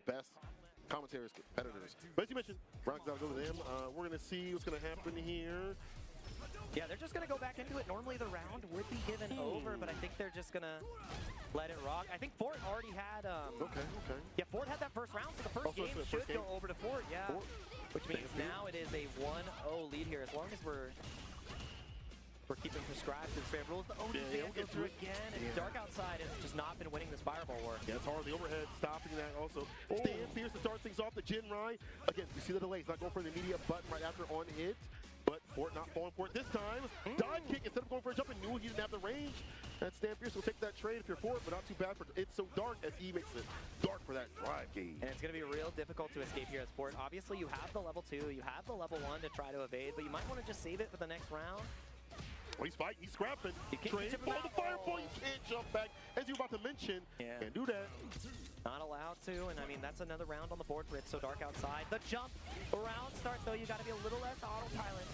best commentators, competitors. But as you mentioned, rounds out go to them. We're going to see what's going to happen here. Yeah, they're just going to go back into it. Normally the round would be given over, but I think they're just going to let it rock. I think Fort already had... Okay. Yeah, Fort had that first round, so the first game should go over to Fort, yeah. Which means now it is a 1-0 lead here. As long as we're keeping prescribed to the fair rules. The OD fan goes through again, and Dark Outside has just not been winning this fireball war. Yeah, it's hard. The overhead stopping that also. Stan Fierce to start things off. The Jin Rai. Again, you see the delay. He's not going for the immediate button right after on hit. But Fort not falling for it this time. Dive kick instead of going for a jump and knew he didn't have the range. And Stan Fierce will take that trade if you're Fort, but not too bad for It's So Dark as he makes it dark for that drive gauge. And it's going to be real difficult to escape here as Fort. Obviously, you have the level 2, you have the level 1 to try to evade, but you might want to just save it for the next round. Oh, he's fighting, he's scrapping. Trade for the fireball, you can't jump back. As you were about to mention, can't do that. Not allowed to, and I mean, that's another round on the board for It's So Dark Outside. The jump round start, though, you got to be a little less autopilot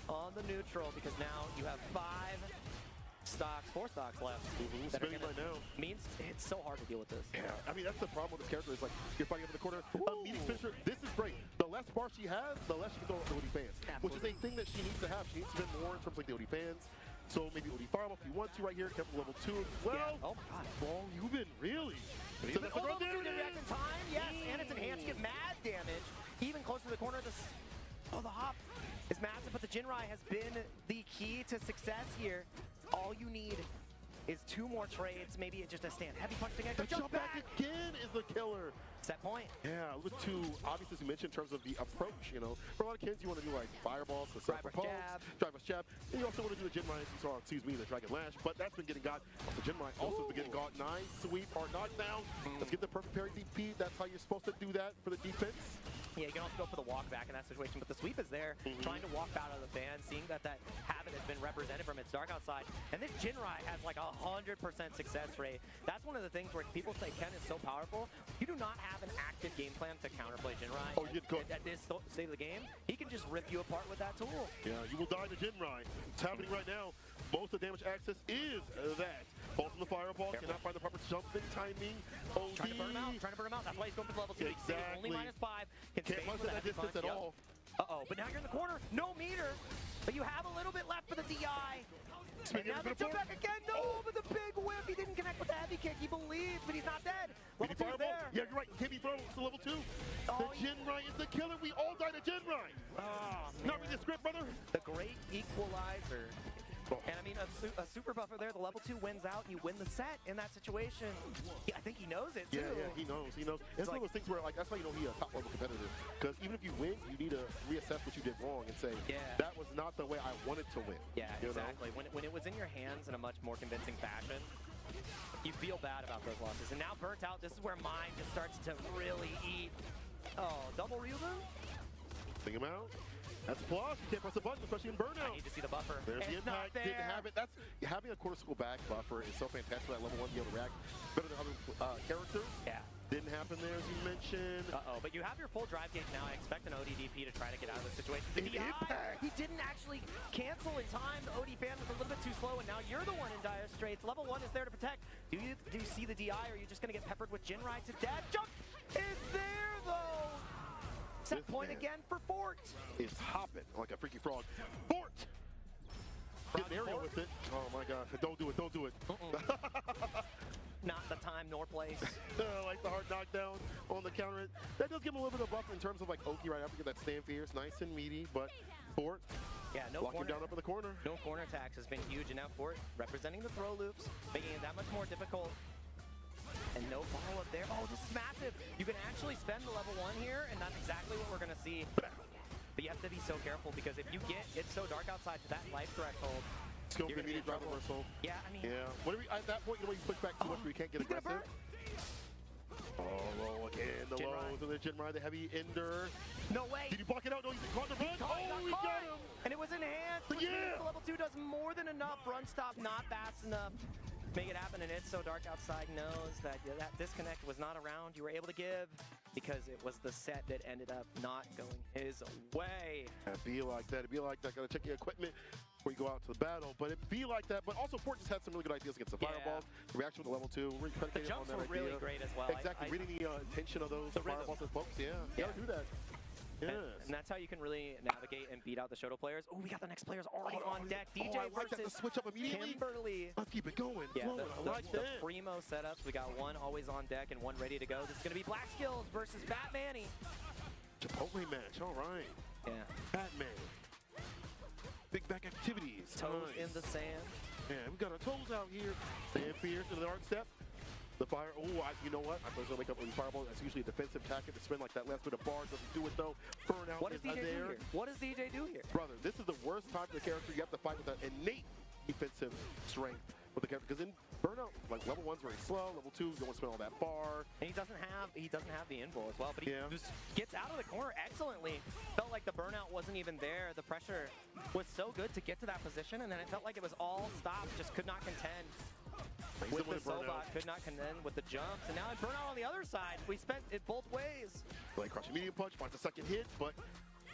on the neutral, because now you have 4 stocks left. Spinning right now. Means it's so hard to deal with this. Yeah, I mean, that's the problem with this character. Is like, you're fighting up in the corner. Meeting finisher, this is great. The less bar she has, the less she can throw at the OD fans. Which is a thing that she needs to have. She needs to spend more in terms of like the OD fans. So maybe OD fireball if you want to right here. Kept level 2 as well. Yeah. Oh my god. Well, you've been really. So that's level 2 didn't react in time. Yes, and it's enhanced. Get mad damage. Even closer to the corner. The hop is massive, but the Jin Rai has been the key to success here. All you need is 2 more trades, maybe just a stand. Heavy punch again. The jump back again is the killer. Set point. Yeah, a little too obvious as you mentioned in terms of the approach, you know. For a lot of kids, you want to do like fireballs, the drive jab. And you also want to do the Jin Rai, the Dragon Lash, but that's been getting got. Also, Jin Rai also been getting got. Nice sweep or knockdown. Let's get the perfect parry DP. That's how you're supposed to do that for the defense. Yeah, you can also go for the walk back in that situation, but the sweep is there, trying to walk out of the fan, seeing that habit has been represented from It's Dark Outside. And this Jin Rai has like 100% success rate. That's one of the things where people say Ken is so powerful. You do not have an active game plan to counterplay Jin Rai. At this state of the game, he can just rip you apart with that tool. Yeah, you will die to Jin Rai. It's happening right now. Most of the damage access is that. Falls from the fireball, cannot find the proper jumping timing. Trying to burn him out, That's why he's going for the level 2. Exactly. Only -5. Can't punch that distance at all. Uh-oh, but now you're in the corner. No meter, but you have a little bit left for the DI. And now the jump back again. No, but the big whip. He didn't connect with the heavy kick. He believes, but he's not dead. Level 2 is there. Yeah, you're right. Can't be thrown to level 2. The Jin Rai is the killer. We all die to Jin Rai. Not reading the script, brother. The great equalizer. And I mean, a super buffer there. The level 2 wins out. You win the set in that situation. I think he knows it too. Yeah, he knows. It's one of those things where, like, that's why you know he's a top level competitor. Because even if you win, you need to reassess what you did wrong and say, that was not the way I wanted to win. Yeah, exactly. When it was in your hands in a much more convincing fashion, you feel bad about those losses. And now burnt out. This is where mine just starts to really eat. Oh, double Ryugu? Think him out. That's a plus. You can't press the button, especially in burnout. I need to see the buffer. There's the impact. Didn't have it. That's having a quarter circle back buffer is so fantastic. That level 1 to be able to react better than other characters. Yeah. Didn't happen there, as you mentioned. But you have your full drive gauge now. I expect an ODDP to try to get out of this situation. The impact. He didn't actually cancel in time. The OD fan was a little bit too slow, and now you're the one in dire straits. Level 1 is there to protect. Do you see the DI, or are you just going to get peppered with Jin Rai to death? Jump is there, though. Set point again for Fort. It's hopping like a freaky frog. Fort! Get an aerial with it. Oh my gosh. Don't do it. Don't do it. Not the time nor place. Like the hard knockdown on the counter. That does give him a little bit of buffer in terms of like Oki right after, get that stand fierce, nice and meaty, but Fort. Yeah, no locking down up in the corner. No corner attacks has been huge, and now Fort representing the throw loops, making it that much more difficult. And no follow-up there. Oh, this is massive. You can actually spend the level 1 here, and that's exactly what we're going to see. But you have to be so careful, because if you get It's So Dark Outside to that life threshold, it's going to be immediate drive reversal. Yeah, I mean... Yeah. At that point, you know, you push back too much where you can't get aggressive. Oh, low again. The low to the Jin Rai, the heavy ender. No way. Did you block it out? No, you caught the run. Oh, we got him. And it was enhanced, which means the level 2 does more than enough. Run stop, not fast enough. Make it happen, and It's So Dark Outside knows that that disconnect was not around. You were able to give because it was the set that ended up not going his way. It'd be like that. It'd be like that. Gotta check your equipment. before you go out to the battle. But it'd be like that. But also, Fort just had some really good ideas against the fireballs. The reaction with the level 2. We're The predicated on jumps that were idea. really great as well. Exactly. Reading the intention of those fireballs and folks. Yeah. You gotta do that. Yes. And that's how you can really navigate and beat out the Shoto players. Oh, we got the next players already on deck. DJ I like that. versus The switch up immediately. Kimberly. Let's keep it going. Yeah, I like the that. primo setups. We got one always on deck and one ready to go. This is going to be Black Skills versus Fat Manny. Chipotle match. All right. Yeah. Batman. Big back activities. Toes in the sand. Yeah, we got our toes out here. Stand fierce into the arc step. The fire. Oh, you know what? I'm going to wake up with the fireball. That's usually a defensive tactic to spin like that last bit of bar. Doesn't do it though. Burnout What does is DJ do there. here? What does DJ do here? Brother, this is the worst time for the character. You have to fight with that innate defensive strength with the character. Because in Burnout, like level 1's very slow. Level 2, you don't want to spin all that bar. And he doesn't have the invo as well, but he Yeah. just gets out of the corner excellently. Felt like the burnout wasn't even there. The pressure was so good to get to that position, and then it felt like it was all stopped, just could not contend. With the Sobot, could not contend with the jumps, and now in Burnout on the other side, we spent it both ways. Like crushing medium punch, finds a second hit, but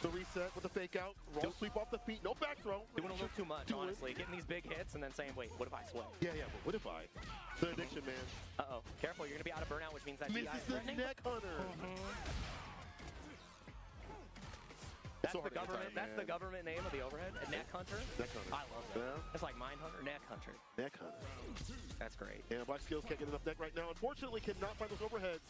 the reset with the fake out, roll sweep off the feet, no back throw. Doing a little too much, honestly. Getting these big hits and then saying, wait, what if I sway? Yeah, but what if I? The addiction, man. Uh-oh, careful, you're gonna be out of Burnout, which means that DI is Misses the threatening. neck hunter. That's So the hard to government. anti, That's man. the government name of the overhead. A neck hunter. Neck hunter. I love that. Yeah. It's like Mind Hunter, Neck Hunter. Neck hunter. That's great. And Black Skills can't get enough neck right now. Unfortunately, cannot find those overheads.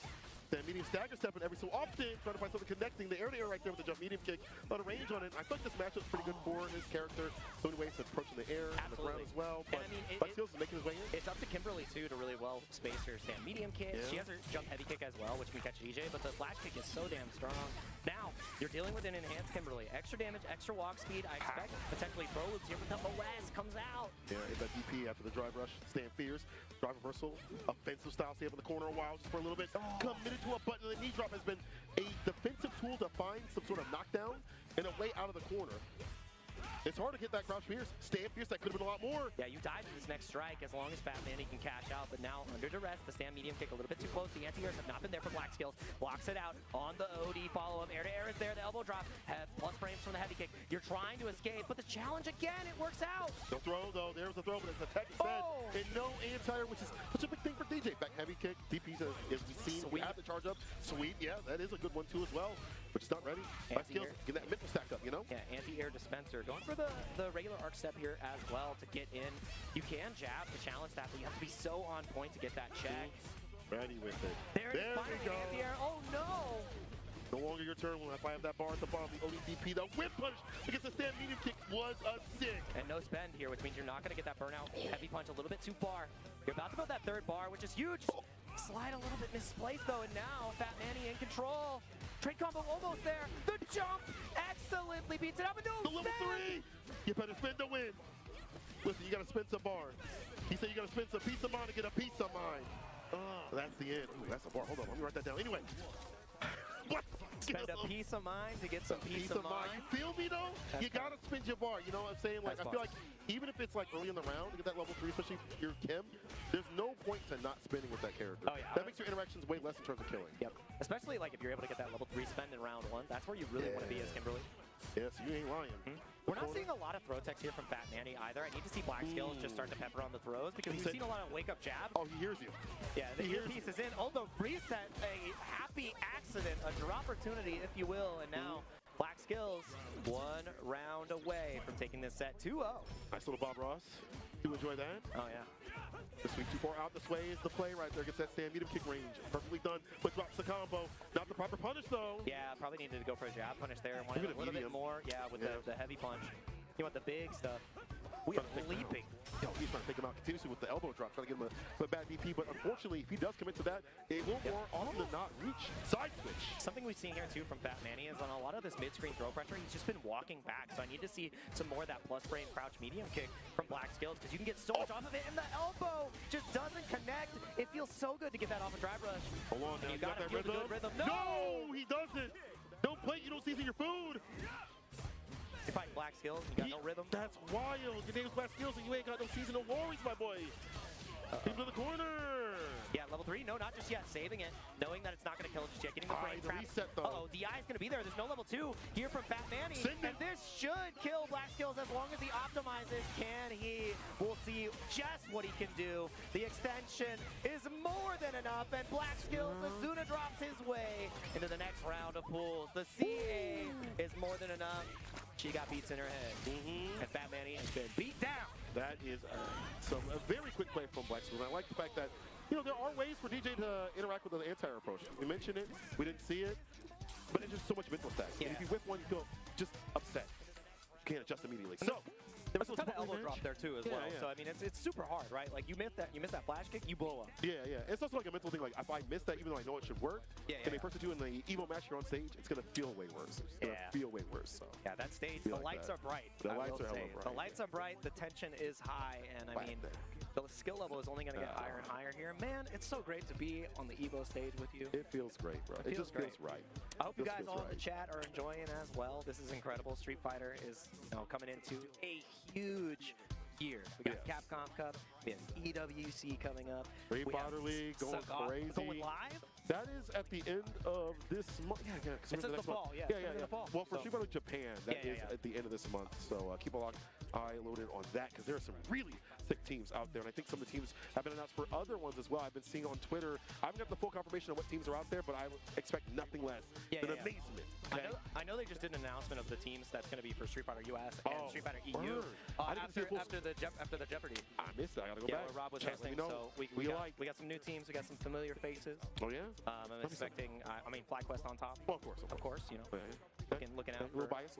That medium stagger stepping every so often, trying to find something connecting. The air-to-air right there with the jump medium kick. A lot of range on it. I thought this matchup's pretty good for his character. So many ways to approach in the air, on the ground as well. But And I mean, Black Skills is making his way in. It's up to Kimberly, too, to really well space her stand medium kick. Yeah. She has her jump heavy kick as well, which can catch DJ, but the flash kick is so damn strong. Now, you're dealing with an enhanced Kimberly. Extra damage, extra walk speed. I expect potentially throw loops here, but the OS comes out. Yeah, hit that DP after the drive rush. Stand fierce. Drive reversal. Offensive style. Stay up in the corner a while just for a little bit. Committed to a button. The knee drop has been a defensive tool to find some sort of knockdown and a way out of the corner. It's hard to get that crouch fierce. Stand fierce, that could have been a lot more. Yeah, you dive to this next strike as long as Fat Manny can cash out, but now under duress, the stand medium kick a little bit too close. The anti-airs have not been there for Black Skills. Blocks it out on the OD follow-up. Air-to-air is there, the elbow drop. Have plus frames from the heavy kick. You're trying to escape, but the challenge again, it works out. The throw, though, there's the throw, but it's a tech instead. And no anti-air, which is such a big thing for DJ. Back heavy kick, DP's as we've seen. We have the charge up. Sweet, yeah, that is a good one too as well. But it's not ready. Black Skills, get that mental stack up, you know? Yeah, anti-air dispenser. Going for the regular arc step here as well to get in. You can jab to challenge that, but you have to be so on point to get that check. Ready with it. There it is, finally, anti-air. Oh no! No longer your turn when I have that bar at the bottom. The ODDP, the whip punch against the stand medium kick was a sick. And no spend here, which means you're not going to get that burnout. Heavy punch a little bit too far. You're about to build that third bar, which is huge. Slide a little bit misplaced though, and now Fat Manny in control. Trade combo almost there. The jump excellently beats it up and The level 3. You better spin to win. Listen, you got to spin some bar. He said you got to spin some piece of mind to get a piece of mind. That's the end. Ooh, that's a bar. Hold on, let me write that down. Anyway. What? Spend a piece of mind to get some peace of mind. You feel me though? That's you gotta spin your bar. You know what I'm saying? Like That's I feel like even if it's like early in the round to get that level 3, especially if you're Kim, there's no point to not spinning with that character. Oh, yeah. That makes your interactions way less in terms of killing. Yep. Especially like if you're able to get that level 3 spend in round 1. That's where you really want to be as Kimberly. Yes, you ain't lying. We're not seeing a lot of throw techs here from Fat Manny either. I need to see Black Skills just start to pepper on the throws because we've seen a lot of wake-up jab. Oh, he hears you. Yeah, the earpiece is in. Although reset, a happy accident, a draw opportunity, if you will, and now Black Skills 1 round away from taking this set 2-0. Nice little Bob Ross. Do enjoy that? Oh, yeah. The sweep too far out this way is the play right there. Gets that stand medium kick range. Perfectly done, but drops the combo. Not the proper punish though. Yeah, probably needed to go for a jab punish there. Wanted a little bit more, with the heavy punch. You want the big stuff. We are leaping. Yo, he's trying to take him out continuously with the elbow drop, trying to get him a bad DP, but unfortunately, if he does commit to that, it will more often than not reach side switch. Something we've seen here too from Fat Manny is on a lot of this mid-screen throw pressure, he's just been walking back, so I need to see some more of that plus frame crouch medium kick from Black Skills, because you can get so much off of it, and the elbow just doesn't connect. It feels so good to get that off a drive rush. Hold on, now you gotta feel the good rhythm. No, he doesn't. Don't plate, you don't season your food. You're fighting Black Skills and you got no rhythm. That's wild. Your name is Black Skills and you ain't got no seasonal worries, my boy. Into the corner. Yeah, level 3. No, not just yet. Saving it, knowing that it's not going to kill it just yet. Getting the frame the trap. reset, though. Uh-oh, DI is going to be there. There's no level 2 here from Fat Manny. And this should kill Black Skills as long as he optimizes. Can he? We'll see just what he can do. The extension is more than enough, and Black Skills, Azuna drops his way into the next round of pools. The CA is more than enough. She got beats in her head. And Fat Manny has been beat down. That is a very quick play from Black Skills. I like the fact that, you know, there are ways for DJ to interact with the anti-air approach. We mentioned it, we didn't see it, but it's just so much mental stack. Yeah. And if you whip one, you feel just upset. You can't adjust immediately. So there was a ton of elbow drop there too as well. Yeah. So I mean, it's super hard, right? Like you miss that flash kick, you blow up. Yeah. It's also like a mental thing. Like if I miss that, even though I know it should work, and they first do in the EVO match here on stage, it's gonna feel way worse. It's gonna feel way worse. So yeah, that stage, the lights are bright. The lights are hella bright. The lights are bright. The tension is high, and I mean, the skill level is only gonna get higher and higher here. Man, it's so great to be on the EVO stage with you. It feels great, bro. It just feels right. I hope you guys all in the chat are enjoying as well. This is incredible. Street Fighter is coming into a huge year. We got Capcom Cup, we have EWC coming up. Street Fighter League going crazy. Going live? That is at the end of this month. Yeah, it's in the fall. Yeah. Well, for Street Fighter Japan, that is at the end of this month. So keep a eye loaded on that because there are some really sick teams out there, and I think some of the teams have been announced for other ones as well. I've been seeing on Twitter. I haven't got the full confirmation of what teams are out there, but I expect nothing less than amazement. Okay? I know they just did an announcement of the teams that's going to be for Street Fighter US and Street Fighter EU after the Jeopardy. I missed that. I gotta go back. Where Rob was hosting. So we got some new teams. We got some familiar faces. Oh yeah. I'm expecting. I mean, FlyQuest on top. Well, of course. You know. Looking out. A little bias.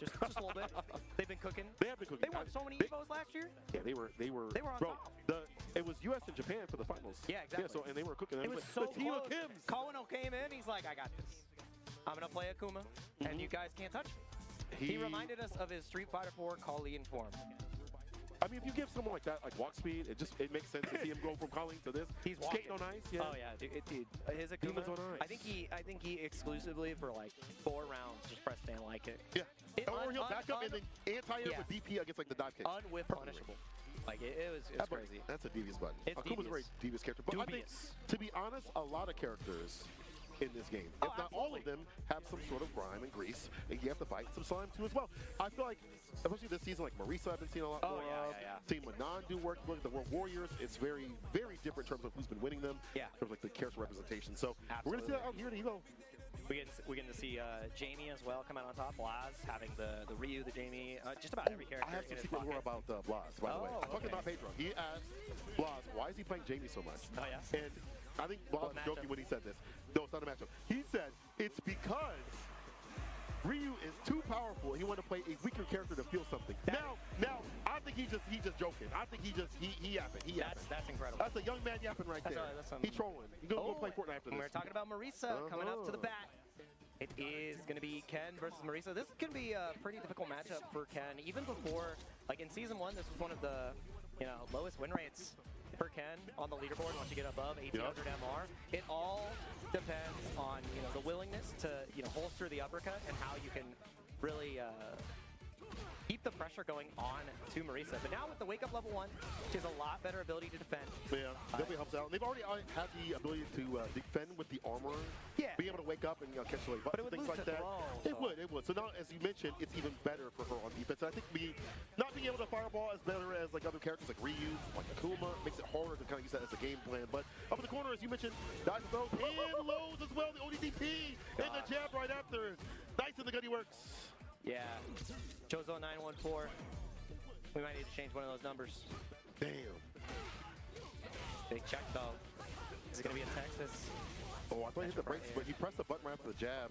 Just a little bit. They've been cooking. They have been cooking. They won so many EVOs last year. Yeah, they were on bro, top. It was US and Japan for the finals. Yeah, exactly. Yeah, so and they were cooking. It was like, so the team close. of Kims. Kawano came in. He's like, I got this. I'm gonna play Akuma, and you guys can't touch him. He reminded us of his Street Fighter 4 Colleen form. I mean, if you give someone like that, like walk speed, it makes sense to see him go from Colleen to this. He's skating on ice. Yeah. Oh yeah, dude. His Akuma. On ice. I think he exclusively for like 4 rounds just press stand like it. Yeah. Or he'll back up and then anti-air with DP against like the dive kick. Unwhip punishable. Like it was crazy. That's a devious button. Akuma's a very devious character. But I think, to be honest, a lot of characters in this game, if not all of them, have some sort of grime and grease, and you have to fight some slime too as well. I feel like, especially this season, like Marisa, I've been seeing a lot more of. Seeing Manon do work with the World Warriors. It's very, very different in terms of who's been winning them. Yeah. In terms of like the character representation. So we're gonna see that out here at EVO. We're getting to see Jamie as well come out on top. Blas having the Ryu, the Jamie, just about every character. I have some secret lore about Blas, by the way. I'm talking about Pedro. He asked Blas, why is he playing Jamie so much? Oh yeah. And I think Blas was joking when he said this. No, it's not a matchup. He said it's because Ryu is too powerful. He wanted to play a weaker character to feel something. Now, I think he's just joking. I think he yapping. That's incredible. That's a young man yapping right there. He's trolling. He's gonna go play Fortnite after this. We're talking about Marisa coming up to the bat. It is going to be Ken versus Marisa. This is going to be a pretty difficult matchup for Ken. Even before, like in Season 1, this was one of the lowest win rates for Ken on the leaderboard once you get above 1800 MR. It all depends on the willingness to holster the uppercut and how you can really keep the pressure going on to Marisa. But now with the wake up level 1, she has a lot better ability to defend. Yeah, definitely helps out. They've already had the ability to defend with the armor. Yeah. Being able to wake up and catch the buttons, things like that. It would. So now, as you mentioned, it's even better for her on defense. I think not being able to fireball is better as like other characters like Ryu, like Akuma, makes it harder to kind of use that as a game plan. But up in the corner, as you mentioned, dive throws and lows as well. The ODDP and the jab right after. Nice in the Gutty works. Yeah. Chozo 914. We might need to change one of those numbers. Damn. Big check though. Is it gonna be in Texas? Oh, I thought he hit the brakes, but he pressed the button right after the jab.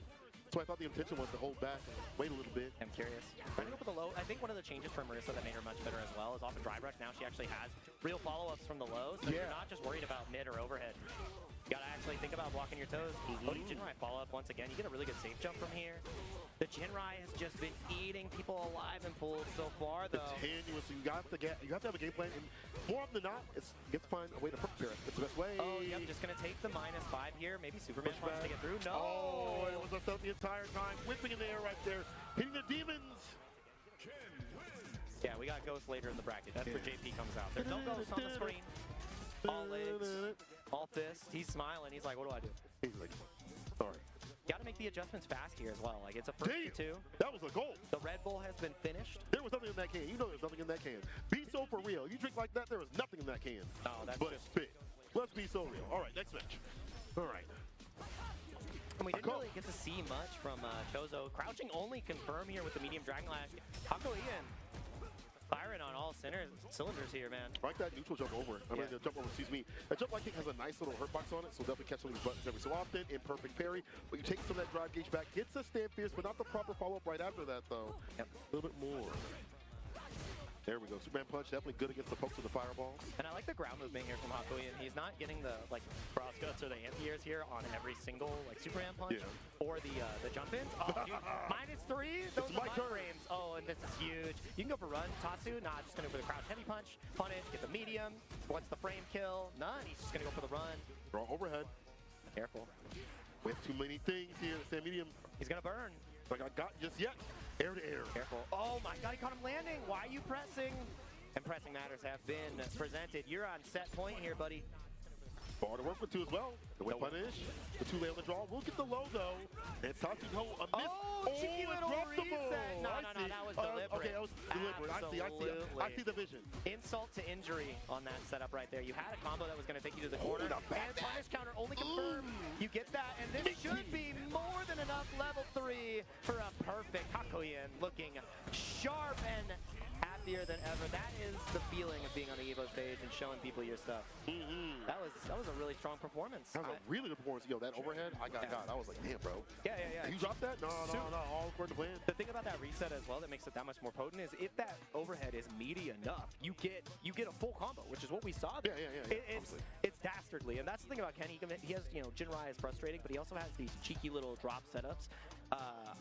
So I thought the intention was to hold back, wait a little bit. I'm curious. Running up with the low, I think one of the changes for Marisa that made her much better as well is off of drive rush. Now she actually has real follow-ups from the low, so you're not just worried about mid or overhead. You gotta actually think about blocking your toes. Odie Jinrai follow-up once again. You get a really good safe jump from here. The Jinrai has just been eating people alive in pools so far, though. Continuously, you have to have a game plan, and more often than not, you have to find a way to prepare it. It's the best way. Oh, yep, just gonna take the -5 here. Maybe Superman wants to get through. No! Oh, it was a stealth the entire time. Whipping in the air right there. Hitting the demons. Yeah, we got Ghost later in the bracket. That's where JP comes out. There's no Ghost on the screen. All legs, all fists. He's smiling. He's like, what do I do? He's like, sorry. Got to make the adjustments fast here as well. Like, it's a first to two. That was a goal. The Red Bull has been finished. There was nothing in that can. You know there's nothing in that can. Be so for real. You drink like that, there was nothing in that can. Oh, that's but just... spit. Let's be so real. All right, next match. All right. And we didn't really get to see much from Chozo. Crouching only confirm here with the medium Dragon Lash. Hako Ian firing on all cylinders here, man. I like that neutral jump over. I mean, the jump over, excuse me. That jump, I think, has a nice little hurt box on it, so definitely catch some of these buttons every so often. Imperfect parry, but you take some of that drive gauge back. Gets a stand fierce, but not the proper follow-up right after that, though. Yep. A little bit more. There we go. Superman punch, definitely good against the pokes of the fireballs. And I like the ground movement here from Hako Ian. He's not getting the cross cuts or the anti-airs here on every single Superman punch or the jump ins. Oh, dude. -3. Those are my frames. Oh, and this is huge. You can go for run. Tatsu, nah, just gonna go for the crouch heavy punch. Punish, get the medium. What's the frame kill? None. He's just gonna go for the run. Draw overhead. Careful. We have too many things here. Stand medium. He's gonna burn. Like I got just yet. Air to air. Careful. Oh my god, he caught him landing. Why are you pressing? And pressing matters have been presented. You're on set point here, buddy. Bar to work with two as well. The whip punish. The two lay on the draw. We'll get the low though. And Tatsu go a miss. Oh, cheeky little reset. No, that was deliberate. Okay, that was deliberate. I see the vision. Insult to injury on that setup right there. You had a combo that was going to take you to the corner. And punish counter only confirmed. You get that, and this should be more than enough level 3 for a perfect Hako Ian looking sharp and happier than ever. That is the feeling of being on the EVO stage and showing people your stuff. That was a really strong performance. That was a really good performance. Yo, that overhead, I was like, damn, bro. Yeah. You dropped that? No, all according to plan. The thing about that reset as well that makes it that much more potent is if that overhead is meaty enough, you get a full combo, which is what we saw there. Yeah. It's dastardly, and that's the thing about Kenny. He has, Jinrai is frustrating, but he also has these cheeky little drop setups.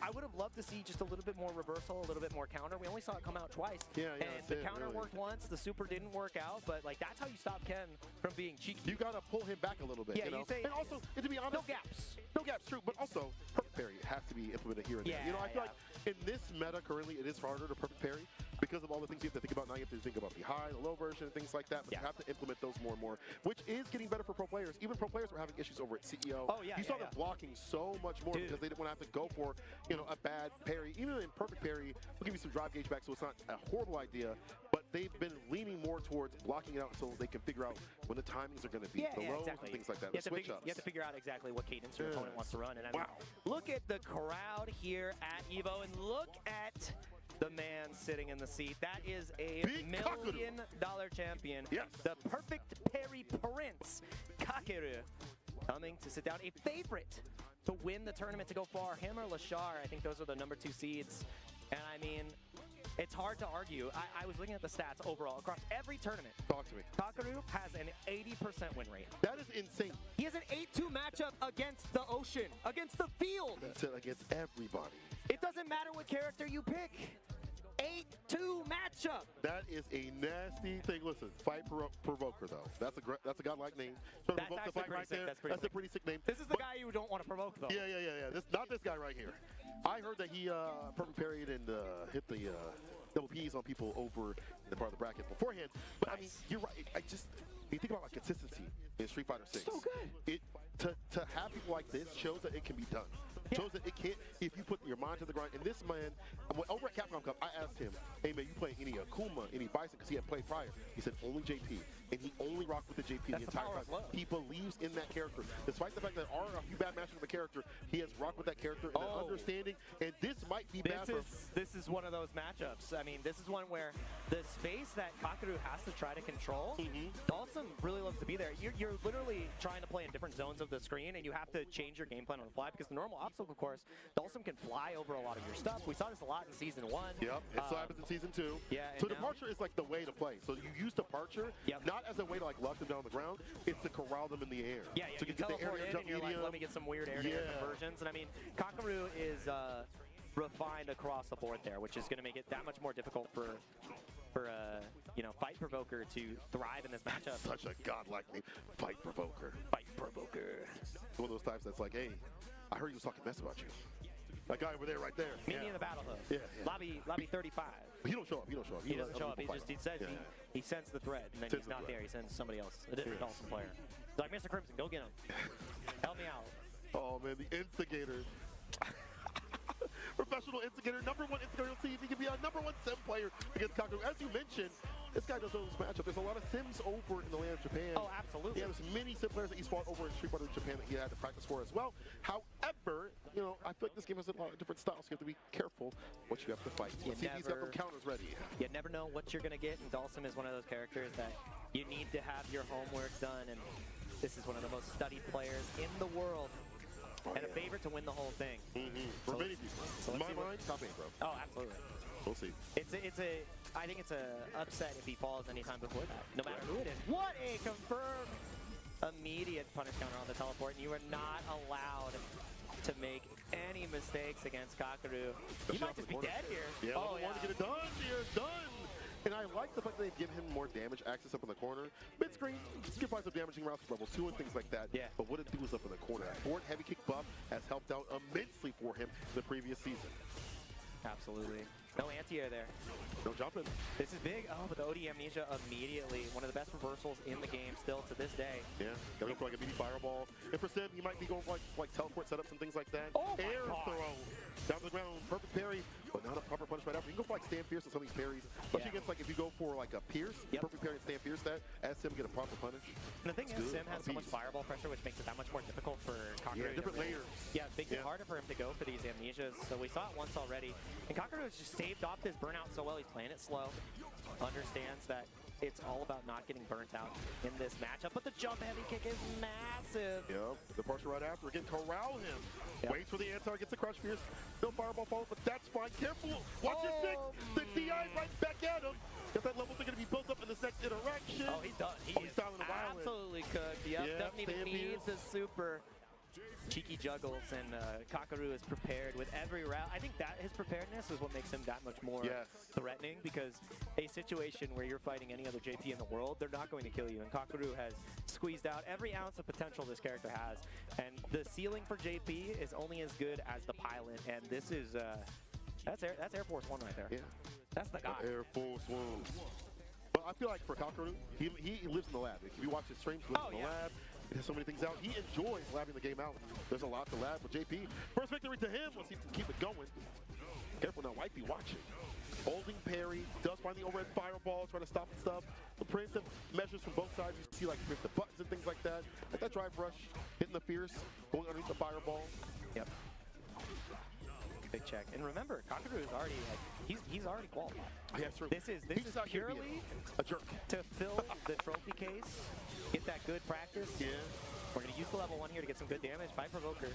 I would have loved to see just a little bit more reversal, a little bit more counter. We only saw it come out twice. And the counter worked once, the super didn't work out, but like that's how you stop Ken from being cheeky. You gotta pull him back a little bit. Yeah, you know? say, and also, and to be honest, no gaps. No gaps, true, but also perfect parry has to be implemented here and there. I feel like in this meta currently, it is harder to perfect parry because of all the things you have to think about. Now you have to think about the high, the low version, and things like that. But you have to implement those more and more, which is getting better for pro players. Even pro players were having issues over at CEO. You saw them blocking so much more because they didn't want to have to go for a bad parry. Even in perfect parry, we'll give you some drive gauge back, so it's not a horrible idea. But they've been leaning more towards blocking it out so they can figure out when the timings are going to be, the lows and things like that. You have to figure out exactly what cadence your opponent wants to run. And I mean, look at the crowd here at EVO, and look at the man sitting in the seat. That is a $1 million champion. The perfect parry prince, Kakeru, coming to sit down. A favorite to win the tournament, to go far. Him or Lashar, I think those are the number 2 seeds. And I mean, it's hard to argue. I was looking at the stats overall across every tournament. Talk to me. Kakeru has an 80% win rate. That is insane. He has an 8-2 matchup against the ocean, against the field. Against everybody. It doesn't matter what character you pick. 8-2 matchup. That is a nasty thing. Listen, fight provoker though. That's a godlike name. That's actually pretty sick. That's a pretty sick name. This is the guy you don't want to provoke though. Yeah. Not this guy right here. I heard that he perfect parried and hit the double P's on people over in the part of the bracket beforehand. But I mean, you're right. You think about like consistency in Street Fighter 6. So good. To have people like this shows that it can be done. Shows that it can't, if you put your mind to the grind. And this man, over at Capcom Cup, I asked him, hey man, you play any Akuma, any Bison, because he had played prior. He said only JP, and he only rocked with the JP the entire time. He believes in that character. Despite the fact that there are a few bad matches with the character, he has rocked with that character and that understanding, and this might be bad for him. This is one of those matchups. I mean, this is one where the space that Kakeru has to try to control, Dhalsim really loves to be there. You're literally trying to play in different zones of the screen, and you have to change your game plan on the fly, because the normal obstacle course, Dhalsim can fly over a lot of your stuff. We saw this a lot in Season 1. Yep, it still happens in Season 2. So Departure is like the way to play. So you use Departure, not as a way to like lock them down on the ground, it's to corral them in the air. So you teleport in and you're like, let me get some weird air-to-air conversions. And I mean, Kakeru is refined across the board there, which is going to make it that much more difficult for Fight Provoker to thrive in this matchup. Such a godlike name, Fight Provoker. Fight Provoker. One of those types that's like, hey, I heard he was talking mess about you. That guy over there, right there. Meet me in the battle hub. Yeah. Lobby 35. He don't show up. He don't show up. He doesn't show up. He says Yeah. he sends the thread, and then he's not there. He sends somebody else, a different Dawson player. He's like, Mr. Crimson, go get him. Help me out. Oh man, the instigator. Professional instigator, #1 instigator. Let's see if he can be a #1 sim player against Kaku. As you mentioned, this guy does know this matchup. There's a lot of sims over in the land of Japan. Oh, absolutely. Yeah, there's many sim players that he's fought over in Street Fighter Japan that he had to practice for as well. However, you know, I feel like this game has a lot of different styles, so you have to be careful what you have to fight. Let's see if he's got them counters ready. You never know what you're going to get, and Dawson is one of those characters that you need to have your homework done, and this is one of the most studied players in the world. And a favorite to win the whole thing. For many people. In my mind, top 8, bro. Oh, absolutely. We'll see. I think it's a upset if he falls anytime before that, no matter who it is. What a confirmed immediate punish counter on the teleport, and you are not allowed to make any mistakes against Kakaru. You might just be dead here. Yeah, oh, yeah. Want to get it done here. Done. And I like the fact that they've given him more damage access up in the corner. Mid-screen, you can find some damaging routes for level 2 and things like that. Yeah. But what it do is up in the corner. That forward heavy kick buff has helped out immensely for him the previous season. Absolutely. No anti-air there. No jumping. This is big. Oh, but the OD Amnesia immediately. One of the best reversals in the game still to this day. Yeah. Gotta go for like a mini fireball. And for Sim, he might be going for like teleport setups and things like that. Oh my Air God. throw. Down to the ground. Perfect parry. But not a proper punish right after. You can go for like stand fierce and some of these parries. Especially against like if you go for like a pierce. Perfect parry and stand fierce that. As Sim get a proper punish. And the thing is, Sim has so much fireball pressure, which makes it that much more difficult for Kakaru. Yeah, different layers. Yeah, it makes it harder for him to go for these amnesias. So we saw it once already. And Kakaru has just saved off this burnout so well. He's playing it slow. Understands that it's all about not getting burnt out in this matchup. But the jump heavy kick is massive. Yep. The partial right after. Again, corral him. Waits for the anti, gets the crush fierce. No fireball follow, but that's fine. Careful. Watch your 6. The DI right back at him. If that levels are going to be built up in this next interaction. Oh, he's done. He's styling the wild absolutely cooked. Yep. Doesn't even need the super. Cheeky juggles, and Kakaru is prepared with every route. I think that his preparedness is what makes him that much more threatening, because a situation where you're fighting any other JP in the world, they're not going to kill you. And Kakaru has squeezed out every ounce of potential this character has. And the ceiling for JP is only as good as the pilot. And this is, that's Air Force One right there. Yeah. That's the guy. Air Force One. But I feel like for Kakaru, he lives in the lab. If you watch his streams, he lives in the lab. He has so many things out. He enjoys labbing the game out. There's a lot to lab with JP. First victory to him. Let's see if he can keep it going. Careful now, Wifey watching. Holding parry, does find the overhead fireball, trying to stop and stuff. The preemptive measures from both sides. You see like the buttons and things like that. Like that drive rush, hitting the fierce, going underneath the fireball. Yep. Big check. And remember, Kakaru is already he's already qualified. Yeah, true. This is purely a jerk to fill the trophy case. Get that good practice. Yeah. We're going to use the level 1 here to get some good damage. Fight Provoker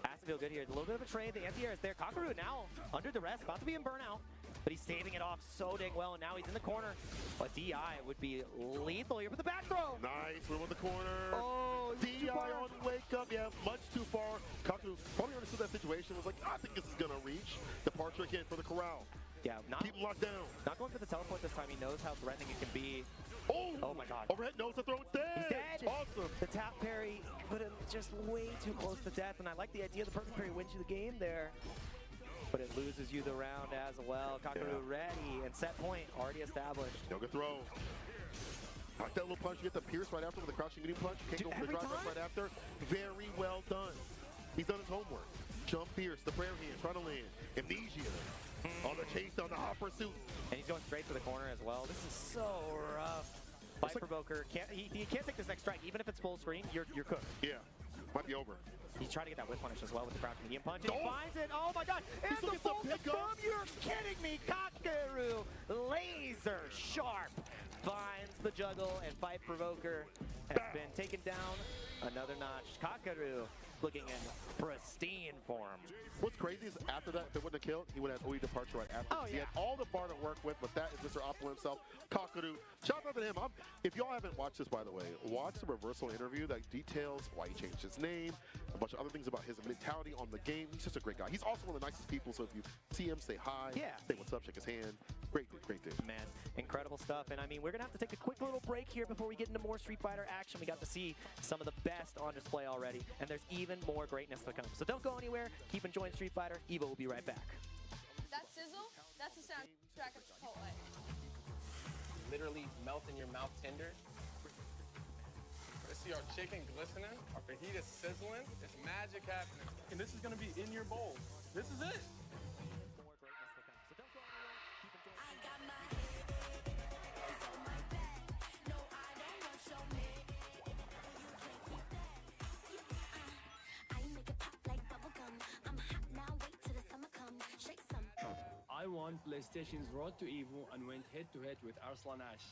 has to feel good here. A little bit of a trade. The anti-air is there. Kakaru now under duress, about to be in burnout. But he's saving it off so dang well, and now he's in the corner. But DI would be lethal here with the back throw. Nice, we're in the corner. Oh, DI on wake up, yeah, much too far. Kakaru probably understood that situation, was like, I think this is going to reach. Departure again for the corral. Yeah, keep him locked down. Not going for the teleport this time. He knows how threatening it can be. Oh my God. Overhead knows the throw, it's dead. He's dead. Awesome. The tap parry put him just way too close to death, and I like the idea the perfect parry wins you the game there. But it loses you the round as well. Kakaru ready, and set point already established. Yoga throw. Like that little punch, you get the pierce right after with the crouching green punch. Can't go for the drive right after. Very well done. He's done his homework. Jump pierce, the prayer hand, trying to land. Amnesia. On the chase down the hot pursuit. And he's going straight to the corner as well. This is so rough. Fight Provoker, he can't take this next strike. Even if it's full screen, you're cooked. Yeah, might be over. He's trying to get that whip punish as well with the crouching medium punch. And he finds it. Oh my God. And the full confirm. You're kidding me. Kakaru, laser sharp, finds the juggle, and Fight Provoker has been taken down another notch. Kakaru looking in pristine form. What's crazy is after that, if it wouldn't have killed, he would have OE departure right after. Oh, He had all the bar to work with, but that is Mr. Optimal himself, Kakaru. Shout out to him. If y'all haven't watched this, by the way, watch the reversal interview that details why he changed his name, a bunch of other things about his mentality on the game. He's just a great guy. He's also one of the nicest people, so if you see him, say hi, say what's up, shake his hand. Great dude, great dude. Man, incredible stuff. And I mean, we're going to have to take a quick little break here before we get into more Street Fighter action. We got to see some of the best on display already, and there's even even more greatness to come. So don't go anywhere. Keep enjoying Street Fighter. EVO will be right back. That sizzle, that's the soundtrack of Chipotle. Literally melt in your mouth tender. Let's see our chicken glistening, our fajita sizzling. It's magic happening. And this is gonna be in your bowl. This is it. More greatness to come. So don't go anywhere. Keep enjoying. I got my hands on my back. No, I don't want your man. You can't keep that. I make it pop like bubblegum. I'm hot now, wait till the summer come. Shake some. I won PlayStation's Road to EVO and went head-to-head with Arslan Ash.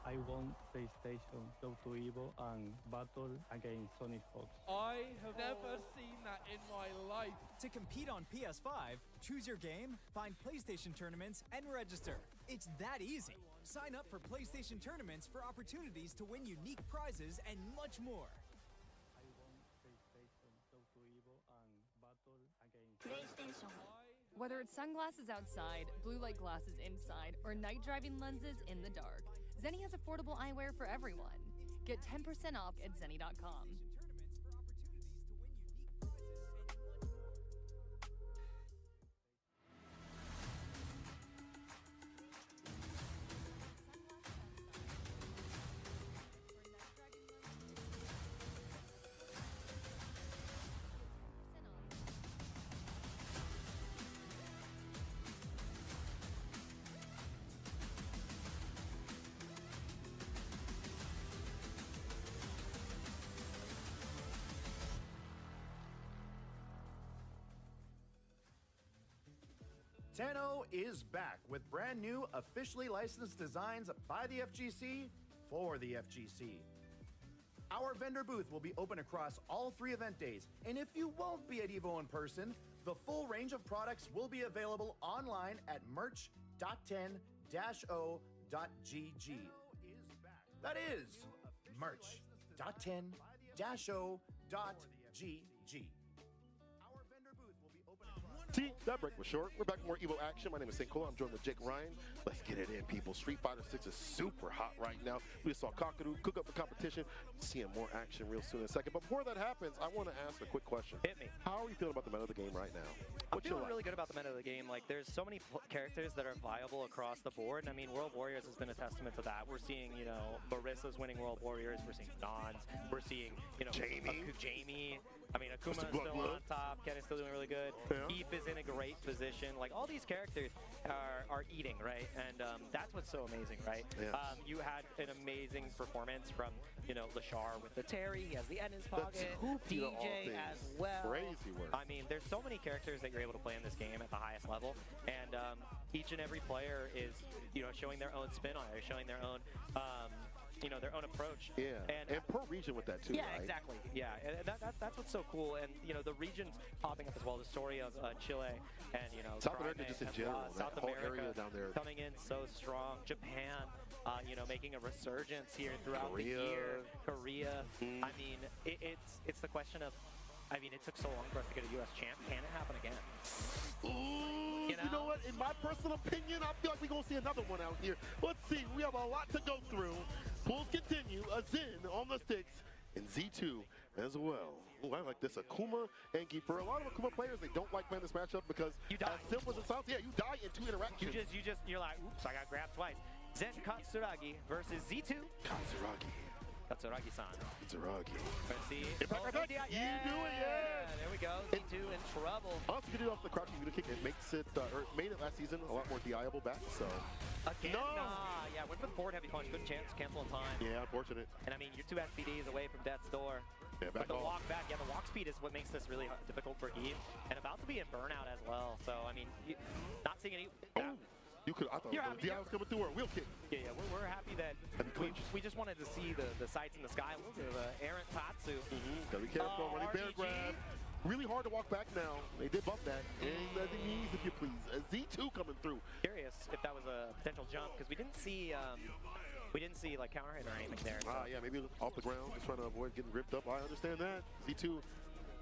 I won PlayStation Road to EVO and battled against Sonic Fox. I have never seen that in my life. To compete on PS5, choose your game, find PlayStation tournaments, and register. It's that easy. Sign up for PlayStation tournaments for opportunities to win unique prizes and much more. I won PlayStation Road to EVO and battled against PlayStation. Whether it's sunglasses outside, blue light glasses inside, or night driving lenses in the dark, Zenni has affordable eyewear for everyone. Get 10% off at Zenni.com. Tenno is back with brand new, officially licensed designs by the FGC for the FGC. Our vendor booth will be open across all 3 event days, and if you won't be at EVO in person, the full range of products will be available online at merch.10-o.gg. That is merch.10-o.gg. See, that break was short. We're back with more EVO action. My name is St. Cole. I'm joined with Jake Ryan. Let's get it in, people. Street Fighter 6 is super hot right now. We just saw Kakaru cook up the competition. Seeing more action real soon in a second. But before that happens, I want to ask a quick question. Hit me. How are you feeling about the meta of the game right now? I'm feeling really good about the meta of the game. Like, there's so many characters that are viable across the board. And I mean, World Warriors has been a testament to that. We're seeing, you know, Marissa's winning World Warriors. We're seeing Don's. We're seeing, you know, Jamie. I mean, Akuma's still on top. Ken is still doing really good. Yeah. Eve is in a great position. Like, all these characters are eating, right? And that's what's so amazing, right? Yes. You had an amazing performance from, you know, Lashar with the Terry. He has the N in his pocket. DJ as well. Crazy work. I mean, there's so many characters that you're able to play in this game at the highest level. And each and every player is, you know, showing their own spin on it. They're showing their own... you know, their own approach. Yeah, and per region with that too, yeah, right? exactly. Yeah, and that's what's so cool. And, you know, the regions popping up as well. The story of Chile and, you know, South America just in general, South that whole America area down there. coming in so strong. Japan, you know, making a resurgence here throughout the year. Korea. I mean, it's the question of, I mean, it took so long for us to get a U.S. champ. Can it happen again? Ooh, you know what? In my personal opinion, I feel like we're going to see another one out here. Let's see. We have a lot to go through. Pulls continue. A Zen on the sticks. And Z2 as well. Ooh, I like this. Akuma and Gi. For a lot of Akuma players, they don't like playing this matchup because as simple as it sounds, yeah, you die in 2 interactions. You're like, oops, I got grabbed twice. Zen Katsuragi versus Z2. Katsuragi-san. Katsuragi. Let's see. Impact attack. Yeah, You do it, yeah. There we go. Z2 in trouble. Also, you can do it off the crouching unit kick. It makes it, or made it last season a lot more DIable back, so. Again, nah. Yeah, went for the forward heavy punch. Good chance to cancel in time. Yeah, unfortunate. And I mean, you're 2 SPDs away from death's door. Yeah, back but the off. walk back, yeah, the walk speed is what makes this really difficult for Eve. And about to be in burnout as well. So, I mean, not seeing any... You could, I thought the DI was coming through or a wheel kick. Yeah, we're happy that we just wanted to see the sights in the sky. A little bit of Aaron Tatsu. Gotta be careful, running bear grab. Really hard to walk back now. They did bump that. And the knees, if you please. Z2 coming through. Curious if that was a potential jump, because we didn't see like counter hit or anything there. So. Yeah, maybe off the ground, just trying to avoid getting ripped up. I understand that. Z2,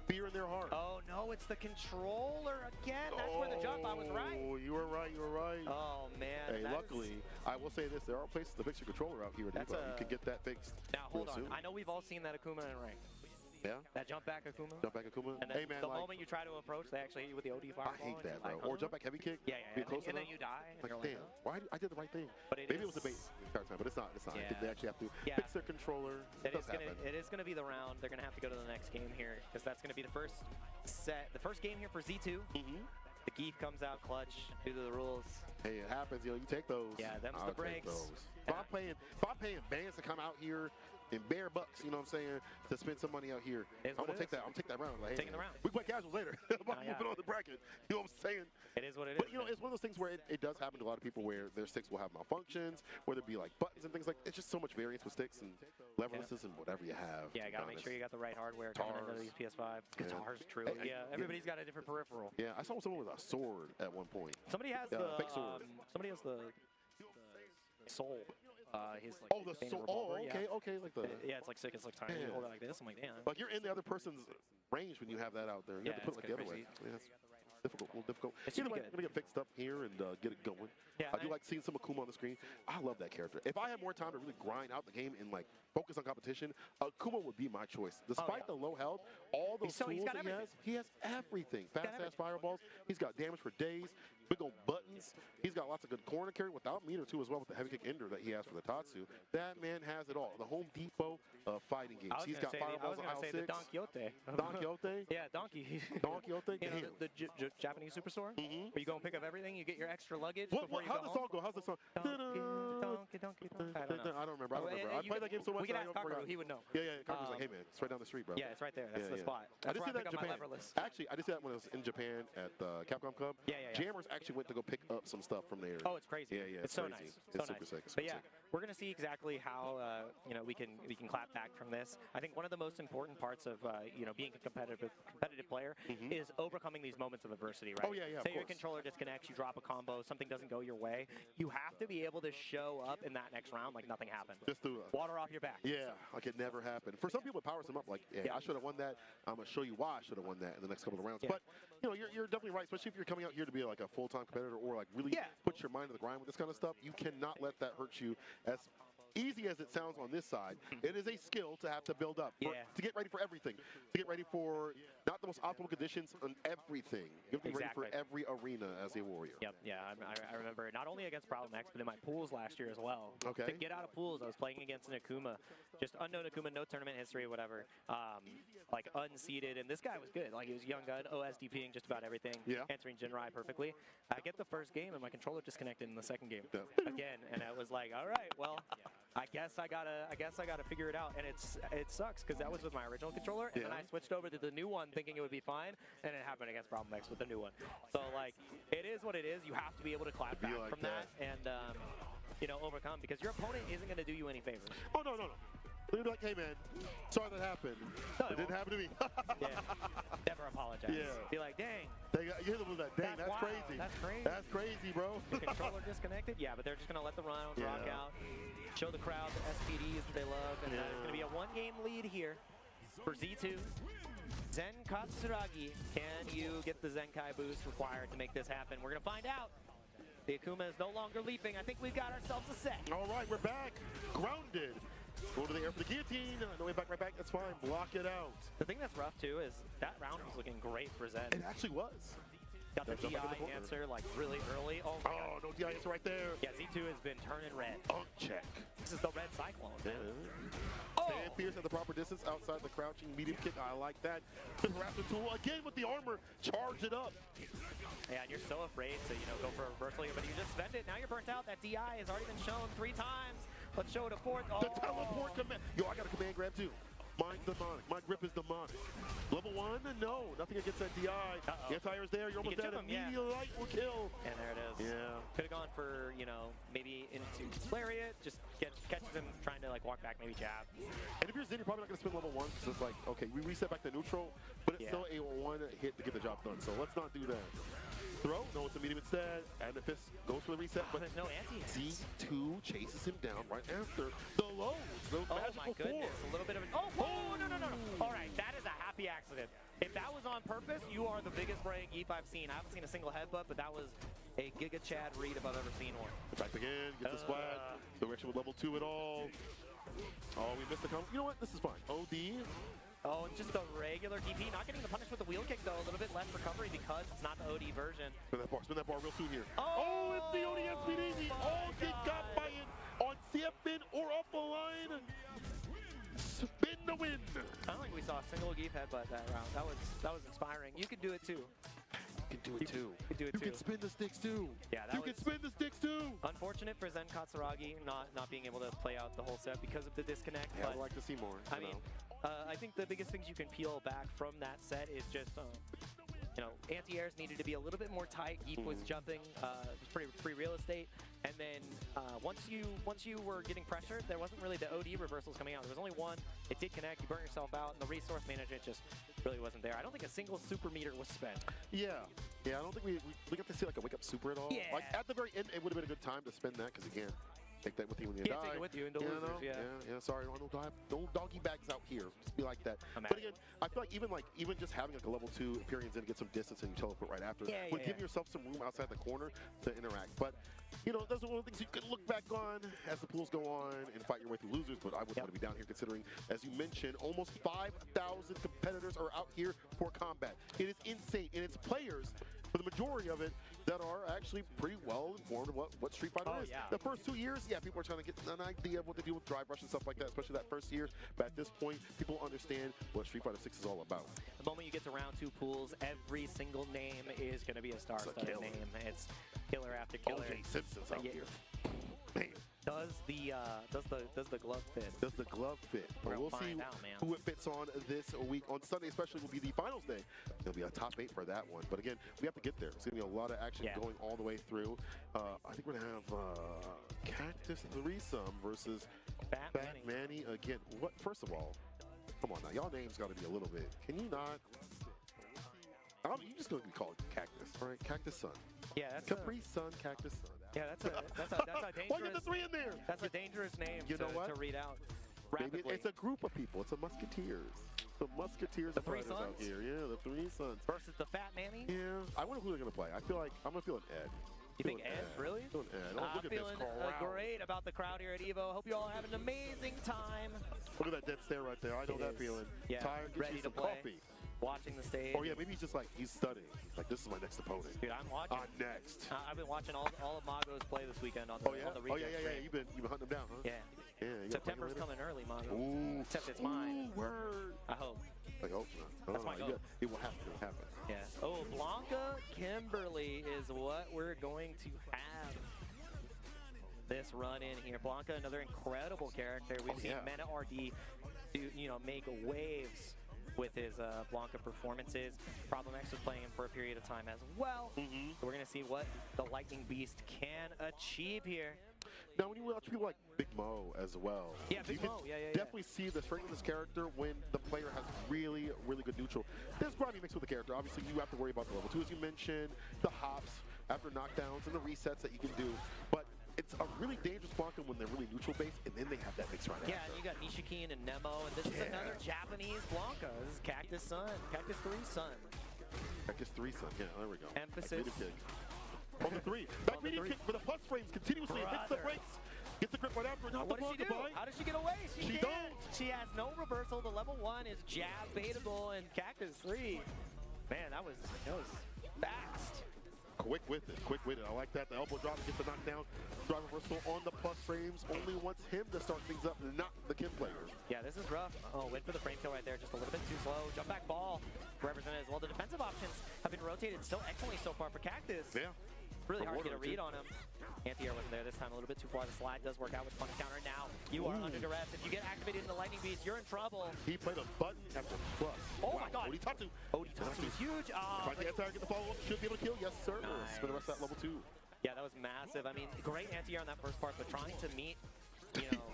fear in their heart. Oh no, it's the controller again. That's where the jump. I was right. Oh, you were right. You were right. Oh man. Hey, luckily, I will say this: there are places to fix your controller out here. You can get that fixed. Now hold on. I know we've all seen that Akuma in ring. Yeah. That jump back Akuma. Jump back Akuma. And then Hey, man, the like, moment you try to approach, they actually hit you with the OD fireball. I hate and that, you're bro. like, Or jump back heavy kick. Yeah, Be yeah. close And then enough. you die. And Like, you're damn, why I did the right thing. But it Maybe it was is- the bait entire time, but it's not. It's not. I think Yeah. they actually have to Yeah. fix their controller. It does is gonna happen. it is gonna be the round. They're gonna have to go to the next game here because that's gonna be the first game here for Z2. Mm-hmm. The Geef comes out clutch due to the rules. Hey, it happens. You know, you take those. Yeah, them's I'll the take breaks. those. If I'm paying bands to come out here in bare bucks, you know what I'm saying, to spend some money out here, It is I'm what gonna it take is. that. I'm take that round. Like, hey, Taking the man, round. We play casuals later. I'm yeah. moving on the bracket. You know what I'm saying? It is what it is. But you know, it's one of those things where it does happen to a lot of people where their sticks will have malfunctions, whether it be like buttons and things like. It's just so much variance with sticks and leverlesses and whatever you have. Yeah, gotta make sure you got the right hardware coming into Guitars. these PS5. Guitars, true. Hey, Yeah, everybody's got a different peripheral. Yeah, I saw someone with a sword at one point. Somebody has Yeah, the fake sword. somebody has the soul. His like. Oh, the banded soul. Oh, revolver, okay, okay, like the. Yeah, it's like sick. It's like tiny. You Yeah. hold it like this. I'm like, damn. Like you're in the other person's range when you have that out there. You Yeah, have to put it it's like the other crazy. way. Yeah, it's difficult, a little difficult. It should Either be way, good. I'm gonna get fixed up here and get it going. Yeah, I do like seeing some Akuma on the screen. I love that character. If I had more time to really grind out the game and like focus on competition, Akuma would be my choice. Despite the low health, all those tools he's got that everything. he has everything. Fast ass everything. fireballs. He's got damage for days. Big old buttons. He's got lots of good corner carry without meter too as well with the heavy kick ender that he has for the Tatsu. That man has it all. The Home Depot of fighting games. I was He's gonna got say, fireballs on aisle the 6. Don Quixote. Don Quixote? Yeah, Donkey. Don Quixote? You know, Damn. the Japanese superstore? Mhm. Where you go and pick up everything, you get your extra luggage What, before you how's go the home. song go? How's the song? Donkey. I don't know. I don't remember. I don't remember. I You played that game so much. We can I ask don't Kakaru, forgot. he would know. Yeah, yeah. Kakaru's like, hey man, it's right down the street, bro. Yeah, it's right there. That's Yeah, the yeah. spot. I That's just where did I that pick in up my Japan. leverless. Actually, I just did that when I was in Japan at Capcom Cup. Yeah, yeah, yeah. Jammers actually went to go pick up some stuff from there. Oh, it's crazy. Yeah, yeah. It's so crazy. nice. It's So super nice. sick. Super But yeah, sick. we're gonna see exactly how we can clap back from this. I think one of the most important parts of being a competitive player is overcoming these moments of adversity. Right? Oh, yeah, yeah, of Say your course. controller disconnects, you drop a combo, something doesn't go your way. You have to be able to show up in that next round like nothing happened. Just do it. Water off your back. Yeah, like it never happened. For some people, it powers them up. Like, yeah, I should have won that. I'm gonna show you why I should have won that in the next couple of rounds. Yeah. But you know, you're definitely right. Especially if you're coming out here to be like a full-time competitor or like really put your mind to the grind with this kind of stuff. You cannot let that hurt you. As easy as it sounds on this side, it is a skill to have to build up to get ready for everything. To get ready for not the most optimal conditions on everything. You have to be ready for every arena as a warrior. Yep, yeah, I remember not only against Problem X, but in my pools last year as well. Okay. To get out of pools, I was playing against an Akuma, just unknown Akuma, no tournament history, whatever, like unseeded, and this guy was good. Like he was a young gun, OSDPing just about everything, answering Jinrai perfectly. I get the first game, and my controller disconnected in the second game again, and I was like, all right, well, I guess I gotta figure it out, and it sucks because that was with my original controller, and then I switched over to the new one thinking it would be fine, and it happened against Problem X with the new one. So like, it is what it is. You have to be able to clap back like from that and overcome, because your opponent isn't going to do you any favors. Oh no. They'd be like, hey man, sorry that happened. No, it didn't happen to me. Yeah. Never apologize. Yeah. Be like, dang. You hit them with that. Dang, that's wild. crazy. That's crazy. That's crazy, bro. Your controller disconnected? Yeah, but they're just going to let the round rock out, show the crowd the SPDs that they love, and there's going to be a one-game lead here for Z2. Zen Katsuragi, can you get the Zenkai boost required to make this happen? We're going to find out. The Akuma is no longer leaping. I think we've got ourselves a set. All right, we're back. Grounded. Go to the air for the guillotine. No way back, right back. That's fine. Block it out. The thing that's rough, too, is that round was looking great for Zen. It actually was. Got the DI answer, like, really early. Oh, my God. No DI answer right there. Yeah, Z2 has been turning red. Check. This is the red cyclone. Stand fierce at the proper distance outside the crouching medium kick. I like that. The harassment tool again with the armor. Charge it up. Yeah, and you're so afraid to, go for a reversal here, but you just spend it. Now you're burnt out. That DI has already been shown 3 times. Let's show it a 4th. The teleport command. Yo, I got a command grab too. Mine's demonic. My grip is demonic. Level 1, no. Nothing against that DI. Anti-air's there. You're almost dead. Immediate light will kill. And there it is. Yeah. Could have gone for, maybe into Lariat. Just catches him trying to, walk back, maybe jab. And if you're Zen, you're probably not going to spend level 1. So it's like, okay, we reset back to neutral, but it's still a 1 hit to get the job done. So let's not do that. Throw. No, it's a medium instead. And the fist goes for the reset. But there's no anti-hits. Z2 chases him down right after the lows. The my goodness. A little bit of an... Oh, no. All right, that is a happy accident. If that was on purpose, you are the biggest brain geef I've seen. I haven't seen a single headbutt, but that was a Giga Chad read if I've ever seen one. Back again, gets the splat. Direction with level 2 at all. Oh, we missed the combo. You know what? This is fine. OD. Oh, and just the regular DP, not getting the punish with the wheel kick though, a little bit less recovery because it's not the OD version. Spin that bar real soon here. Oh, It's the OD SPD. We all get got by it on CFN or off the line. Spin the win. I don't think we saw a single Geef headbutt that round. That was inspiring. You could do it too. You can do it too. You could do it You too. can spin the sticks too. Yeah, that you can spin the sticks too. Unfortunate for Zen Katsuragi not being able to play out the whole set because of the disconnect. Yeah, but I'd like to see more. I mean, I think the biggest things you can peel back from that set is just, you know, anti-airs needed to be a little bit more tight. Geef was jumping, it was pretty free real estate. And then once you were getting pressured, there wasn't really the OD reversals coming out. There was only one. It did connect. You burnt yourself out, and the resource management just really wasn't there. I don't think a single super meter was spent. Yeah, I don't think we got to see like a wake up super at all. Yeah. Like at the very end, it would have been a good time to spend that because you can't take that with you when you die. Can't take it with you into losers, yeah. Sorry, no doggy bags out here. Just be like that. But again, I feel like even just having like a level 2 appearance and get some distance and you teleport right after would give yourself some room outside the corner to interact. But you know, those are one of the things you can look back on as the pools go on and fight your way through losers. But I would want to be down here considering, as you mentioned, almost 5,000 competitors are out here for combat. It is insane, and it's players, for the majority of it, that are actually pretty well informed of what Street Fighter is. Yeah. The first 2 years, people are trying to get an idea of what to do with drive rush and stuff like that, especially that first year. But at this point, people understand what Street Fighter 6 is all about. The moment you get to round 2 pools, every single name is going to be a star-studded name. It's killer after killer. O.J. Simpson's out here. Man. Does the glove fit? Does the glove fit? But we'll see who it fits on this week. On Sunday especially will be the finals day. There'll be a top 8 for that one. But again, we have to get there. It's going to be a lot of action going all the way through. I think we're going to have Cactus Threesome versus Fat Manny again. What? First of all, come on now. Y'all names got to be a little bit. Can you not? You're just going to be called Cactus, all right? Cactus Sun. Yeah, that's Capri Sun, Cactus Sun. Yeah, that's a dangerous. Why get the 3 in there? That's a dangerous name to read out rapidly. Maybe it's a group of people. It's a Musketeers. The Musketeers the 3 fighters sons out here. Yeah, the 3 sons versus the Fat Manny. Yeah, I wonder who they're gonna play. I feel like I'm gonna feel an Ed. You think Ed? Really? Feeling Ed. Oh, look at feeling this crowd. great about the crowd here at EVO. Hope you all have an amazing time. Look at that dead stare right there. I know that feeling. Yeah, Tired, get ready you some to play. coffee. Watching the stage. Or yeah, maybe he's just like, he's studying. He's like, this is my next opponent. Dude, I'm watching. I'm next. I've been watching all of Mago's play this weekend on the on the Oh yeah. You've been hunting him down, huh? Yeah. Yeah. September's coming early, Mago. Ooh. Except it's mine. Ooh, word. I hope. I hope not. That's my goal. It will happen. It will happen. Yeah. Oh, Blanca Kimberly is what we're going to have this run in here. Blanca, another incredible character. We've seen Meta RD make waves with his Blanca performances. Problem X was playing him for a period of time as well. So we're going to see what the Lightning Beast can achieve here. Now, when you watch people like Big Mo as well, yeah, Big Mo, definitely see the strength of this character when the player has really, really good neutral. There's grinding mixed with the character. Obviously, you have to worry about the level 2, as you mentioned, the hops after knockdowns and the resets that you can do. But it's a really dangerous Blanca when they're really neutral based, and then they have that mix right after. Yeah, and you got Nishikin and Nemo, and this is another Japanese Blanca. This is Cactus Sun, Cactus 3 Sun. Cactus 3 Sun, yeah, there we go. Emphasis. On the 3. Back medium kick with the plus frames continuously hits the brakes. Gets the grip right after. Not what the does she do? How does she get away? She don't. She has no reversal. The level 1 is jab baitable, and Cactus 3. Man, that was fast. Quick with it. I like that. The elbow drop gets the knockdown. Drive reversal on the plus frames. Only wants him to start things up, not the Kim player. Yeah, this is rough. Oh, went for the frame kill right there. Just a little bit too slow. Jump back ball represented as well. The defensive options have been rotated so excellently so far for Cactus. Yeah. Really hard to get a read on him. Anti-air wasn't there this time, a little bit too far. The slide does work out with punish counter. Now you are under duress. If you get activated in the Lightning Beast, you're in trouble. He played a button after plus. Oh my god. Oditatu. Oditatu is huge. If I get get the follow-up, should be able to kill. Yes, sir. Nice. Spin the rest of that level 2. Yeah, that was massive. I mean, great anti-air on that first part, but trying to meet,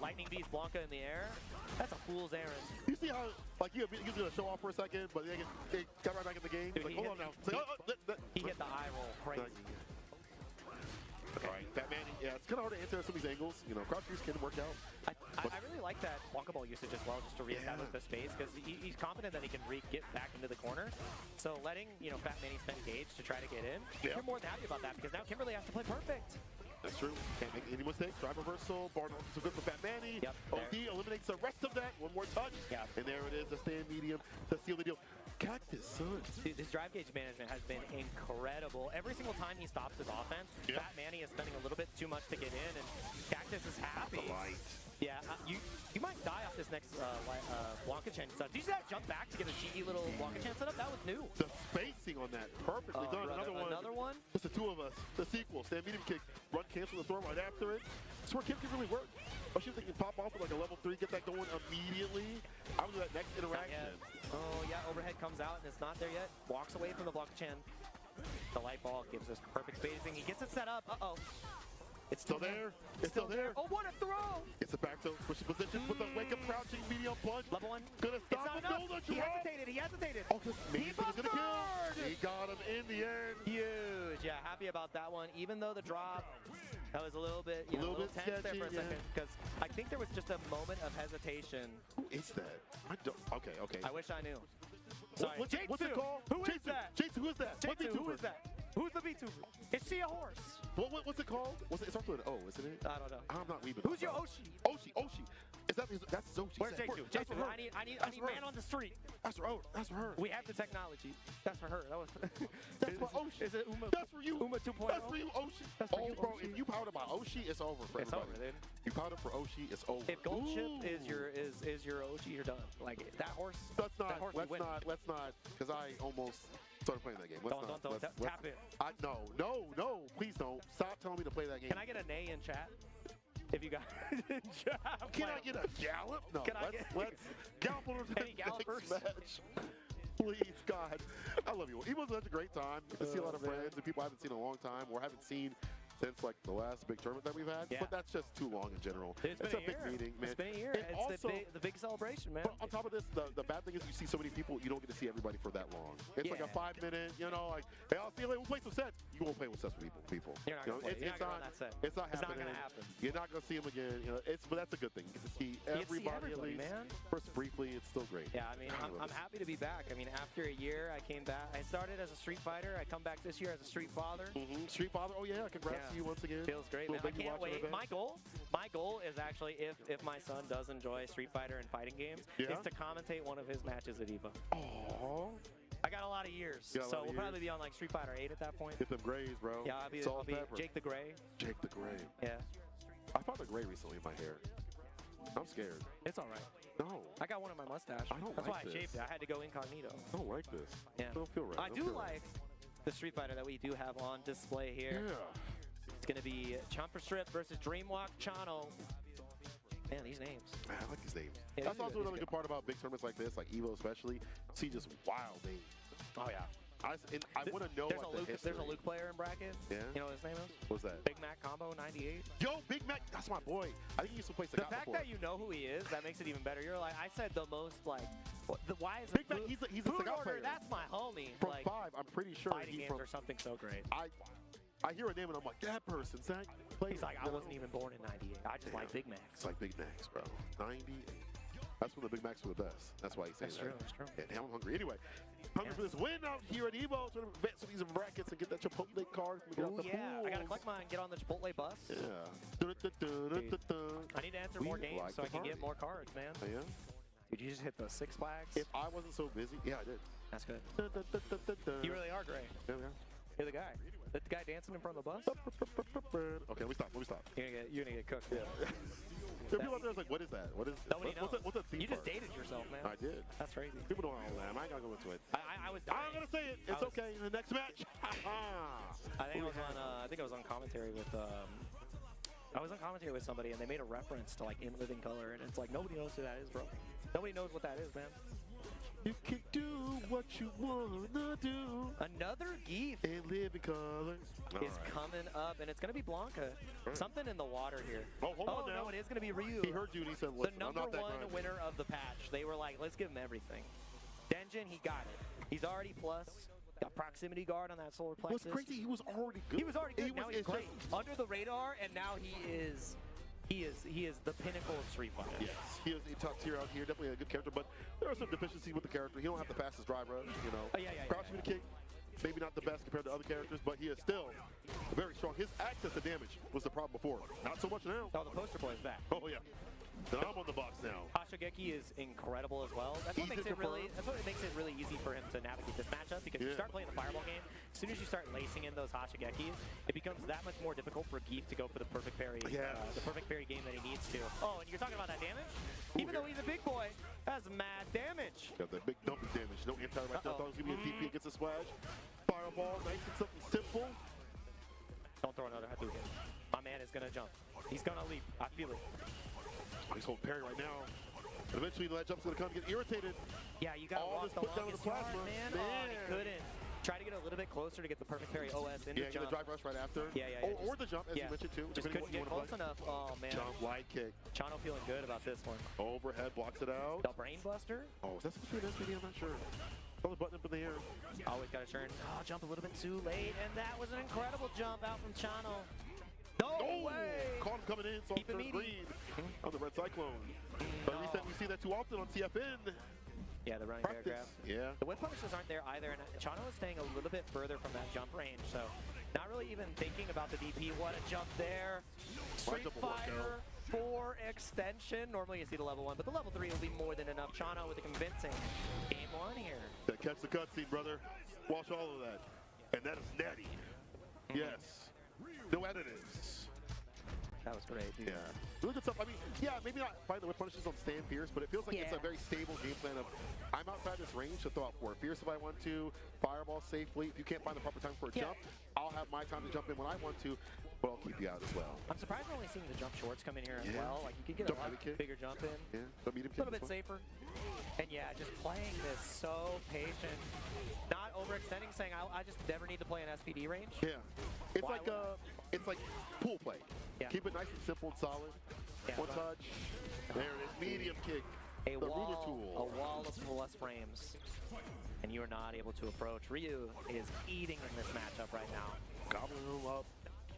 Lightning Beast Blanca in the air, that's a fool's errand. You see how, like, he was going to show off for a second, but they got right back in the game. Dude, like, hold on now. He hit the eye roll crazy. All right, Fat Manny, yeah, it's kind of hard to answer some of these angles. Crouch boost can work out. I really like that Blanca ball usage as well, just to reestablish the space, because he's confident that he can get back into the corner. So letting, Fat Manny spend gauge to try to get in, you're more than happy about that, because now Kimberly has to play perfect. That's true. Can't make any mistakes. Drive reversal. Barn so good for Fat Manny. Yep, OD eliminates the rest of that. One more touch. Yep. And there it is. The stand medium to seal the deal. Cactus, son. Dude, this drive gauge management has been incredible. Every single time he stops his offense, Fat Manny is spending a little bit too much to get in, and Cactus is happy. Yeah, you might die off this next Blanca chain stuff. Did you see that jump back to get a cheeky little Blanca chain setup? That was new. The spacing on that, perfectly done. Another one. Just the two of us. The sequel, stand medium kick, run cancel the throw right after it. That's where Kim can really work. Oh, she can pop off with like a level 3, get that going immediately. I would do that next interaction. Oh yeah, overhead comes out and it's not there yet. Walks away from the Blanca chain. The light ball gives us perfect spacing. He gets it set up. Uh-oh. It's still there. It's still there. Oh, what a throw! It's a back throw. Push position with the wake up crouching medium plunge. Level 1. Gonna stop him. No, he hesitated. He hesitated. Oh, this means he's gonna kill. He got him in the end. Huge. Yeah, happy about that one. Even though the drop, that was a little bit, a little tense sketchy, there for a second, because I think there was just a moment of hesitation. Who is that? I don't. Okay. I wish I knew. Sorry. What's it called? Who is that? Jason, who is that? Who is that? Who's the VTuber? Is she a horse? What's it called? It starts with an O, isn't it? I don't know. I'm not weaving. Who's your Oshi? Oshi. That's Zoshi. Where's Jason? Jason, I need man on the street. That's for her. We have the technology. That's for her. That's for Oshi. Is it Uma? That's for you. Uma 2.0. That's for you, Oshi. Oh, bro, if you powder by Oshi, it's over for everybody. It's over, dude. You powder for Oshi, it's over. If Gold Chip is your Oshi, you're done. Like that horse. Let's not, because I almost started playing that game. Don't tap it. No, please don't. Stop telling me to play that game. Can I get a nay in chat? If you got Can I get a gallop? No, let's gallop on the next match. Please, God. I love you. It was such a great time. To see a lot of friends and people I haven't seen in a long time or haven't seen since like the last big tournament that we've had. But that's just too long in general. It's a big meeting, man. It's been a year. It's also, the big celebration, man. But on top of this, the bad thing is you see so many people, you don't get to see everybody for that long. It's like a 5-minute, like, hey, I'll see you later. We'll play some sets. You won't play with sets with people. You're not going to play. It's not happening. Gonna happen. You're not going to see them again. But that's a good thing. You get to see everybody at least. Man. First, briefly, it's still great. Yeah, I mean, I'm happy to be back. I mean, after a year, I came back. I started as a Street Fighter. I come back this year as a Street Father. Street Father. Oh, yeah. Congrats to you once again. Feels great, man. I can't wait. My goal is actually, if my son does enjoy Street Fighter and fighting games, is to commentate one of his matches at EVO. Oh. I got a lot of years, so we'll probably be on like Street Fighter 8 at that point. Get them grays, bro. Yeah, I'll be Jake the Gray. Jake the Gray. Yeah. I found a gray recently in my hair. I'm scared. It's all right. No. I got one in my mustache. That's why I shaved it. I had to go incognito. I don't like this. Yeah. I don't feel right. I do like the Street Fighter that we do have on display here. Yeah. It's going to be Chomper Strip versus Dreamwalk Chano. Man, these names. Man, I like these names. Yeah, that's also another good part about big tournaments like this, like EVO especially. See just wild names. Oh, yeah. I want to know there's a Luke player in bracket. Yeah. You know what his name is? What's that? Big Mac Combo 98. Yo, Big Mac. That's my boy. I think he used to play the fact that you know who he is, that makes it even better. You're like, I said the most, like, why is Big Mac? He's a Sagat player. That's my homie. From like, 5, I'm pretty sure fighting games or something so great. I hear a name and I'm like, that person, Zach. He's like, I wasn't even born in 98. I just like Big Macs. It's like Big Macs, bro. 98. That's when the Big Macs were the best. That's why he's saying that. That's true. Yeah, damn, I'm hungry. Anyway, hungry for this win out here at EVO. Trying to advance some of these brackets and get that Chipotle card. Oh, yeah. I got to collect mine and get on the Chipotle bus. Yeah. I need to answer more games so I can get more cards, man. Oh, yeah? Did you just hit the Six Flags? If I wasn't so busy, yeah, I did. That's good. You really are great. Yeah, yeah. You're the guy. The guy dancing in front of the bus? Okay, let me stop. You're gonna get cooked. Yeah. There are people out there like, what is that? What is nobody knows. What's a theme You just dated yourself, man. I did. That's crazy. People don't know that. I ain't gonna go into it. I'm gonna say it. It's okay. In the next match. I think I was on commentary with somebody and they made a reference to like In Living Color and it's like nobody knows who that is, bro. Nobody knows what that is, man. You can do what you wanna do. Another Geef in Living Color is coming up, and it's gonna be Blanca. Something in the water here. Oh, hold on now. No, it is gonna be Ryu. He heard you and he said, listen, the number 1 winner of the patch. They were like, let's give him everything. Denjin, he got it. He's already plus. Got proximity guard on that solar plexus. What's crazy, he was already good. He was already good. Now he's great. Under the radar, and now he is the pinnacle of Street Fighter. Yes, he is a top tier out here. Definitely a good character, but there are some deficiencies with the character. He don't have the fastest drive rush, you know. Oh, yeah. Crouching kick, maybe not the best compared to other characters, but he is still very strong. His access to damage was the problem before. Not so much now. Oh, the poster boy is back. Oh, yeah. Then I'm on the box now. Hashigeki is incredible as well. That's what makes it really easy for him to navigate this matchup, because you start playing the fireball game, as soon as you start lacing in those Hashigekis, it becomes that much more difficult for Geef to go for the perfect parry, the perfect parry game that he needs to. Oh, and you're talking about that damage? Even though he's a big boy, that's mad damage. Got that big dumping damage. No anti right there. I thought it was going to be a DP against a splash. Fireball, nice and something simple. Don't throw another Hadouken. My man is going to jump. He's going to leap. I feel it. Oh, he's holding parry right now. And eventually the jump's going to come get irritated. Yeah, you got to walk the longest yard, man. Oh, he couldn't. Try to get a little bit closer to get the perfect parry OS in the jump. Yeah, drive rush right after. Or the jump, as you mentioned too. Just couldn't get close enough. Oh, man. Jump, light kick. Chano feeling good about this one. Overhead, blocks it out. The Brain Buster? Oh, is that supposed to be an SPD? I'm not sure. Throw the button up in the air. Always got to turn. Oh, jump a little bit too late, and that was an incredible jump out from Chano. No way! Caught him coming in, so green on the Red Cyclone. But we see that too often on CFN. Yeah, the running bear grab. Yeah. The whip punishes aren't there either, and Chano is staying a little bit further from that jump range, so not really even thinking about the DP. What a jump there. Street Fighter 4 extension. Normally you see the level 1, but the level 3 will be more than enough. Chano with a convincing game 1 here. That catch the cutscene, brother. Watch all of that. And that is natty. Yes. No additives. That was great, dude. Yeah. Really good stuff. I mean, yeah, maybe not find the whip punishes on Stan Fierce, but it feels like it's a very stable game plan of, I'm outside this range to throw out for Fierce if I want to, fireball safely. If you can't find the proper time for a jump, I'll have my time to jump in when I want to, but I'll keep you out as well. I'm surprised we're only seeing the jump shorts come in here as well. Like, you could get a lot bigger jump in. Yeah, a little bit safer. And yeah, just playing this so patient. Not overextending, saying I just never need to play an SPD range. Yeah. It's like pool play. Yeah. Keep it nice and simple and solid. Yeah, one touch. There it is. Medium kick. A ruler tool. A wall of plus frames. And you are not able to approach. Ryu is eating in this matchup right now. Gobbling him up.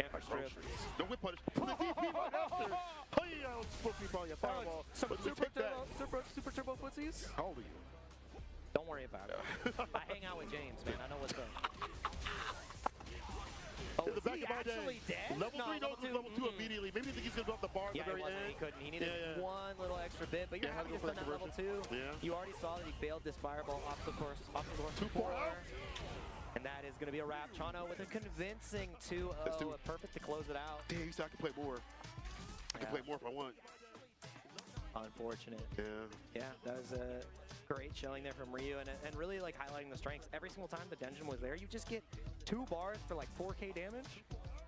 Camper strip. No whip punish. The DP right after. Hey, that was supposed to be probably a fireball. Super turbo footsies? How old are you? Don't worry about it. I hang out with James, man. I know what's up. Oh, in the back of my actually day. Dead? Level 3 knows level 2 immediately. Maybe you think he's going to go up the bar at the very end. He couldn't. He needed one little extra bit, but you're happy to spend that level 2. Yeah. You already saw that he failed this fireball off the course. 2-4 out. And that is going to be a wrap. Chano with a convincing 2-0. Perfect to close it out. Damn, I can play more. I can play more if I want. Unfortunate. Yeah. Yeah, that was a great showing there from Ryu, and really like highlighting the strengths. Every single time the dungeon was there, you just get 2 bars for like 4K damage.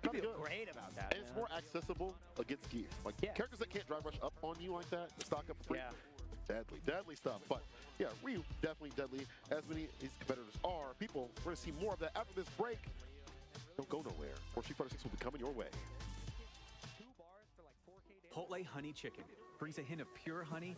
You feel great about that. And it's more accessible against Geef. Like characters that can't drive rush up on you like that, stock up free. Yeah. Deadly stuff. But yeah, Ryu definitely deadly. As many of his competitors are, people, we're gonna see more of that after this break. Don't go nowhere. Or Street Fighter 6 will be coming your way. 2 bars for like 4K damage. Chipotle honey chicken brings a hint of pure honey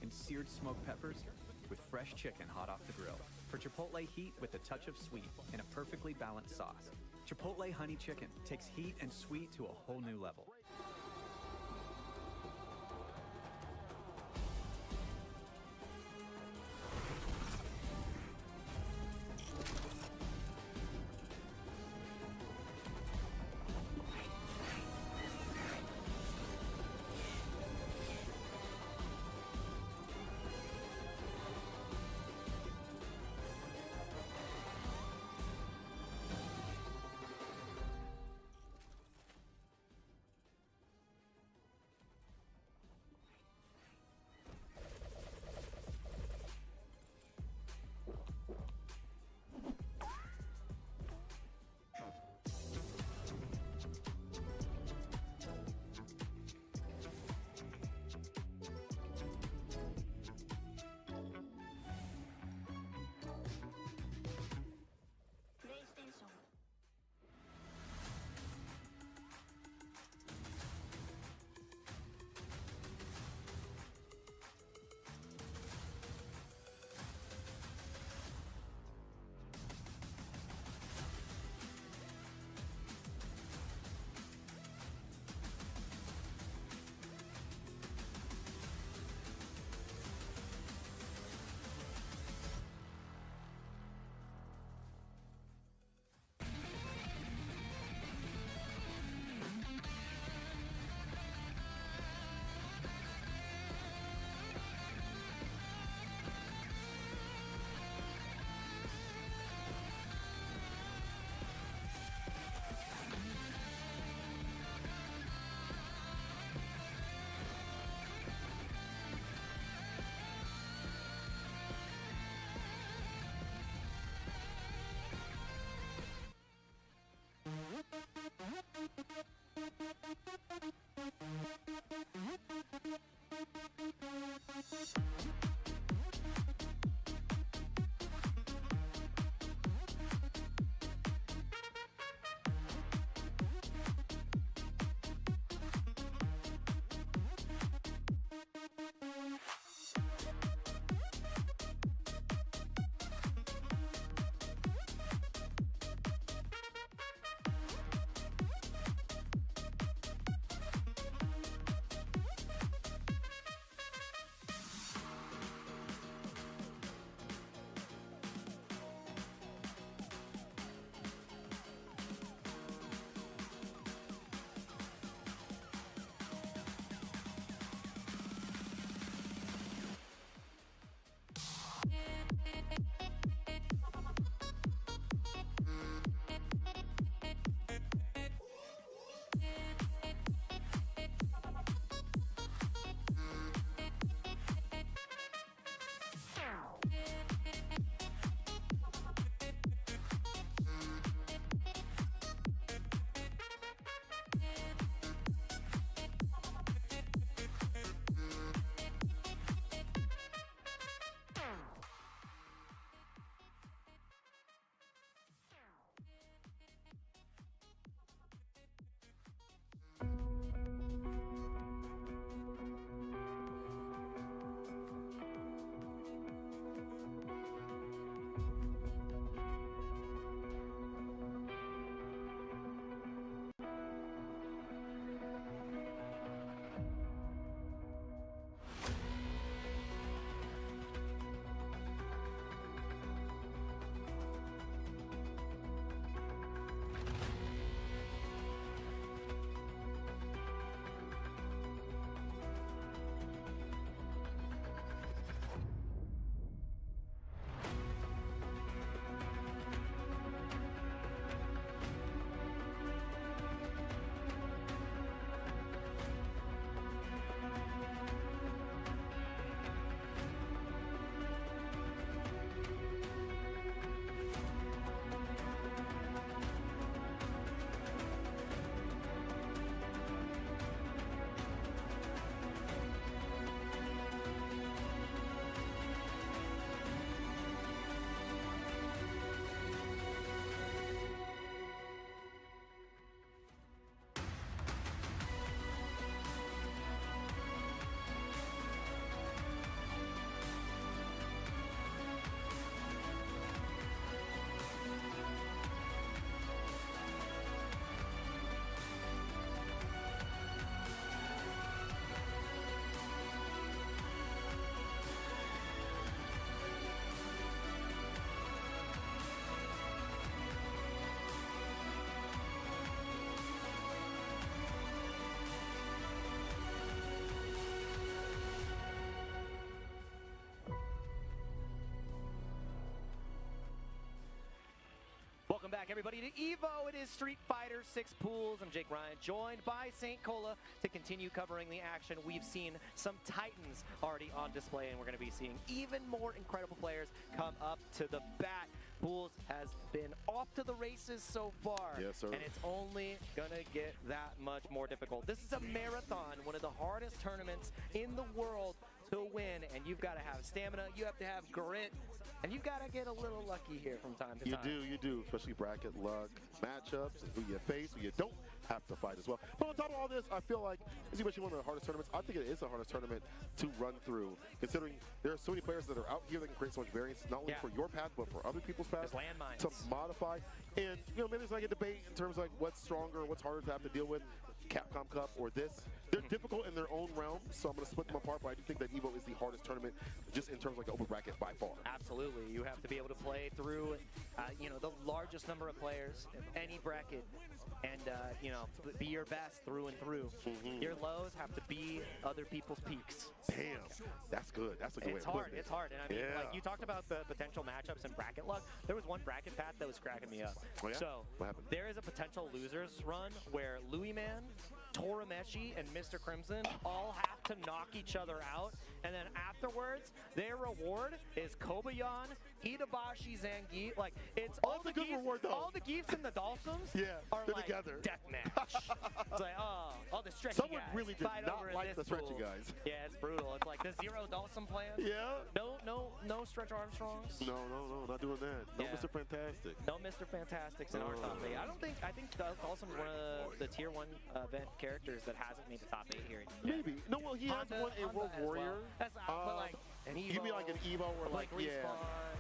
and seared smoked peppers with fresh chicken hot off the grill. For Chipotle heat with a touch of sweet and a perfectly balanced sauce. Chipotle honey chicken takes heat and sweet to a whole new level. back, everybody, to EVO. It is Street Fighter 6 pools. I'm Jake Ryan, joined by St. Cola to continue covering the action. We've seen some titans already on display, and we're going to be seeing even more incredible players come up to the bat. Pools has been off to the races so far, yes, sir. And it's only going to get that much more difficult. This is a marathon, one of the hardest tournaments in the world to win, and you've got to have stamina, you have to have grit, and you've got to get a little lucky here from time to time. You do, especially bracket luck, matchups, and who you face, who you don't have to fight as well. But on top of all this, I feel like this is one of the hardest tournaments. I think it is the hardest tournament to run through, considering there are so many players that are out here that can create so much variance, not only for your path, but for other people's paths. There's landmines to modify. And, you know, maybe there's like a debate in terms of like what's stronger, what's harder to have to deal with, Capcom Cup or this. They're difficult in their own realm, so I'm going to split them apart, but I do think that EVO is the hardest tournament just in terms of like the open bracket by far. Absolutely. You have to be able to play through, you know, the largest number of players in any bracket and, you know, be your best through and through. Your lows have to be other people's peaks. Damn, that's good. That's a good way It's of hard. putting it. It's hard. And I mean, like you talked about the potential matchups and bracket luck. There was one bracket path that was cracking me up. Oh, yeah? So What happened? there is a potential losers run where Louis Man, Torameshi, and Mr. Crimson all have to knock each other out, and then afterwards, their reward is Kobayan, Itabashi, Zangief. Like, it's all the good Geefs, reward, though. all the Geefs and the Dawsons are they're like together. deathmatch. It's like, oh, the stretchy Someone guys really did fight not over in like this the stretchy pool. guys. Yeah, it's brutal. It's like the Zero Dawson plan. Yeah. No Stretch Armstrongs. No, not doing that. No, Yeah. Mr. Fantastic. No Mr. Fantastics in our top 8. I think Dawson's one of the tier 1 event characters that hasn't made the top 8 here yet. Maybe. No, well, he has won a World as Warrior. Well. That's but like an EVO. You mean like an EVO or like, Respawn.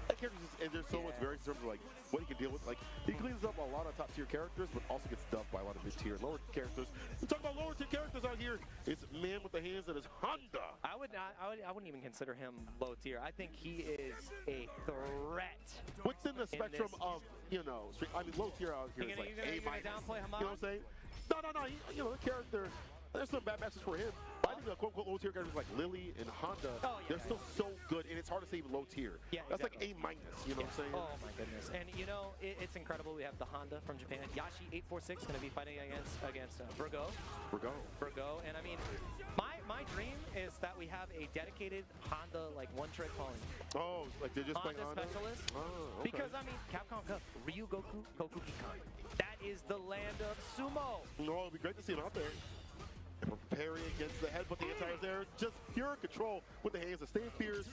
That character is, and there's so much variance in terms of like what he can deal with. Like he cleans up a lot of top tier characters, but also gets stuffed by a lot of mid tier and lower characters. We talk about lower tier characters out here. It's man with the hands that is Honda. I wouldn't even consider him low tier. I think he is a threat. Within the spectrum of, you know, I mean, low tier out here is like A minus. You're gonna downplay Hamad? You know what I'm saying? No. You know, the character. There's some bad matches for him. I think the quote-unquote low tier characters like Lily and Honda, they're still so good, and it's hard to say even low tier. Yeah, that's exactly. like A minus. You know what I'm saying? Oh my goodness! And you know, it's incredible. We have the Honda from Japan. Yashi 846 going to be fighting against Virgo. And I mean, my dream is that we have a dedicated Honda like one-trick pony. Oh, like they're just playing Honda Honda? specialist. Oh, okay. Because I mean, Capcom Cup, Ryu Goku, Kokugikan. That is the land of sumo. No, it'd be great to see him out there. And preparing against the headbutt, the anti-air there. Just pure control with the hands. The stand fears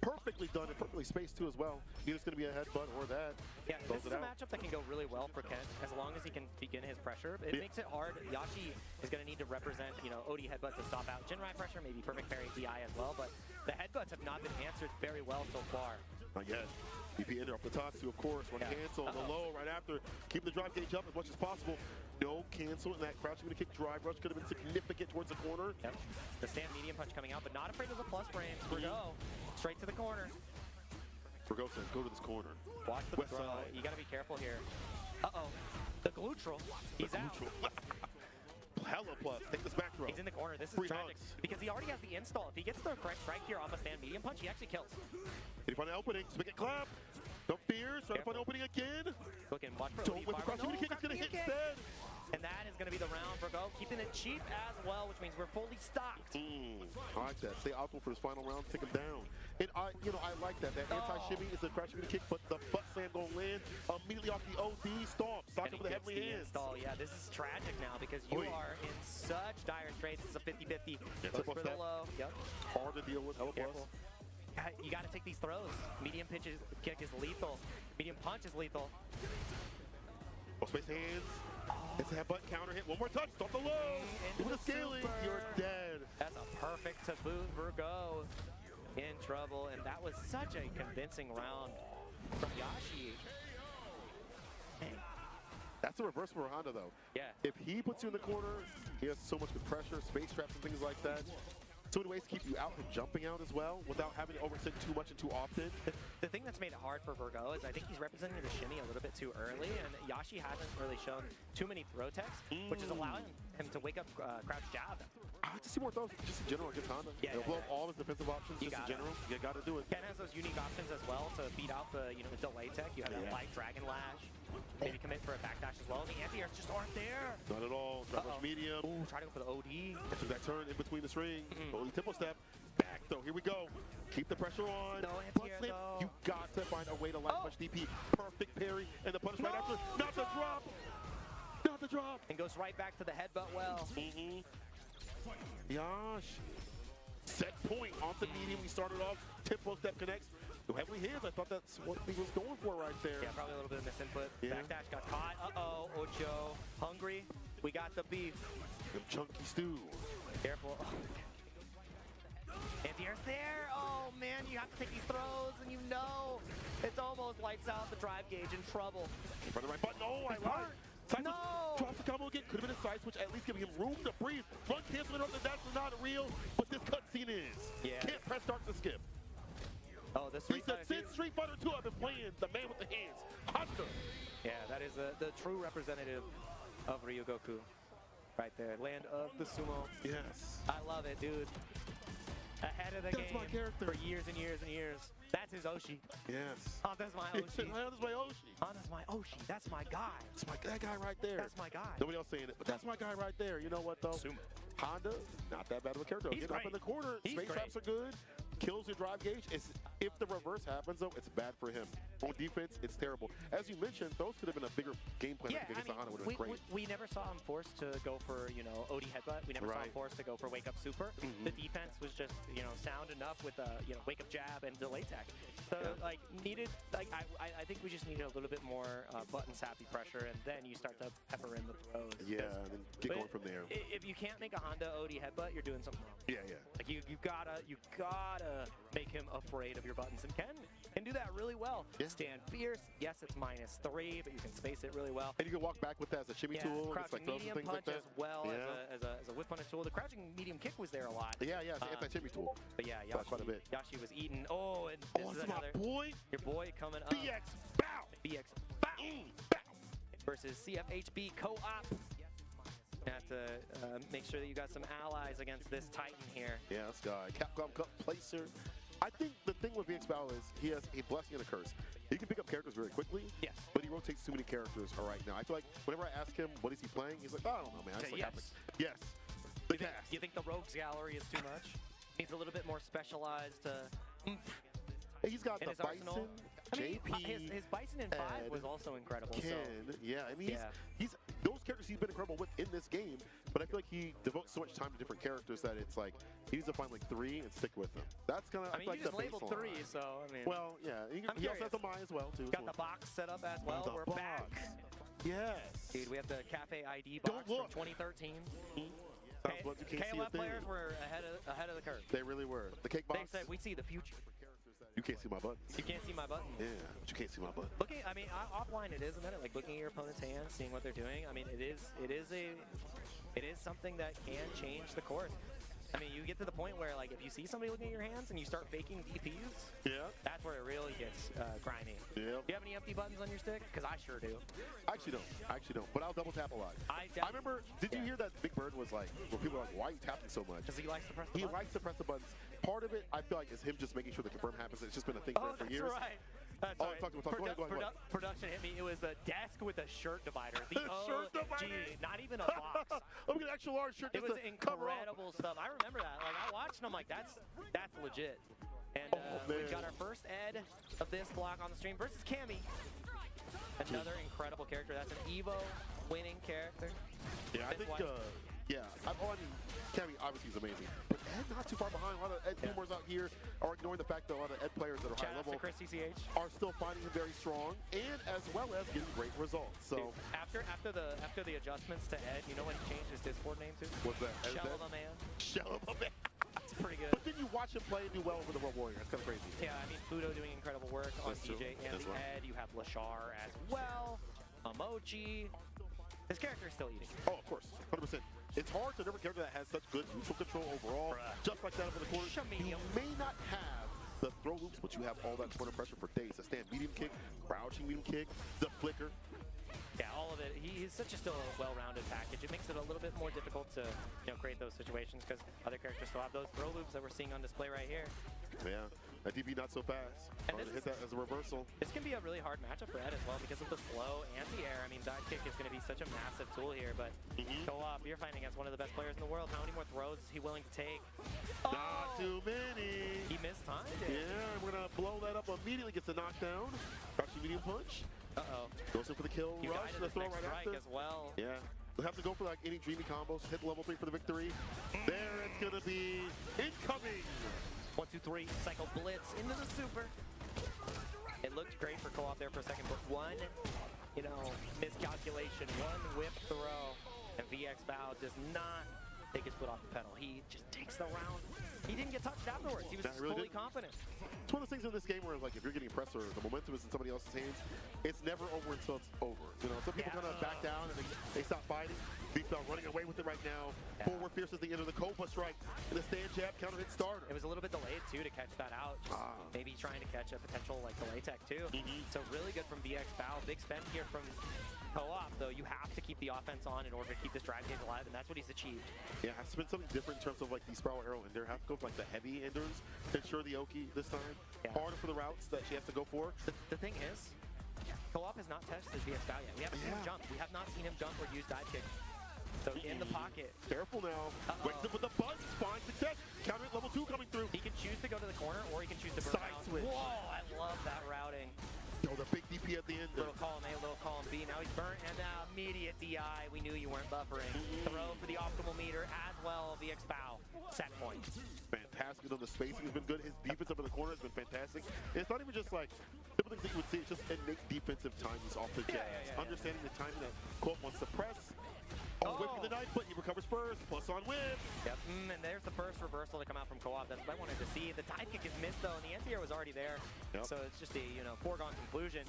perfectly done and perfectly spaced too as well. Either it's going to be a headbutt or that. Yeah, this is a matchup that can go really well for Kent as long as he can begin his pressure. It makes it hard. Yashi is going to need to represent, you know, OD headbutt to stop out Jinrai pressure, maybe perfect parry DI as well, but the headbutts have not been answered very well so far. Not yet. BP enter off the top two, of course. One cancel on the low right after. Keep the drive gauge up as much as possible. No cancel in that crouch. Going to kick drive rush could have been significant towards the corner. Yep. The stand medium punch coming out, but not afraid of the plus frames. Virgo, straight to the corner. Virgo says, go to this corner. Watch the throw. You got to be careful here. Uh-oh. The Glutral. He's out. Hella plus. Take this back throw. He's in the corner. This is Free tragic hugs. because he already has the install. If he gets the correct strike here off a stand medium punch, he actually kills. Did he find an opening? Spigot clap. No fears. Trying to find an opening again. Looking, watch for Don't with the cross. Kick. It's going to hit instead. And that is going to be the round for Go, keeping it cheap as well, which means we're fully stocked. I like that. Stay optimal for this final round. Take him down. And I like that. That anti-shimmy is a crash shimmy kick, but the butt slam gonna land immediately off the OD stomp. Stock him with the heavenly hands. Install. Yeah, this is tragic now because you are in such dire straits. It's a 50-50. Goes for the low. Yep. Hard to deal with. Hella plus. You got to take these throws. Medium kick is lethal. Medium punch is lethal. Oh, space hands. It's a headbutt counter hit. One more touch. Stop the low. With the scaling, you're dead. That's a perfect to boot. Virgo in trouble, and that was such a convincing round from Yashi. Dang. That's a reverse for Honda, though. Yeah. If he puts you in the corner, he has so much good pressure, space traps, and things like that. So many ways to keep you out from jumping out as well without having to overextend too much and too often. The thing that's made it hard for Virgo is I think he's representing the shimmy a little bit too early, and Yashi hasn't really shown too many throw techs, which is allowing him to wake up crouch jab. I like to see more throws just in general against Honda. Yeah, blow up all his defensive options just in general. You got to do it. Ken has those unique options as well to beat out the delay tech. You have that light dragon lash. Maybe for a backdash as well. The anti-airs just aren't there. Not at all. Drop rush medium. Ooh, try to go for the OD. Took that turn in between the string. Only tempo step. Back though. Here we go. Keep the pressure on. No Plus anti-air flip. though. You got to find a way to light punch DP. Perfect parry. And the punish right after. Not the drop. Not the drop. And goes right back to the headbutt well. Yash. Set point off the medium. We started off. Tempo step connects. Heavily hands. I thought that's what he was going for right there. Yeah, probably a little bit of misinput. Yeah. Backdash got caught. Uh-oh, Ocho. Hungry. We got the beef. Them chunky stew. Careful. Anti-air's there. Oh, man, you have to take these throws, and you know it's almost lights out the drive gauge in trouble. For the right button. Oh, I lied. Side No! switch, drops the combo again. Could have been a side switch, at least giving him room to breathe. Run canceling off the dash is not real, but this cutscene is. Yeah. Can't press start to skip. Oh, the He Street said, Fighter since Street Fighter 2, I've been playing the man with the hands. Honda. Yeah, that is the true representative of Ryogoku. Right there. Land of the sumo. Yes. I love it, dude. Ahead of the That's game my character. for years and years and years. That's his Oshi. Yes. Honda's my Oshi. Honda's my Oshi. Honda's my Oshi. That's my guy. That's that guy right there. That's my guy. Nobody else saying it, but that's my guy right there. You know what, though? Sumo. Honda, not that bad of a character. He's Getting up great. in the corner. He's Space great. traps are good. Kills your drive gauge. If the reverse happens, though, it's bad for him. On defense, it's terrible. As you mentioned, those could have been a bigger game plan Yeah, against Honda. Would have been great. we never saw him forced to go for, OD headbutt. We never saw him forced to go for wake up super. The defense was just, sound enough with wake up jab and delay tech. So, I think we just needed a little bit more button sappy pressure, and then you start to pepper in the throws. Yeah, and then get But going from there. If you can't make a Honda OD headbutt, you're doing something wrong. Yeah. Like you gotta make him afraid of your buttons, and Ken can do that really well. Yeah. Stand fierce. Yes, it's -3, but you can space it really well. And you can walk back with that as a shimmy tool. It's Crouching like those medium things punch like that. as well as a whip punish tool. The crouching medium kick was there a lot. Yeah, it's an anti-shimmy tool. But yeah, That's quite a bit. Yashi was eaten. Oh, and this is That's another. my boy. Your boy coming up. BX, bow. BX bow versus CFHB co-op. You have to make sure that you got some allies against this Titan here. Yeah, this guy. Capcom Cup placer. I think the thing with VX Battle is he has a blessing and a curse. He can pick up characters very quickly, Yes. but he rotates too many characters right now. I feel like whenever I ask him what is he playing, he's like, I don't know, man. I just like Yes. Catholic. Yes. The cast. You think the Rogues Gallery is too much? Needs a little bit more specialized oomph He's got in the his arsenal. Bison, I mean, JP, his Bison in 5 Ed, was also incredible. Ken. So. Yeah, I mean, Yeah. he's those characters he's been incredible with in this game, but I feel like he devotes so much time to different characters that it's like he needs to find like 3 and stick with them. That's kind of I mean, like you just the labeled baseline. 3, so I mean. Well, yeah, he also curious. has the Mai as well too. Got the box set up as well. The We're box. back. Yes. Dude, we have the Cafe ID Don't box look. from 2013. Sounds like you can't see a KOF thing. players were ahead of the curve. They really were. The cake box. They said we see the future. You can't see my buttons. You can't see my button. Yeah, but you can't see my button. Looking, I mean, offline it is a minute. Like looking at your opponent's hands, seeing what they're doing. I mean, it is something that can change the course. I mean, you get to the point where like if you see somebody looking at your hands and you start faking DPs, Yeah. that's where it really gets grimy. Yep. Do you have any empty buttons on your stick? Because I sure do. I actually don't. But I'll double tap a lot. I remember, did you hear that Big Bird was like, where people are like, why are you tapping so much? Because he likes to press the He buttons. likes to press the buttons. Part of it, I feel like, is him just making sure the confirm happens. It's just been a thing for years. Right. That's Oh, right. talk to me. Go ahead. Production hit me. It was a desk with a shirt divider. The Shirt divider? not even a box. I'm getting an extra large shirt. It just was to cover up. incredible stuff. I remember that. Like I watched and I'm like, that's legit. And we've got our first Ed of this block on the stream versus Cammy. Another incredible character. That's an EVO winning character. Yeah, I think, Cammy obviously is amazing. But Ed not too far behind. A lot of Ed boomers out here are ignoring the fact that a lot of Ed players that are high level Chris CCH. are still finding him very strong, and as well as getting great results. So Dude, after the adjustments to Ed, you know what he changed his Discord name to? what's that? Shell of a Man. Shell of a Man. That's pretty good. But then you watch him play and do well over the World Warrior. It's kind of crazy. Yeah, I mean, Fudo doing incredible work on That's true. TJ and That's the right. Ed. You have Lashar as well. Emoji. His character is still eating. Oh, of course, 100%. It's hard to never character that has such good neutral control overall. Just like that over the corner. You may not have the throw loops, but you have all that corner pressure for days. The stand medium kick, crouching medium kick, the flicker. Yeah, all of it. He's such a still well-rounded package. It makes it a little bit more difficult to create those situations because other characters still have those throw loops that we're seeing on display right here. Yeah. That DP not so fast. And Trying to hit that as a reversal. This can be a really hard matchup for Ed as well because of the slow anti-air. I mean, dive kick is going to be such a massive tool here, but co-op, you're fighting against one of the best players in the world. How many more throws is he willing to take? Not too many. He missed time. Yeah, we're going to blow that up immediately. Gets the knockdown. Crouching medium punch. Uh-oh. Goes in for the kill. You Rush. guided The his throw next right strike after. as well. Yeah. We'll have to go for like any dreamy combos. Hit level 3 for the victory. There it's going to be incoming. 1, 2, 3, Psycho Blitz into the super. It looked great for co-op there for a second, but one, miscalculation, one whip throw, and VX Bow does not take his foot off the pedal. He just takes the round. He didn't get touched afterwards. He was fully confident. It's one of those things in this game where, like, if you're getting pressed or the momentum is in somebody else's hands, it's never over until it's over. You know, some people kind of back down and they stop fighting. Beefbell running away with it right now. Forward fierce as they enter the Cobra strike and the stand jab counter hit starter. It was a little bit delayed too to catch that out. Maybe trying to catch a potential like delay tech too. So really good from VX Bow. Big spend here from co-op, though. You have to keep the offense on in order to keep this drive gauge alive, and that's what he's achieved. Yeah, it has to been something different in terms of like the Spiral Arrow ender. Have to go for like the heavy enders to ensure the Oki this time. Harder for the routes that she has to go for. The thing is, co-op has not tested VX Bow yet. We haven't seen him jump. We have not seen him jump or use dive kick. So in the pocket. Careful now. Wakes up with the buzz. Find success. Counter at level 2 coming through. He can choose to go to the corner or he can choose to burn side out. switch. Whoa, I love that routing. Oh, the big DP at the end. Little column A, little column B. Now he's burnt and now immediate DI. We knew you weren't buffering. Throw for the optimal meter as well. VX Bow. Set point. Fantastic. The spacing has been good. His defense up in the corner has been fantastic. And it's not even just like typical things that you would see. It's just innate defensive timings off the jabs. Understanding the timing that Quote wants to press. Whip for the knife, but he recovers first. Plus on whip. Yep. And there's the first reversal to come out from co-op. That's what I wanted to see. The dive kick is missed though, and the anti-air was already there. So it's just a foregone conclusion.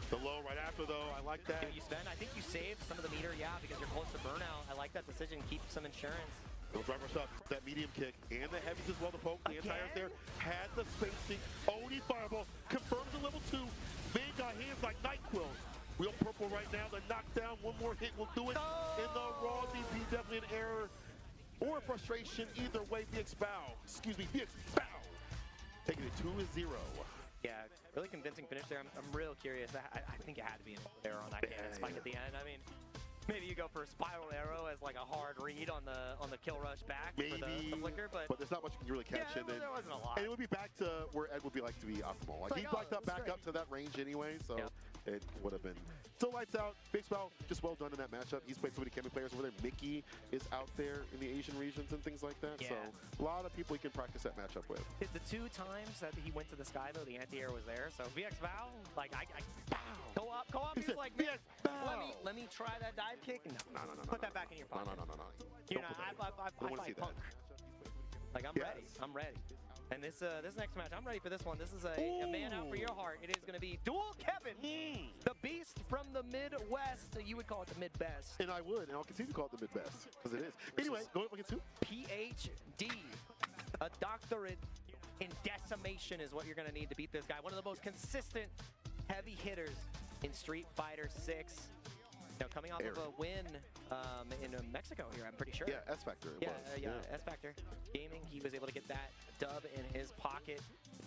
The low right after though. I like that. You spend. I think you saved some of the meter. Yeah, because you're close to burnout. I like that decision. Keep some insurance. No driver shot. That medium kick and the heavies as well. The poke. The anti-air there had the spacing. Oni fireball confirms the level 2. Man got hands like NyQuil. Real purple right now. The knockdown. One more hit will do it. In the raw DP, definitely an error or frustration. Either way, VX Bow. Excuse me, VX Bow. Taking it 2-0. Yeah, really convincing finish there. I'm real curious. I think it had to be an error on that cannon spike at the end. I mean, maybe you go for a Spiral Arrow as like a hard read on the kill rush back for the flicker, but there's not much you can really catch. Yeah, there wasn't a lot. And it would be back to where Ed would be like to be optimal. Like he'd like that back up to that range anyway, so it would have been. Still lights out. Big Spell, just well done in that matchup. He's played so many Kemi players over there. Mickey is out there in the Asian regions and things like that. So a lot of people he can practice that matchup with. The 2 times that he went to the sky though, the anti-air was there. So VX Bow, like co-op, he's like, VX let me try that dive kick. No. Put that back in your pocket. No. You know, I fight punk. Like I'm ready. And this next match, I'm ready for this one. This is a man out for your heart. It is going to be Dual Kevin, the beast from the Midwest. You would call it the mid-best. And I would, and I'll continue to call it the mid-best, because it is. Anyway, go ahead, look at 2. PhD, a doctorate in decimation is what you're going to need to beat this guy. One of the most consistent heavy hitters in Street Fighter 6. Now, coming off of a win in Mexico here, I'm pretty sure. Yeah, S Factor. S Factor Gaming. He was able to get that dub in his pocket,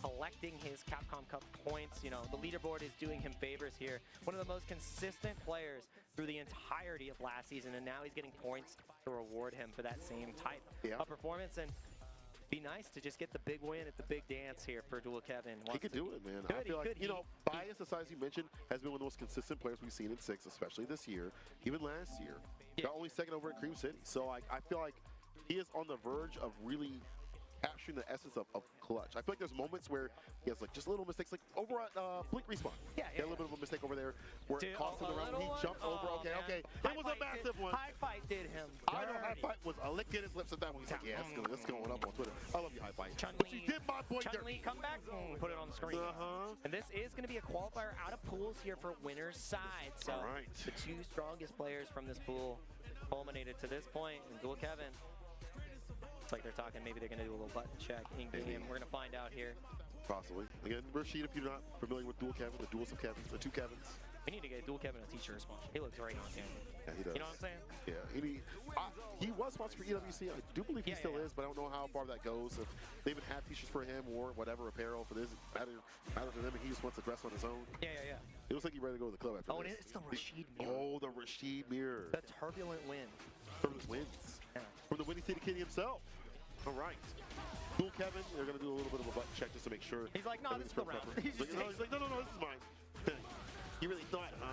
collecting his Capcom Cup points. You know, the leaderboard is doing him favors here. One of the most consistent players through the entirety of last season, and now he's getting points to reward him for that same type of performance. And be nice to just get the big win at the big dance here for Dual Kevin. He could do it, man. I feel like, Bias, as you mentioned, has been one of the most consistent players we've seen in 6, especially this year, even last year. Got only second over at Cream City. So I feel like he is on the verge of really capturing the essence of clutch. I feel like there's moments where he has like just little mistakes, like over at Blink Respawn. He had a little bit of a mistake over there where it cost him the round. He jumped over. Okay. It was a massive one. High Fight did him. I know High Fight was a lick in his lips at that one. He's like, yeah, it's going up on Twitter. I love you, High Fight. But you did my boy there. Chun-Li, come back. Put it on the screen. And this is going to be a qualifier out of pools here for winner's side. So the 2 strongest players from this pool culminated to this point. And Dual Kevin, like they're talking, maybe they're going to do a little button check in game. We're going to find out here. Possibly. Again, Rashid, if you're not familiar with Dual Kevin, the duels of Kevins, the 2 Kevins. We need to get Dual Kevin a t-shirt sponsor. He looks great on camera. Yeah, he does. You know what I'm saying? Yeah, he was sponsored for EWC. I do believe he still is, but I don't know how far that goes. If they even have t-shirts for him or whatever apparel for this, matter to them, and he just wants to dress on his own. Yeah. It looks like he's ready to go to the club after Oh, this. and it's the Rashid mirror. Oh, the Rashid mirror. The turbulent wind. Turbulent winds. Yeah. From the Windy City Kitty himself. All right. Dual Kevin, they're going to do a little bit of a button check just to make sure. He's like, no, this is the round. He's like, no, this is mine. You really thought, huh?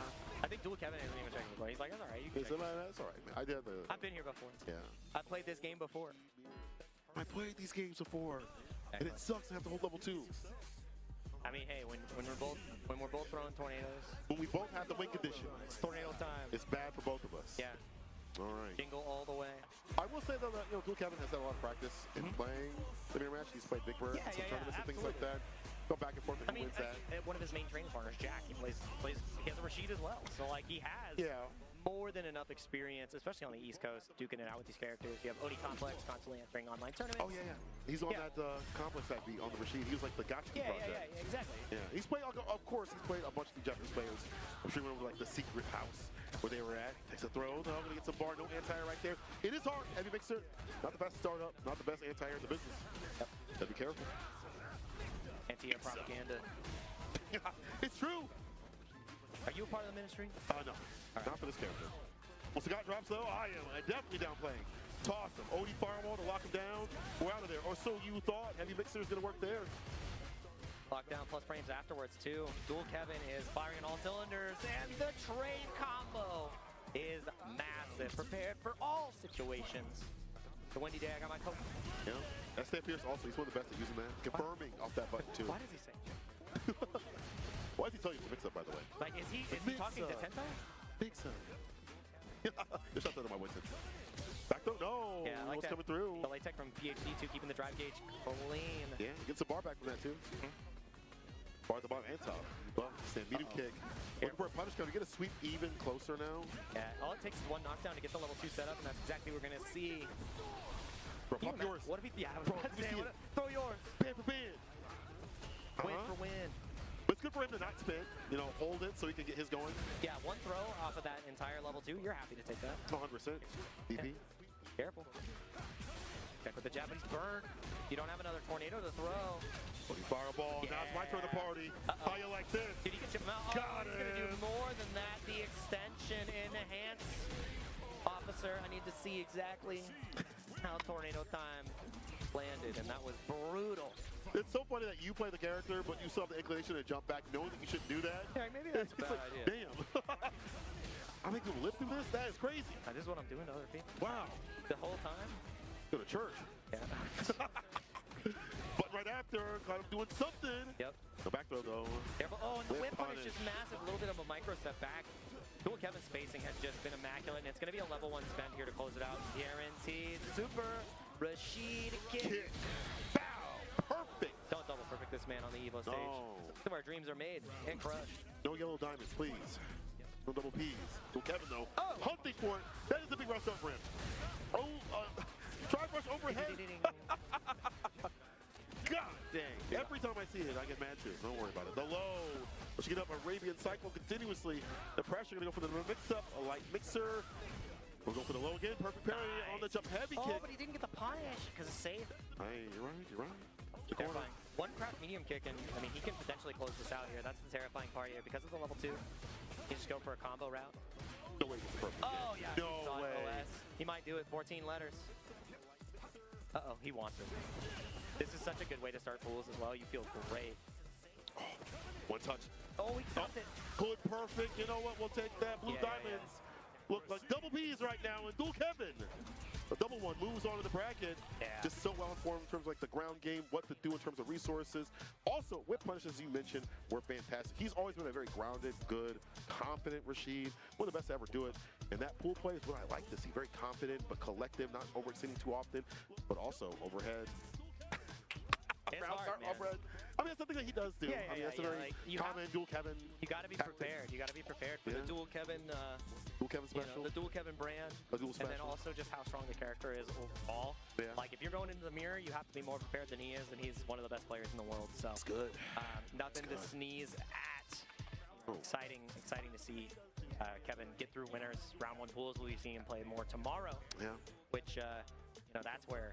I think Dual Kevin isn't even checking the play. He's like, that's all right. You can check That's all right, man. I've been here before. Yeah. I played this game before. I played these games before, and it sucks to have to hold level 2. I mean, hey, when we're both throwing tornadoes, When we both have the win condition, it's tornado time. it's bad for both of us. Yeah. All right. Jingle all the way. I will say though that Dual Kevin has had a lot of practice in playing the mirror match. He's played Big Bird, some tournaments and things like that. Go back and forth, and he wins that. One of his main training partners, Jack, he has a Rashid as well. So like he has more than enough experience, especially on the East Coast, duking it out with these characters. You have OD Complex constantly entering online tournaments. Oh yeah. He's on that complex that beat on the Rashid. He was like the gotcha project. Yeah, exactly. Yeah, he's played. Of course, he's played a bunch of the Japanese players. I'm sure you remember like the secret house where they were at. Takes a throw. No, I'm gonna get some bar. No anti-air right there. It is hard. Heavy mixer. Not the best startup. Not the best anti-air in the business. Yep. Gotta be careful. Anti-air propaganda. It's true. Are you a part of the ministry? No. Not for this character. Once the guy drops though, I am definitely down playing. Toss him. OD fireball to lock him down. We're out of there. Or so you thought. Heavy mixer is gonna work there. Lockdown plus frames afterwards too. Dual Kevin is firing on all cylinders, and the trade combo is massive. Prepared for all situations. The windy day, I got my coat. Yeah. SF Pierce also, he's one of the best at using that. Confirming off that button too. Why does he say? Why does he tell you to mix up, by the way? Like, is he talking to Tento? Mix up. Just out there to my Winston. Back though, no. Yeah, I like what's that. coming through? The LaTeX from PhD2 keeping the drive gauge clean. Yeah, get some bar back from that too. Bar at the bottom and top. But stand medium kick. Looking for a punish counter. Get a sweep even closer now. Yeah, all it takes is one knockdown to get the level 2 set up, and that's exactly what we're gonna see. Bro, pop yours. What if he? Yeah, Bro, let me see it. throw yours. Pin for pin. Win for win. But it's good for him to not spin. You know, hold it so he can get his going. Yeah, one throw off of that entire level 2. You're happy to take that. 100%. DP. Careful. Check with the Japanese burn. You don't have another tornado to throw. Fireball. Now it's my turn to party. How you like this? Did he get chip him out? Got he's gonna do more than that. The extension enhance. Officer, I need to see exactly how tornado time landed, and that was brutal. It's so funny that you play the character, but you still have the inclination to jump back knowing that you shouldn't do that. Yeah, maybe that's a bad like, idea. Damn. I make people live through this? That is crazy. This is what I'm doing to other people. Wow. The whole time? Go to church. Yeah. But right after, kind of doing something. Yep. The back throw though. Careful. Oh, and the whip punish punish. is massive. A little bit of a micro step back. Dual Kevin's spacing has just been immaculate, and it's going to be a level 1 spend here to close it out. Guaranteed. Super Rashid kick. Bow. Perfect. Don't double perfect this man on the EVO stage. No. Some of our dreams are made and crushed. No yellow diamonds, please. No double P's. Dual Kevin though. Oh. Hunting for it. That is a big rush over him. Oh, drive rush overhead. God dang. Every time I see it, I get mad too. Don't worry about it. The low. Let's get up Arabian cycle continuously. The pressure going to go for the mix-up. A light mixer. We'll go for the low again. Perfect parry on the jump. Heavy kick. But he didn't get the punish because it's safe. Hey, you're right. You're right. Terrifying. One craft medium kick, and I mean, he can potentially close this out here. That's the terrifying part here. Because of the level 2, he just go for a combo route. No way. It's perfect. Oh, yeah. No way. OS. He might do it. 14 letters. Uh-oh. He wants it. This is such a good way to start pools as well. You feel great. Oh, one touch. Oh, he stopped it. Good, perfect. You know what? We'll take that. Blue diamonds. Look like double P's right now. And Dual Kevin. The double one moves on to the bracket. Yeah. Just so well informed in terms of like the ground game, what to do in terms of resources. Also, whip punishes, as you mentioned, were fantastic. He's always been a very grounded, good, confident Rashid. One of the best to ever do it. And that pool play is what I like to see. Very confident, but collective, not overextending too often, but also overhead. It's hard, man. I mean, that's something that he does do. Yeah, I mean, that's a very common Dual Kevin. You got to be prepared. You got to be prepared for the Dual Kevin. Dual Kevin special. The Dual Kevin brand. A dual special. And then also just how strong the character is overall. Yeah. Like if you're going into the mirror, you have to be more prepared than he is, and he's one of the best players in the world. So it's good. Nothing to sneeze at. Exciting to see Kevin get through winners round 1 pools. We'll be seeing him play more tomorrow. Yeah. Which you know, that's where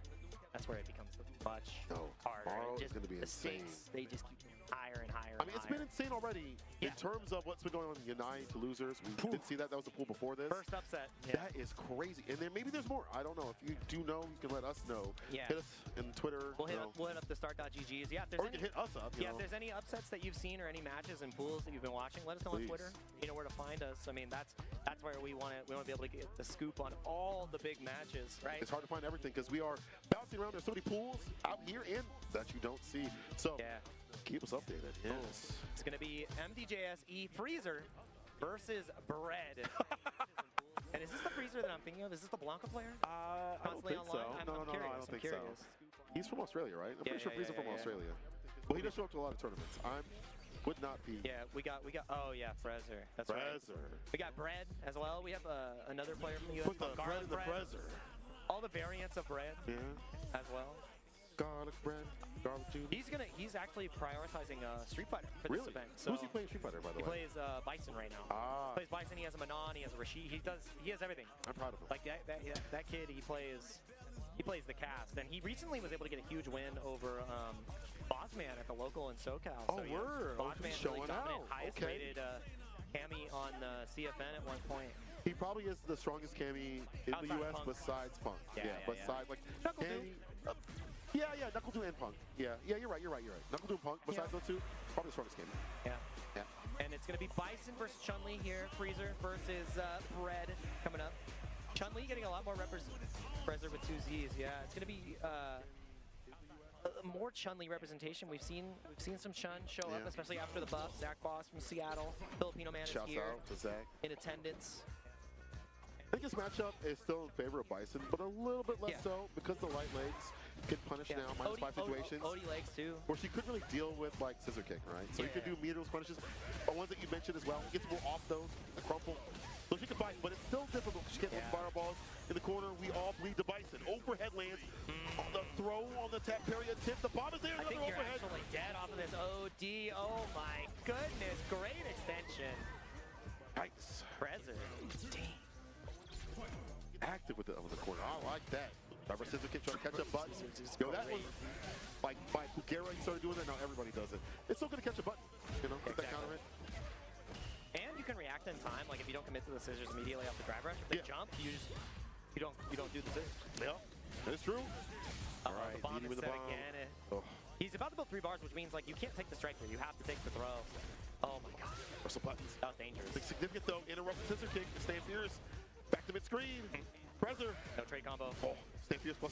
it becomes much harder. Tomorrow Just is going to be the insane. stakes, they just keep higher and higher. I mean, it's been insane already in terms of what's been going on in United to losers. We did see that. That was the pool before this. First upset. That is crazy. And then maybe there's more. I don't know. If you do know, you can let us know. Yeah. Hit us in Twitter. We'll hit up the start.gg's. Yeah, if there's or you can hit us up. Yeah, if there's any upsets that you've seen or any matches and pools that you've been watching, let us know on Twitter. You know where to find us. I mean, that's where we want to be able to get the scoop on all the big matches, right? It's hard to find everything because we are bouncing around. There's so many pools out here and that you don't see. So keep us updated. Yes. It's going to be MDJSE Freezer versus Bread. And is this the Freezer that I'm thinking of? Is this the Blanca player? I don't think so. No, I don't think so. He's from Australia, right? I'm pretty sure Freezer from Australia. Well, he does show up to a lot of tournaments. Would not be. Yeah, we got. Oh yeah, Frezer. That's right. We got Bread as well. We have another player from the US. Put the bread in the Frezer. All the variants of Bread. Yeah. As well. Garlic bread, garlic juice. He's actually prioritizing Street Fighter for this event. So who's he playing Street Fighter, by the way? He plays Bison right now. He plays Bison. He has a Manon. He has a Rashid. He has everything. I'm proud of him. Like that kid. He plays the cast, and he recently was able to get a huge win over Bossman at the local in SoCal. Oh, so, word! Bossman Showing really dominant, out. highest rated Cammy on CFN at one point. He probably is the strongest Cammy in Outside the U.S. Punk. besides Punk. Besides like Knuckle Cammy. Yeah, Knuckle Dew and Punk. Yeah, you're right. Knuckle Dew and Punk. Besides those two, probably the strongest Cammy. Yeah. And it's going to be Bison versus Chun-Li here. Freezer versus Bread coming up. Chun-Li getting a lot more Freezer with 2 Z's. Yeah, it's going to be more Chun-Li representation. We've seen some Chun show up, especially after the buff. Zach Boss from Seattle, Filipino man, Shouts is here out to Zach. in attendance. I think this matchup is still in favor of Bison, but a little bit less so because the light legs can punish now -5 situations. Odie legs too. Where she couldn't really deal with like scissor kick, right? So you could do medium punishes, or ones that you mentioned as well. Get to go off those, the crumple. So she can fight, but it's still difficult. She gets fireballs in the corner. We all bleed to Bison. Overhead lands on the throw on the tap parry attempt. The bomb is there. I think you're overhead. actually dead off of this OD. Oh my goodness, great extension. Nice. Freezer. Active with the corner. I like that. Rubber scissor kick trying to catch a button. Yo, that was like by Kugera, he started doing that. Now everybody does it. It's still going to catch a button. You know, get that counter hit. And you can react in time. Like if you don't commit to the scissors immediately off the drive rush, if they jump, you don't do the scissors. Yeah, that's true. All right, the bomb is set again. He's about to build 3 bars, which means like you can't take the strike here. You have to take the throw. Oh my god. There's some buttons. That was dangerous. Big significant though. Interrupt the scissor kick. Stand fierce. Back to mid-screen. Freezer. No trade combo. Oh, stand fierce +1.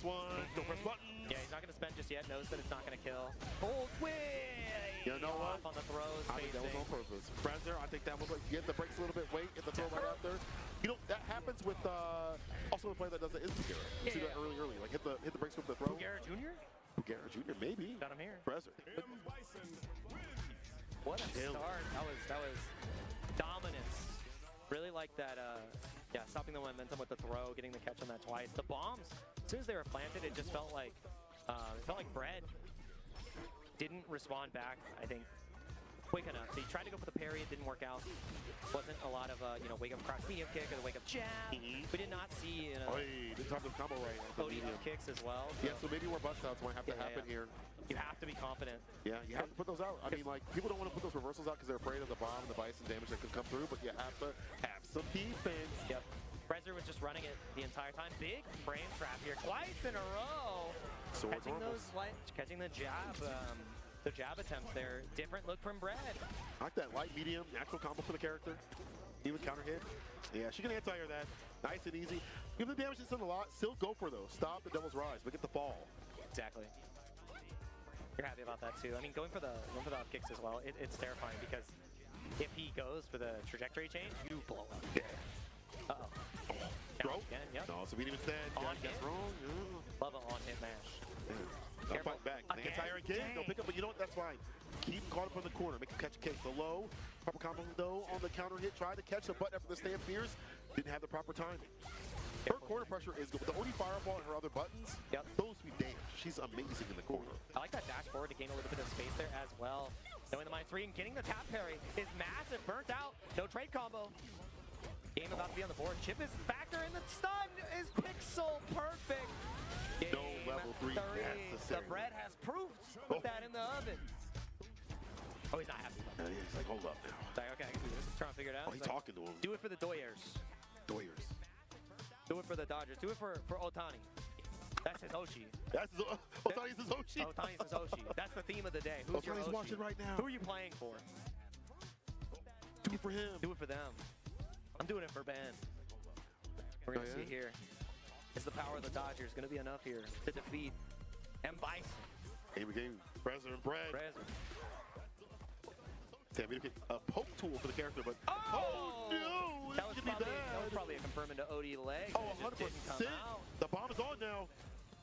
Don't press button. Yeah, he's not going to spend just yet. Knows that it's not going to kill. Hold way. You know what? On the throws. I think that was on purpose. Freezer, I think that was like, you hit the brakes a little bit, wait, hit the throw right after. You know, that happens with, also a player that does that is Kugera. You see that early. Like, hit the brakes with the throw. Kugera Jr.? Kugera Jr., maybe. Got him here. Freezer. What a start. That was dominance. Really like that, stopping the momentum with the throw, getting the catch on that twice. The bombs, as soon as they were planted, it just felt like Bread didn't respond back, I think, quick enough. So he tried to go for the parry, it didn't work out. Wasn't a lot of, wake up cross medium kick or the wake up jab. We did not see, didn't have the combo right. OD kicks as well. So. Yeah, so maybe more bust outs might have to happen here. You have to be confident. Yeah, you have to put those out. I mean, like, people don't want to put those reversals out because they're afraid of the bomb and the Bison damage that could come through, but you have to have some defense. Yep. Freezer was just running it the entire time. Big frame trap here, twice in a row. Catching the jab attempts there. Different look from Bread. I like that light, medium, natural combo for the character. Even counter hit. Yeah, she can anti-air that. Nice and easy. Give the damage that's done a lot. Still go for those. Stop the Devil's Rise, but get the fall. Exactly. You're happy about that too. I mean, going for the up kicks as well, it's terrifying because if he goes for the trajectory change, you blow up. Yeah. Uh-oh. Throw? Again, yep. No, so medium instead. On hit. That's wrong. Love an on-hit mash. Don't fight back. Anti-air again. Don't pick up, but you know what? That's fine. Keep caught up on the corner. Make him catch a kick. So low. Proper combo though on the counter hit. Try to catch the button after the stand fierce. Didn't have the proper timing. Her corner pressure is good. The OD fireball and her other buttons, those be damaged. She's amazing in the corner. I like that dash forward to gain a little bit of space there as well. Knowing the -3 and getting the tap parry is massive. Burnt out. No trade combo. Game about to be on the board. Chip is factor in the stun is pixel perfect. No level 3 necessary. The bread has proof. Put that in the oven. Oh, he's not happy. He's like, hold up now. He's like, okay, I can do this. Trying to figure it out. Oh, he's talking to him. Do it for the Doyers. Doyers. Do it for the Dodgers. Do it for Otani. That's his Oshi. That's his, Otani's his Oshi. Otani's his Oshi. That's the theme of the day. Who's your Otani's Oshi? watching right now. Who are you playing for? Do it for him. Do it for them. I'm doing it for Ben. We're going to see here. Is the power of the Dodgers going to be enough here to defeat M. Bison? Game of game. Brezzer and Bread. Brezzer. Damn, we get a poke tool for the character, but oh no, that was probably a confirm into OD leg. Oh, 100%. The bomb is on now.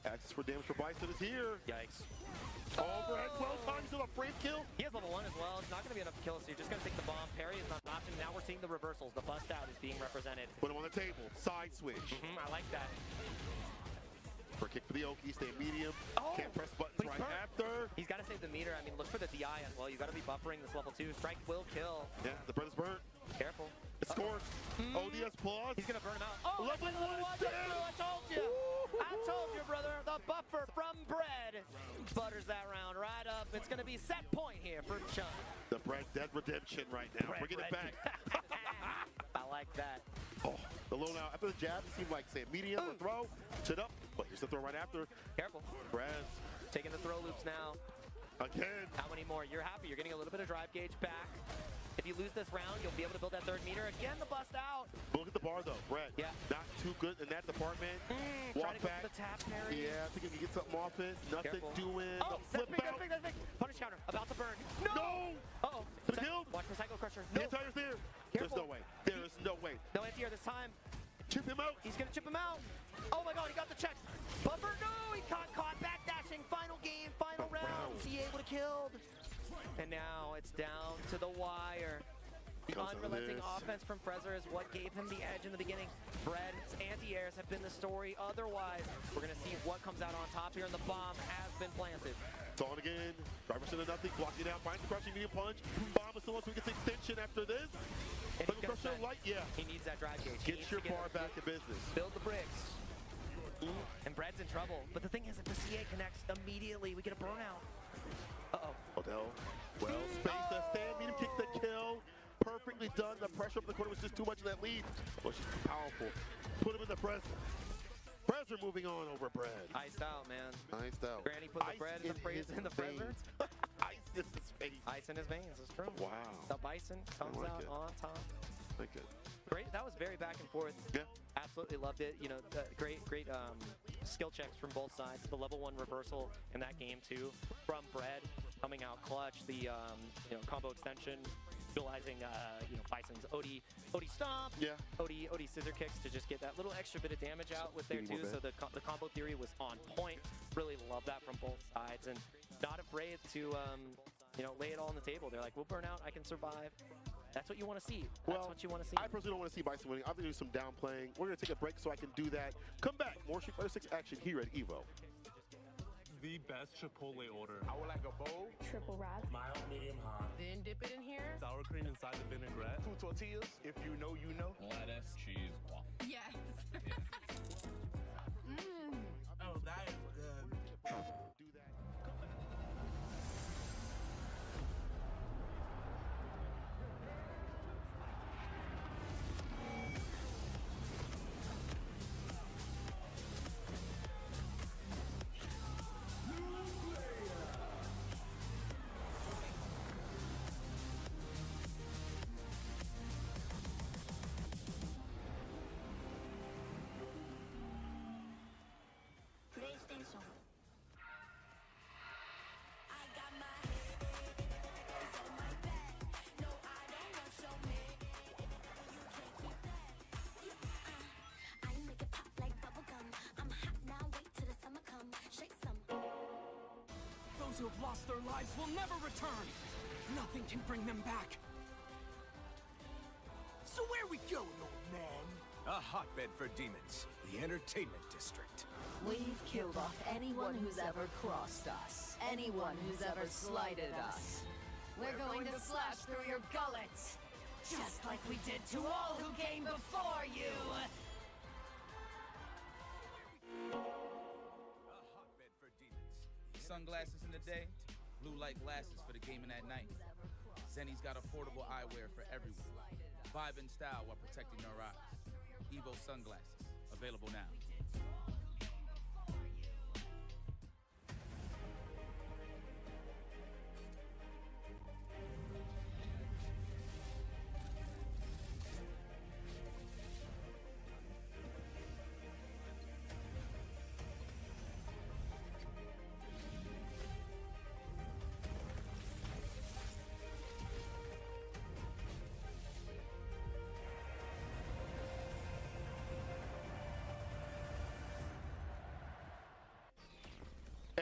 Access for damage for Bison is here. Yikes. Overhead, well timed to the frame kill. He has level 1 as well. It's not going to be enough to kill us, so you're just going to take the bomb. Parry is not an option. Now we're seeing the reversals. The bust out is being represented. Put him on the table. Side switch. I like that. For a kick for the Oki, stay medium. Can't press buttons right after. He's got to save the meter. I mean, look for the DI as well. You got to be buffering this level 2. Strike will kill. Yeah, the bread is burnt. Careful. It's scored. ODS plus. He's going to burn him out. Oh, level 1 I told you. I told you, brother. The buffer from Bread butters that round right up. It's going to be set point here for Chun. The Bread dead redemption right now. Bringing it back. I like that. Oh, the low now. After the jab, it seemed like, say, medium or throw. Chin up. But here's the throw right after. Careful. Brez. Taking the throw loops now. Again. How many more? You're happy. You're getting a little bit of drive gauge back. If you lose this round, you'll be able to build that 3rd meter. Again, the bust out. Look at the bar, though. Brett. Yeah. Not too good in that department. Walk back. The tap parry. Yeah, I think if you get something off it. Nothing doing. Oh, flip that's out. big, that's big. Punish counter. About to burn. No! Uh-oh. Killed. Watch the Psycho Crusher. The entire's there. There's no way. There is no way. No anti-air this time. Chip him out. He's going to chip him out. Oh, my God. He got the check. Buffer. No. He got caught backdashing. Final game. Final round. Is he able to kill? And now it's down to the wire. The unrelenting offense from Frezzer is what gave him the edge in the beginning. Bread's anti-airs have been the story. Otherwise, we're going to see what comes out on top here, and the bomb has been planted. It's on again. Driver center nothing. Blocking it out. Finds the crushing medium punch. Bomb is still on, so we get the extension after this. Crusher light, yeah. He needs that drive gauge. Get your bar back in business. Build the bricks. And Bread's in trouble. But the thing is, if the CA connects immediately, we get a burnout. Uh-oh. Odell. Well, space the stand. Medium kick the kill. Perfectly done. The pressure up the corner was just too much of that lead. Well, she's too powerful. Put him in the Brezzer. Brezzer moving on over Bread. Iced out, man. Iced out. Granny put the bread in the Brezzer. Ice in his face. Ice in his veins. It's true. Wow. The Bison comes out on top. Like it. Great. That was very back and forth. Yeah. Absolutely loved it. You know, great skill checks from both sides. The level 1 reversal in that game too from Bread coming out clutch. The combo extension. Utilizing, Bison's OD stomp, OD scissor kicks to just get that little extra bit of damage out was there too. So the combo theory was on point. Really love that from both sides, and not afraid to lay it all on the table. They're like, we'll burn out, I can survive. That's what you want to see. That's what you want to see. I personally don't want to see Bison winning. I'm going to do some downplaying. We're going to take a break so I can do that. Come back. More Street Fighter 6 action here at EVO. The best Chipotle order. I would like a bowl. Triple wrap. Mild, medium, hot. Then dip it in here. Sour cream inside the vinaigrette. 2 tortillas, if you know, you know. Lettuce, cheese, guac. Yes. Oh, that is good. Do that. PlayStation. I got my hands on my back. No, I don't want your man. You can't keep that. I make it pop like bubblegum. I'm hot now, wait till the summer come. Shake some. Those who have lost their lives will never return. Nothing can bring them back. So where we going, old man? A hotbed for demons. The entertainment district. We've killed off anyone who's ever crossed us. Anyone who's ever slighted us. We're going to slash through your gullet, just like we did to all who came before you. Sunglasses in the day, blue light glasses for the gaming at night. Zenny's got affordable eyewear for everyone. Vibe and style while protecting your eyes. EVO sunglasses, available now.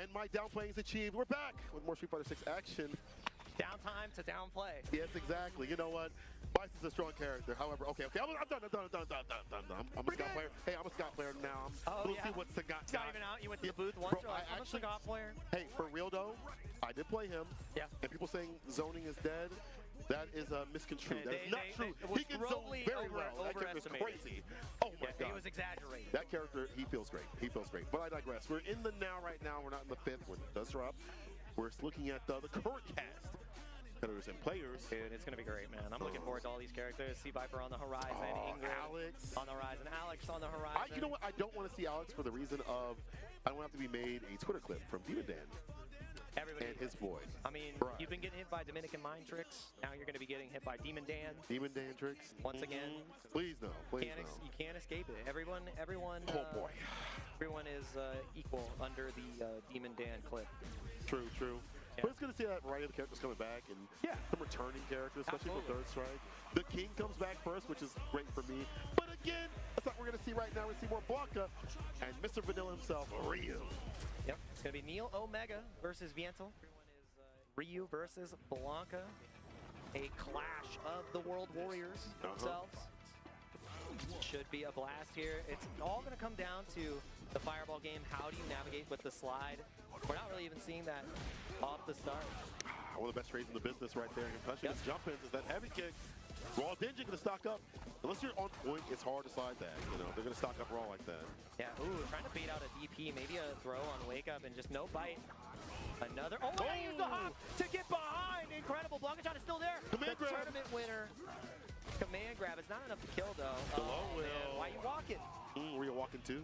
And my downplaying is achieved. We're back with more Street Fighter 6 action. Downtime to downplay. Yes, exactly. You know what? Bison's a strong character. However, okay. I'm done. I'm a Scott player. Hey, I'm a Scott player now. We'll see what Sagat It's not even out. You went to the booth once. Bro, I'm a Sagat player. Hey, for real though, I did play him. Yeah. And people saying zoning is dead, that is misconstrued. That is not true. He can zone very well. That character's crazy. Oh my God. He was exaggerating. That character, he feels great. He feels great. But I digress. We're in the now right now. We're not in the fifth when it does drop. We're looking at the current cast. Competitors and players. Dude, it's going to be great, man. I'm looking forward to all these characters. Sea Viper on the horizon. Ingram Alex on the horizon. Alex on the horizon. You know what? I don't want to see Alex for the reason of I don't want to have to be made a Twitter clip from Demon Dan. Everybody. And his boy. I mean, you've been getting hit by Dominican Mind Tricks. Now you're going to be getting hit by Demon Dan. Demon Dan Tricks. Once again. Please no. Please no. You can't escape it. Everyone. Oh boy. Everyone is equal under the Demon Dan clip. True. Yeah. But it's good to see that variety of the characters coming back and some returning characters, especially for Third Strike. The King comes back first, which is great for me. But again, that's not what we're going to see right now. We're going to see more Blanca and Mr. Vanilla himself, Ryu. Yep, it's going to be Neil Omega versus Vientel. Everyone is Ryu versus Blanca. A clash of the World Warriors themselves. Should be a blast here. It's all going to come down to the Fireball game. How do you navigate with the slide? We're not really even seeing that off the start. One of the best trades in the business right there. Concussion is jump-ins is that heavy kick. Raw Dingy going to stock up. Unless you're on point, it's hard to slide that. You know, they're going to stock up Raw like that. Yeah, ooh, trying to bait out a DP. Maybe a throw on Wake Up and just no bite. Another, I used the hop to get behind. Incredible, Blanca is still there. Command grab. Tournament winner. Command grab. It's not enough to kill though. Man. Why you walking? Where you walking to?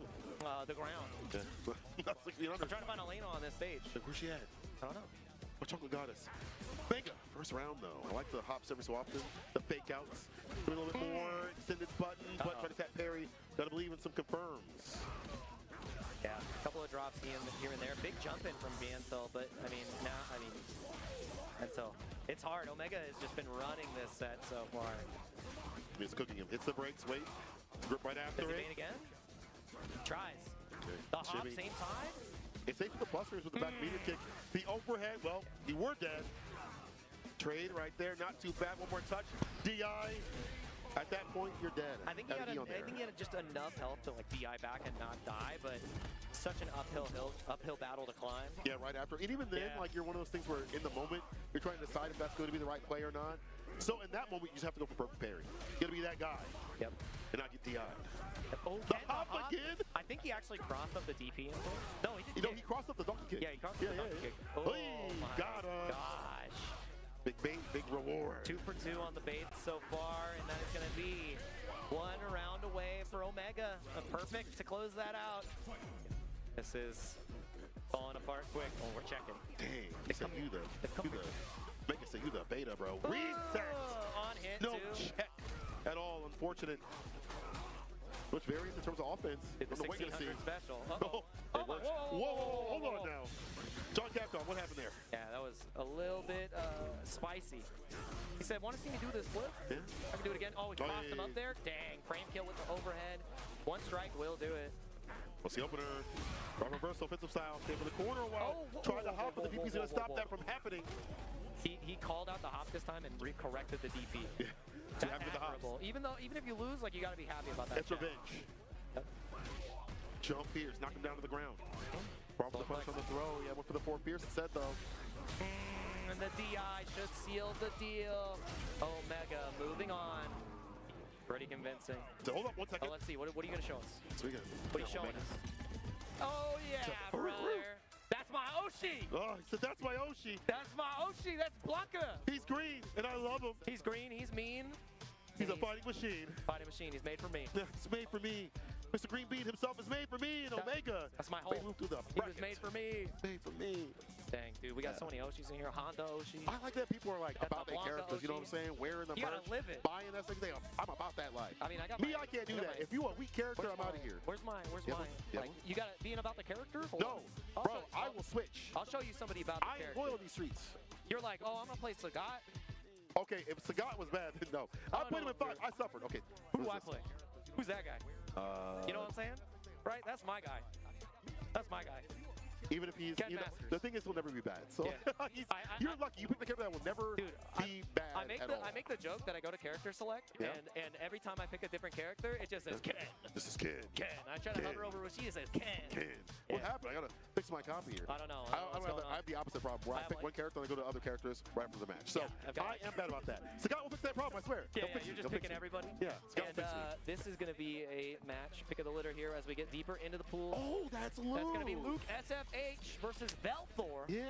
The ground. Yeah. I'm trying to find Elena on this stage. Where's she at? I don't know. Oh, Chocolate Goddess. Mega. First round though. I like the hops every so often. The fake outs. A little bit more extended button, but try to tap parry. Gotta believe in some confirms. Yeah, a couple of drops here and there. Big jump in from Vientel, but until it's hard. Omega has just been running this set so far. He's cooking him. Hits the brakes, wait. Grip right after Does he it. bait again? Tries. Okay. The hop, same time? It's safe for the busters with the back meter kick. The overhead, well, you were dead. Trade right there, not too bad. One more touch. DI. At that point, you're dead. I think he had just enough health to like DI back and not die, but such an uphill battle to climb. Yeah, right after. And even then, like you're one of those things where in the moment, you're trying to decide if that's going to be the right play or not. So in that moment, you just have to go for perfect parry. You got to be that guy. Yep. And not get DI'd. Oh, the hop again? I think he actually crossed up the DP. No, he didn't. You know, he crossed up the donkey kick. Yeah, he crossed up the donkey kick. Oh, my gosh. Big bait, big reward. 2 for 2 on the bait so far, and that is going to be one round away for Omega. Perfect to close that out. This is falling apart quick. Oh, we're checking. Dang, you the Mega say you the beta, bro. Reset. On hit, no too. check at all. Unfortunate. Which varies in terms of offense. Did the 1600 special. It works. Whoa, hold on now. John Capcom, what happened there? Yeah, that was a little bit spicy. He said, want to see me do this flip? Yeah. I can do it again. Oh, we crossed him up there. Dang, frame kill with the overhead. One strike will do it. What's the opener? Reverse offensive style. Stay for the corner while trying to hop, but the DP's going to stop that from happening. He called out the hop this time and re-corrected the DP. Yeah. That's admirable. Even if you lose, like you got to be happy about that. It's revenge. Yep. Jump Pierce, knock him down to the ground. Problem the punch on the throw. Yeah, went for the 4 Pierce instead though. And the DI should seal the deal. Omega moving on. Pretty convincing. So hold up 1 second. Oh, let's see. What are you going to show us? So we got What are you showing us? Oh, yeah, brother. That's my Oshi. Oh, he said that's my Oshi. That's my Oshi. That's Blanca. He's green, and I love him. He's green. He's mean. He's a fighting machine. Fighting machine. He's made for me. It's made for me. Mr. Green Bean himself is made for me in Omega. That's my home. Move through the He was made for me. Made for me. Dang, dude, we got so many Oshis in here. Honda Oshi. I like that people are like Got about the their Blanca characters, you know what I'm saying? Wearing the You merch, gotta live it. buying that thing. I'm about that life. I mean, I got me, my, I can't do got that. my- If you a weak character, Where's I'm out of here. Where's mine? Where's Yep. mine? Yep. Like, you got it being about the character? No, bro, I will switch. I'll show you somebody about the I am character. loyal to these streets. You're like, oh, I'm gonna play Sagat. Okay, if Sagat was bad, then no. I played him in 5. I suffered. Okay. Who do I play? Who's that guy? You know what I'm saying? Right? That's my guy. That's my guy. Even if he's, Ken you know, Masters. the thing is, he'll never be bad. So Yeah. you're lucky. You pick the character that will never be bad I make at the all. I make the joke that I go to character select, Yeah. and every time I pick a different character, it just says Ken. This is Ken. Ken. I try to Ken. hover over Rashid, it says Ken. Ken. What happened? I gotta fix my copy here. I don't know. I have the opposite problem where I pick one character and I go to other characters right after the match. So I am bad about that. Sagat will fix that problem, I swear. Yeah, He'll fix you're it. just He'll fix picking it. everybody. Yeah, Sagat And will fix me. this is going to be a match, pick of the litter here as we get deeper into the pool. Oh, that's Luke. That's going to be Luke SF6 versus Velthor. Yeah.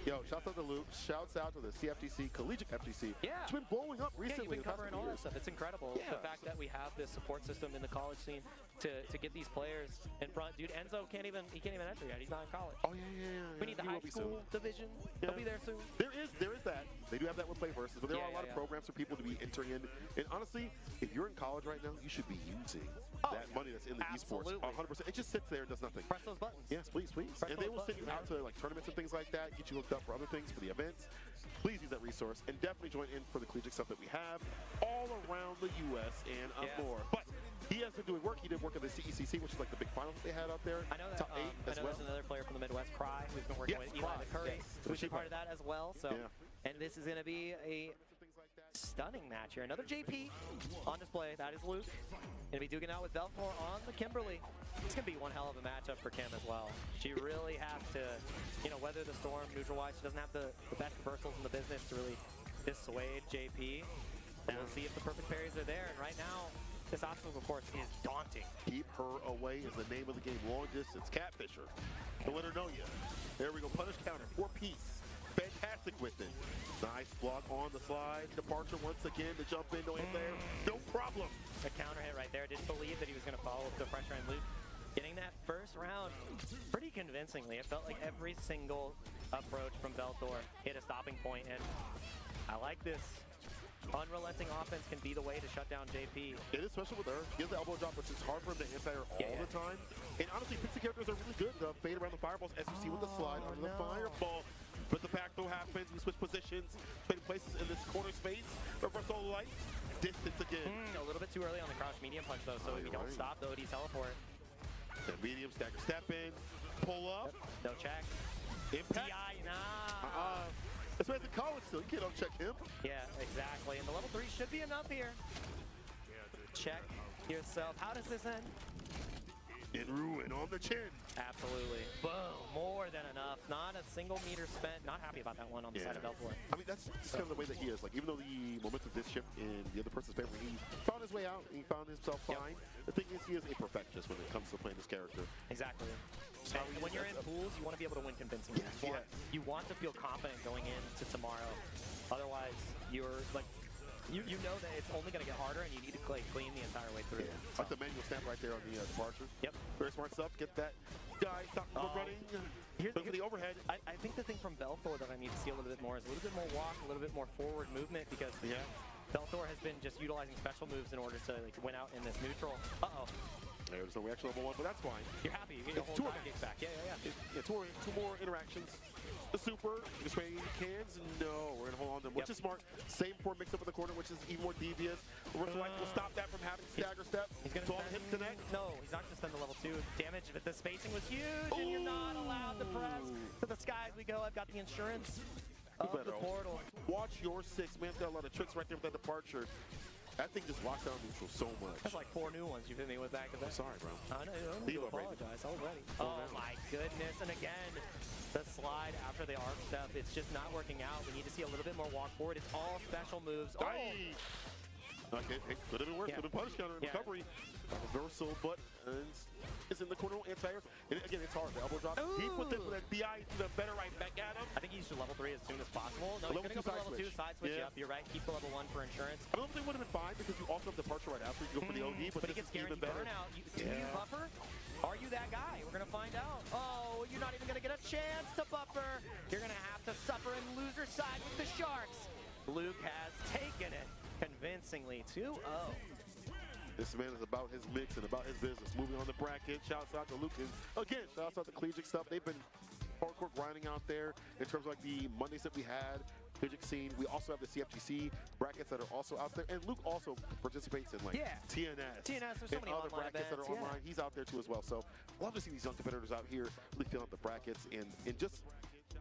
Yo, shouts out to Luke. Shouts out to the CFTC, Collegiate FTC. Yeah. It's been blowing up Yeah, recently. you've been covering all that stuff. It's incredible. Yeah. The fact that we have this support system in the college scene to get these players in front. Dude, Enzo can't even enter yet. He's not in college. Oh, yeah. We need the He high will be school soon. division. He'll be there soon. There is that. They do have that with Play Versus, but there Yeah, are a lot yeah, of programs for people to be entering in. And honestly, if you're in college right now, you should be using that money that's in the esports. 100%. It just sits there and does nothing. Press those buttons. Yes, please. Press And they those will send you out buttons. to like tournaments and things like that, get you hooked up for other things, for the events. Please use that resource and definitely join in for the collegiate stuff that we have all around the U.S. and more. But he has been doing work. He did work at the CECC, which is like the big finals that they had out there. I know that. Top 8 I as know well. there's another player from the Midwest, Cry, who's been working with Eli Cry. McCurry, Yes. who's a part of that as well. So, Yeah. and this is going to be a stunning match here. Another JP on display. That is Luke. Going to be duking out with Velthor on the Kimberly. It's going to be one hell of a matchup for Kim as well. She really has to, weather the storm neutral-wise. She doesn't have the best reversals in the business to really dissuade JP. And we'll see if the perfect parries are there. And right now, this obstacle, of course, is daunting. Keep her away is the name of the game. Long distance catfisher. Don't let her know you. There we go. Punish counter. 4-piece. Fantastic with it. Nice block on the slide. Departure once again to jump in. No hit there. No problem. A counter hit right there. Didn't believe that he was going to follow with the pressure and loop. Getting that first round pretty convincingly. It felt like every single approach from Velthor hit a stopping point, and I like this. Unrelenting offense can be the way to shut down JP. It is special with her. He has the elbow drop, which is hard for him to anti her all the time. And honestly, pixie characters are really good to fade around the fireballs, as you see with the slide under the fireball. But the back throw happens. We switch positions, trade places in this corner space. Reversal light. Distance again. A little bit too early on the crouch medium punch, though, so we don't stop the OD teleport. The medium stagger step in. Pull up. No check. Impact. DI, nah. This man's in college still. You can't uncheck him. Yeah, exactly. And the level 3 should be enough here. Check yourself. How does this end? In ruin on the chin. Absolutely. Boom. More than enough. Not a single meter spent. Not happy about that one on the side of Velthor. I mean, that's just kind of the way that he is. Like, even though the momentum did shift in the other person's favor, he found his way out. He found himself fine. The thing is, he is a perfectionist when it comes to playing this character. Exactly. And when you're in pools, you want to be able to win convincingly. You want to feel confident going into tomorrow. Otherwise, you're like, you know that it's only going to get harder, and you need to play clean the entire way through. Like the manual snap right there on the departure. Yep. Very smart stuff. Get that guy stop from running. Look for the overhead. I think the thing from Velthor that I need to see a little bit more is a little bit more walk, a little bit more forward movement, because Velthor has been just utilizing special moves in order to win out in this neutral. There's no reaction level 1, but that's fine. You're happy. You get It's whole two kicks back. Yeah. Two more interactions. The super, just ready cans. No, we're gonna hold on to them, which is smart. Same for mix up in the corner, which is even more devious. Reversal light will stop that from having stagger step. He's gonna all the hits connect. No, he's not gonna spend the level 2 damage, but the spacing was huge, and you're not allowed to press. To the sky as we go. I've got the insurance of the portal. Watch your 6. Man's got a lot of tricks right there with that departure. That thing just locks down neutral so much. That's like 4 new ones you've hit me with back to back. I'm sorry, bro. I know, you don't need to Evo, baby. apologize already. Oh my goodness, and again, the slide after the arm step, it's just not working out. We need to see a little bit more walk forward. It's all special moves. Oh! Okay, it could have been worse. Could have been punish counter recovery. Reversal, but it's in the corner anti-air. And again, it's hard. The elbow drop deep with it, with that DI, the better right back at him. I think he should level 3 as soon as possible. No, he's going to go for level 2 side switch. Yeah. Yep, you're right. Keep the level 1 for insurance. I don't think it would have been fine because you also have departure right after. You go for the OD, but he gets guaranteed burnout. Do you buffer? Are you that guy? We're going to find out. Oh, you're not even going to get a chance to buffer. You're going to have to suffer and lose your side with the Sharks. Luke has taken it convincingly 2-0. This man is about his mix and about his business. Moving on the bracket. Shouts out to Lucas. Again, shouts out to collegiate stuff. They've been hardcore grinding out there in terms of like the Mondays that we had. Collegiate scene. We also have the CFGC brackets that are also out there. And Luke also participates in like TNS. TNS, there's so many other online brackets events, that are online. He's out there too as well. So love to see these young competitors out here really filling out the brackets and just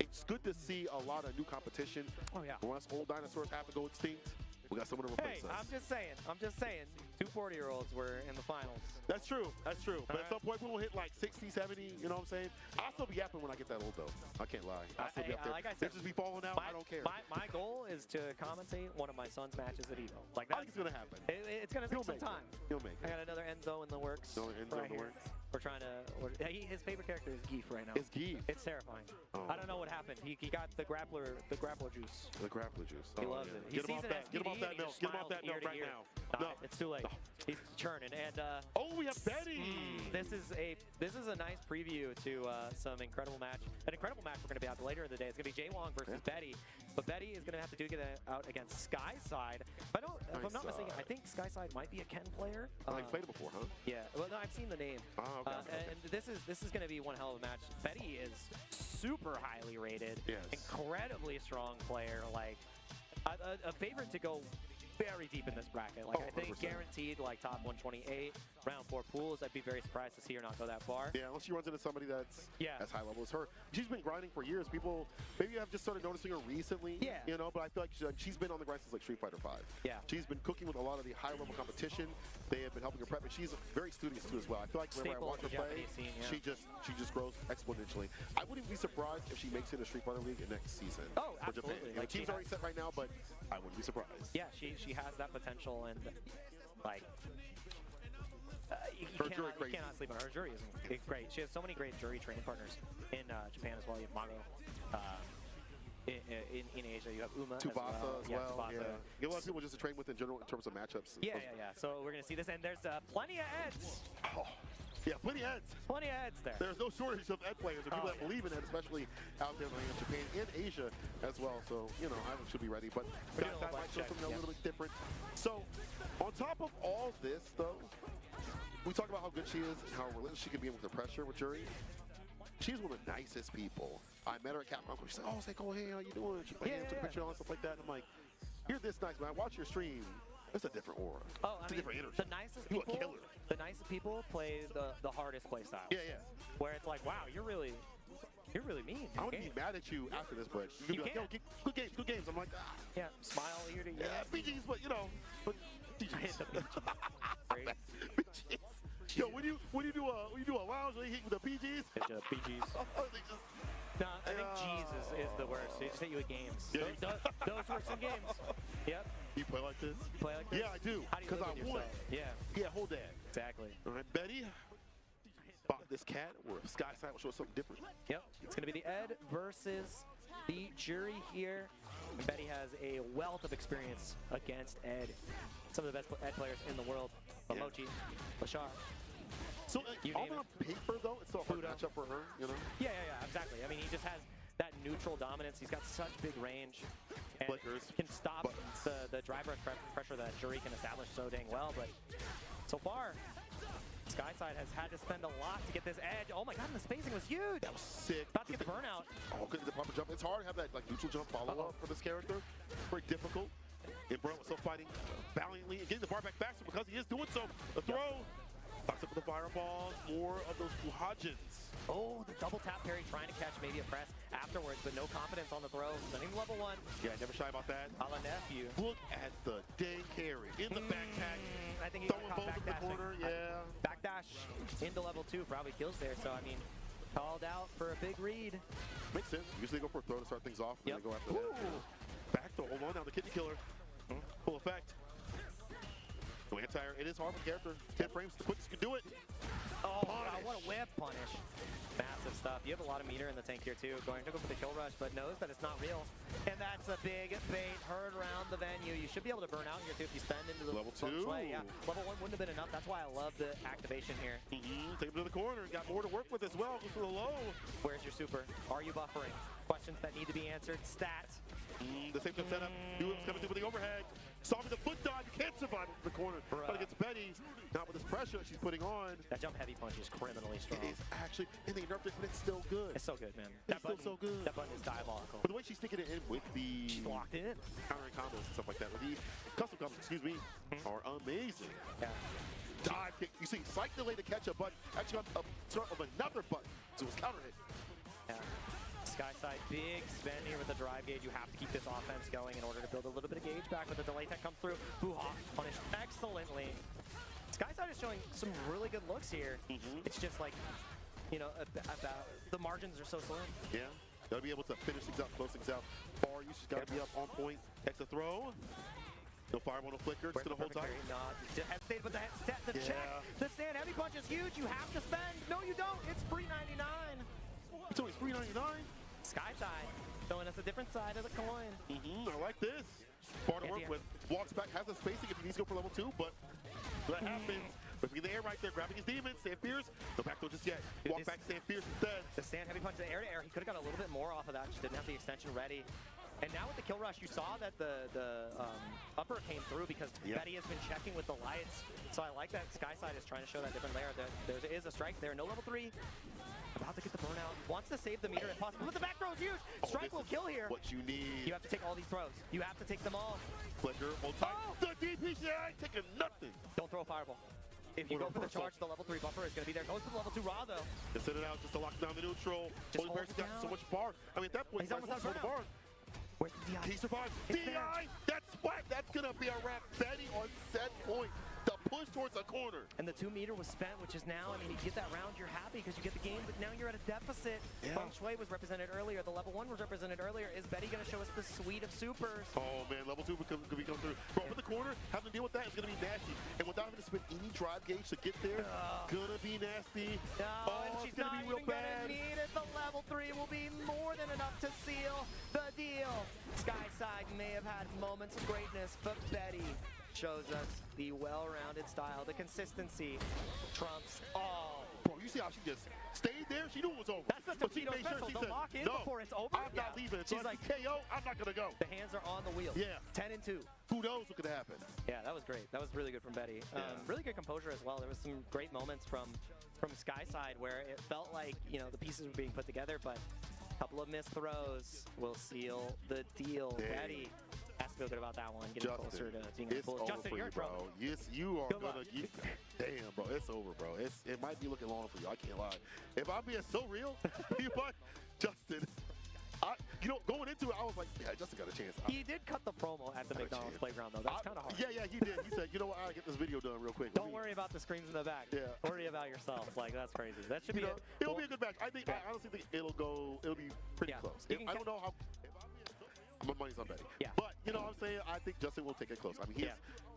it's good to see a lot of new competition. Oh yeah. Once old dinosaurs have to go extinct, we got someone to replace us. I'm just saying. 2 40-year-olds were in the finals. That's true. But at some point, we will hit like 60, 70, you know what I'm saying? I'll still be yapping when I get that old, though. I can't lie. I'll still be up there. Like I said, they'll just be falling out. I don't care. My goal is to commentate one of my son's matches at EVO. Like I think it's going to happen. It's going to take some time. He'll make it. I got another Enzo in the works. Another Enzo in the works. We're trying to... his favorite character is Geef right now. It's Geef. It's terrifying. Oh. I don't know what happened. He got the grappler juice. The grappler juice. He loves it. Get him off that. Get him off that milk. Get him off that milk right now. No, it's too late. He's churning. And we have Betty. This is a nice preview to an incredible match we're going to be out later in the day. It's going to be Jaewong versus Betty. But Betty is going to have to duke it out against Skyside. If I'm not mistaken, I think Skyside might be a Ken player. I've played it before, huh? Yeah. Well, no, I've seen the name. Oh, okay. And this is going to be one hell of a match. Betty is super highly rated. Yes. Incredibly strong player. Like a favorite to go very deep in this bracket. Like I think 100%. guaranteed like top 128, round 4 pools. I'd be very surprised to see her not go that far. Yeah, unless she runs into somebody that's as high level as her. She's been grinding for years. People maybe have just started noticing her recently. Yeah. You know, but I feel like she's been on the grind since like Street Fighter 5. Yeah. She's been cooking with a lot of the high level competition. They have been helping her prep, and she's very studious too as well. I feel like whenever I watch her play, she just grows exponentially. I wouldn't be surprised if she makes it a Street Fighter League next season. Oh, for absolutely. Japan. Like, team's already set right now, but I wouldn't be surprised. Yeah, she has that potential, and like you cannot sleep on her. Her jury is great. She has so many great jury training partners in Japan as well. You have Mago. In Asia, you have Uma Tsubasa as well. Yeah. You have a lot of people just to train with in general in terms of matchups. Yeah. So we're going to see this, and there's plenty of Eds. Oh. Yeah, plenty of Eds. Plenty of Eds there. There's no shortage of Ed players and people that believe in it, especially out there in Japan and Asia as well. So, you know, I should be ready. But Skyside might show something a little bit different. So, on top of all this, though, we talk about how good she is and how relentless she can be with the pressure with Jury. She's one of the nicest people. I met her at Capcom. She's like, oh, hey, how you doing? She took a picture and all stuff like that. And I'm like, you're this nice, man. I watch your stream. It's a different aura. Oh, it's a different energy. The nicest people, you a killer. The nicest people play the hardest play styles. Yeah. Where it's like, wow, you're really mean. I wouldn't be mad at you after this, but you're gonna be like, yo, good games. I'm like, yeah, smile ear to ear. Yeah, BGs, but you know, I hit the BGs. BGs. Yo, when you do a lounge, they hit you with the BGs. Hit you BGs. No, I think G's is the worst. They just hit you with games. Yeah. Those were some games. Yep. You play like this? Play like this? Yeah, I do. How do you Because live with I won. yourself? Yeah. Yeah, hold that. Exactly. All right, Betty. Bought this cat, or Skyside will show us something different. Yep. It's going to be the Ed versus the Jury here. Betty has a wealth of experience against Ed. Some of the best Ed players in the world. Mochi, Lashar. So, all on paper, though, it's still a hard matchup for her, you know? Yeah, exactly. I mean, he just has that neutral dominance. He's got such big range. And can stop the drive rush pressure that Jury can establish so dang well. But so far, Skyside has had to spend a lot to get this edge. Oh my god, and the spacing was huge. That was sick. About to get the burnout. Oh, good, the proper jump. It's hard to have that like neutral jump follow-up for this character. Very difficult. And Brown was still fighting valiantly and getting the bar back faster because he is doing so. The throw. Locks up with the fireballs. More of those Fuhajins. Oh, the double tap parry trying to catch maybe a press afterwards, but no confidence on the throw. Sending level 1. Yeah, never shy about that. A la nephew. Look at the dang carry in the back tag. I think he Throwing got both caught in the backdashing. corner, yeah. Backdash into level 2 probably kills there, so I mean, called out for a big read. Makes sense. Usually they go for a throw to start things off, and Yep. they go after that. Back throw, hold on now, the kidney killer. Full effect. No anti-air, it is hard for character. 10 frames, the quickest can do it. Oh, God, what a whip punish. Massive stuff. You have a lot of meter in the tank here, too. Going to go for the kill rush, but knows that it's not real. And that's a big bait heard around the venue. You should be able to burn out here, too, if you spend into the Level 2. Yeah, level 1 wouldn't have been enough. That's why I love the activation here. Take him to the corner. Got more to work with as well. Goes for the low. Where's your super? Are you buffering? Questions that need to be answered. Stat. The same setup. Duels coming through with the overhead. Solving the foot dodge. You can't survive from the corner. But against Betty, not with this pressure she's putting on. That jump heavy punch is criminally strong. It is actually, and they nerfed it, but it's still good. It's so good, man. It's still so good. That button is diabolical. But the way she's sticking it in with the... She's locked in. Countering combos and stuff like that. With the custom combos, excuse me, are amazing. Yeah. Dive kick. You see, slight delay to catch a button. Actually on a start of another button. So it's counter hit. Yeah. Skyside, big spend here with the drive gauge. You have to keep this offense going in order to build a little bit of gauge back when the delay tech comes through. Buha punished excellently. Skyside is showing some really good looks here. It's just like, you know, about the margins are so slim. Yeah. Gotta be able to finish things out, close things out. Bar usage gotta be up on point. Takes a throw. No fireball, no flicker. Just gonna hold tight. Hesitate, but the check. The stand heavy punch is huge. You have to spend. No, you don't. It's free 99. It's only free 99. Skyside showing us a different side of the coin. I like this. Bar to work with. Walks back, has the spacing if he needs to go for level 2, but that happens. But in the air right there, grabbing his demons, stand fierce. No back throw just yet. Walk back, stand fierce instead. The stand heavy punch, the air to air. He could have got a little bit more off of that. Just didn't have the extension ready. And now with the kill rush, you saw that the upper came through because Betty has been checking with the lights. So I like that Skyside is trying to show that different layer. There is a strike there. No level 3. About to get the burnout. Wants to save the meter if possible. But the back throw is huge. Strike will kill here. What you need. You have to take all these throws. You have to take them all. Flicker, hold tight. The DPCI taking nothing. Don't throw a fireball. If you go for the charge, the level 3 buffer is going to be there. Goes for the level 2 raw, though. Just send it out just to lock down the neutral. Just Holy hold Bear's got down. so much bar. I mean, at that point, He's almost out of bar. Where's the DI? He survived. It's DI! there. That's what? That's going to be a wrap. Betty on set point. The push towards the corner. And the 2 meter was spent, which is now, I mean, you get that round, you're happy because you get the game, but now you're at a deficit. Feng Shui was represented earlier. The level 1 was represented earlier. Is Betty going to show us the suite of supers? Oh, man, level 2 could be coming through. Bro, with the corner, having to deal with that is going to be nasty. And without having to spend any drive gauge to get there, gonna be nasty. No, oh, and she's it's gonna not be real even bad. gonna need it. The level 3 will be more than enough to seal the deal. Skyside may have had moments of greatness, but Betty shows us the well-rounded style. The consistency trumps all. Bro, you see how she just stayed there? She knew it was over. That's the but she torpedo made sure special. she The said, lock in no, before it's over. I'm not leaving. She's So like, KO, I'm not gonna go. The hands are on the wheel. Yeah. 10 and 2. Who knows what could happen? Yeah, that was great. That was really good from Betty. Really good composure as well. There was some great moments from Skyside where it felt like, you know, the pieces were being put together, but a couple of missed throws will seal the deal. Dang. Betty has to feel good about that one, getting closer to being able to pull. Over Justin, for you're you, in trouble. bro. Yes, you are Good gonna. Damn, bro, it's over, bro. It might be looking long for you. I can't lie. If I'm being so real, you know what, Justin? You know, going into it, I was like, yeah, Justin got a chance. He did cut the promo at the McDonald's playground, though. That's kind of hard. Yeah, he did. He said, you know what, I gotta get this video done real quick. Don't worry about the screens in the back. Yeah. Worry about yourself. Like, that's crazy. That should be it. It'll be a good match. I honestly think it'll be pretty close. I don't know how. My money's on Betty. Yeah. But, you know what I'm saying? I think Justin will take it close. I mean,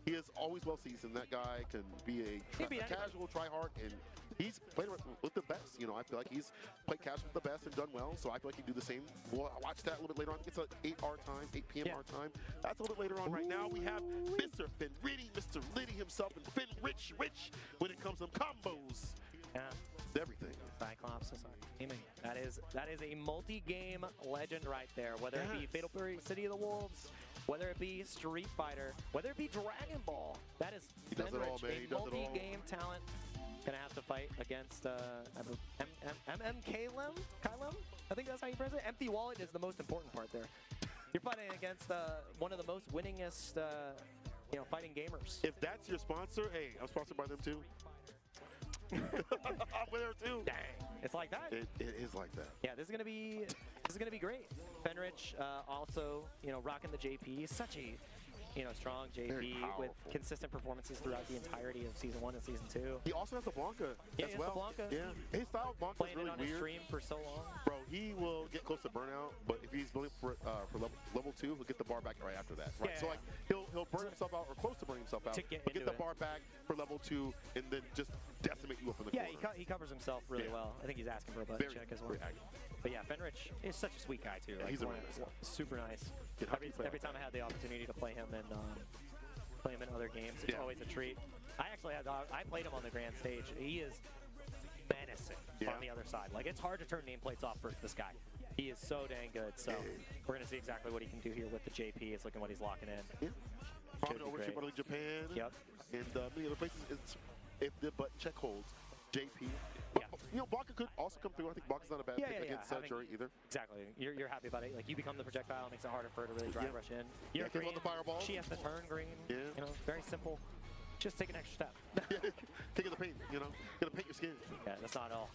he is always well seasoned. That guy can be a casual try-hard, and he's played with the best. You know, I feel like he's played casual with the best and done well, so I feel like he can do the same. We'll watch that a little bit later on. It's an 8 our time, 8 p.m. our time. That's a little bit later on. Right now, we have Mr. Finn Riddy, Mr. Liddy himself, and Finn Rich when it comes to combos. Yeah. Everything. Cyclops is gaming. That is a multi-game legend right there. Whether it be Fatal Fury, City of the Wolves, whether it be Street Fighter, whether it be Dragon Ball, that is He does it all, man. He a does it all. multi-game talent. Gonna have to fight against Kylem? I think that's how you pronounce it. Empty Wallet is the most important part there. You're fighting against one of the most winningest, fighting gamers. If that's your sponsor, hey, I'm sponsored by them too. I'm with her too. Dang, it's like that. It is like that. Yeah, this is gonna be great. Fenrich also, rocking the JP. Such a strong JP with consistent performances throughout the entirety of Season 1 and Season 2. He also has the Blanca as well. The Blanca. Yeah, his style of Blanca is Playing really it on his weird. stream for so long. Bro, he will get close to burnout, but if he's building for level 2, he'll get the bar back right after that. Right? Yeah, So like he'll burn himself out or close to burning himself out, To get but get into the it. bar back for level 2 and then just decimate you up in the corner. He covers himself really well. I think he's asking for a button check as well. But yeah, Fenrich is such a sweet guy too. Yeah, he's a really nice guy. Super nice. Get hockey player. Every time I had the opportunity to play him in other games, it's always a treat. I played him on the grand stage. He is menacing on the other side. Like, it's hard to turn nameplates off versus this guy. He is so dang good. So we're gonna see exactly what he can do here with the JP. It's looking what he's locking in. Yeah. Prominent overship out of Japan. Yep. And many other places. If the button check holds, JP. Blanca could also come through. I think Blanca's not a bad pick against Jury either. Exactly. You're happy about it. Like, you become the projectile, it makes it harder for her to really drive rush in. You're green. The fireball. She has to turn green. Yeah. Very simple. Just take an extra step. Taking the paint, Gonna paint your skin. Yeah, that's not all.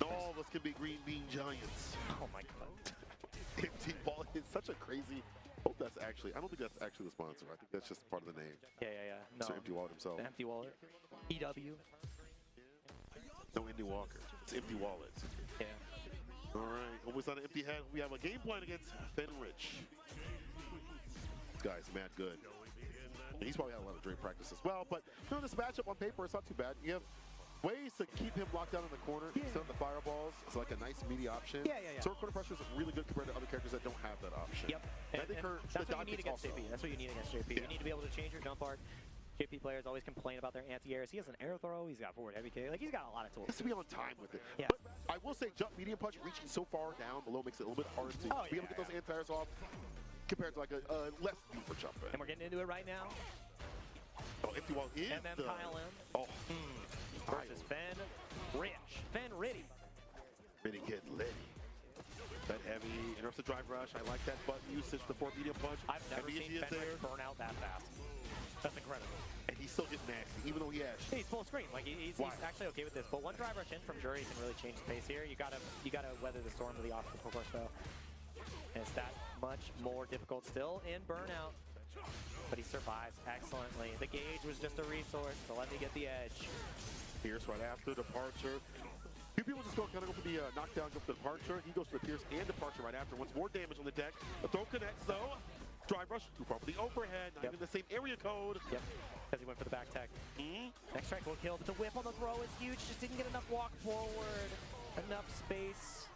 All of us can be green bean giants. Oh my god. Empty wallet is such a crazy. I don't think that's actually the sponsor. I think that's just part of the name. Yeah. No. Mr. Empty Wallet himself. The Empty Wallet. EW. No Indy Walker. It's Empty Wallet. Yeah. All right. Almost on an empty head. We have a game plan against Fenrich. This guy's mad good. And he's probably had a lot of dream practice as well. But this matchup on paper, it's not too bad. You have ways to keep him locked down in the corner. Set up the fireballs. It's like a nice meaty option. Yeah. So her corner pressure is really good compared to other characters that don't have that option. Yep. And I think that's what you need against JP. That's what you need against JP. Yeah. You need to be able to change your jump art. JP players always complain about their anti-airs. He has an air throw. He's got forward heavy kick. Like, he's got a lot of tools. He has to be on time with it. Yeah. But I will say, jump medium punch reaching so far down below makes it a little bit harder to be able to get those anti-airs off compared to like a less deeper jump. And we're getting into it right now. Oh, Empty Wall is And then Kyle in. Oh. Versus Fenrich. Fenritty. Ready, get ready. That heavy interrupts the drive rush. I like that button usage for medium punch. I've never seen Fenrich burn out that fast. That's incredible. And he's still getting nasty, even though he has. He's full screen. Like, he's actually okay with this. But one drive rush in from Jury can really change the pace here. You gotta weather the storm of the obstacle course though. And it's that much more difficult still in burnout. But he survives excellently. The gauge was just a resource to let me get the edge. Pierce right after departure. Few people just kind of go for the knockdown, go for the departure. He goes for the Pierce and departure right after. Once more damage on the deck. The throw connects though. Drive rush too far for the overhead. Not even the same area code. Yep. Because he went for the back tech. Next strike will kill, but the whip on the throw is huge. Just didn't get enough walk forward. Enough space.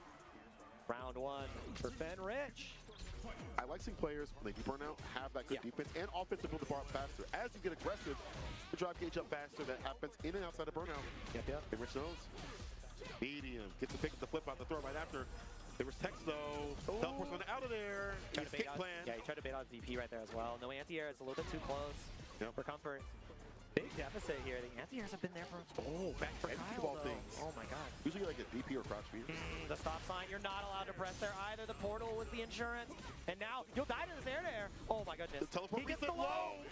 Round one for Fenrich. I like seeing players, when they do burn out, have that good defense and offense to build the bar up faster. As you get aggressive, the drive gauge up faster. That happens in and outside of burnout. Yep. Fenrich knows. Medium. Gets the pick, the flip out, the throw right after. There was text though. Teleports on out of there. Tried to bait out, he tried to bait out ZP right there as well. No anti-air. It's a little bit too close for comfort. Big deficit here. The anti-airs have been there for back for Kyle, things. Oh my god. Usually like a DP or crouch speed. The stop sign. You're not allowed to press there either. The portal was the insurance. And now you'll die to this air to air. Oh my goodness. The teleport he gets the low.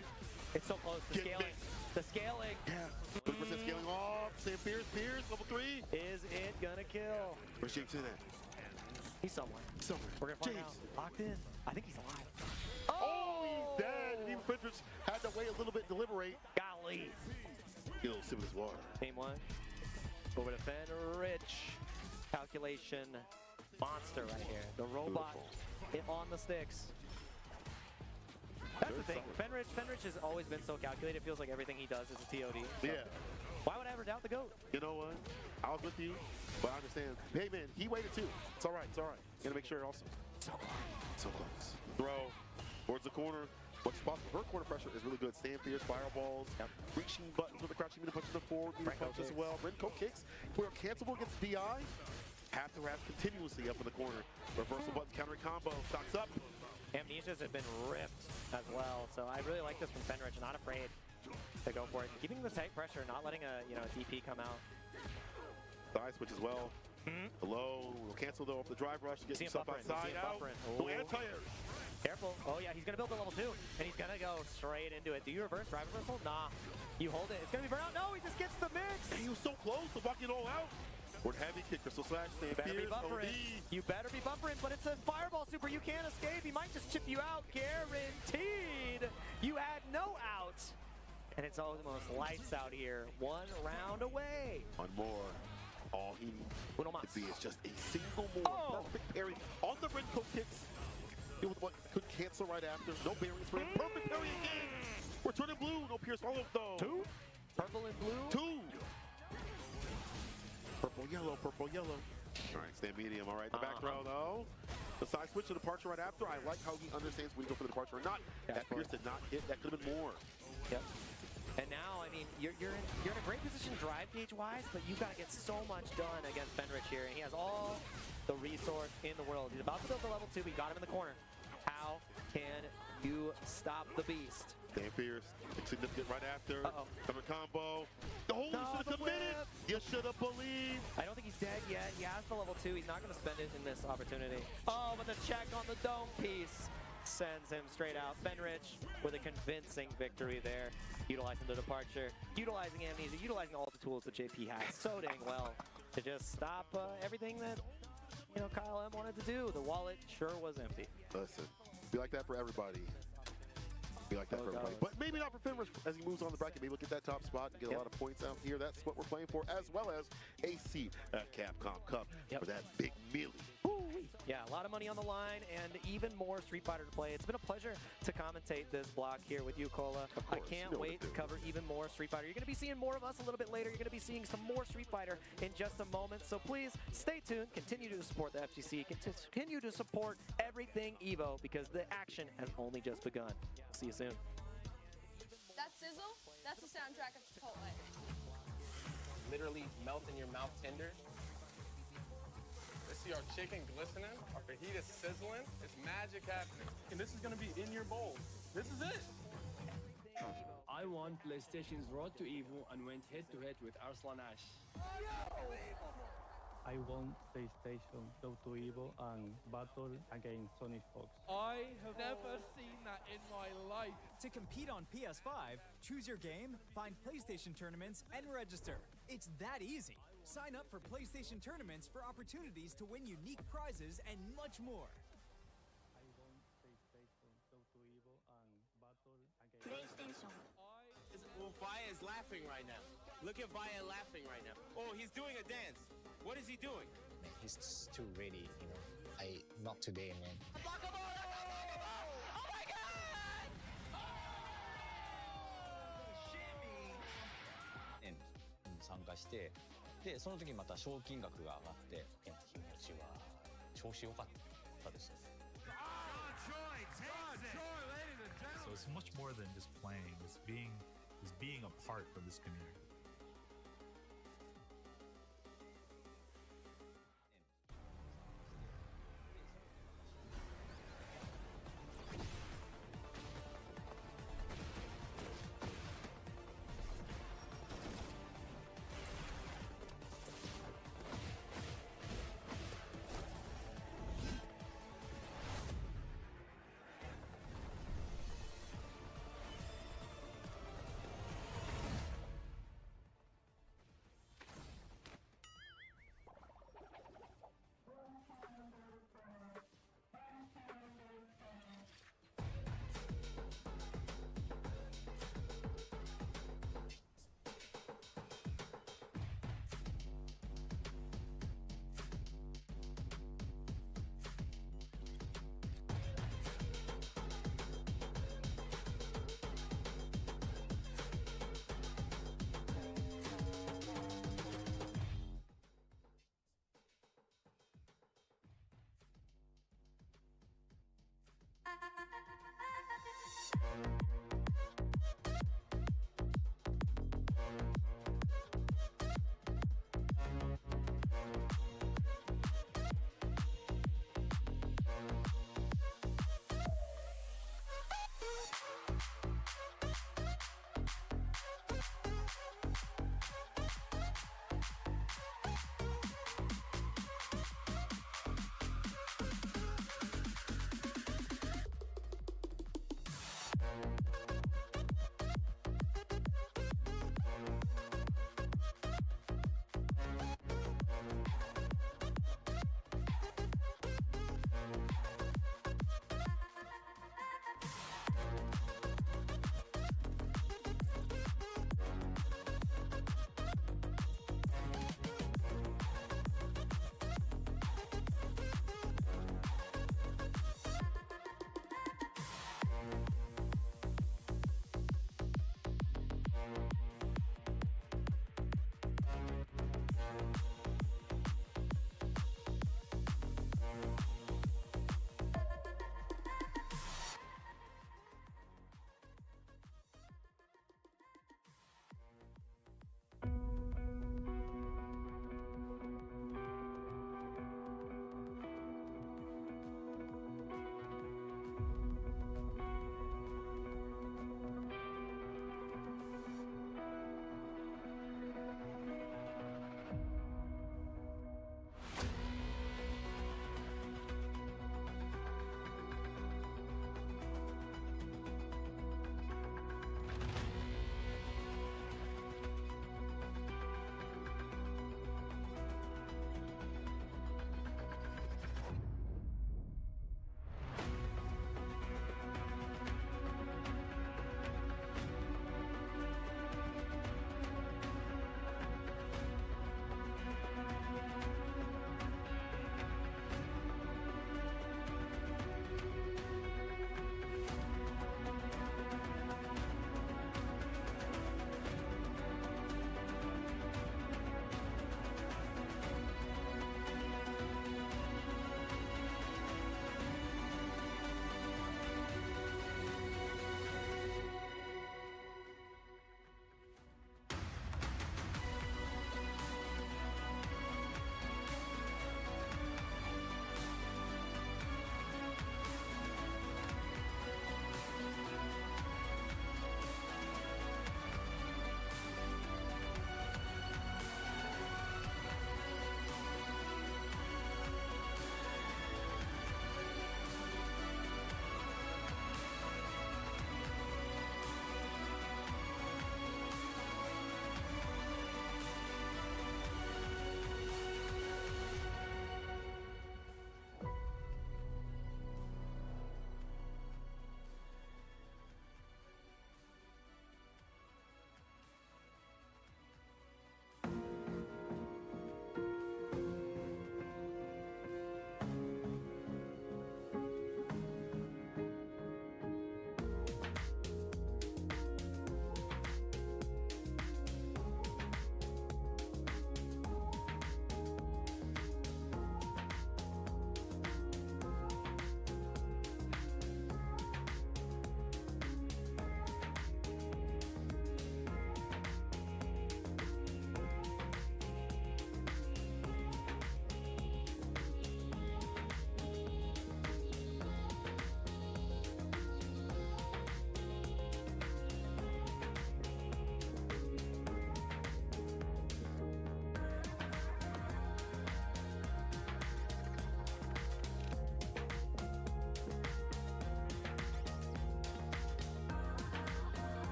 It's so close. The scaling. The scaling. Yeah. 20% scaling off. Sam Pierce, level 3. Is it gonna kill? Where's James in at? He's somewhere. We're gonna find out. Locked in. I think he's alive. Oh, he's dead. And even Fenrich had to wait a little bit, deliberate. Golly. Get a little sip of his water. Game one. Over to Fenrich. Calculation monster right here. The robot on the sticks. That's the thing. Fenrich has always been so calculated. It feels like everything he does is a TOD. So yeah. Why would I ever doubt the GOAT? You know what? I was with you, but I understand. Hey, man, he waited too. It's all right. It's all right. You gotta make sure also. So close. So close. Throw towards the corner. What's possible? Her corner pressure is really good. Stand fierce, fireballs, reaching buttons with the crouching meter punch to the forward, meter punch as well. Renko kicks. We're cancelable against DI. Have to have continuously up in the corner. Reversal buttons, countering combo. Stocks up. Amnesias have been ripped as well, so I really like this from Fenrich. Not afraid to go for it. Keeping the tight pressure, not letting a DP come out. Side switch as well. Below. We'll cancel though off the drive rush to get himself outside out. No anti-air. Careful. Oh yeah, he's gonna build the level 2, and he's gonna go straight into it. Do you reverse drive reversal? Nah. You hold it. It's gonna be burnout. No, he just gets the mix. He was so close to walking it all out. We're heavy kick, Crystal Slash, stay Better be fierce, buffering. OD. You better be buffering, but it's a fireball super. You can't escape. He might just chip you out. Guaranteed. You had no out. And it's almost lights out here. 1 round away. One more. All he needs to be is just a single more. Perfect parry on the Renko kicks. It was what could cancel right after. No bearings for him. Perfect parry again. We're turning blue. No pierce follow though. 2. Purple and blue. 2. Purple, yellow, purple, yellow. All right, stand medium. All right, the back throw though. The side switch to departure right after. I like how he understands when to go for the departure or not. That pierce did not hit. That could have been more. Yep. And now, I mean, you're in a great position drive gauge wise, but you got to get so much done against Fenrich here, and he has all the resource in the world. He's about to build the level 2. We got him in the corner. How can you stop the beast? Damn fierce. Significant right after. Coming combo. Oh, you should have committed. You should have believed. I don't think he's dead yet. He has the level 2. He's not going to spend it in this opportunity. Oh, but the check on the dome piece sends him straight out. Fenrich with a convincing victory there. Utilizing the departure, utilizing amnesia, utilizing all the tools that JP has so dang well to just stop everything that, you know, Kyle M wanted to do. The wallet sure was empty. Listen, be like that for everybody. Be like that for everybody. But maybe not for Fenrich as he moves on the bracket. Maybe we'll get that top spot and get a lot of points out here. That's what we're playing for, as well as a seat at Capcom Cup for that big melee. Yeah, a lot of money on the line and even more Street Fighter to play. It's been a pleasure to commentate this block here with you, Cola. I can't wait to cover even more Street Fighter. You're going to be seeing more of us a little bit later. You're going to be seeing some more Street Fighter in just a moment. So please stay tuned. Continue to support the FGC. Continue to support everything EVO because the action has only just begun. See you soon. That sizzle, that's the soundtrack of Chipotle. Literally melt in your mouth tender. See our chicken glistening, our fajita sizzling. It's magic happening. And this is gonna be in your bowl. This is it. I won PlayStation's Road to EVO and went head-to-head with Arslan Ash. I won PlayStation Road to EVO and battled against Sonic Fox. I have never seen that in my life. To compete on PS5, choose your game, find PlayStation tournaments, and register. It's that easy. Sign up for PlayStation tournaments for opportunities to win unique prizes and much more. I won PlayStation Road to EVO and battled against PlayStation. Well, Vaya is laughing right now. Look at Vaya laughing right now. Oh, he's doing a dance. What is he doing? He's just too ready, you know. Not today, man. Oh my God! Shimmy! 参加して、でその時にまた賞金額が上がって、気持ちは調子良かったですね。So it's much more than just playing. It's being a part of this community.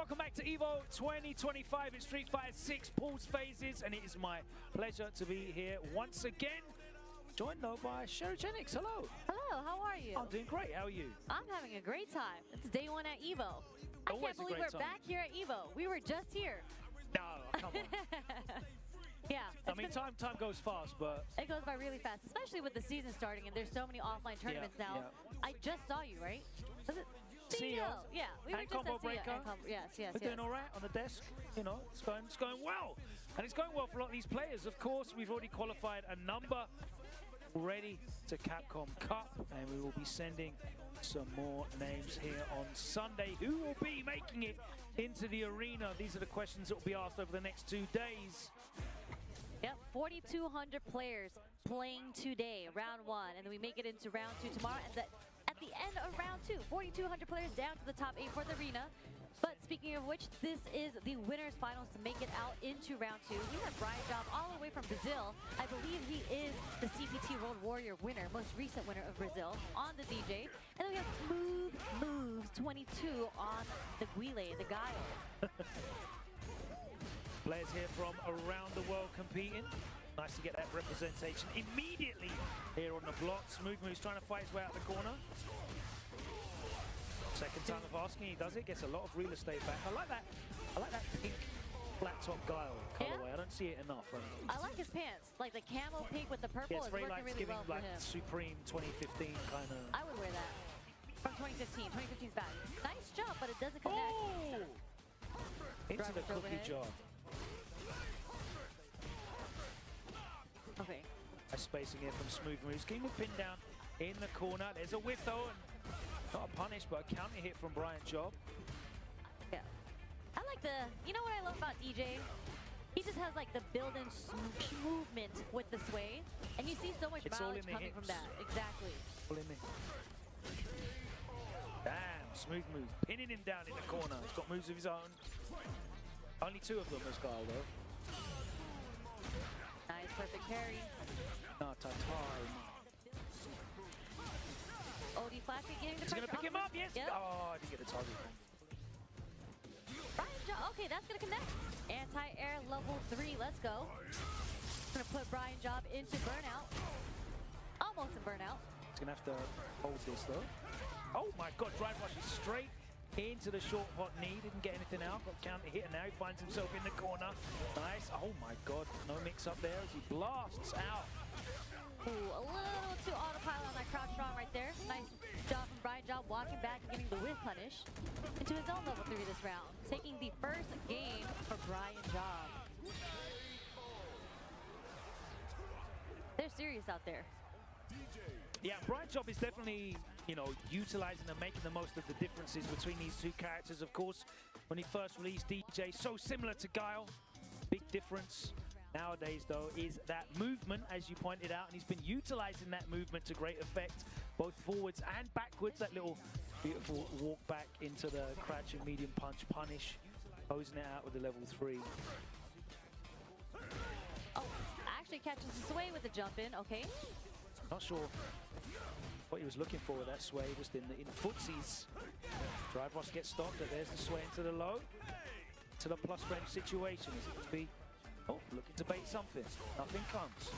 Welcome back to EVO 2025 in Street Fighter 6 pools phases, and it is my pleasure to be here once again, joined though by Sherogenics. Hello. Hello, how are you? I'm doing great. How are you? I'm having a great time. It's day one at EVO. I Always can't believe we're back here at EVO. We were just here. No, come on. Yeah. I mean, time goes fast, but it goes by really fast, especially with the season starting and there's so many offline tournaments now. Yeah. I just saw you, right? Was it? CEO. Yeah, we were and just Combo at CEO. Breaker. Yes. We're doing all right on the desk. You know, it's going well. And it's going well for a lot of these players. Of course, we've already qualified a number ready to Capcom Cup, and we will be sending some more names here on Sunday. Who will be making it into the arena? These are the questions that will be asked over the next 2 days. Yep, 4,200 players playing today, round one, and then we make it into round two tomorrow. And at the end of round two, 4,200 players down to the top 8 for the arena. But speaking of which, this is the winners finals to make it out into round two. We have Brian Job all the way from Brazil. I believe he is the CPT World Warrior winner, most recent winner of Brazil, on the DJ. And then we have Smooth Moves 22 on the Guile, the Guile. Players here from around the world competing. Nice to get that representation immediately here on the block. Smooth Moves trying to fight his way out the corner. Second time of asking, he does it. Gets a lot of real estate back. I like that pink flat top Guile colorway. I don't see it enough. I like his pants. Like the camo pink with the purple is working really well for him. Supreme 2015 kind of. I would wear that. From 2015. 2015's back. Nice job, but it doesn't connect. Oh! Into the cookie jar. Okay. Nice spacing here from Smooth Moves. Getting the pin down in the corner. There's a whiff though, and not a punish, but a counter hit from Brian Job. Yeah. I like you know what I love about DJ? He just has like the built-in movement with the sway, and you see so much mileage coming from that. Exactly. All in there. Damn, Smooth Moves. Pinning him down in the corner. He's got moves of his own. Only 2 of them as Guile though. Nice, perfect parry. Not a time. OD flash getting the He's going to pick him up, yes. Yep. Oh, I didn't get the target. Brian Job, okay, that's going to connect. Anti-air level 3, let's go. Going to put Brian Job into burnout. Almost in burnout. He's going to have to hold this though. Oh my God, drive rush is straight into the short hot knee. Didn't get anything out, got counter hit, and now he finds himself in the corner. Nice. Oh my God, no mix up there as he blasts out. Ooh, a little too autopilot on that crouch strong right there. Nice job from Brian Job walking back and getting the whiff punish into his own level 3 this round. Taking the first game for Brian Job. They're serious out there. Yeah, Brian Job is definitely, you know, utilizing and making the most of the differences between these 2 characters. Of course, when he first released DJ, so similar to Guile. Big difference nowadays, though, is that movement, as you pointed out, and he's been utilizing that movement to great effect, both forwards and backwards. That little beautiful walk back into the crouch and medium punch punish, closing it out with the level 3. Oh, actually catches the sway with the jump in, okay. Not sure what he was looking for with that sway, just in footsies. Drive rush gets stopped, but there's the sway into the low. To the plus range situation, is it to be, oh, looking to bait something. Nothing comes.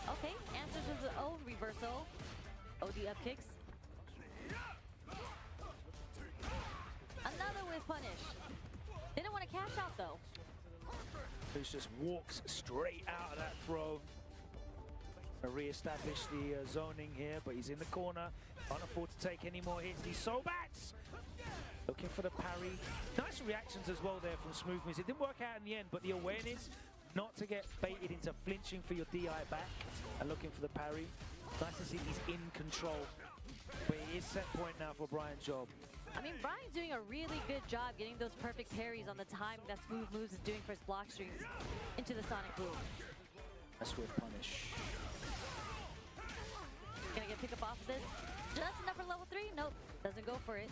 Okay, answers with his own reversal. OD up kicks. Another whiff punish. Didn't want to cash out though. Who's just walks straight out of that throw. Re-establish the zoning here, but he's in the corner. Can't afford to take any more hits. He's so bats. Looking for the parry. Nice reactions as well there from Smooth Moves. It didn't work out in the end, but the awareness not to get baited into flinching for your DI back and looking for the parry. Nice to see he's in control. But it is set point now for Brian Job. I mean, Brian's doing a really good job getting those perfect parries on the time that Smooth Moves is doing for his block strings into the Sonic Boom. A swift punish. Gonna get pick up off of this. Just enough for level 3? Nope, doesn't go for it.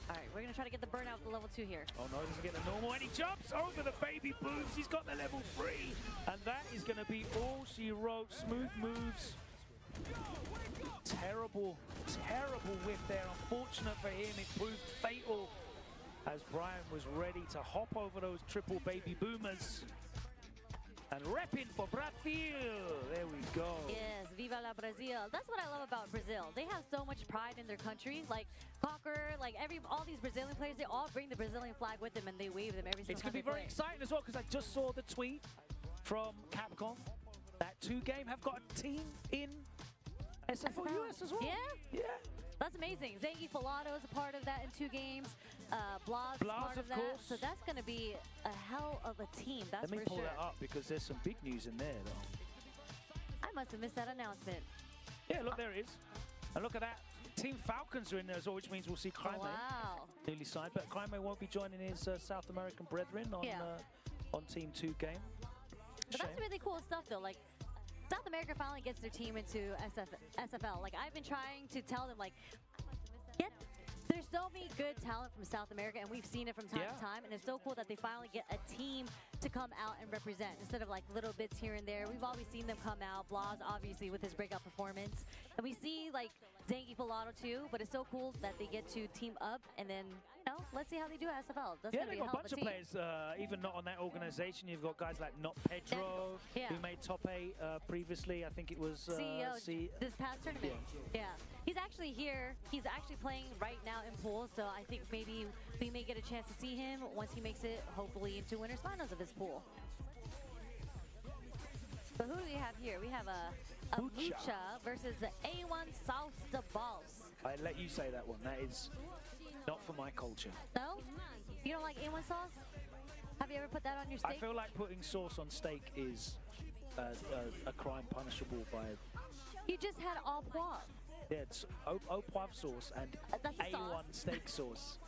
All right, we're gonna try to get the burnout with the level 2 here. Oh no, doesn't get the normal, and he jumps over the baby booms. He's got the level 3, and that is gonna be all she wrote. Smooth Moves Terrible, terrible whiff there. Unfortunate for him, it proved fatal as Brian was ready to hop over those triple baby boomers. And repping for Brazil. There we go. Yes, Viva la Brazil. That's what I love about Brazil. They have so much pride in their country. Like Conqueror, like all these Brazilian players, they all bring the Brazilian flag with them and they wave them every single time. It's going to be very exciting as well because I just saw the tweet from Capcom that 2Game have got a team in SFL US as well. Yeah? Yeah. That's amazing. Zengi Filato is a part of that in 2 games. Blaz is part of that. Course. So that's going to be a hell of a team, that's for sure. Let me pull that up because there's some big news in there, though. I must have missed that announcement. Yeah, look, there it is. And look at that. Team Falcons are in there as well, which means we'll see Jaime newly signed. But Jaime won't be joining his South American brethren on Team 2 game. But that's really cool stuff, though. Like, South America finally gets their team into SFL. Like, I've been trying to tell them, like, there's so many good talent from South America, and we've seen it from time to time, and it's so cool that they finally get a team to come out and represent instead of like little bits here and there. We've always seen them come out. Blaz, obviously, with his breakout performance. And we see, like, Zengi Filato, too, but it's so cool that they get to team up, and then, you know, let's see how they do at SFL. That's yeah, gonna be they've got a bunch of team. players, even not on that organization. You've got guys like Not Pedro, who made top 8 previously. I think it was CEO this past tournament. Yeah. He's actually here. He's actually playing right now in pool, so I think maybe we may get a chance to see him once he makes it, hopefully, into winners finals of his pool. But who do we have here? We have a Mucha versus the A1 South the Boss. I let you say that one. That is not for my culture. No? You don't like A1 sauce? Have you ever put that on your steak? I feel like putting sauce on steak is a crime punishable by... You just had au poivre. Yeah, it's au poivre sauce and A1 steak sauce.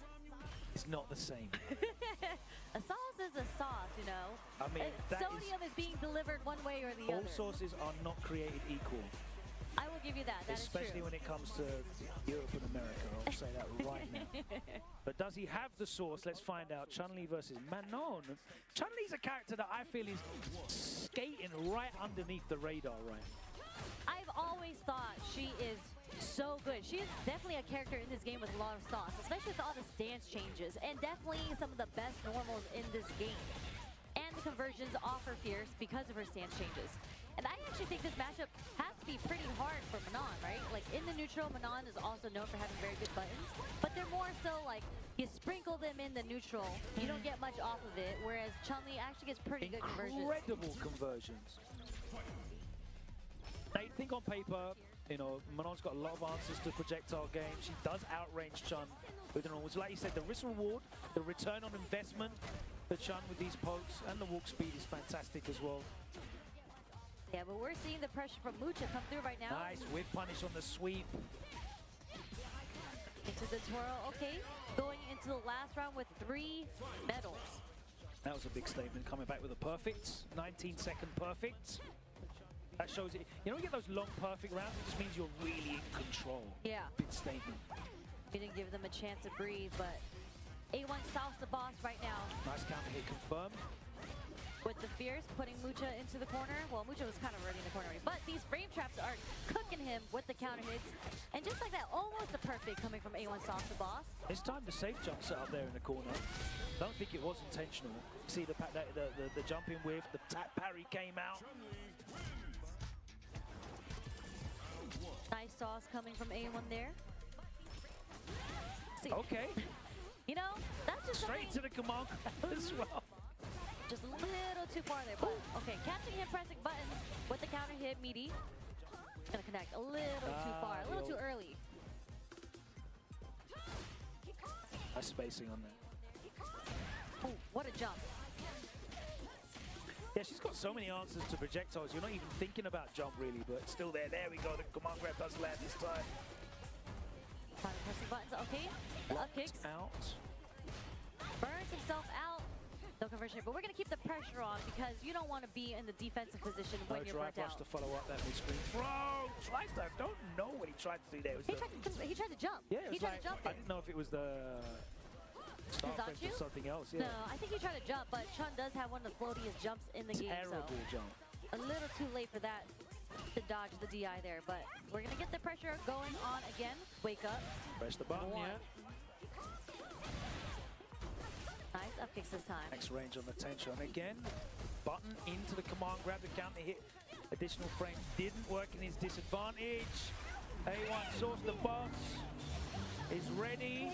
It's not the same. A sauce is a sauce, you know. I mean, sodium is being delivered one way or the other. All sauces are not created equal. I will give you that. That is true. Especially when it comes to Europe and America. I'll say that right now. But does he have the sauce? Let's find out. Chun-Li versus Manon. Chun-Li's a character that I feel is skating right underneath the radar, right? I've always thought she is so good. She is definitely a character in this game with a lot of sauce, especially with all the stance changes, and definitely some of the best normals in this game. And the conversions offer fierce because of her stance changes. And I actually think this matchup has to be pretty hard for Manon, right? Like, in the neutral, Manon is also known for having very good buttons, but they're more so like, you sprinkle them in the neutral, you don't get much off of it, whereas Chun-Li actually gets pretty good conversions. Incredible conversions. Now, you'd think on paper, you know, Manon's got a lot of answers to projectile game. She does outrange Chun with the normals. Like you said, the risk reward, the return on investment for Chun with these pokes, and the walk speed is fantastic as well. Yeah, but we're seeing the pressure from Mucha come through right now. Nice whip punish on the sweep. Into the twirl. Okay, going into the last round with 3 medals. That was a big statement, coming back with a perfect. 19-second perfect. That shows it. You know, when you get those long perfect rounds, it just means you're really in control. Yeah. Big statement. We didn't give them a chance to breathe, but A1 South's the boss right now. Nice counter hit confirmed. With the fierce, putting Mucha into the corner. Well, Mucha was kind of already in the corner, but these frame traps are cooking him with the counter hits. And just like that, almost a perfect coming from A1 South the boss. It's time to safe jump set up there in the corner. Don't think it was intentional. See the jumping with, the tap parry came out. Nice sauce coming from A1 there. See. Okay. You know, that's just straight to the command as well. Just a little too far there, but okay. Catching him pressing buttons with the counter hit, meaty. Gonna connect a little too far, a little too early. Nice spacing on that. Ooh, what a jump. Yeah, she's got so many answers to projectiles. You're not even thinking about jump really, but it's still there. There we go. The command grab does land this time. Pressing buttons. Okay. The up kicks. Out. Burns himself out. No conversion, but we're going to keep the pressure on because you don't want to be in the defensive position when you're burnt out. To follow up that mid-screen throw. Tries to, I don't know what he tried to do there. He tried to jump. Yeah, he tried to jump. I didn't know if it was the start frames or something else. Yeah. No, I think he tried to jump, but Chun does have one of the floatiest jumps in the game. Terrible jump. A little too late for that. to dodge the DI there, but we're gonna get the pressure going on again. Wake up. Press the button, yeah. Nice up kicks this time. Next range on the tension. And again, button into the command grab, the counter hit. Additional frame didn't work in his disadvantage. A1 source, the boss is ready.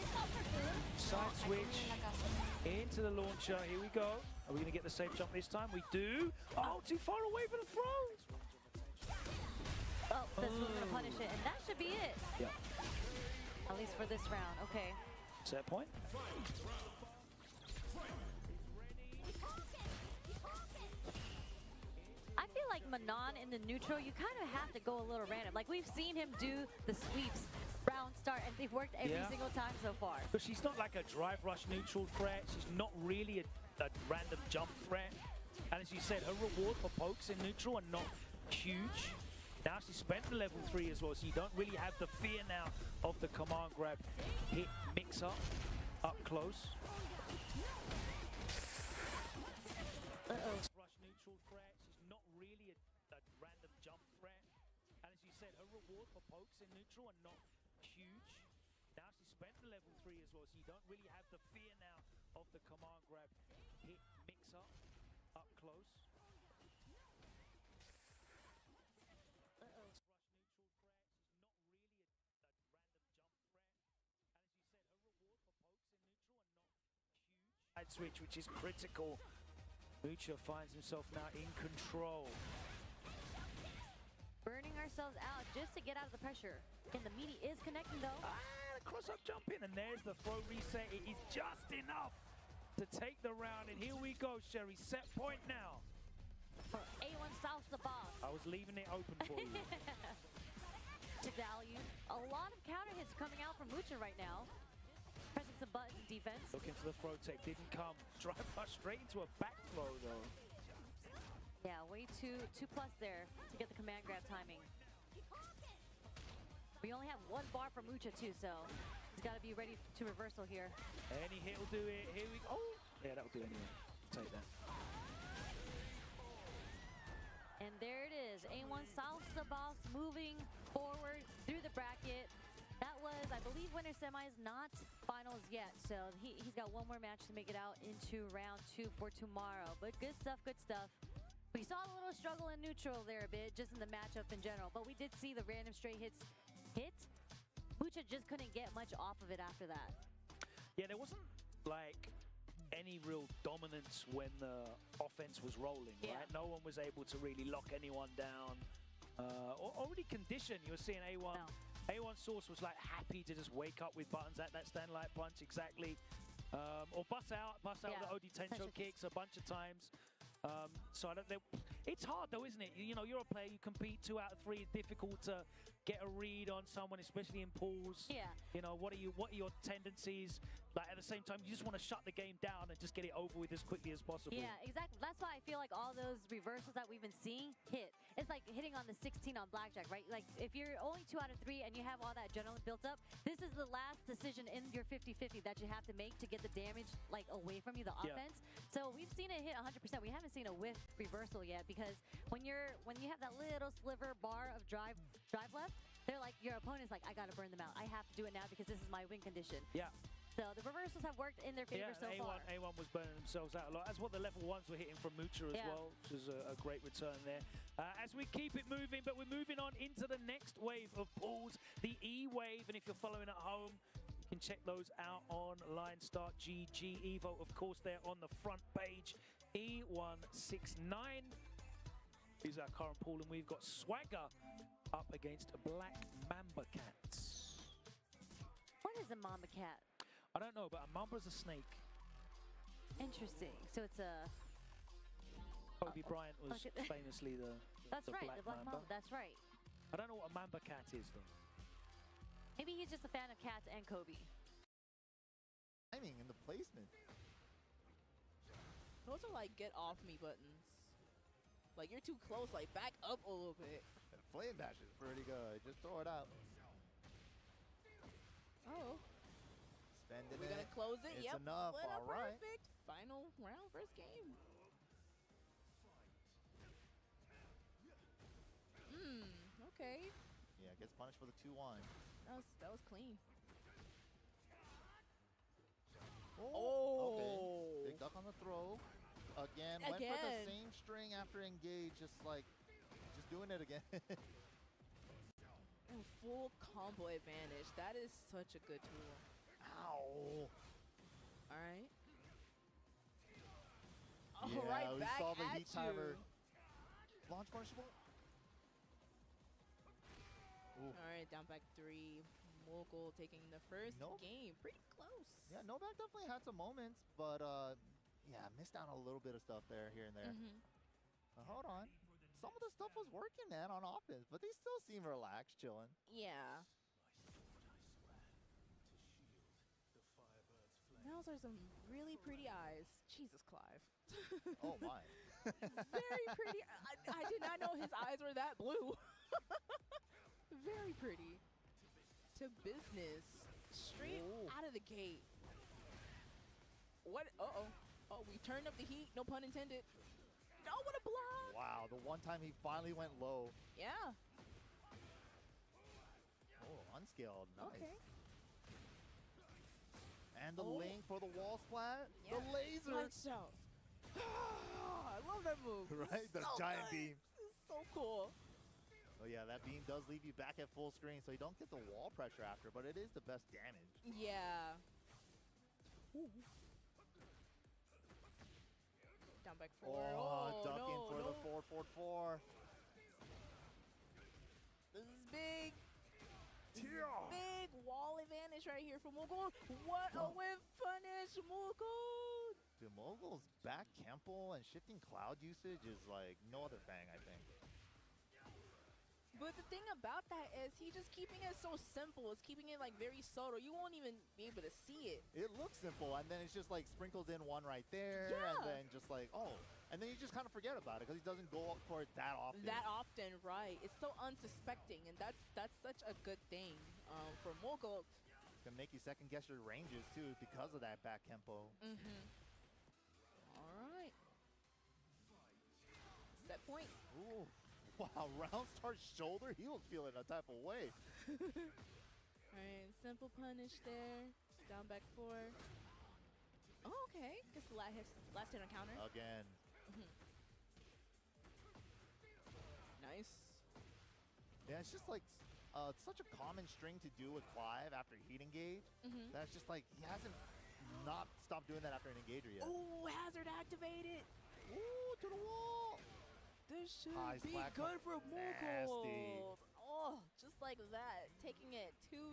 Side switch into the launcher. Here we go. Are we going to get the safe jump this time? We do. Oh, too far away for the throw. Oh, this one's going to punish it, and that should be it. Yeah. At least for this round. Okay. Set point. I feel like Manon in the neutral, you kind of have to go a little random. Like, we've seen him do the sweeps round start, and they've worked every single time so far. But she's not like a drive rush neutral threat. She's not really a random jump threat. And as you said, her reward for pokes in neutral are not huge. Now she spent the level 3 as well, so you don't really have the fear now of the command grab hit mix up close. Rush neutral threat. She's not really a random jump threat. And as you said, her reward for pokes in neutral are not huge. Now she spent the level 3 as well, so you don't really have the fear now of the command grab hit mix up close. Rush neutral threat. She's not really a random jump threat. And as you said, her reward for pokes in neutral are not huge. Side switch, which is critical. Mucha finds himself now in control. Burning ourselves out just to get out of the pressure. And the meaty is connecting though. The cross-up jump in, and there's the throw reset. It is just enough to take the round, and here we go, Sherry. Set point now. For A1 South the boss. I was leaving it open for you. To value. A lot of counter hits coming out from Mucha right now. Pressing some buttons in defense. Looking for the throw tech, didn't come. Drive rush straight into a back throw though. Yeah, way two plus there to get the command grab timing. We only have one bar for Mucha too, so he's got to be ready to reversal here. Any hit will do it. Here we go. Oh, yeah, that'll do anyway. Take that. And there it is. A1 South the boss moving forward through the bracket. That was, I believe, winner semis, not finals yet. So he's got one more match to make it out into round 2 for tomorrow. But good stuff, good stuff. We saw a little struggle in neutral there a bit, just in the matchup in general. But we did see the random straight hits hit. Mucha just couldn't get much off of it after that. Yeah, there wasn't like any real dominance when the offense was rolling, right? No one was able to really lock anyone down. Or really condition. You were seeing A1. No. A1 Source was like happy to just wake up with buttons at that stand light punch, exactly. Or bust out the OD Tencho kicks a bunch of times. So it's hard though, isn't it? You know, you're a player, you compete 2 out of 3. It's difficult to get a read on someone, especially in pools. Yeah. You know, what are your tendencies? Like at the same time, you just want to shut the game down and just get it over with as quickly as possible. Yeah, exactly. That's why I feel like all those reversals that we've been seeing hit. It's like hitting on the 16 on blackjack, right? Like if you're only 2 out of 3 and you have all that adrenaline built up, this is the last decision in your 50-50 that you have to make to get the damage like away from you, the offense. So we've seen it hit 100%. We haven't seen a whiff reversal yet because when you have that little sliver bar of drive left, they're like, your opponent's like, I gotta burn them out. I have to do it now because this is my win condition. Yeah. So the reversals have worked in their favor so far. A1 was burning themselves out a lot. That's what the level 1s were hitting from Mucha as well, which is a great return there. As we keep it moving, but we're moving on into the next wave of pools, the E wave. And if you're following at home, you can check those out on Line Start GG. EVO, of course, there on the front page. E169 is our current pool, and we've got Swagger up against Black Mamba Cats. What is a Mamba Cat? I don't know, but a Mamba's a snake. Interesting. So it's a... Kobe Bryant was famously the That's right, Black the Black Mamba. That's right. I don't know what a Mamba Cat is, though. Maybe he's just a fan of cats and Kobe. Timing and the placement. Those are like get off me buttons. Like you're too close, like back up a little bit. That flame dash is pretty good. Just throw it out. Oh. Spending We're gonna close it. It's yep. enough. All right. Perfect. Final round, first game. Okay. Yeah, gets punished for the 2-1. That was clean. Oh. Okay. Big duck on the throw. Again. Went for the Again. same string after engage, just doing it again. Ooh, full combo advantage. That is such a good tool. Ow. All right. Yeah, All right, we back saw the at heat timer. Launch punishable. Ooh. All right, down back 3. Mogul taking the first game. Pretty close. Yeah, Novak definitely had some moments, but yeah, missed out on a little bit of stuff there, here and there. But hold on. Some of the stuff was working, man, on offense, but they still seem relaxed, chilling. Yeah. Those are some really pretty eyes. Jesus, Clive. Oh, my. Very pretty. I did not know his eyes were that blue. Very pretty. To business. Straight out of the gate. What? Uh-oh. Oh, we turned up the heat. No pun intended. Oh, what a block. Wow, the one time he finally went low. Yeah. Oh, unscaled. Nice. Okay. And the link for the wall splat. Yeah. The laser. Lights out. I love that move. Right? The So giant good. beam. So cool. Oh, yeah, that beam does leave you back at full screen, so you don't get the wall pressure after, but it is the best damage. Yeah. Ooh. Down back 4. Oh, ducking no, for the 4-4-4. This is big. Big wall advantage right here for Mogul. What a whiff punish, Mogul. Dude, Mogul's back Kemple and shifting cloud usage is like no other thing, I think. But the thing about that is he just keeping it so simple. It's keeping it like very subtle. You won't even be able to see it. It looks simple, and then it's just like sprinkles in one right there, Yeah. and then just like, oh. And then you just kind of forget about it because he doesn't go for it that often. That often, right. It's so unsuspecting, and that's such a good thing for Mogul. It's going to make you second guess your ranges too because of that back tempo. All right. Set point. Ooh. Wow, round start shoulder, he was feeling a type of way. All right, simple punish there. Down back 4. Oh, okay. Guess the last hit on counter. Again. Nice. Yeah, it's just like such a common string to do with Clive after heat engage. That's just like, he hasn't not stopped doing that after an engager yet. Ooh, hazard activated. Ooh, to the wall. This should High be slack good for nasty. Mogul. Oh, just like that. Taking it 2-0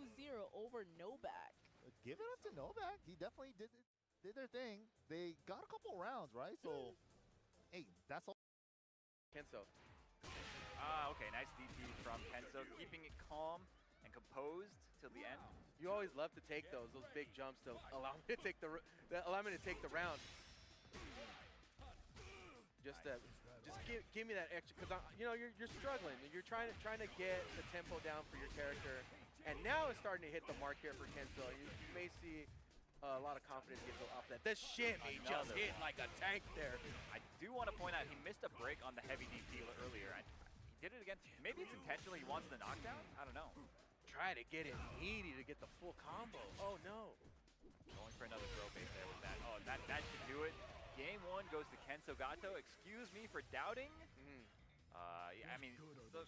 over Novak. Give it up to Novak. He definitely did their thing. They got a couple rounds, right? So, hey, that's all. Kenso. Okay, nice DT from Kenso, keeping it calm and composed till the end. You always love to take those big jumps to allow me to take the round. Just give me that extra, because you're struggling. You're trying to get the tempo down for your character, and now it's starting to hit the mark here for Kenso. You may see a lot of confidence get off that. The shimmy just hit like a tank there. I do want to point out he missed a break on the heavy DT earlier. He did it again. Maybe it's intentional. He wants the knockdown. I don't know. Try to get it needy to get the full combo. Oh no. Going for another throw base there with that. Oh, that should do it. Game 1 goes to Kenso Gato. Excuse me for doubting. Yeah, I mean,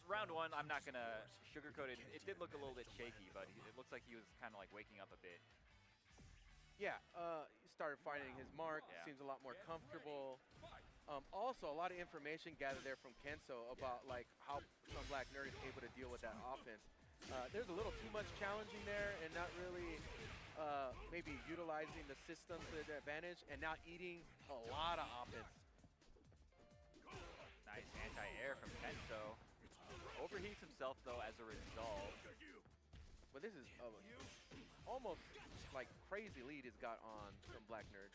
round 1, I'm not going to sugarcoat it. It did look a little bit shaky, but it looks like he was kind of like waking up a bit. Yeah, he started finding his mark. Yeah. Seems a lot more comfortable. Also, a lot of information gathered there from Kenso about like how some Black Nerd is able to deal with that offense. There's a little too much challenging there and not really maybe utilizing the system to their advantage and now eating a lot of offense. Nice anti-air from Kenso. Overheats himself though as a result. But this is almost like crazy lead he's got on some Black Nerd.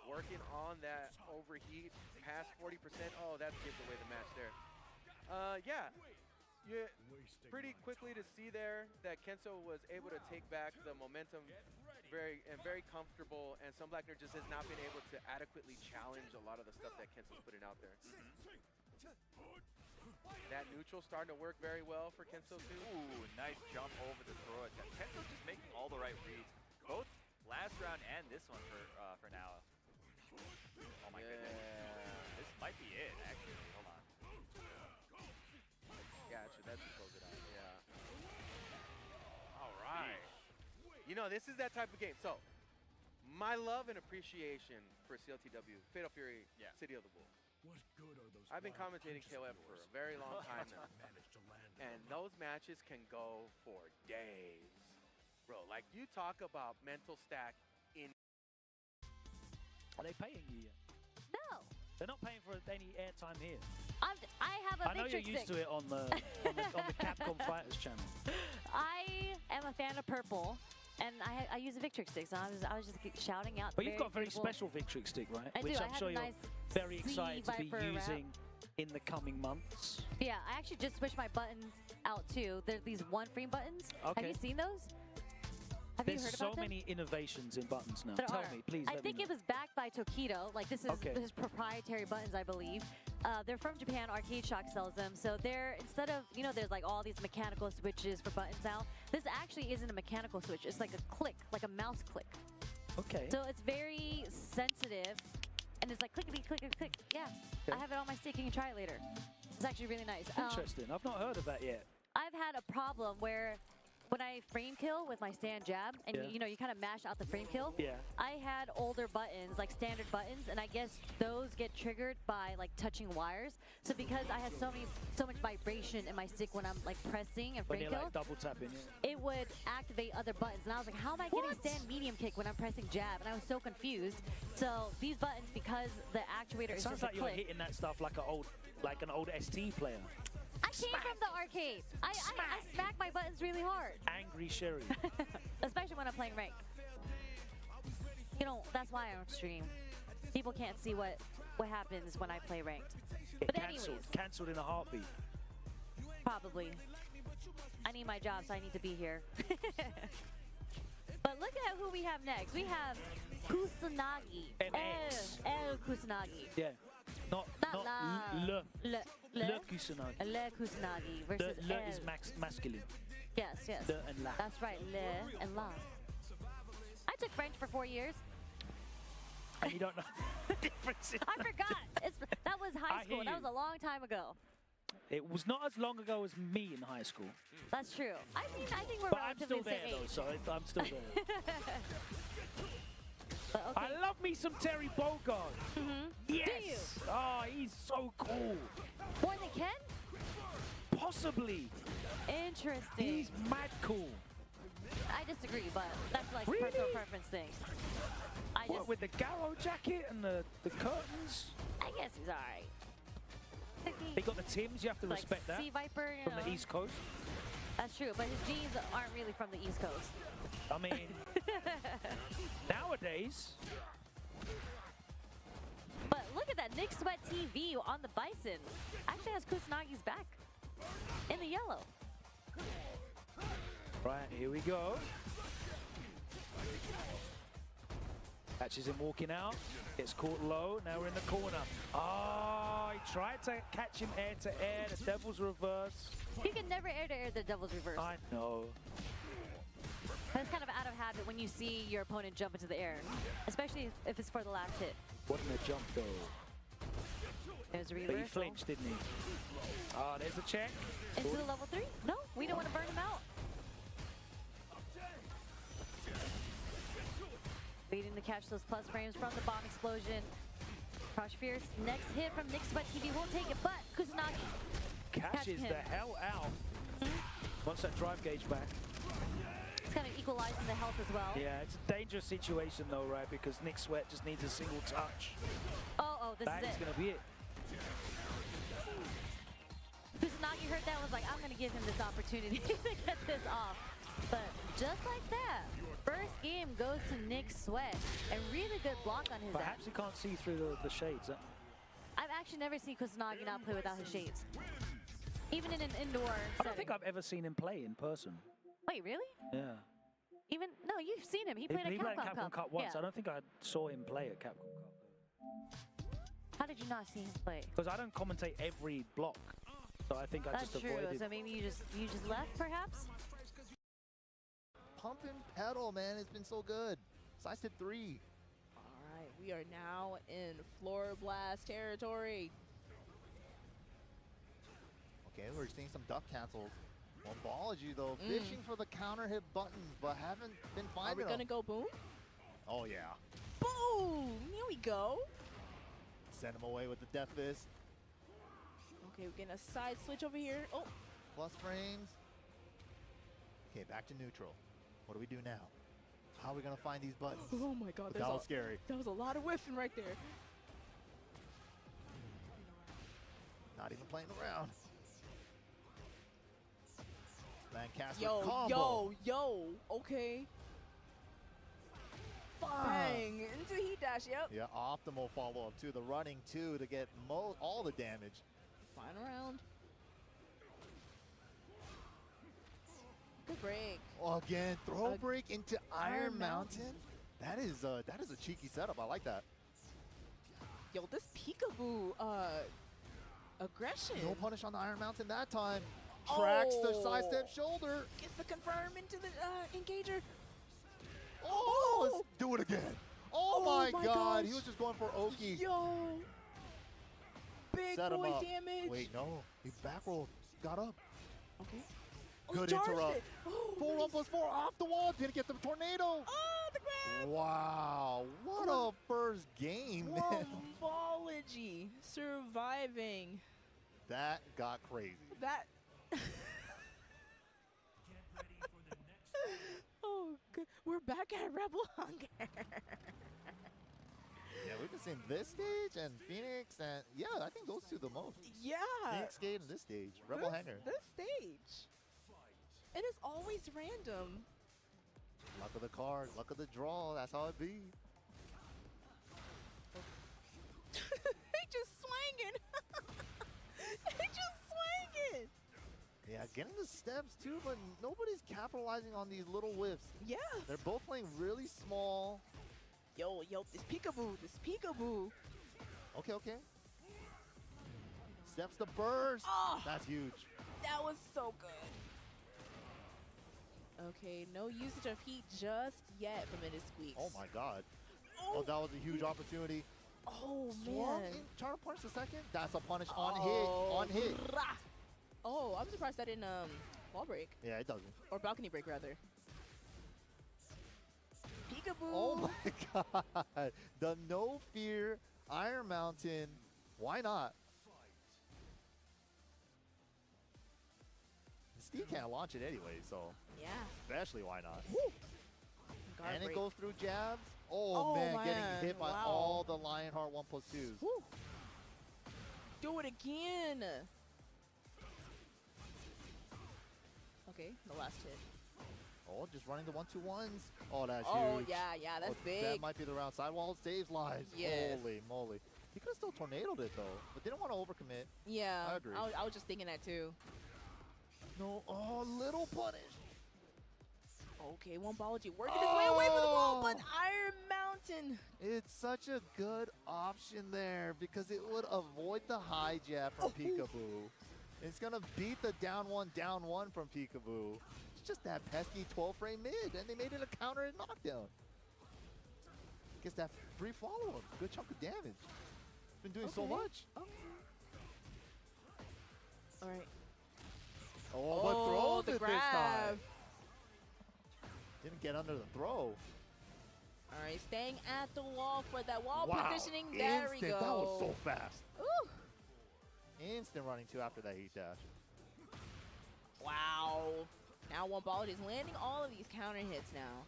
Working on that overheat past 40%. Oh, that gives away the match there. Yeah. Pretty quickly to see there that Kenso was able to take back the momentum very comfortable, and some Black Nerd just has not been able to adequately challenge a lot of the stuff that Kenso's putting out there. that neutral starting to work very well for Kenso too. Ooh, nice jump over the throw attempt. Kenso just making all the right reads, both last round and this one for now. Oh my goodness. This might be it, actually. Hold on. Yeah, actually, that should close it out. Yeah. All right. You know, this is that type of game. So, my love and appreciation for CLTW, Fatal Fury, City of the Bull. What good are those? I've been commentating KOF for a very long time now. And those matches can go for days. Bro, like you talk about mental stack in... Are they paying you yet? No. They're not paying for any airtime here. I have a I know you're Victrix used to it on the Capcom Fighters channel. I am a fan of purple, and I use a Victrix stick, so I was just shouting out. But you've got a very special Victrix stick, right? I Which do. I'm sure you're very excited to be Viper using in the coming months. Yeah, I actually just switched my buttons out too. There's these one frame buttons. Okay. Have you seen those? Have There's you heard so about them? many innovations in buttons now. There Tell are. me, please. I think it was backed by Tokido. Like this is his proprietary buttons, I believe. They're from Japan. Arcade Shock sells them. So they're, instead of, you know, there's like all these mechanical switches for buttons now. This actually isn't a mechanical switch. It's like a click, like a mouse click. Okay. So it's very sensitive, and it's like clickety click click. Yeah, I have it on my stick. You can try it later. It's actually really nice. Interesting. I've not heard of that yet. I've had a problem where when I frame kill with my stand jab, and you know, you kind of mash out the frame kill. Yeah. I had older buttons, like standard buttons, and I guess those get triggered by like touching wires. So because I had so much vibration in my stick when I'm like pressing and When frame you're kill, like double tapping it. it would activate other buttons. And I was like, how am I getting stand medium kick when I'm pressing jab? And I was so confused. So these buttons, because the actuator is Sounds just like a you're click. hitting that stuff like an old ST player. I came from the arcade. I smack my buttons really hard. Angry Sherry. Especially when I'm playing ranked. You know, that's why I don't stream. People can't see what happens when I play ranked. But anyways, cancelled in a heartbeat. probably. I need my job, so I need to be here. But look at who we have next. We have Kusanagi. MX. El Kusanagi. Yeah. Not Le Kusanagi. Le Kusanagi versus Le El. is masculine. Yes, yes. Le and la. That's right, Le and la. I took French for 4 years. And you don't know the difference. I forgot. That was high I school. hear That you. was a long time ago. It was not as long ago as me in high school. That's true. I think we're But I'm relatively still there the same though, age. so I'm still there. But okay. I love me some Terry Bogard. Yes. Do you? Oh, he's so cool. More than Ken? Possibly. Interesting. He's mad cool. I disagree, but that's like Really? personal preference thing. What, with the Garrow jacket and the curtains? I guess he's alright. He got the Tims, you have to Like respect that. Sea Viper, you From know. the East Coast. That's true, but his jeans aren't really from the East Coast. I mean, nowadays. But look at that Nick Sweat TV on the Bison. Actually has Kusanagi's back in the yellow. Right, here we go. Catches him walking out. Gets caught low. Now we're in the corner. Oh, he tried to catch him air to air. The Devil's reverse. You can never air to air the Devil's reverse. I know. That's kind of out of habit when you see your opponent jump into the air, especially if it's for the last hit. Wasn't a jump though. There's a But he reversal. flinched, didn't he? Ah, there's a check. Into the level 3? No, we don't want to burn him out. Waiting to catch those plus frames from the bomb explosion. Crush Fierce. Next hit from Nick Sweat TV won't take it, but Kusanagi Catches him. the hell out. Wants that drive gauge back. It's kind of equalizing the health as well. Yeah, it's a dangerous situation though, right? Because Nick Sweat just needs a single touch. Oh, this That is is it. going to be it. Kusanagi heard that and was like, I'm going to give him this opportunity to get this off. But just like that, first game goes to Nick Sweat. And really good block on his Perhaps he can't see through the shades. I've actually never seen Kusanagi not play without his shades. Even in an indoor I don't setting. think I've ever seen him play in person. Wait, really? Yeah. Even, no, you've seen him. He played at Capcom Cup once. Yeah. I don't think I saw him play at Capcom Cup. How did you not see him play? Because I don't commentate every block. So I think I That's just true. avoided. So maybe you just left, perhaps. Pump and pedal, man. It's been so good. Side step 3. All right, we are now in Floor Blast territory. Okay, we're seeing some duck cancels. Wombology, though, fishing for the counter hit buttons, but haven't been finding Are we them. gonna go boom? Oh, yeah. Boom! Here we go. Send him away with the death fist. Okay, we're getting a side switch over here. Oh, Plus frames. Okay, back to neutral. What do we do now? How are we gonna find these buttons? oh my God, That was scary. That was a lot of whiffing right there. Not even playing around. Lancaster Yo, combo. yo, okay. Bang! Into heat dash, yep. Yeah, optimal follow-up too. The running too to get all the damage. Final round. Good break. Oh, again, throw break into Iron Mountain. That is a cheeky setup. I like that. Yo, this peekaboo aggression. No punish on the Iron Mountain that time. Tracks the sidestep shoulder. Gets the confirm into the engager. Oh, let's do it again. Oh, my God. He was just going for Oki. Yo. Big Set him boy up. damage. Wait, no. He back rolled. Got up. Okay. Good charged interrupt. it. Oh, 4-1+4 off the wall. Didn't get the tornado. Oh, the grab. Wow. What a first game, man. Wombology surviving. That got crazy. That. Oh, good. We're back at Rebel Hunger. Yeah, we've been seeing this stage and Phoenix, and yeah, I think those two the most. Yeah. Phoenix Gate and this stage, Rebel Hangar. This stage. It is always random. Luck of the card, luck of the draw. That's how it be. He just swinging. He just swinging. Yeah, getting the steps too, but nobody's capitalizing on these little whiffs. Yeah. They're both playing really small. Yo, this peekaboo. Okay, okay. Steps the burst. Oh, That's huge. that was so good. Okay, no usage of heat just yet from It Is Squeaks. Oh my God. Oh, that was a huge opportunity. Oh, Swung man. in, trying to punish the second. That's a punish on hit. Rah. Oh, I'm surprised that didn't wall break. Yeah, it doesn't. Or balcony break, rather. Peekaboo. Oh my God. The no fear Iron Mountain. Why not? Steve can't launch it anyway, so. Yeah. Especially why not? Guard And break. it goes through jabs. Oh, man, getting hit by wow. all the Lionheart 1+2s. Woo. Do it again. Okay, the last hit. Oh, just running the 1-2-1s. Oh, that's Oh, huge. yeah, that's big. That might be the round. Sidewall saves lives. Yes. Holy moly. He could have still tornadoed it, though, but didn't want to overcommit. Yeah, I agree. I was just thinking that, too. No, oh, little punish. Okay, Wombology working his way away from the wall, but Iron Mountain. It's such a good option there because it would avoid the high jab from Peekaboo. It's going to beat the down one from Peekaboo. It's just that pesky 12-frame mid, and they made it a counter and knockdown. Gets that free follow-up. Good chunk of damage. Been doing so much. Okay. All right. Oh, but throws the it grab. this time. Didn't get under the throw. All right, staying at the wall for that wall Wow. positioning. There we go. Instant. That was so fast. Ooh. Instant running too after that heat dash. Wow. Now Wombology is landing all of these counter hits now.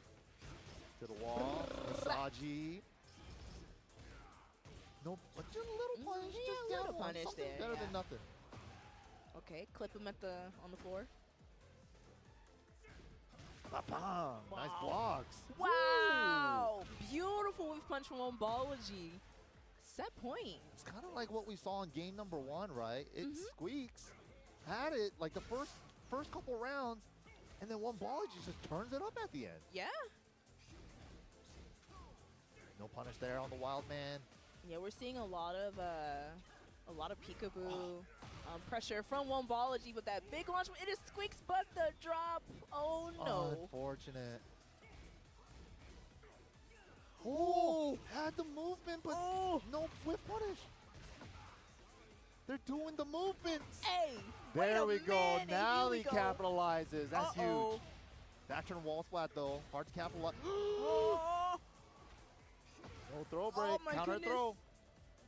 To the wall. Masaji. No, but just a little punish. Yeah, just a little down one. punish Something there, better yeah. than nothing. Okay, clip him on the floor. Ba-bam. Nice blocks. Wow. Beautiful whiff punch from Wombology. Set point. It's kind of like what we saw in game number 1, right? It squeaks. Had it like the first couple rounds, and then Wombology just turns it up at the end. Yeah. No punish there on the Wild Man. Yeah, we're seeing a lot of peekaboo pressure from Wombology, but that big launch, it is Squeaks, but the drop, oh no. Unfortunate. Oh, had the movement, but no whip punish. They're doing the movements. Hey, there we go. minute, Now here we he go. capitalizes. That's huge. Back turn wall splat though. Hard to capitalize. Oh. No throw break. Oh my Counter goodness. throw.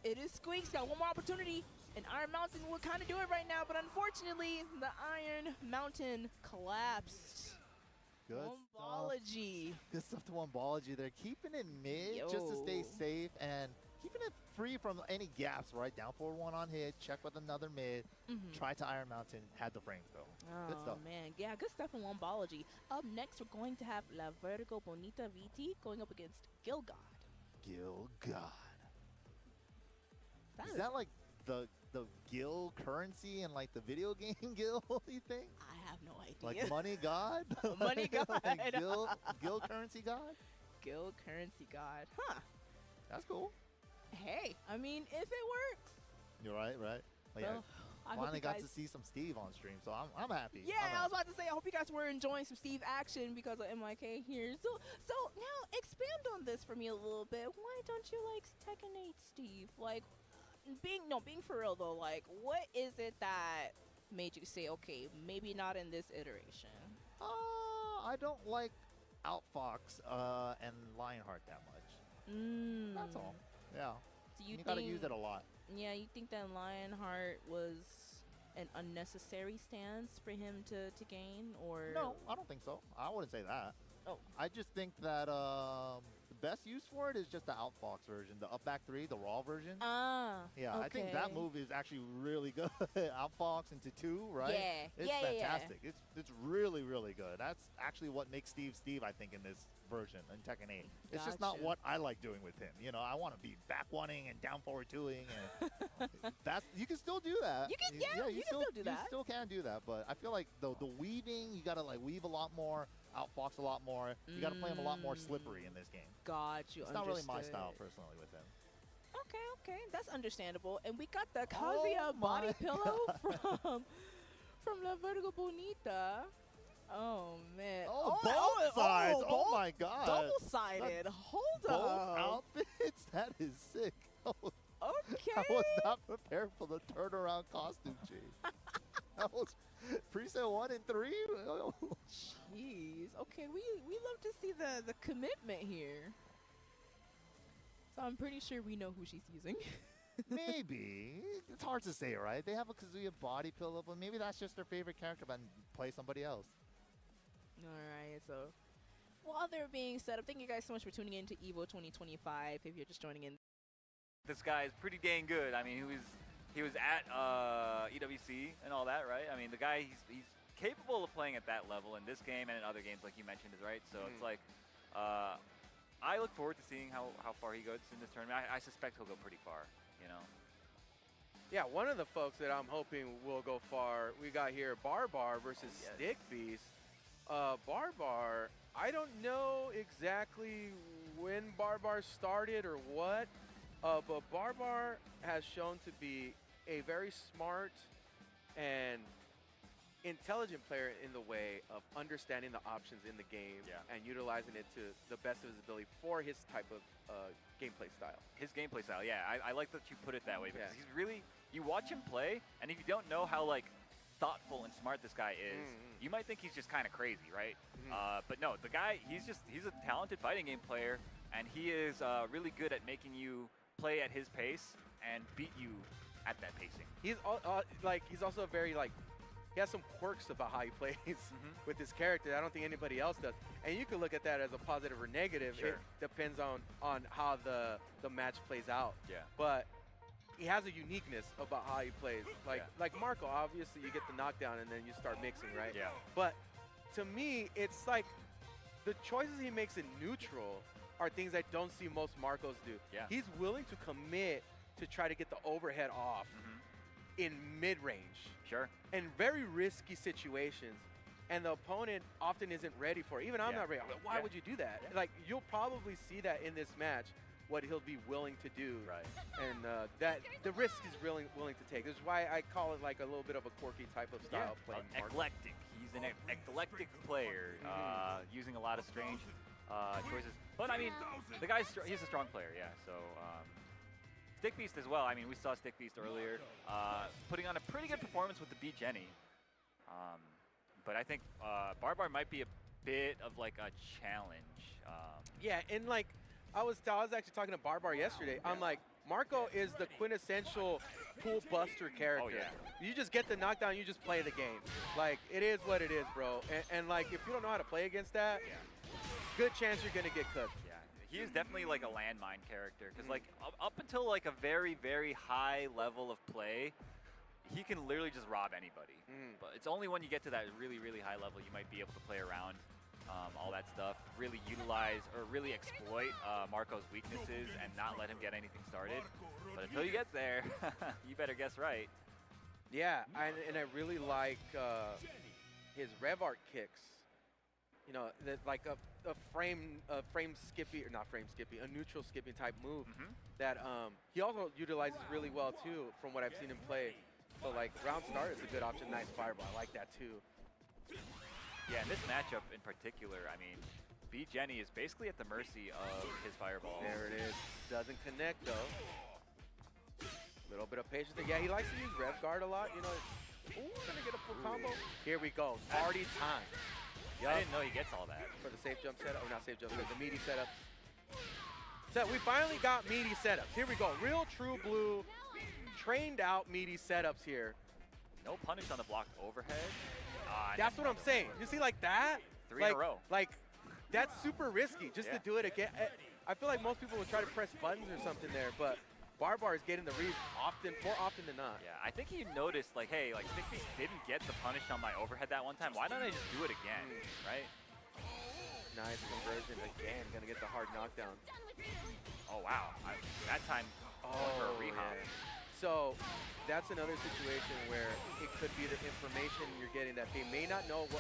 It is Squeaks. Got one more opportunity. And Iron Mountain will kind of do it right now, but unfortunately, the Iron Mountain collapsed. Good Wombology. stuff. Good stuff to Wombology. They're keeping it mid just to stay safe and keeping it free from any gaps, right? Down forward one on hit, check with another mid, try to Iron Mountain, had the frames though. Good stuff. Oh man, yeah, good stuff in Wombology. Up next, we're going to have La Vertigo Bonita VT going up against Gilgod. Gilgod. Is that like the Gil currency and like the video game Gil, you think? I have no idea. Like Money God? Money God. Like Gil currency God? Gil currency God. Huh. That's cool. Hey, I mean, if it works. You're right. Like, Well, I finally hope got you to guys... see some Steve on stream, so I'm happy. Yeah, I was about to say, I hope you guys were enjoying some Steve action because of MIK here. So now expand on this for me a little bit. Why don't you like Tekken 8 Steve? Like, being for real though, like, what is it that made you say, okay, maybe not in this iteration? I don't like Outfox and Lionheart that much. That's all. Yeah. So you gotta use it a lot. Yeah, you think that Lionheart was an unnecessary stance for him to gain, or? No, I don't think so. I wouldn't say that. Oh. I just think that the best use for it is just the Outfox version, the up back 3, the raw version. Yeah, I think that move is actually really good. Outfox into 2, right? Yeah, it's fantastic. It's really, really good. That's actually what makes Steve, I think, in this version in Tekken 8. It's just not what I like doing with him. You know, I want to be back one-ing and down forward 2-ing, and that's you can still do that. You can, you can still do that. You still can do that, but I feel like the weaving, you gotta like weave a lot more, outfox a lot more. You gotta play him a lot more slippery in this game. Got you. It's not really my style personally with him. Okay, that's understandable. And we got the Kazuya body pillow from La Vertigo Bonita. Oh man. Both sides. Oh my god. Double-sided. Hold up. Both outfits. That is sick. Okay. I was not prepared for the turnaround costume change. That was preset 1 and 3. Jeez. Okay, we love to see the commitment here. So I'm pretty sure we know who she's using. Maybe. It's hard to say, right? They have a Kazuya body pillow, but maybe that's just their favorite character, but play somebody else. All right, so while they're being set up, thank you guys so much for tuning in to EVO 2025. If you're just joining in, this guy is pretty dang good. I mean, he was at EWC and all that, right? I mean, the guy he's capable of playing at that level in this game and in other games, like you mentioned, is right. So it's like I look forward to seeing how far he goes in this tournament. I suspect he'll go pretty far, you know. Yeah, one of the folks that I'm hoping will go far, we got here Barbar versus Stick Beast. Barbar, I don't know exactly when Barbar started or what, but Barbar has shown to be a very smart and intelligent player in the way of understanding the options in the game and utilizing it to the best of his ability for his type of gameplay style. His gameplay style, yeah. I like that you put it that way because he's really, you watch him play, and if you don't know how like thoughtful and smart this guy is, you might think he's just kind of crazy, right? But no, the guy, he's a talented fighting game player, and he is really good at making you play at his pace and beat you at that pacing. He's he's also very he has some quirks about how he plays with his character. I don't think anybody else does. And you can look at that as a positive or negative. Sure. It depends on how the match plays out. Yeah. But he has a uniqueness about how he plays. Like Marco, obviously you get the knockdown and then you start mixing, right? Yeah. But to me, it's like the choices he makes in neutral are things I don't see most Marcos do. Yeah. He's willing to commit to try to get the overhead off in mid-range. Sure. In very risky situations. And the opponent often isn't ready for it. Even I'm not ready. I'm like, why would you do that? Like, you'll probably see that in this match what he'll be willing to do. Right. And that the risk he's willing to take. This is why I call it like a little bit of a quirky type of style play. Eclectic. He's an eclectic player, using a lot of strange choices. But I mean, the guy's he's a strong player, yeah. So Stick Beast as well. I mean, we saw Stick Beast earlier, putting on a pretty good performance with the Beat Jenny. But I think Barbar might be a bit of like a challenge. Yeah, and like I was actually talking to Barbar yesterday. I'm like, Marco is the quintessential pool buster character. Oh, yeah. You just get the knockdown, you just play the game. Like, it is what it is, bro. And like, if you don't know how to play against that, good chance you're gonna get cooked. Yeah, he is definitely like a landmine character. Because like up until like a very, very high level of play, he can literally just rob anybody. But it's only when you get to that really, really high level you might be able to play around all that stuff, really utilize or really exploit Marco's weaknesses and not let him get anything started. But until you get there, you better guess right. Yeah, and I really like his rev art kicks. You know, like a frame skippy, or not frame skippy, a neutral skipping type move that he also utilizes really well too, from what I've seen him play. So like round start is a good option. Nice fireball, I like that too. Yeah, in this matchup in particular, I mean, B Jenny is basically at the mercy of his fireball. There it is. Doesn't connect though. Little bit of patience there. Yeah, he likes to use rev guard a lot. You know, ooh, gonna get a full combo. Here we go. Party time. I didn't know he gets all that. For the safe jump setup, or not safe jump, the meaty setups. So we finally got meaty setups. Here we go. Real true blue, trained out meaty setups here. No punish on the blocked overhead. That's what I'm saying. You see like that? Three in a row. Like, that's super risky just to do it again. I feel like most people would try to press buttons or something there, but Barbar is getting the read more often than not. Yeah, I think he noticed like, hey, like Stick Beast didn't get the punish on my overhead that one time. Why don't I just do it again, right? Nice conversion again. Gonna get the hard knockdown. Oh wow, that time going for a rehop. Yeah. So that's another situation where it could be the information you're getting that they may not know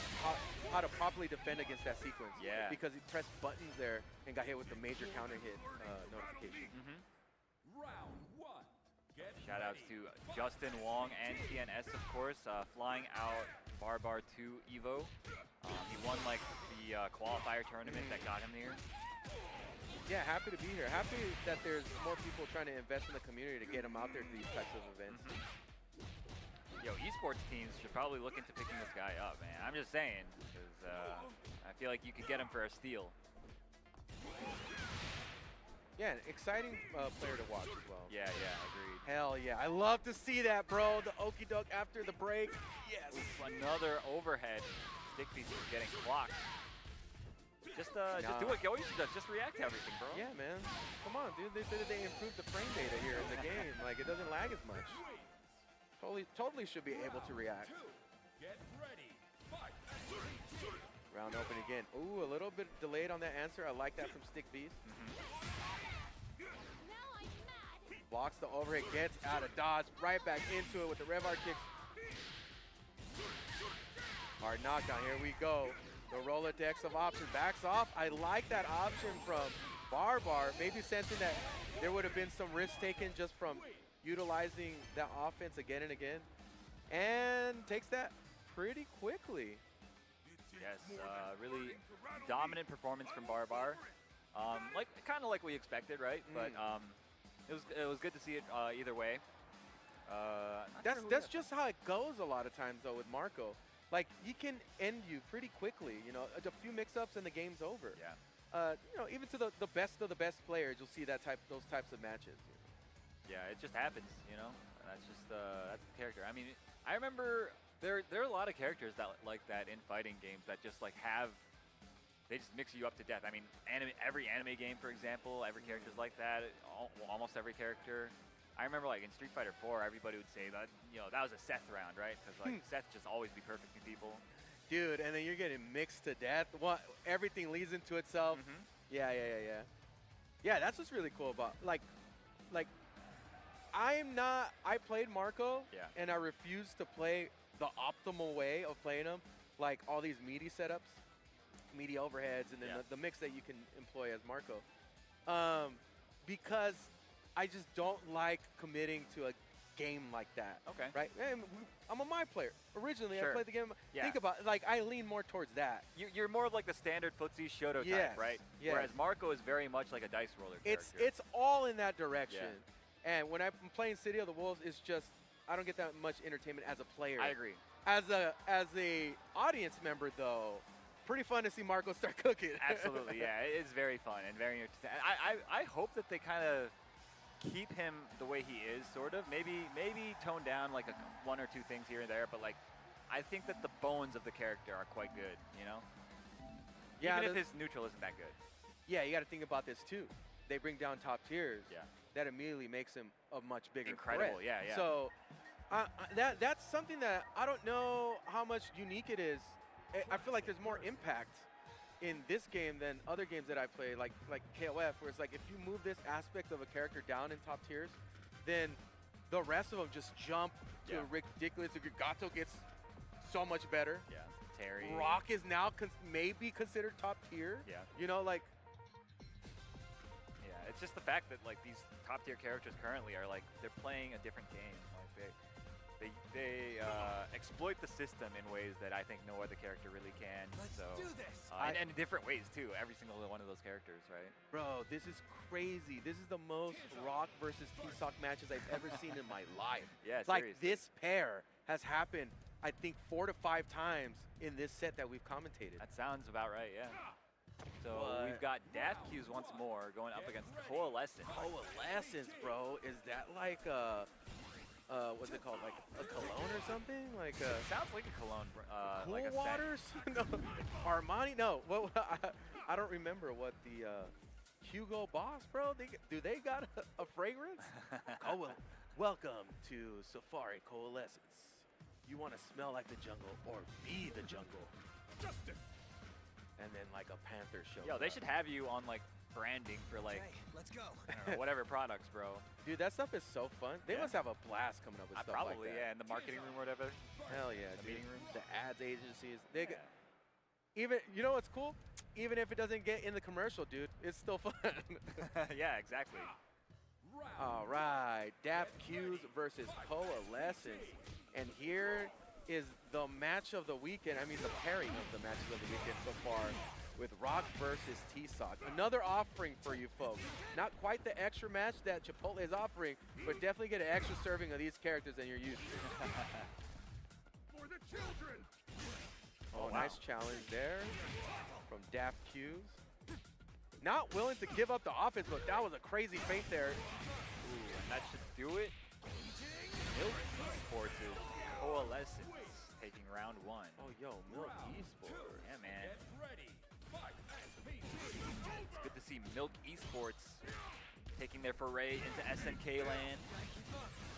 how to properly defend against that sequence. Yeah. Because he pressed buttons there and got hit with the major counter hit notification. Shout outs to Justin Wong and TNS, of course, flying out Barbar to EVO. He won like the qualifier tournament that got him here. Yeah, happy to be here. Happy that there's more people trying to invest in the community to get them out there to these types of events. Yo, esports teams should probably look into picking this guy up, man. I'm just saying, because I feel like you could get him for a steal. Yeah, an exciting player to watch as well. Yeah, agreed. Hell yeah. I love to see that, bro. The okie doke after the break. Yes. Oof, another overhead. Stick Beast is getting clocked. Just do what Goichi does. Just react to everything, bro. Yeah, man. Come on, dude. They said that they improved the frame data here in the game. Like, it doesn't lag as much. Totally should be able to react. Round open again. Ooh, a little bit delayed on that answer. I like that from Stick Beast. Blocks the overhead, gets out of dodge, right back into it with the rev art kicks. Hard knockdown, here we go. The Rolodex of options backs off. I like that option from Barbar, maybe sensing that there would have been some risk taken just from utilizing that offense again and again. And takes that pretty quickly. Yes, really dominant performance from Barbar. Kind of like we expected, right? But it was good to see it either way. That's just how it goes a lot of times though with Marco. Like, he can end you pretty quickly, you know, a few mix-ups and the game's over. Yeah. You know, even to the best of the best players, you'll see those types of matches. Yeah, it just happens, you know. That's just that's the character. I mean, I remember there are a lot of characters that like that in fighting games that just like they just mix you up to death. I mean, every anime game, for example, every character's like that. Almost every character. I remember like in Street Fighter 4, everybody would say that, you know, that was a Seth round, right? Because like Seth just always be perfect to people. Dude, and then you're getting mixed to death. Everything leads into itself. Yeah. Yeah, that's what's really cool about like I played Marco and I refuse to play the optimal way of playing him. Like all these meaty setups, meaty overheads, and then the mix that you can employ as Marco. because I just don't like committing to a game like that. Okay. Right? And I'm a My player. Originally, Sure. I played the game. Yeah. Think about it. Like, I lean more towards that. You're more of like the standard footsie Shoto Yes, type, right? yes. Whereas Marco is very much like a dice roller character. It's all in that direction. And when I'm playing City of the Wolves, it's just, I don't get that much entertainment as a player. I agree. As a audience member, though, pretty fun to see Marco start cooking. Absolutely, yeah. It is very fun and very interesting. I hope that they kind of keep him the way he is, sort of. Maybe tone down like one or two things here and there, but like I think that the bones of the character are quite good, you know? Yeah, Even if his neutral isn't that good. Yeah, you got to think about this too. They bring down top tiers. Yeah. That immediately makes him a much bigger Incredible, threat. yeah. So that's something that I don't know how much unique it is. I feel like there's more impact in this game than other games that I play, like KOF, where it's like if you move this aspect of a character down in top tiers, then the rest of them just jump to a ridiculous degree. Gato gets so much better. Yeah. Terry. Rock is now maybe considered top tier. Yeah. You know, like. Yeah, it's just the fact that like these top tier characters currently are like they're playing a different game. Like they exploit the system in ways that I think no other character really can. Let's do this. And in different ways too. Every single one of those characters, right? Bro, this is crazy. This is the most Rock versus T-Sock matches I've ever seen in my life. Yeah, like seriously. this pair has happened, I think 4 to 5 times in this set that we've commentated. That sounds about right, yeah. So we've got Daft Q's once more going up against Coalescence. Coalescence, bro. Is that like what's it called? Like a cologne or something? Like sounds like a cologne. Cool like a Waters? No. Armani? No. What? I don't remember what the Hugo Boss, bro. Do they got a fragrance? Oh well. Welcome to Safari Coalescence. You want to smell like the jungle or be the jungle? Justice. And then like a panther show. Yo, they should have you on like branding for like let's go. I don't know, whatever products, bro. Dude, that stuff is so fun. They must have a blast coming up with stuff probably, like that. yeah, in the marketing room or whatever. Hell yeah, The dude. meeting room. The ads agencies. They even, you know what's cool? Even if it doesn't get in the commercial, dude, it's still fun. Yeah, exactly. All right, Daft Q's versus Coalescence. And here is the match of the weekend. I mean, the pairing of the matches of the weekend so far with Rock versus T-Sock. Another offering for you folks. Not quite the extra match that Chipotle is offering, but definitely get an extra serving of these characters than you're used to. For the children. Oh, nice challenge there from Daft Q's. Not willing to give up the offense, but that was a crazy feint there. Ooh, and that should do it. Milk Esports is Coalescence taking round 1. Oh, yo, Milk Esports. Yeah, man. It's good to see Milk Esports taking their foray into SNK land.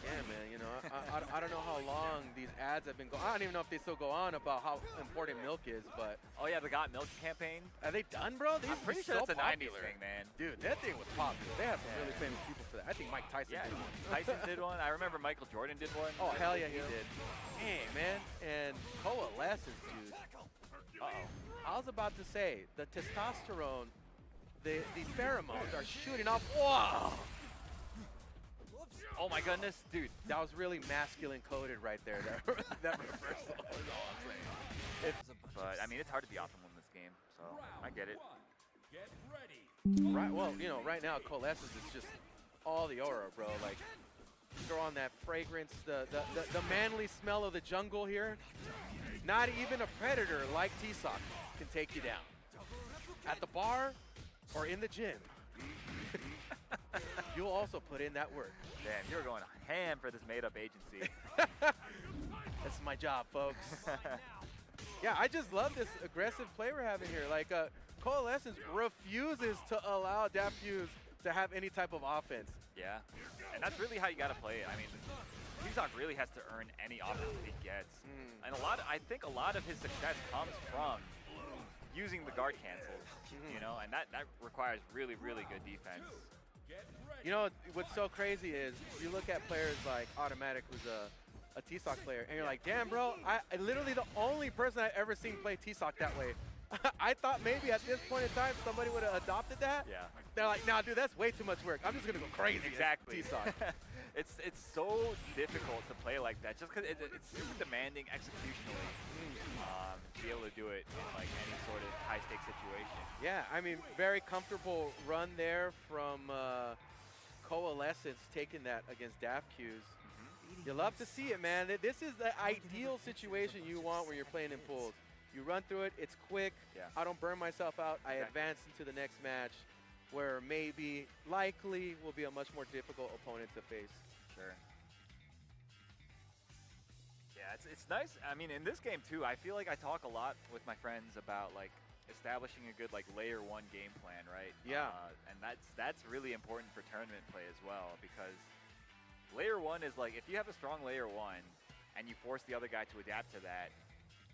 Yeah, man, you know, I don't know how long these ads have been going. I don't even know if they still go on about how important milk is, but... Oh, yeah, the Got Milk campaign. Are they done, bro? I'm pretty sure so that's a popular. 90s thing, man. Dude, that thing was popular. They have some really famous people for that. I think Mike Tyson did one. Tyson did one. I remember Michael Jordan did one. Oh, hell yeah, he did. Hey, man, and Coalescence, dude. Uh-oh. I was about to say, the testosterone, the pheromones are shooting off. Whoa! Oh my goodness, dude. That was really masculine coded right there. That reversal is all I'm saying. But, I mean, it's hard to be optimal in this game, so I get it. Get ready. Right, well, you know, right now Coalescence is just all the aura, bro. Like, throw on that fragrance, the manly smell of the jungle here. Not even a predator like T-Sock can take you down. At the bar or in the gym. You'll also put in that work. Damn, you're going ham for this made-up agency. That's my job, folks. Yeah, I just love this aggressive play we're having here. Like, Coalescence refuses to allow Daft Q's to have any type of offense. Yeah, and that's really how you got to play it. I mean, T-Sock really has to earn any offense that he gets. And I think a lot of his success comes from using the guard cancels, you know, and that requires really, really good defense. You know, what's so crazy is you look at players like Automatic, who's a T-Sock player, and you're like, damn, bro, I literally the only person I've ever seen play T-Sock that way. I thought maybe at this point in time somebody would have adopted that. Yeah. They're like, nah, dude, that's way too much work. I'm just gonna go crazy. Exactly. T-Sock. It's so difficult to play like that, just because it's super demanding executionally. To be able to do it in like any sort of high stakes situation. Yeah, I mean, very comfortable run there from Coalescence taking that against DAFQs. You love to see it, man. This is the ideal situation you want when you're playing in pools. You run through it, it's quick. Yeah. I don't burn myself out. I advance into the next match where maybe, likely, will be a much more difficult opponent to face. Sure. Yeah, it's nice. I mean, in this game too, I feel like I talk a lot with my friends about like establishing a good like layer 1 game plan, right? Yeah. And that's really important for tournament play as well, because layer 1 is like, if you have a strong layer 1 and you force the other guy to adapt to that,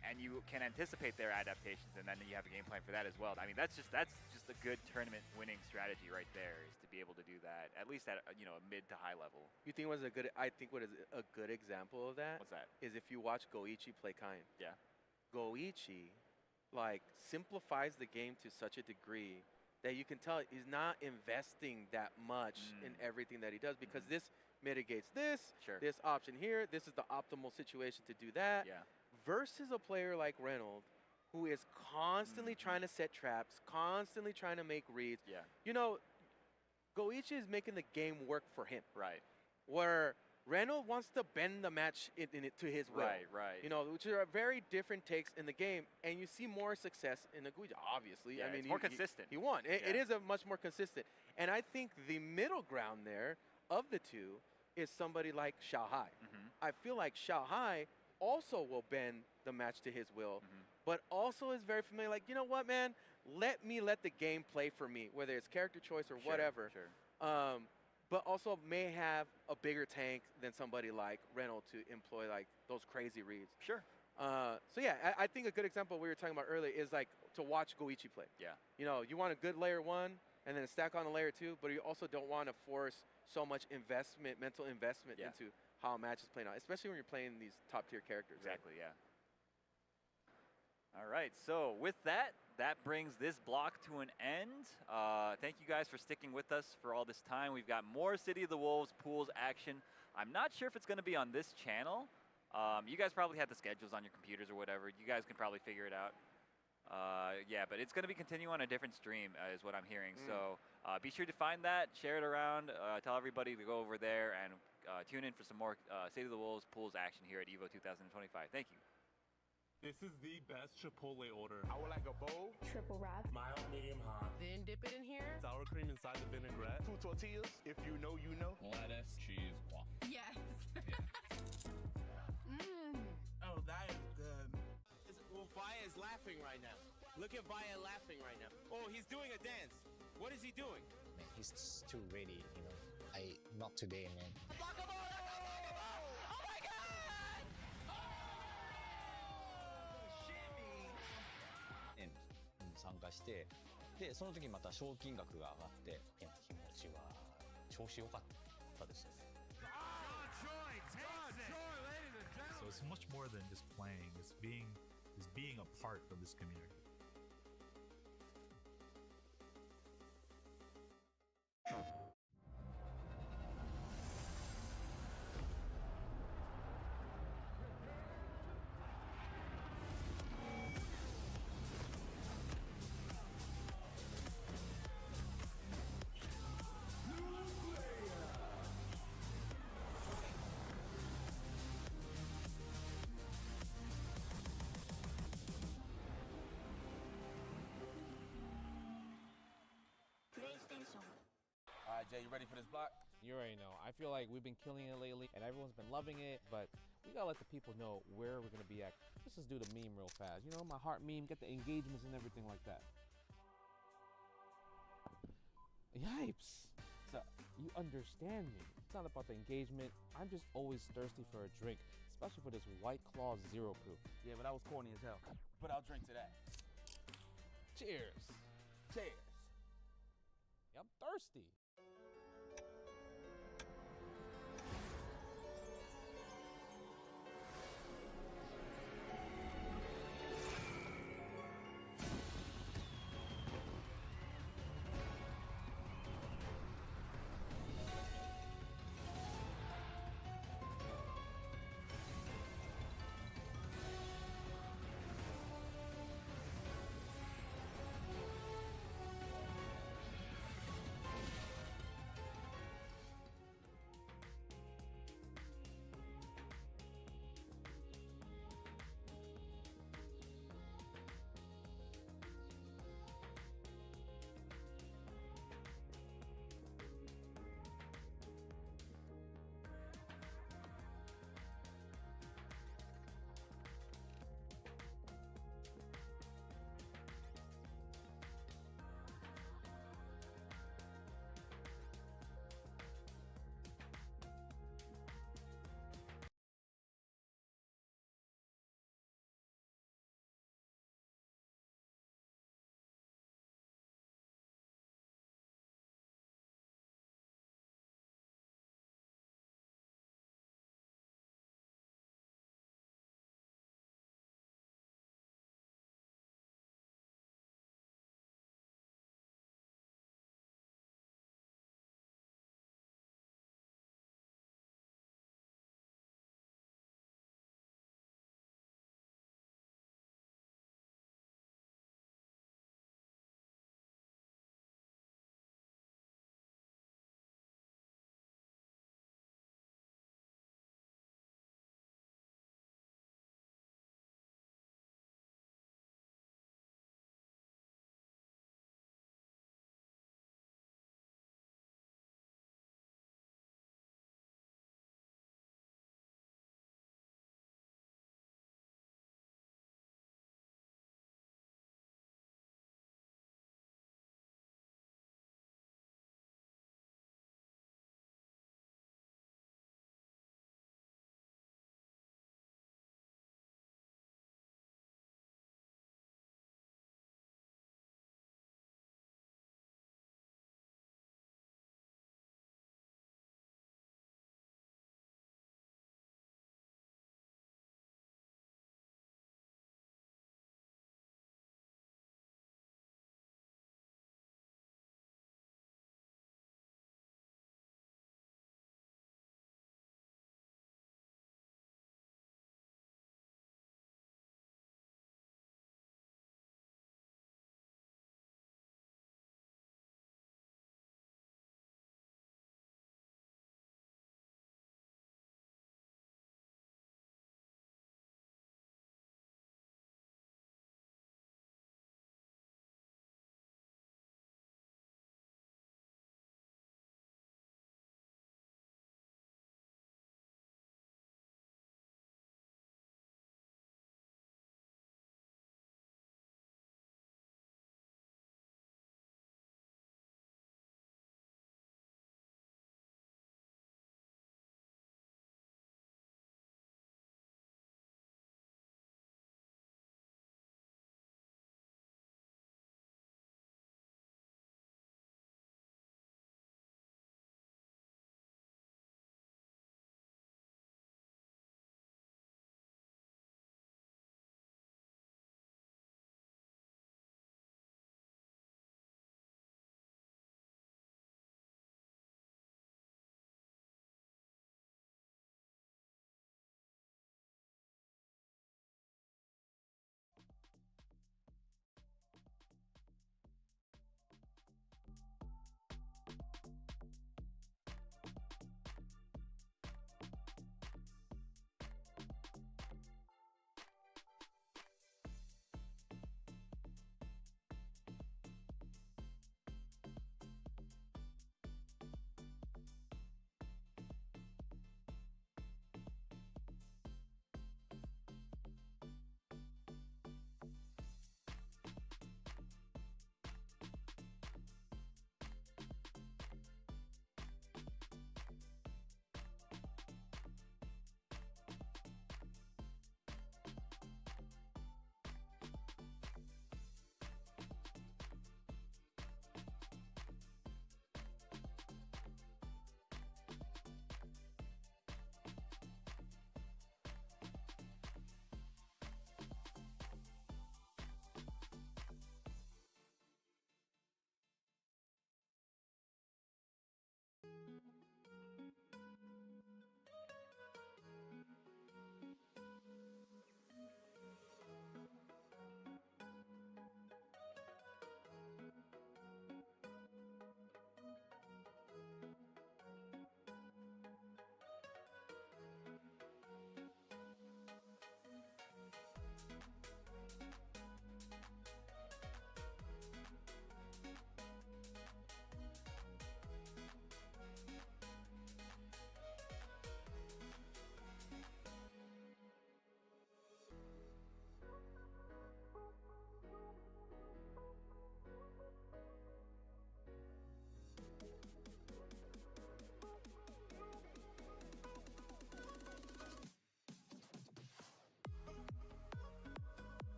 and you can anticipate their adaptations, and then you have a game plan for that as well. I mean, that's just a good tournament winning strategy right there, is to be able to do that at least at a mid to high level. You think what is a good example of that? What's that? Is if you watch Goichi play Kain. Yeah. Goichi, like, simplifies the game to such a degree that you can tell he's not investing that much in everything that he does, because this mitigates this, this option here, this is the optimal situation to do that. Yeah. Versus a player like Reynolds, who is constantly trying to set traps, constantly trying to make reads. Yeah. You know, Goichi is making the game work for him. Right. Where Reynolds wants to bend the match in it to his will. Right. You know, which are very different takes in the game, and you see more success in the Goichi, obviously. Yeah, I mean, it's more consistent. He won. It is a much more consistent. And I think the middle ground there of the two is somebody like Xiaohai. I feel like Xiaohai also will bend the match to his will, but also is very familiar, like, you know what, man, let the game play for me, whether it's character choice or whatever. But also may have a bigger tank than somebody like Reynolds to employ like those crazy reads. Sure. So yeah, I think a good example we were talking about earlier is like to watch Goichi play. Yeah. You know, you want a good layer 1 and then a stack on a layer 2, but you also don't want to force so much mental investment into how a match is playing out, especially when you're playing these top-tier characters. Exactly, yeah. All right, so with that brings this block to an end. Thank you guys for sticking with us for all this time. We've got more City of the Wolves pools action. I'm not sure if it's going to be on this channel. You guys probably have the schedules on your computers or whatever. You guys can probably figure it out. Yeah, but it's going to be continuing on a different stream, is what I'm hearing. So be sure to find that, share it around, tell everybody to go over there, and tune in for some more City of the Wolves pools action here at EVO 2025. Thank you. This is the best Chipotle order. I would like a bowl. Triple wrap. Mild, medium, hot. Then dip it in here. Sour cream inside the vinaigrette. 2 tortillas. If you know, you know. Lettuce, cheese, guac. Yes. Oh, that is good. Well, Vaya is laughing right now. Look at Vaya laughing right now. Oh, he's doing a dance. What is he doing? Man, he's too ready, you know. Not today, man.に参加して、でその時また賞金額が上がって気持ちは調子良かったですよね。So it's much more than just playing. It's being a part of this community. All right, Jay, you ready for this block? You already know. I feel like we've been killing it lately, and everyone's been loving it, but we gotta let the people know where we're gonna be at. Let's just do the meme real fast. You know, my heart meme, get the engagements and everything like that. Yipes! So, you understand me. It's not about the engagement. I'm just always thirsty for a drink, especially for this White Claw Zero Proof. Yeah, but that was corny as hell. But I'll drink to that. Cheers! Cheers! I'm thirsty.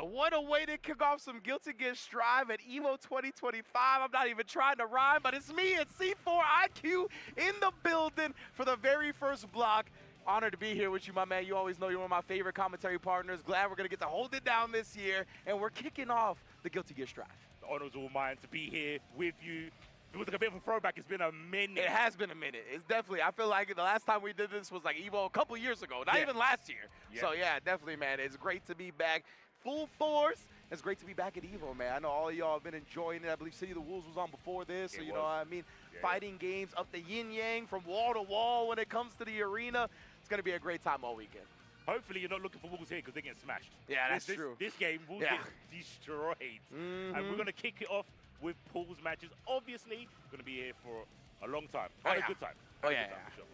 what a way to kick off some Guilty Gear Strive at EVO 2025. I'm not even trying to rhyme, but it's me, it's C4IQ in the building for the very first block. Honored to be here with you, my man. You always know you're one of my favorite commentary partners. Glad we're going to get to hold it down this year, and we're kicking off the Guilty Gear Strive. The honor's all mine to be here with you. It was like a bit of a throwback. It's been a minute. It has been a minute. It's definitely, I feel like the last time we did this was like EVO a couple years ago, not even last year. Yeah. So yeah, definitely, man. It's great to be back full force. It's great to be back at EVO, man. I know all of y'all have been enjoying it. I believe City of the Wolves was on before this, so you know what I mean? Yeah. Fighting games up the yin-yang from wall to wall when it comes to the arena. It's going to be a great time all weekend. Hopefully you're not looking for Wolves here because they get smashed. Yeah, that's true. This game will get destroyed. And we're going to kick it off with pools matches. Obviously, going to be here for a long time. And a good time. For sure.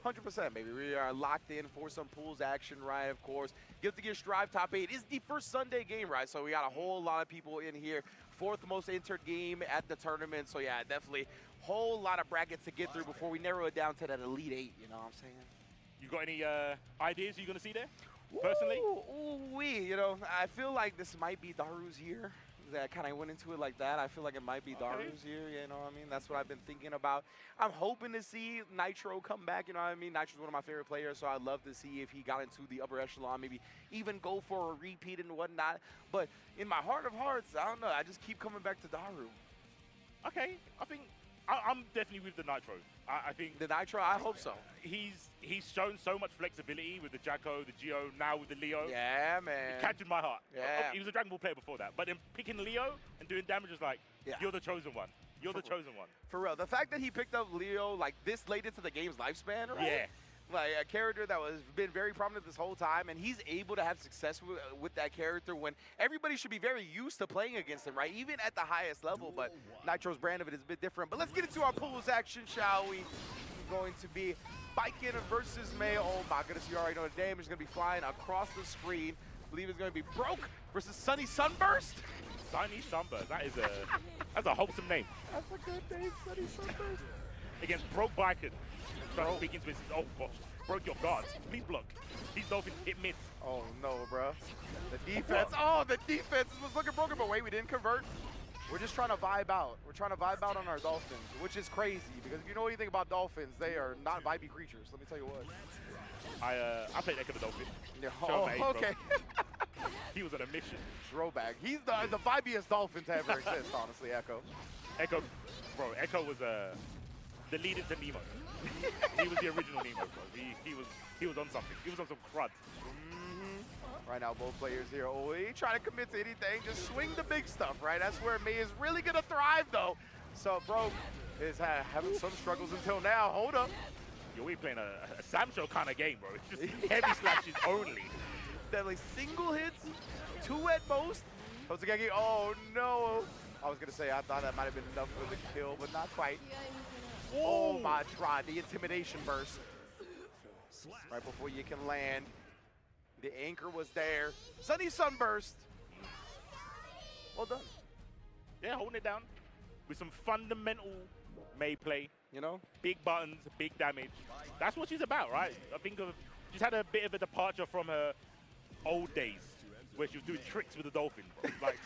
100%, baby. We are locked in for some pools action, right? Of course. Guilty Gear Strive Top 8 is the first Sunday game, right? So we got a whole lot of people in here. Fourth most entered game at the tournament. So yeah, definitely whole lot of brackets to get through before we narrow it down to that Elite 8, you know what I'm saying? You got any ideas you're going to see there, personally? You know, I feel like this might be Daru's year. I kind of went into it like that. I feel like it might be Daru's year, you know what I mean? That's what I've been thinking about. I'm hoping to see Nitro come back, you know what I mean? Nitro's one of my favorite players, so I'd love to see if he got into the upper echelon, maybe even go for a repeat and whatnot. But in my heart of hearts, I don't know. I just keep coming back to Daru. Okay, I think I'm definitely with the Nitro. I think the Nitro, I hope so. He's shown so much flexibility with the Jacko, the Geo, now with the Leo. Yeah, man. It captured my heart. Yeah. He was a Dragon Ball player before that, but then picking Leo and doing damage is like, you're the chosen one. You're the chosen one. For real. The fact that he picked up Leo like this late into the game's lifespan, right? Yeah. Like a character that was been very prominent this whole time, and he's able to have success with that character when everybody should be very used to playing against him, right? Even at the highest level, but Nitro's brand of it is a bit different. But let's get into our pools action, shall we? Going to be Biken versus May. Oh my goodness, you already know the name is going to be flying across the screen. I believe it's going to be Broke versus Sunny Sunburst. Sunny Sunburst, that's a wholesome name. That's a good name, Sunny Sunburst. Against Broke Biken. Trying to speak into his, oh gosh, broke your guards. Please block. These Dolphins hit mid. Oh no, bro. The defense, the defense was looking broken, but wait, we didn't convert. We're just trying to vibe out. We're trying to vibe out on our Dolphins, which is crazy because if you know anything about Dolphins, they are not vibey creatures. Let me tell you what. I played Echo the Dolphin. Okay. He was on a mission. Throwback. He's the vibiest Dolphin to ever exist, honestly, Echo. Echo was the lead into Nemo. He was the original Nemo, bro. He was on something. He was on some crud. Right now, both players here, he trying to commit to anything. Just swing the big stuff, right? That's where May is really going to thrive, though. So, bro, is having some struggles until now. Hold up. Yo, we playing a Sam Show kind of game, bro. It's just heavy slashes only. Deadly single hits, 2 at most. Hosegeki, oh, no. I was going to say, I thought that might have been enough for the kill, but not quite. Oh, my God, the intimidation burst. Right before you can land. The anchor was there. Sunny Sunburst. Well done. Yeah, holding it down with some fundamental May play. You know, big buttons, big damage. That's what she's about, right? I think she's had a bit of a departure from her old days where she was doing tricks with the Dolphin. Like,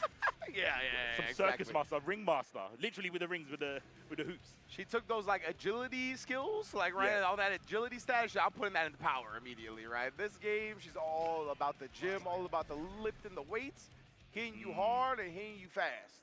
some circus master, ring master, literally with the rings, with the hoops. She took those like agility skills, like all that agility stash. I'm putting that into power immediately, right? This game, she's all about the gym, all about the lifting the weights, hitting you hard and hitting you fast.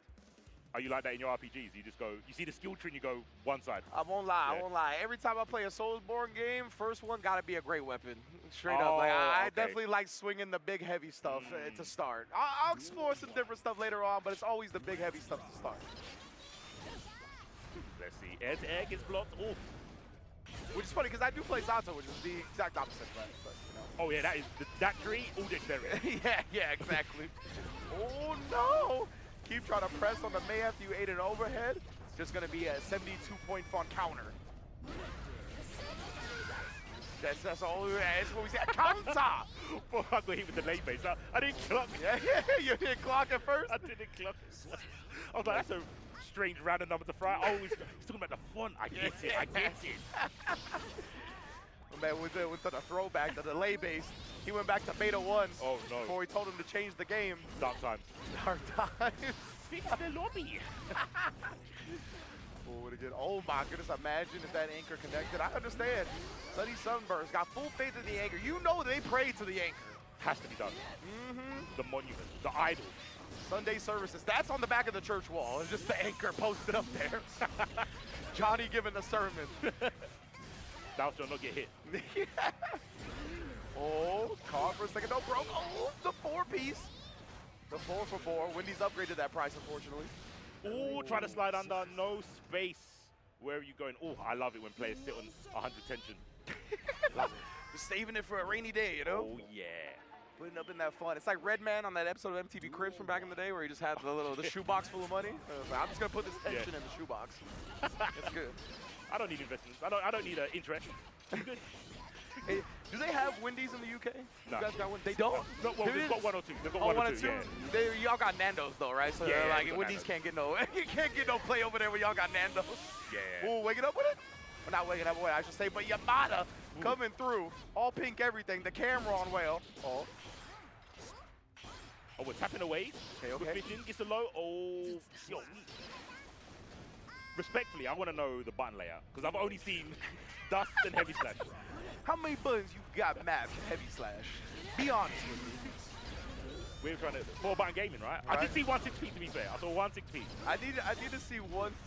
Are you like that in your RPGs? You just go, you see the skill tree and you go one side. I won't lie, I won't lie. Every time I play a Soulsborne game, first one gotta be a great weapon. Straight up, like I definitely like swinging the big heavy stuff to start. I'll explore some different stuff later on, but it's always the big heavy stuff to start. Let's see, air to air gets blocked. Oh, which is funny because I do play Zato, which is the exact opposite, right? But, you know. Oh yeah, that is that tree. All dexterity. yeah, exactly. Oh no! Keep trying to press on the May after you ate an overhead. It's just going to be a 72-point fun counter. That's all. That's what we said. Counter! Boy, I got hit with the late base. I didn't clock. Yeah, you didn't clock at first? I didn't clock it. I was like, that's a strange random number to fry. Oh, he's talking about the fun. I get it. Man, with the throwback, the delay base, he went back to beta 1. Oh no! Before he told him to change the game. Dark times. Dark times. Fix the lobby. Oh my goodness! Imagine if that anchor connected. I understand. Sunny Sunburst got full faith in the anchor. You know they pray to the anchor. Has to be done. The monument, the idol. Sunday services. That's on the back of the church wall. It's just the anchor posted up there. Johnny giving the sermon. Thou shalt not get hit. Oh, caught for a second. No, broke. Oh, the 4-piece. The 4-for-4. Wendy's upgraded that price, unfortunately. Oh, try to slide under. No space. Where are you going? Oh, I love it when players sit on 100 tension. Love it. Just saving it for a rainy day, you know? Oh, yeah. Putting up in that fun. It's like Redman on that episode of MTV Cribs from back in the day where he just had the shoebox full of money. I'm just gonna put this tension in the shoebox. It's good. I don't need investments. I don't need interest. I'm good. Hey, do they have Wendy's in the UK? No. You guys got one? They don't? No, well, they've got one or two. They've got one or or two. Yeah. Y'all got Nando's though, right? So yeah, like Wendy's can't get no you can't get no play over there when y'all got Nando's. Yeah. Ooh, waking up with it? Well, not waking up with it, I should say, but Yamada coming through. All pink everything. The camera on well. Oh. Oh, we're tapping away. Okay, okay. Good fishing, gets the low. Oh, yo. Respectfully, I want to know the button layout because I've only seen dust and heavy slash. How many buttons you got mapped heavy slash? Be honest with me. We're trying to 4-button gaming, right? I did see 160p to be fair. I saw 160p. I need to see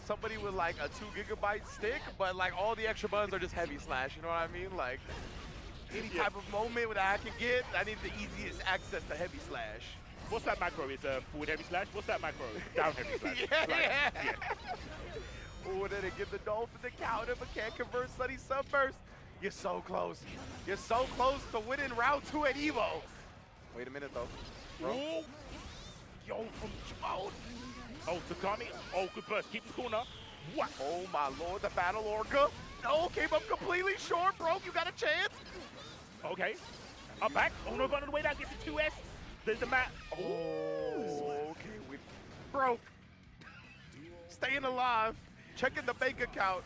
somebody with like a 2 GB stick, but like all the extra buttons are just heavy slash. You know what I mean? Like any type of moment that I can get, I need the easiest access to heavy slash. What's that macro? It's forward heavy slash. What's that macro? Down heavy slash. Yeah. Oh, then they give the Dolphin the counter, but can't convert Sunny Sunburst. You're so close. You're so close to winning round 2 at EVO. Wait a minute, though. Ooh. Yo, from Chimone. Oh, Takami. Oh, good burst. Keep the corner. What? Oh, my Lord. The Battle Orca. No, came up completely short, bro. You got a chance. Okay. Up back. Oh, no, but on the way down. Gets the 2S. There's the mat. Oh, okay. We broke. Staying alive. Checking the bank account.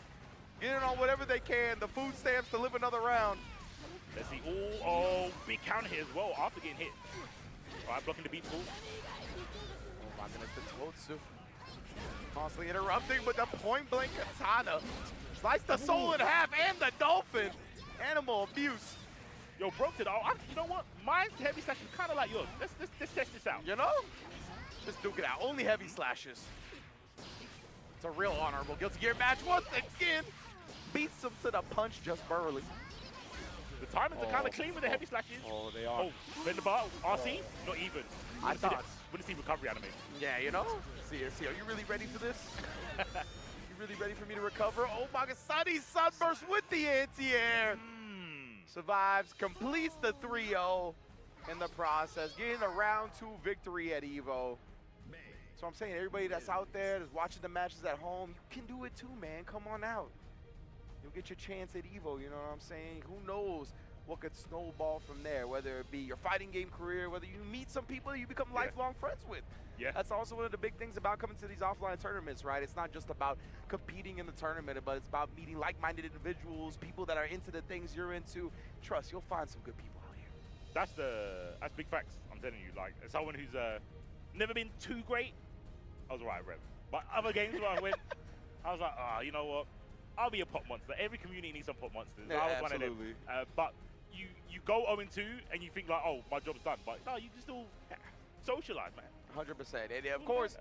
Getting on whatever they can. The food stamps to live another round. Let's see. Oh, big counter here as well after getting hit. All right, blocking the beat pool. Oh my goodness, the Totsu. Constantly interrupting, but the point blank katana. Slice the soul in half and the Dolphin. Animal abuse. Yo, broke it all. You know what? Mine's heavy slash is kind of like yours. Let's test this out. You know? Just duke it out. Only heavy slashes. It's a real honorable Guilty Gear match once again. Beats him to the punch just barely. The timings are kind of clean with the heavy slashes. Oh, they are. Oh, bend the bar. RC? Not even. I thought. Wouldn't see recovery animation. Yeah, you know? See, are you really ready for this? You really ready for me to recover? Oh my God, Sunny Sunburst with the anti-air. Survives, completes the 3-0 in the process, getting a round 2 victory at EVO. So I'm saying, everybody that's out there that's watching the matches at home, you can do it too, man. Come on out. You'll get your chance at EVO, you know what I'm saying? Who knows what could snowball from there, whether it be your fighting game career, whether you meet some people that you become lifelong friends with. Yeah. That's also one of the big things about coming to these offline tournaments, right? It's not just about competing in the tournament, but it's about meeting like-minded individuals, people that are into the things you're into. Trust, you'll find some good people out here. That's big facts. I'm telling you, like, as someone who's never been too great, I was right, Rev. But other games where I went, I was like, you know what? I'll be a pop monster. Every community needs some pop monsters. Yeah, I was absolutely. one of them. But you go 0-2 and you think like, oh, my job's done. But no, you can still socialize, man. 100%. And of course,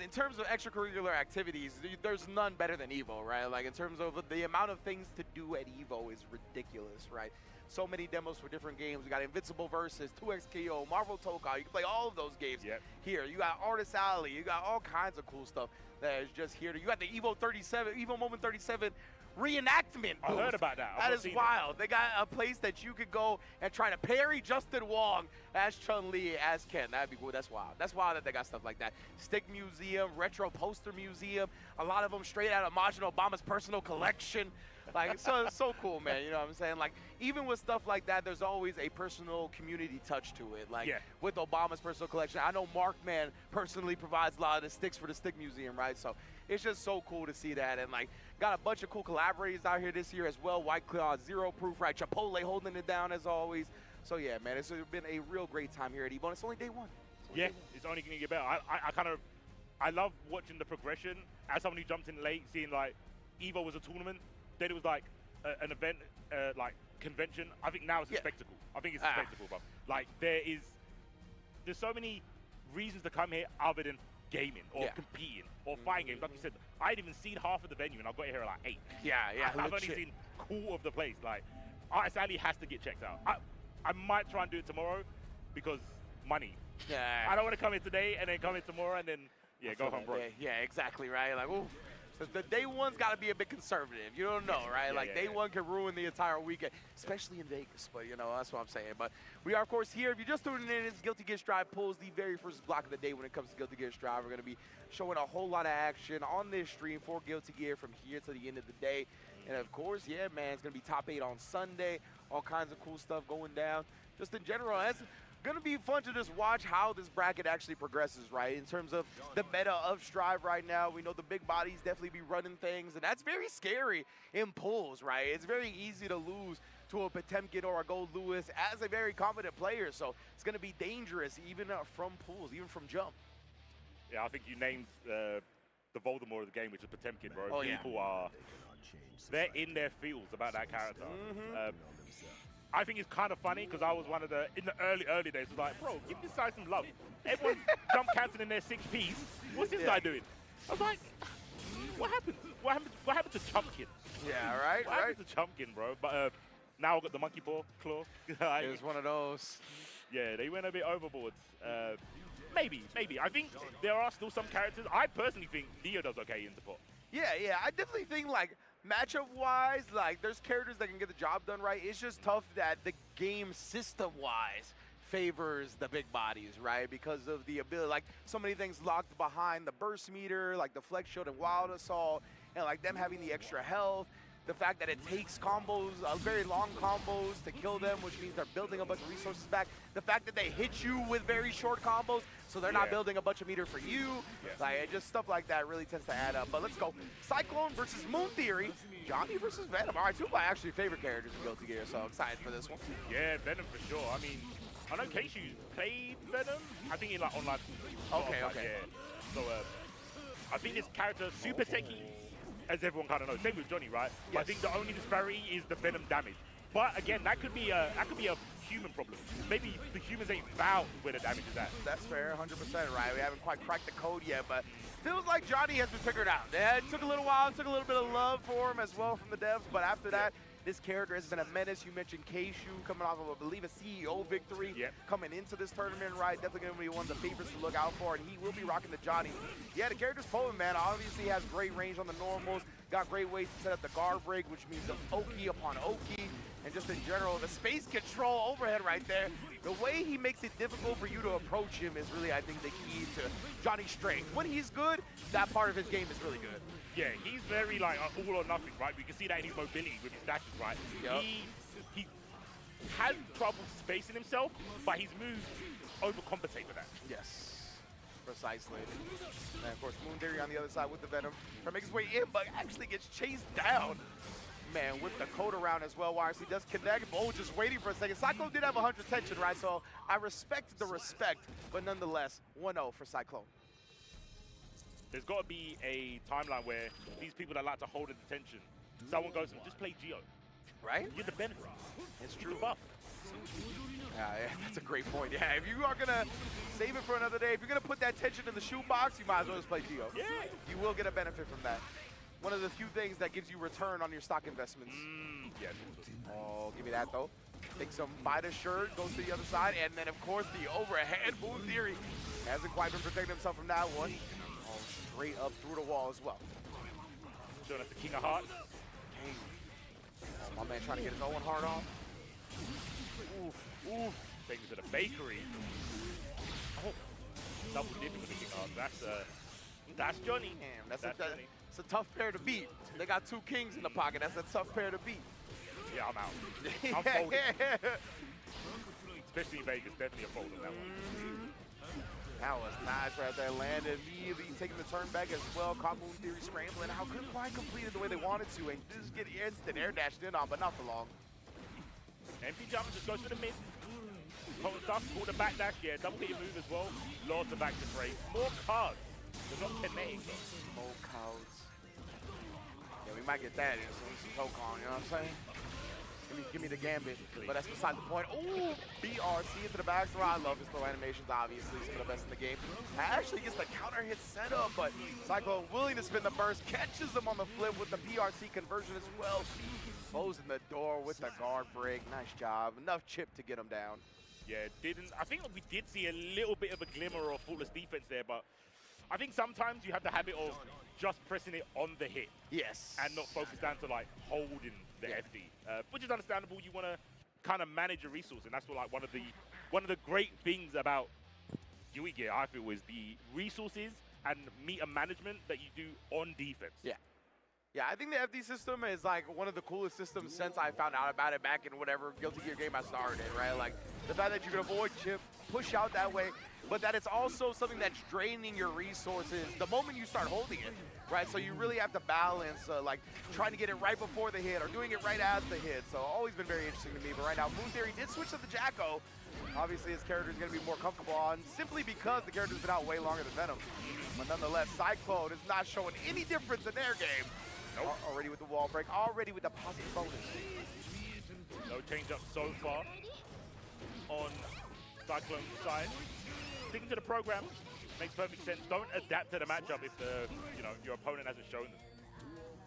in terms of extracurricular activities, there's none better than EVO, right? Like in terms of the amount of things to do at EVO is ridiculous, right? So many demos for different games. We got Invincible Versus, 2XKO, Marvel Tokai. You can play all of those games here. You got Artist Alley. You got all kinds of cool stuff that is just here. You got the EVO 37, EVO Moment 37 reenactment. I heard about that. That is wild. They got a place that you could go and try to parry Justin Wong as Chun-Li, as Ken. That'd be cool. That's wild. That's wild that they got stuff like that. Stick Museum, Retro Poster Museum. A lot of them straight out of Majin Obama's personal collection. Like, so cool, man. You know what I'm saying? Like, even with stuff like that, there's always a personal community touch to it. Like, with Obama's personal collection, I know Mark, man, personally provides a lot of the sticks for the Stick Museum, right? So it's just so cool to see that. And, like, got a bunch of cool collaborators out here this year as well. White Claw, Zero Proof, right? Chipotle holding it down as always. So, yeah, man, it's been a real great time here at EVO. And it's only day one. It's only going to get better. I love watching the progression. As someone who jumped in late, seeing, like, EVO was a tournament, then it was, like, an event, like, convention. I think now it's a spectacle. I think it's a spectacle, bro. Like, there's so many reasons to come here other than gaming or competing or fighting games. Like you said, I hadn't even seen half of the venue, and I got here at, like, 8. I've only seen quarter of the place. Like, Artist Alley has to get checked out. I might try and do it tomorrow because money. I don't want to come in today and then come in tomorrow and then, go home broke. Yeah, exactly, right? Like, ooh. The day one's got to be a bit conservative. You don't know, right? Day one can ruin the entire weekend, especially in Vegas. But, you know, that's what I'm saying. But we are, of course, here. If you're just tuning in, it's Guilty Gear Strive pulls the very first block of the day when it comes to Guilty Gear Strive. We're going to be showing a whole lot of action on this stream for Guilty Gear from here to the end of the day. And, of course, yeah, man, it's going to be top 8 on Sunday. All kinds of cool stuff going down. Just in general, that's going to be fun to just watch how this bracket actually progresses, right? In terms of the meta of Strive right now, we know the big bodies definitely be running things, and that's very scary in pulls, right? It's very easy to lose to a Potemkin or a Gold Lewis as a very confident player, so it's going to be dangerous even from pulls, even from jump. Yeah, I think you named the Voldemort of the game, which is Potemkin, bro. People are, they're in their feels about that character. I think it's kind of funny because I was one of in the early days, was like, bro, give this guy some love. Everyone's jump canceling their 6Ps. What's this guy doing? I was like, what happened? What happened to Chumpkin? Yeah, right, What happened to Chumpkin, bro? But now I've got the monkey claw. It was one of those. Yeah, they went a bit overboard. Maybe. I think there are still some characters. I personally think Neo does okay in support. Yeah, I definitely think, like, matchup-wise, like, there's characters that can get the job done right. It's just tough that the game system-wise favors the big bodies, right? Because of the ability, like, so many things locked behind the burst meter, like the flex shield and wild assault, and, like, them having the extra health. The fact that it takes combos, very long combos to kill them, which means they're building a bunch of resources back. The fact that they hit you with very short combos, so they're not building a bunch of meter for you. Like, just stuff like that really tends to add up. But let's go. Cyclone versus Moon Theory. Johnny versus Venom. All right, two of my actually favorite characters in Guilty Gear, so excited for this one. Yeah, Venom for sure. I mean, I know Keishu played Venom. I think in, like, online. Okay. Yeah. So, I think this character super techy, as everyone kind of knows. Same with Johnny, right? Yes. I think the only disparity is the Venom damage. But again, that could be a human problem. Maybe the humans ain't found where the damage is at. That's fair, 100%, right? We haven't quite cracked the code yet, but feels like Johnny has been figured out. Yeah, it took a little while, took a little bit of love for him as well from the devs, but after that, this character has been a menace. You mentioned Keishu coming off of, I believe, a CEO victory coming into this tournament, right? Definitely going to be one of the favorites to look out for, and he will be rocking the Johnny. Yeah, the character's potent, man. Obviously has great range on the normals, got great ways to set up the guard break, which means the Oki upon Oki, and just in general, the space control overhead right there. The way he makes it difficult for you to approach him is really, I think, the key to Johnny's strength. When he's good, that part of his game is really good. Yeah, he's very, like, all or nothing, right? We can see that in his mobility with his dashes, right? Yep. He has trouble spacing himself, but his moves overcompensate for that. Yes, precisely. And, of course, Moon Theory on the other side with the Venom. Trying to make his way in, but actually gets chased down. Man, with the code around as well, Wires, he does connect. Oh, just waiting for a second. Cyclone did have 100 tension, right? So I respect the respect, but nonetheless, 1-0 for Cyclone. There's got to be a timeline where these people that like to hold the tension, someone goes to them, just play Geo. Right? You get the benefit. It's true. Buff. Yeah, that's a great point. Yeah, if you are going to save it for another day, if you're going to put that tension in the shoebox, you might as well just play Geo. Yeah. You will get a benefit from that. One of the few things that gives you return on your stock investments. Yeah. Oh, give me that, though. Take some Vita shirt, goes to the other side, and then, of course, the overhead. Moon Theory hasn't quite been protecting himself from that one. Oh, straight up through the wall as well. Doing it the King of Hearts. King. Oh, my man trying to get his own heart off. Oof. Taking to the bakery. Oh, double dipping with the King of Hearts. That's Johnny. Damn, that's Johnny. It's a tough pair to beat. They got 2 kings in the pocket. That's a tough pair to beat. Yeah, I'm out. I'm folding. Especially in Vegas, definitely a fold on that one. That was nice right there. Landed immediately, taking the turn back as well. Caught Moon Theory scrambling out. Couldn't quite complete it the way they wanted to, and just get instant air dashed in on, but not for long. Empty jump just goes to the mid. Potent stuff, caught the back dash, yeah, double hit move as well. Lost the back to frame. More cards. They're not kinetic though. More cards. Yeah, we might get that in some Tokon, you know what I'm saying? Give me the gambit, but that's beside the point. Ooh, BRC into the back throw. I love his throw animations, obviously. Some of the best in the game. Actually gets the counter hit set up, but Cyclone willing to spin the burst, catches him on the flip with the BRC conversion as well. Closing the door with the guard break. Nice job. Enough chip to get him down. Yeah, I think we did see a little bit of a glimmer of faultless defense there, but I think sometimes you have the habit of just pressing it on the hit. Yes. And not focus down to like holding the FD, which is understandable. You want to kind of manage your resource, and that's what, like one of the great things about Dewey Gear, I feel, is the resources and meter management that you do on defense. Yeah. Yeah, I think the FD system is like one of the coolest systems since I found out about it back in whatever Guilty Gear game I started, right? Like the fact that you can avoid chip, push out that way, but that it's also something that's draining your resources the moment you start holding it, right? So you really have to balance like trying to get it right before the hit or doing it right as the hit. So always been very interesting to me, but right now Moon Theory did switch to the Jacko. Obviously his character is going to be more comfortable on simply because the character's been out way longer than Venom. But nonetheless, Cyclone is not showing any difference in their game. Nope. Already with the wall break, already with the positive bonus. No change up so far on Cyclone's side. Sticking to the program makes perfect sense. Don't adapt to the matchup if your opponent hasn't shown them.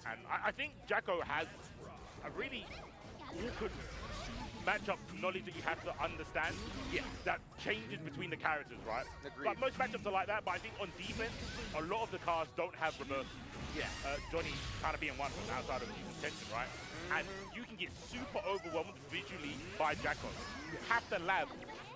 And I think Jacko has a really awkward matchup knowledge that you have to understand. Yeah. That changes between the characters, right? Agreed. Like most matchups are like that, but I think on defense, a lot of the cards don't have reverse. Yeah. Johnny kind of being one from outside of his intention, right? And you can get super overwhelmed visually by Jacko. You have to lab.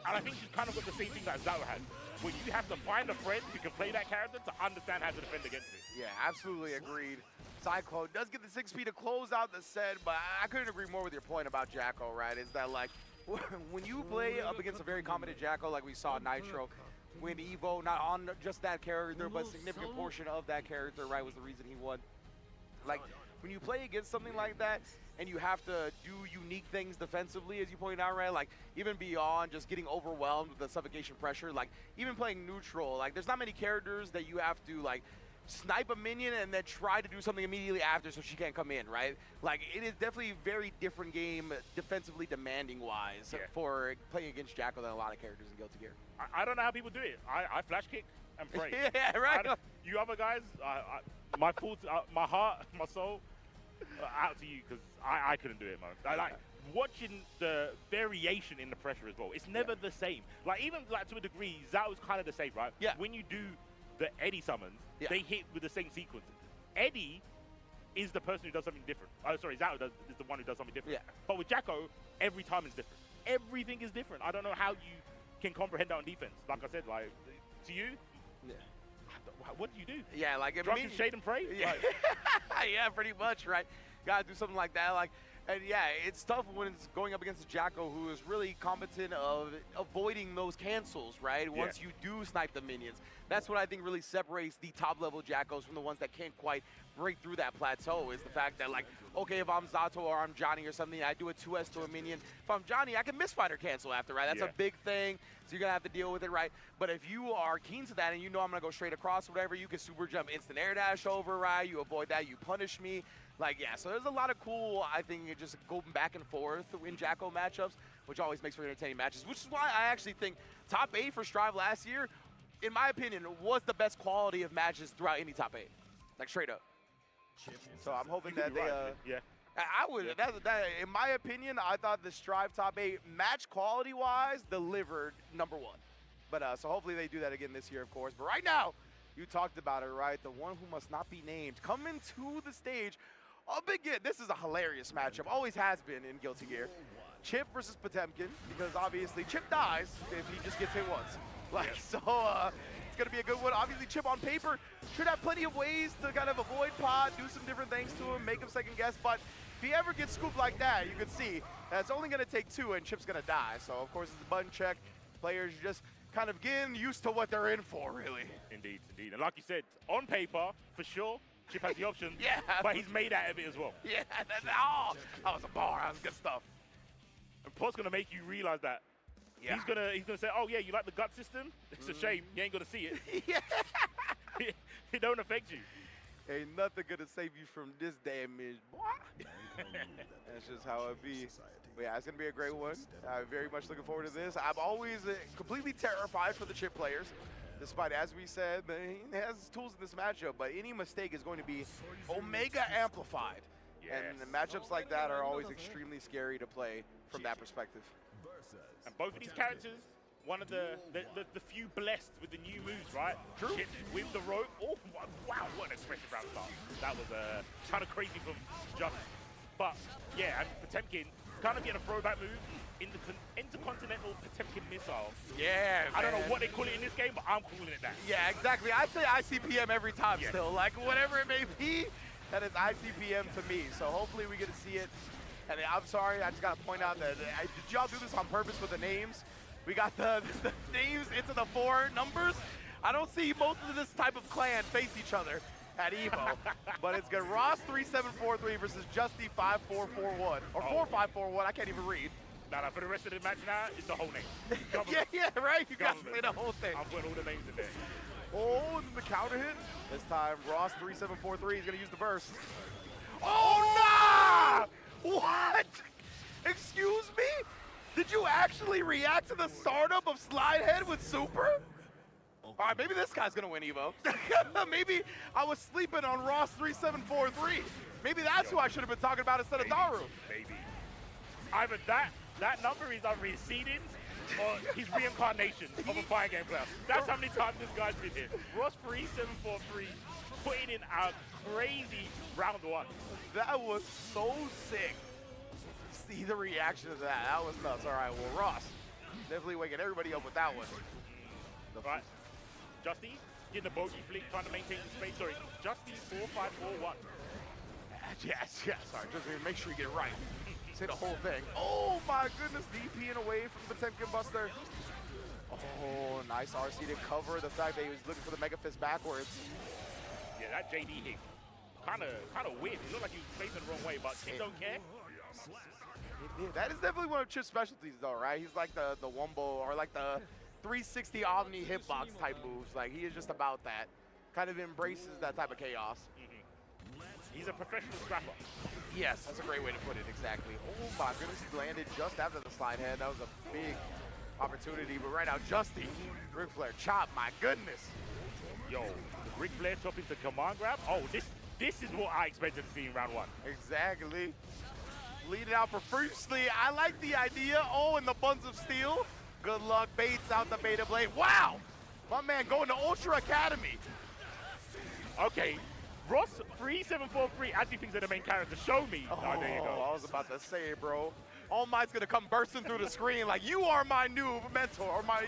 And I think you kind of got the same thing that Zao had, where you have to find a friend who can play that character to understand how to defend against it. Yeah, absolutely agreed. Cyclone does get the 6P to close out the set, but I couldn't agree more with your point about Jacko, right? Is that like, when you play up against a very competent Jacko like we saw Nitro, win EVO, not on just that character, but a significant portion of that character, right, was the reason he won. Like, when you play against something like that, and you have to do unique things defensively, as you pointed out, right? Like, even beyond just getting overwhelmed with the suffocation pressure, like, even playing neutral, like, there's not many characters that you have to, like, snipe a minion and then try to do something immediately after so she can't come in, right? Like, it is definitely a very different game defensively demanding-wise for playing against Jacko than a lot of characters in Guilty Gear. I don't know how people do it. I flash kick and pray. Yeah, right. You other guys, my thoughts, my heart, my soul, out to you, because I couldn't do it, man. I like watching the variation in the pressure as well. It's never the same. Like, even like to a degree, Zao's kind of the same, right? Yeah. When you do the Eddie summons, they hit with the same sequence. Eddie is the person who does something different. Oh, sorry, Zao is the one who does something different. Yeah. But with Jacko, every time is different. Everything is different. I don't know how you can comprehend that on defense. Like I said, like, to you, what do you do? Yeah, like, drop and shade and pray? Yeah. Like, yeah, pretty much, right? Gotta do something like that. Like, and yeah, it's tough when it's going up against a Jacko who is really competent of avoiding those cancels, right? Once you do snipe the minions. That's what I think really separates the top-level Jackos from the ones that can't quite break through that plateau, is the fact that, like, okay, if I'm Zato or I'm Johnny or something, I do a 2S to a minion. If I'm Johnny, I can misfighter cancel after, right? That's a big thing, so you're going to have to deal with it, right? But if you are keen to that and you know I'm going to go straight across or whatever, you can super jump instant air dash over, right? You avoid that, you punish me. Like, yeah, so there's a lot of cool, I think, just going back and forth in Jacko matchups, which always makes for entertaining matches, which is why I actually think top 8 for Strive last year, in my opinion, was the best quality of matches throughout any top 8. Like, straight up. So I'm hoping that they, I would, that, in my opinion, I thought the Strive top 8, match quality-wise, delivered #1. But, so hopefully they do that again this year, of course. But right now, you talked about it, right? The one who must not be named coming to the stage. This is a hilarious matchup, always has been in Guilty Gear. Chip versus Potemkin, because obviously Chip dies if he just gets hit once. Like, so going to be a good one. Obviously, Chip on paper should have plenty of ways to kind of avoid Pod, do some different things to him, make him second guess. But if he ever gets scooped like that, you can see that it's only going to take 2 and Chip's going to die. So, of course, it's a button check. Players just kind of getting used to what they're in for, really. Indeed, indeed. And like you said, on paper, for sure, Chip has the option, yeah, but he's made out of it as well. Yeah, that was a bar. That was good stuff. And Pod's going to make you realize that. Yeah. He's gonna say, oh yeah, you like the gut system? It's a shame, you ain't gonna see it. Yeah. It don't affect you. Ain't nothing gonna save you from this damage, boy. That's just how it be. But yeah, it's gonna be a great one. I'm very much looking forward to this. I'm always completely terrified for the Chip players. Despite, as we said, he has tools in this matchup, but any mistake is going to be Omega amplified. Yes. And the matchups like that are always extremely scary to play from that perspective. And both of these characters, one of the few blessed with the new moves, right? True. Chip with the rope. Oh, wow, what an expressive round start. That was kind of crazy from Just. But, yeah, and Potemkin kind of getting a throwback move in the intercontinental Potemkin missile. Yeah, I don't know what they call it in this game, but I'm calling it that. Yeah, exactly. I say ICPM every time still. Like, whatever it may be, that is ICPM to me. So hopefully we get to see it. And I'm sorry, I just got to point out that did y'all do this on purpose with the names? We got the names into the 4 numbers. I don't see most of this type of clan face each other at EVO. But it's good. Ross 3743 versus Justy 5441. Or 4541, I can't even read. Nah, for the rest of the match now, it's the whole name. yeah, right? You got to say the whole thing. I'm putting all the names in there. Oh, the counter hit. This time, Ross 3743 is going to use the burst. Oh, nah! What? Excuse me? Did you actually react to the startup of Slide Head with Super? All right, maybe this guy's gonna win EVO. Maybe I was sleeping on Ross 3743. Maybe that's who I should have been talking about instead of Daru. Maybe. Either that number is either receding or his reincarnation of a fighting game player. That's how many times this guy's been here. Ross 3743 putting in a crazy round 1. That was so sick. See the reaction to that. That was nuts. All right, well, Ross definitely waking everybody up with that one. Right. Justy getting the bogey flick, trying to maintain the space. Sorry, Justy 4541. Yes. Sorry, just make sure you get it right. Say the whole thing. Oh my goodness, DPing away from the Potemkin Buster. Oh, nice RC to cover the fact that he was looking for the Mega Fist backwards. Yeah, that JD hit. Kind of weird. It looked like he was facing the wrong way, but Chip don't care. That is definitely one of Chip's specialties, though, right? He's like the Wumbo or like the 360 Omni hitbox type moves. Like, he is just about that. Kind of embraces that type of chaos. He's a professional scrapper. Yes, that's a great way to put it, exactly. Oh my goodness, he landed just after the slide head. That was a big opportunity, but right now, Justy, Ric Flair chop, my goodness. Yo, Ric Flair chop into command grab? Oh, this is what I expected to see in round 1. Exactly. Lead it out profusely. I like the idea. Oh, and the Buns of Steel. Good luck. Baits out the Beta Blade. Wow! My man going to Ultra Academy. Okay. Ross 3743 actually thinks they're the main character. Show me. Oh, there you go. I was about to say, bro. All Might's going to come bursting through the screen like, you are my new mentor. Or my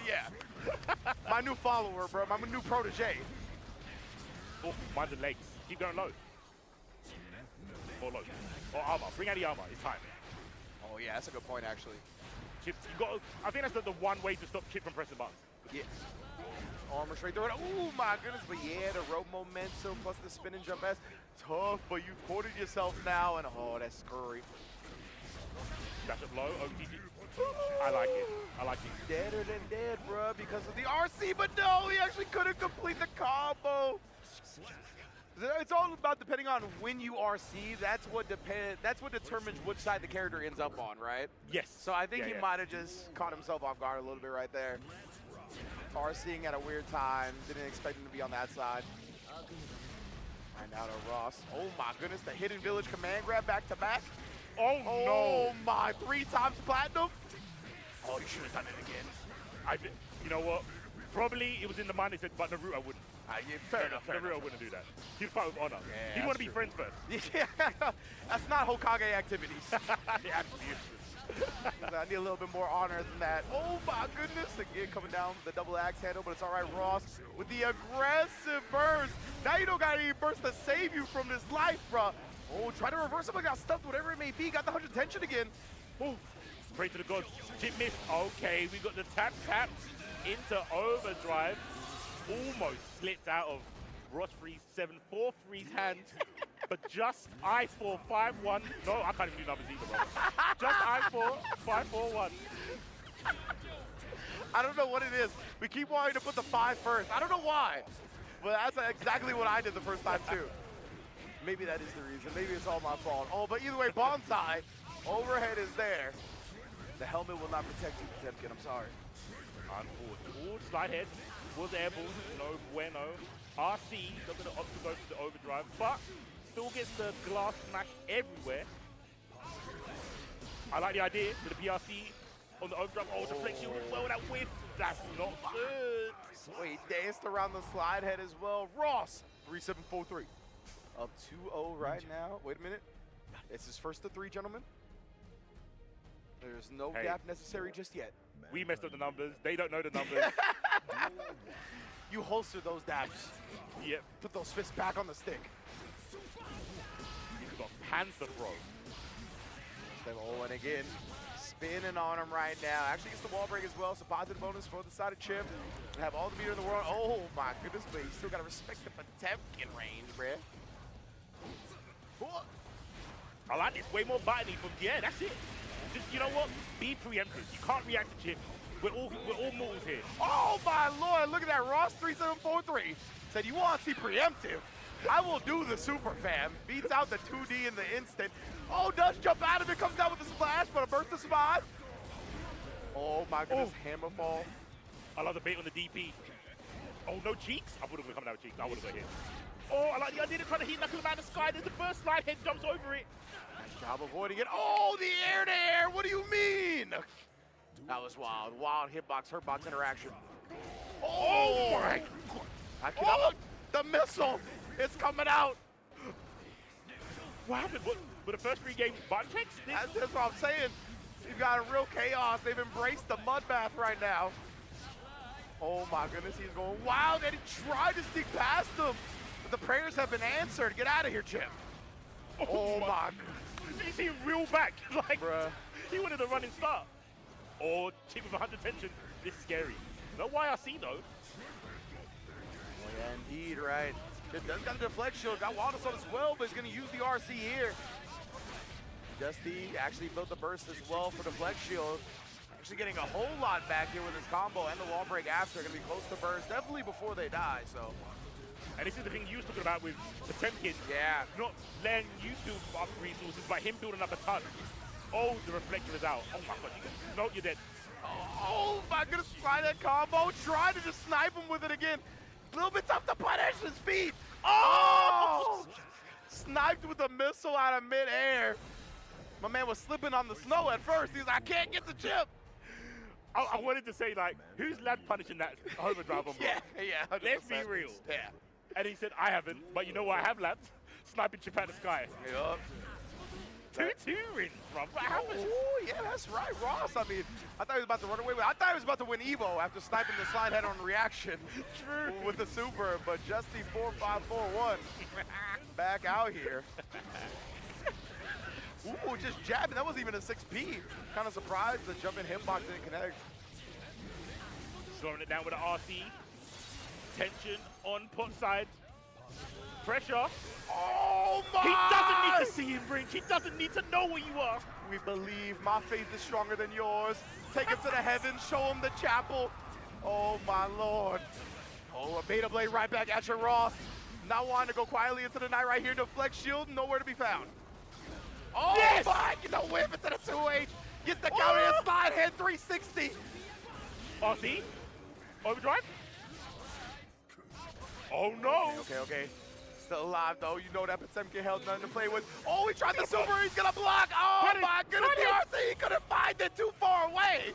new follower, bro. My new protege. Oh, mind the legs. Keep going low. Or low. Or armor. Bring out the armor. It's time. Oh, yeah. That's a good point, actually. Chip, I think that's the one way to stop Chip from pressing buttons. Yes. Armor straight through it. Oh, my goodness. But yeah, the rope momentum plus the spin and jump S. Tough, but you've cornered yourself now. And oh, that's scurry. Dash up low. OTG. I like it. I like it. Deader than dead, bro, because of the RC. But no, he actually couldn't complete the combo. It's all about depending on when you RC. That's what determines which side the character ends up on, right? Yes. So I think he might have just caught himself off guard a little bit right there. RCing at a weird time. Didn't expect him to be on that side. And now to Ross. Oh my goodness, the Hidden Village command grab back to back. Oh no. Oh my, 3 times platinum. Oh, you should have done it again. You know what? Probably it was in the mind. They said, but Naruto wouldn't. Yeah, fair enough. Naruto wouldn't do that. He'd fight with honor. Yeah, He'd want to be friends first. Yeah, that's not Hokage activities. It actually is. I need a little bit more honor than that. Oh my goodness, again coming down with the double axe handle, but it's all right, Ross with the aggressive burst. Now you don't got any burst to save you from this life, bro. Oh, try to reverse him, but got stuffed, whatever it may be. Got the 100 tension again. Oh, pray to the gods. Chip missed. Okay, we got the tap into overdrive. Almost slipped out of Ross Freeze 7-4 Freeze hand. But just I4, 5-1. No, I can't even do numbers either, bro. Just I4, 5-4-1. I don't know what it is. We keep wanting to put the 5 first. I don't know why. But that's exactly what I did the first time, too. Maybe that is the reason. Maybe it's all my fault. Oh, but either way, bonsai. Overhead is there. The helmet will not protect you, TEKKEN. I'm sorry. Unfortunate. Slide head. Was airborne. No bueno. RC. Not going to opt to go to the overdrive. But still gets the glass smash everywhere. I like the idea with the PRC on the overdrive. Oh, deflection as well. That whiff. That's not good. Oh, he danced around the slide head as well. Ross, 3-7-4-3. Up 2-0 right now. Wait a minute. It's his first to 3, gentlemen. There's no gap necessary just yet. We messed up the numbers. They don't know the numbers. You holster those dabs. Yep. Put those fists back on the stick. He's got panther throw. Oh, and again, spinning on him right now. Actually gets the wall break as well, so positive bonus for the side of Chip. And have all the meter in the world. Oh my goodness, but you still got to respect the Potemkin range, bruh. I like this. Way more botany from, yeah, that's it. Just, you know what? Be preemptive. You can't react to Chip. We're all mortals here. Oh my lord, look at that. Ross 3-7-4-3 said, you want to see preemptive? I will do the super fam. Beats out the 2D in the instant. Oh, does jump out of it, comes down with the splash, but a burst of spot. Oh my goodness, hammer fall. I love the bait on the DP. Oh, no cheeks? I would have come down with cheeks. I would have got hit. Oh, I like the idea of trying to heat knuckle him out of the sky. There's the first slide, head jumps over it. Nice job avoiding it. Oh, the air to air. What do you mean? That was wild. Wild hitbox, hurtbox interaction. Oh my God. The missile. It's coming out. What happened? Were the first 3 games button checks? That's what I'm saying. You've got a real chaos. They've embraced the mud bath right now. Oh my goodness, he's going wild, and he tried to sneak past them. But the prayers have been answered. Get out of here, Chip. Oh my goodness. You see him reel back. Like, bruh. He wanted a running start. Oh, Chip with 100 tension. This is scary. No YRC though. Oh yeah, indeed, right. It does got a deflect shield, got wildness on as well, but he's gonna use the RC here. Justy actually built the burst as well for deflect shield. Actually getting a whole lot back here with his combo and the wall break after. Gonna be close to burst, definitely before they die, so. And this is the thing you was talking about with Potemkin. Yeah. Not letting you build up resources, but him building up a ton. Oh, the reflector is out. Oh my God, no, you're dead. Oh my goodness, try that combo. Try to just snipe him with it again. A little bit tough to punish his feet. Oh! Sniped with a missile out of midair. My man was slipping on the snow at first. He's like, I can't get the chip. I wanted to say, like, who's lad punishing that overdrive on bro? Yeah. 100%. Let's be real. Yeah. And he said, I haven't, but you know what I have, lads? Sniping chip out of the sky. Yup. 2-2 wins, bro. What happened? Oh, yeah, that's right, Ross. I mean, I thought he was about to run away with it. I thought he was about to win EVO after sniping the slide head on reaction. True. With the super, but Justy 4-5-4-1 back out here. Ooh, just jabbing. That wasn't even a 6P. Kind of surprised the jump in hitbox didn't connect. Slowing it down with an RC. Tension on pot side. Pressure. Oh my! He doesn't need to see him bridge. He doesn't need to know where you are. We believe. My faith is stronger than yours. Take him to the heavens. Show him the chapel. Oh my lord. Oh, a beta blade right back at your Ross. Not wanting to go quietly into the night right here. Deflect shield, nowhere to be found. Oh yes! my! Get the whip into the 2H. Gets the counter and slide head 360. RC. Overdrive. Oh no. Okay. Still alive though. You know that Potemkin held nothing to play with. Oh, he tried the super. He's gonna block. Oh my goodness, the RC. He couldn't find it too far away.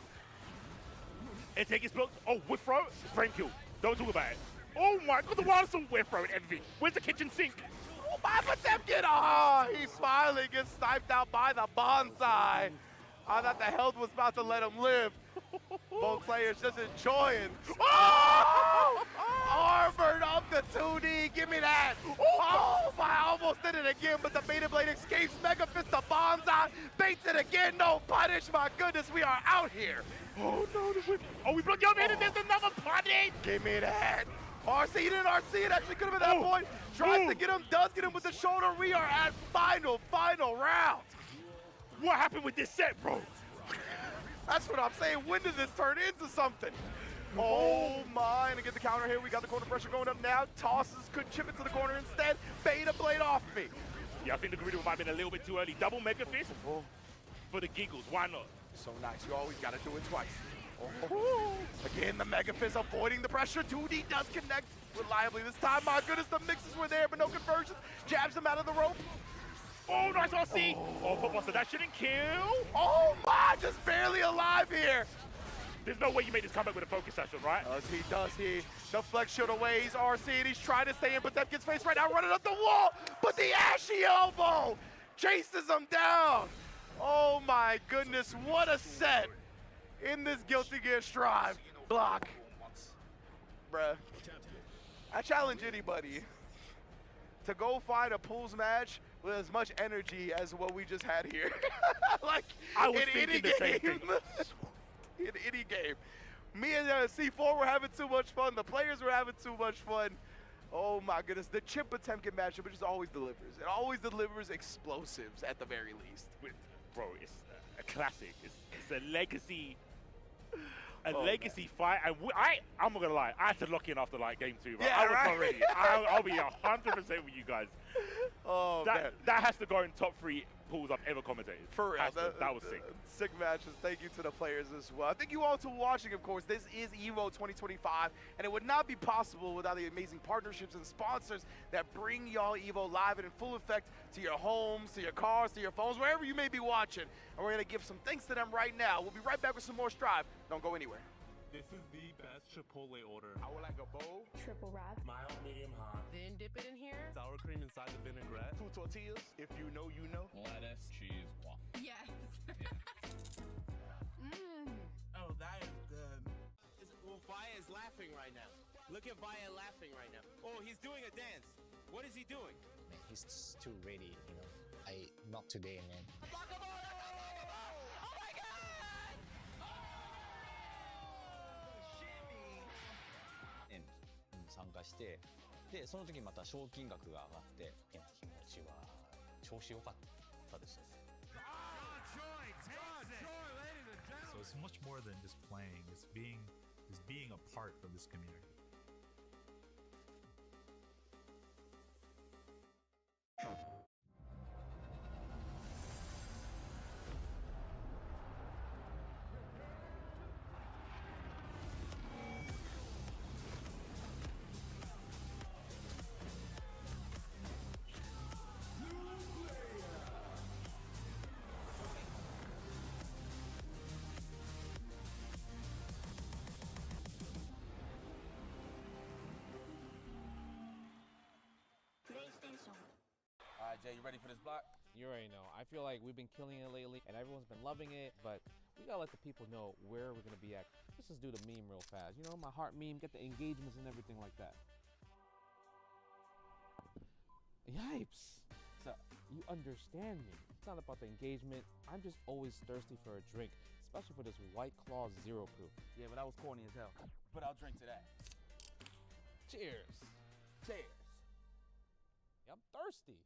And take his block. Oh, whiff throw. Frame kill. Don't talk about it. Oh my God, the wild assault whiff throw and everything. Where's the kitchen sink? Oh my Potemkin. Oh, he finally gets sniped out by the bonsai. I thought the health was about to let him live. Both players just enjoying. Oh! Armored up the 2D. Give me that. Oh, I almost did it again, but the Beta Blade escapes. Mega Fist the bombs out. Baits it again. No punish. My goodness, we are out here. Oh, no. We blocked your man, and there's another punish. Give me that. RC didn't RC. It actually could have been that point. Tries to get him. Does get him with the shoulder. We are at final round. What happened with this set, bro? That's what I'm saying. When did this turn into something? Oh my, and to get the counter here, we got the corner pressure going up now. Tosses could chip it to the corner instead. Beta Blade off me. Yeah, I think the Garrido might have been a little bit too early. Double Mega Fist for the giggles. Why not? So nice. You always got to do it twice. Oh. Again, the Mega Fist avoiding the pressure. 2D does connect reliably this time. My goodness, the mixes were there, but no conversions. Jabs him out of the rope. Oh, nice RC. Oh, Footbuster, that shouldn't kill. Oh my, just barely alive here. There's no way you made this comeback with a focus session, right? Does he? The flex shield away, he's RC, and he's trying to stay in, but Def gets faced right now, running up the wall, but the ashy elbow chases him down. Oh my goodness, what a set in this Guilty Gear Strive block. Bruh, I challenge anybody to go find a pools match with as much energy as what we just had here. Like, I was in thinking any the same game. thing. In any game. Me and C4 were having too much fun. The players were having too much fun. Oh my goodness. The chip attempt can match up. It just always delivers. It always delivers explosives at the very least. Bro, it's a classic. It's a legacy. Legacy fight. And I'm not gonna lie, I had to lock in after like game 2. Right? Yeah, I was right? not ready. I'll be 100% with you guys. Oh, man. That has to go in top 3 pools I've ever commentated. For real. That was sick. Sick matches. Thank you to the players as well. Thank you all for watching, of course. This is EVO 2025, and it would not be possible without the amazing partnerships and sponsors that bring y'all EVO live and in full effect to your homes, to your cars, to your phones, wherever you may be watching. And we're going to give some thanks to them right now. We'll be right back with some more Strive. Don't go anywhere. This is the best Chipotle order. I would like a bowl. Triple wrap. Mild, medium, hot. Then dip it in here. Sour cream inside the vinaigrette. 2 tortillas. If you know, you know. Lettuce, cheese, guac. Yes. Oh, that is good. Well, Vaya is laughing right now. Look at Vaya laughing right now. Oh, he's doing a dance. What is he doing? Man, he's just too ready, you know. Not today, man.に参加して、でその時また賞金額が上がって気持ちは調子良かったです。So it's much more than just playing. It's being a part of this community. Alright, Jay, you ready for this block? You already know. I feel like we've been killing it lately, and everyone's been loving it, but we gotta let the people know where we're gonna be at. Let's just do the meme real fast. You know, my heart meme, get the engagements and everything like that. Yipes! What's up? You understand me. It's not about the engagement. I'm just always thirsty for a drink, especially for this White Claw Zero Proof. Yeah, but that was corny as hell. But I'll drink to that. Cheers! Cheers. Yeah, I'm thirsty.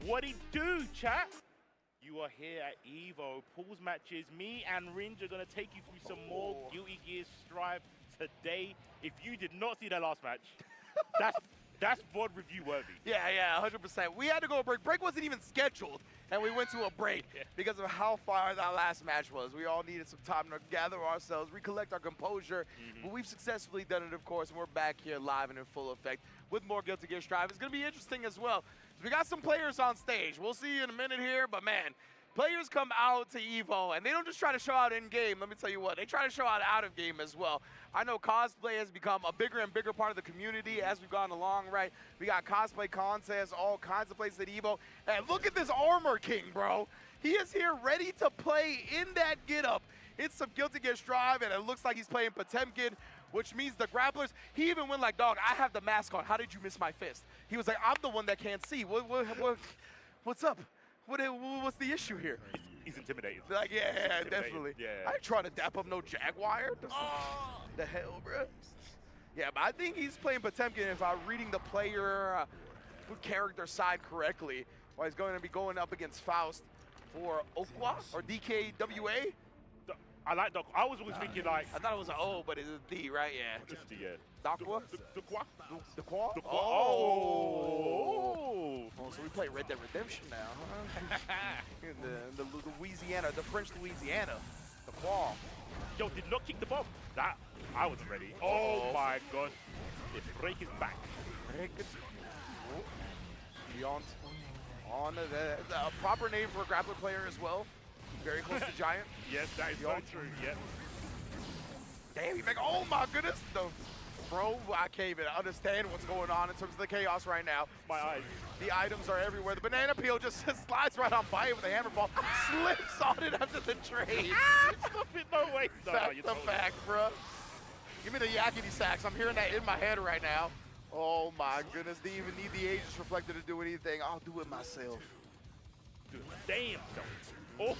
What it do, chat? You are here at EVO. Pools matches. Me and Ringe are going to take you through some more Guilty Gear Strive today. If you did not see that last match, that's VOD review worthy. Yeah, 100%. We had to go a break. Break wasn't even scheduled, and we went to a break because of how far that last match was. We all needed some time to gather ourselves, recollect our composure, but we've successfully done it, of course, and we're back here live and in full effect with more Guilty Gear Strive. It's going to be interesting as well. We got some players on stage. We'll see you in a minute here, but man, players come out to EVO, and they don't just try to show out in-game. Let me tell you what, they try to show out out-of-game as well. I know cosplay has become a bigger and bigger part of the community as we've gone along, right? We got cosplay contests, all kinds of places at EVO. And look at this Armor King, bro. He is here ready to play in that get-up. It's some Guilty Gear Strive, and it looks like he's playing Potemkin, which means the grapplers, he even went like, dog, I have the mask on. How did you miss my fist? He was like, I'm the one that can't see. What's up? What's the issue here? He's intimidated. Like, yeah, definitely. Yeah. I ain't trying to dap up no Jaguar. The hell, bro? Yeah, but I think he's playing Potemkin if I'm reading the player character side correctly. Well, he's going to be going up against Faust for Okwa or DKWA. I like Doc. I was always thinking like. I thought it was an O, but it's a D, right? Yeah. Just D, yeah. Dakwa? Dakwa? Oh, so we play Red Dead Redemption now, huh? in the Louisiana, the French Louisiana. Dakwa. Yo, did not kick the bomb. That, I wasn't ready. Oh my god. It's break his back. Break it. Beyond. On the proper name for a grappler player as well. Very close to Giant. Yes, that is so true. Yep. Damn, he make. Oh my goodness, bro, I can't even understand what's going on in terms of the chaos right now. My eyes. The items are everywhere. The banana peel just slides right on by it with a hammer ball, slips on it after the trade. Stop it, no way. No, That's the fact, bro. Give me the yakety sacks. I'm hearing that in my head right now. Oh my goodness, they even need the Aegis Reflector to do anything. I'll do it myself. Dude, damn. Oh.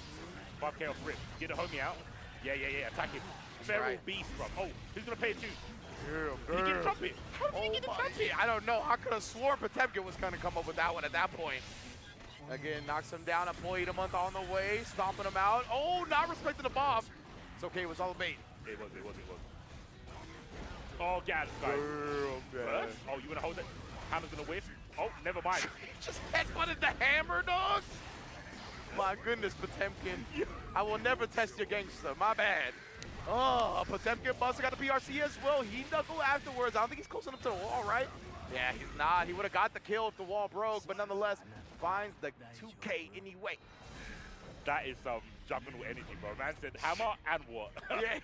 5K off Rip. Get the homie out. Yeah. Attack him. Feral beast, bro. Oh, who's going to pay it to? Did he get a trumpet? How did he get a trumpet? I don't know. I could have sworn Potemkin was going to come up with that one at that point. Again, knocks him down. Employee of the month on the way. Stomping him out. Oh, not respecting the bomb. It's okay. It was all a bait. It was. Oh, God, guys. Oh, you want to hold it? Hammer's going to whiff. Oh, never mind. He just headbutted the hammer, dog. My goodness, Potemkin. I will never test your gangster. My bad. Oh, Potemkin Buster got the PRC as well. He knuckled afterwards. I don't think he's close enough to the wall, right? Yeah, he's not. He would have got the kill if the wall broke, but nonetheless, finds the 2K anyway. That is some juggernaut energy, bro. Man said hammer and what? Yeah.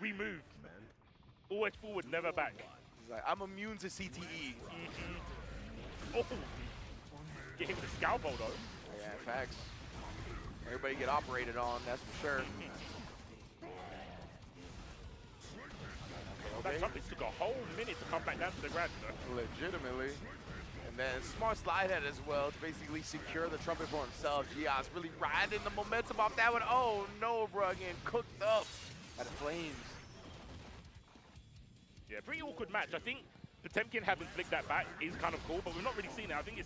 We move. Always forward, never back. He's like, I'm immune to CTE. Oh. Get him with the scalpel, though. Yeah, facts. Everybody get operated on, that's for sure. That trumpet took a whole minute to come back down to the ground, though. Legitimately. And then smart slide head as well to basically secure the trumpet for himself. Gia's really riding the momentum off that one. Oh no, bro, getting cooked up by the flames. Yeah, pretty awkward match. I think Potemkin having flicked that back is kind of cool, but we've not really seen it. I think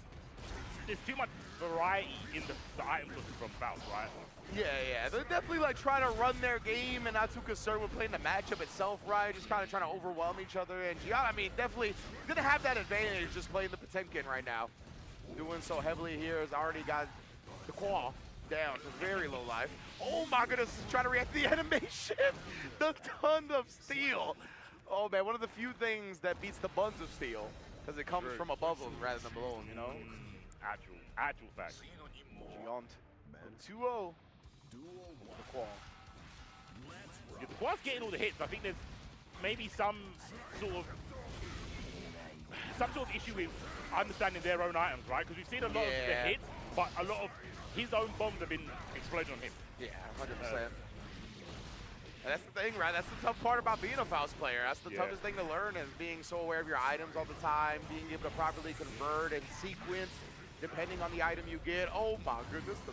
there's too much variety in the items from Faust, right? Yeah. They're definitely like trying to run their game and not too concerned with playing the matchup itself, right? Just kind of trying to overwhelm each other. And Gian, I mean, definitely gonna have that advantage just playing the Potemkin right now. Doing so heavily here has already got the claw down to very low life. Oh my goodness, trying to react to the animation. The ton of steel. Oh man, one of the few things that beats the buns of steel because it comes from above them rather than below them, you know? Actual fact. Giant. 2-0. The Qual. Yeah, the Qual's getting all the hits. I think there's maybe some sort of issue with understanding their own items, right? Because we've seen a lot of the hits, but a lot of his own bombs have been exploding on him. Yeah, 100%. And that's the thing, right? That's the tough part about being a Faust player. That's the toughest thing to learn, is being so aware of your items all the time, being able to properly convert and sequence depending on the item you get. Oh my goodness, the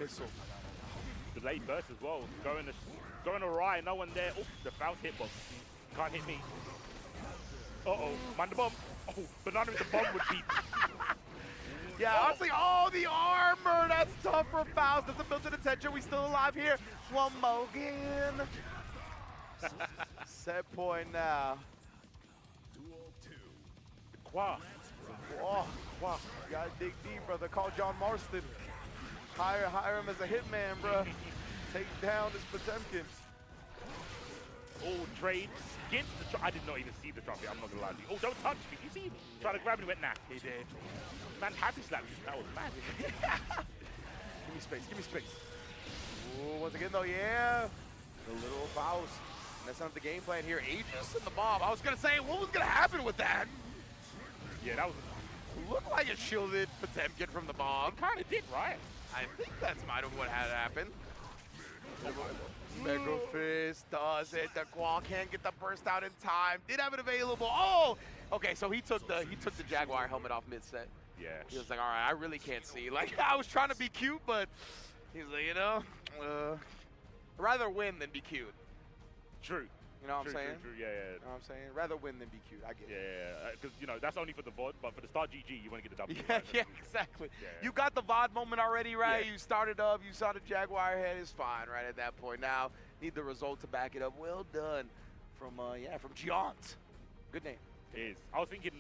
missile. Delayed burst as well. Going awry, no one there. Oh, the Faust hitbox. Can't hit me. Uh-oh, mind the bomb. Oh, banana with the bomb would be... Yeah, honestly, oh, the armor. That's tough for Faust. That's a built-in attention. We still alive here. One Mogan. Set point now. Quah. Oh, wow. You gotta dig deep, brother. Call John Marston. Hire him as a hitman, bro. Take down this Potemkin. Oh, trade. Get the I did not even see the trophy. I'm not gonna lie to you. Oh, don't touch me. You see him? Try to grab me. Went, nah. He did. Man, happy slap you. That was mad. Give me space. Give me space. Oh, once again, though, yeah. The little Faust. That's not the game plan here. Aegis and the bomb. I was gonna say, what was gonna happen with that? Yeah, that was. Looked like it shielded Potemkin from the bomb. It kind of did, right? I think that's might have what had happened. Mega Fist does it. The Qual can't get the burst out in time. Did have it available. Oh! Okay, so he took the Jaguar helmet off mid-set. Yeah. He was like, all right, I really can't see. Like, I was trying to be cute, but he's like, you know, rather win than be cute. True. You know what I'm saying? True, yeah. You know what I'm saying? Rather win than be cute. I get it. Yeah, because, you know, that's only for the VOD, but for the start GG, you want to get the W. Yeah, right? yeah, exactly. Yeah. You got the VOD moment already, right? Yeah. You started up, you saw the Jaguar head, it's fine right at that point. Now, need the result to back it up. Well done from, from Giant. Good name. It is. I was thinking,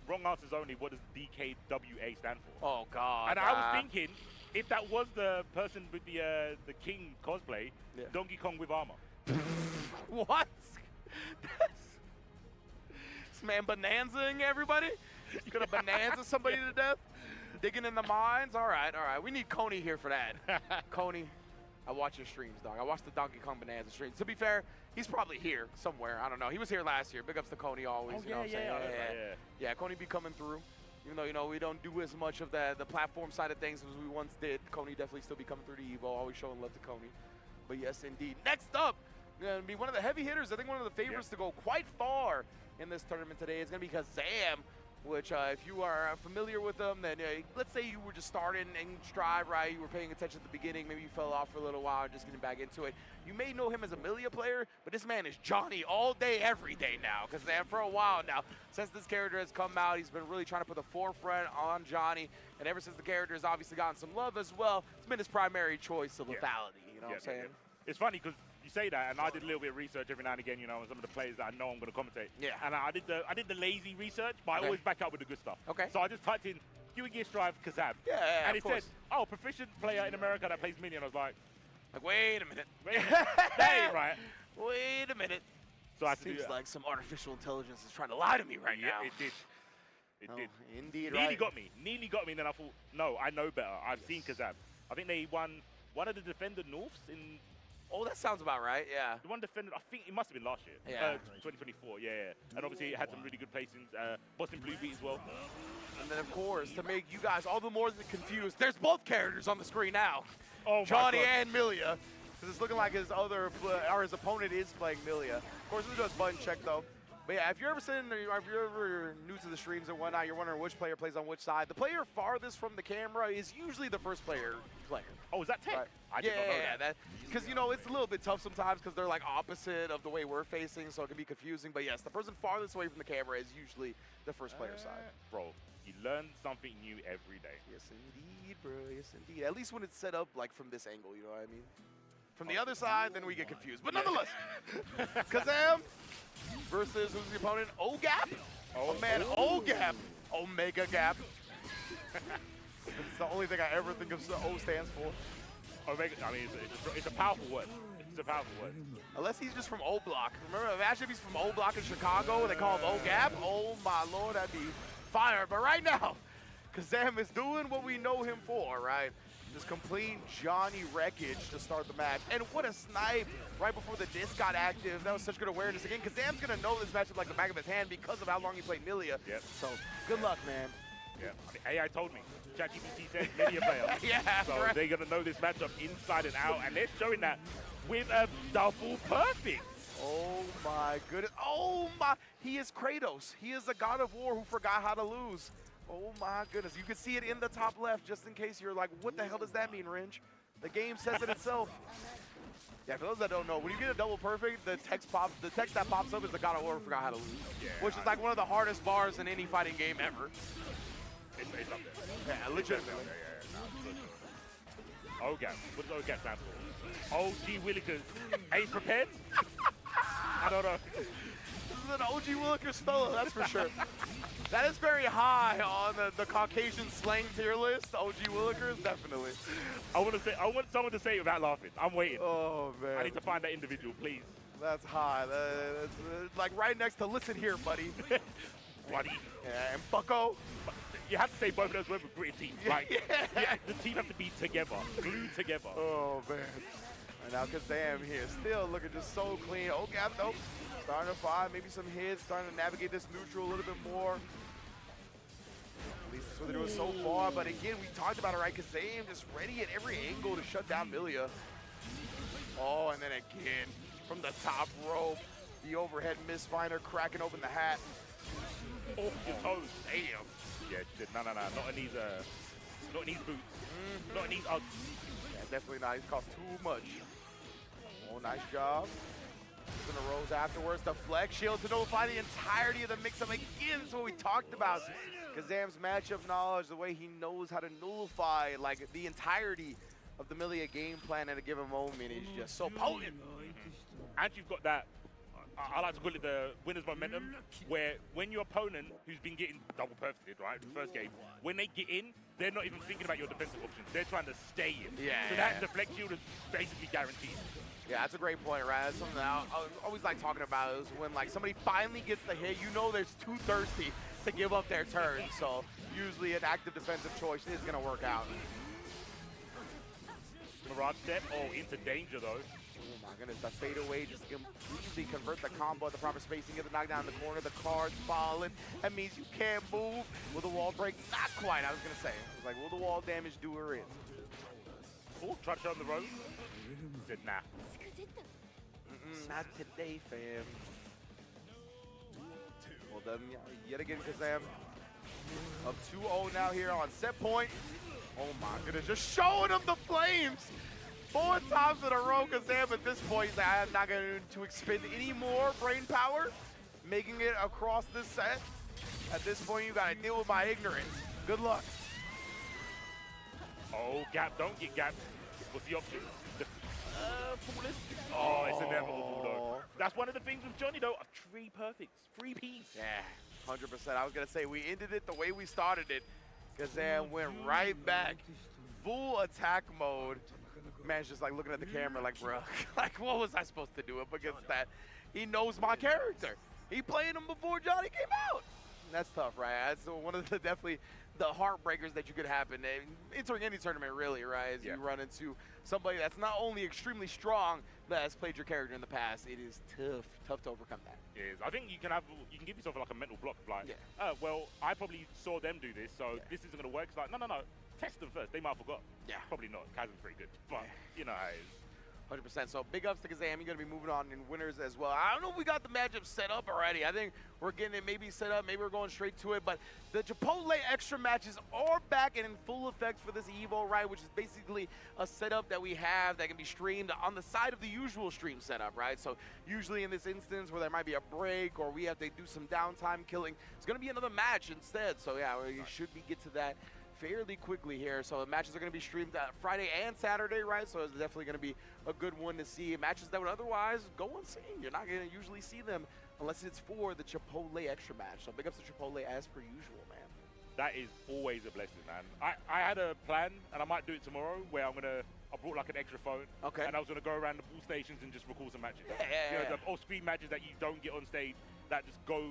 wrong answers only, what does DKWA stand for? Oh, God. And I was thinking, if that was the person with the King cosplay, Yeah. Donkey Kong with armor. What? This man bonanzaing everybody? You gonna bonanza somebody to death? Digging in the mines? All right. We need Coney here for that. Coney, I watch your streams, dog. I watch the Donkey Kong Bonanza streams. To be fair, he's probably here somewhere. I don't know. He was here last year. Big ups to Coney always. Oh, you know what I'm saying? Yeah, Coney be coming through. Even though, you know, we don't do as much of the platform side of things as we once did. Coney definitely still be coming through to EVO. Always showing love to Coney. But yes, indeed. Next up, going to be one of the heavy hitters. I think one of the favorites to go quite far in this tournament today is going to be Kazam, which if you are familiar with them, then let's say you were just starting in Strive, right? You were paying attention at the beginning. Maybe you fell off for a little while, just getting back into it. You may know him as a Milia player, but this man is Johnny all day, every day now. Kazam, for a while now, since this character has come out, he's been really trying to put the forefront on Johnny. And ever since the character has obviously gotten some love as well, it's been his primary choice of lethality. You know what I'm saying? It's funny because you say that, and I did a little bit of research every now and again, you know, on some of the players that I know I'm going to commentate. Yeah. And I did the lazy research, but I always back up with the good stuff. Okay. So I just typed in Gear Strive Kazam. Yeah, and of it said, oh, proficient player in America that plays Minion. I was like, wait a minute. That ain't right. Wait a minute. So I had to Seems do that. like some artificial intelligence is trying to lie to me right now. It did. It did. Indeed, Nearly got me. Nearly got me, and then I thought, no, I know better. I've seen Kazam. I think they won one of the Defender Norths in... Oh, that sounds about right, yeah. The one defender, I think it must have been last year. Yeah. 2024, yeah. And obviously it had some really good placings. Boston Blue beat as well. And then, of course, to make you guys all the more confused, there's both characters on the screen now. Oh, Johnny and Milia. Because it's looking like his opponent is playing Milia. Of course, this is just button check, though. But yeah, if you're ever sitting there, if you're ever new to the streams and whatnot, you're wondering which player plays on which side, the player farthest from the camera is usually the first player playing. Oh, is that Tech? Right. I did not know that. Because, you know, it's a little bit tough sometimes because they're like opposite of the way we're facing, so it can be confusing. But yes, the person farthest away from the camera is usually the first player side. Bro, you learn something new every day. Yes, indeed, bro. Yes, indeed. At least when it's set up like from this angle, you know what I mean? From the other side, then we get confused. But nonetheless, Kazam versus who's the opponent? O-Gap? Oh, man, O-Gap. Omega Gap. It's the only thing I ever think of O stands for. Omega, I mean, it's a powerful word. It's a powerful word. Unless he's just from O-Block. Remember, imagine if he's from O-Block in Chicago and they call him O-Gap. Oh, my Lord, that'd be fire. But right now, Kazam is doing what we know him for, right? Just complete Johnny wreckage to start the match. And what a snipe right before the disc got active. That was such good awareness. Again, Kazam's going to know this matchup like the back of his hand because of how long he played Milia. Yep. So, good luck, man. Yeah. I mean, AI told me. ChatGPT said Milia player. Yeah, so right. they're going to know this matchup inside and out, and they're showing that with a double perfect. Oh, my goodness. Oh, my. He is Kratos. He is the God of War who forgot how to lose. Oh my goodness, you can see it in the top left just in case you're like, what the hell does that mean, Ringe? The game says it itself. Yeah, for those that don't know, when you get a double perfect, the text that pops up is the God of War forgot how to lose. Yeah, which is like one of the hardest bars in any fighting game ever. It's up there. Yeah, legitimately. OGAP. What does OGAP stand for? OG Willikers. Ain't prepared? I don't know. This is an OG Willikers fellow, that's for sure. That is very high on the Caucasian slang tier list. OG Willikers, definitely. I want someone to say it without laughing. I'm waiting. Oh, man. I need to find that individual, please. That's high. That's like right next to listen here, buddy. Buddy. Yeah, and bucko. You have to say both of those words with gritted teeth. Like, yeah, the team have to be together, glued together. Oh, man. And now Kazam here, still looking just so clean. Oh, gap, nope. Starting to find maybe some hits, starting to navigate this neutral a little bit more. At least that's what they're doing so far. But again, we talked about it, right? Kazam just ready at every angle to shut down Milia. Oh, and then again, from the top rope, the overhead misfinder cracking open the hat. Oh, your toes. Damn. Yeah, she said, no, not in these boots. Not in these Uggs. Yeah, definitely not. He's cost too much. Oh, nice job. In the rows afterwards, the flex shield to nullify the entirety of the mix-up. Again, that's what we talked about. Kazam's matchup knowledge, the way he knows how to nullify like the entirety of the Milia game plan at a given moment is just so potent. And you've got that, I like to call it the winner's momentum, where when your opponent, who's been getting double perfected, right, the first game, when they get in, they're not even thinking about your defensive options. They're trying to stay in. Yeah. So that deflect shield is basically guaranteed. Yeah, that's a great point, right? That's something that I always like talking about is when like somebody finally gets the hit, you know they're too thirsty to give up their turn. So usually an active defensive choice is going to work out. Mirage step, into danger though. Oh my goodness, the fadeaway just completely convert the combo at the proper spacing, get the knockdown in the corner, the card's falling. That means you can't move. Will the wall break? Not quite, I was going to say. It was like, will the wall damage do her in? Oh, try to show him the road. Said nah. Not today, fam. Well done yet again, Kazam. Up 2-0 now here on set point. Oh my goodness, just showing him the flames. 4 times in a row, Kazam at this point, he's like, I'm not going to expend any more brain power, making it across this set. At this point, you got to deal with my ignorance. Good luck. Oh, Gap, don't get Gap. What's the option? Oh, it's inevitable, though. That's one of the things with Johnny, though. 3 perfects, 3 piece. Yeah, 100%. I was going to say, we ended it the way we started it. Kazam went right back. Full attack mode. Man's just like looking at the camera like, bro, like, what was I supposed to do up against that? He knows my character. He played him before Johnny came out. That's tough, right? That's one of the definitely the heartbreakers that you could happen. Entering any tournament, really, right? As you run into somebody that's not only extremely strong, but has played your character in the past. It is tough to overcome that. It is. I think you can give yourself like a mental block, like, well, I probably saw them do this, so this isn't gonna work. It's like, no. Test them first. They might have forgot. Yeah. Probably not. Kazam's pretty good, but you know how it is. 100%. So big ups to Kazam. You're going to be moving on in winners as well. I don't know if we got the matchup set up already. I think we're getting it maybe set up. Maybe we're going straight to it. But the Chipotle extra matches are back and in full effect for this EVO, right? Which is basically a setup that we have that can be streamed on the side of the usual stream setup, right? So usually in this instance where there might be a break or we have to do some downtime killing, it's going to be another match instead. So yeah, we should get to that fairly quickly here. So the matches are going to be streamed Friday and Saturday, right? So it's definitely going to be a good one to see. Matches that would otherwise go unseen. You're not going to usually see them unless it's for the Chipotle extra match. So big ups to Chipotle as per usual, man. That is always a blessing, man. I had a plan, and I might do it tomorrow, where I brought like an extra phone. Okay. And I was going to go around the ball stations and just record some matches. Yeah. Or screen matches that you don't get on stage that just go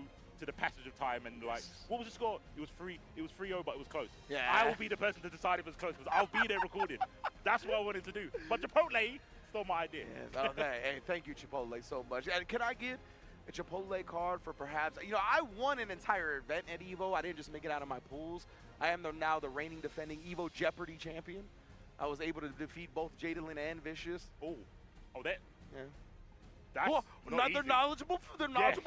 to the passage of time and like, what was the score? It was 3-0, but it was close. Yeah. I will be the person to decide if it's close because I'll be there recording. That's what I wanted to do. But Chipotle stole my idea. Yes. Okay. Hey, thank you, Chipotle, so much. And can I get a Chipotle card for perhaps, I won an entire event at EVO. I didn't just make it out of my pools. I am now the reigning defending EVO Jeopardy champion. I was able to defeat both Jadalyn and Vicious. Oh, that? Yeah. That's they're knowledgeable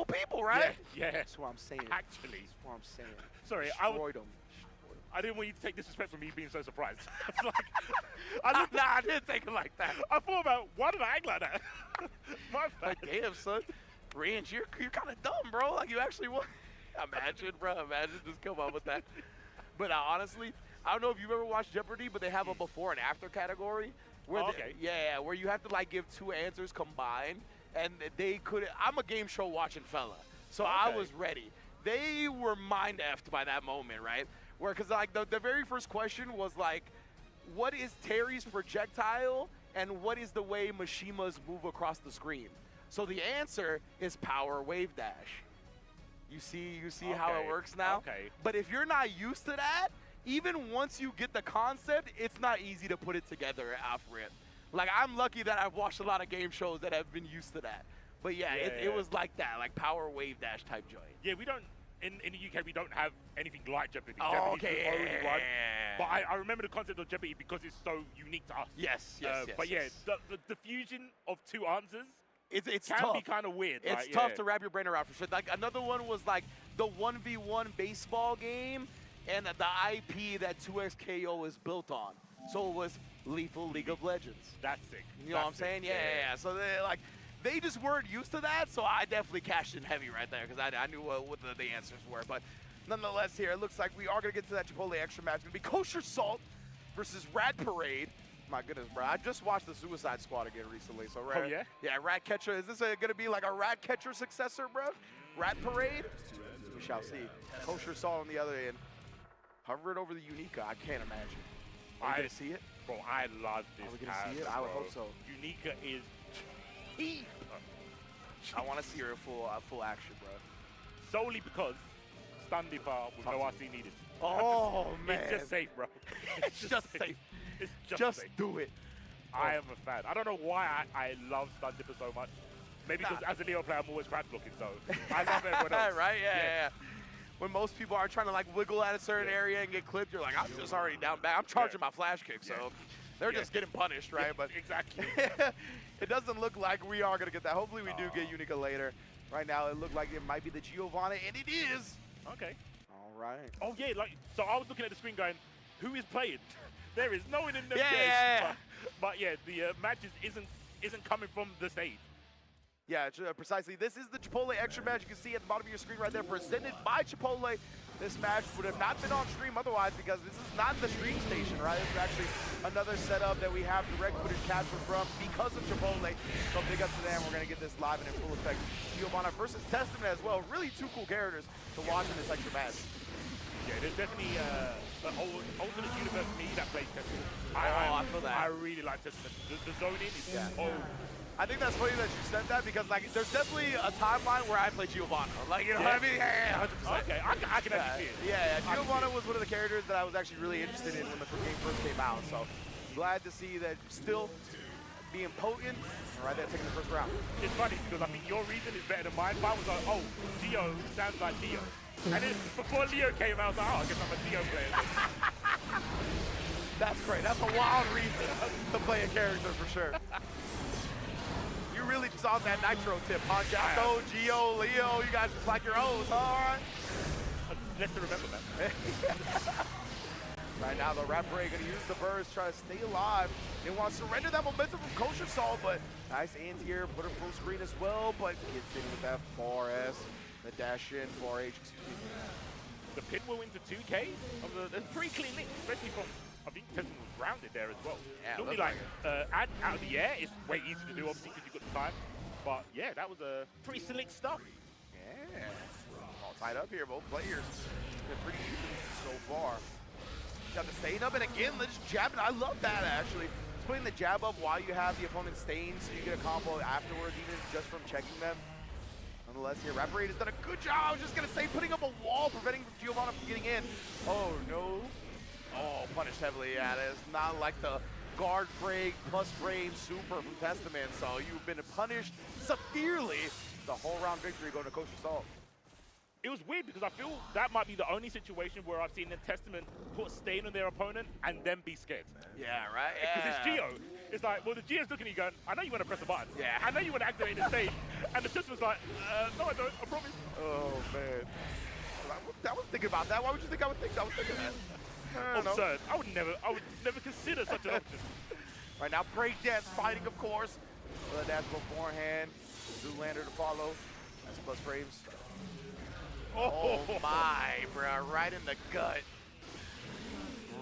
people, right? Yeah. That's what I'm saying. Actually. That's what I'm saying. Sorry, Destroyed them. I didn't want you to take disrespect from me being so surprised. I didn't take it like that. I thought about, why did I act like that? My bad. Like, damn, son. Ranch, you're kind of dumb, bro. Like, you actually want. Imagine, bro. Imagine just come up with that. But honestly, I don't know if you've ever watched Jeopardy, but they have a before and after category. Where yeah, where you have to like give 2 answers combined, and they could. I'm a game show watching fella, so I was ready. They were mind effed by that moment, right? Where, because like the very first question was like, what is Terry's projectile, and what is the way Mishimas move across the screen? So the answer is power wave dash. You see how it works now? Okay. But if you're not used to that, even once you get the concept, it's not easy to put it together off rip. Like, I'm lucky that I've watched a lot of game shows that have been used to that. But yeah, it was like that, like power wave dash type joint. Yeah, we don't, in the UK, we don't have anything like Jeopardy. Oh, Jeopardy's the only one. But I remember the concept of Jeopardy because it's so unique to us. Yes. But yeah, the fusion of 2 answers, it's can tough. be kind of weird. It's tough to wrap your brain around for sure. Like, another one was like the 1v1 baseball game, and the IP that 2XKO is built on. So it was Lethal League of Legends. That's sick. You know what I'm saying? Yeah. So they just weren't used to that, so I definitely cashed in heavy right there because I knew what the answers were. But nonetheless here, it looks like we are going to get to that Chipotle extra match. It's going to be Kosher Salt versus Rat Parade. My goodness, bro. I just watched the Suicide Squad again recently. So Oh, yeah? Yeah, Rat Catcher. Is this going to be like a Rat Catcher successor, bro? Rat Parade? We shall see. Kosher Salt on the other end. Hovering over the Unica, I can't imagine. Are we going to see it? Bro, I love this. Are we going to see it? I would hope so. Unica is cheap. I want to see her full action, bro. Solely because Standipa with no RC needed. Oh, man. It's just safe, bro. It's just safe. It's just safe. Do it. I am a fan. I don't know why I love Standipa so much. Maybe because as a Neo player, I'm always crash blocking, so I love everyone else. Right? Yeah. When most people are trying to like wiggle at a certain area and get clipped, you're like, I'm just already down back. I'm charging my flash kick, so they're just getting punished, right? But exactly. It doesn't look like we are going to get that. Hopefully we do get Unica later. Right now, it looked like it might be the Giovanna, and it is. Okay. All right. Oh, yeah, so I was looking at the screen going, who is playing? There is no one in the But yeah, the match isn't coming from the stage. Yeah, precisely. This is the Chipotle extra match. You can see at the bottom of your screen right there, presented by Chipotle. This match would have not been on stream otherwise because this is not the stream station, right? This is actually another setup that we have direct footage captured from because of Chipotle. So big up to them. We're going to get this live and in full effect. Giovanna versus Testament as well. Really 2 cool characters to watch in this extra match. Yeah, there's definitely the whole alternate universe me that plays Testament. I feel that. I really like Testament. The zoning is I think that's funny that you said that because like there's definitely a timeline where I play Giovanna. Like, you know what I mean? Yeah, 100%. Okay, I can actually see it. Yeah, Giovanna was one of the characters that I was actually really interested in when the game first came out. So glad to see that still being potent. Right there, taking the first round. It's funny because I think your reason is better than mine. Mine was like, oh, Gio sounds like Leo. And then before Leo came out, I was like, oh, I guess I'm a Leo player. That's great. That's a wild reason to play a character for sure. You really just on that Nitro tip, huh? Jaco, Gio, Leo, you guys just like your O's, huh? All right? Let's remember that. Right now, the Rat Parade going to use the burst, try to stay alive. They want to surrender that momentum from Kosher Salt, but nice anti-air, put her full screen as well, but gets in with that far S, the dash in, far H, excuse me. The pin will into 2K. That's pretty clean link, especially from, I think Testament was grounded there as well. Yeah, normally, like, add out of the air is way easier to do, obviously, because you've got the time. But yeah, that was a pretty slick stuff. Yeah. All tied up here, both players. Been pretty even so far. Got the stain up, and again, let's just jab it. I love that, actually. Just putting the jab up while you have the opponent stained, so you get a combo afterwards, even just from checking them. Nonetheless, here, Rat Parade has done a good job. I was just going to say, putting up a wall, preventing Giovanna from getting in. Oh, no. Oh, punished heavily. Yeah, that is not like the guard break plus frame super from Testament. So you've been punished severely. The whole round victory going to Kosher Salt. It was weird because I feel that might be the only situation where I've seen the Testament put stain on their opponent and then be scared. Yeah, right? Because it's Gio. It's like, well, the Gio's looking at you going, I know you want to press a button. Yeah. I know you want to activate the stain. And the Testament's like, no, I don't. I promise. Oh, man. I was thinking about that. Why would you think I would think that? I was thinking that. Absurd. I would never consider such an option. Right now, breakdance fighting, of course. That's beforehand. Zoolander to follow. That's plus frames. Oh my, bro, right in the gut.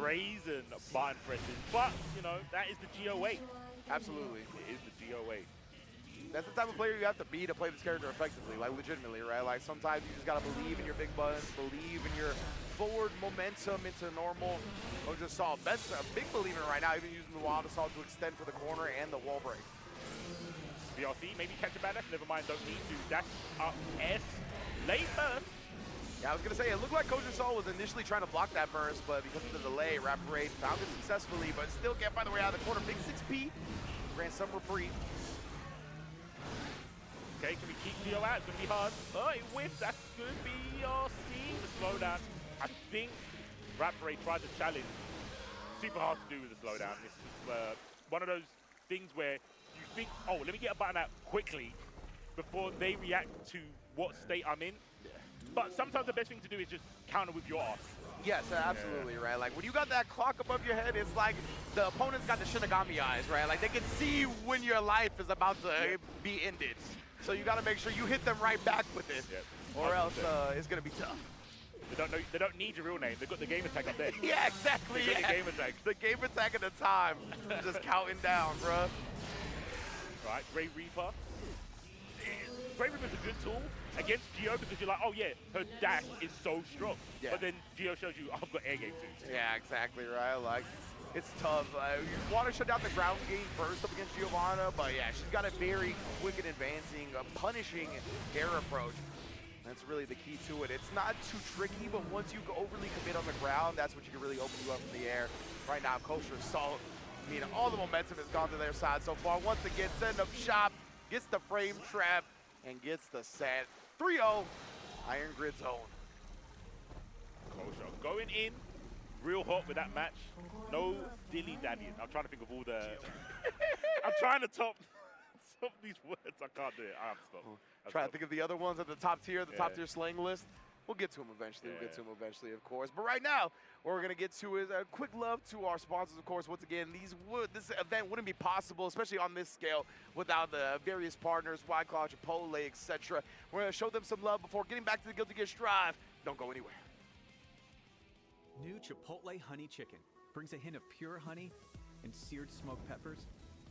brazen button presses, but, you know, that is the GOA. Absolutely. It is the GOA. That's the type of player you have to be to play this character effectively, like legitimately, right? Like sometimes you just gotta believe in your big buttons, believe in your forward momentum into normal. Kojasol, that's a big believer right now, even using the wild assault to extend for the corner and the wall break. VRC, maybe catch a badass, never mind, don't need to. That's up S. Late burst. Yeah, I was gonna say, it looked like Kojasol was initially trying to block that burst, but because of the delay, Rapid Raid found it successfully, but still can't find the way out of the corner. Big 6P, grant some reprieve. Okay, can we keep Geo out? It's gonna be hard. Oh, it whiffs. That's good. BRC. The slowdown. I think Rapid Raid tried to challenge. Super hard to do with the slowdown. This is one of those things where you think, oh, let me get a button out quickly before they react to what state I'm in. Yeah. But sometimes the best thing to do is just counter with your ass. Yes, absolutely, right? Like, when you got that clock above your head, it's like the opponent's got the Shinigami eyes, right? Like, they can see when your life is about to be ended. So you got to make sure you hit them right back with it, or else it's going to be tough. They don't need your real name. They've got the game attack up there. Yeah, exactly. They've got the game attack. The game attack at the time. Just counting down, bruh. Right, Grey Reaper. Grey Reaper's a good tool against Geo because you're like, oh yeah, her dash is so strong. Yeah. But then Geo shows you, oh, I've got air game too. Yeah, exactly, right? Like, it's tough. You want to shut down the ground game first up against Giovanna, but yeah, she's got a very quick and advancing, punishing air approach. That's really the key to it. It's not too tricky, but once you overly commit on the ground, that's what you can really open you up in the air. Right now, Kosher Salt, I mean, all the momentum has gone to their side so far. Once again, setting up shop, gets the frame trap, and gets the set. 3-0, Iron Grid zone. Kosher going in. Real hot with that match. No dilly-dallying. I'm trying to think of all the... I'm trying to top these words. I can't do it. I have to stop. Trying to think of the other ones at the top tier, top tier slang list. We'll get to them eventually. We'll get to them eventually, of course. But right now, what we're going to get to is a quick love to our sponsors, of course. Once again, this event wouldn't be possible, especially on this scale, without the various partners, White Claw, Chipotle, etc. We're going to show them some love before getting back to the Guilty Gear Strive. Don't go anywhere. New Chipotle Honey Chicken brings a hint of pure honey and seared smoked peppers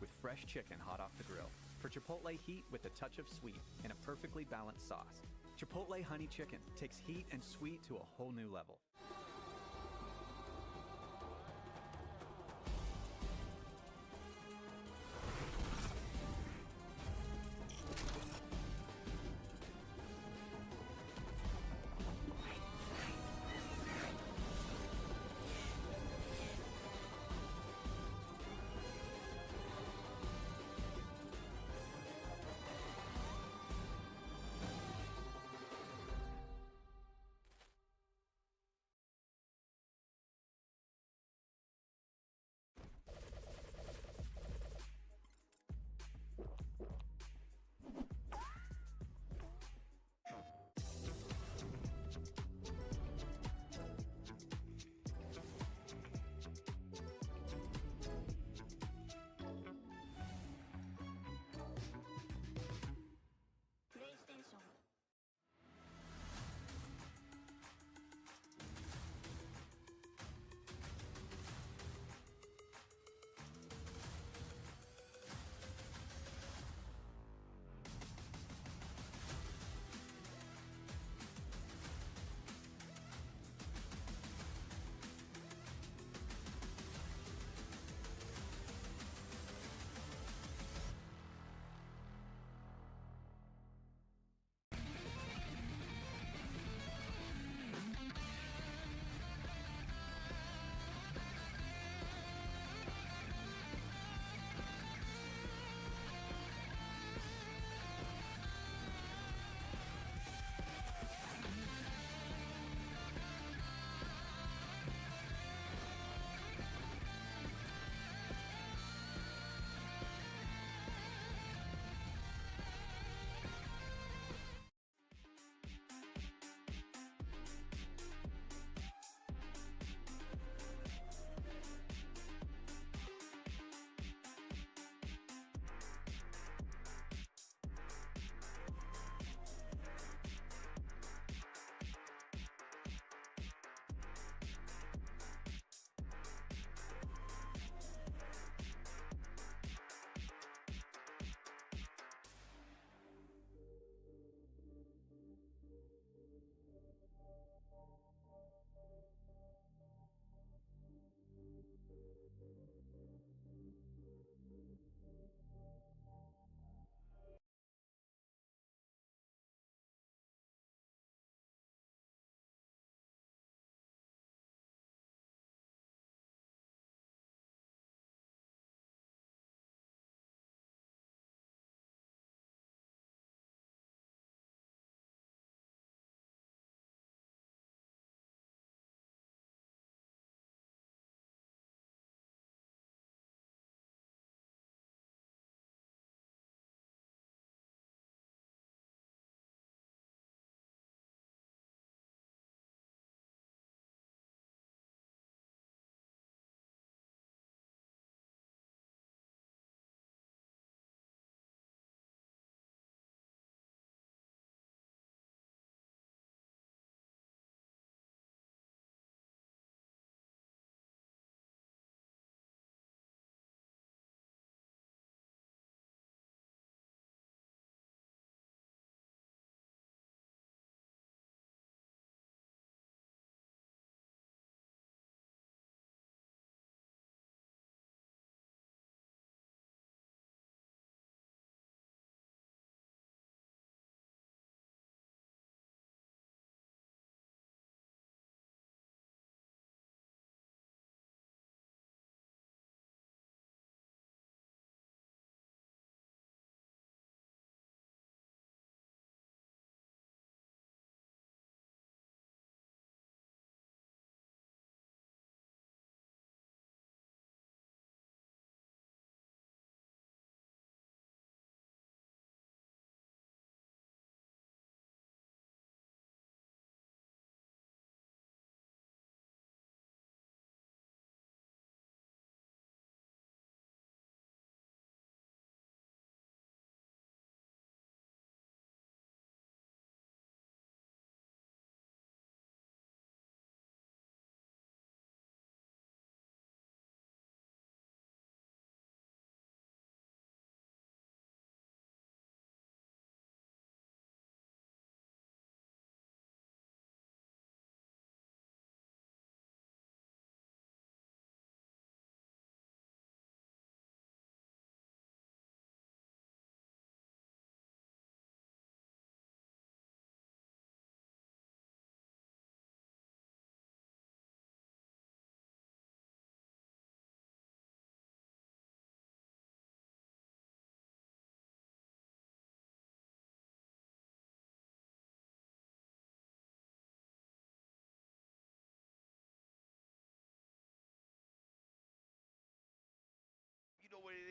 with fresh chicken hot off the grill. For Chipotle heat with a touch of sweet and a perfectly balanced sauce. Chipotle Honey Chicken takes heat and sweet to a whole new level.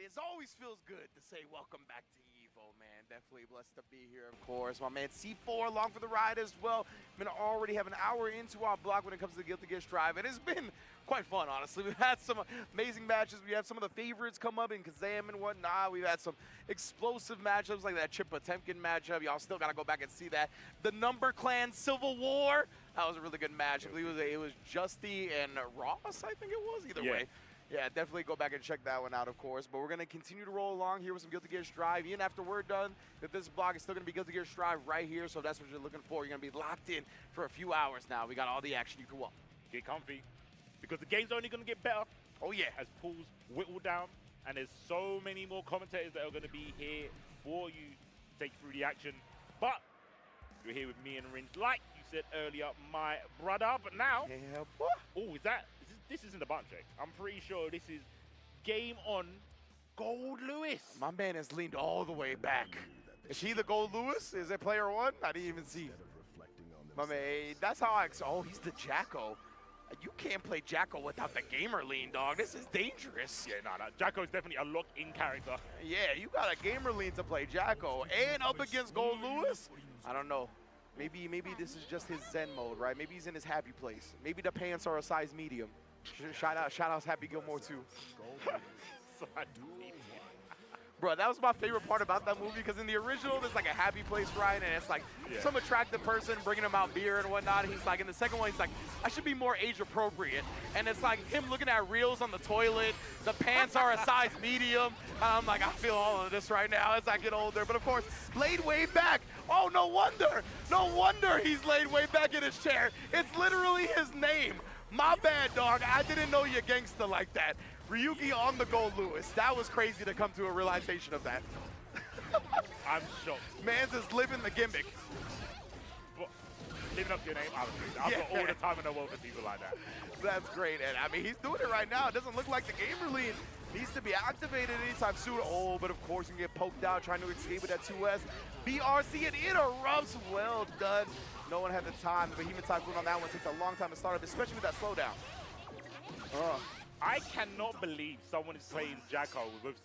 it always feels good to say welcome back to EVO, man. Definitely blessed to be here, of course. My man C4 along for the ride as well. I'm gonna already have an hour into our block when it comes to the Guilty Gear Strive. It has been quite fun, honestly. We've had some amazing matches. We have some of the favorites come up in Kazam and whatnot. We've had some explosive matchups like that Chip Potemkin matchup. Y'all still gotta go back and see that. The Number Clan Civil War. That was a really good match. I believe it was Justy and Ross, I think it was. Either way. Yeah, definitely go back and check that one out, of course. But we're going to continue to roll along here with some Guilty Gear Strive. Even after we're done, that this block is still going to be Guilty Gear Strive right here. So that's what you're looking for. You're going to be locked in for a few hours now. We got all the action you can want. Get comfy, because the game's only going to get better. Oh, yeah. As pools whittle down, and there's so many more commentators that are going to be here for you to take through the action. But you're here with me and Ringe, like you said earlier, my brother. But now, oh, this isn't a button check. I'm pretty sure this is game on Gold Lewis. My man has leaned all the way back. Is he the Gold Lewis? Is it player one? I didn't even see. My man, that's how I, oh, he's the Jacko. You can't play Jacko without the gamer lean, dog. This is dangerous. Yeah, no. Jacko is definitely a locked-in character. Yeah, you got a gamer lean to play Jacko. And up against Gold Lewis? I don't know. Maybe this is just his Zen mode, right? Maybe he's in his happy place. Maybe the pants are a size medium. Shout out Happy Gilmore too. Bro, that was my favorite part about that movie, because in the original, there's like a happy place ride, and it's like some attractive person bringing him out beer and whatnot. He's like, in the second one, he's like, I should be more age appropriate. And it's like him looking at reels on the toilet. The pants are a size medium. I'm like, I feel all of this right now as I get older. But of course, laid way back. Oh, no wonder he's laid way back in his chair. It's literally his name. My bad, dog. I didn't know you gangsta like that. Ryuki on the Gold Lewis. That was crazy to come to a realization of that. I'm shocked. Man's is living the gimmick. Living up to your name, I've got all the time in the world for people like that. That's great, and I mean, he's doing it right now. It doesn't look like the gamer lead needs to be activated anytime soon. Oh, but of course, you can get poked out trying to escape with that 2S. BRC, and interrupts. Well done. No one had the time. The Behemoth Typhoon on that one takes a long time to start up, especially with that slowdown. I cannot believe someone is playing Jacko with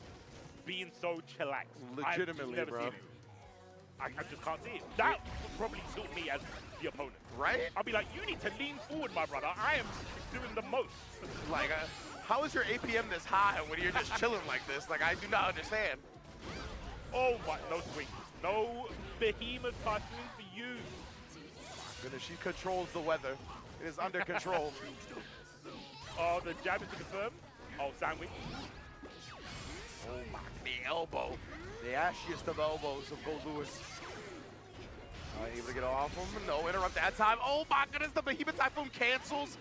being so chillaxed. Legitimately, bro. I just can't see it. That would probably suit me as the opponent. Right? I'll be like, you need to lean forward, my brother. I am doing the most. Like, how is your APM this high when you're just chilling like this? Like, I do not understand. Oh my, no swings. No Behemoth Typhoon for you. Goodness, she controls the weather. It is under control. Oh, the jab is to confirm. Oh, sandwich. Oh my, the elbow. The ashiest of elbows of Gold Lewis. Able to get off him. No interrupt that time. Oh my goodness, the Behemoth Typhoon cancels.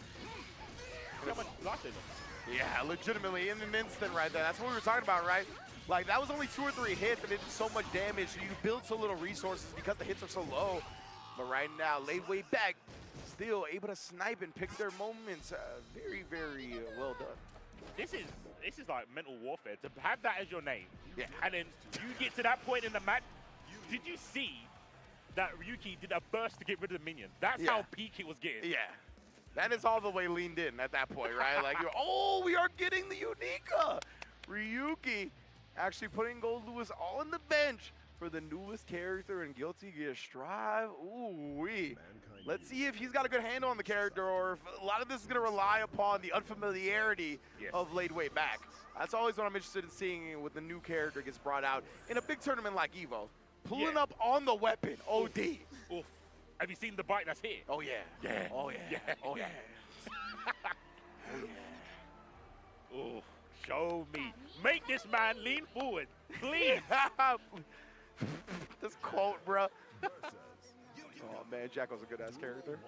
Yeah, legitimately in an instant right there. That's what we were talking about, right? Like, that was only 2 or 3 hits, and it did so much damage. So you build so little resources because the hits are so low. But right now, laid way back, still able to snipe and pick their moments. Very, very well done. This is like mental warfare. To have that as your name, and then you get to that point in the match. Did you see that Ryuki did a burst to get rid of the minions? That's how peak it was getting. Yeah. That is all the way leaned in at that point, right? Like, oh, we are getting the Unica. Ryuki actually putting Gold Lewis all on the bench for the newest character in Guilty Gear Strive. Ooh-wee. Let's see if he's got a good handle on the character, or if a lot of this is going to rely upon the unfamiliarity of laid way back. That's always what I'm interested in seeing when the new character gets brought out in a big tournament like EVO. Pulling up on the weapon, OD. Oof. Have you seen the bite that's here? Oh, yeah. Yeah. Oh, yeah. Oh, yeah. Oh, show me. Make this man lean forward, please. This quote, bro. Oh, man, Jacko's a good-ass character.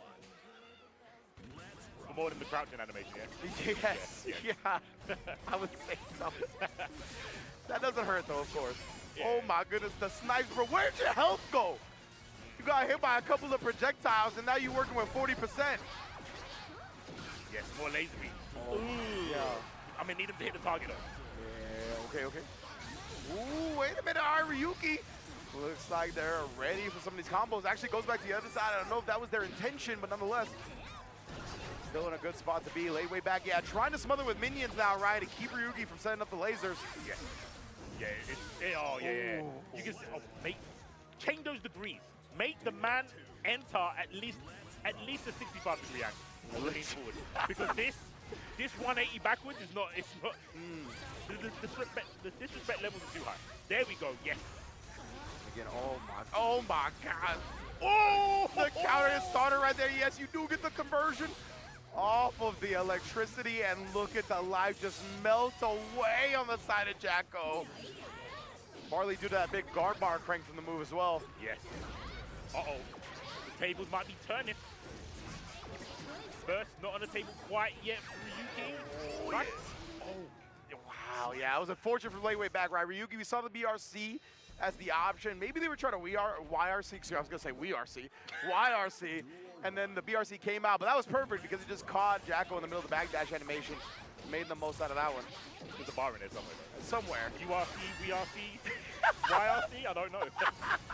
More than the crouching animation, yeah? Yes, yeah. I would say so. That doesn't hurt, though, of course. Yeah. Oh, my goodness, the snipes, bro. Where'd your health go? You got hit by a couple of projectiles, and now you're working with 40%. Yes, more laser beams. Oh, yeah. I'm going to need him to hit the target, though. Yeah, okay. Ooh, wait a minute, Ryuki. Looks like they're ready for some of these combos. Actually goes back to the other side. I don't know if that was their intention, but nonetheless, still in a good spot to be. Laid way back. Yeah, trying to smother with minions now, right, to keep Ryuki from setting up the lasers. Yeah. Yeah, yeah. You can change those degrees. Make the man enter at least a 65-degree angle on the lean forward. Because this 180 backwards is not. It's not. The disrespect levels are too high. There we go. Yes. Again. Oh my God. Oh, the counter is started right there. Yes, you do get the conversion off of the electricity, and look at the life just melt away on the side of Jacko. Barley due to that big guard bar crank from the move as well. Yes. Uh-oh. The tables might be turning. Burst not on the table quite yet for Ryuki. Right? Oh. Wow, yeah, it was unfortunate for late way back, right? Ryuki, we saw the BRC as the option. Maybe they were trying to YRC, excuse me, I was gonna say YRC, and then the BRC came out, but that was perfect because it just caught Jacko in the middle of the backdash animation, made the most out of that one. There's a bar in there somewhere. Somewhere. URC, VRC, YRC, I don't know.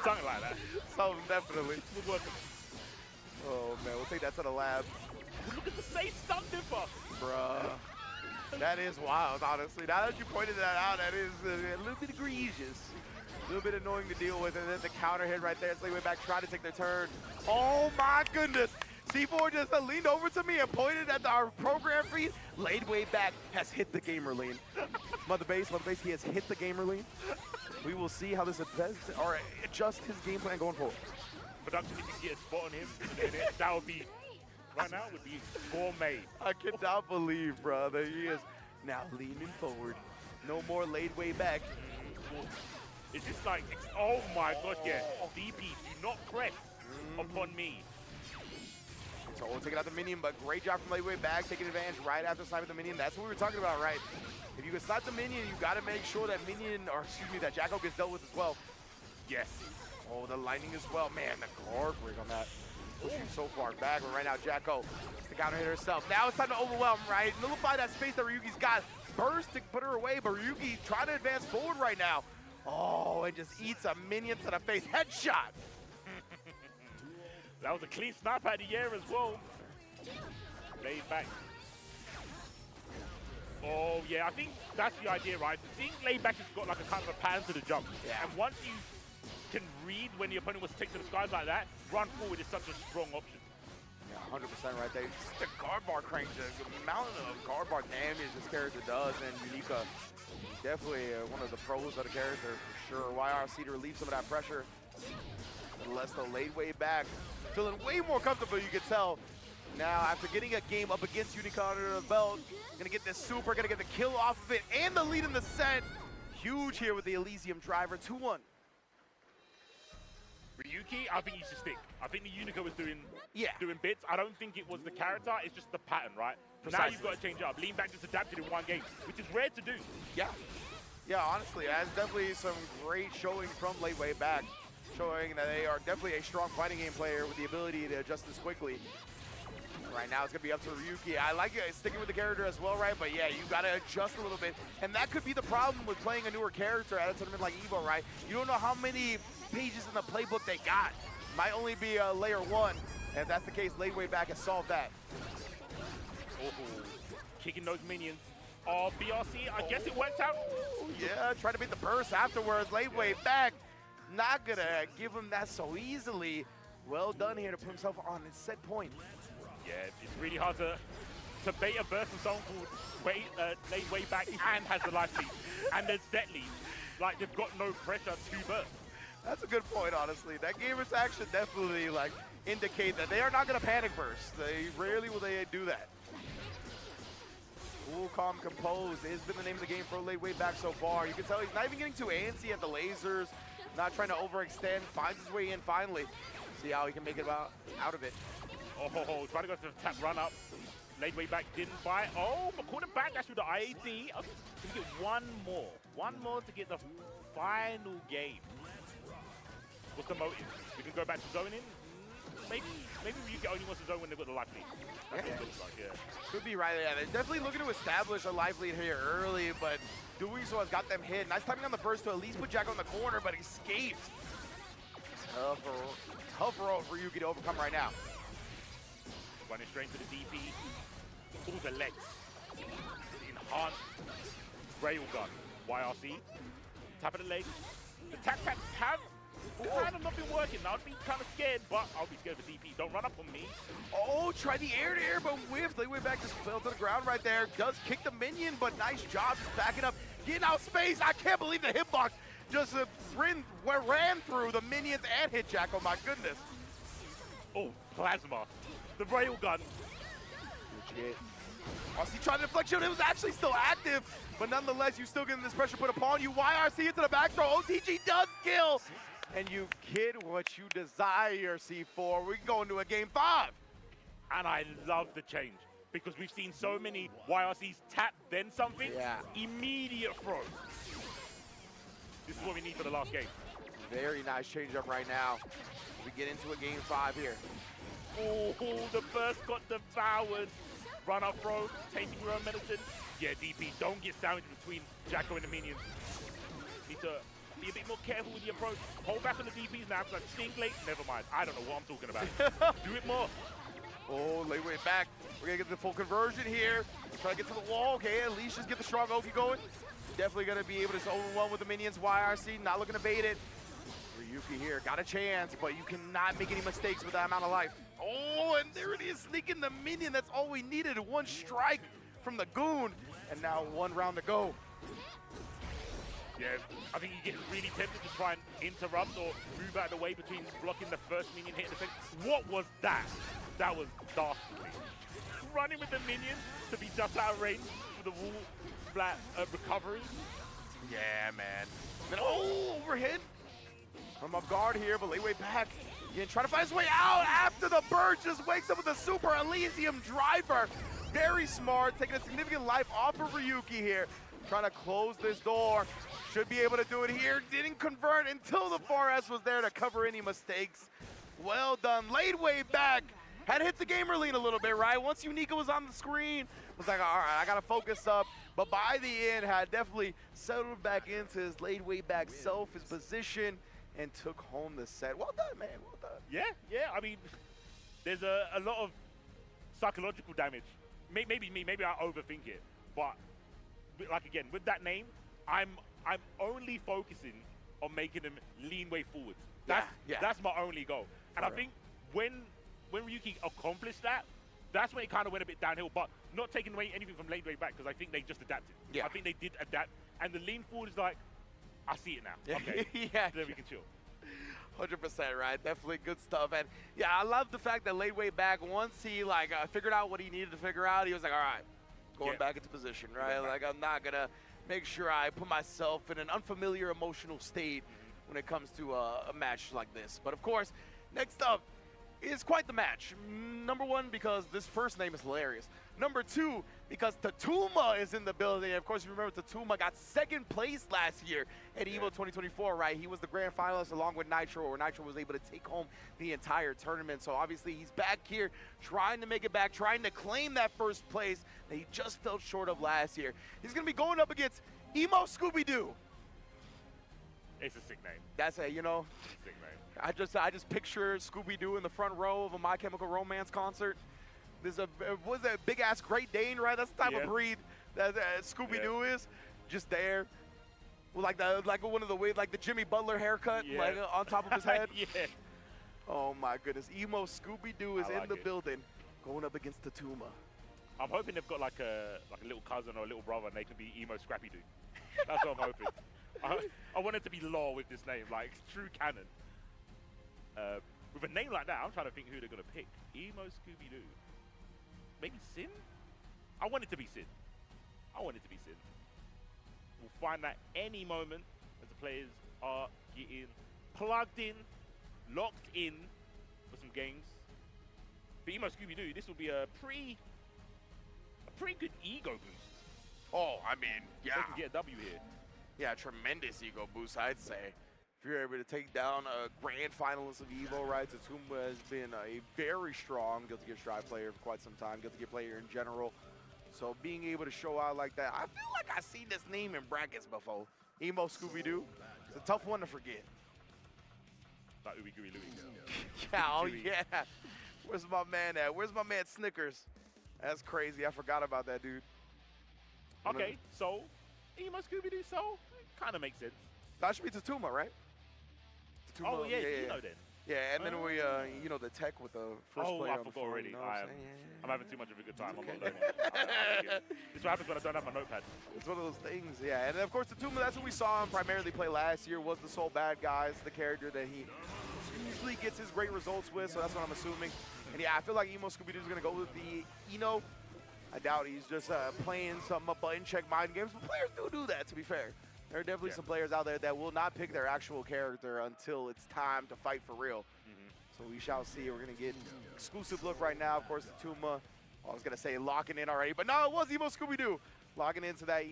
Something like that. Something, definitely. Good work. Oh man, we'll take that to the lab. Look at the safe stun differ. Bruh. That is wild, honestly. Now that you pointed that out, that is a little bit egregious. A little bit annoying to deal with, and then the counter hit right there. It's way back trying to take their turn. Oh my goodness. C4 just leaned over to me and pointed at our program feed. Laid way back has hit the gamer lean. Mother base, he has hit the gamer lean. We will see how this adjusts his game plan going forward. Production, if you get a spot on him, that would be, right now, would be gourmet. I cannot believe, bro, that he is now leaning forward. No more laid way back. It's just like, oh my gosh, yeah. DP, do not press upon me. So we'll take it out the minion, but great job from Layway back, taking advantage right after sniping the minion. That's what we were talking about, right? If you can snipe the minion, you got to make sure that that Jacko gets dealt with as well. Yes. Oh, the lightning as well. Man, the guard break on that. Pushing so far back, but right now Jacko, the counter hit herself. Now it's time to overwhelm, right? Nullify that space that Ryuki's got. Burst to put her away, but Ryuki trying to advance forward right now. Oh, and just eats a minion to the face. Headshot. That was a clean snap out of the air as well. Laid back. Oh, yeah, I think that's the idea, right? I think laid back has got like a kind of a pattern to the jump. Yeah. And once you can read when the opponent was to take to the skies like that, run forward is such a strong option. Yeah, 100% right there. Just the guard bar crank, the amount of guard bar damage this character does, and Unica, definitely one of the pros of the character for sure. YRC to relieve some of that pressure. Lesto laid way back, feeling way more comfortable, you can tell. Now, after getting a game up against Unica under the belt, gonna get this super, gonna get the kill off of it, and the lead in the set. Huge here with the Elysium driver, 2-1. Ryuki, I think he should stick. I think the Unica was doing doing bits. I don't think it was the character, it's just the pattern, right? Precisely. Now you've got to change it up. Lean back just adapted in one game, which is rare to do. Yeah. Yeah, honestly, that's definitely some great showing from late way back, showing that they are definitely a strong fighting game player with the ability to adjust this quickly. Right now, it's going to be up to Ryuki. I like it, sticking with the character as well, right? But yeah, you got to adjust a little bit. And that could be the problem with playing a newer character at a tournament like EVO, right? You don't know how many pages in the playbook they got. Might only be layer 1. And if that's the case, late way back has solved that. Kicking those minions. Oh, BRC, I guess it worked out. Yeah, trying to beat the burst afterwards. Late way back. Not going to give him that so easily. Well done here to put himself on his set point. Yeah, it's really hard to bait a burst from someone called late way back and has the life lead. And there's set lead. Like, they've got no pressure to burst. That's a good point, honestly. That gamer's action definitely, like, indicate that they are not going to panic burst. They rarely will they do that. Cool, calm, composed has been the name of the game for late way back so far. You can tell he's not even getting too antsy at the lasers, not trying to overextend, finds his way in finally. See how he can make it out of it. Oh, trying to go to the tap run up. Late way back didn't buy. Oh, but caught it back. That's with the IAD. Can we get one more? One more to get the final game. What's the motive? We can go back to zoning. Maybe Ryuki only wants to zone when they've got the life lead. That's what it looks like, yeah. Could be right, yeah. They're definitely looking to establish a life lead here early, but doing so has got them hit. Nice timing on the burst to at least put Jack on the corner, but escaped. Tough road for Ryuki to overcome right now. Running straight to the DP. All the legs. The enhanced railgun. YRC Tap of the leg. The tap taps have kind of not been working. I'd be kind of scared, but I'll be scared of the DP. Don't run up on me. Oh, tried the air-to-air, but whiffed. They went back, just fell to the ground right there. Does kick the minion, but nice job just backing up. Getting out space. I can't believe the hitbox just ran through the minions and hit Jack. Oh, my goodness. Oh, plasma. The railgun. Oh, see, trying to deflect shield. It was actually still active, but nonetheless, you still getting this pressure put upon you. YRC into the back throw. OTG does kill. And you get what you desire, C4. We can go into a game 5. And I love the change because we've seen so many YRCs tap, then something. Yeah. Immediate throw. This is what we need for the last game. Very nice change up right now. We get into a game 5 here. Oh, the burst got devoured. Run up throw, taking your own medicine. Yeah, DP, don't get sandwiched between Jacko and the minions. Need to be a bit more careful with your approach. Hold back on the DPs now, because I think late. Never mind, I don't know what I'm talking about. Do it more. Oh, lay way back. We're gonna get the full conversion here. Try to get to the wall. Okay, at least just get the strong Oki going. Definitely gonna be able to overwhelm with the minions. YRC not looking to bait it. Ryuki here got a chance, but you cannot make any mistakes with that amount of life. Oh, and there it is, sneaking the minion. That's all we needed. One strike from the goon, and now 1 round to go. Yeah, I think you get really tempted to try and interrupt or move out of the way between blocking the first minion hit and the second. What was that? That was dastardly. Running with the minion to be just out of range for the wall flat recovery. Yeah, man. And overhead. From off guard here, but lay way back. Again, trying to find his way out after the bird just wakes up with a Super Elysium driver. Very smart, taking a significant life off of Ryuki here. Trying to close this door. Should be able to do it here. Didn't convert until the 4S was there to cover any mistakes. Well done. Laid way back. Had hit the gamer lean a little bit, right? Once Unika was on the screen, was like, all right, I got to focus up. But by the end, had definitely settled back into his laid way back self, his position, and took home the set. Well done, man. Well done. Yeah. I mean, there's a lot of psychological damage. Maybe me. Maybe I overthink it. But like again, with that name, I'm only focusing on making him lean way forward. That's my only goal. And I think when Ryuki accomplished that, that's when it kind of went a bit downhill. But not taking away anything from late way back, because I think they just adapted. Yeah. I think they did adapt. And the lean forward is like, I see it now. Okay. Yeah. Then we can chill. 100%, right? Definitely good stuff. And yeah, I love the fact that laid way back, once he figured out what he needed to figure out, he was like, all right, going back into position, right? Like, I'm not gonna make sure I put myself in an unfamiliar emotional state when it comes to a match like this. But of course, next up is quite the match. Number 1, because this first name is hilarious. Number 2, because Tatuma is in the building. And of course, you remember Tatuma got 2nd place last year at EVO 2024, right? He was the grand finalist along with Nitro, where Nitro was able to take home the entire tournament. So obviously, he's back here trying to make it back, trying to claim that 1st place that he just fell short of last year. He's going to be going up against Emo Scooby-Doo. It's a sick name. That's it, you know. Sick name. I just picture Scooby-Doo in the front row of a My Chemical Romance concert. There's what's that big ass Great Dane, right? That's the type of breed that Scooby-Doo is. Just there, with like one of the weird, like the Jimmy Butler haircut, like on top of his head. Yeah. Oh my goodness, Emo Scooby-Doo is in the building, going up against Tatuma. I'm hoping they've got like a little cousin or a little brother, and they can be Emo Scrappy-Doo. That's what I'm hoping. I want it to be lore with this name, like true canon. With a name like that, I'm trying to think who they're gonna pick. Emo Scooby-Doo. Maybe Sin? I want it to be Sin. We'll find that any moment as the players are getting plugged in, locked in for some games. For Emo Scooby-Doo, this will be a pretty good ego boost. Oh, I mean, yeah. They can get a W here. Yeah, tremendous ego boost, I'd say. If you're able to take down a grand finalist of EVO, right? Tatuma has been a very strong Guilty Gear Strive player for quite some time, Guilty Gear player in general. So being able to show out like that, I feel like I've seen this name in brackets before. Emo Scooby-Doo. It's a tough one to forget. Like Ooey Gooey Louie. Yeah, oh yeah. Where's my man at? Where's my man Snickers? That's crazy. I forgot about that, dude. Okay, so Emo Scooby-Doo, so it kind of makes sense. That should be Tatuma, right? Tatuma, Oh, yeah, Eno then. Yeah, and then we, you know, the tech with the first player I on the forgot phone, already. you know what I'm I'm having too much of a good time. Okay. I'm not learning. This is what happens when I don't have my notepad. It's one of those things, yeah. And of course, Tatuma, that's what we saw him primarily play last year, was the Soul Bad Guys, the character that he usually gets his great results with, so that's what I'm assuming. And yeah, I feel like Emo Scooby-Doo is going to go with the Eno. I doubt he's just playing some button check mind games, but players do that, to be fair. There are definitely some players out there that will not pick their actual character until it's time to fight for real. So we shall see. We're going to get exclusive look right now. Of course, Tatuma, I was going to say locking in already, but no, it was Emo Scooby-Doo. Logging into that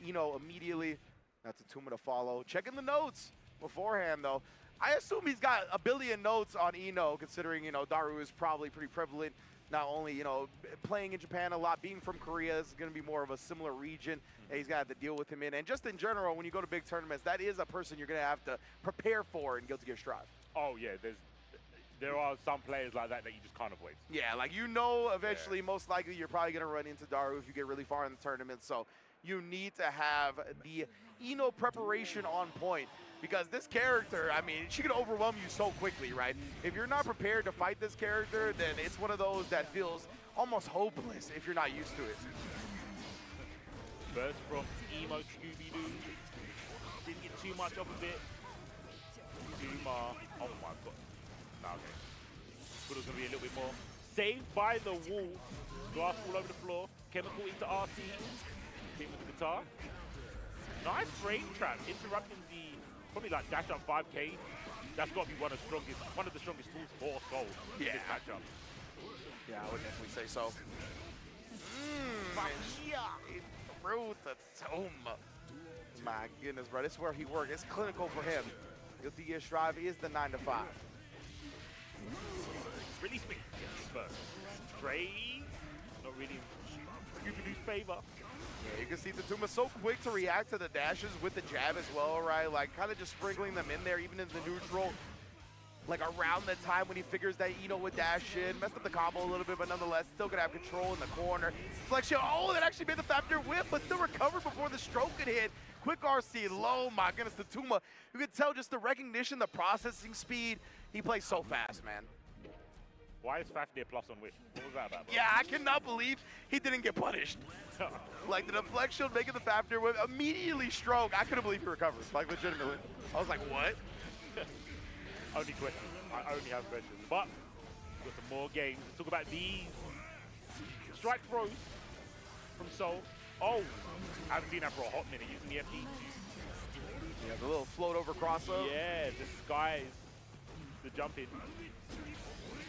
Eno immediately. That's Tatuma to follow. Checking the notes beforehand, though. I assume he's got a billion notes on Eno, considering, you know, Daru is probably pretty prevalent. Not only, you know, playing in Japan a lot, being from Korea is going to be more of a similar region that he's going to have to deal with him in. And just in general, when you go to big tournaments, that is a person you're going to have to prepare for in Guilty Gear Strive. Oh, yeah, there are some players like that you just can't avoid. Yeah, like you know eventually, most likely, you're probably going to run into Daru if you get really far in the tournament. So you need to have the Eno preparation on point. Because this character, I mean, she can overwhelm you so quickly, right? If you're not prepared to fight this character, then it's one of those that feels almost hopeless if you're not used to it. Burst from Emo Scooby-Doo. Didn't get too much of it. Zuma. Oh my god. No, okay. Thought it was going to be a little bit more. Saved by the wall. Glass all over the floor. Chemical into RC. Hit with the guitar. Nice frame trap. Interrupting the probably like dash up 5K. That's got to be one of the strongest tools for Soul in this matchup. Yeah, I would definitely say so. Through Tatuma. My goodness, bro. This is where he works. It's clinical for him. Guilty Gear Strive is the 9 to 5. Release me. First. Trade. Not really Scooby-Doo's favor. Yeah, you can see Tatuma so quick to react to the dashes with the jab as well, right? Like, kind of just sprinkling them in there, even in the neutral. Like, around the time when he figures that Eno would dash in. Messed up the combo a little bit, but nonetheless, still gonna have control in the corner. Flexion, oh, that actually made the factor whip, but still recovered before the stroke could hit. Quick RC low, my goodness, Tatuma. You can tell just the recognition, the processing speed. He plays so fast, man. Why is Fafnir plus on Wish? What was that about, bro? Yeah, I cannot believe he didn't get punished. Like, the deflection, making the Fafnir whip, immediately stroke. I couldn't believe he recovered, like, legitimately. I was like, what? Only questions. I only have questions. But we've got some more games. Let's talk about these. Strike throws from Soul. Oh, I haven't seen that for a hot minute using the FD. Yeah, the little float over crossover. Yeah, disguise the jump in.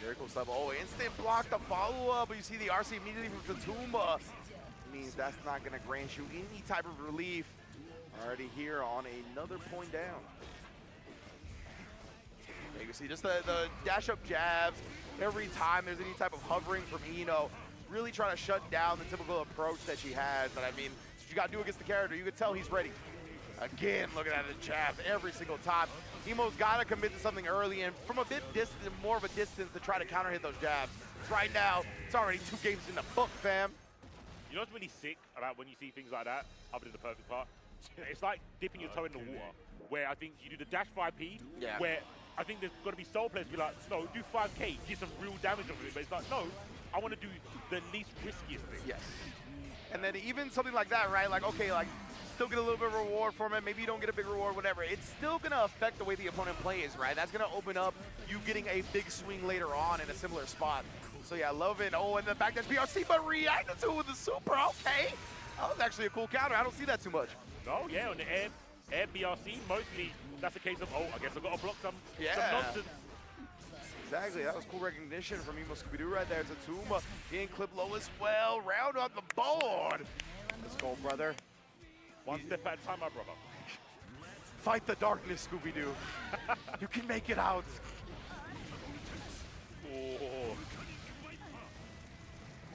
Very cool stuff. Oh, instant block the follow-up, but you see the RC immediately from Tatuma. Means that's not going to grant you any type of relief. Already here on another point down. You can see just the dash-up jabs. Every time there's any type of hovering from Eno, really trying to shut down the typical approach that she has. But I mean, what you got to do against the character. You can tell he's ready. Again, looking at the jab every single time. Emo's got to commit to something early and from a bit distant, more of a distance to try to counter hit those jabs. Right now, it's already 2 games in the book, fam. You know what's really sick about when you see things like that, other than the perfect part? It's like dipping your toe in the water, where I think you do the dash 5P, where I think there's got to be Soul players be like, no, do 5K, get some real damage of it. But it's like, no, I want to do the least riskiest thing. Yes. And then even something like that, right? Like, okay, like, still get a little bit of reward from it. Maybe you don't get a big reward, whatever. It's still going to affect the way the opponent plays, right? That's going to open up you getting a big swing later on in a similar spot. So, yeah, I love it. Oh, and the back dash BRC, but reacted to it with the super. Okay. That was actually a cool counter. I don't see that too much. No, yeah, on the air BRC, mostly that's a case of, oh, I guess I've got to block some nonsense. Exactly, that was cool recognition from Emo Scooby-Doo right there. Tatuma getting clipped low as well. Round on the board. Let's go, brother. One step at a time, my brother. Fight the darkness, Scooby-Doo. You can make it out. Oh.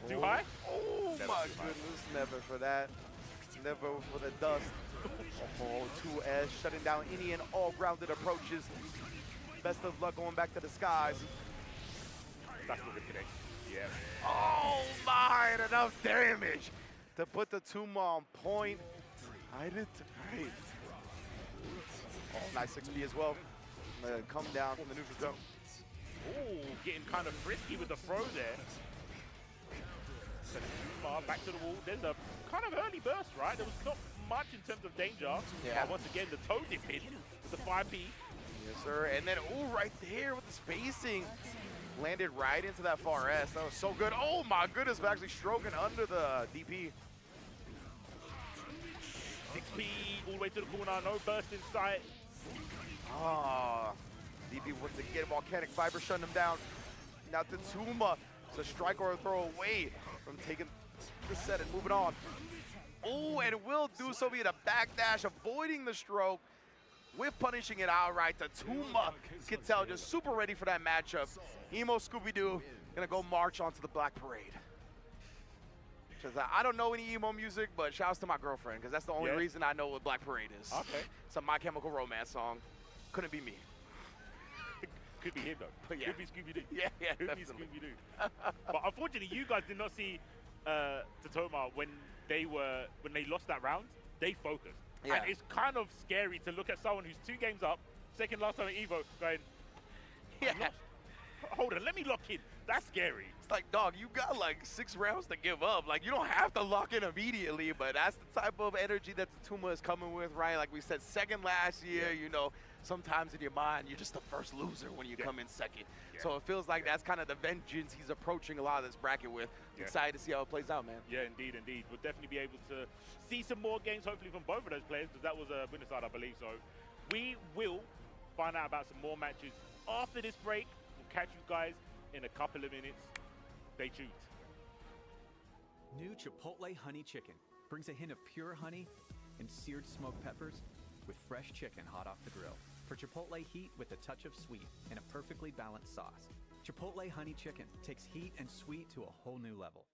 Too high? Oh, my goodness. Never for that. Never for the dust. Oh, 2S shutting down any and all grounded approaches. Best of luck going back to the skies. That's the connection. Yeah. Oh, my. Enough damage to put the Tatuma on point. I did right. Nice 6B as well. Come down from the neutral zone. Ooh, getting kind of frisky with the throw there. So back to the wall. There's a kind of early burst, right? There was not much in terms of danger. Yeah. Once again, the toe dipping with the 5P. Yes, sir. And then, ooh, right there with the spacing. Landed right into that far S. That was so good. Oh, my goodness. But actually stroking under the DP. 6P all the way to the corner. No burst in sight. Ah, DP wants to get Volcanic Fiber, shutting him down. Now Tatuma, it's a strike or a throw away from taking the set and moving on. Oh, and will do so via the backdash, avoiding the stroke with punishing it outright. Tatuma can tell just super ready for that matchup. Emo Scooby-Doo gonna go march onto the Black Parade. I don't know any emo music, but shouts to my girlfriend, because that's the only reason I know what Black Parade is. Okay. It's a My Chemical Romance song. Couldn't be me. Could be him though. But yeah. Could be Scooby-Doo. Yeah, Could be definitely. Scooby-Doo. But unfortunately, you guys did not see Tatoma when they lost that round. They focused. Yeah. And it's kind of scary to look at someone who's 2 games up, second last time at EVO, going, yeah. Hold on, let me lock in. That's scary. It's like, dog, you got like 6 rounds to give up. Like, you don't have to lock in immediately, but that's the type of energy that Tatuma is coming with, right? Like we said, second last year, you know, sometimes in your mind, you're just the first loser when you come in second. So it feels like that's kind of the vengeance he's approaching a lot of this bracket with. Excited to see how it plays out, man. Yeah, indeed, indeed. We'll definitely be able to see some more games, hopefully, from both of those players, because that was a winner side, I believe. So we will find out about some more matches after this break. We'll catch you guys in a couple of minutes. Stay tuned. New Chipotle Honey Chicken brings a hint of pure honey and seared smoked peppers with fresh chicken hot off the grill. For Chipotle heat with a touch of sweet and a perfectly balanced sauce. Chipotle Honey Chicken takes heat and sweet to a whole new level.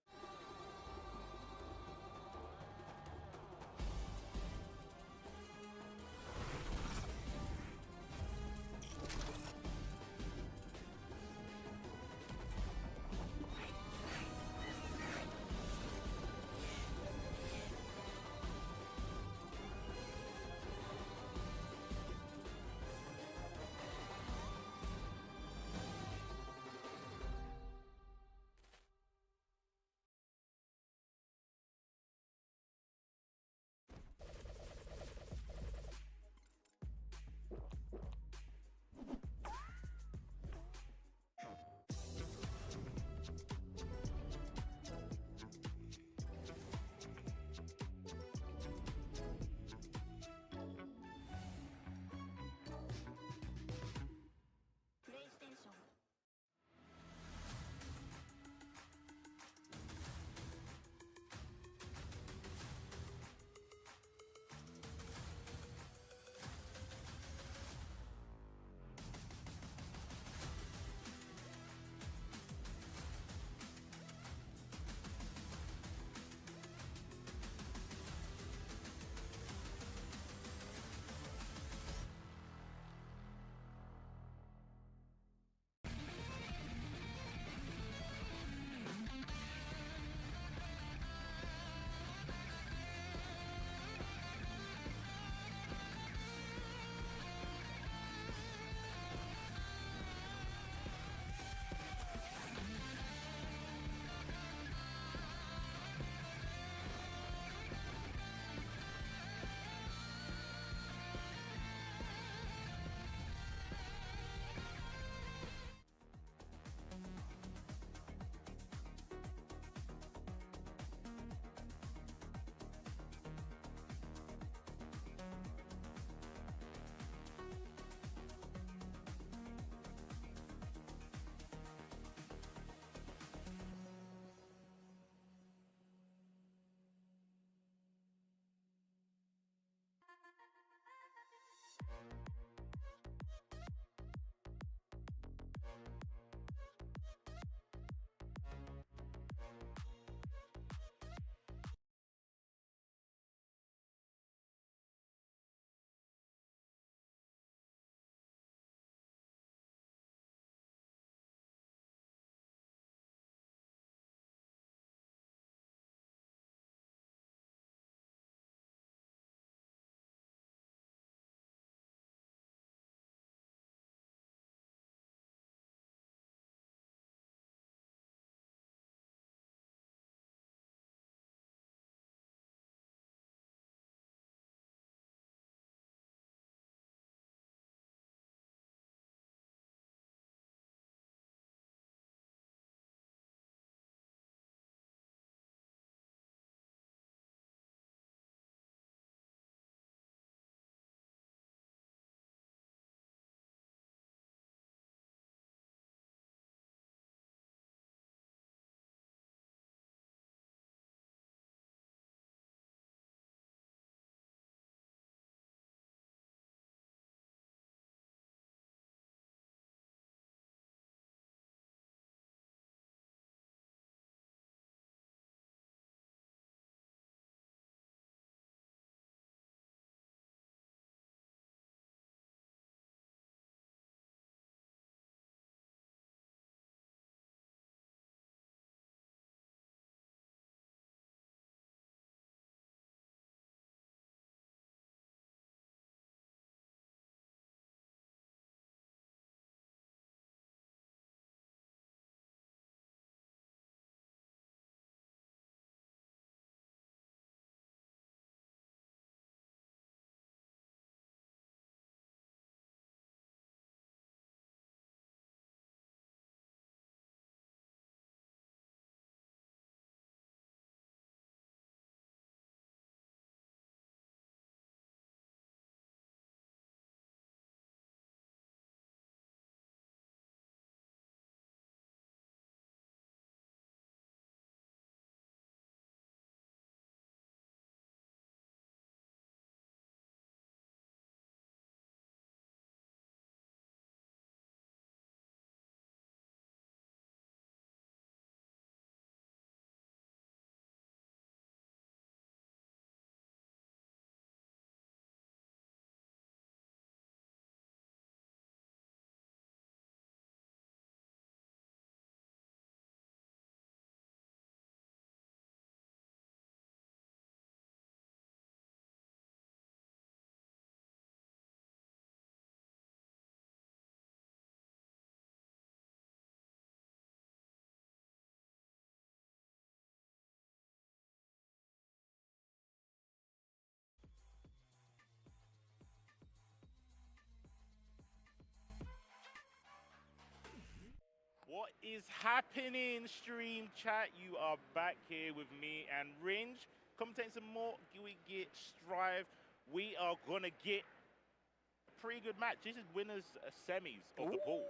What is happening, stream chat? You are back here with me and Ringe. Commentating some more Gooey Get Strive. We are gonna get a pretty good match. This is winners semis of the pool.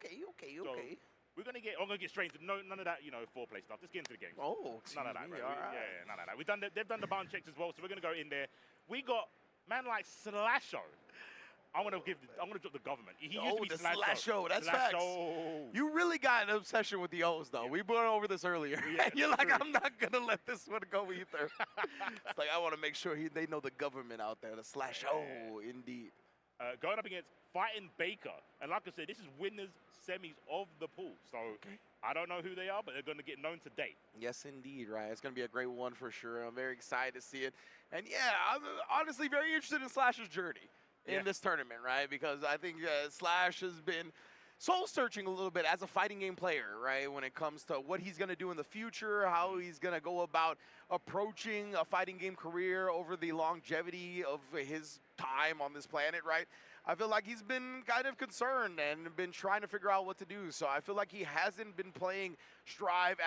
Okay. So we're gonna get. I'm gonna get straight into none of that, foreplay stuff. Let's get into the game. Oh, none of that, me, bro. all right. Yeah, none of that. They've done the bound checks as well, so we're gonna go in there. We got man like Slasho. I'm gonna drop the government. He used to be the Slasho. Slasho. That's facts. You really got an obsession with the O's, though. We went over this earlier. Yeah, and you're like, I'm not gonna let this one go either. It's like I want to make sure they know the government out there. The Slasho, indeed. Going up against Fighting Baker, and like I said, this is winners semis of the pool. So I don't know who they are, but they're gonna get known today. Yes, indeed, right. It's gonna be a great one for sure. I'm very excited to see it, and yeah, I'm honestly very interested in Slash's journey in this tournament, right? Because I think Slash has been soul-searching a little bit as a fighting game player, right? When it comes to what he's going to do in the future, how he's going to go about approaching a fighting game career over the longevity of his time on this planet, right? I feel like he's been kind of concerned and been trying to figure out what to do. So I feel like he hasn't been playing Strive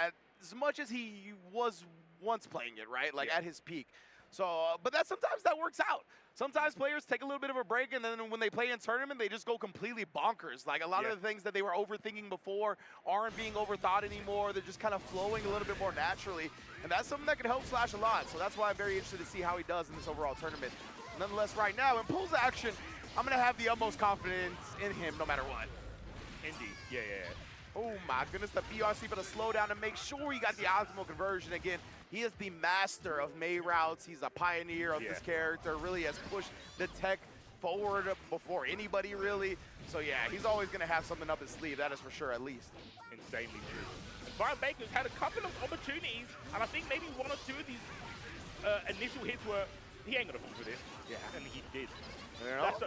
as much as he was once playing it, right? Like at his peak. So, but sometimes that works out. Sometimes players take a little bit of a break, and then when they play in tournament, they just go completely bonkers. Like a lot of the things that they were overthinking before aren't being overthought anymore. They're just kind of flowing a little bit more naturally, and that's something that can help Slash a lot. So that's why I'm very interested to see how he does in this overall tournament. Nonetheless, right now, in Pool's action, I'm going to have the utmost confidence in him no matter what. Indeed, yeah. Oh my goodness, the BRC better slow down and make sure he got the optimal conversion. Again, he is the master of Mei routes. He's a pioneer of this character, really has pushed the tech forward before anybody really. So yeah, he's always gonna have something up his sleeve, that is for sure, at least. Insanely true. Brian Baker's had a couple of opportunities, and I think maybe one or two of these initial hits were, he ain't gonna fall for this. Yeah. And he did.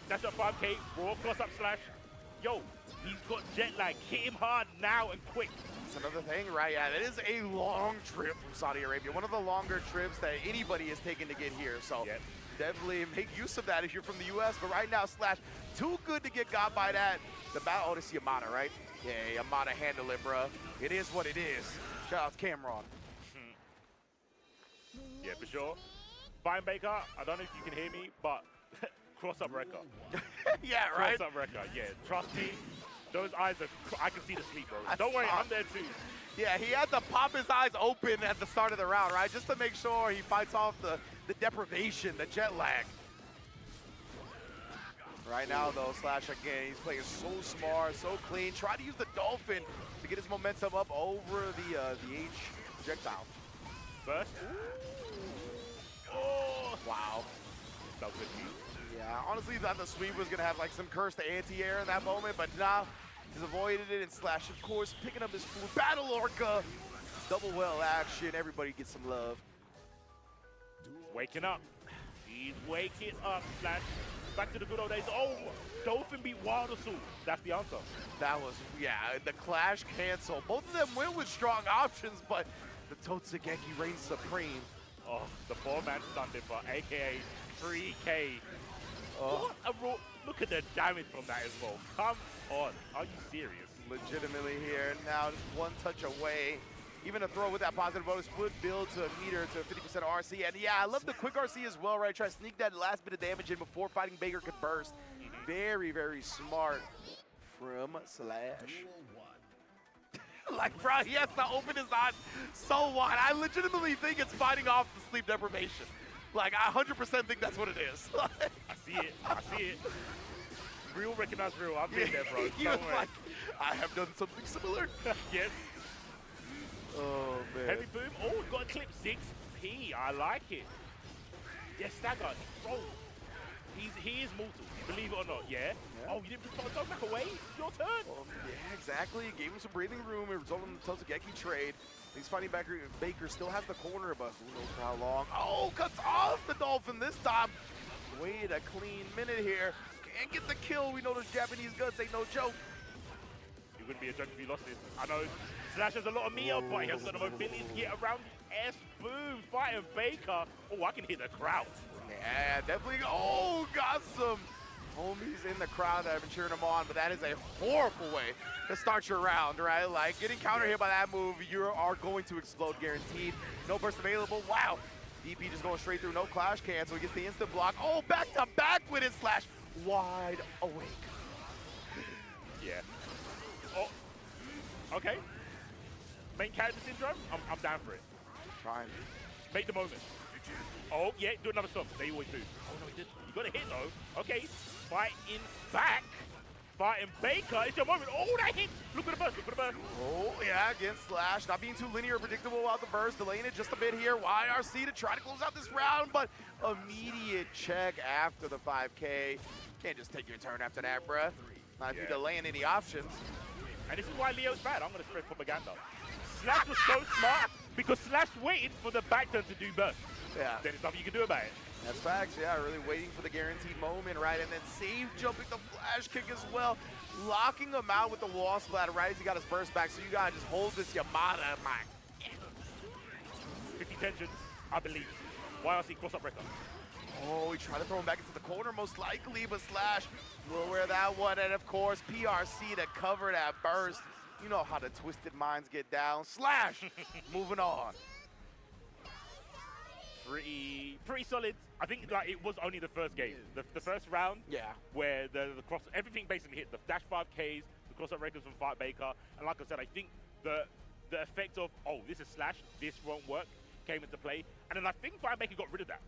That's a 5K, raw cross up slash. Yo, he's got jet lag. Hit him hard now and quick. That's another thing, right? Yeah, that is a long trip from Saudi Arabia. One of the longer trips that anybody has taken to get here. So definitely make use of that if you're from the U.S. But right now, Slash, too good to get got by that. The battle, oh, this is Yamada, right? Yeah, Yamada, handle it, bro. It is what it is. Shout out to Cameron. Yeah, for sure. Fine Baker, I don't know if you can hear me, but cross-up record. Yeah, right? Cross-up record, yeah. Trust me, those eyes are, I can see the sleep, bro. Don't worry, I'm there too. Yeah, he had to pop his eyes open at the start of the round, right? Just to make sure he fights off the deprivation, the jet lag. Right now, though, Slash, again, he's playing so smart, so clean. Try to use the Dolphin to get his momentum up over the H projectile. First. Oh! Wow. That was good. Yeah, honestly, thought the sweep was going to have, like, some cursed anti-air in that moment, but nah, he's avoided it, and Slash, of course, picking up his food. Battle Orca! Double well action. Everybody gets some love. Waking up. He's waking up, Slash. Back to the good old days. Oh, Dolphin beat Wild Assault. That's the answer. That was, yeah, the clash cancel. Both of them went with strong options, but the Totsugeki reigns supreme. Oh, the 4-man Thunderfer, a.k.a. 3K. Oh. What a raw, look at the damage from that as well. Come on, are you serious? Legitimately here. Now just one touch away. Even a throw with that positive bonus would build to a meter to 50% RC. And yeah, I love the quick RC as well, right? Try to sneak that last bit of damage in before Fighting Baker could burst. Very, very smart from Slash. Like, bro, he has to open his eyes so wide. I legitimately think it's fighting off the sleep deprivation. Like, I 100% think that's what it is. I see it. I see it. Real recognize real. I've been there, bro. He was like, I have done something similar. Yes. Oh, man. Heavy boom. Oh, we've got a clip 6P. I like it. Yes, stagger. Bro, he is mortal. Believe it or not, yeah? Oh, you didn't put the back away? Your turn. Yeah, exactly. Gave him some breathing room. It resulted in the Totsugeki trade. He's fighting Baker. Baker still has the corner, but who knows for how long. Oh, cuts off the Dolphin this time. Wait a clean minute here. Can't get the kill. We know those Japanese guns ain't no joke. You're going to be a joke if you lost this. I know Slash has a lot of meter, but he has got the mobility to get around the S. Boom. Fighting Baker. Oh, I can hear the crowd. Yeah, definitely. Oh, got some homies in the crowd that have been cheering him on, but that is a horrible way to start your round, right? Like, getting counter hit by that move, you are going to explode guaranteed. No burst available. Wow. DP just going straight through, no clash cancel. He gets the instant block. Oh, back to back with his slash. Wide awake. Yeah. Oh. Okay. Main character syndrome? I'm down for it. Trying. Make the moment. Oh, yeah, do another stop. They always do. Oh, no, he did. You got a hit, though. Okay. Fighting back. Fighting Baker. It's your moment. Oh, that hit. Look at the burst. Look at the burst. Oh, yeah, against Slash. Not being too linear or predictable about the burst. Delaying it just a bit here. YRC to try to close out this round, but immediate check after the 5K. Can't just take your turn after that, bruh. Not if you're delaying any options. And this is why Leo's bad. I'm going to spread propaganda. Slash was so smart because Slash waited for the back turn to do burst. Yeah. Then there's nothing you can do about it. That's facts, yeah. Really waiting for the guaranteed moment, right? And then save jumping the flash kick as well. Locking him out with the wall splat right as he got his burst back. So you gotta just hold this Yamada. 50 tensions, I believe. YRC cross-up record. Oh, he tried to throw him back into the corner most likely, but Slash will wear that one. And of course, PRC to cover that burst. You know how the twisted minds get down. Slash, moving on. Pretty solid. I think like it was only the first game, the first round. Yeah. Where the cross, everything basically hit. The dash 5Ks, the cross-up records from Fight Baker, and like I said, I think the effect of this is Slash, this won't work, came into play, and then I think Fight Baker got rid of that.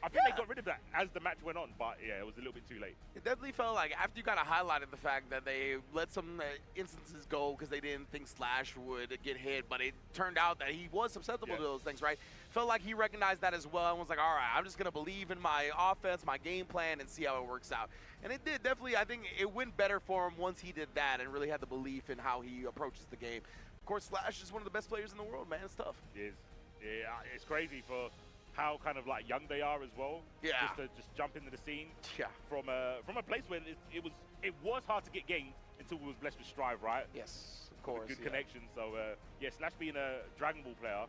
I think they got rid of that as the match went on, but yeah, it was a little bit too late. It definitely felt like after you kind of highlighted the fact that they let some instances go because they didn't think Slash would get hit, but it turned out that he was susceptible to those things, right? Felt like he recognized that as well and was like, all right, I'm just going to believe in my offense, my game plan, and see how it works out. And it did. Definitely, I think it went better for him once he did that and really had the belief in how he approaches the game. Of course, Slash is one of the best players in the world, man. It's tough. It is. Yeah, it's crazy for how kind of like young they are as well. Yeah. Just to jump into the scene. Yeah. From a place where it was hard to get games until we was blessed with Strive, right? Yes, of course. Good connection. So yeah, Slash being a Dragon Ball player,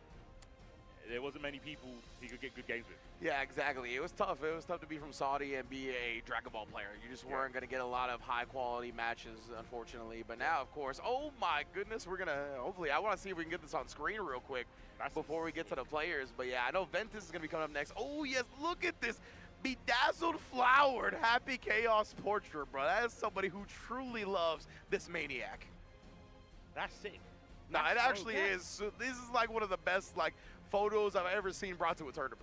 there wasn't many people he could get good games with. Yeah, exactly. It was tough. It was tough to be from Saudi and be a Dragon Ball player. You just weren't going to get a lot of high-quality matches, unfortunately. But now, of course, oh my goodness, we're going to, hopefully, I want to see if we can get this on screen real quick before we get to the players. But yeah, I know Ventus is going to be coming up next. Oh, yes, look at this. Bedazzled Flowered Happy Chaos portrait, bro. That is somebody who truly loves this Maniac. That's sick. No, it actually is. So this is like one of the best like photos I've ever seen brought to a tournament.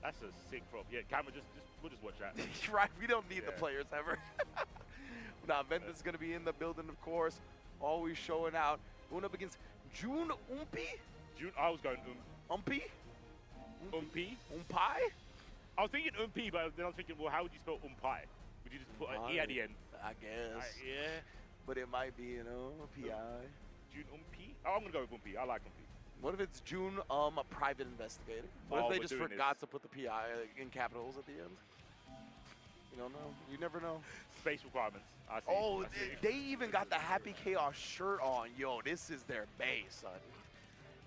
That's a sick prop. Yeah, camera, we'll just watch that. Right, we don't need the players ever. Now, Ventus is going to be in the building, of course. Always showing out. Going up against June Umpi? I was going Umpi? Umpi? Umpai? I was thinking Umpi, but then I was thinking, well, how would you spell Umpai? Would you just put an E at the end? I guess. Yeah. But it might be, you know, P.I. June Umpi? Oh, I'm going to go with Umpi. I like Umpi. What if it's June a private investigator? What if they just forgot to put the P.I. in capitals at the end? You don't know. You never know. Space requirements. I see. Oh, I see. they even got the Happy Chaos shirt on. Yo, this is their base, son.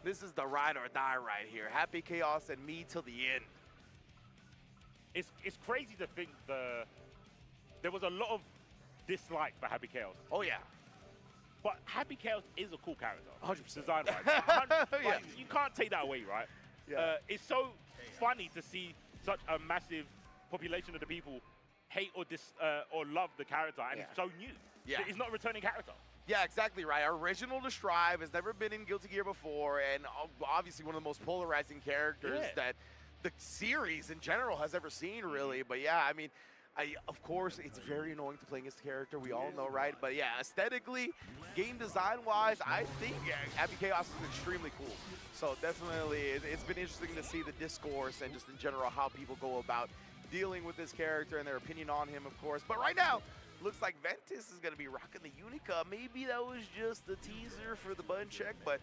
This is the ride or die right here. Happy Chaos and me till the end. It's crazy to think there was a lot of dislike for Happy Chaos. Oh, yeah. But Happy Chaos is a cool character. 100%. Design-wise. Yeah. You can't take that away, right? Yeah. It's so funny to see such a massive population of the people hate or love the character, and it's so new. Yeah. It's not a returning character. Yeah, exactly right. Original to Strive, has never been in Guilty Gear before, and obviously one of the most polarizing characters that the series in general has ever seen, really. But yeah, I mean, of course, it's very annoying to play against the character. We all know, right? But yeah, aesthetically, game design-wise, I think Happy Chaos is extremely cool. So definitely, it's been interesting to see the discourse and just in general how people go about dealing with this character and their opinion on him, of course. But right now, looks like Ventus is going to be rocking the Unica. Maybe that was just a teaser for the button check, but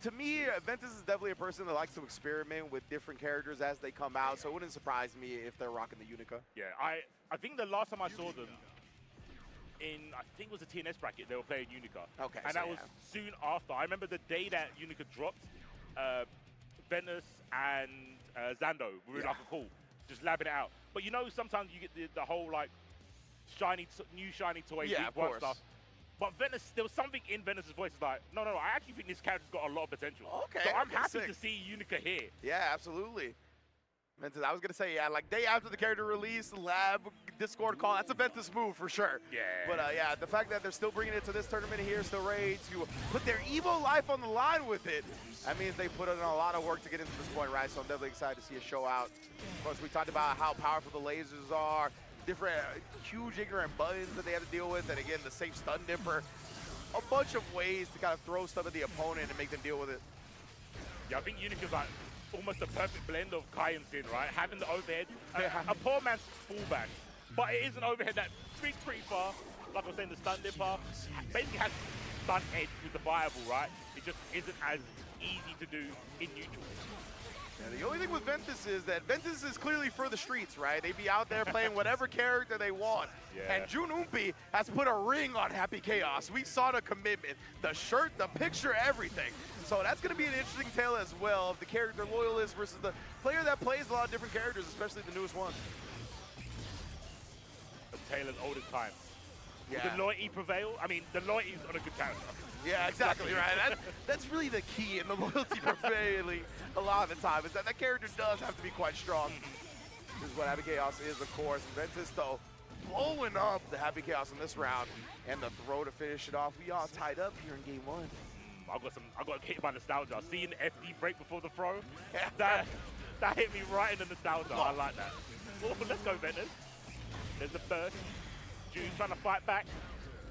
to me, Ventus is definitely a person that likes to experiment with different characters as they come out, so it wouldn't surprise me if they're rocking the Unica. Yeah, I think the last time I saw them in, I think it was a TNS bracket, they were playing Unica. Okay, and so that was soon after. I remember the day that Unica dropped, Ventus and Zando were in like a call, just labbing it out. But you know, sometimes you get the whole like new shiny toy, Yeah, week of one course. stuff. But Venus, there was something in Venus's voice like, no, I actually think this character's got a lot of potential. Okay, So I'm okay, happy sick. to see Unica here. Yeah, absolutely. Ventus, I was gonna say, yeah, like day after the character release, lab, Discord call, that's a Ventus move for sure. Yeah. But yeah, the fact that they're still bringing it to this tournament here, still ready to put their EVO life on the line with it, that means they put in a lot of work to get into this point, right? So I'm definitely excited to see a show out. Of course, we talked about how powerful the lasers are, different huge ignorant buttons that they have to deal with, and again, the safe stun dipper. A bunch of ways to kind of throw stuff at the opponent and make them deal with it. Yeah, I think Unica's like almost the perfect blend of Kai and Sin, right? Having the overhead, a poor man's fallback, but it is an overhead that speaks pretty far. Like I was saying, the stun dipper basically has stun edge with the viable, right? It just isn't as easy to do in neutral. Yeah, the only thing with Ventus is that Ventus is clearly for the streets, right? They be out there playing whatever character they want. Yeah. And Jun Umpi has put a ring on Happy Chaos. We saw the commitment, the shirt, the picture, everything. So that's going to be an interesting tale as well of the character loyalist versus the player that plays a lot of different characters, especially the newest one. A tale as old as time. Yeah. Will the loyalty prevail? I mean, the loyalty is on a good character. Yeah, exactly right. That's really the key in the loyalty prevailing a lot of the time, is that that character does have to be quite strong. This is what Happy Chaos is, of course. Ventus, though, blowing up the Happy Chaos in this round, and the throw to finish it off. We all tied up here in game one. I got hit by nostalgia. Seeing the FD break before the throw, that hit me right in the nostalgia. I like that. Oh, let's go, Ventus. There's the burst. June's trying to fight back.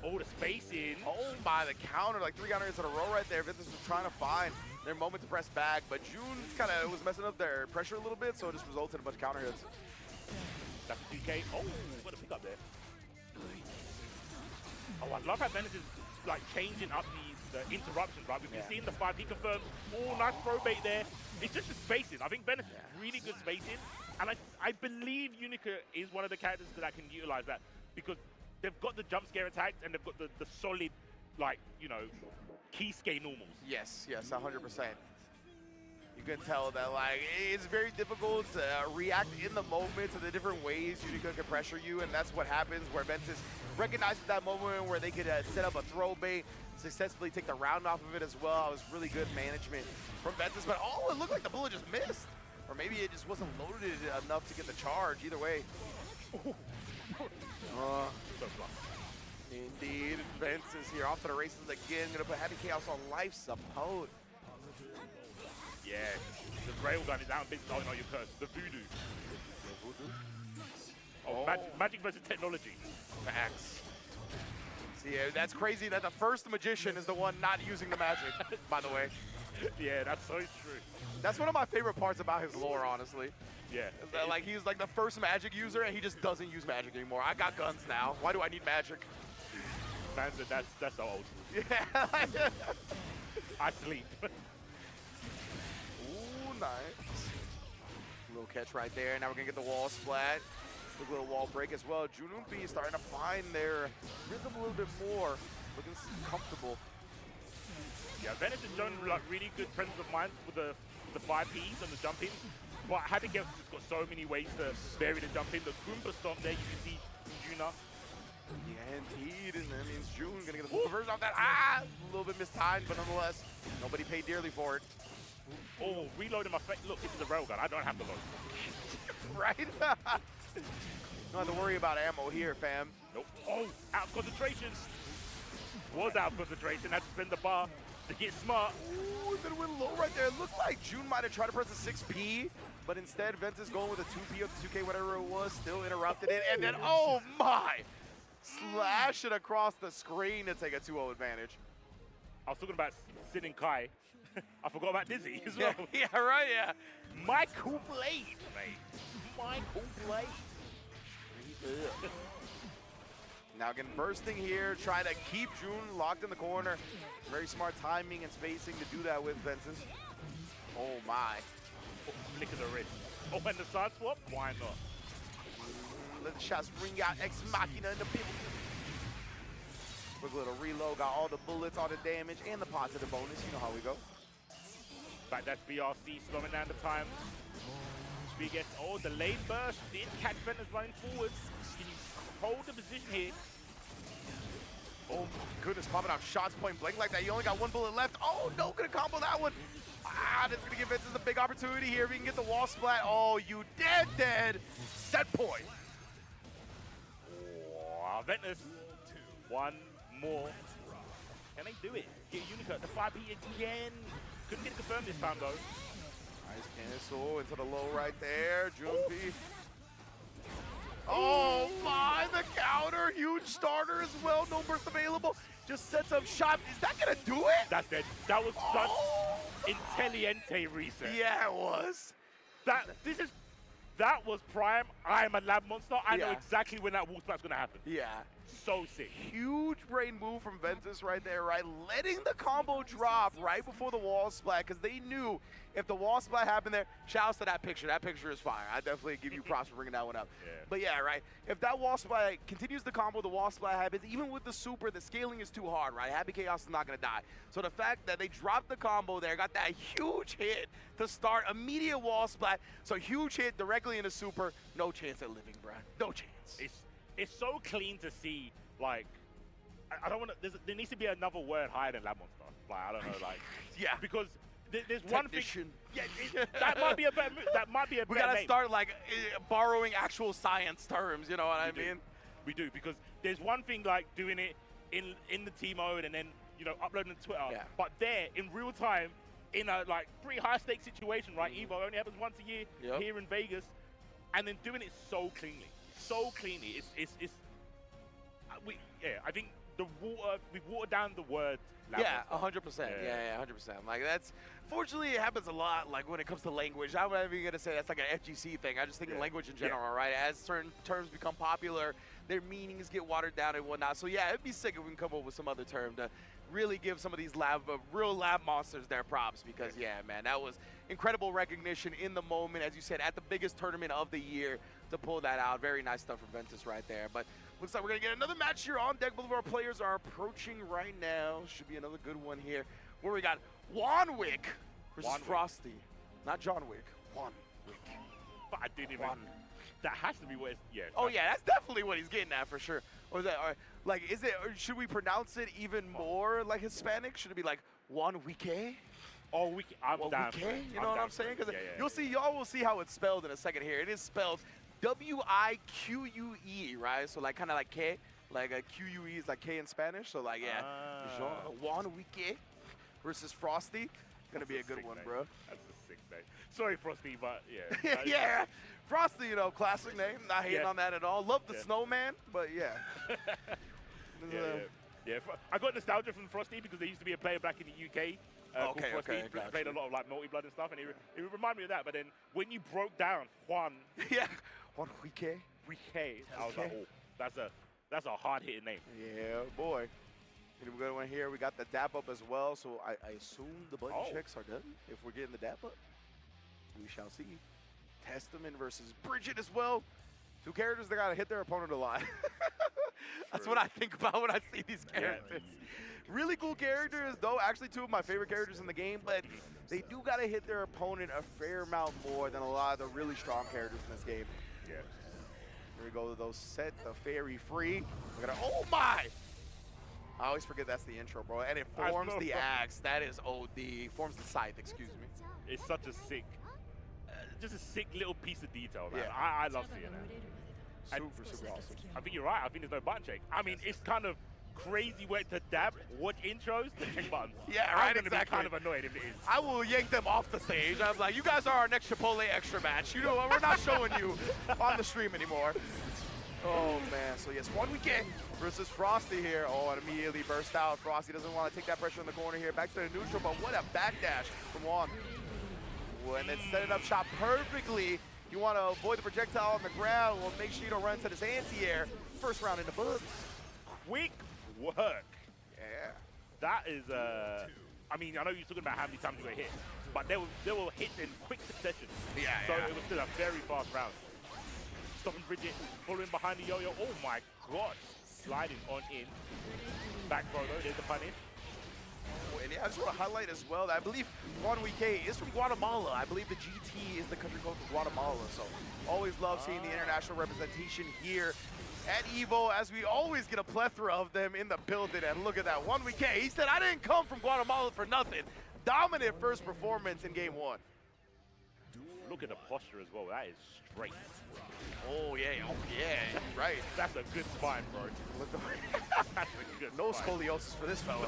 Oh, the spacing. Oh my, the counter, like 3 counters in a row right there. Ventus was trying to find their moment to press back, but June kind of was messing up their pressure a little bit, so it just resulted in a bunch of counter hits. That's a 2K. Oh, what a pick up there. Oh, I love how Ventus is like changing up the interruptions, right? We've been seeing the 5. He confirmed. Oh, nice throw bait there. It's just the spacing. I think Ventus is really good spacing, and I believe Unica is one of the characters that can utilize that, because they've got the jump scare attacks and they've got the solid, like, you know, key scale normals. Yes, 100%. You can tell that, like, it's very difficult to react in the moment to the different ways Unica can pressure you, and that's what happens where Ventus recognizes that moment where they could set up a throw bait, successfully take the round off of it as well. It was really good management from Ventus, but oh, it looked like the bullet just missed. Or maybe it just wasn't loaded enough to get the charge. Either way. Indeed, Ventus here off to the races again. Gonna put Happy Chaos on life support. Yeah, the railgun is out in business. Oh no, you're cursed. The voodoo. Oh, magic versus technology. Facts. See, that's crazy that the first magician is the one not using the magic, by the way. Yeah, that's so true. That's one of my favorite parts about his lore, honestly. Yeah. Is that, like, he's like the first magic user and he just doesn't use magic anymore. I got guns now. Why do I need magic? Man said that's so old school. Yeah. I sleep. Ooh, nice. Little catch right there. Now we're gonna get the wall splat. Quick little wall break as well. Junumpi is starting to find their rhythm a little bit more. Looking comfortable. Yeah, Ventus has shown like really good presence of mind with the 5Ps and the jump in. But Happy Chaos has got so many ways to vary the jump in. The Goomba stomp there, you can see Juna. Yeah, indeed, and that means June gonna get the full conversion off that. Ah, a little bit mistimed, but nonetheless, nobody paid dearly for it. Oh, reloading my face. Look, this is a railgun. I don't have the load. Right? Don't have to worry about ammo here, fam. Nope. Oh, out of concentration. Was out of concentration. Had to spin the bar to get smart. Ooh, then went low right there. It looked like June might have tried to press a 6P, but instead Ventus going with a 2P or the 2K, whatever it was, still interrupted it. And then, oh my! Slash it across the screen to take a 2-0 advantage. I was talking about Sin and Kai. I forgot about Dizzy as well. Yeah, right, yeah. Michael Blade, mate. Michael Blade. Now again, bursting here, trying to keep June locked in the corner. Very smart timing and spacing to do that with Ventus. Oh my. Oh, flick of the wrist. Oh, and the side swap? Why not? Let the shots ring out. Ex Machina in the building. Quick little reload, got all the bullets, all the damage, and the positive bonus. You know how we go. Back that's BRC, slowing down the time. Spear gets, oh, the lane burst. Did catch Ventus running forward. Can you hold the position here? Oh my goodness, popping out shots point blank like that. You only got one bullet left. Oh no, gonna combo that one. Ah, this is gonna give Ventus a big opportunity here. If he can get the wall splat. Oh, you dead. Set point. Oh, Ventus. One more. Can they do it? Get Unica, the 5P again. Couldn't get it confirmed this time though. Nice cancel into the low right there. Junpei. Oh my, the counter. Huge starter as well. No burst available. Just sets up shot. Is that gonna do it? That's it. That was such intelligente reset. Yeah, it was. That was prime. I am a lab monster. I know exactly when that wall splat's gonna happen. Yeah. So sick. Huge brain move from Ventus right there, right? Letting the combo drop right before the wall splat, because they knew if the wall splat happened there, shouts to that picture. That picture is fire. I definitely give you props for bringing that one up. Yeah. But yeah, right? If that wall splat continues the combo, the wall splat happens, even with the super, the scaling is too hard, right? Happy Chaos is not going to die. So the fact that they dropped the combo there, got that huge hit to start, immediate wall splat, so huge hit directly into super, no chance at living, bro. No chance. It's so clean to see, like, I don't want to, there needs to be another word higher than Lab Monster. Like, I don't know, like, yeah. Because there's one thing, yeah, that might be a better move, that might be a better We gotta name. start, like, borrowing actual science terms, you know what I mean? We do, because there's one thing, like, doing it in the team mode and then, you know, uploading to Twitter, but there, in real time, in a, like, pretty high-stakes situation, right? EVO only happens once a year here in Vegas, and then doing it so cleanly. So cleanly, I think we've watered down the word. Yeah, 100%. Yeah, 100%. Like that's, fortunately, it happens a lot. Like when it comes to language, I'm not even gonna say that's like an FGC thing. I just think language in general, right? As certain terms become popular, their meanings get watered down and whatnot. So yeah, it'd be sick if we can come up with some other term to really give some of these real lab monsters their props, because yeah, man, that was incredible recognition in the moment, as you said, at the biggest tournament of the year to pull that out. Very nice stuff from Ventus right there. But looks like we're gonna get another match here on deck. Both of our players are approaching right now. Should be another good one here, where we got Wanwick versus Frosty. Not John Wick, Wanwick. I didn't even. That has to be what it's, Oh yeah, that's definitely what he's getting at for sure. Or is that, like, is it, or should we pronounce it even more like Hispanic? Should it be like Wanwick? Oh, I'm down. You know what I'm saying? Because you'll see, y'all will see how it's spelled in a second here. It is spelled W-I-Q-U-E, right? So like kind of like K, like a Q-U-E is like K in Spanish. So like Wanwick versus Frosty. Gonna be a good one, bro. That's a sick name. Sorry, Frosty, but yeah. Yeah, Frosty, you know, classic name. Not hating on that at all. Love the snowman, but yeah. Yeah. I got nostalgia from Frosty because there used to be a player back in the UK. Called Frosty. Played a lot of like multi-blood and stuff, and it would remind me of that. But then when you broke down Juan, Wanwick, I was like, oh, that's a hard-hitting name. Yeah, boy. We got one here. We got the dap up as well. So I assume the button checks are done. If we're getting the dap up, we shall see. Testament versus Bridget as well. Two characters that gotta hit their opponent a lot. That's what I think about when I see these characters. Really cool characters, though. Actually, two of my favorite characters in the game, but they do gotta hit their opponent a fair amount more than a lot of the really strong characters in this game. Yeah. Here we go to those set the fairy free. We're gonna, oh my! I always forget that's the intro, bro. And it forms the axe. That is OD. Forms the scythe, excuse me. It's such a sick, just a sick little piece of detail, man. I love seeing that. Super awesome. I think you're right. I think there's no button check. I mean, it's kind of crazy way to dab, watch intros, to check buttons. Yeah, right, I'm gonna be kind of annoyed if it is. I will yank them off the stage. I'm like, you guys are our next Chipotle extra match. You know what? We're not showing you on the stream anymore. Oh, man. So, yes, Wanwick versus Frosty here. Oh, and immediately burst out. Frosty doesn't want to take that pressure in the corner here. Back to the neutral, but what a backdash from Juan. And then set it up shot perfectly. You want to avoid the projectile on the ground. Well, make sure you don't run into this anti-air. First round in the books. Quick work. Yeah. That is, I mean, I know you're talking about how many times you got hit, but they were hit in quick succession. So it was still a very fast round. Stopping Bridget, following behind the yo-yo. Oh my god. Sliding on in. Back throw though, there's the punish. Oh, and yeah, I just want to highlight as well that I believe Juan Wike is from Guatemala. I believe the GT is the country code for Guatemala. So always love seeing the international representation here at EVO, as we always get a plethora of them in the building. And look at that, Juan Wike, he said, I didn't come from Guatemala for nothing. Dominant first performance in game one. Look at the posture as well. That is straight. Oh yeah, right. That's a good spine, bro. That's a good No spine. scoliosis for this fella.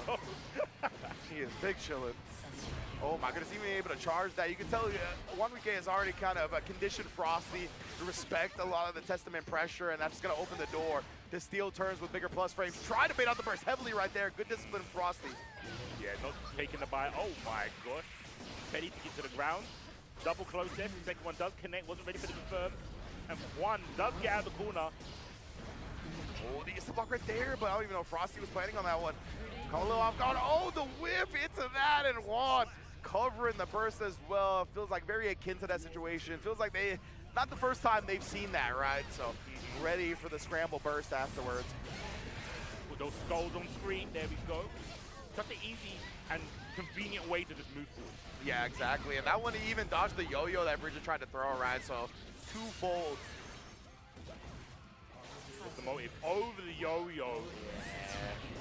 He is big chillin'. Oh my goodness, even able to charge that. You can tell Juan Wike has already kind of conditioned Frosty to respect a lot of the Testament pressure, and that's just going to open the door to steel turns with bigger plus frames. Try to bait out the burst heavily right there. Good discipline from Frosty. Yeah, not taking the bite. Oh my gosh. Petty to get to the ground. Double close there. The second one does connect. Wasn't ready for the confirm. And Juan does get out of the corner. Oh, the instant block right there, but I don't even know if Frosty was planning on that one. Call a little off guard. Oh, the whip into that, and Juan covering the burst as well. Feels like very akin to that situation. Feels like not the first time they've seen that, right? So ready for the scramble burst afterwards. With those skulls on screen, there we go. Such an easy and convenient way to just move forward. Yeah, exactly. And that one, he even dodged the yo-yo that Bridget tried to throw around, so twofold. The motive over the yo-yo.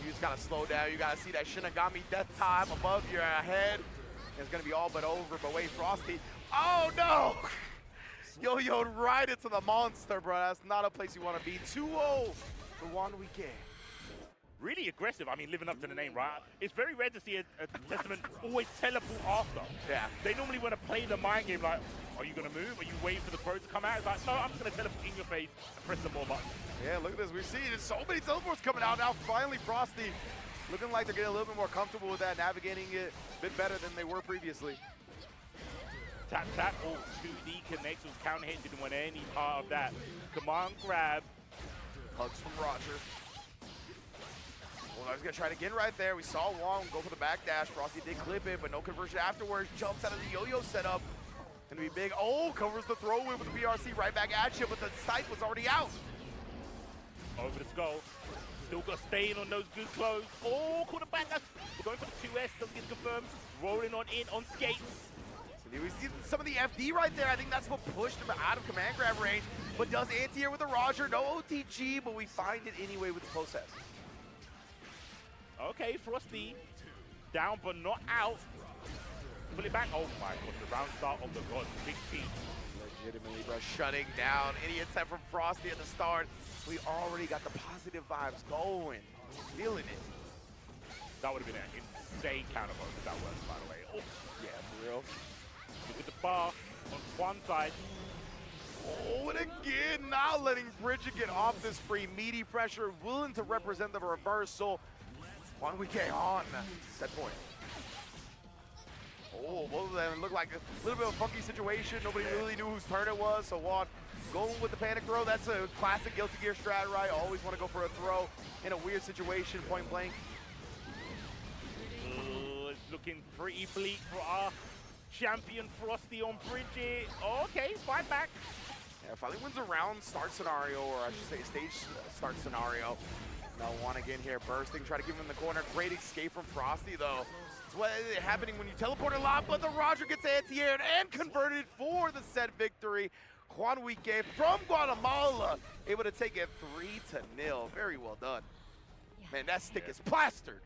You just gotta slow down. You gotta see that Shinigami death time above your head. It's gonna be all but over, but wait, Frosty. Oh no! Yo-yoed right into the monster, bro. That's not a place you wanna be. 2-0 for Juan Wike. Really aggressive. I mean, living up to the name, right? It's very rare to see a Testament always teleport after. Yeah. They normally want to play the mind game like, are you going to move? Are you waiting for the pro to come out? It's like, no, I'm just going to teleport in your face and press the more button. Yeah, look at this. We've seen so many teleports coming out now. Finally, Frosty looking like they're getting a little bit more comfortable with that, navigating it a bit better than they were previously. Tap, tap. Oh, 2D connects with counter hit. Didn't want any part of that. Command grab. Hugs from Roger. Well, I was going to try it again right there. We saw Juan go for the backdash. Frosty did clip it, but no conversion afterwards. Jumps out of the yo-yo setup. Gonna be big. Oh, covers the throw in with the BRC right back at you, but the sight was already out. Over the skull. Still got staying on those good clothes. Oh, caught a back. We're going for the 2S. Doesn't get confirmed. Rolling on in on skates. So we see some of the FD right there. I think that's what pushed him out of command grab range. But does anti-air with the Roger. No OTG, but we find it anyway with the close S. Okay, Frosty down but not out. Pull it back. Oh my god, the round start of the god. Big P. Legitimately, bro, shutting down any attempt from Frosty at the start. We already got the positive vibes going. Feeling it. That would have been an insane counter vote if that works, by the way. Oh, yeah, for real. Look at the bar on one side. Oh, and again, now letting Bridget get off this free meaty pressure, willing to represent the reversal. Juan Wike on set point. Oh, both of them look like a little bit of a funky situation. Nobody really knew whose turn it was, so Juan going with the panic throw. That's a classic Guilty Gear strat, right? Always want to go for a throw in a weird situation, point blank. It's looking pretty bleak for our champion Frosty on Bridget. Oh, okay, fight back. Yeah, finally wins a round start scenario, or I should say stage start scenario. Now Juan again here, bursting, try to give him in the corner. Great escape from Frosty, though. It's what is happening when you teleport a lot, but the Roger gets anti-aired and converted for the set victory. Juan Wike from Guatemala, able to take it 3-0. Very well done. Man, that stick is plastered.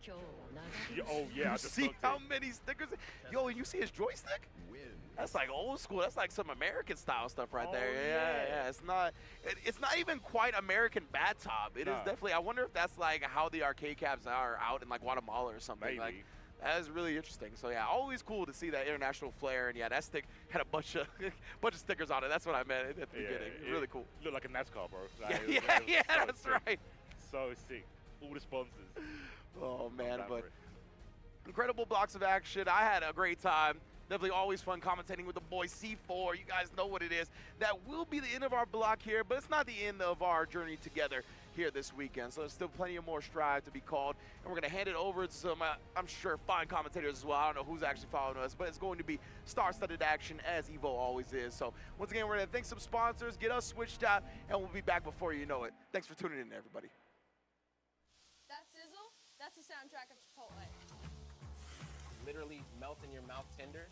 Oh, yeah. You see how many stickers? Yo, and you see his joystick? That's like old school. That's like some American style stuff right there. Yeah. It's not even quite American bat top. It is definitely. I wonder if that's like how the arcade cabs are out in like Guatemala or something. Maybe. Like, that is really interesting. So yeah, always cool to see that international flair. And yeah, that stick had a bunch of stickers on it. That's what I meant at the beginning. Really cool. Looked like a NASCAR, bro. Like, yeah, that's right. So sick. All the sponsors. Oh man, but incredible blocks of action. I had a great time. Definitely always fun commentating with the boy C4. You guys know what it is. That will be the end of our block here, but it's not the end of our journey together here this weekend. So there's still plenty of more strive to be called. And we're going to hand it over to some, I'm sure, fine commentators as well. I don't know who's actually following us, but it's going to be star-studded action as EVO always is. So once again, we're going to thank some sponsors, get us switched out, and we'll be back before you know it. Thanks for tuning in, everybody. That sizzle, that's the soundtrack of Chipotle. literally melt in your mouth tender.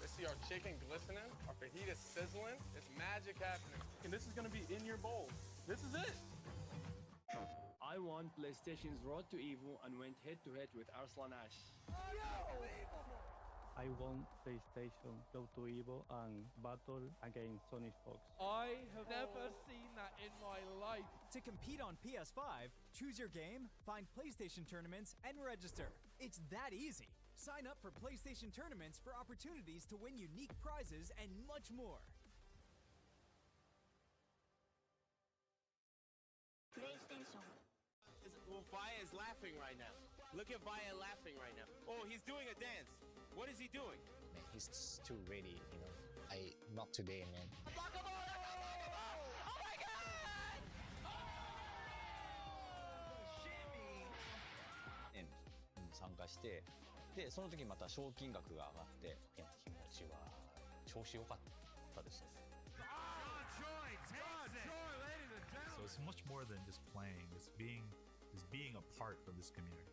Let's see our chicken glistening, our fajita sizzling. It's magic happening. And this is gonna be in your bowl. This is it. I won PlayStation's Road to EVO and went head-to-head with Arslan Ash. I won PlayStation Road to EVO and battle against Sonic Fox. I have never seen that in my life. To compete on PS5, choose your game, find PlayStation tournaments, and register. It's that easy. Sign up for PlayStation tournaments for opportunities to win unique prizes and much more. PlayStation. Well, Vaya is laughing right now. Look at Vaya laughing right now. Oh, he's doing a dance. What is he doing? Man, he's too ready, you know. Not today, man.に参加して、でその時また賞金額が上がって気持ちは調子良かったですね。So it's much more than just playing. It's being a part of this community.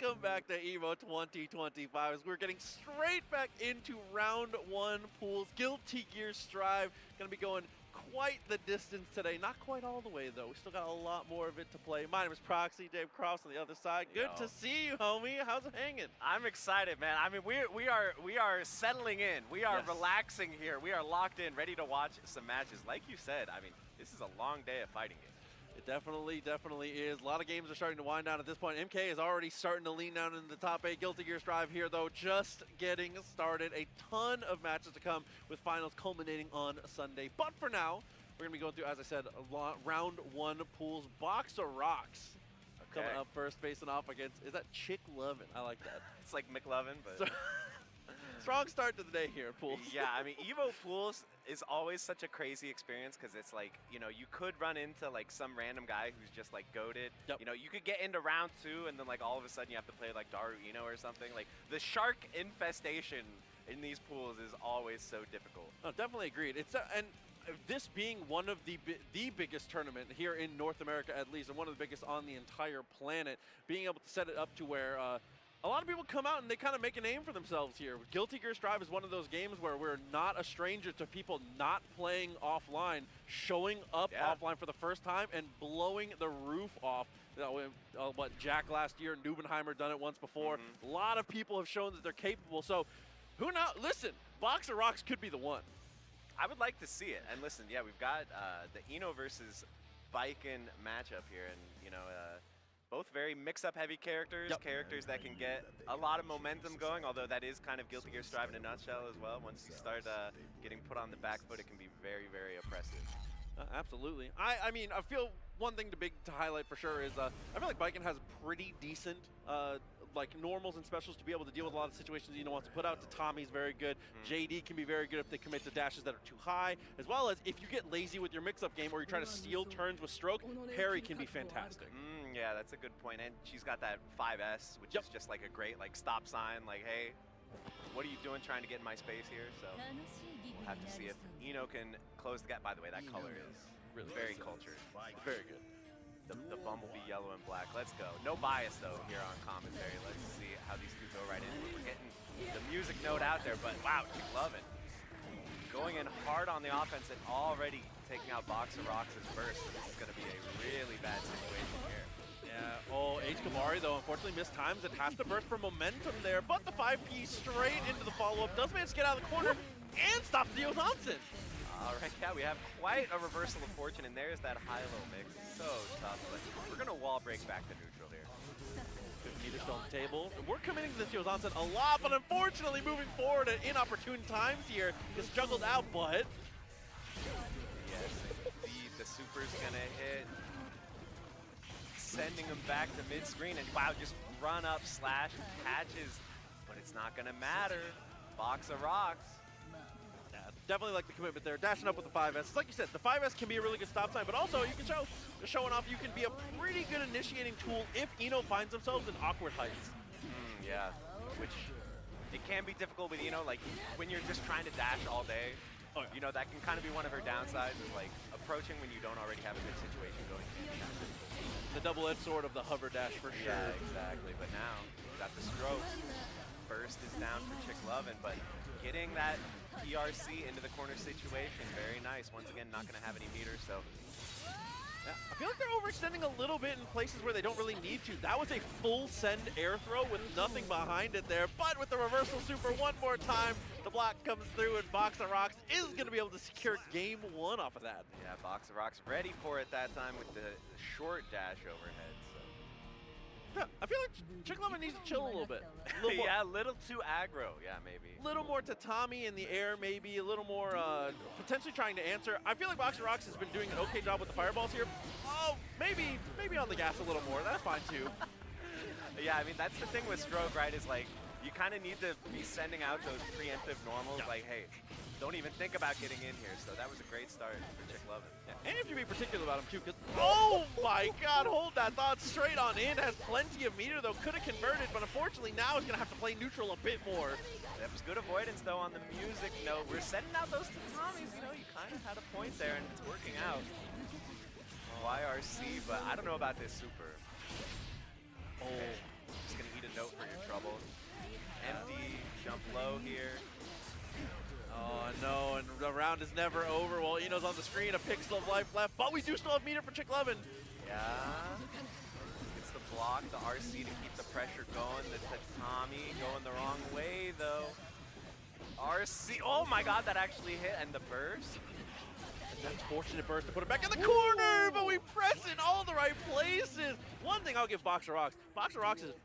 Welcome back to EVO 2025 as we're getting straight back into round one pools. Guilty Gear Strive going to be going quite the distance today. Not quite all the way though. We still got a lot more of it to play. My name is Proxy, Dave Cross on the other side. Good to see you, homie. How's it hanging? I'm excited, man. I mean, we are settling in. We are relaxing here. We are locked in, ready to watch some matches. Like you said, I mean, this is a long day of fighting game. It definitely is. A lot of games are starting to wind down at this point. MK is already starting to lean down into the top 8. Guilty Gear Strive here, though, just getting started. A ton of matches to come with finals culminating on Sunday. But for now, we're going to be going through, as I said, round one pools. Box of Rocks coming up first, facing off against, is that Chick Lovin'? I like that. It's like McLovin, but... Strong start to the day here, pools. Yeah, I mean, EVO pools is always such a crazy experience because it's like, you know, you could run into like some random guy who's just like goated. Yep. You know, you could get into round 2 and then like all of a sudden you have to play like Daru Ino or something. Like the shark infestation in these pools is always so difficult. No, definitely agreed. It's and this being one of the biggest tournament here in North America at least, and one of the biggest on the entire planet, being able to set it up to where a lot of people come out and they kind of make a name for themselves here. Guilty Gear Strive is one of those games where we're not a stranger to people not playing offline, showing up offline for the first time and blowing the roof off. You know, what, Jack last year, Nubenheimer done it once before. A lot of people have shown that they're capable. So who knows? Listen, Box of Rocks could be the one. I would like to see it. And listen, yeah, we've got the Ino versus Baiken matchup here. And, you know, both very mix-up heavy characters, characters that can get a lot of momentum going, although that is kind of Guilty Gear Strive in a nutshell as well. Once you start getting put on the back foot, it can be very, very oppressive. Absolutely. I mean, I feel one thing to highlight for sure is I feel like Baiken has pretty decent like normals and specials to be able to deal with a lot of situations Ino wants to put out. To Tommy's very good. JD can be very good if they commit to dashes that are too high, as well as if you get lazy with your mix-up game or you're trying to steal turns with Stroke, Perry can be fantastic. Yeah, that's a good point. And she's got that 5S, which is just like a great like stop sign, like, hey, what are you doing trying to get in my space here? So we'll have to see if Ino can close the gap. By the way, that color is really very cultured. Very good. The Bumblebee yellow and black. Let's go. No bias, though, here on commentary. Let's see how these two go right in. We're getting the music note out there, but wow, Chick Lovin' going in hard on the offense and already taking out Box of Rocks' burst. This is going to be a really bad situation here. Yeah, H. Kamari, though, unfortunately missed times and has to burst for momentum there, but the 5P straight into the follow-up does manage to get out of the corner and stops Theo Johnson. All right, yeah, we have quite a reversal of fortune, and there's that high-low mix. So tough, but we're going to wall break back to neutral here. 50 meters on the table. And we're committing to this Theo Johnson a lot, but unfortunately moving forward at inopportune times here. Gets juggled out, but... Yes, the super's going to hit. Sending him back to mid-screen, and wow, just run up, slash, catches, but it's not going to matter. Box of Rocks. Definitely like the commitment there, dashing up with the 5S. It's like you said, the 5S can be a really good stop sign, but also you can showing off you can be a pretty good initiating tool if Ino finds themselves in awkward heights. Yeah, which it can be difficult with Ino, like when you're just trying to dash all day. You know, that can kind of be one of her downsides, is like approaching when you don't already have a good situation going. The double-edged sword of the hover dash for sure. Yeah, exactly. But now, got the strokes. Burst is down for Chick Lovin', but getting that PRC into the corner situation, very nice. Once again, not going to have any meters, so. Yeah, I feel like they're overextending a little bit in places where they don't really need to. That was a full send air throw with nothing behind it there, but with the reversal super one more time, the block comes through and Box of Rocks is going to be able to secure game 1 off of that. Yeah, Box of Rocks ready for it that time with the short dash overhead. Yeah, I feel like Chick Lovin' needs to chill a little bit. Yeah, a little too aggro, yeah, maybe. A little more tatami in the air, maybe. A little more potentially trying to answer. I feel like Box of Rocks has been doing an okay job with the fireballs here. Oh, maybe on the gas a little more. That's fine, too. Yeah, I mean, that's the thing with Stroke, right, is like, you kind of need to be sending out those preemptive normals, like, hey, don't even think about getting in here. So that was a great start for Chick Lovin'. Yeah, and you have to be particular about him too, because oh my God, hold that thought straight on in. Has plenty of meter though, could have converted, but unfortunately now he's gonna have to play neutral a bit more. That was good avoidance though on the music note. We're setting out those tatamis, you know, you kind of had a point there and it's working out. YRC, but I don't know about this super. Oh. Just gonna eat a note for your trouble. Empty, jump low here. Oh, no, and the round is never over. Well, Eno's on the screen, a pixel of life left, but we do still have meter for Chick11. Yeah. Gets the block, the RC to keep the pressure going. The Tatami going the wrong way, though. RC, oh my god, that actually hit, and the burst. That's fortunate burst to put it back in the corner, but we press in all the right places. One thing I'll give Boxer Rocks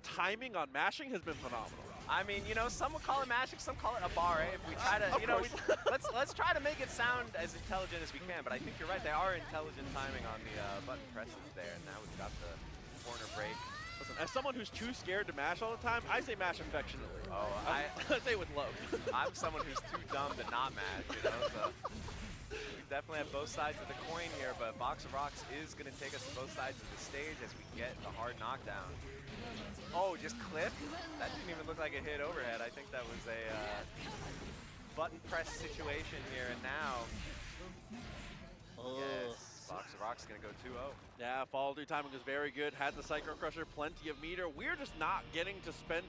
timing on mashing has been phenomenal. I mean, you know, some would call it mashing, some call it a bar, eh? If we try to, you know, let's try to make it sound as intelligent as we can, but I think you're right, they are intelligent timing on the button presses there, and now we've got the corner break. Listen, as someone who's too scared to mash all the time, I say mash affectionately. Oh, I say with love. I'm someone who's too dumb to not mash, you know, so we definitely have both sides of the coin here, but Boxer Rocks is going to take us to both sides of the stage as we get the hard knockdown. Oh, just clip? That didn't even look like it hit overhead. I think that was a button press situation here, and now, yes, Boxer Rocks going to go 2-0. Yeah, follow through timing was very good. Had the Psycho Crusher, plenty of meter. We're just not getting to spend.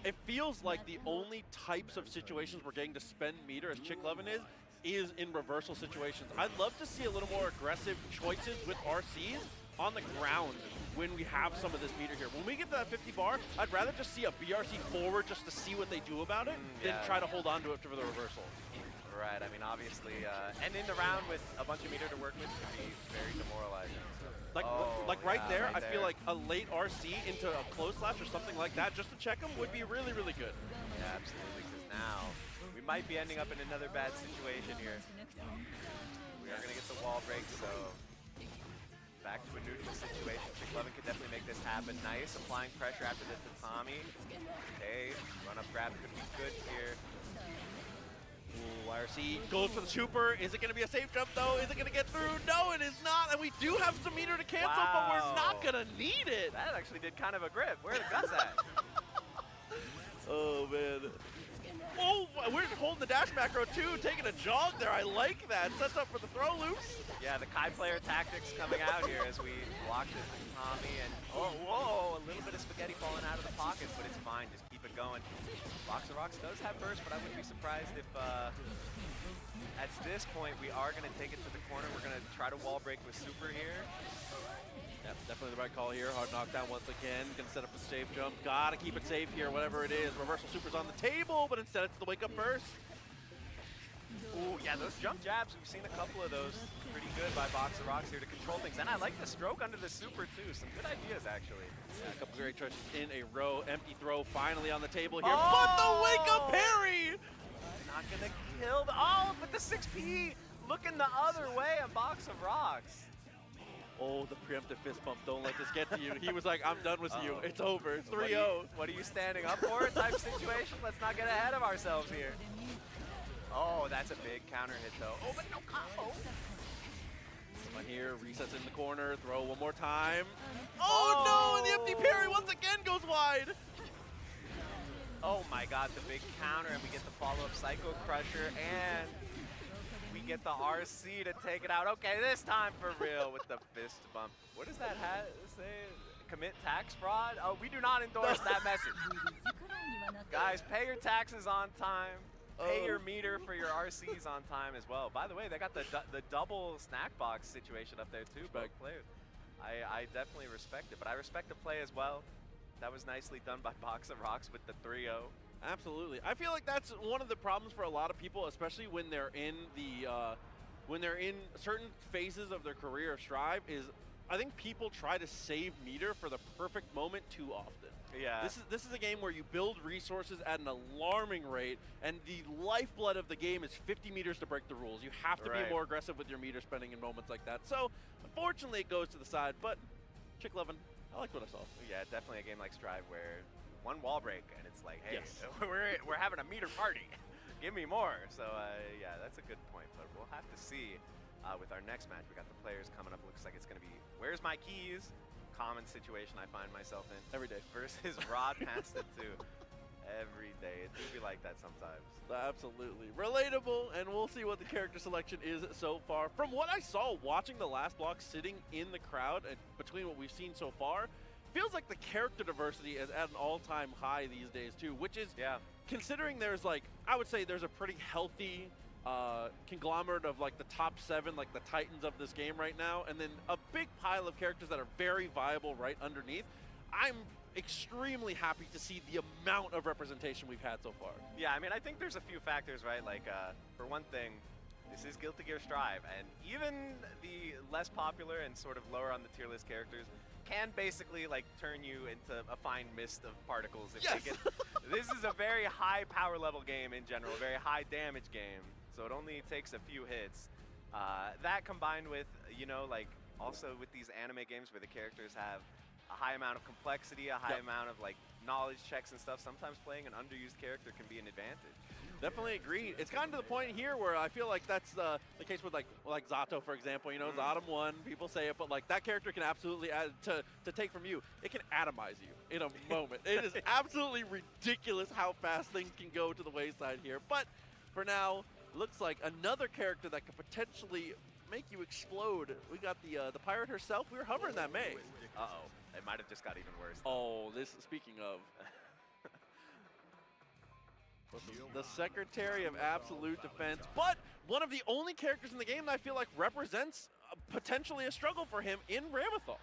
It feels like the only types of situations we're getting to spend meter as Chick11 is in reversal situations. I'd love to see a little more aggressive choices with RCs on the ground when we have some of this meter here. When we get to that 50 bar, I'd rather just see a BRC forward just to see what they do about it than try to hold on to it for the reversal. Right, I mean, obviously, and in the round with a bunch of meter to work with can be very demoralizing. So. Like right there, I feel like a late RC into a close slash or something like that just to check them would be really, really good. Yeah, absolutely, because now we might be ending up in another bad situation here. We are going to get the wall break, so back to a neutral situation. Chick11 could definitely make this happen. Nice, applying pressure after the Tatami. Okay, run up grab could be good here. Ooh, IRC goes for the super. Is it going to be a safe jump, though? Is it going to get through? No, it is not. And we do have some meter to cancel, but we're not going to need it. That actually did kind of a grip. Where are the guts at? Oh, man. Oh, we're holding the dash macro, too. Taking a jog there. I like that. Sets up for the throw loops. Yeah, the Kai player tactics coming out here as we block the Tatami. And, oh, whoa, a little bit of spaghetti falling out of the pockets, but it's fine. Just keep it going. Boxer Rocks does have burst, but I wouldn't be surprised if at this point we are going to take it to the corner. We're going to try to wall break with super here. Yep, definitely the right call here. Hard knockdown once again. Gonna set up a safe jump. Gotta keep it safe here, whatever it is. Reversal super's on the table, but instead it's the wake up burst. Ooh, yeah, those jump jabs, we've seen a couple of those. Pretty good by Boxer Rocks here to control things. And I like the stroke under the super, too. Some good ideas, actually. Yeah, a couple great choices in a row. Empty throw finally on the table here. But the wake up parry! Not gonna kill the, but the 6P looking the other way on Boxer Rocks. Oh, the preemptive fist bump. Don't let this get to you. He was like, I'm done with you. It's over. It's 3-0. What are you standing up for type situation? Let's not get ahead of ourselves here. Oh, that's a big counter hit, though. Oh, but no combo. One here, resets in the corner. Throw one more time. Oh, no, and the empty parry once again goes wide. Oh, my God, the big counter, and we get the follow-up Psycho Crusher, and we get the RC to take it out. Okay, this time for real with the fist bump. What does that say? Commit tax fraud? Oh, we do not endorse that message. Guys, pay your taxes on time. Pay your meter for your RCs on time as well. By the way, they got the double snack box situation up there too, both players. I definitely respect it, but I respect the play as well. That was nicely done by Boxer Rocks with the 3-0. Absolutely. I feel like that's one of the problems for a lot of people, especially when they're in certain phases of their career of Strive, is I think people try to save meter for the perfect moment too often. Yeah. This is a game where you build resources at an alarming rate, and the lifeblood of the game is 50 meters to break the rules. You have to be more aggressive with your meter spending in moments like that. So, unfortunately, it goes to the side, but Chick11, I liked what I saw. Yeah, definitely a game like Strive where one wall break, and it's like, hey, we're having a meter party. Give me more. So, yeah, that's a good point, but we'll have to see with our next match. We got the players coming up. Looks like it's going to be, where's my keys? Common situation I find myself in. Every day. Versus Rod past it too. Every day. It do be like that sometimes. Absolutely. Relatable, and we'll see what the character selection is so far. From what I saw watching the last block sitting in the crowd, and between what we've seen so far, feels like the character diversity is at an all-time high these days too, which is, considering there's like, I would say there's a pretty healthy conglomerate of like the top 7, like the titans of this game right now, and then a big pile of characters that are very viable right underneath. I'm extremely happy to see the amount of representation we've had so far. Yeah, I mean, I think there's a few factors, right? Like, for one thing, this is Guilty Gear Strive, and even the less popular and sort of lower on the tier list characters can basically like turn you into a fine mist of particles. If they get, this is a very high power level game in general, a very high damage game, so it only takes a few hits. That combined with, you know, like also with these anime games where the characters have a high amount of complexity, a high amount of like knowledge checks and stuff, sometimes playing an underused character can be an advantage. Definitely agree. It's gotten to the point here where I feel like that's the case with like Zato, for example. You know, Zottom 1, people say it, but like that character can absolutely add to take from you. It can atomize you in a moment. It is absolutely ridiculous how fast things can go to the wayside here. But for now, looks like another character that could potentially make you explode. We got the pirate herself. We were hovering that May. Uh-oh. It might have just got even worse. Oh, this, speaking of. The Secretary of Absolute Defense, but one of the only characters in the game that I feel like represents potentially a struggle for him in Ramlethal.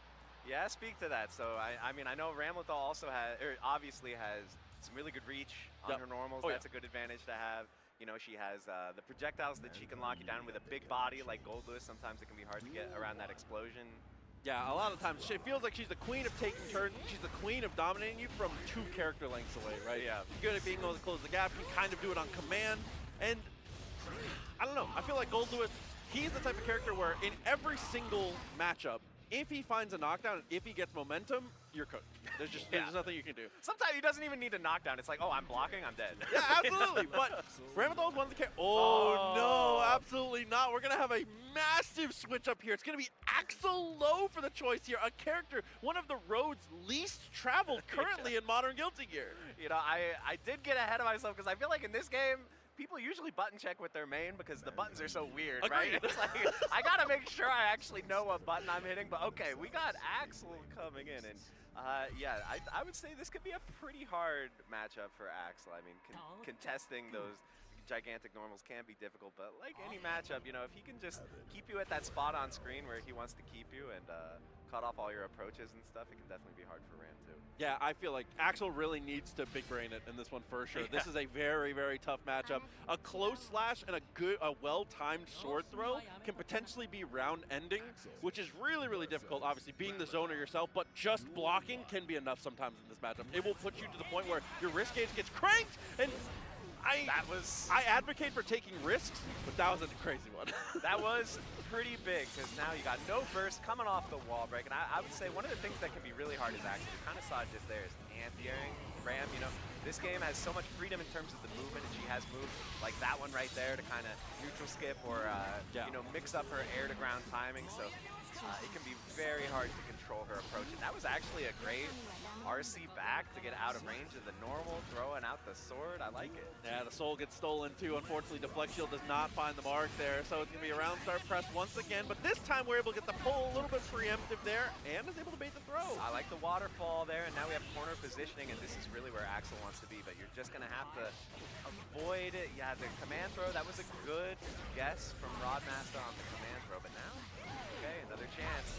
Yeah, speak to that. So, I mean, I know Ramlethal also has, or obviously has some really good reach on her normals. That's a good advantage to have. You know, she has the projectiles that she can lock you down with a big body like Goldlewis. Sometimes it can be hard to get around that explosion. Yeah, a lot of times it feels like she's the queen of taking turns. She's the queen of dominating you from 2 character lengths away, right? Yeah. She's good at being able to close the gap. You can kind of do it on command. And I don't know. I feel like Goldlewis, he's the type of character where in every single matchup, if he finds a knockdown, if he gets momentum, you're cooked. There's just there's nothing you can do. Sometimes he doesn't even need a knockdown. It's like, oh, I'm blocking, I'm dead. Yeah, absolutely. But Ramlethal is one of the characters. Oh, no, absolutely not. We're going to have a massive switch up here. It's going to be Axel Lowe for the choice here. A character, one of the road's least traveled currently in modern Guilty Gear. You know, I did get ahead of myself because I feel like in this game, people usually button check with their main because the buttons are so weird, right? It's like, I gotta make sure I actually know what button I'm hitting, but okay, we got Axel coming in, and yeah, I would say this could be a pretty hard matchup for Axel. I mean, contesting those gigantic normals can be difficult, but like any matchup, you know, if he can just keep you at that spot on screen where he wants to keep you and cut off all your approaches and stuff, it can definitely be hard for Ram too. Yeah, I feel like Axel really needs to big brain it in this one for sure. This is a very, very tough matchup. A close slash and a well-timed sword throw can potentially be round ending, which is really, really difficult, obviously, being the zoner yourself, but just blocking can be enough sometimes in this matchup. It will put you to the point where your wrist gauge gets cranked, and I advocate for taking risks, but that was a crazy one. That was pretty big, because now you got no burst coming off the wall break, and I would say one of the things that can be really hard is actually, you kind of saw it just there, is anti-airing. Ram, you know, this game has so much freedom in terms of the movement, and she has moves like that one right there to kind of neutral skip or, you know, mix up her air-to-ground timing, so it can be very hard to control her approach, and that was actually a great RC back to get out of range of the normal, throwing out the sword. I like it. Yeah, the soul gets stolen too. Unfortunately, Deflect Shield does not find the mark there, so it's going to be a round start press once again, but this time we're able to get the pull a little bit preemptive there, and is able to bait the throw. I like the waterfall there, and now we have corner positioning, and this is really where Axel wants to be, but you're just going to have to avoid it. Yeah, the command throw, that was a good guess from Rodmaster on the command throw, but now, okay, another chance.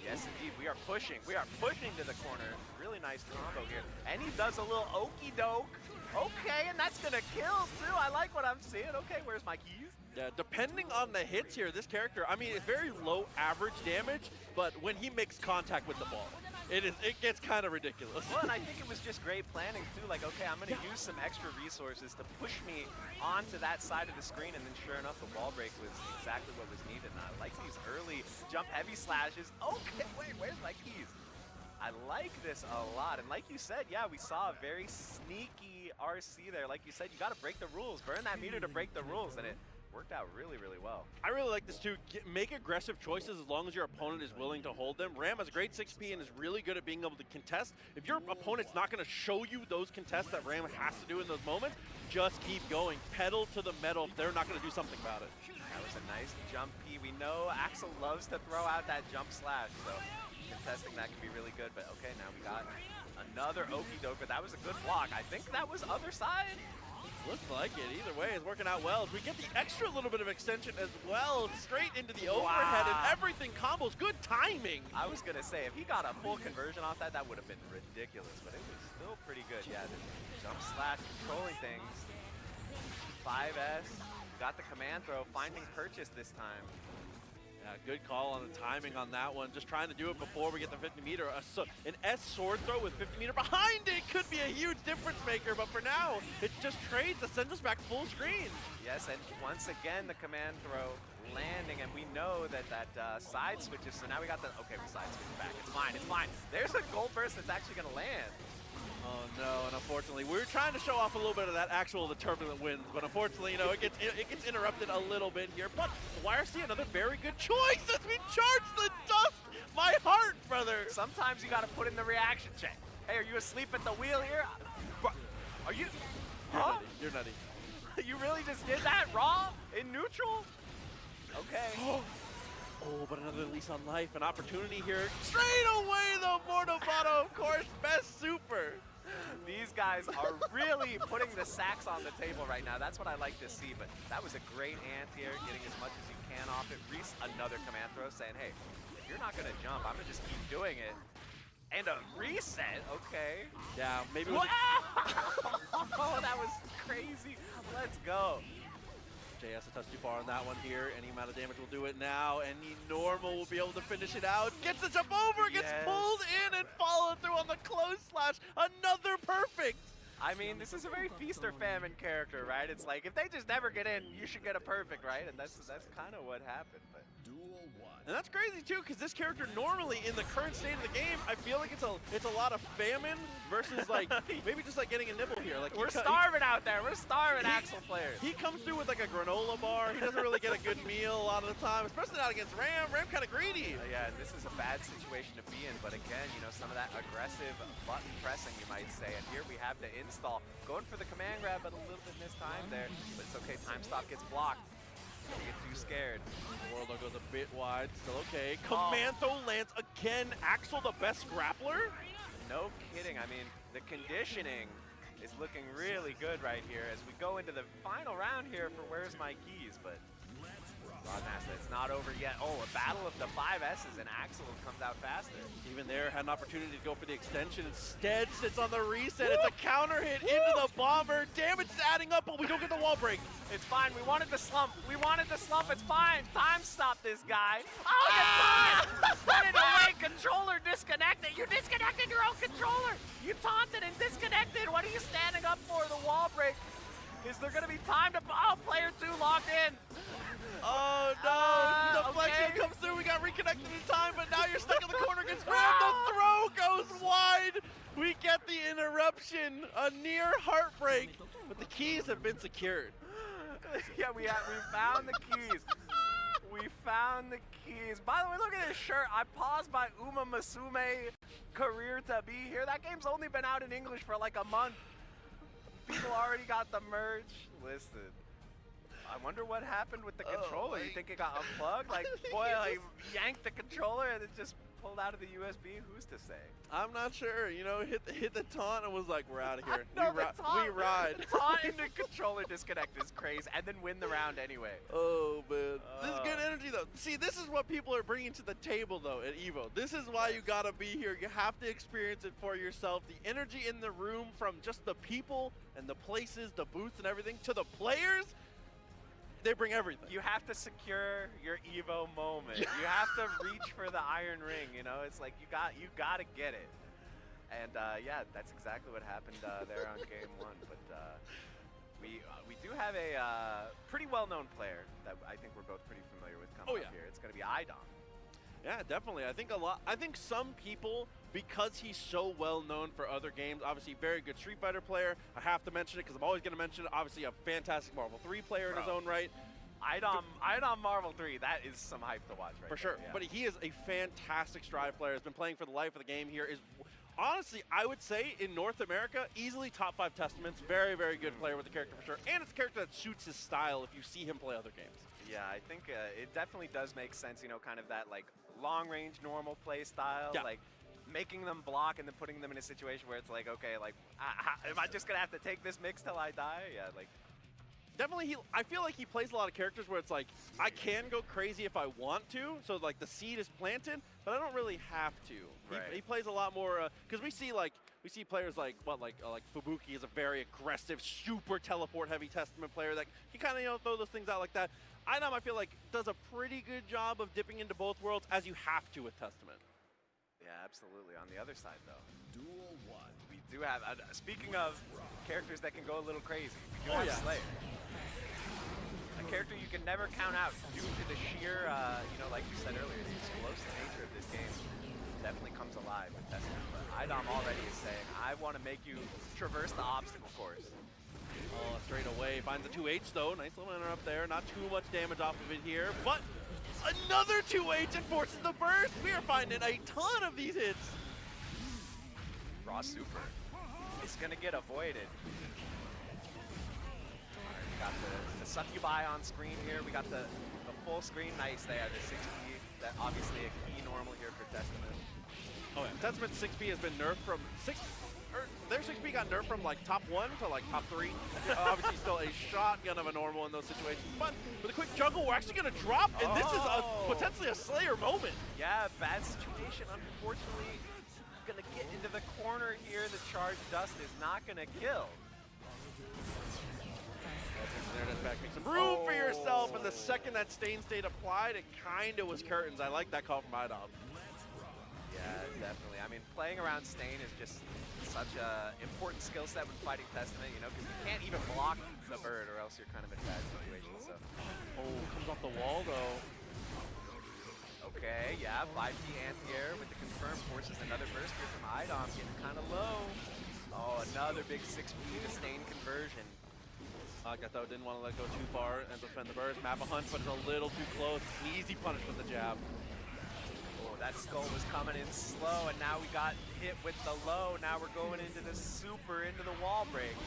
Yes, indeed, we are pushing to the corner. Really nice combo here. And he does a little okey-doke. Okay, and that's gonna kill too. I like what I'm seeing. Okay, where's my keys? Yeah, depending on the hits here, this character, I mean, it's very low average damage, but when he makes contact with the ball, it gets kind of ridiculous. Well, and I think it was just great planning too. Like, okay, I'm gonna use some extra resources to push me onto that side of the screen, and then sure enough, the wall break was exactly what was needed. And I like these early jump heavy slashes. Okay, wait, where's my keys? I like this a lot, and like you said, yeah, we saw a very sneaky RC there. Like you said, you gotta break the rules, burn that meter to break the rules, and it worked out really, really well. I really like this too. Make aggressive choices as long as your opponent is willing to hold them. Ram has great 6P and is really good at being able to contest. If your opponent's not going to show you those contests that Ram has to do in those moments, just keep going. Pedal to the metal if they're not going to do something about it. That was a nice jump P. We know Axel loves to throw out that jump slash, so contesting that can be really good, but okay, now we got another okey doke, but that was a good block. I think that was other side. Looks like it. Either way, it's working out well. We get the extra little bit of extension as well, straight into the overhead and everything combos. Good timing. I was going to say, if he got a full conversion off that, that would have been ridiculous, but it was still pretty good. Yeah, the jump slash controlling things. 5S, got the command throw, finding purchase this time. Yeah, good call on the timing on that one. Just trying to do it before we get the 50 meter. An S sword throw with 50 meter behind it could be a huge difference maker, but for now, it just trades to send us back full screen. Yes, and once again, the command throw landing, and we know that side switches, so now we got the, okay, we side switch back. It's fine, it's fine. There's a gold burst that's actually gonna land. Oh no, and unfortunately, we were trying to show off a little bit of that the turbulent winds, but unfortunately, you know, it gets interrupted a little bit here. But YRC, another very good choice as we charge the dust. My heart, brother. Sometimes you gotta put in the reaction check. Hey, are you asleep at the wheel here? Are you? Huh? You're nutty. You really just did that raw in neutral? Okay. Oh, but another lease on life, an opportunity here. Straight away, though, Mordovato, of course, best super. These guys are really putting the sacks on the table right now. That's what I like to see, but that was a great anti-air, getting as much as you can off it. Reese, another command throw, saying, hey, if you're not going to jump, I'm going to just keep doing it. And a reset, okay. Yeah, maybe. Oh, that was crazy. Let's go. JS a touch too far on that one here. Any amount of damage will do it now. Any normal will be able to finish it out. Gets the jump over, gets pulled in and followed through on the close slash. Another perfect. I mean, this is a very feast or famine character, right? It's like, if they just never get in, you should get a perfect, right? And that's kind of what happened. But and that's crazy too, because this character normally in the current state of the game, I feel like it's a lot of famine versus like maybe just like getting a nibble here. Like we're starving out there. We're starving Axel players. He comes through with like a granola bar. He doesn't really get a good meal a lot of the time, especially not against Ram. Ram kind of greedy. Yeah, and this is a bad situation to be in. But again, you know, some of that aggressive button pressing, you might say. And here we have the install going for the command grab, but a little bit missed time there. But it's okay. Time stop gets blocked. Don't get too scared. World goes a bit wide, still okay. Command throw lands again. Axel, the best grappler? No kidding. I mean, the conditioning is looking really good right here as we go into the final round here for Where's My Keys, but Rodmaster, it's not over yet. Oh, a battle of the 5S's, and Axel comes out faster. Even there, had an opportunity to go for the extension. Instead, sits on the reset. It's a counter hit into the bomber. Damage is adding up, but we don't get the wall break. It's fine. We wanted the slump. We wanted the slump. It's fine. Time stop this guy. Oh, you put it away. Controller disconnected. You disconnected your own controller. You taunted and disconnected. What are you standing up for? The wall break. Is there going to be time to... Oh, player 2 logged in. Oh, no. The deflection comes through. We got reconnected in time, but now you're stuck in the corner against Ram. The throw goes wide. We get the interruption. A near heartbreak, but the keys have been secured. Yeah, we found the keys. We found the keys. By the way, look at this shirt. I paused my Uma Musume career to be here. That game's only been out in English for like a month. People already got the merch listed. I wonder what happened with the controller. You think it got unplugged? Like, boy, I yanked the controller and it just pulled out of the USB. Who's to say? I'm not sure. You know, hit the taunt and was like, we're out of here. We ride. The taunt into controller disconnect is crazy, and then win the round anyway. Oh, man. This is good energy, though. See, this is what people are bringing to the table, though, at EVO. This is why you gotta be here. You have to experience it for yourself. The energy in the room, from just the people and the places, the booths and everything, to the players, they bring everything. You have to secure your EVO moment. You have to reach for the iron ring, you know? It's like you got to get it. And yeah, that's exactly what happened there on game 1. But we do have a pretty well-known player that I think we're both pretty familiar with coming up here. It's going to be Idom. Yeah, definitely. I think some people, because he's so well known for other games, obviously very good Street Fighter player. I have to mention it because I'm always going to mention it. Obviously a fantastic Marvel 3 player in his own right. Idom Marvel 3, that is some hype to watch right For sure. Yeah. But he is a fantastic Strive player. Has been playing for the life of the game here. Is honestly, I would say, in North America, easily top 5 testaments. Very, very good player with the character for sure. And it's a character that suits his style if you see him play other games. Yeah, I think it definitely does make sense, you know, kind of that like long-range normal play style, like making them block and then putting them in a situation where it's like, okay, like, am I just gonna have to take this mix till I die? Yeah, like. Definitely, I feel like he plays a lot of characters where it's like, I can go crazy if I want to, so like the seed is planted, but I don't really have to. Right. He plays a lot more, because we see players like Fubuki is a very aggressive, super teleport heavy Testament player that he kind of, you know, throw those things out like that. Idom, I feel like, does a pretty good job of dipping into both worlds as you have to with Testament. Yeah, absolutely. On the other side, though, Duel 1. We do have, speaking of characters that can go a little crazy, we do have Slayer. A character you can never count out due to the sheer, you know, like you said earlier, the explosive nature of this game definitely comes alive with Testament. But Idom already is saying, I want to make you traverse the obstacle course. Oh, straight away. Finds a 2H, though. Nice little interrupt there. Not too much damage off of it here, but another 2H and forces the burst. We are finding a ton of these hits. Raw super is going to get avoided. We got the succubi on screen here. We got the full screen. Nice there. The 6P. That obviously a key normal here for Testament. Oh yeah. Testament 6P has been nerfed from their 6P got nerfed from like top 1 to like top 3. Obviously still a shotgun of a normal in those situations. But with a quick juggle, we're actually gonna drop, and this is potentially a Slayer moment. Yeah, bad situation. Unfortunately, gonna get into the corner here. The charge dust is not gonna kill. Make some room for yourself, and the second that stain stayed applied, it kind of was curtains. I like that call from Idom. Yeah, definitely. I mean, playing around stain is just such an important skill set when fighting Testament, you know, because you can't even block the bird or else you're kind of in a bad situation, so. Oh, comes off the wall, though. Okay, yeah, 5P anti-air with the confirm forces another burst here from Idom, getting kind of low. Oh, another big 6P to stain conversion. Gato didn't want to let go too far and defend the burst. Map a hunt, but it's a little too close. An easy punish with the jab. Oh, that skull was coming in slow, and now we got hit with the low. Now we're going into the super, into the wall break.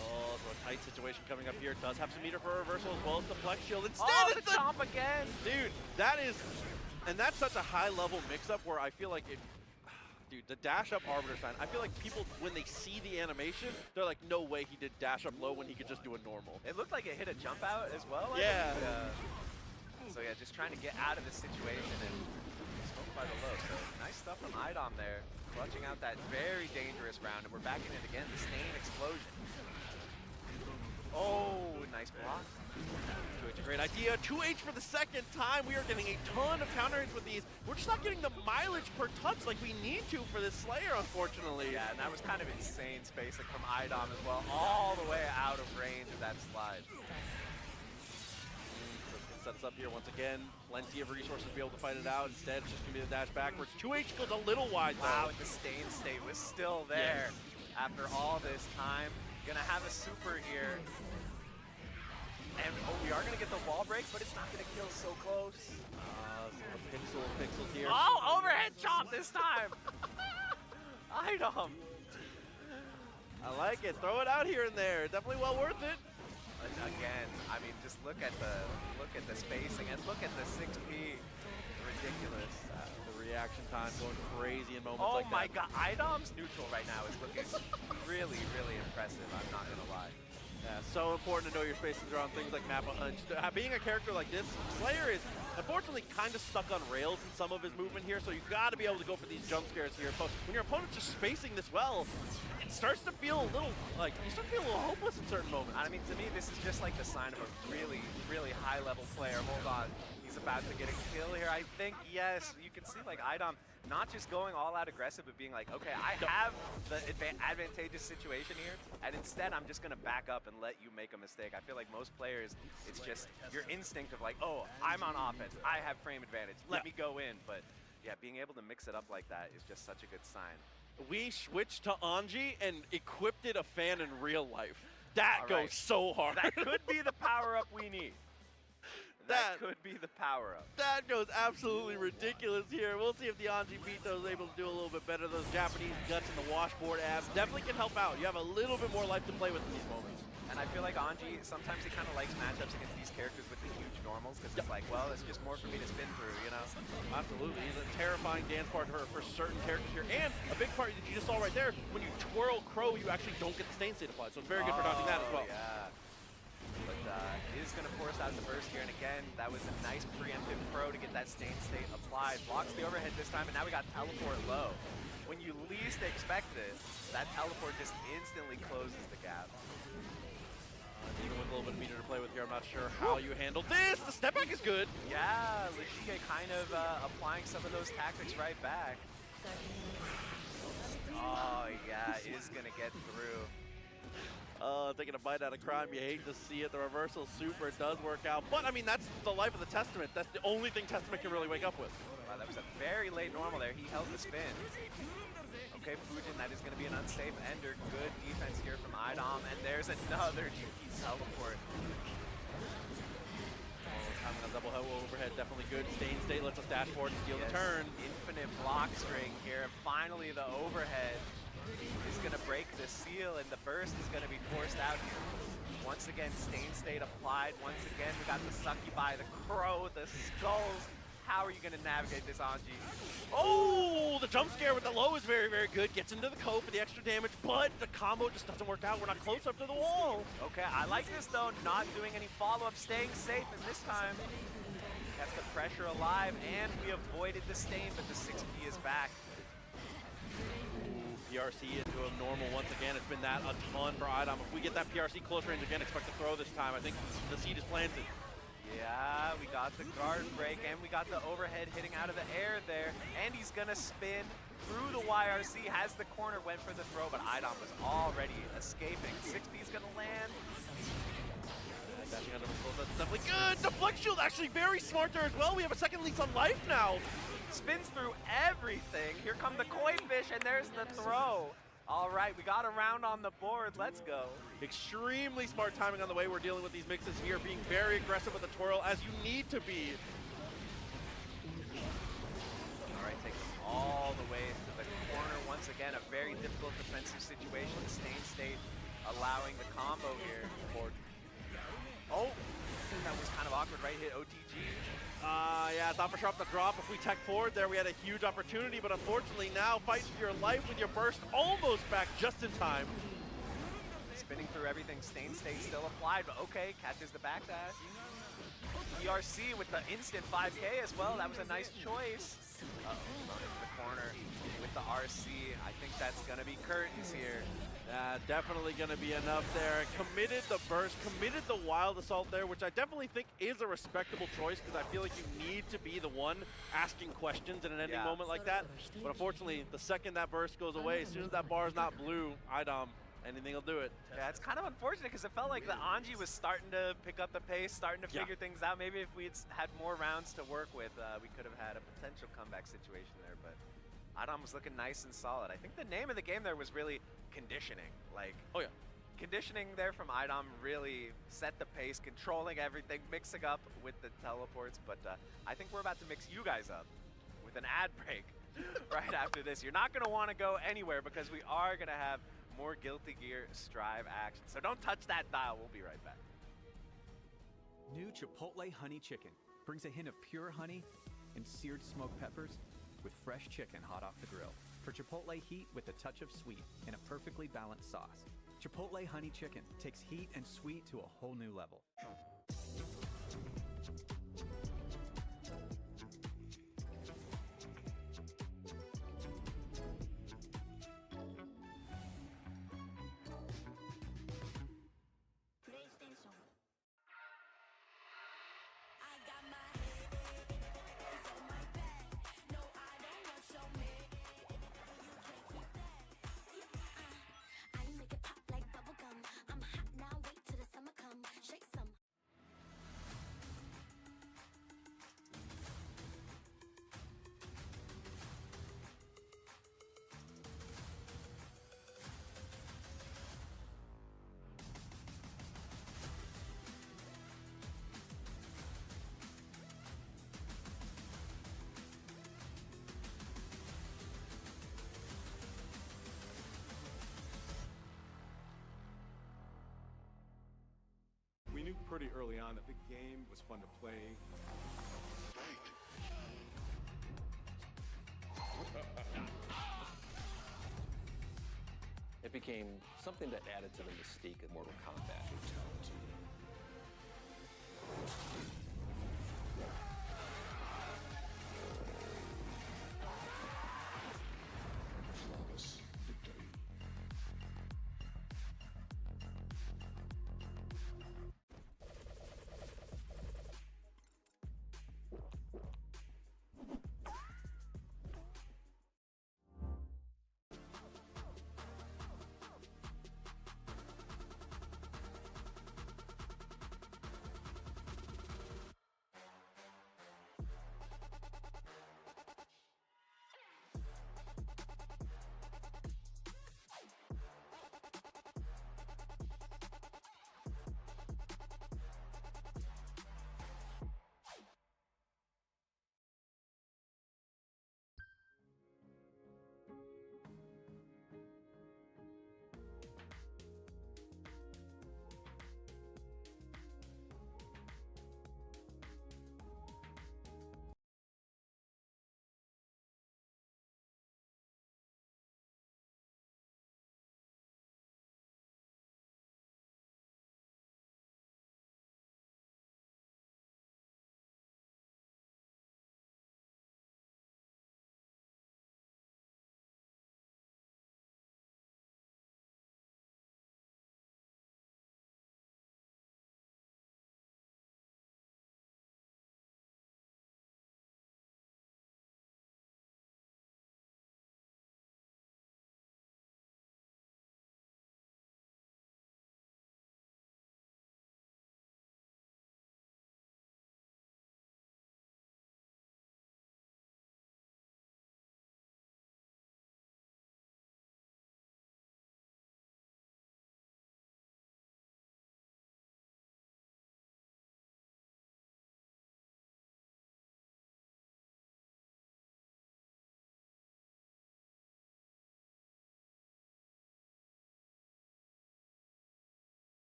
Oh, so a tight situation coming up here. Does have some meter for a reversal as well as the flex shield. Instead, it's the chomp again. Dude, that is, and that's such a high level mix-up where I feel like it, dude, the dash up Arbiter sign, I feel like people, when they see the animation, they're like, no way he did dash up low when he could just do a normal. It looked like it hit a jump out as well. Yeah. So yeah, just trying to get out of this situation and smoked by the low. So nice stuff from Idom there, clutching out that very dangerous round, and we're back in it again, the stain explosion. Oh, nice block. 2H, a great idea. 2H for the second time. We are getting a ton of counter hits with these. We're just not getting the mileage per touch like we need to for this Slayer, unfortunately. Yeah, and that was kind of insane spacing from Idom as well, all the way out of range of that slide. Set us up here once again. Plenty of resources to be able to fight it out. Instead, it's just going to be the dash backwards. 2H goes a little wide, though. Wow, the stain state was still there after all this time. Gonna have a super here. And we are gonna get the wall break, but it's not gonna kill so close. So pixels here. Oh, overhead chomp this time. Idom. I like it. Throw it out here and there. Definitely well worth it. Again, I mean, just look at the spacing and look at the 6P. Ridiculous. The reaction time going crazy in moments like that. Oh my god, Idom's neutral right now is looking really, really impressive, I'm not gonna lie. Yeah, so important to know your spacings around things like Mappa Hunch. Being a character like this, Slayer is unfortunately kind of stuck on rails in some of his movement here, so you got to be able to go for these jump scares here. But when your opponent's just spacing this well, it starts to feel a little, like, you start to feel a little hopeless in certain moments. I mean, to me, this is just like the sign of a really, really high-level player. Hold on. He's about to get a kill here, I think. Yes, you can see, like, Idom not just going all out aggressive, but being like, okay, I have the advantageous situation here, and instead I'm just going to back up and let you make a mistake. I feel like most players, it's just your instinct of like, oh, I'm on offense. I have frame advantage. Let me go in. But, yeah, being able to mix it up like that is just such a good sign. We switched to Anji and equipped it a fan in real life. That goes so hard. That could be the power-up we need. That could be the power-up. That goes absolutely ridiculous here. We'll see if the Anji Vito is able to do a little bit better. Those Japanese guts and the washboard abs definitely can help out. You have a little bit more life to play with in these moments. And I feel like Anji, sometimes he kind of likes matchups against these characters with the huge normals, because it's like, well, it's just more for me to spin through, you know? Absolutely. He's a terrifying dance partner for certain characters here. And a big part that you just saw right there, when you twirl Crow, you actually don't get the stain state applied. So it's very good for dodging that as well. Yeah. But is going to force out the burst here. And again, that was a nice preemptive Crow to get that stain state applied. Blocks the overhead this time, and now we got teleport low. When you least expect it, that teleport just instantly closes the gap. Even with a little bit of meter to play with here, I'm not sure how you handle this. The step back is good. Yeah, Ligier kind of applying some of those tactics right back. Oh, yeah, is going to get through. Taking a bite out of crime, you hate to see it. The reversal super does work out. But, I mean, that's the life of the Testament. That's the only thing Testament can really wake up with. Wow, that was a very late normal there. He held the spin. Okay, Fujin, that is going to be an unsafe ender. Good defense here from Idom, and there's another GP teleport. Having a double overhead, definitely good. Stain state lets us dash forward and steal the turn. Infinite block string here. Finally, the overhead is going to break the seal, and the burst is going to be forced out here. Once again, stain state applied. Once again, we got the succubi, the crow, the skulls. How are you going to navigate this, Anji? Oh, the jump scare with the low is very, very good. Gets into the co for the extra damage, but the combo just doesn't work out. We're not close up to the wall. Okay, I like this, though. Not doing any follow-up, staying safe, and this time kept the pressure alive, and we avoided the stain, but the 6P is back. PRC into a normal once again. It's been that a ton for Idom. If we get that PRC close range again, expect to throw this time. I think the seed is planted. Yeah, we got the guard break, and we got the overhead hitting out of the air there. And he's going to spin through the YRC, has the corner, went for the throw, but Idom was already escaping. 6B is going to land. Dashing under the close, that's definitely good. Deflect shield actually very smart there as well. We have a second lease on life now. Spins through everything. Here come the koi fish, and there's the throw. All right, we got a round on the board. Let's go. Extremely smart timing on the way we're dealing with these mixes here, being very aggressive with the twirl, as you need to be. All right, taking all the way to the corner. Once again, a very difficult defensive situation. Stain state allowing the combo here. Oh, that was kind of awkward, right? Hit OTG. Yeah, thought for sure off the drop. If we tech forward there, we had a huge opportunity, but unfortunately now, fighting for your life with your burst almost back just in time. Spinning through everything, stain state still applied, but okay, catches the backdash. PRC with the instant 5K as well. That was a nice choice. Uh-oh, run into the corner with the RC. I think that's going to be curtains here. Definitely going to be enough there. Committed the burst, committed the wild assault there, which I definitely think is a respectable choice, because I feel like you need to be the one asking questions in an ending moment like that. But unfortunately, the second that burst goes away, as soon as that bar is not blue, Idom, anything will do it. Yeah, it's kind of unfortunate, because it felt like the Anji was starting to pick up the pace, starting to figure things out. Maybe if we'd had more rounds to work with, we could have had a potential comeback situation there, but Idom was looking nice and solid. I think the name of the game there was really conditioning. Like, conditioning there from Idom really set the pace, controlling everything, mixing up with the teleports. But I think we're about to mix you guys up with an ad break right after this. You're not going to want to go anywhere, because we are going to have more Guilty Gear Strive action. So don't touch that dial. We'll be right back. New Chipotle Honey Chicken brings a hint of pure honey and seared smoked peppers with fresh chicken hot off the grill. For Chipotle heat with a touch of sweet and a perfectly balanced sauce. Chipotle Honey Chicken takes heat and sweet to a whole new level. knew pretty early on that the game was fun to play. It became something that added to the mystique of Mortal Kombat.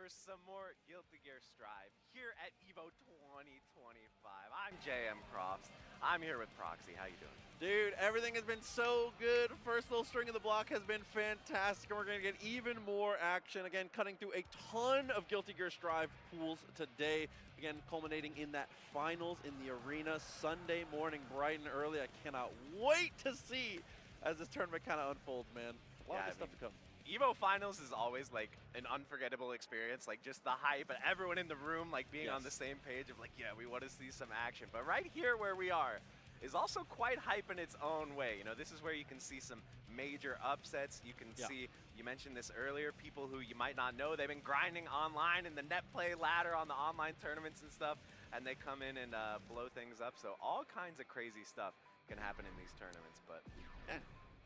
For some more Guilty Gear Strive here at EVO 2025. I'm JM Crofts. I'm here with Proxy. How you doing? Dude, everything has been so good. First little string of the block has been fantastic, and we're going to get even more action. Again, cutting through a ton of Guilty Gear Strive pools today. Again, culminating in that finals in the arena Sunday morning, bright and early. I cannot wait to see as this tournament kind of unfolds, man. A lot of good stuff to come. EVO Finals is always like an unforgettable experience, like just the hype and everyone in the room like being on the same page of like, yeah, we want to see some action. But right here where we are, is also quite hype in its own way. You know, this is where you can see some major upsets. You can see, you mentioned this earlier, people who you might not know, they've been grinding online in the net play ladder on the online tournaments and stuff, and they come in and blow things up. So all kinds of crazy stuff can happen in these tournaments, but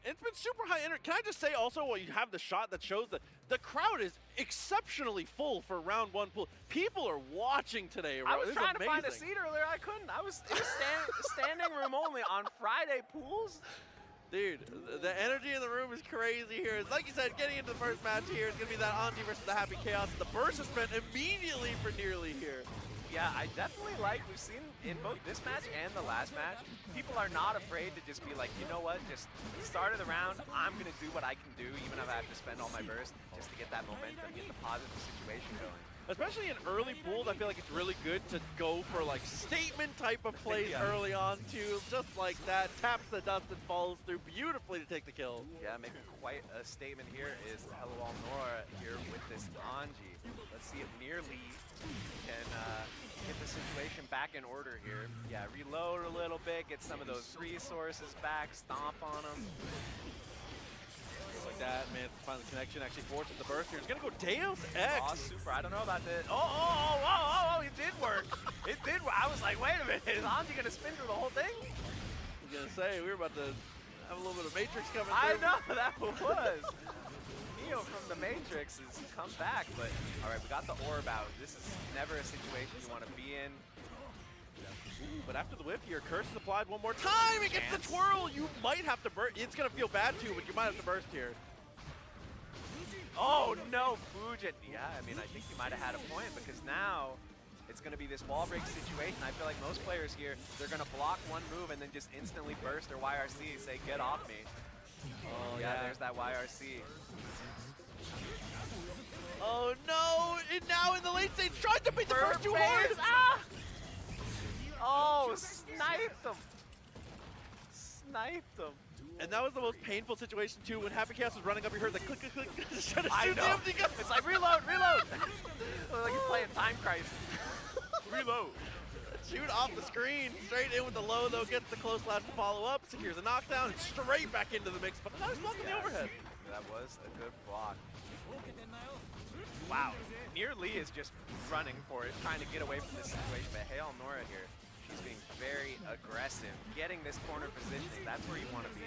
it's been super high energy. Can I just say also, while you have the shot that shows that the crowd is exceptionally full for round 1 pool. People are watching today. I was trying to find a seat earlier. I couldn't. It was standing room only on Friday pools. Dude, the energy in the room is crazy here. It's like you said, getting into the first match here, it's going to be that Anji versus the Happy Chaos. The burst is spent immediately for Nearly here. Yeah, I definitely like, we've seen in both this match and the last match, people are not afraid to just be like, you know what, just start of the round, I'm going to do what I can do, even if I have to spend all my burst, just to get that momentum, get the positive situation going. Especially in early pools, I feel like it's really good to go for like statement type of plays early on too, just like that. Taps the dust and follows through beautifully to take the kill. Yeah, making quite a statement here is Hello Nora here with this Anji. Let's see if Nearly can get the situation back in order here. Yeah, reload a little bit, get some of those resources back, stomp on them. Just like that, man, find the connection, actually forces the burst here. It's gonna go Deus Ex. Oh, super, I don't know about this. Oh, it did work. It did work. I was like, wait a minute, is Anji gonna spin through the whole thing? I was gonna say, we were about to have a little bit of Matrix coming through. I know, that was. Neo from the Matrix has come back, but all right, we got the orb out. This is never a situation you want to be in. Ooh, but after the whip here, Curse is applied one more time. It gets the twirl. You might have to burst. It's going to feel bad too, but you might have to burst here. Oh no, Fujin. Yeah, I mean, I think you might have had a point because now it's going to be this wall break situation. I feel like most players here, they're going to block one move and then just instantly burst their YRC, say, get off me. Oh, yeah, there's that YRC. Oh no! And now in the late stage, tried to beat the first two hard! Ah! Oh, sniped him! Sniped him. And that was the most painful situation too. When Happy Chaos was running up, you heard the click, click, click. I know. It's like reload, reload. Like he's playing Time Crisis. Reload. Shoot off the screen, straight in with the low though, gets the close lash to follow up, secures a knockdown, and straight back into the mix. But now he's blocking the overhead. That was a good block. Wow, Nearly is just running for it, trying to get away from this situation. But Hail Nora here, she's being very aggressive, getting this corner positioning. That's where you want to be.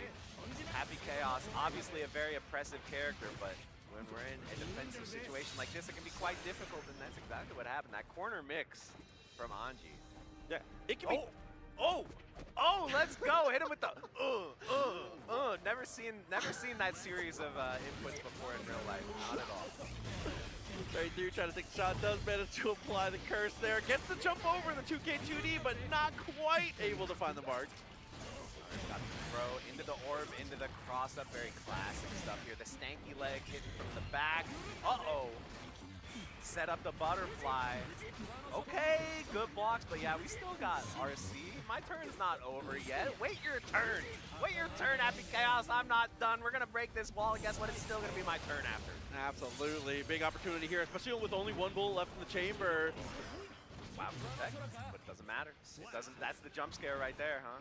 Happy Chaos, obviously a very oppressive character, but when we're in a defensive situation like this, it can be quite difficult, and that's exactly what happened. That corner mix from Anji. Yeah, it can be. Oh, let's go! Hit him with the Never seen that series of inputs before in real life. Not at all. Right through, trying to take the shot, does manage to apply the curse there. Gets the jump over the 2K2D, but not quite able to find the mark. Got the throw into the orb, into the cross up. Very classic stuff here. The stanky leg hitting from the back. Uh-oh. Set up the butterfly. Okay, good blocks, but yeah, we still got RC. My turn's not over yet. Wait your turn. Wait your turn, Happy Chaos. I'm not done. We're going to break this wall, and guess what? It's still going to be my turn after. Absolutely. Big opportunity here, especially with only one bullet left in the chamber. Wow, protect, but it doesn't matter. It doesn't. That's the jump scare right there, huh?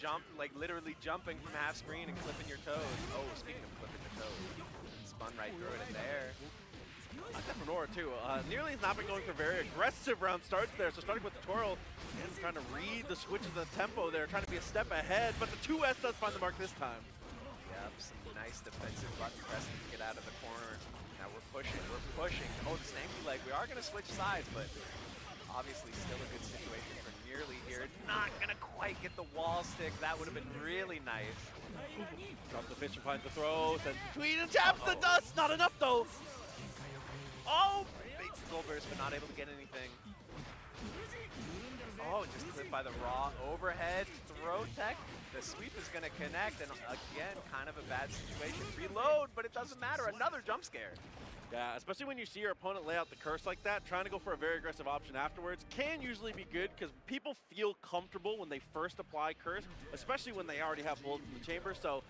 Jump, like literally jumping from half screen and clipping your toes. Oh, speaking of clipping your toes, spun right through it in there. That's for Nora too. Nearly has not been going for very aggressive round starts there, so starting with the twirl and trying to read the switches of the tempo there, trying to be a step ahead, but the 2S does find the mark this time. Yep, some nice defensive button pressing to get out of the corner. Now we're pushing, Oh, the stanky leg, we are going to switch sides, but obviously still a good situation for Nearly here. Not going to quite get the wall stick. That would have been really nice. Drops the fish and finds the throw, sends between and taps the dust. Not enough though. Oh, baits the gold burst, but not able to get anything. Oh, just clipped by the raw overhead throw tech. The sweep is going to connect, and again, kind of a bad situation. Reload, but it doesn't matter. Another jump scare. Yeah, especially when you see your opponent lay out the curse like that, trying to go for a very aggressive option afterwards can usually be good because people feel comfortable when they first apply curse, especially when they already have bullets in the chamber. So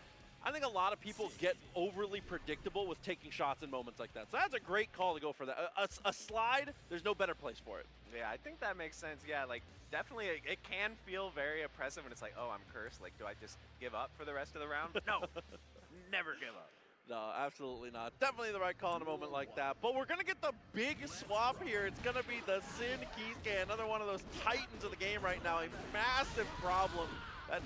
I think a lot of people get overly predictable with taking shots in moments like that. So that's a great call to go for that. A slide, there's no better place for it. Yeah, I think that makes sense. Yeah, like, definitely it can feel very oppressive when it's like, oh, I'm cursed. Like, do I just give up for the rest of the round? No, never give up. No, absolutely not. Definitely the right call in a moment like that. But we're going to get the big swap here. It's going to be the Sin Kisuke, another one of those titans of the game right now. A massive problem that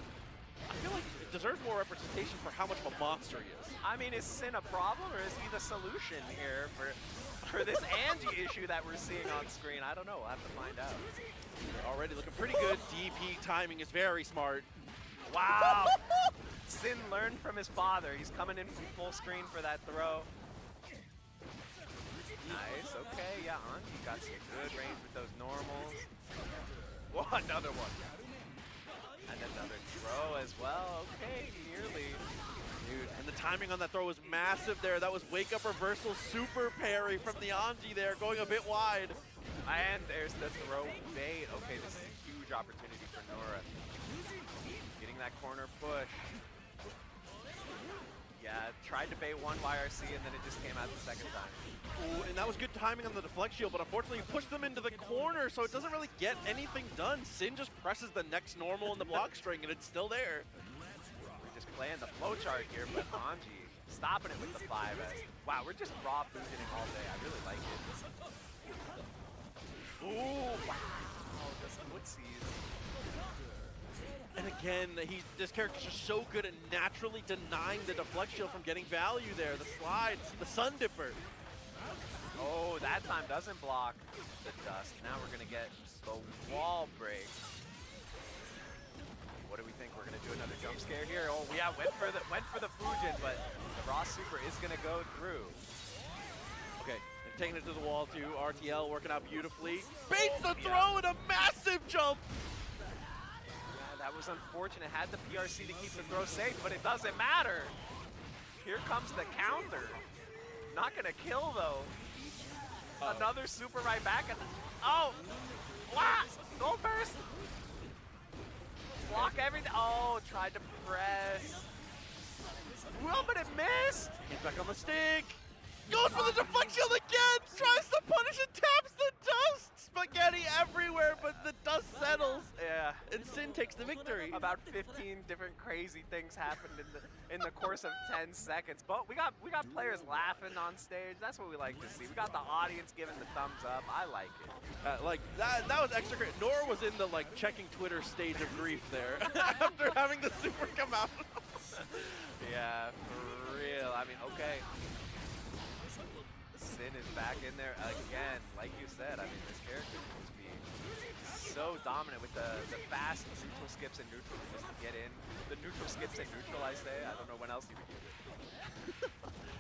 I feel like it deserves more representation for how much of a monster he is. I mean, is Sin a problem, or is he the solution here for this Angie issue that we're seeing on screen? I don't know. We'll have to find out. Already looking pretty good. DP timing is very smart. Wow. Sin learned from his father. He's coming in from full screen for that throw. Nice. Okay, yeah, Angie got some good range with those normals. Whoa, another one. And another throw as well. Okay, nearly. Dude, and the timing on that throw was massive there. That was wake up reversal super parry from the Angie there, going a bit wide. And there's the throw bait. Okay, this is a huge opportunity for Nora. Getting that corner push. Yeah, tried to bait one YRC and then it just came out the second time. Ooh, and that was good timing on the deflect shield, but unfortunately he pushed them into the corner, so it doesn't really get anything done. Sin just presses the next normal in the block string and it's still there. We're just playing the flowchart here, but Angie stopping it with the 5S. Wow, we're just raw boozing all day. I really like it. Ooh, wow, the footsies. And again, this character's just so good at naturally denying the deflect shield from getting value there. The slide, the Sun Dipper. Oh, that time doesn't block the dust. Now we're gonna get the wall break. What do we think? We're gonna do another jump scare here. Oh, yeah, went for the Fujin, but the raw super is gonna go through. Okay, and taking it to the wall too. RTL working out beautifully. Baits the throw and a massive jump. That was unfortunate. Had the PRC to keep the throw safe, but it doesn't matter. Here comes the counter. Not gonna kill though. Another super right back at the. Oh! Wow! Gold burst! Block everything. Oh, tried to press. Well, but it missed! He's back on the stick. Goes for the deflect shield again! Tries to punish and taps the dust! Spaghetti everywhere, but the dust settles. Yeah. And Sin takes the victory. About 15 different crazy things happened in the course of 10 seconds. But we got players laughing on stage. That's what we like to see. We got the audience giving the thumbs up. I like it. Like that was extra great. Nora was in the like checking Twitter stage of grief there after having the super come out. Yeah, for real. I mean, okay. Sin is back in there again. Like you said, I mean, this character can just be so dominant with the fast neutral skips and neutral just to get in. The neutral skips and neutral, I say. I don't know when else you could use it.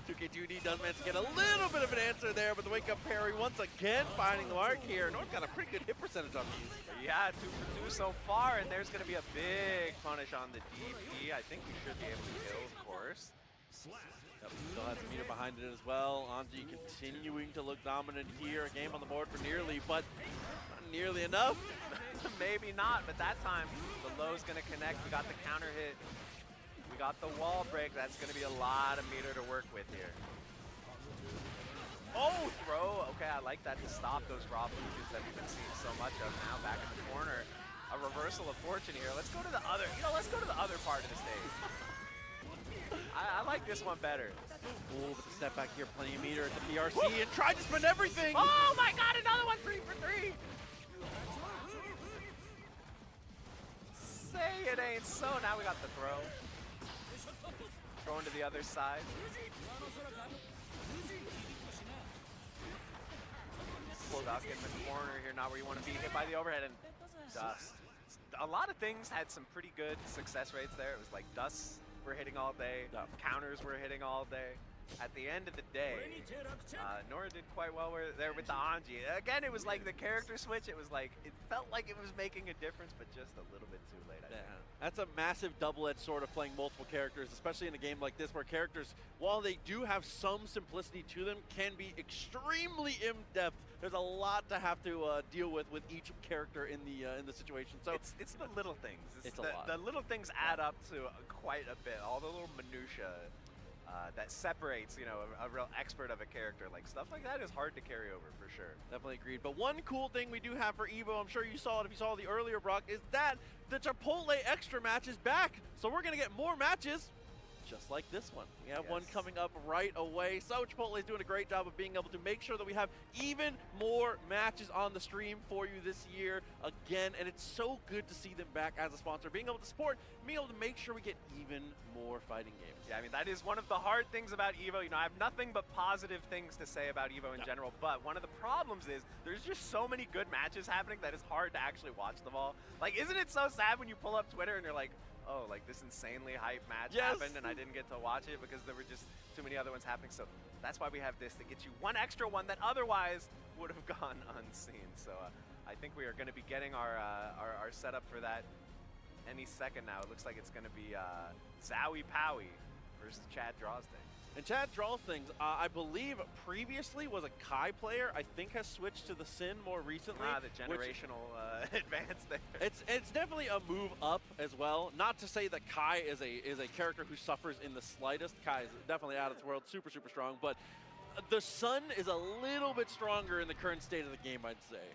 2K2D does manage to get a little bit of an answer there, but the wake up parry once again finding the mark here. North got a pretty good hit percentage on these. Yeah, 2 for 2 so far, and there's going to be a big punish on the DP. I think we should be able to kill, of course. Yep, still has a meter behind it as well. Angie continuing to look dominant here. A game on the board for Nearly, but not nearly enough. Maybe not, but that time the low's going to connect. We got the counter hit. We got the wall break. That's going to be a lot of meter to work with here. Oh, throw. Okay, I like that to stop those raw Fujins that we've been seeing so much of now. Back in the corner. A reversal of fortune here. Let's go to the other, let's go to the other part of the stage. I like this one better. Oh, but the step back here, plenty of meter at the PRC and tried to spin everything. Oh my god, another one, 3 for 3. Say it ain't so. Now we got the throw. Throwing to the other side. Stuck in the corner here, not where you want to be. Hit by the overhead and dust. A lot of things had some pretty good success rates there. It was like dust were hitting all day, counters were hitting all day. At the end of the day, Nora did quite well there with the Angie. Again, it was like the character switch. It was like, it felt like it was making a difference, but just a little bit too late, I think. That's a massive double-edged sword of playing multiple characters, especially in a game like this where characters, while they do have some simplicity to them, can be extremely in-depth. There's a lot to have to deal with each character in the situation. So it's the little things. It's a lot. The little things add up to quite a bit. All the little minutia that separates, you know, a real expert of a character. Like, stuff like that is hard to carry over for sure. Definitely agreed. But one cool thing we do have for EVO, I'm sure you saw it if you saw the earlier, Brock, is that the Chipotle Extra match is back. So we're going to get more matches just like this one. We have one coming up right away. So Chipotle is doing a great job of being able to make sure that we have even more matches on the stream for you this year again. And it's so good to see them back as a sponsor, being able to support, being able to make sure we get even more fighting games. Yeah, I mean, that is one of the hard things about EVO. You know, I have nothing but positive things to say about EVO in general, but one of the problems is there's just so many good matches happening that it's hard to actually watch them all. Like, isn't it so sad when you pull up Twitter and you're like, oh, like this insanely hype match happened and I didn't get to watch it because there were just too many other ones happening. So that's why we have this, to get you one extra one that otherwise would have gone unseen. So I think we are going to be getting our setup for that any second now. It looks like it's going to be Zowie Powie versus Chad Draws Things. And Chad Draws Things, I believe previously was a Kai player. I think has switched to the Sin more recently. The generational advance there. It's definitely a move up as well. Not to say that Kai is a character who suffers in the slightest. Kai is definitely out of this world, super strong. But the Sun is a little bit stronger in the current state of the game, I'd say.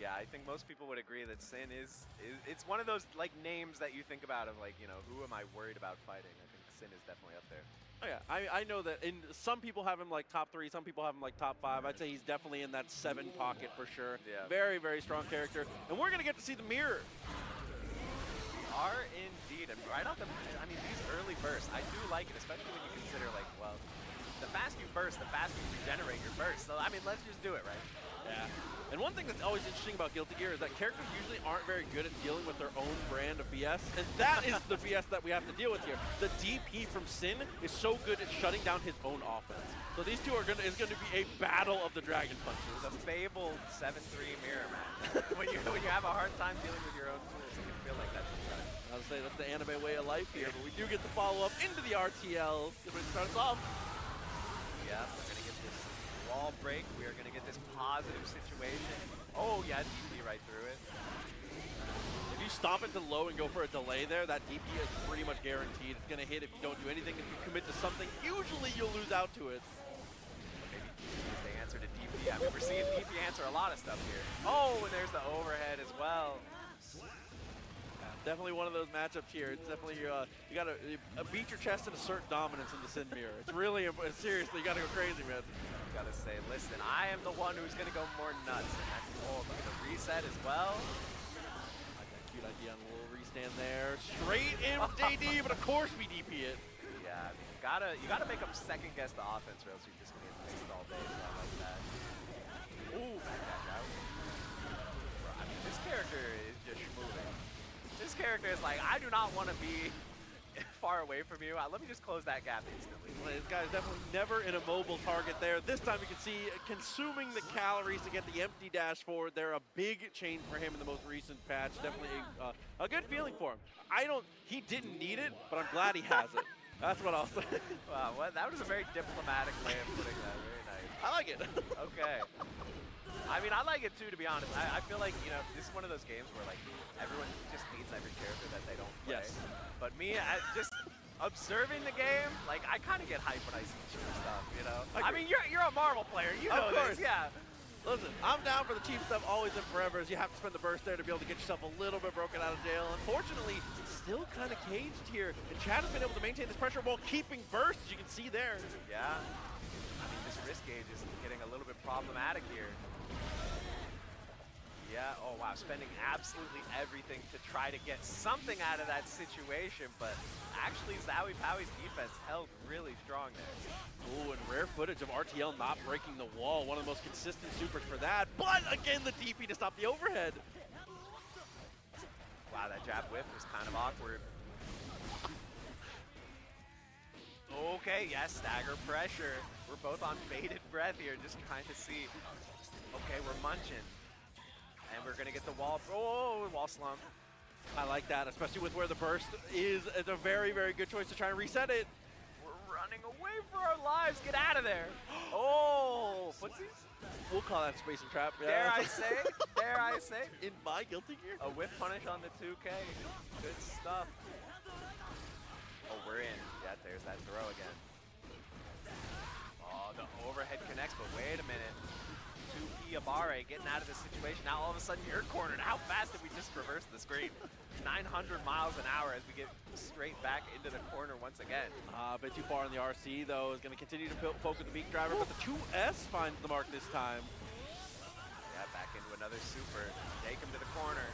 Yeah, I think most people would agree that Sin is it's one of those like names that you think about of like, you know, who am I worried about fighting? I think Sin is definitely up there. Oh yeah, I know that some people have him like top 3, some people have him like top 5. I'd say he's definitely in that 7 pocket for sure. Yeah. Very strong character. And we're going to get to see the mirror. We are indeed. And right off I mean, these early bursts, I do like it, especially when you consider like, well, the faster you burst, the faster you regenerate your burst. So, I mean, let's just do it, right? Yeah. And one thing that's always interesting about Guilty Gear is that characters usually aren't very good at dealing with their own brand of BS, and that is the BS that we have to deal with here. The DP from Sin is so good at shutting down his own offense. So these two is going to be a battle of the Dragon Punchers. The fabled 7-3 mirror match. when you have a hard time dealing with your own tools, it can feel like that's the time. I would say that's the anime way of life here, but we do get the follow-up into the RTL. Get ready to start us off. Yeah, we're going to get this wall break. We are going to get this positive situation. Oh, yeah, DP right through it. If you stomp it to low and go for a delay there, that DP is pretty much guaranteed. It's going to hit if you don't do anything. If you commit to something, usually you'll lose out to it. Maybe DP is the answer to DP. I mean, we're seeing DP answer a lot of stuff here. Oh, and there's the overhead as well. Definitely one of those matchups here. It's definitely, you got to beat your chest and assert dominance in the Sin mirror. It's really, seriously, you got to go crazy, man. Got to say, listen, I am the one who's going to go more nuts. And that's look at the reset as well. I got a cute idea on a little restand there. Straight in with JD, but of course we DP it. Yeah, I mean, you gotta make them second guess the offense, or else you're just going to get faced all day. So I like that. Ooh, back out. I mean, this character is just moving. This character is like, I do not want to be far away from you. Let me just close that gap instantly. This guy's definitely never in a mobile target there. This time you can see consuming the calories to get the empty dash forward. They're a big change for him in the most recent patch. Definitely a good feeling for him. He didn't need it, but I'm glad he has it. That's what I'll say. Wow, that was a very diplomatic way of putting that. Very nice. I like it. Okay. I mean, I like it too, to be honest. I feel like, you know, this is one of those games where, like, everyone just hates every character that they don't play. Yes. But me, just observing the game, like, I kind of get hyped when I see cheap stuff, you know? I mean, you're a Marvel player. You know this, yeah. Listen, I'm down for the cheap stuff always and forever, as you have to spend the burst there to be able to get yourself a little bit broken out of jail. Unfortunately, still kind of caged here, and Chad has been able to maintain this pressure while keeping bursts, as you can see there. Yeah. I mean, this risk gauge is getting a little bit problematic here. Yeah, oh wow, spending absolutely everything to try to get something out of that situation, but actually Zowie Powie's defense held really strong there. Ooh, and rare footage of RTL not breaking the wall, one of the most consistent supers for that, but again the DP to stop the overhead. Wow, that jab whiff was kind of awkward. Okay, yes, stagger pressure. We're both on bated breath here, just trying to see. Okay, we're munching. And we're going to get the wall. Oh, wall slump. I like that, especially with where the burst is. It's a very good choice to try and reset it. We're running away for our lives. Get out of there. Oh, footsies? We'll call that space and trap. Yeah. Dare I say. In my Guilty Gear? A whiff punish on the 2K. Good stuff. Oh, we're in. Yeah, there's that throw again. Oh, the overhead connects, but wait a minute. 2P Abare getting out of this situation. Now all of a sudden you're cornered. How fast did we just traverse the screen? 900 miles an hour as we get straight back into the corner once again. A bit too far in the RC, though. Is going to continue to poke with the Beak Driver, but the 2S finds the mark this time. Yeah, back into another super. Take him to the corner.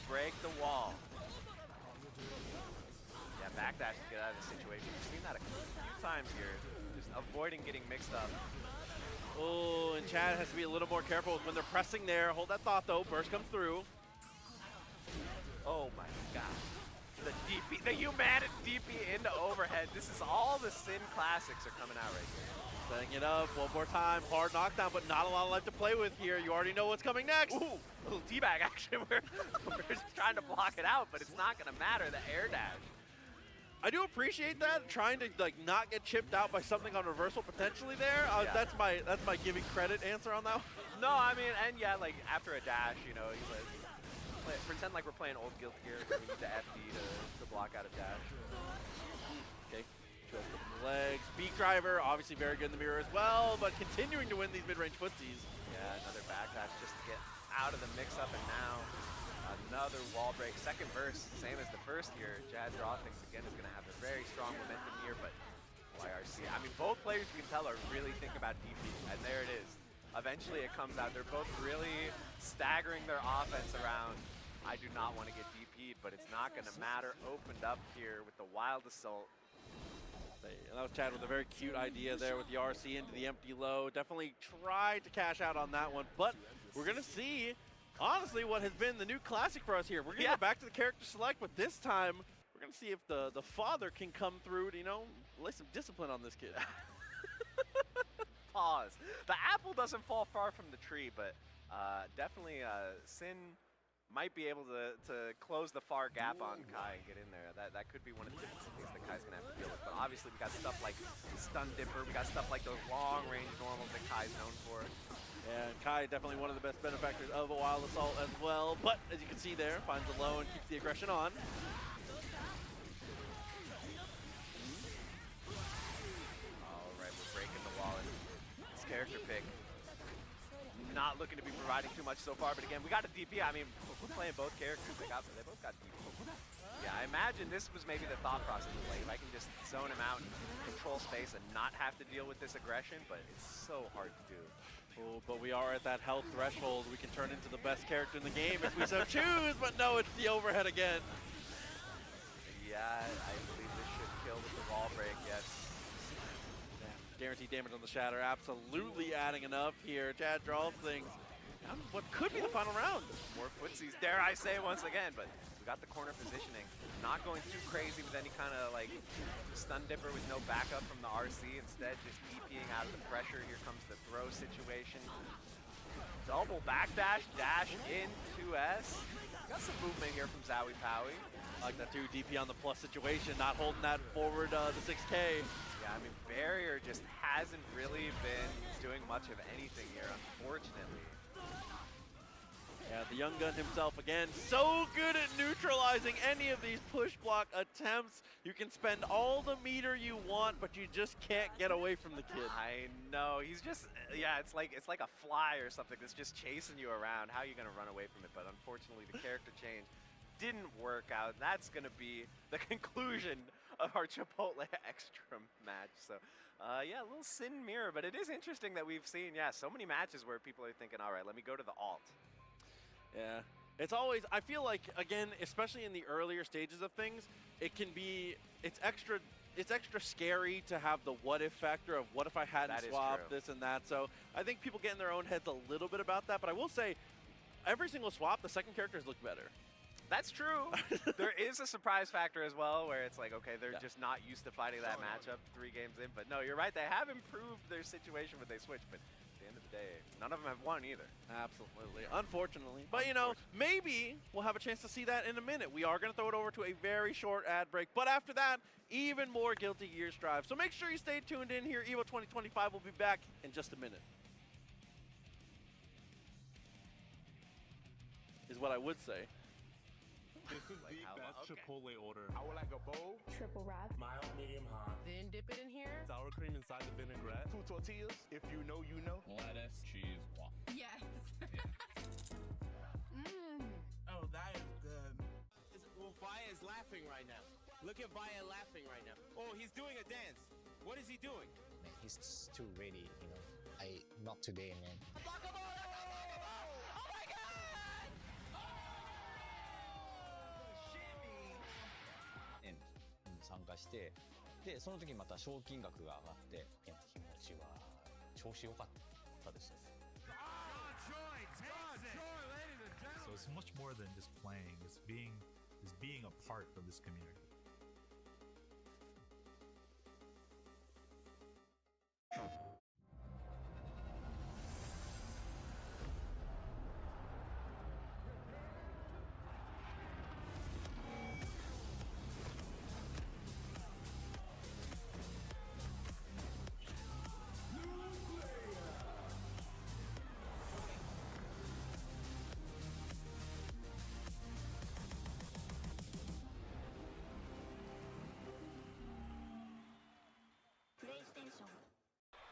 Break the wall. Yeah, backdash to get out of the situation. We've seen that a few times here. Just avoiding getting mixed up. Oh, and Chad has to be a little more careful when they're pressing there. Hold that thought, though. Burst comes through. Oh my god. The DP, the humanity DP into overhead. This is all the Sin classics are coming out right here. Setting it up one more time. Hard knockdown, but not a lot of life to play with here. You already know what's coming next. Ooh, little teabag action. We're just trying to block it out, but it's not going to matter. The air dash. I do appreciate that, trying to like not get chipped out by something on reversal potentially there. Yeah. That's my giving credit answer on that one. No, I mean, and yeah, like after a dash, you know, pretend like we're playing old Guilty Gear where we need to FD to block out a dash. Okay, just the legs. Beak Driver, obviously very good in the mirror as well, but continuing to win these mid-range footsies. Yeah, another backdash just to get out of the mix-up, and now another wall break. Second verse, same as the first here. Jad Draw things again is going to have a very strong momentum here, but YRC, I mean, both players you can tell are really thinking about DP, and there it is. Eventually it comes out. They're both really staggering their offense around. I do not want to get DP'd, but it's not going to matter. Opened up here with the Wild Assault. And that was Chad with a very cute idea there with the RC into the empty low. Definitely tried to cash out on that one, but we're going to see honestly what has been the new classic for us here. We're going to go back to the character select, but this time we're going to see if the father can come through to, you know, lay some discipline on this kid. Pause. The apple doesn't fall far from the tree, but definitely Sin might be able to close the far gap on Kai and get in there. That could be one of the difficulties that Kai's going to have to deal with. But obviously we got stuff like Stun Dipper, we got stuff like those long-range normals that Kai's known for. And Kai definitely one of the best benefactors of a Wild Assault as well. But as you can see there, finds the low and keeps the aggression on. All right, we're breaking the wall. This character pick not looking to be providing too much so far, but again, we got a DP. I mean, we're playing both characters. They both got DP. Yeah, I imagine this was maybe the thought process. Like, if I can just zone him out and control space and not have to deal with this aggression, but it's so hard to do. Oh, but we are at that health threshold. We can turn into the best character in the game if we so choose, but no, it's the overhead again. Yeah, I believe this should kill with the wall break, yes. Guaranteed damage on the Shatter, absolutely adding enough here. Chad draws things. What could be the final round? More footsies, dare I say once again, but we got the corner positioning. Not going too crazy with any kind of like Stun Dipper with no backup from the RC. Instead, just DPing out of the pressure. Here comes the throw situation. Double backdash, dash in 2S. Got some movement here from Zowie Powie. I like that too, DP on the plus situation, not holding that forward the 6K. Yeah, I mean, Barrier just hasn't really been doing much of anything here, unfortunately. Yeah, the young gun himself again, so good at neutralizing any of these push block attempts. You can spend all the meter you want, but you just can't get away from the kid. I know, he's just, yeah, it's like a fly or something that's just chasing you around. How are you gonna run away from it? But unfortunately, the character change didn't work out. That's gonna be the conclusion of our Chipotle Extra match. So, yeah, a little Sin mirror, but it is interesting that we've seen, yeah, so many matches where people are thinking, all right, let me go to the alt. Yeah, it's always, I feel like, again, especially in the earlier stages of things, it can be, it's extra scary to have the what if factor of what if I hadn't swapped this and that. So I think people get in their own heads a little bit about that, but I will say, every single swap, the second characters look better. That's true. There is a surprise factor as well, where it's like, okay, they're just not used to fighting that matchup 3 games in. But no, you're right. They have improved their situation when they switch. But at the end of the day, none of them have won either. Absolutely. Unfortunately. But, you know, maybe we'll have a chance to see that in a minute. We are going to throw it over to a very short ad break. But after that, even more Guilty Gear Strive. So make sure you stay tuned in here. EVO 2025 will be back in just a minute. Is what I would say. This is the best Chipotle order. I would like a bowl. Triple wrap. Mild, medium, hot. Then dip it in here. Sour cream inside the vinaigrette. 2 tortillas. If you know, you know. Lettuce, cheese, waffle. Yes. Oh, that is good. Well, Vaya is laughing right now. Look at Vaya laughing right now. Oh, he's doing a dance. What is he doing? Man, he's too ready, you know. Not today, man. Oh my God! end に参加して、でその時また賞金額が上がって気持ちは調子良かったですね。So it's much more than just playing. It's being a part of this community.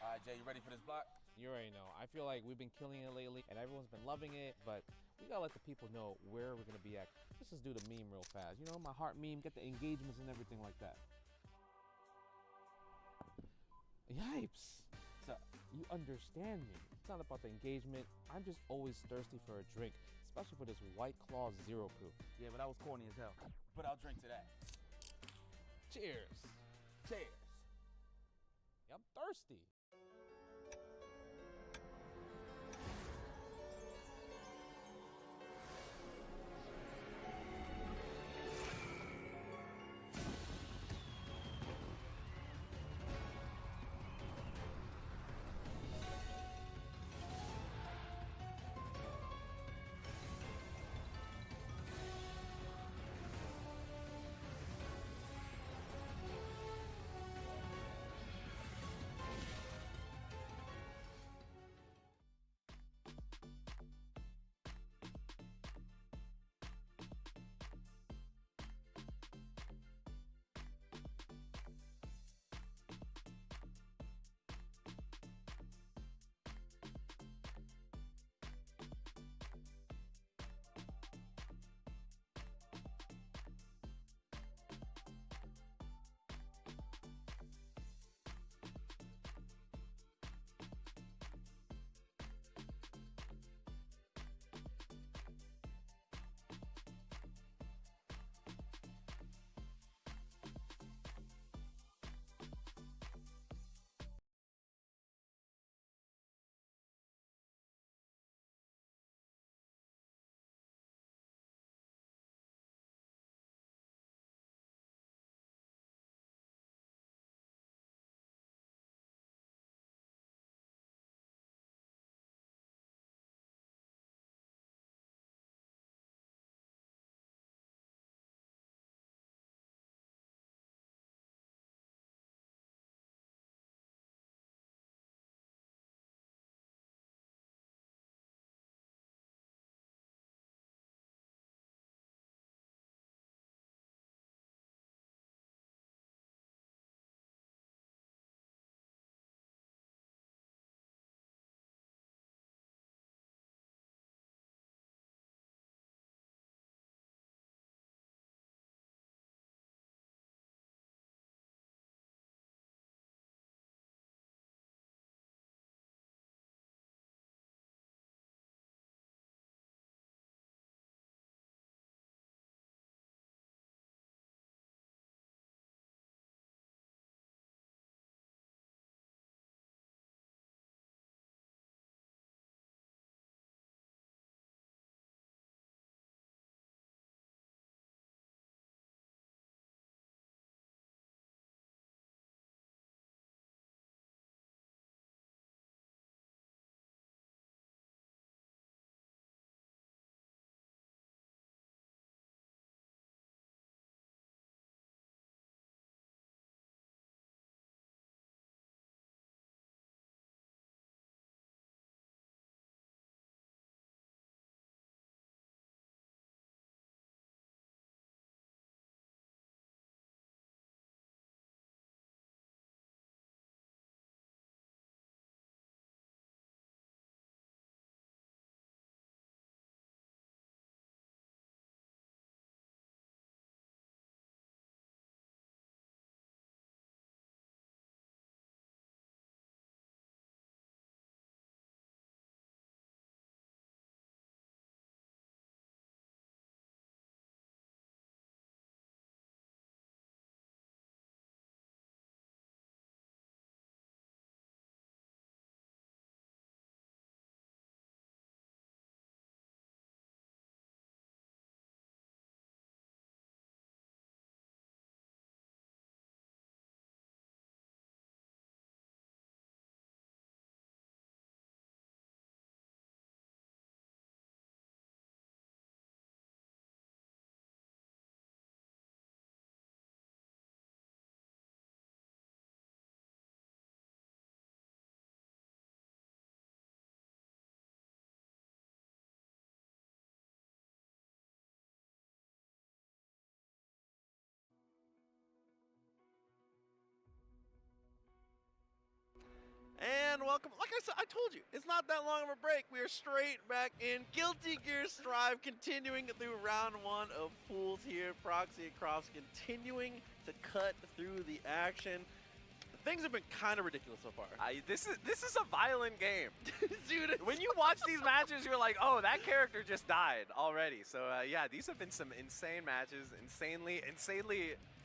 Alright, Jay, you ready for this block? You already know. I feel like we've been killing it lately, and everyone's been loving it, but we gotta let the people know where we're gonna be at. Let's just do the meme real fast. You know, my heart meme, get the engagements and everything like that. Yipes! What's up? You understand me. It's not about the engagement. I'm just always thirsty for a drink, especially for this White Claw Zero Proof. Yeah, but that was corny as hell. But I'll drink to that. Cheers! Cheers. I'm thirsty. welcome. Like I said, I told you, it's not that long of a break. We are straight back in Guilty Gear Strive, continuing through round 1 of pools here. Proxy and Crofts continuing to cut through the action. Things have been kind of ridiculous so far. This is a violent game. Dude, when you watch these matches, you're like, oh, that character just died already. So yeah, these have been some insane matches, insanely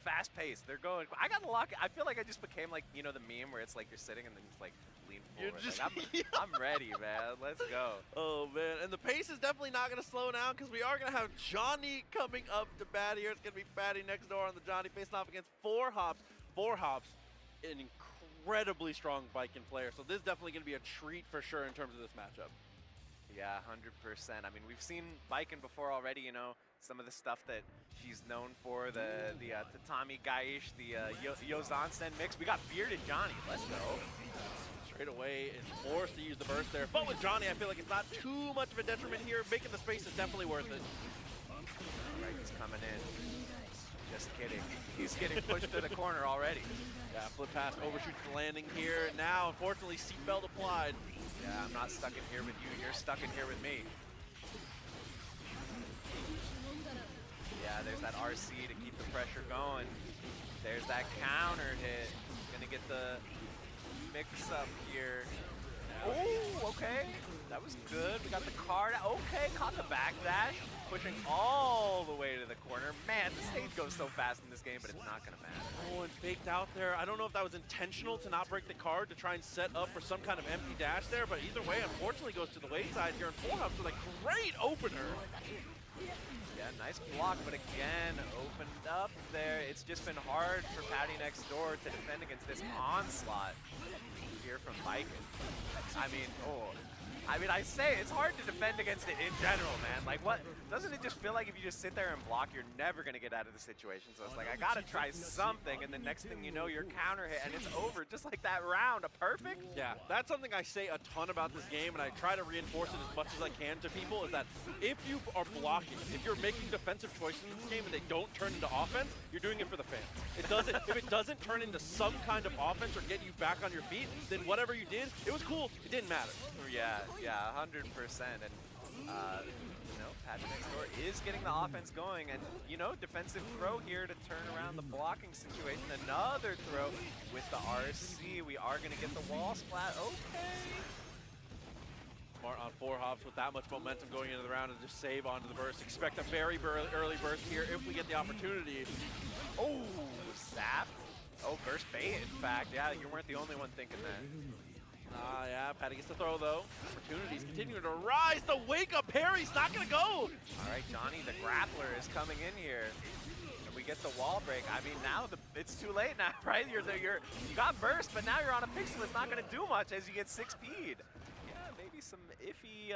fast-paced. They're going. I got a lock. I feel like I just became like, you know, the meme where it's like you're sitting and then just like lean forward. Just, like, I'm ready, man. Let's go. Oh man, and the pace is definitely not going to slow down because we are going to have Johnny coming up to bat here. It's going to be Fatty next door on the Johnny facing off against 4Hops. 4Hops, an incredibly strong Viking player, so this is definitely going to be a treat for sure in terms of this matchup. Yeah, 100%. I mean, we've seen Viking before already, you know, some of the stuff that she's known for, the Tatami Gaish, the Yozansen mix. We got Bearded Johnny. Let's go. Straight away is forced to use the burst there, but with Johnny, I feel like it's not too much of a detriment here. Making the space is definitely worth it. Right, he's coming in. Just kidding. He's getting pushed to the corner already. Yeah, flip pass, overshoots the landing here. Now, unfortunately, seatbelt applied. Yeah, I'm not stuck in here with you. You're stuck in here with me. Yeah, there's that RC to keep the pressure going. There's that counter hit. Gonna get the mix-up here. Oh, okay. That was good. We got the card. Okay, caught the backdash. Pushing all the way to the corner. Man, the stage goes so fast in this game, but it's not going to matter. Oh, and faked out there. I don't know if that was intentional to not break the card to try and set up for some kind of empty dash there, but either way, unfortunately, goes to the wayside here. And 4Hops with a great opener. Yeah, nice block, but again, opened up there. It's just been hard for Patty next door to defend against this onslaught here from Viking. I mean, I say it's hard to defend against it in general, man. Like, what? Doesn't it just feel like if you just sit there and block, you're never going to get out of the situation? So it's like, I got to try something, and the next thing you know, you're counter hit, and it's over just like that round. A perfect? Yeah, that's something I say a ton about this game, and I try to reinforce it as much as I can to people, is that if you are blocking, if you're making defensive choices in this game and they don't turn into offense, you're doing it for the fans. It doesn't. If it doesn't turn into some kind of offense or get you back on your feet, then whatever you did, it was cool. It didn't matter. Yeah, 100%. And, you know, Patty next door is getting the offense going. And, you know, defensive throw here to turn around the blocking situation. Another throw with the RC. We are going to get the wall splat. Okay. Smart on 4Hops with that much momentum going into the round and just save onto the burst. Expect a very early burst here if we get the opportunity. Oh, zapped. Oh, burst bait, in fact. Yeah, you weren't the only one thinking that. Yeah, Patty gets the throw, though. Opportunities continuing to rise. The wake-up parry's not going to go. All right, Johnny, the grappler, is coming in here. And we get the wall break. I mean, now it's too late now, right? You got burst, but now you're on a pixel. It's not going to do much as you get 6 speed. Yeah, maybe some iffy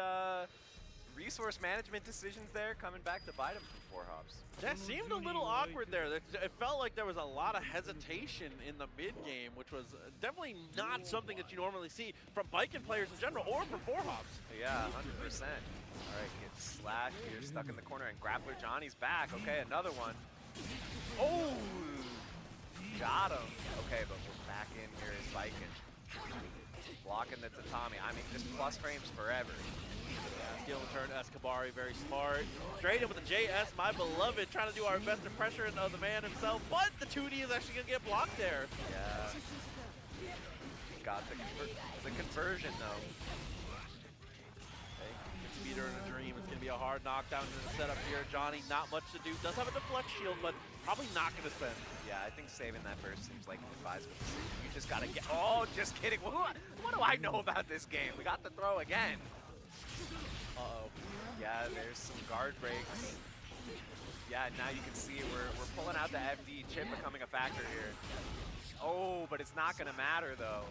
resource management decisions there coming back to bite him from 4Hops. That seemed a little awkward there. It felt like there was a lot of hesitation in the mid game, which was definitely not something that you normally see from Viking players in general or from 4Hops. Yeah, 100%. All right, get slashed here, stuck in the corner, and grappler Johnny's back. Okay, another one. Oh, got him. Okay, but we're back in here as Viking. Blocking the Tatami. I mean, just plus frames forever. Skill turn Escabari, very smart. Straight in with the JS, my beloved, trying to do our best impression of the man himself, but the 2D is actually going to get blocked there. Yeah. Got the conversion, though. Okay, Speeder in a dream. It's going to be a hard knockdown in the setup here. Johnny, not much to do. Does have a deflect shield, but probably not going to spend. Yeah, I think saving that burst seems like an advisable decision. You just got to get... Oh, just kidding. What do I know about this game? We got the throw again. Uh-oh. Yeah, there's some guard breaks. Yeah, now you can see we're pulling out the FD. Chip becoming a factor here. Oh, but it's not going to matter, though.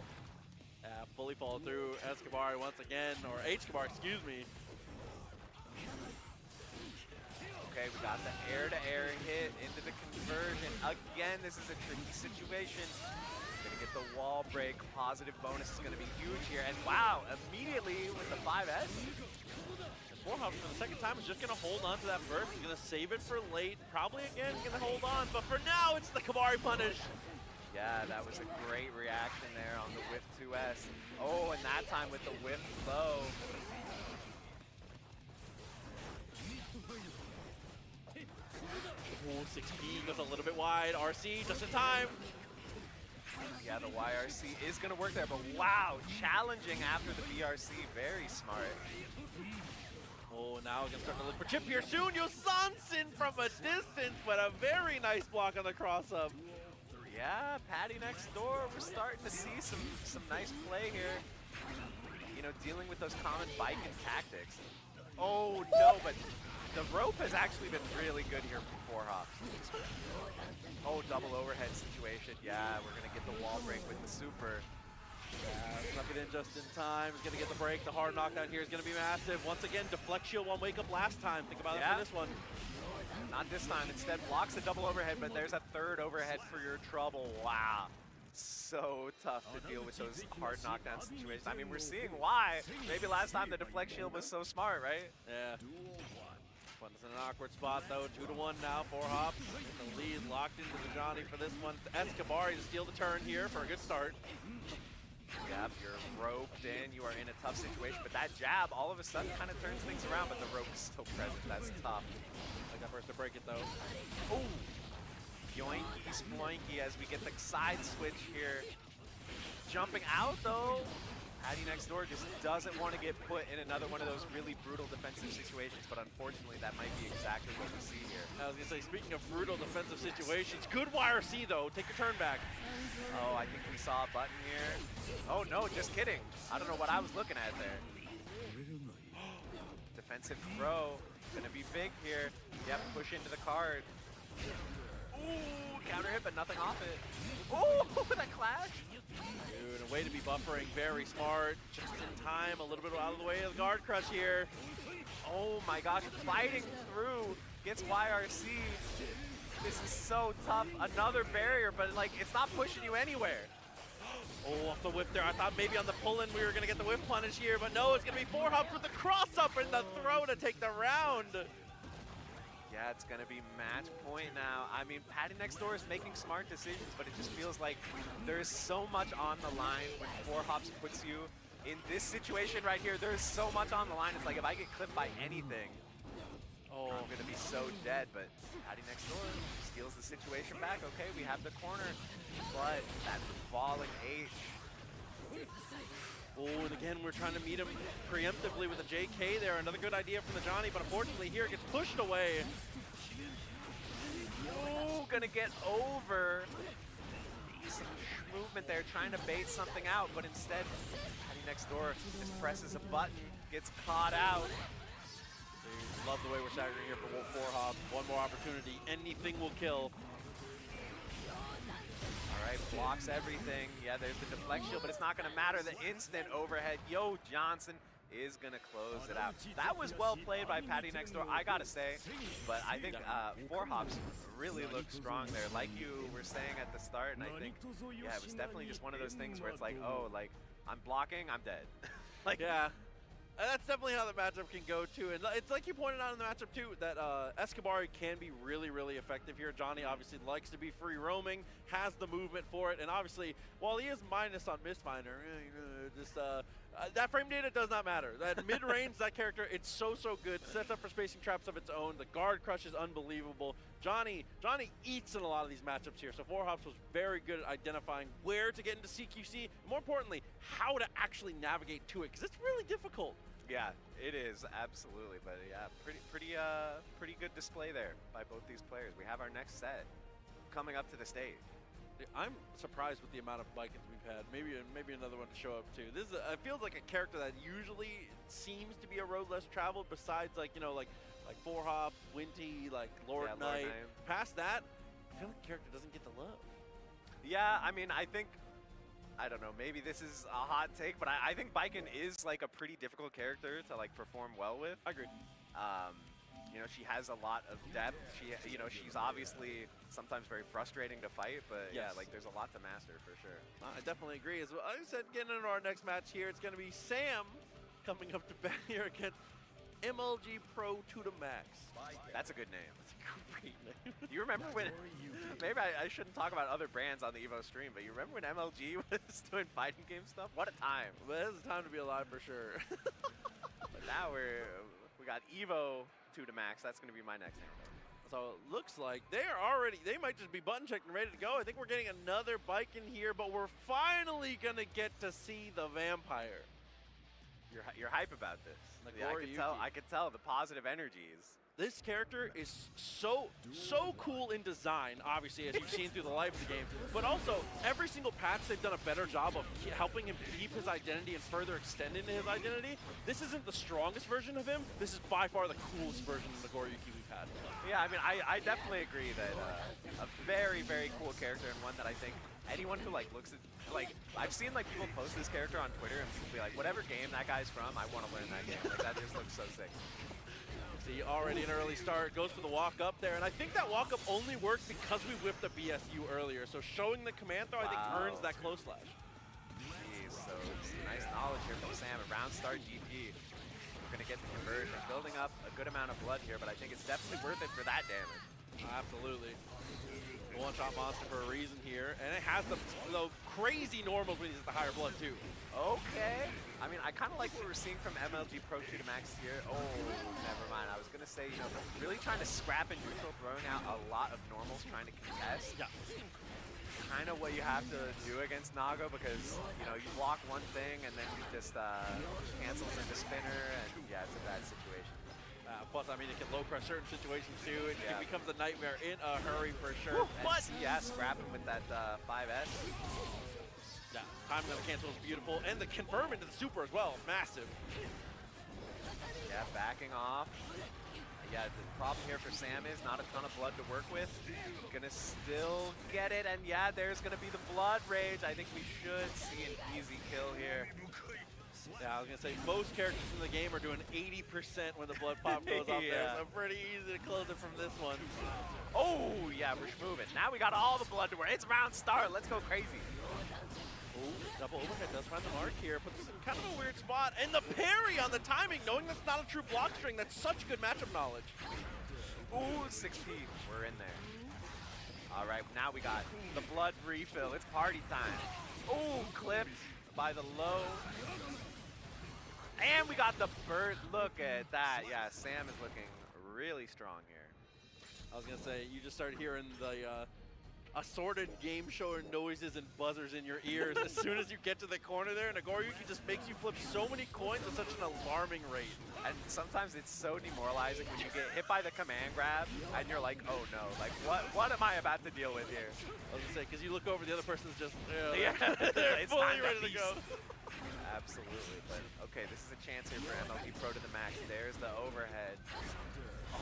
Yeah, fully follow through Escabari once again, or H-Cabar, excuse me. Okay, we got the air-to-air hit into the conversion. Again, this is a tricky situation. Gonna get the wall break. Positive bonus is gonna be huge here. And wow, immediately with the 5S. 4Hops for the second time is just gonna hold on to that burst. He's gonna save it for late. Probably again gonna hold on, but for now it's the Kabari punish. Yeah, that was a great reaction there on the whiff 2S. Oh, and that time with the whiff low. Oh, 6P goes a little bit wide. RC just in time. Yeah, the YRC is going to work there, but wow, challenging after the BRC. Very smart. Oh, now we're going to start to look for chip here soon. Yosansin from a distance, but a very nice block on the cross-up. Yeah, Patty next door. We're starting to see some nice play here. You know, dealing with those common bike and tactics. Oh, no, but the rope has actually been really good here from 4Hops. Oh, double overhead situation. Yeah, we're going to get the wall break with the super. Yeah, snuck it in just in time. He's going to get the break. The hard knockdown here is going to be massive. Once again, deflect shield won't wake up last time. Think about it for this one. Not this time. Instead, blocks the double overhead, but there's a third overhead for your trouble. Wow. So tough to deal with those hard knockdown situations. I mean, we're seeing why. Maybe last time the deflect shield was so smart, right? Yeah. One's in an awkward spot, though. 2-1 now. 4Hops in the lead, locked into the Johnny for this one. Escabari to steal the turn here for a good start. Yep, you're roped in. You are in a tough situation, but that jab all of a sudden kind of turns things around, but the rope is still present. That's tough. I got first to break it, though. Oh! Yoinky sploinky as we get the side switch here. Jumping out, though. Patty next door just doesn't want to get put in another one of those really brutal defensive situations, but unfortunately that might be exactly what we see here. I was going to say, speaking of brutal defensive situations, good YRC though, take your turn back. Oh, I think we saw a button here. Oh no, just kidding. I don't know what I was looking at there. Defensive throw, gonna be big here. Yep, push into the card. Ooh, counter hit, but nothing off it. Ooh, that clash. Dude, a way to be buffering, very smart. Just in time, a little bit out of the way of the guard crush here. Oh my gosh, fighting through, gets YRC. This is so tough. Another barrier, but like, it's not pushing you anywhere. Oh, off the whip there. I thought maybe on the pull-in we were gonna get the whip punish here, but no, it's gonna be 4Hops with the cross-up and the throw to take the round. Yeah, it's gonna be match point now. I mean, Patty next door is making smart decisions, but it just feels like there's so much on the line when 4Hops puts you in this situation right here. There's so much on the line. It's like if I get clipped by anything, oh, I'm gonna be so dead. But Patty next door steals the situation back. Okay, we have the corner, but that's falling H. Oh, and again, we're trying to meet him preemptively with a JK there. Another good idea from the Johnny, but unfortunately here it gets pushed away. Oh, gonna get over. Some movement there, trying to bait something out, but instead, Patty next door just presses a button, gets caught out. Love the way we're staggering here for 4Hops. One more opportunity, anything will kill. All right, blocks everything. Yeah, there's the deflect shield, but it's not going to matter. The instant overhead. Yo, Johnson is going to close it out. That was well played by Patty next door, I got to say. But I think 4Hops really looked strong there, like you were saying at the start. And I think, yeah, it was definitely just one of those things where it's like, oh, like, I'm blocking, I'm dead. Like, yeah. And that's definitely how the matchup can go, too. And it's like you pointed out in the matchup, too, that Escabari can be really, really effective here. Johnny obviously likes to be free roaming, has the movement for it, and obviously, while he is minus on Mistfinder, that frame data does not matter. That mid-range, that character, it's so good. Sets up for spacing traps of its own. The guard crush is unbelievable. Johnny eats in a lot of these matchups here, so 4Hops was very good at identifying where to get into CQC, and more importantly, how to actually navigate to it, because it's really difficult. Yeah, it is, absolutely. But yeah, pretty good display there by both these players. We have our next set coming up to the stage. I'm surprised with the amount of Vikings we've had. Maybe another one to show up too. This is it feels like a character that usually seems to be a road less traveled. Besides, like 4Hops, Winty, like Lord Knight. Past that, I feel like the character doesn't get the love. Yeah, I mean, I think. I don't know, maybe this is a hot take, but I think Baiken is like a pretty difficult character to like perform well with. I agree. You know, she has a lot of depth. She's obviously sometimes very frustrating to fight, but yes. Yeah, like there's a lot to master for sure. I definitely agree. As I said, getting into our next match here, it's going to be Sam coming up to bat here against MLG Pro to the max. That's a good name. That's a great name. You remember when, maybe I shouldn't talk about other brands on the EVO stream, but you remember when MLG was doing fighting game stuff? What a time. Well, this is a time to be alive for sure. But now we got EVO to the max. That's going to be my next name. So it looks like they're already, they might just be button checked and ready to go. I think we're getting another bike in here, but we're finally going to get to see the vampire. You're hype about this. Yeah, I could tell the positive energies. This character is so cool in design, obviously, as you've seen through the life of the game. But also, every single patch, they've done a better job of helping him keep his identity and further extend into his identity. This isn't the strongest version of him. This is by far the coolest version of Nagoriyuki we've had. Yeah, I mean, I definitely agree that a very, very cool character, and one that I think anyone who looks at, I've seen people post this character on Twitter and people be like, whatever game that guy's from, I want to learn that game. That just looks so sick. See, already an early start, goes for the walk up there, and I think that walk up only worked because we whipped the BSU earlier, so showing the command throw, I think, earns that close slash. Jeez, so nice knowledge here from Sam, a round start GP. We're going to get the conversion, building up a good amount of blood here, but I think it's definitely worth it for that damage. Absolutely. The one-shot monster for a reason here, and it has the crazy normals when he's at the higher blood, too. Okay. I mean, I kind of like what we're seeing from MLG Pro 2 to Max here. Oh, never mind. I was going to say, really trying to scrap and neutral, throwing out a lot of normals, trying to contest. Yeah. Kind of what you have to do against Nago because, you block one thing and then you just cancels into spinner, and yeah, it's a bad situation. Plus, I mean, it can low press certain situations too. It becomes a nightmare in a hurry for sure. But yeah, scrapping with that 5S. Yeah, timing of the cancel is beautiful, and the confirm into the super as well, massive. Yeah, backing off. Yeah, the problem here for Sam is not a ton of blood to work with. Gonna still get it, and yeah, there's gonna be the blood rage. I think we should see an easy kill here. Yeah, I was gonna say most characters in the game are doing 80% when the blood pop goes off there, so pretty easy to close it from this one. Oh yeah, we're moving. Now we got all the blood to work. It's round start. Let's go crazy. Oh, double overhead does find the mark here. Puts us in kind of a weird spot. And the parry on the timing, knowing that's not a true block string. That's such good matchup knowledge. Ooh, 6P. We're in there. All right, now we got the blood refill. It's party time. Ooh, clipped by the low. And we got the bird. Look at that. Yeah, Sam is looking really strong here. I was going to say, you just started hearing the assorted game show noises and buzzers in your ears as soon as you get to the corner there. Nagoriyuki just makes you flip so many coins at such an alarming rate. And sometimes it's so demoralizing when you get hit by the command grab and you're like, oh no, what am I about to deal with here? I was going to say, because you look over, the other person's just they're it's fully ready to go. Absolutely, but okay, this is a chance here for MLG Pro to the max. There's the overhead.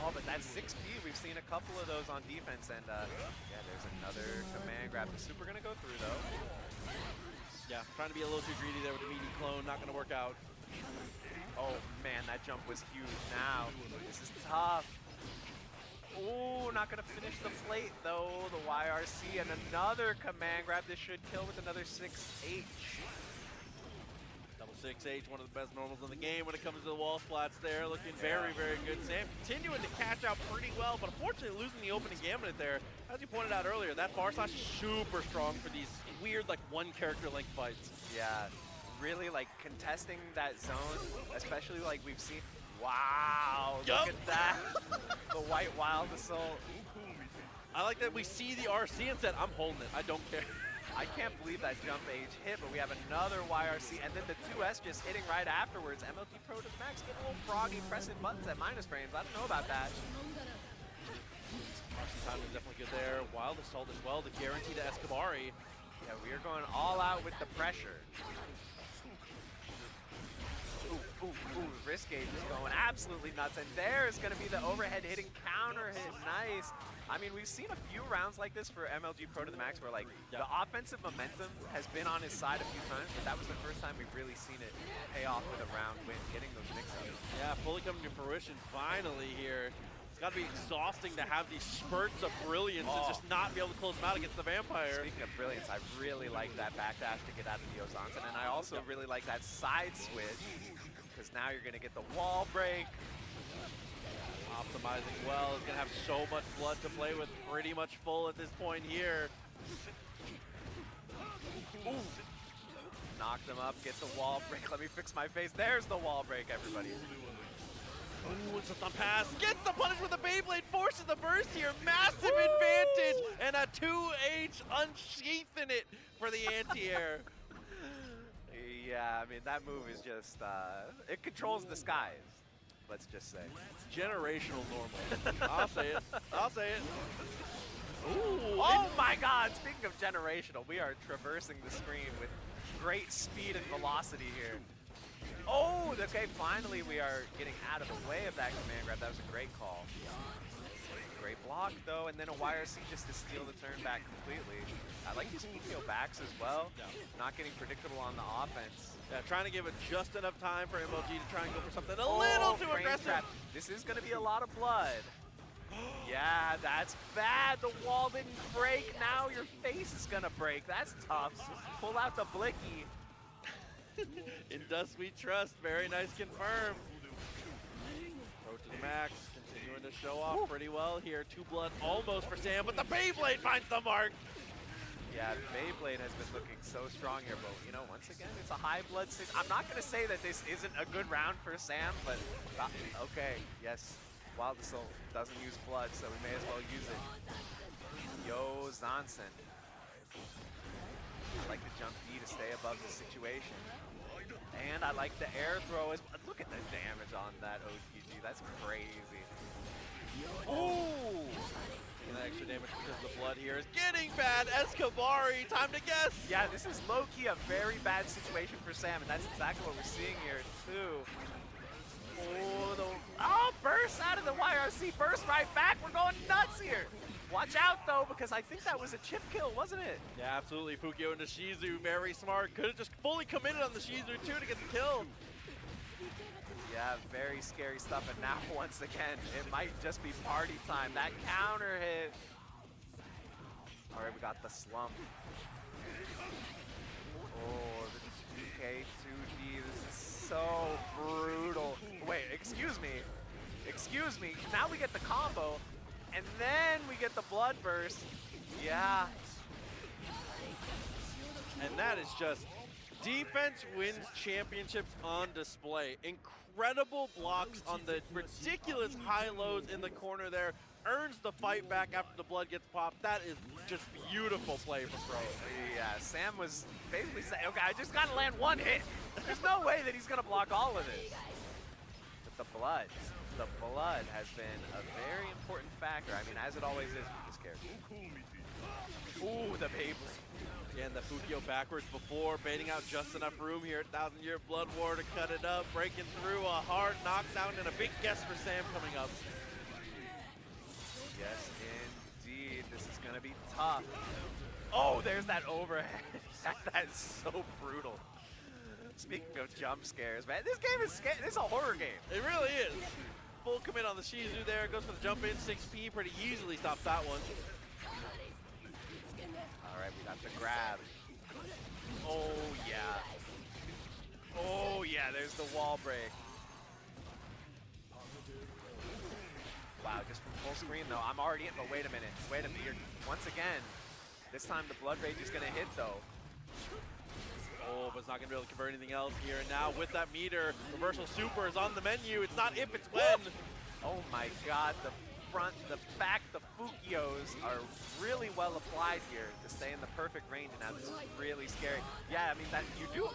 Oh, but that's 6P. We've seen a couple of those on defense, and yeah, there's another command grab. The super gonna go through though. Yeah, trying to be a little too greedy there with the meaty clone. Not gonna work out. Oh man, that jump was huge. Now this is tough. Ooh, not gonna finish the plate though. The YRC and another command grab. This should kill with another 6H. 6H, one of the best normals in the game when it comes to the wall splats there. Looking very, very good. Sam continuing to catch out pretty well, but unfortunately losing the opening gambit there. As you pointed out earlier, that bar slash is super strong for these weird, one character length fights. Yeah, really contesting that zone, especially we've seen. Wow, look at that. The white wild assault. I like that we see the RC and said, I'm holding it, I don't care. I can't believe that jump age hit, but we have another YRC, and then the 2S just hitting right afterwards. MLG Pro to the max, get a little froggy pressing buttons at minus frames. I don't know about that. RC timing is definitely good there. Wild assault as well to guarantee the Escabari. Yeah, we are going all out with the pressure. Ooh, wrist gauge is going absolutely nuts, and there's going to be the overhead hitting counter hit. Nice. I mean, we've seen a few rounds like this for MLG Pro to the max where the offensive momentum has been on his side a few times, but that was the first time we've really seen it pay off with a round win, getting those mix-ups. Yeah, fully coming to fruition finally here. It's got to be exhausting to have these spurts of brilliance and just not be able to close them out against the vampire. Speaking of brilliance, I really like that backdash to get out of the Ozanton, and I also really like that side switch, because now you're going to get the wall break. Optimizing well. Is going to have so much blood to play with. Pretty much full at this point here. Ooh. Knocked him up, gets the wall break. Let me fix my face. There's the wall break, everybody. Ooh, it's a pass. Gets the punish with the Beyblade. Forces the burst here. Massive advantage. And a 2H unsheathing it for the anti-air. Yeah, I mean, that move is just, it controls the skies. Let's just say. Generational normal. I'll say it. I'll say it. Ooh, oh my god, speaking of generational, we are traversing the screen with great speed and velocity here. Oh, okay, finally we are getting out of the way of that command grab. That was a great call. Great block though, and then a YRC just to steal the turn back completely. I like these Fukio backs as well. Not getting predictable on the offense. Yeah, trying to give it just enough time for MLG to try and go for something a little too aggressive. Trap. This is going to be a lot of blood. Yeah, that's bad. The wall didn't break. Now your face is going to break. That's tough. Pull out the blicky. In Dust we trust. Very nice confirm. Throw to the max. Continuing to show off pretty well here. 2 blood almost for Sam, but the Beyblade finds the mark. Yeah, Beyblade has been looking so strong here, but you know, once again, it's a high blood. I'm not going to say that this isn't a good round for Sam, but okay, yes. Wild Assault doesn't use blood, so we may as well use it. Yo, Zansen. I like the jump B to stay above the situation. And I like the air throw. Look at the damage on that OTG. That's crazy. Ooh! And the extra damage because the blood here is getting bad. Escabari, time to guess. Yeah, this is low-key a very bad situation for Sam, and that's exactly what we're seeing here, too. Oh, burst out of the YRC, burst right back. We're going nuts here. Watch out, though, because I think that was a chip kill, wasn't it? Yeah, absolutely. Fukio into Shizu, very smart. Could have just fully committed on the Shizu, too, to get the kill. Yeah, very scary stuff. And now, once again, it might just be party time. That counter hit. All right, we got the slump. Oh, the 2K2D. This is so brutal. Wait, excuse me. Excuse me. Now we get the combo, and then we get the blood burst. Yeah. And that is just defense wins championships on display. Incredible blocks on the ridiculous high lows in the corner there. Earns the fight back after the blood gets popped. That is just beautiful play from Pro. Yeah, Sam was basically saying, okay, I just gotta land one hit. There's no way that he's gonna block all of this. But the blood has been a very important factor. I mean, as it always is with this character. Ooh, the Beyblade. Again, the Fukio backwards before, baiting out just enough room here at 1000 Year Blood War to cut it up, breaking through a hard knockdown and a big guess for Sam coming up. Yes, indeed. This is going to be tough. Oh, there's that overhead. That's so brutal. Speaking of jump scares, man, this game is this is a horror game. It really is. Full commit on the Shizu there, goes for the jump in, 6P, pretty easily stops that one. All right, we got the grab. Oh, yeah. Oh, yeah, there's the wall break. Wow, just from full screen, though. I'm already in, but wait a minute. Wait a minute. Once again, this time the blood rage is going to hit, though. Oh, but it's not going to be able to convert anything else here. And now with that meter, reversal super is on the menu. It's not if, it's when. Oh, my God. The front, the back, the Fukios are really well applied here to stay in the perfect range. Now this is really scary. Yeah, I mean, that you do.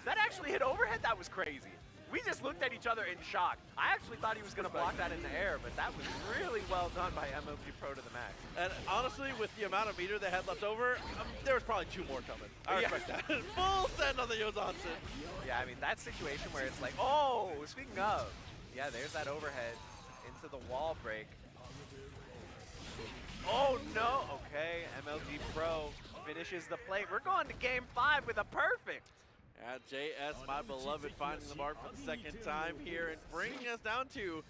That actually hit overhead. That was crazy. We just looked at each other in shock. I actually thought he was going to block that in the air, but that was really well done by MLG Pro to the max. And honestly, with the amount of meter they had left over, there was probably 2 more coming. I respect that. Full send on the Yozansen. Yeah, I mean, that situation where it's like, oh, speaking of. Yeah, there's that overhead into the wall break. Oh, no. Okay, MLG Pro finishes the play. We're going to game 5 with a perfect. At JS, my beloved, finding the mark for the 2nd time here and bringing us down to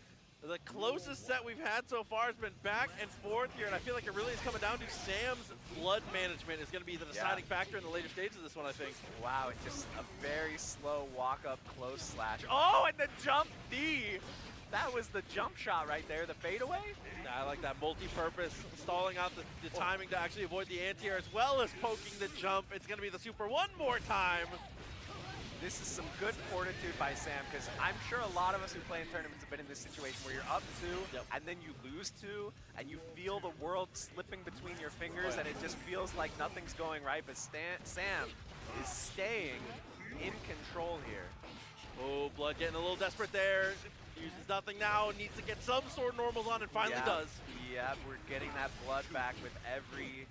the closest set we've had so far. Has been back and forth here, and I feel like it really is coming down to Sam's blood management is going to be the deciding factor in the later stages of this one, I think. Wow, it's just a very slow walk-up close slash. Oh, and the jump D. That was the jump shot right there, the fadeaway. I like that multi-purpose, stalling out the timing to actually avoid the anti-air as well as poking the jump. It's going to be the super one more time. This is some good fortitude by Sam, because I'm sure a lot of us who play in tournaments have been in this situation where you're up 2, and then you lose 2, and you feel the world slipping between your fingers, and it just feels like nothing's going right, but Sam is staying in control here. Oh, Blood getting a little desperate there. Uses nothing now, needs to get some sort of normals on, and finally does. Yeah, we're getting that Blood back with every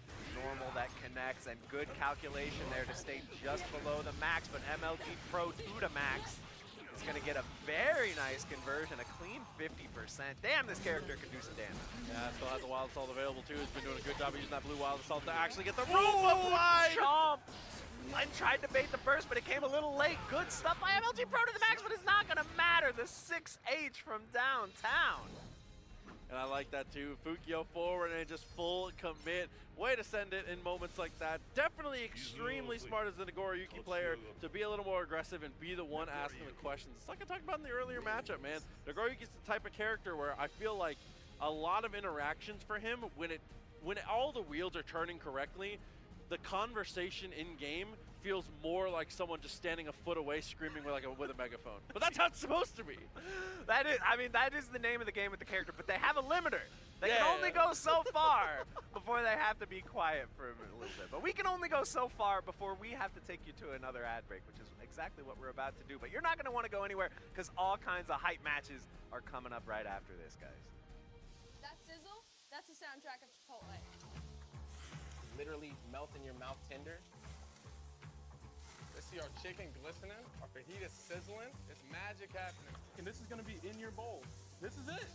normal that connects, and good calculation there to stay just below the max, but MLG Pro 2 to max is going to get a very nice conversion, a clean 50%. Damn, this character can do some damage. Yeah, still has the Wild Assault available too. He's been doing a good job of using that blue Wild Assault to actually get the roof applied. Chomp! I tried to bait the burst, but it came a little late. Good stuff by MLG Pro to the max, but it's not going to matter. The 6H from downtown. And I like that too. Fukio forward and just full commit. Way to send it in moments like that. Definitely extremely smart as the Nagoriyuki player to be a little more aggressive and be the one asking the questions. It's like I talked about in the earlier matchup, man. Nagoriyuki's the type of character where I feel like a lot of interactions for him, when all the wheels are turning correctly, the conversation in game feels more like someone just standing a foot away screaming with a megaphone. But that's how it's supposed to be. That is the name of the game with the character, but they have a limiter. They can only go so far before they have to be quiet for a little bit. But we can only go so far before we have to take you to another ad break, which is exactly what we're about to do. But you're not going to want to go anywhere, because all kinds of hype matches are coming up right after this, guys. That sizzle, that's the soundtrack of Chipotle. Literally melt in your mouth tender. Let's see our chicken glistening, our fajita sizzling. It's magic happening. And this is gonna be in your bowl. This is it.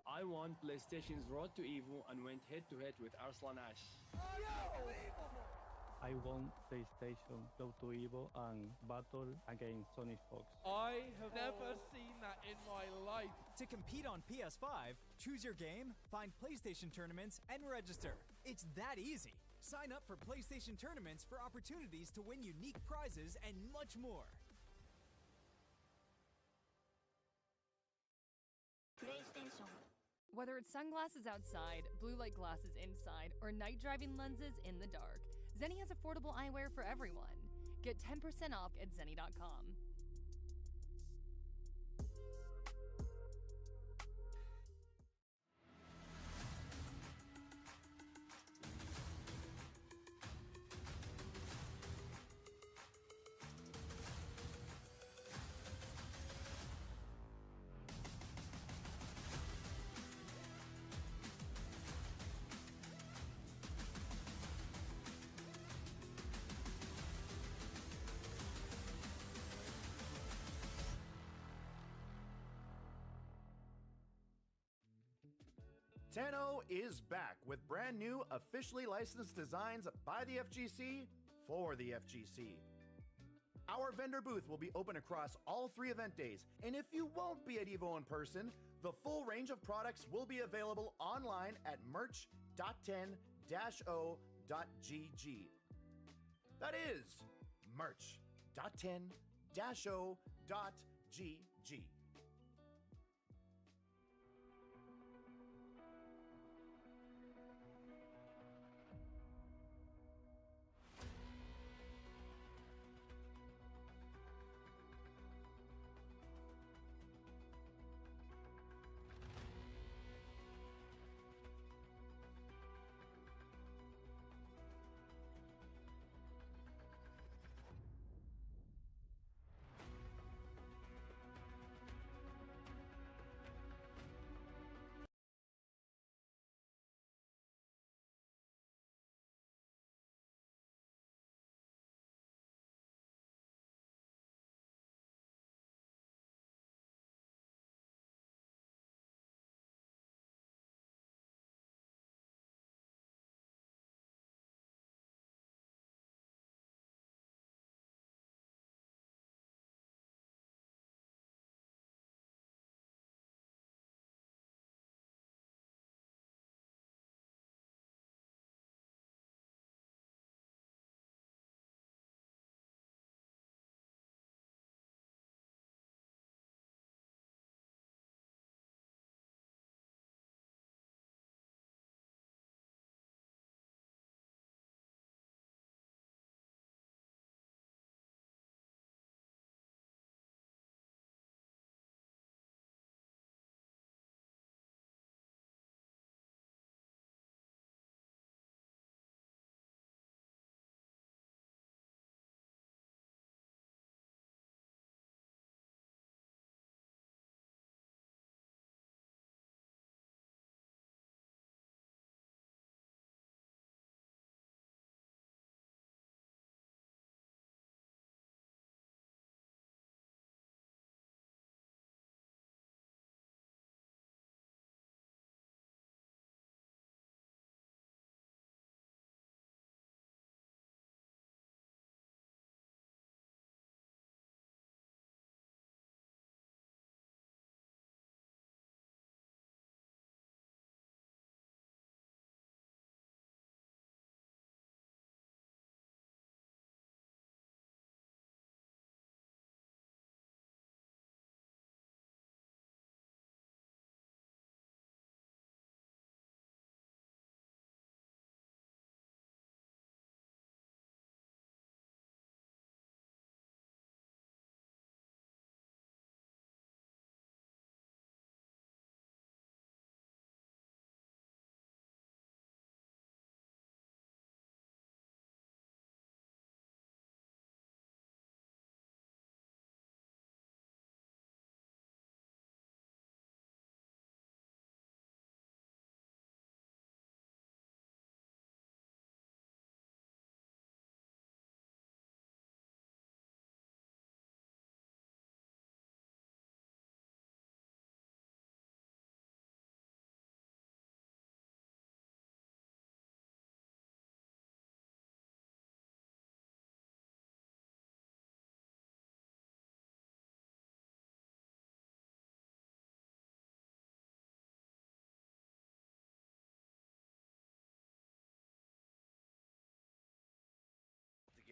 I won PlayStation's Road to EVO and went head-to-head with Arslan Ash. I won PlayStation Go to EVO and battle against Sonic Fox. I have never seen that in my life. To compete on PS5, choose your game, find PlayStation tournaments, and register. It's that easy. Sign up for PlayStation tournaments for opportunities to win unique prizes and much more. PlayStation. Whether it's sunglasses outside, blue light glasses inside, or night driving lenses in the dark, Zenni has affordable eyewear for everyone. Get 10% off at Zenni.com. Tenno is back with brand new, officially licensed designs by the FGC for the FGC. Our vendor booth will be open across all 3 event days, and if you won't be at EVO in person, the full range of products will be available online at merch.10-o.gg. That is merch.10-o.gg.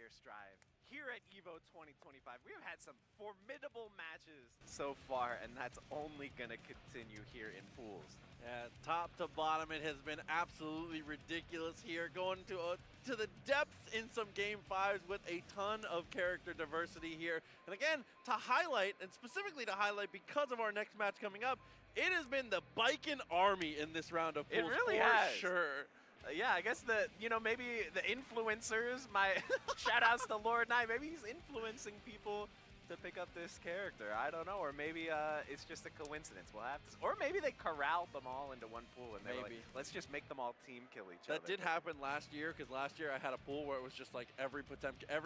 your stride. Here at EVO 2025, we have had some formidable matches so far, and that's only going to continue here in pools. Yeah, top to bottom, it has been absolutely ridiculous here, going to the depths in some Game 5s with a ton of character diversity here. And again, to highlight, and specifically to highlight because of our next match coming up, it has been the Biken army in this round of pools. It really for has. Sure. Yeah, I guess maybe the influencers, shout outs to Lord Knight, maybe he's influencing people to pick up this character. I don't know, or maybe it's just a coincidence. We'll have to, or maybe they corralled them all into one pool and they're like, let's just make them all team kill each other. That did happen last year, because last year I had a pool where it was just like every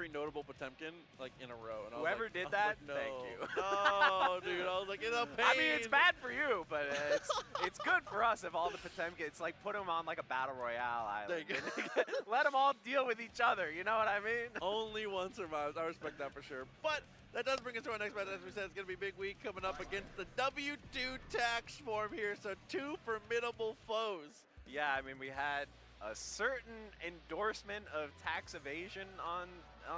notable Potemkin like in a row. And whoever did that, no, thank you. No, dude, I was like, it's a pain. I mean, it's bad for you, but it's good for us if all the Potemkin, it's like put them on like a battle royale island. Let them all deal with each other, you know what I mean? Only one survives. I respect that for sure. But that does bring us to our next match. As we said, it's going to be a big week coming up against the W2 tax form here. So 2 formidable foes. Yeah, I mean, we had a certain endorsement of tax evasion on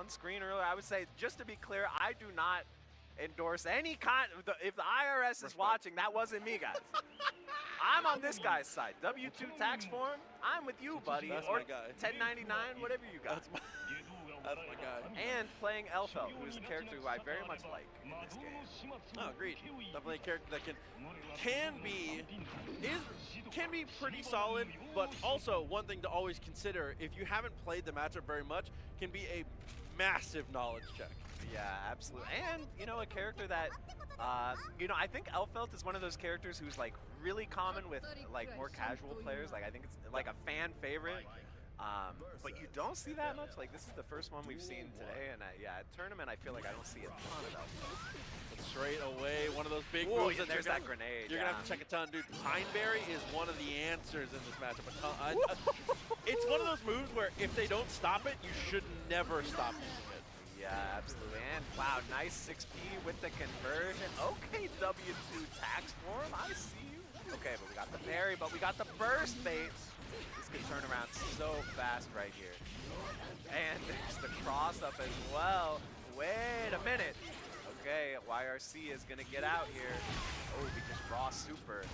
screen earlier. I would say, just to be clear, I do not endorse any kind of, if the IRS is watching, that wasn't me, guys. I'm on this guy's side. W2 tax form, I'm with you, buddy. That's or my guy. 1099, whatever you got. That's my guy. And playing Elfelt, who is a character who I very much like in this game. Oh, agreed. Definitely a character that can be pretty solid, but also one thing to always consider, if you haven't played the matchup very much, can be a massive knowledge check. Yeah, absolutely. And, you know, a character that, you know, I think Elfelt is one of those characters who's, like, really common with, like, more casual players. Like, I think it's, like, a fan favorite. But you don't see that much. Like, this is the first one we've seen today. And, yeah, at tournament, I feel like I don't see a ton of Elfelt. Straight away, one of those big Whoa, moves. yeah, there's that grenade. You're going to have to check a ton. Dude, Pineberry is one of the answers in this matchup. It's one of those moves where if they don't stop it, you should never stop using it. Yeah, absolutely. And wow, nice 6P with the conversion. Okay, W2 tax form, I see you. Okay, but we got the parry, but we got the burst bait. This could turn around so fast right here. And there's the cross up as well. Wait a minute. Okay, YRC is gonna get out here. Oh, because raw super.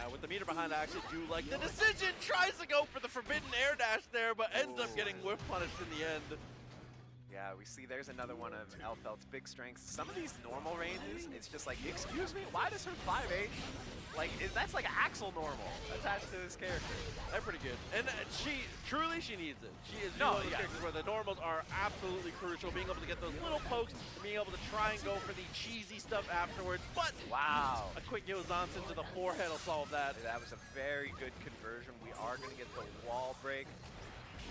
With the meter behind, I actually do like the decision. Tries to go for the forbidden air dash there, but ends up getting whiff punished in the end. Yeah, we see there's another one of Elfelt's big strengths. Some of these normal ranges, it's just like, excuse me, why does her 5H, like, that's like Axel normal attached to this character. They're pretty good. And she needs it. She is one of those characters where the normals are absolutely crucial, being able to get those little pokes, and being able to try and go for the cheesy stuff afterwards. But wow, a quick Yozansen into the forehead will solve that. That was a very good conversion. We are going to get the wall break.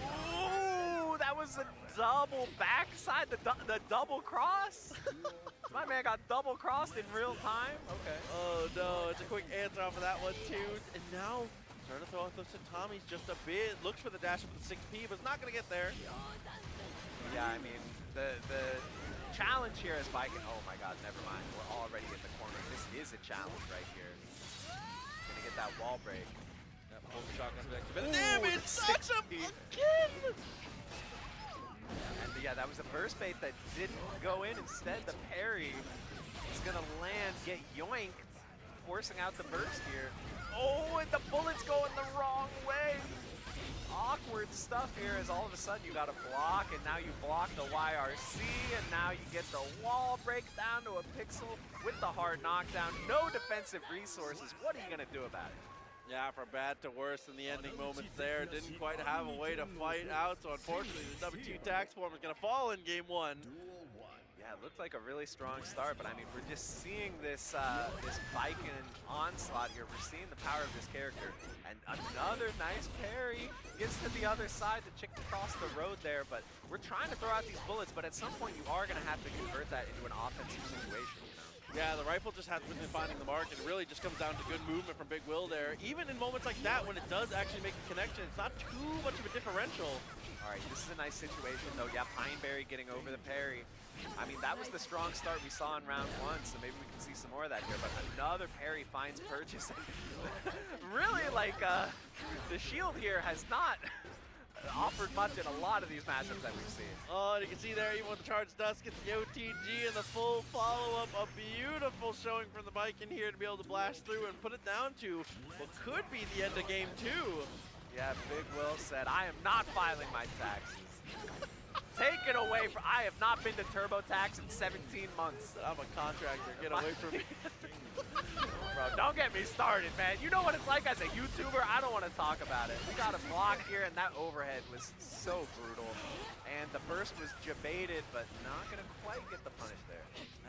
Ooh, that was a double backside, the double cross. My man got double crossed in real time. Okay. Oh no, it's a quick answer off of that one too. And now trying to throw off those Tatamis just a bit. Looks for the dash up with the 6P, but it's not going to get there. Yeah, I mean, the challenge here is Viking. Oh my god, never mind. We're already in the corner. This is a challenge right here. Gonna get that wall break. Damage! Sucks him again! And yeah, that was a burst bait that didn't go in. Instead, the parry is gonna land, get yoinked, forcing out the burst here. Oh, and the bullet's going the wrong way. Awkward stuff here as all of a sudden you got to block, and now you block the YRC, and now you get the wall break down to a pixel with the hard knockdown. No defensive resources. What are you gonna do about it? Yeah, from bad to worse in the ending moments there. Didn't quite have a way to fight out, so unfortunately the W2 tax form is going to fall in game 1. Yeah, it looked like a really strong start, but I mean, we're just seeing this this Viking onslaught here. We're seeing the power of this character. And another nice parry gets to the other side to chick across the road there, but we're trying to throw out these bullets, but at some point you are going to have to convert that into an offensive situation. Yeah, the rifle just hasn't been finding the mark, and it really just comes down to good movement from Big Will there. Even in moments like that, when it does actually make a connection, it's not too much of a differential. All right, this is a nice situation, though. Yeah, Pineberry getting over the parry. I mean, that was the strong start we saw in round 1, so maybe we can see some more of that here. But another parry finds purchase. Really, like, the shield here has not offered much in a lot of these matchups that we've seen. Oh, and you can see there, even with the Charged Dust, gets the OTG and the full follow-up. A beautiful showing from the Viking here to be able to blast through and put it down to what could be the end of game 2. Yeah, Big Will said, I am not filing my taxes. Take it away from, I have not been to TurboTax in 17 months. I'm a contractor, get away from me. Bro, don't get me started, man. You know what it's like as a YouTuber? I don't want to talk about it. We got a block here, and that overhead was so brutal. And the burst was debated, but not going to quite get the punish there.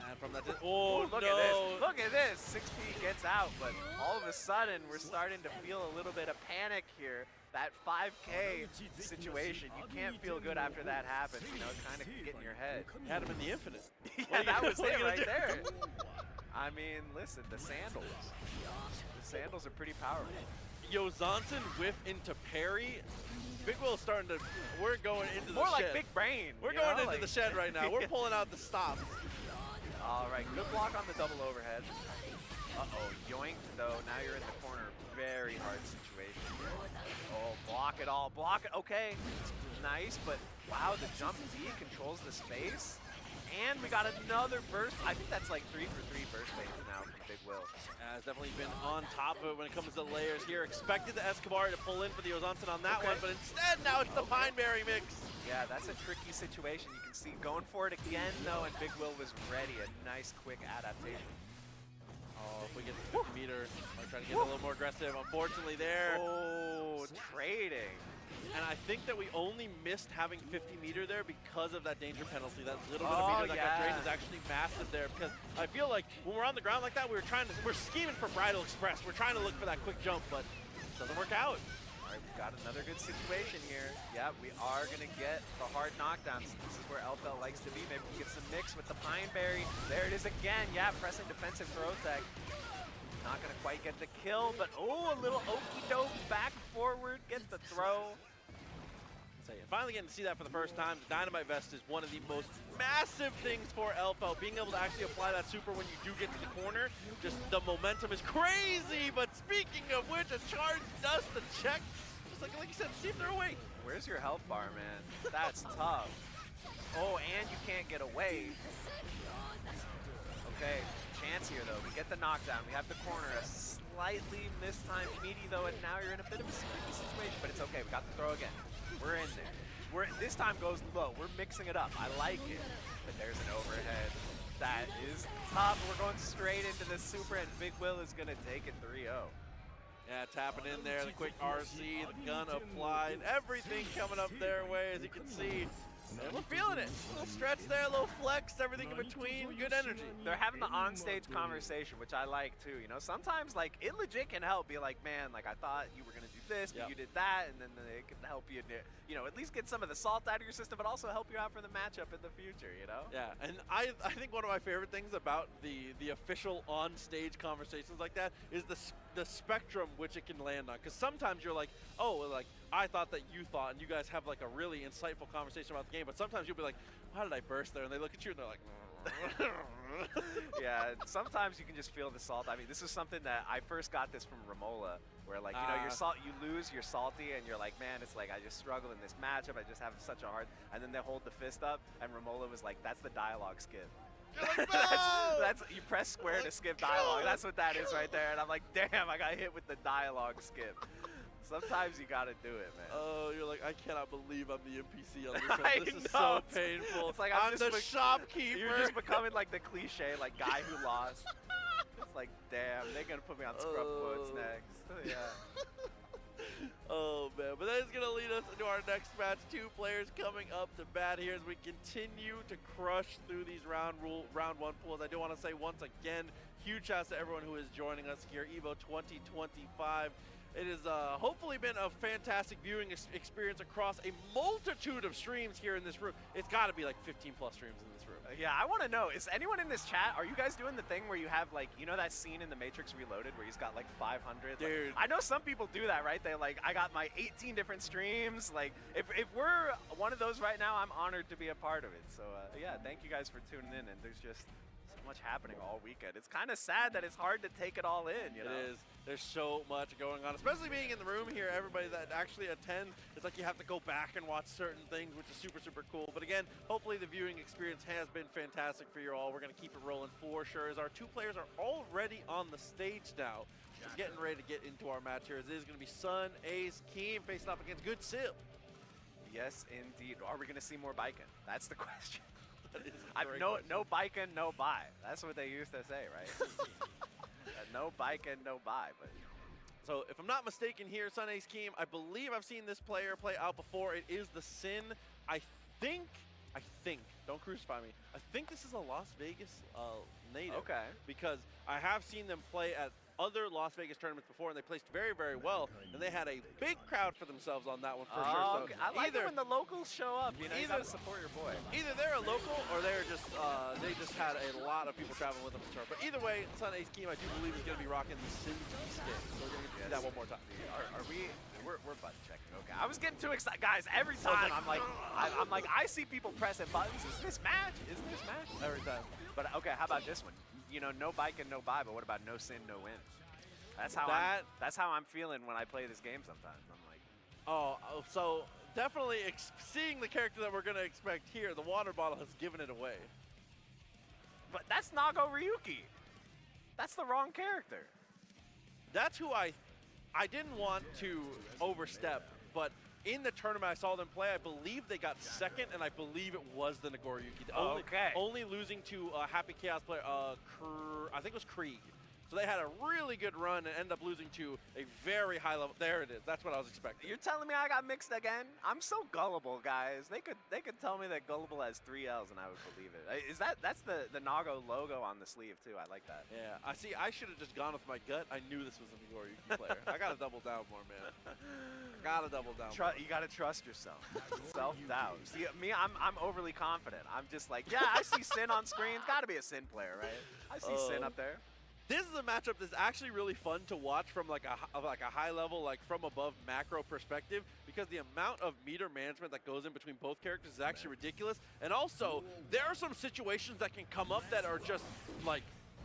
And from that, oh, look at this. Look at this. 6P gets out, but all of a sudden, we're starting to feel a little bit of panic here. That 5K situation, you can't feel good after that happens. You know, kind of get in your head. You had him in the infinite. Yeah, that was it right there. I mean, listen, the sandals. The sandals are pretty powerful. Yo, Zonson whiff into parry. Big Will's starting to, we're going into the More shed. like big brain. We're going into the shed right now. We're pulling out the stops. All right, good block on the double overhead. Uh-oh, yoinked though. Now you're in the corner. Very hard situation. Oh, block it all. Block it. Okay, nice, but wow, the jump D controls the space. And we got another burst. I think that's like 3 for 3 burst baits now from Big Will. Has definitely been on top of it when it comes to layers here. Expected the Escobar to pull in for the Ozanton on that one, but instead now it's the Pineberry mix. Yeah, that's a tricky situation. You can see going for it again though, and Big Will was ready. A nice quick adaptation. Oh, if we get the 50 meter, I'm trying to get a little more aggressive. Unfortunately there. Oh, trading. And I think that we only missed having 50 meter there because of that danger penalty. That little bit of meter that got drained is actually massive there, because I feel like when we're on the ground like that, we're scheming for Bridal Express. We're trying to look for that quick jump, but it doesn't work out. All right, we've got another good situation here. Yeah, we are going to get the hard knockdowns. This is where Elfelt likes to be. Maybe we get some mix with the Pineberry. There it is again. Yeah, pressing defensive throw tech. Not going to quite get the kill, but oh, a little okey doke back forward, gets the throw. So yeah, finally getting to see that for the first time. The Dynamite Vest is one of the most massive things for Elfelt. Being able to actually apply that super when you do get to the corner, just the momentum is crazy. But speaking of which, a Charged Dust to check. Just like you said, see if they're away. Where's your health bar, man? That's tough. Oh, and you can't get away. Okay, chance here though. We get the knockdown. We have the corner. A slightly mistimed meaty though, and now you're in a bit of a sticky situation, but it's okay. We got the throw again. We're in there. This time goes low. We're mixing it up. I like it. But there's an overhead. That is tough. We're going straight into the super, and Big Will is going to take it 3-0. Yeah, tapping in there. The quick RC, the gun applied. Everything coming up their way, as you can see. And we're feeling it. A little stretch there, a little flex, everything in between. Good energy. They're having the on-stage conversation, which I like too. You know, sometimes like it legit can help. Be like, man, like I thought you were gonna do this, but you did that, and then it can help you, you know, at least get some of the salt out of your system, but also help you out for the matchup in the future. You know? Yeah, and I think one of my favorite things about the official on-stage conversations like that is the spectrum which it can land on. Because sometimes you're like, oh, like I thought that you thought, and you guys have like a really insightful conversation about the game. But sometimes you'll be like, how did I burst there? And they look at you and they're like, yeah, sometimes you can just feel the salt. I mean, this is something that I first got this from Ramola, where like, you know, you lose, you're salty, and you're like, man, it's like I just struggle in this matchup. I just have such a hard, and then they hold the fist up, and Ramola was like, that's the dialogue skip. Like, no! that's you press square to skip dialogue. That's what that is right there. And I'm like, damn, I got hit with the dialogue skip. Sometimes you gotta do it, man. Oh, you're like, I cannot believe I'm the NPC on this one. This is so painful. It's like I'm the shopkeeper. You're just becoming like the cliche, like guy who lost. It's like, damn, they're gonna put me on scrub quotes next. Yeah. Oh man, but that is gonna lead us into our next match. 2 players coming up to bat here as we continue to crush through these round 1 pools. I do want to say once again, huge shouts to everyone who is joining us here, EVO 2025. It has hopefully been a fantastic viewing experience across a multitude of streams here in this room. It's got to be like 15 plus streams in this room. Yeah, I want to know, is anyone in this chat, are you guys doing the thing where you have like, you know that scene in The Matrix Reloaded where he's got like 500? Dude. Like, I know some people do that, right? They like, I got my 18 different streams. Like, if we're one of those right now, I'm honored to be a part of it. So yeah, thank you guys for tuning in. And there's just much happening all weekend. It's kind of sad that it's hard to take it all in, you know? It is. There's so much going on, especially being in the room here. Everybody that actually attend, it's like you have to go back and watch certain things, which is super, super cool. But again, hopefully the viewing experience has been fantastic for you all. We're going to keep it rolling for sure, as our two players are already on the stage now. Just getting ready to get into our match here. As it is going to be Sun, Ace, Keem facing off against Good Sip. Yes, indeed. Are we going to see more biking? That's the question. That is no biking, no buy. That's what they used to say, right? No biking, no buy. But so if I'm not mistaken here, Sun, Ace, Keem, I believe I've seen this player play out before. It is the Sin. I think, don't crucify me, I think this is a Las Vegas native. Okay. Because I have seen them play at other Las Vegas tournaments before, and they placed very, very well, and they had a big crowd for themselves on that one for sure. So okay. I like it when the locals show up. You know, you gotta support your boy. Either they're a local, or they're just they just had a lot of people traveling with them to tour. But either way, Sun, Ace, Keem, I do believe is going to be rocking the Sin skin. So we're going to see that one more time. Are we? We're button checking. Okay. I was getting too excited, guys. Every time I'm like, I see people pressing buttons. Is this match? Is this match? Every time. But okay, how about this one? You know, no bike and no buy, but what about no sin, no win? That's how I'm feeling when I play this game sometimes. I'm like, so definitely seeing the character that we're gonna expect here, the water bottle has given it away. But that's Nago Ryuki. That's the wrong character. That's who I didn't want to overstep, but in the tournament I saw them play, I believe they got second, and I believe it was the Nagoriyuki. Only losing to a Happy Chaos player, I think it was Krieg. So they had a really good run and ended up losing to a very high level. There it is. That's what I was expecting. You're telling me I got mixed again? I'm so gullible, guys. They could tell me that gullible has 3 L's and I would believe it. That's the Nago logo on the sleeve too. I like that. Yeah. I should have just gone with my gut. I knew this was a Nagoriyuki player. I gotta double down more, man. I gotta double down. You gotta trust yourself. Self-doubt. See, me, I'm overly confident. I'm just like, yeah, I see Sin on screen. It's gotta be a Sin player, right? I see Sin up there. This is a matchup that's actually really fun to watch from like a high level, like from above macro perspective, because the amount of meter management that goes in between both characters is actually ridiculous. And also, there are some situations that can come up that are just like,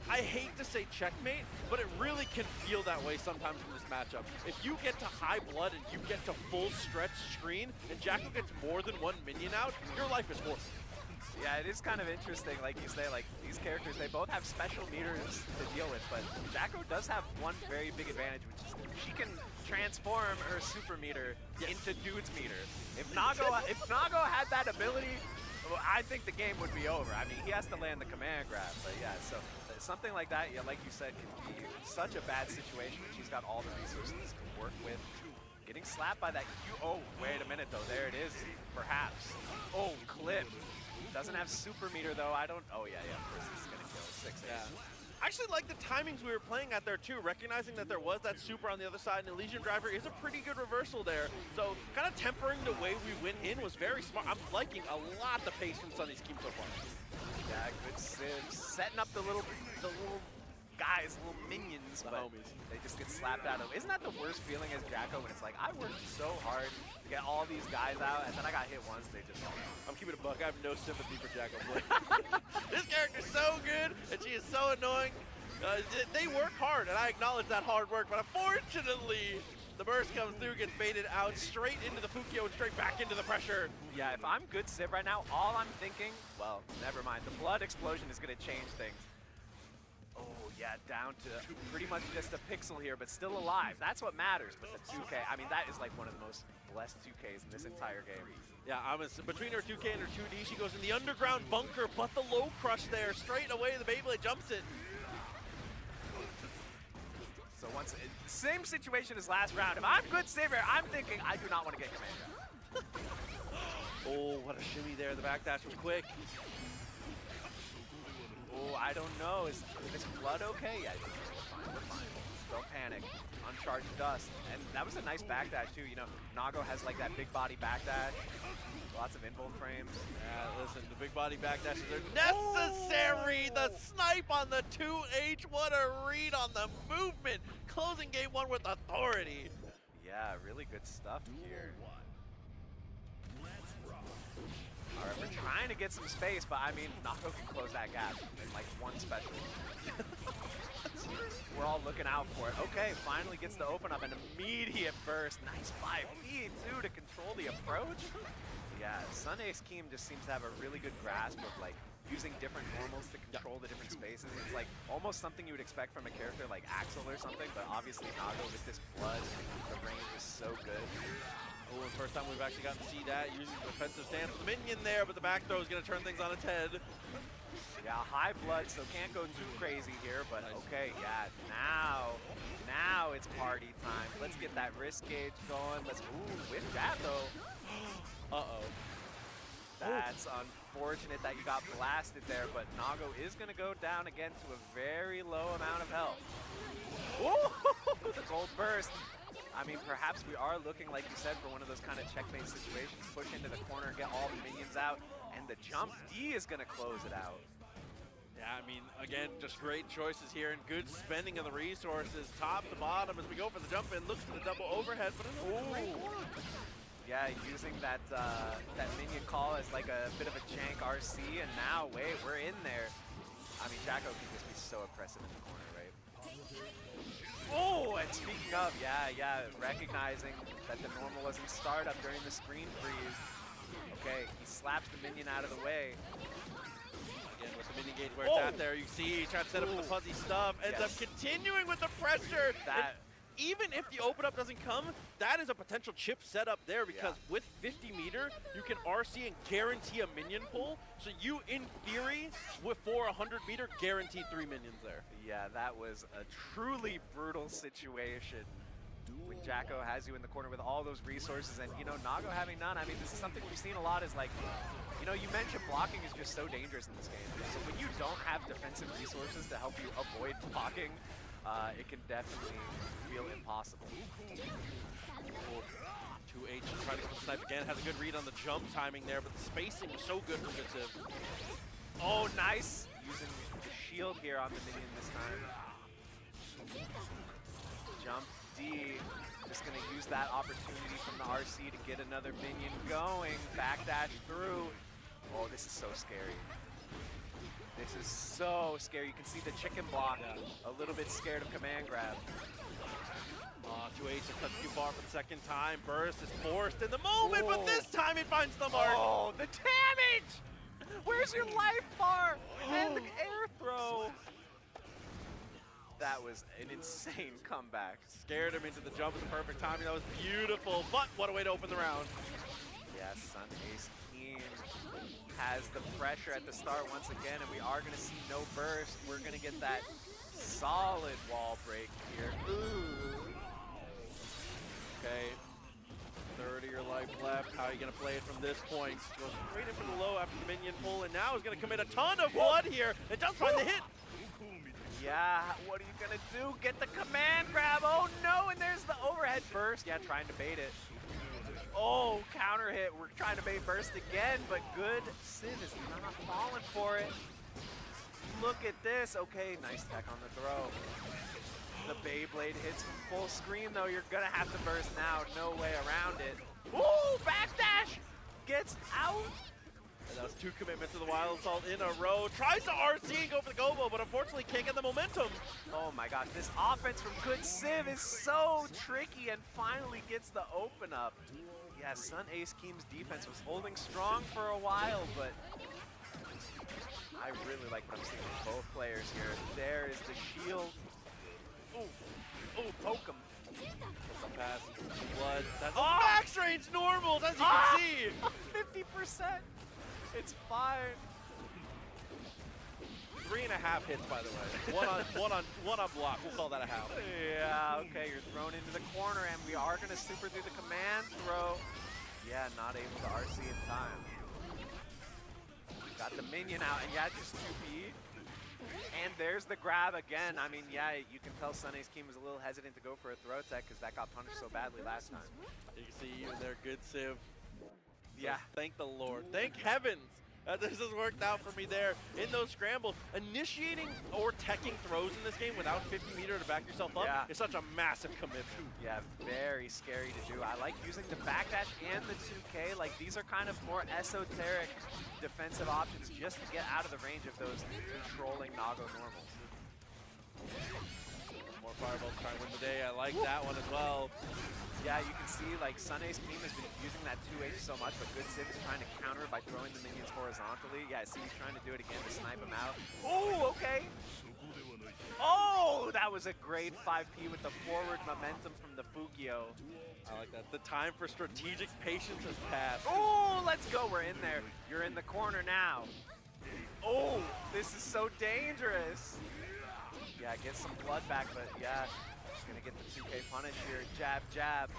I hate to say checkmate, but it really can feel that way sometimes in this matchup. If you get to high blood and you get to full stretch screen, and Jacko gets more than 1 minion out, your life is forfeit. Yeah, it is kind of interesting, like you say, like these characters, they both have special meters to deal with, but Jacko does have one very big advantage, which is she can transform her super meter into dude's meter. If Nago had that ability, well, I think the game would be over. I mean, he has to land the command grab, but yeah, so something like that, yeah, like you said, can be such a bad situation when she's got all the resources to work with. Getting slapped by that oh, wait a minute though, there it is, perhaps. Oh, clip. Doesn't have super meter though. Oh yeah, of course this is gonna kill 6 Yeah. I actually like the timings we were playing at there too, recognizing that there was that super on the other side, and Elysian Driver is a pretty good reversal there. So kind of tempering the way we went in was very smart. I'm liking a lot the pace from Sunny's team so far. Yeah, good sims. Setting up the little guys, little minions, but homies. They just get slapped out of. Isn't that the worst feeling as Jacko when it's like, I worked so hard to get all these guys out, and then I got hit once, they just don't. I'm keeping it a buck. I have no sympathy for Jacko. This character's so good, and she is so annoying. They work hard, and I acknowledge that hard work, but unfortunately, the burst comes through, gets baited out, straight into the Fukio, and straight back into the pressure. Yeah, if I'm good Civ right now, all I'm thinking, well, never mind. The blood explosion is going to change things. Oh, yeah, down to pretty much just a pixel here, but still alive. That's what matters. But the 2K, I mean, that is like one of the most blessed 2Ks in this entire game. Yeah, between her 2K and her 2D, she goes in the underground bunker, but the low crush there, straight away, the Beyblade jumps it. So same situation as last round. If I'm good saver, I'm thinking I do not want to get command grab. Oh, what a shimmy there. The backdash was quick. Oh, I don't know. Is this blood okay? Yeah, we're fine. Don't panic. Uncharged dust. And that was a nice backdash too. You know, Nago has like that big body backdash. Lots of involt frames. Yeah, listen, the big body backdashes are necessary. The snipe on the 2H. What a read on the movement. Closing game 1 with authority. Yeah, really good stuff here. All right, we're trying to get some space, but I mean, Nago can close that gap in like one special. We're all looking out for it. Okay, finally gets the open up, an immediate burst. Nice 5B too to control the approach. Yeah, Sun Ace Keem just seems to have a really good grasp of like using different normals to control the different spaces. It's like almost something you would expect from a character like Axel or something, but obviously Nago with this blood, the range is so good. Oh, the first time we've actually gotten to see that, using the defensive stance with the minion there, but the back throw is going to turn things on its head. Yeah, high blood, so can't go too crazy here, but okay, yeah, now it's party time. Let's get that wrist gauge going. Let's, with that though. Uh-oh. That's unfortunate that you got blasted there, but Nago is going to go down again to a very low amount of health. Ooh, the gold burst. I mean, perhaps we are looking, like you said, for one of those kind of checkmate situations. Push into the corner, get all the minions out, and the jump D is going to close it out. Yeah, I mean, again, just great choices here and good spending of the resources, top to bottom as we go for the jump in. Looks for the double overhead, but another great corner. Yeah, using that that minion call as like a bit of a jank RC, and now, wait, we're in there. I mean, Jacko can just be so oppressive in the corner, right? Oh, and speaking of, yeah, recognizing that the normal was in startup during the screen freeze. Okay, he slaps the minion out of the way. Again, with the minion gauge where it's at there, you see he tried to set up with the fuzzy stuff, ends up continuing with the pressure. Even if the open up doesn't come, that is a potential chip setup there because with 50 meter, you can RC and guarantee a minion pull. So you, in theory, for 100 meter, guaranteed 3 minions there. Yeah, that was a truly brutal situation when Jacko has you in the corner with all those resources and, you know, Nago having none. I mean, this is something we've seen a lot is like, you know, you mentioned blocking is just so dangerous in this game. So when you don't have defensive resources to help you avoid blocking, it can definitely feel impossible. 2H trying to go for the snipe again, has a good read on the jump timing there, but the spacing was so good from Good Civ. Oh, nice! Using the shield here on the minion this time. Jump D, just gonna use that opportunity from the RC to get another minion going. Backdash through. Oh, this is so scary. This is so scary. You can see the chicken block, a little bit scared of command grab. 2H has touched too far for the second time. Burst is forced in the moment, but this time it finds the mark. Oh, the damage! Where's your life bar? And the air throw. That was an insane comeback. Scared him into the jump at the perfect timing. That was beautiful, but what a way to open the round. Yes, Sun Ace Keem has the pressure at the start once again, and we are going to see no burst. We're going to get that solid wall break here. Ooh. Okay, 30 your life left. How are you going to play it from this point? Goes straight in for the low after the minion pull, and now is going to commit a ton of blood here. It does find the hit. Yeah, what are you going to do? Get the command grab. Oh, no, and there's the overhead burst. Yeah, trying to bait it. Oh, counter hit. We're trying to bait burst again, but good. Civ is not falling for it. Look at this. Okay, nice tech on the throw. The Beyblade hits from full screen, though. You're going to have to burst now. No way around it. Ooh, backdash. Gets out. And that was 2 commitments to the Wild Assault in a row. Tries to RC and go for the Gobo, but unfortunately can't get the momentum. Oh my gosh, this offense from Good Civ is so tricky and finally gets the open up. Yeah, Sun Ace Keem's defense was holding strong for a while, but I really like what I'm seeing with both players here. There is the shield. Ooh, poke him. Pass, blood. That's max range normals, as you can see. 50%. It's fine. 3.5 hits, by the way. one on block. We'll call that a half. Yeah. Okay. You're thrown into the corner, and we are gonna super through the command throw. Yeah, not able to RC in time. Got the minion out, and yeah, just 2P. And there's the grab again. I mean, yeah, you can tell Sun Ace Keem was a little hesitant to go for a throw tech because that got punished so badly last time. You can see even their Good Civ. Yeah. Thank the Lord. Thank heavens This has worked out for me there in those scrambles. Initiating or teching throws in this game without 50 meter to back yourself up is such a massive commitment. Yeah, very scary to do. I like using the backdash and the 2K. Like, these are kind of more esoteric defensive options just to get out of the range of those controlling Nago normals. More fireballs trying to win the day. I like that one as well. Yeah, you can see like Sunay's team has been using that 2H so much, but Good Civ is trying to counter it by throwing the minions horizontally. Yeah, I see he's trying to do it again to snipe him out. Oh, okay. Oh, that was a great 5P with the forward momentum from the Fukio. I like that. The time for strategic patience has passed. Oh, let's go. We're in there. You're in the corner now. Oh, this is so dangerous. Yeah, get some blood back, but yeah. Gonna get the 2K punish here. Jab, jab.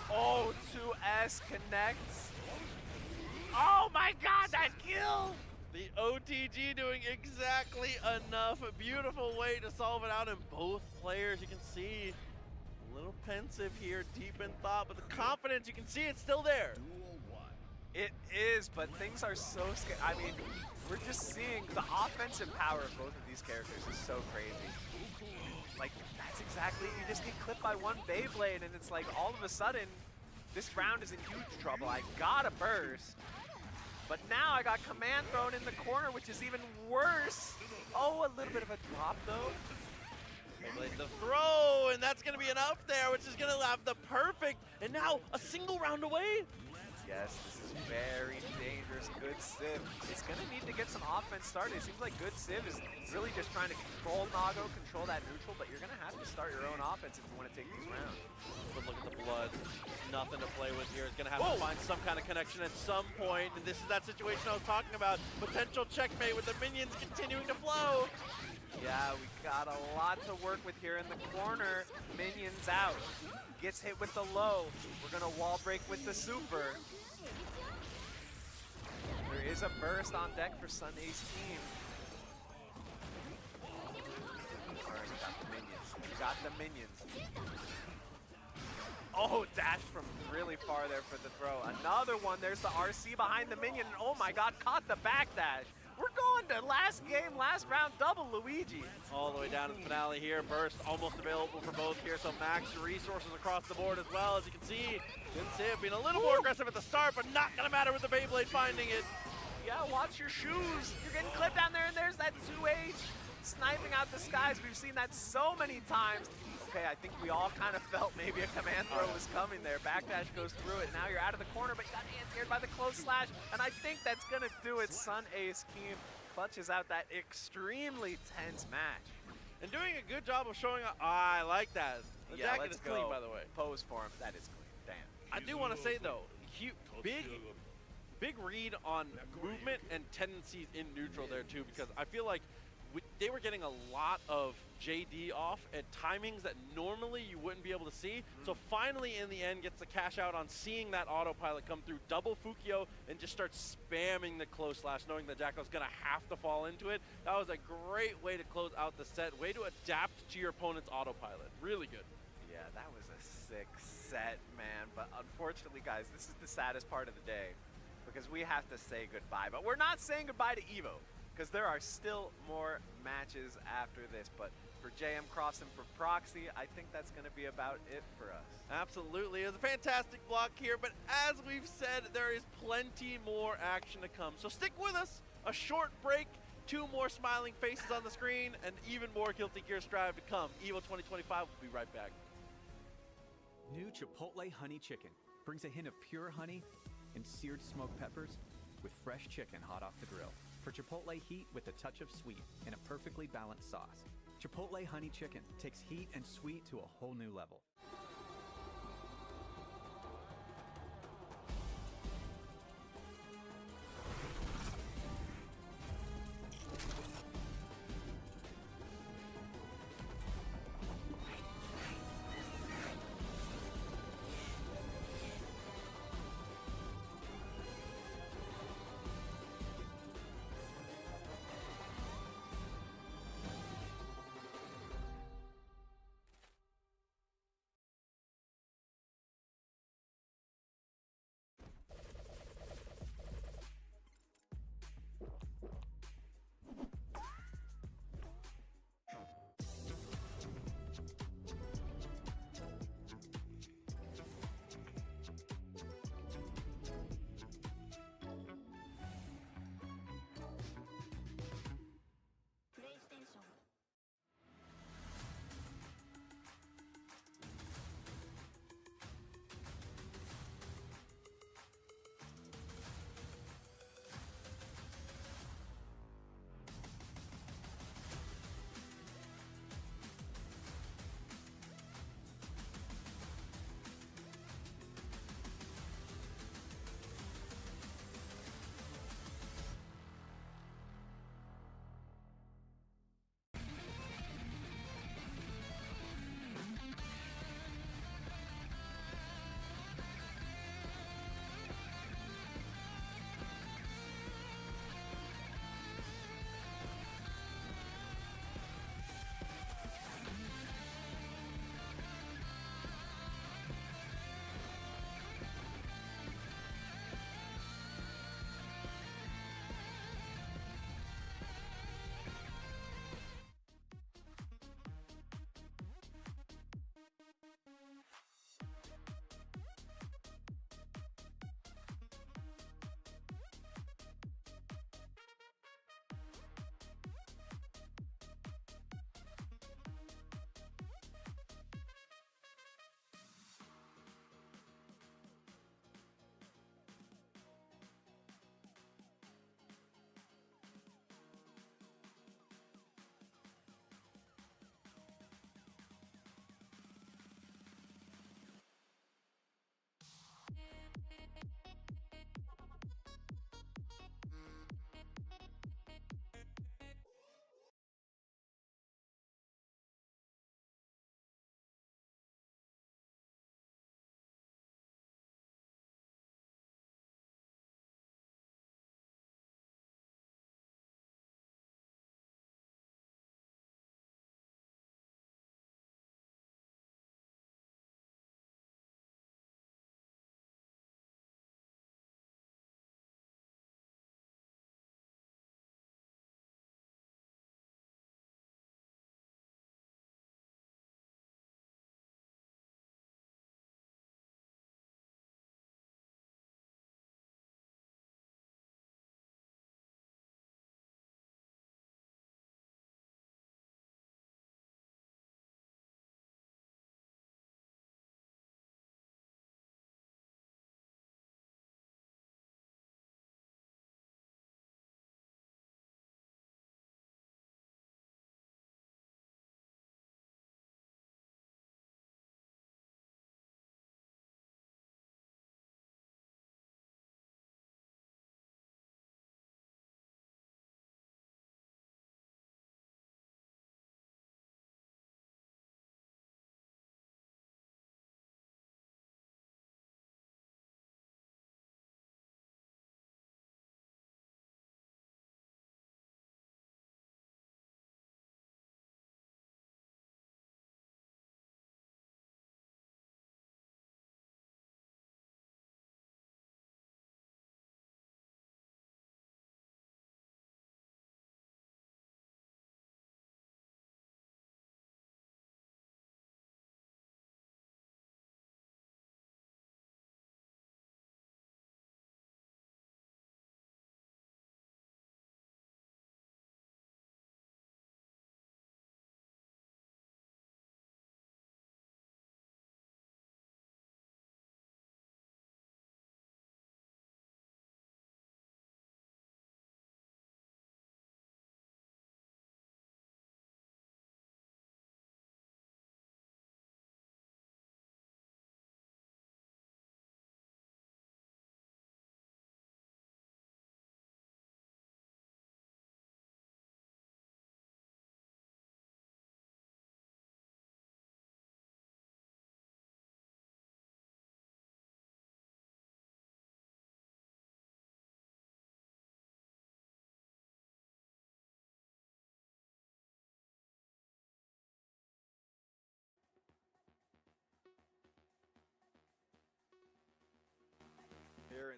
Oh, 2S connects. Oh my god, that kill! The OTG doing exactly enough. A beautiful way to solve it out in both players. You can see a little pensive here, deep in thought, but the confidence, you can see it's still there. It is, but things are so scary. I mean, we're just seeing the offensive power of both of these characters is so crazy. Like, that's exactly, you just get clipped by one Beyblade and it's like all of a sudden, this round is in huge trouble. I gotta burst. But now I got command thrown in the corner, which is even worse. Oh, a little bit of a drop though. Beyblade the throw, and that's gonna be enough there, which is gonna have the perfect, and now a single round away. Yes, this is very dangerous. Good Civ. It's going to need to get some offense started. It seems like Good Civ is really just trying to control Nago, control that neutral, but you're going to have to start your own offense if you want to take these rounds. But look at the blood. Nothing to play with here. It's going to have to find some kind of connection at some point, and this is that situation I was talking about. Potential checkmate with the minions continuing to flow. Yeah, we got a lot to work with here in the corner. Minions out. Gets hit with the low. We're going to wall break with the super. There is a burst on deck for Sunday's team. All right, we got the minions. We got the minions. Oh, dash from really far there for the throw. Another one. There's the RC behind the minion. And oh my god, caught the backdash. We're going to last game, last round, double Luigi. All the way down to the finale here. Burst almost available for both here, so max resources across the board as well. As you can see, Good Civ being a little more aggressive at the start, but not going to matter with the Beyblade finding it. Yeah, watch your shoes. You're getting clipped down there, and there's that 2H sniping out the skies. We've seen that so many times. Okay, I think we all kind of felt maybe a command throw was coming there. Backdash goes through it. Now you're out of the corner, but you got anti-aired by the close slash, and I think that's going to do it. Sun Ace Keem clutches out that extremely tense match. And doing a good job of showing up. I like that. The jacket is clean, by the way. Pose for him. That is clean. Damn. I do want to say, though, big read on movement and tendencies in neutral there, too, because I feel like they were getting a lot of JD off at timings that normally you wouldn't be able to see. So finally, in the end, gets the cash out on seeing that autopilot come through, double Fukio, and just starts spamming the close slash, knowing that Jacko's going to have to fall into it. That was a great way to close out the set, way to adapt to your opponent's autopilot. Really good. Yeah, that was a sick set, man. But unfortunately, guys, this is the saddest part of the day because we have to say goodbye. But we're not saying goodbye to EVO, because there are still more matches after this. But for JM Cross and for Proxy, I think that's going to be about it for us. Absolutely. It was a fantastic block here, but as we've said, there is plenty more action to come. So stick with us. A short break, 2 more smiling faces on the screen, and even more Guilty Gear Strive to come. EVO 2025 will be right back. New Chipotle Honey Chicken brings a hint of pure honey and seared smoked peppers with fresh chicken hot off the grill. For Chipotle heat with a touch of sweet and a perfectly balanced sauce. Chipotle Honey Chicken takes heat and sweet to a whole new level.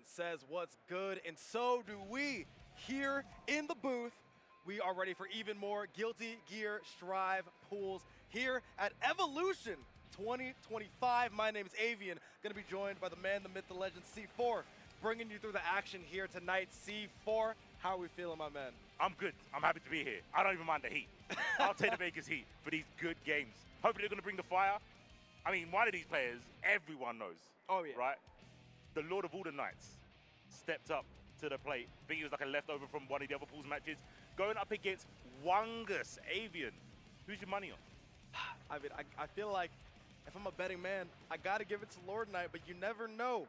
says what's good, and so do we here in the booth. We are ready for even more Guilty Gear Strive pools here at Evolution 2025. My name is Avian, gonna be joined by the man, the myth, the legend, C4, bringing you through the action here tonight. C4, how are we feeling, my man? I'm good. I'm happy to be here. I don't even mind the heat. I'll take the Vegas heat for these good games. Hopefully they're gonna bring the fire. I mean, one of these players, everyone knows. Oh yeah. Right? The Lord of all the Knights stepped up to the plate. I think he was like a leftover from one of the other pools matches. Going up against Wungus Avian. Who's your money on? I mean, I feel like if I'm a betting man, I gotta give it to Lord Knight, but you never know.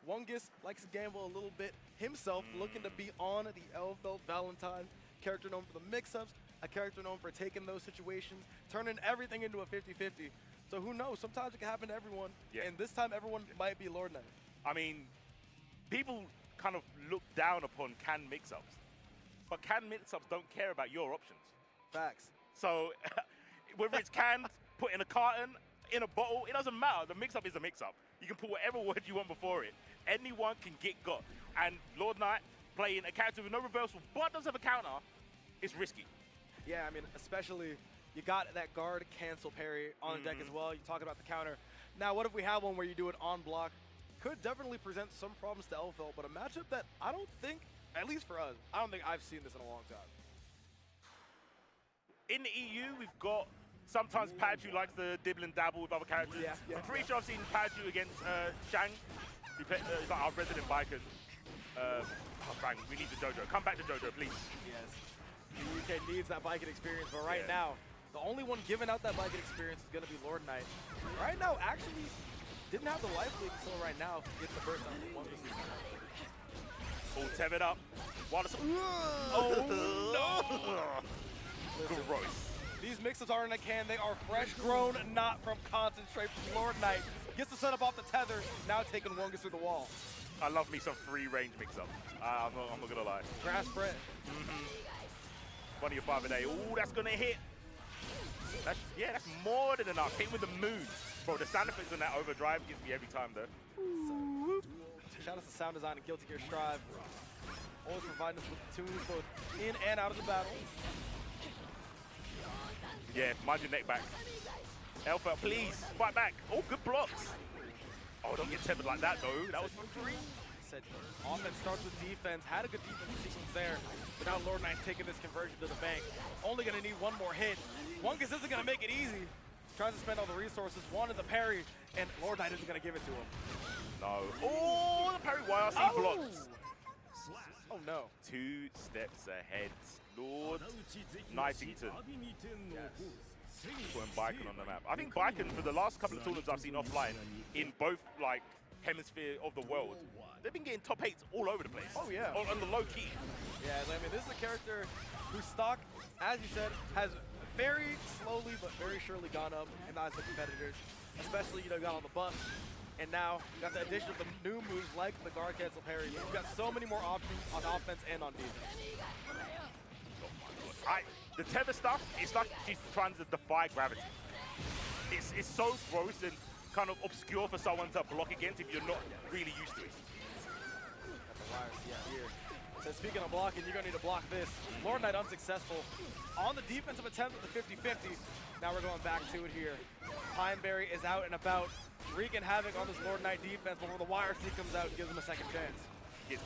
Wungus likes to gamble a little bit himself, looking to be on the Elfeld Valentine, character known for the mix-ups, a character known for taking those situations, turning everything into a 50-50. So who knows? Sometimes it can happen to everyone, and this time everyone might be Lord Knight. I mean, people kind of look down upon canned mix-ups, but canned mix-ups don't care about your options. Facts. So whether it's canned, put in a carton, in a bottle, it doesn't matter. The mix-up is a mix-up. You can put whatever word you want before it. Anyone can get got. And Lord Knight playing a character with no reversal, but does have a counter, is risky. Yeah, I mean, especially you got that guard cancel parry on deck as well. You talk about the counter. Now, what if we have one where you do it on block? Could definitely present some problems to Elfeld, but a matchup that I don't think, at least for us, I don't think I've seen this in a long time. In the EU, we've got sometimes Paju likes to dibble and dabble with other characters. I'm pretty sure I've seen Paju against Shang. He's like our resident biker. Bang, we need the Jojo. Come back to Jojo, please. Yes. The UK needs that biking experience, but right now, the only one giving out that biking experience is going to be Lord Knight. Right now, actually, didn't have the life lead until right now. Get the first on one of All tethered up. Oh, no! Gross. These mix-ups are in a can. They are fresh grown, not from concentrate from Lord Knight. Gets the setup off the tether, now taking Wungus through the wall. I love me some free range mix-up. I'm not gonna lie. Grass spread. One of your 5-a-day. Ooh, that's gonna hit. That's more than enough. Hit with the moon. Bro, the sound effects on that overdrive gives me every time though. Shout out to sound design and Guilty Gear Strive. Always providing us with the tunes both in and out of the battle. Yeah, mind your neck back. Elfeld, please, fight back. Oh, good blocks. Oh, don't get tethered like that though. That was for free. Said offense starts with defense. Had a good defense sequence there, but now Lord Knight's taking this conversion to the bank. Only gonna need one more hit. Wungus isn't gonna make it easy. Tries to spend all the resources, wanted the parry, and Lord Knight isn't gonna give it to him. No. Oh, the parry YRC blocks. Oh no. 2 steps ahead. Lord Knightington. Yes. Putting Baiken on the map. I think Baiken, for the last couple of tournaments I've seen offline, in both like hemisphere of the world, they've been getting top 8s all over the place. Oh yeah. On the low key. Yeah, I mean, this is a character whose stock, as you said, has very slowly but very surely gone up in the eyes of competitors. Especially, you know, got all the buffs. And now, got the addition of the new moves like the guard cancel parry. You've got so many more options on offense and on defense. The tether stuff, it's like she's trying to defy gravity. It's so gross and kind of obscure for someone to block against if you're not really used to it. Got the wires, here. So speaking of blocking, you're gonna need to block this. Lord Knight unsuccessful. On the defensive attempt at the 50-50. Now we're going back to it here. Pineberry is out and about, wreaking havoc on this Lord Knight defense before the wire seat comes out and gives him a second chance. Gets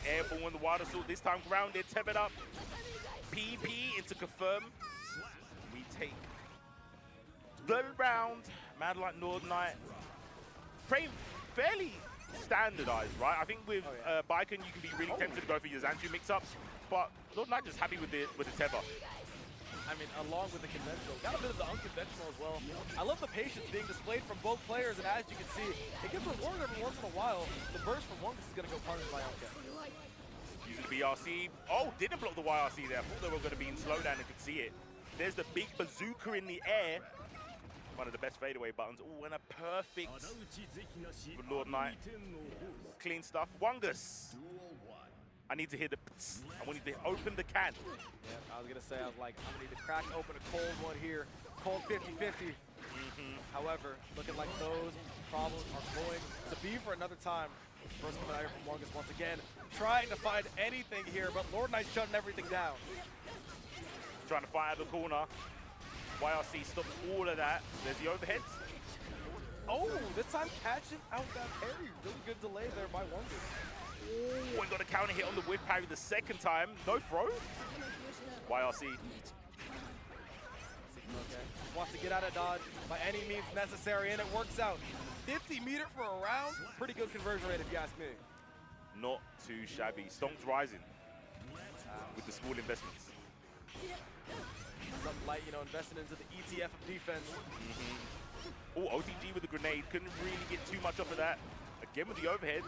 airborne, the water sword, this time grounded, tethered up. PP into confirm. We take the round. Mad like Lord Knight. Fairly standardized, right? I think with Baiken, you can be really tempted to go for your Xanchu mix-up, but Lord Knight just happy with the tether. I mean, along with the conventional, got a bit of the unconventional as well. I love the patience being displayed from both players, and as you can see, it gets rewarded every once in a while. The burst from Wungus is going to go punished by Elka. Using the BRC. Oh, didn't block the YRC there. I thought they were going to be in slowdown and could see it. There's the big bazooka in the air. One of the best fadeaway buttons. Oh, and a perfect for Lord Knight. Clean stuff. Wungus. I need to hear the pts. I want you to open the can. Yeah, I was going to say, I'm going to need to crack open a cold one here. Cold 50-50. However, looking like those problems are going to be for another time First coming out here from Morgus once again, trying to find anything here, but Lord Knight's shutting everything down. Trying to fight out of the corner. YRC stops all of that. There's the overheads. Oh, this time catching out that parry. Really good delay there by Wongus. Oh, and got a counter hit on the whip parry the second time. No throw. YRC. Okay. Wants to get out of dodge by any means necessary, and it works out. 50 meter for a round. Pretty good conversion rate, if you ask me. Not too shabby. Stonk's rising with the small investments. Something light, you know, investing into the ETF of defense. Oh, OTG with the grenade. Couldn't really get too much off of that. Again with the overhead.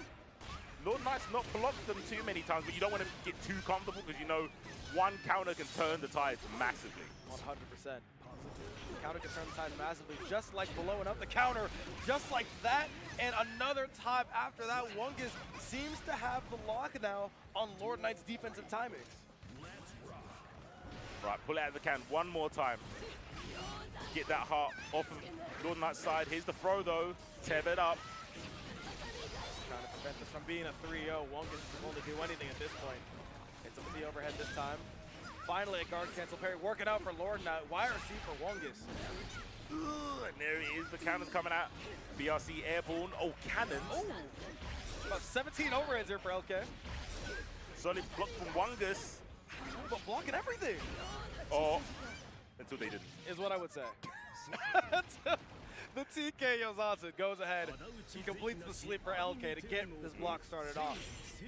Lord Knight's not blocked them too many times, but you don't want to get too comfortable because you know one counter can turn the tides massively. 100%. Counter can turn the tide massively, just like blowing up the counter, just like that. And another time after that, Wongus seems to have the lock now on Lord Knight's defensive timing. Right, pull it out of the can one more time. Get that heart off of Lord Knight's side. Here's the throw though. Tethered up. Trying to prevent this from being a 3-0. Wongus doesn't only do anything at this point. Hits him with the overhead this time. Finally a guard cancel parry. Working out for Lord Knight. YRC for Wongus. And there it is. The cannon's coming out. BRC airborne. Oh, cannons. Oh. About 17 overheads here for LK. Solid block from Wongus. But blocking everything. Oh, until they didn't. Is what I would say. The TK Yozatsu goes ahead. He completes the sleep for LK to get this block started off.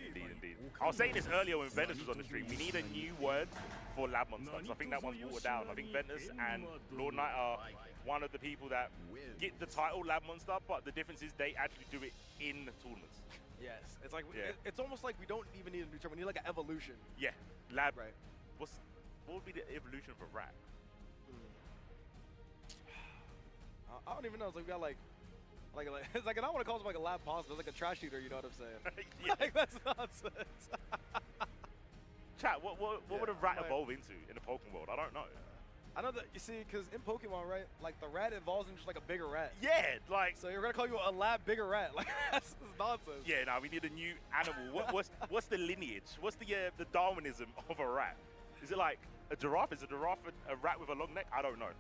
Indeed, indeed. I was saying this earlier when Ventus was on the stream. We need a new word for Lab Monster. I think that one's watered down. I think Ventus and Lord Knight are one of the people that get the title Lab Monster, but the difference is they actually do it in tournaments. Yes, it's like it's almost like we don't even need a new term. We need like an evolution. Yeah, Lab. Right. What would be the evolution for rap? I don't even know. It's like we got like it's like I don't want to call it like a lab pause, but it's like a trash eater. You know what I'm saying? Like that's nonsense. Chat. What would a rat evolve into in the Pokemon world? I don't know. I know that you see, because in Pokemon, right, like the rat evolves into just like a bigger rat. Yeah, like so you're gonna call you a lab bigger rat? Like that's nonsense. Yeah, no, we need a new animal. What's the lineage? What's the Darwinism of a rat? Is it like a giraffe? Is a giraffe a rat with a long neck? I don't know.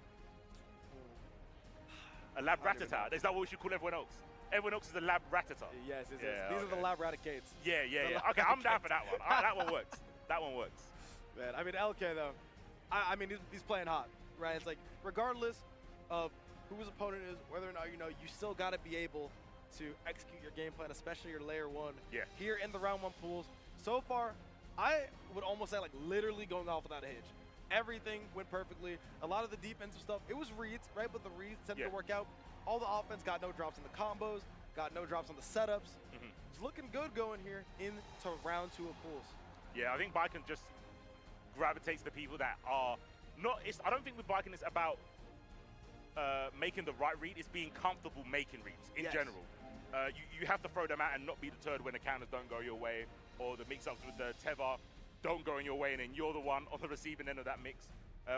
A lab ratata. Is that what we should call everyone else? Everyone else is a lab ratata. Yes, yes, yes. These are the lab raticates. Yeah. Okay, I'm down for that one. That one works. That one works. Man, I mean LK though. I mean he's playing hot, right? It's like regardless of who his opponent is, whether or not you know, you still got to be able to execute your game plan, especially your layer one. Yeah. Here in the round one pools, so far, I would almost say like literally going off without a hitch. Everything went perfectly. A lot of the defensive stuff, it was reads, right? But the reads tend to work out. All the offense got no drops in the combos, got no drops on the setups. It's looking good going here into round two of pools. Yeah, I think Baiken just gravitates to people that are not. I don't think with Baiken it's about making the right read. It's being comfortable making reads in general. You have to throw them out and not be deterred when the counters don't go your way, or the mix-ups with the Teva don't go in your way, and then you're the one on the receiving end of that mix.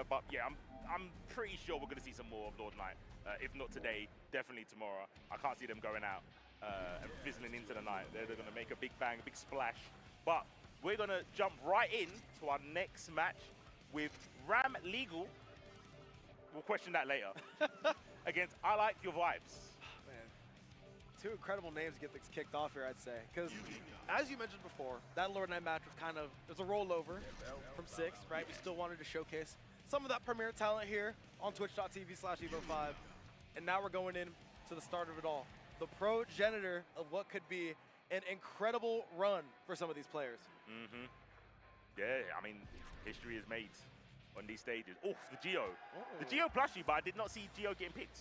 But yeah, I'm pretty sure we're going to see some more of Lord Knight. If not today, definitely tomorrow. I can't see them going out and fizzling into the night. They're going to make a big bang, a big splash. But we're going to jump right in to our next match with Ram Legal. We'll question that later. Against I Like Your Vibes. Man, two incredible names to get things kicked off here, I'd say. Because as you mentioned before, that Lord Knight match was kind of, it was a rollover from 6, right? We still wanted to showcase some of that premier talent here on twitch.tv/EVO5. And now we're going in to the start of it all. The progenitor of what could be an incredible run for some of these players. Yeah, I mean, history is made on these stages. Oh, the Geo. The Geo plushie, but I did not see Geo getting picked.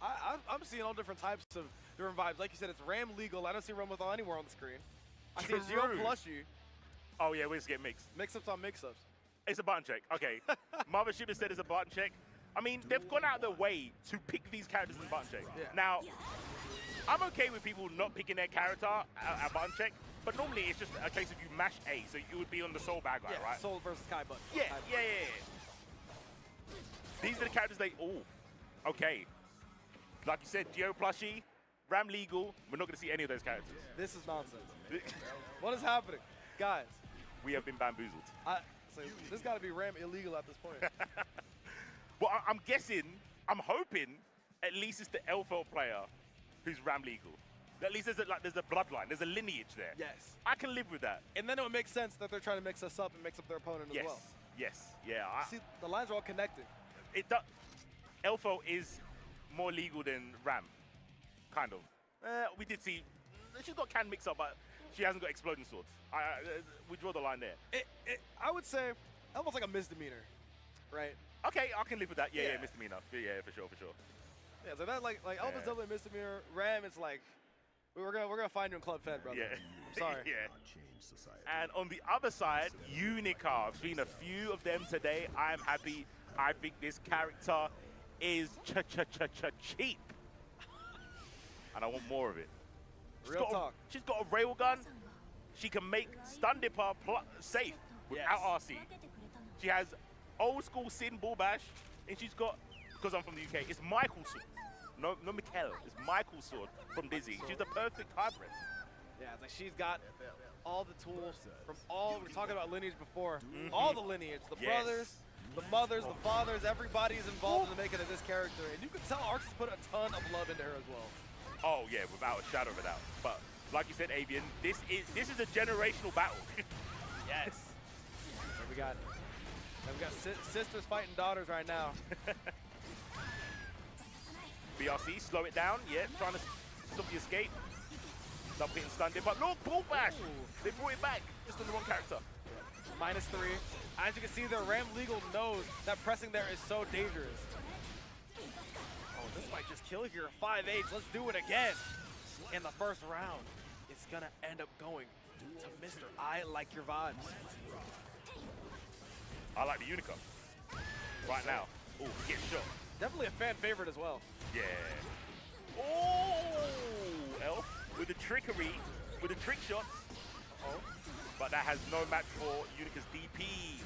I'm seeing all different types of different vibes. Like you said, it's Ram Legal. I don't see Ram Withal anywhere on the screen. I see a Geo plushie. Oh, yeah, we're just getting mixed. Mix-ups on mix-ups. It's a button check. Okay. Mothership has said it's a button check. I mean, they've gone out of their way to pick these characters in button check. Yeah. Now, I'm okay with people not picking their character at button check, but normally it's just a case of you mash A, so you would be on the Soul bad guy, right? Soul versus Kai button. Yeah. These are the characters they... Oh, okay. Like you said, Geo plushie. Ram legal. We're not going to see any of those characters. This is nonsense. What is happening? Guys. We have been bamboozled. So this got to be Ram illegal at this point. Well, I'm guessing, I'm hoping, at least it's the LFL player who's Ram legal. At least there's a bloodline, there's a lineage there. Yes. I can live with that. And then it would make sense that they're trying to mix us up and mix up their opponent as well. Yes, yeah. See, the lines are all connected. It does. LFL is more legal than Ram, kind of. We did see, she's got can mix up, but she hasn't got exploding swords. We draw the line there. I would say almost like a misdemeanor, right? Okay, I can live with that. Yeah, misdemeanor. Yeah, for sure. Yeah, so that like Elvis double a misdemeanor. Ram, it's like we're gonna find you in Club Fed, brother. Yeah. I'm sorry. Yeah. And on the other side, Unica. I've seen a few of them today. I'm happy. I think this character is cheap. And I want more of it. Real talk. She's got a railgun. She can make Stun Dipper safe without RC. She has old school Sin Bull Bash, and she's got, because I'm from the UK, it's Michael's sword. No Mikkel, it's Michael's sword from Dizzy. She's the perfect hybrid. Yeah, it's like she's got all the tools from all, we were talking about lineage before, all the lineage, the brothers, the mothers, the fathers, everybody's involved in the making of this character. And you can tell Arx has put a ton of love into her as well. Oh yeah, without a shadow of a doubt. But like you said, Avian, this is a generational battle. Yes. So we got sisters fighting daughters right now. BRC, slow it down. Yeah, trying to stop the escape. Double hitting stun dip, but look, Bull Bash. They brought it back, just on the wrong character. -3. As you can see, their Ram Legal knows that pressing there is so dangerous. Oh, this might just kill here. 5H, let's do it again. In the first round, it's gonna end up going to Mr. I Like Your Vibes. I like the Unica right now. Oh, get shot. Definitely a fan favorite as well. Yeah. Oh, Elf with the trickery, with the trick shots. Uh-oh. But that has no match for Unica's DP.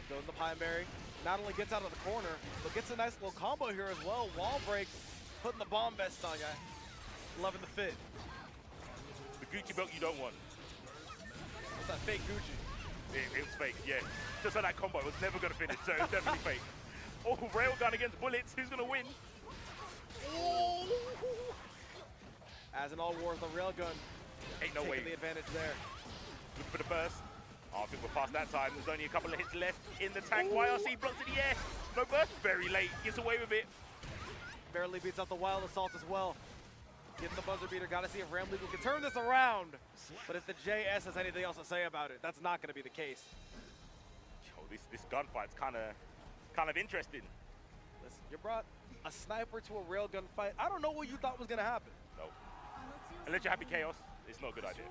Goes the Pine Berry. Not only gets out of the corner, but gets a nice little combo here as well. Wall break, putting the bomb vest on ya. Loving the fit. The Gucci belt you don't want. What's that fake Gucci? It was fake, yeah. Just like that combo, it was never going to finish, so it was definitely fake. Oh, railgun against bullets. Who's going to win? Oh. As in all wars, the railgun ain't no way. Taking the advantage there. Looking for the burst. Oh, I think we're past that time. There's only a couple of hits left in the tank. YRC blocks in the air. No burst. Very late. Gets away with it. Barely beats out the Wild Assault as well. Getting the buzzer beater. Got to see if Ram Legal can turn this around. But if the JS has anything else to say about it, that's not going to be the case. Yo, this gunfight's kind of interesting. Listen, you brought a sniper to a railgun fight. I don't know what you thought was going to happen. No. Unless you're happy chaos, it's not a good idea.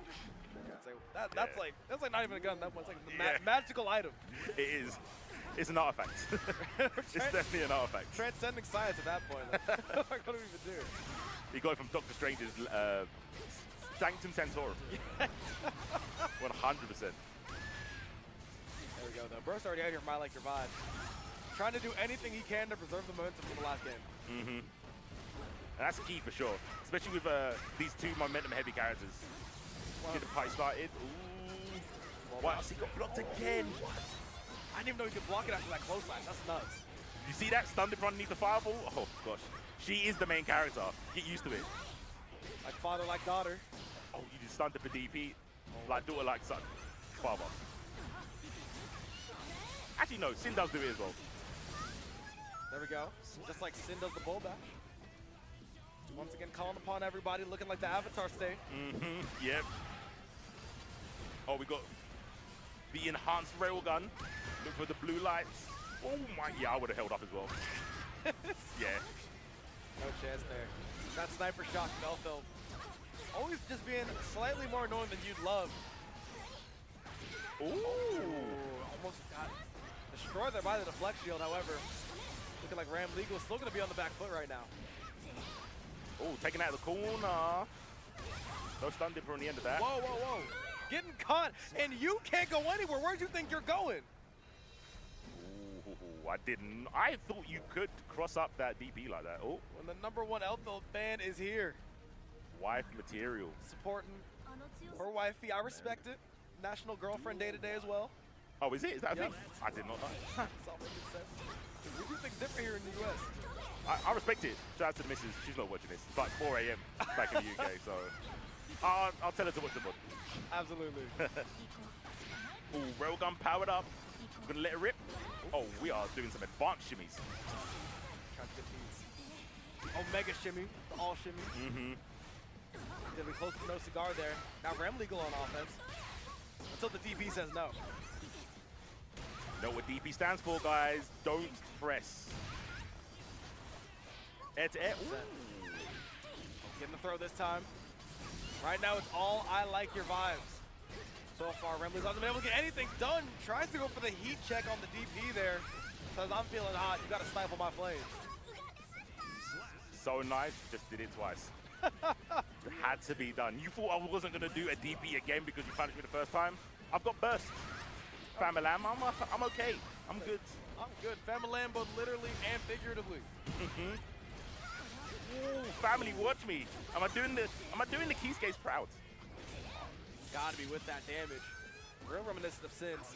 That's like not even a gun. That one's like the magical item. It is. It's an artifact. It's definitely an artifact. Transcending science at that point. What do we even do? You got it from Dr. Strange's Sanctum Sanctorum. 100%. There we go, though. Burst already out here from I Like Your Vibe. Trying to do anything he can to preserve the momentum from the last game. Mm-hmm. And that's key for sure, especially with these two momentum-heavy characters. Get the party started. Ooh. Wow, he got blocked again. I didn't even know he could block it after that close line. That's nuts. You see that stun dip underneath the fireball? Oh, gosh. She is the main character. Get used to it. Like father, like daughter. Oh, you just stunned for DP. Like daughter, like son. Father. Actually, no. Sin does do it as well. There we go. Just like Sin does the bull bash. Once again, calling upon everybody, looking like the Avatar state. Mm-hmm. Yep. Oh, we got the enhanced railgun. Look for the blue lights. Oh my, yeah, I would have held up as well. Yeah. No chance there. That sniper shot from Elfeld. Always just being slightly more annoying than you'd love. Ooh. Almost got destroyed there by the deflect shield, however. Looking like Ram Legal is still going to be on the back foot right now. Oh, taking out the corner. No stun dipper on the end of that. Whoa, whoa, whoa. Getting caught, and you can't go anywhere. Where'd you think you're going? Ooh, I didn't. I thought you could cross up that DP like that. Oh. When the #1 Elfeld fan is here. Wife material. Supporting her wifey. I respect it. National Girlfriend Day today as well. Oh, is it? Is that a thing? I did not know. That's all making sense. We do things different here in the US. I respect it. Shout out to the missus. She's not watching this. It's like 4 a.m. back in the UK, so I'll tell her to watch the VOD. Absolutely. Ooh, railgun powered up. We're gonna let it rip. Oh, we are doing some advanced shimmies. Omega shimmy, the all shimmy. Mm-hmm. Gonna be close to no cigar there. Now Rem legal on offense. Until the DP says no. Know what DP stands for, guys. Don't press. Air to air. Ooh. Getting the throw this time. Right now it's all I like your vibes. So far, Remley's hasn't been able to get anything done. Tries to go for the heat check on the DP there. Says, I'm feeling hot. You got to stifle my flames. So nice. Just did it twice. It had to be done. You thought I wasn't going to do a DP again because you punished me the first time? I've got burst. Famalam, I'm okay. I'm good. I'm good. Famalam both literally and figuratively. Ooh, family, watch me. Am I doing the Keyscapes proud? Gotta be with that damage. Real reminiscent of Sins.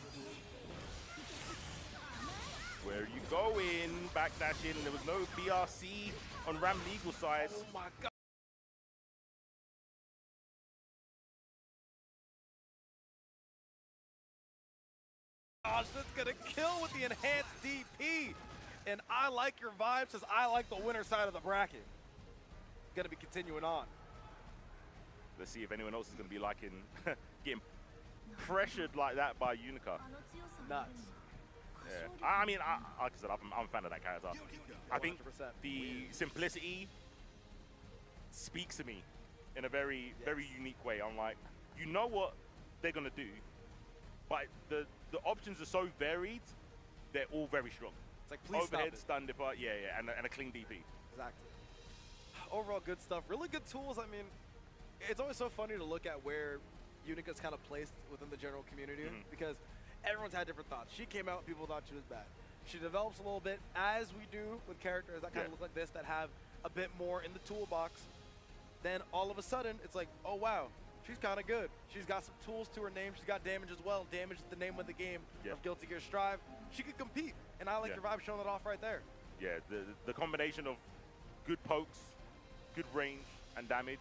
Where are you going? Backdashing. There was no BRC on Ram Legal side. Oh my god. Gosh, that's gonna kill with the enhanced DP. And I like your vibe says I like the winner side of the bracket. Gonna be continuing on. Let's see if anyone else is going to be liking getting pressured like that by Unica. Nuts. Yeah. I mean, like I said, I'm a fan of that character. I think 100%. the simplicity speaks to me in a very, very unique way. I'm like, you know what they're going to do, but the options are so varied, they're all very strong. It's like, please overhead, stop stun dipper, yeah, and a clean DP. Exactly. Overall, good stuff. Really good tools. I mean, it's always so funny to look at where Unica's kind of placed within the general community because everyone's had different thoughts. She came out, people thought she was bad. She develops a little bit, as we do with characters that kind of look like this, that have a bit more in the toolbox. Then all of a sudden, it's like, oh wow, she's kind of good. She's got some tools to her name. She's got damage as well. Damage is the name of the game of Guilty Gear Strive. She could compete, and I like your vibe showing that off right there. Yeah, the combination of good pokes, good range, and damage,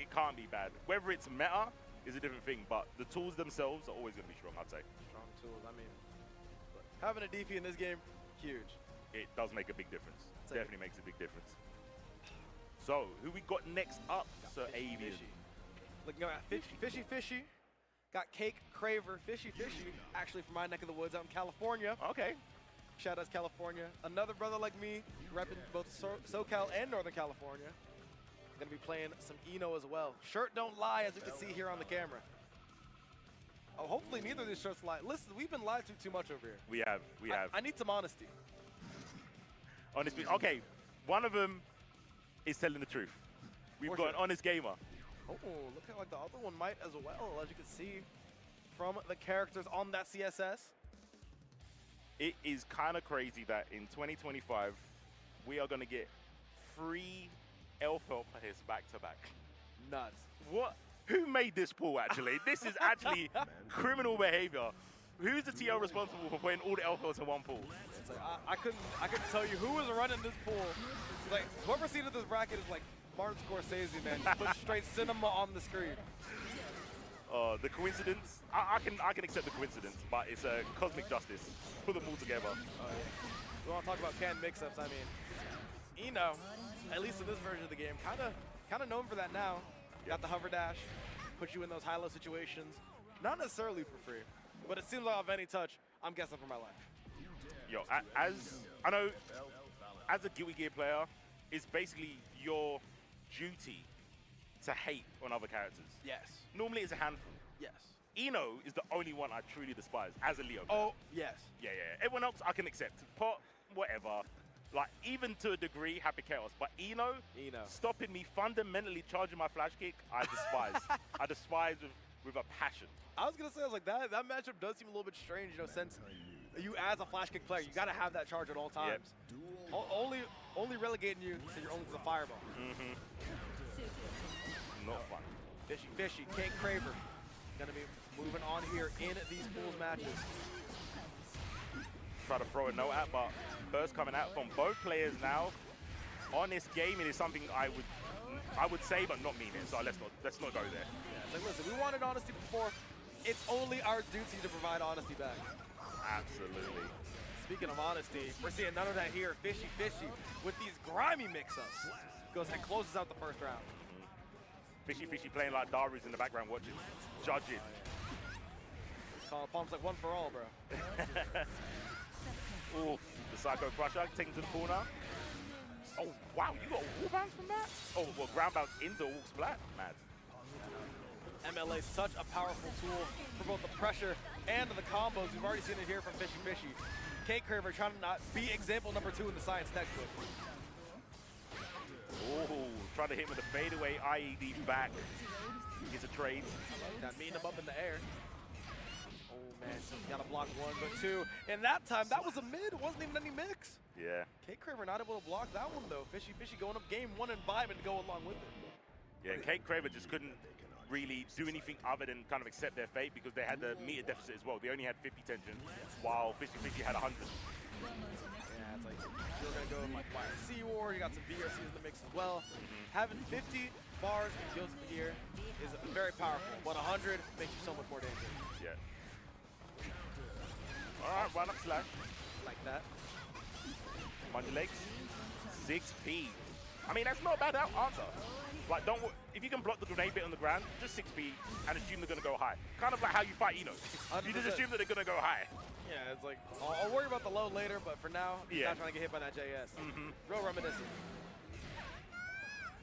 it can't be bad. Whether it's meta is a different thing, but the tools themselves are always going to be strong, I'd say. Strong tools. I mean, having a DP in this game, huge. It does make a big difference. Definitely makes a big difference. So, who we got next up? Sir Avian. Looking at Fishy. Got Cake Craver, Fishy, actually from my neck of the woods out in California. Okay. Shout out to California. Another brother like me, repping both SoCal and Northern California. Gonna be playing some Eno as well. Shirt don't lie, as you can see here on the camera. Oh, hopefully neither of these shirts lie. Listen, we've been lied to too much over here. We have. I need some honesty. Honestly, okay. One of them is telling the truth. We've got an honest gamer. Oh, look at like the other one might as well, as you can see from the characters on that CSS. It is kind of crazy that in 2025, we are going to get 3 LFL players back-to-back. Nuts. What? Who made this pool, actually? This is actually criminal behavior. Who's the TO responsible for putting all the LFLs in one pool? It's like, I couldn't tell you who was running this pool. It's like, whoever seeded this bracket is like Martin Scorsese, man. Just put straight cinema on the screen. The coincidence, I can accept the coincidence, but it's a cosmic justice. Put them all together. We want to talk about canned mix-ups. I mean, Eno, at least in this version of the game, kind of known for that now. Got the hover dash, put you in those high-low situations. Not necessarily for free, but it seems like off any touch, I'm guessing for my life. Yo, as I know, as a Guilty Gear player, it's basically your duty to hate on other characters. Yes. Normally it's a handful. Yes. Eno is the only one I truly despise as a Leo player. Oh, yes. Yeah. Everyone else I can accept. Pot, whatever. Like, even to a degree, Happy Chaos. But Eno, stopping me fundamentally charging my flash kick, I despise. I despise with a passion. I was going to say, I was like, that matchup does seem a little bit strange, since you as a flash kick player, you got to have that charge at all times. Only relegating you to your only to the fireball. Not fun. Fishy, Kate Craver gonna be moving on here in these pools matches. Try to throw a note out, but burst coming out from both players now. Honest gaming is something I would say, but not mean it. So let's not go there. Yeah, like, listen, we wanted honesty before. It's only our duty to provide honesty back. Absolutely. Speaking of honesty, we're seeing none of that here. Fishy with these grimy mix-ups goes and closes out the first round. Fishy playing like Daru's in the background watching, judging. Call Palms like one for all, bro. Oof, the Psycho Crusher taken to the corner. Oh, wow, you got a wall bounce from that? Oh, well, ground bounce into wall splat? Mad. MLA, such a powerful tool for both the pressure and the combos. We've already seen it here from Fishy. Kate Craver trying to not be example number 2 in the science textbook. Oh, trying to hit him with a fadeaway IED back. Gets a trade. That meeting him up in the air. Oh man, so he's got to block 1, but 2. And that time, that was a mid. It wasn't even any mix. Yeah. Kate Craver not able to block that one though. Fishy going up game 1 and vibing to go along with it. Yeah, Kate Craver just couldn't really do anything other than kind of accept their fate because they had the meter deficit as well. They only had 50 tension, while Fishy had 100. Yeah, it's like you're gonna go like YRC War. You got some VRCs in the mix as well. Having 50 bars and kills here is very powerful, but 100 makes you so much more dangerous. Yeah. All right, run up slash. Like that. Mind your legs. 6P. I mean, that's not a bad answer. Like, if you can block the grenade bit on the ground, just 6P and assume they're gonna go high. Kind of like how you fight Eno. You just assume that they're gonna go high. Yeah, it's like, I'll worry about the low later, but for now, not trying to get hit by that JS. Real reminiscent.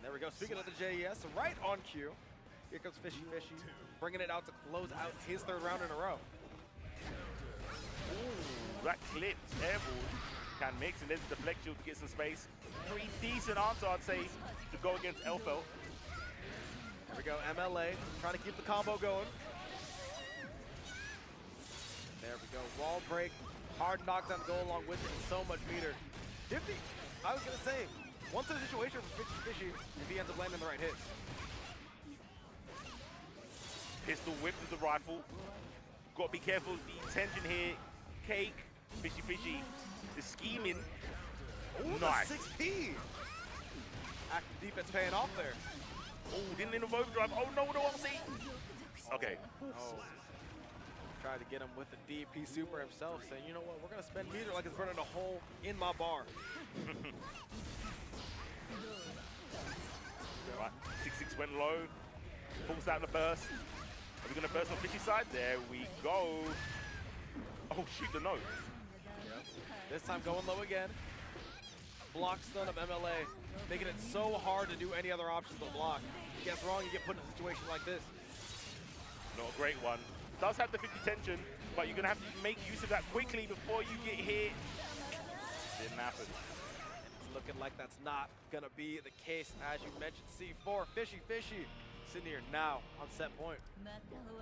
There we go, speaking of the JS, right on cue. Here comes Fishy, bringing it out to close out his 3rd round in a row. Ooh, that clipped airball can mix, and there's the deflect shield to get some space. Pretty decent answer, I'd say, to go against Elfel. There we go, MLA, trying to keep the combo going. There we go, wall break, hard knockdown to go along with it, so much meter. 50, I was gonna say, one to the situation for Fishy if he ends up landing the right hit. Pistol whip with the rifle. Gotta be careful of the tension here. Cake, Fishy, the scheming. Ooh, nice. 6P. Active defense paying off there. Oh, didn't in a overdrive. Oh no, the RC. Okay. Oh. Tried to get him with the DP super himself, saying, you know what, we're gonna spend meter like it's burning a hole in my bar. Right, 6-6 went low. Pulls out the burst. Are we gonna burst on Fishy's side? There we go. Oh, shoot the note. Yep. This time going low again. Block stun of MLA, making it so hard to do any other options but block. If you guess wrong, you get put in a situation like this. Not a great one. Does have the 50 tension, but you're gonna have to make use of that quickly before you get hit. Didn't happen. It's looking like that's not gonna be the case, as you mentioned. C4, Fishy, sitting here now on set point. Mankind knew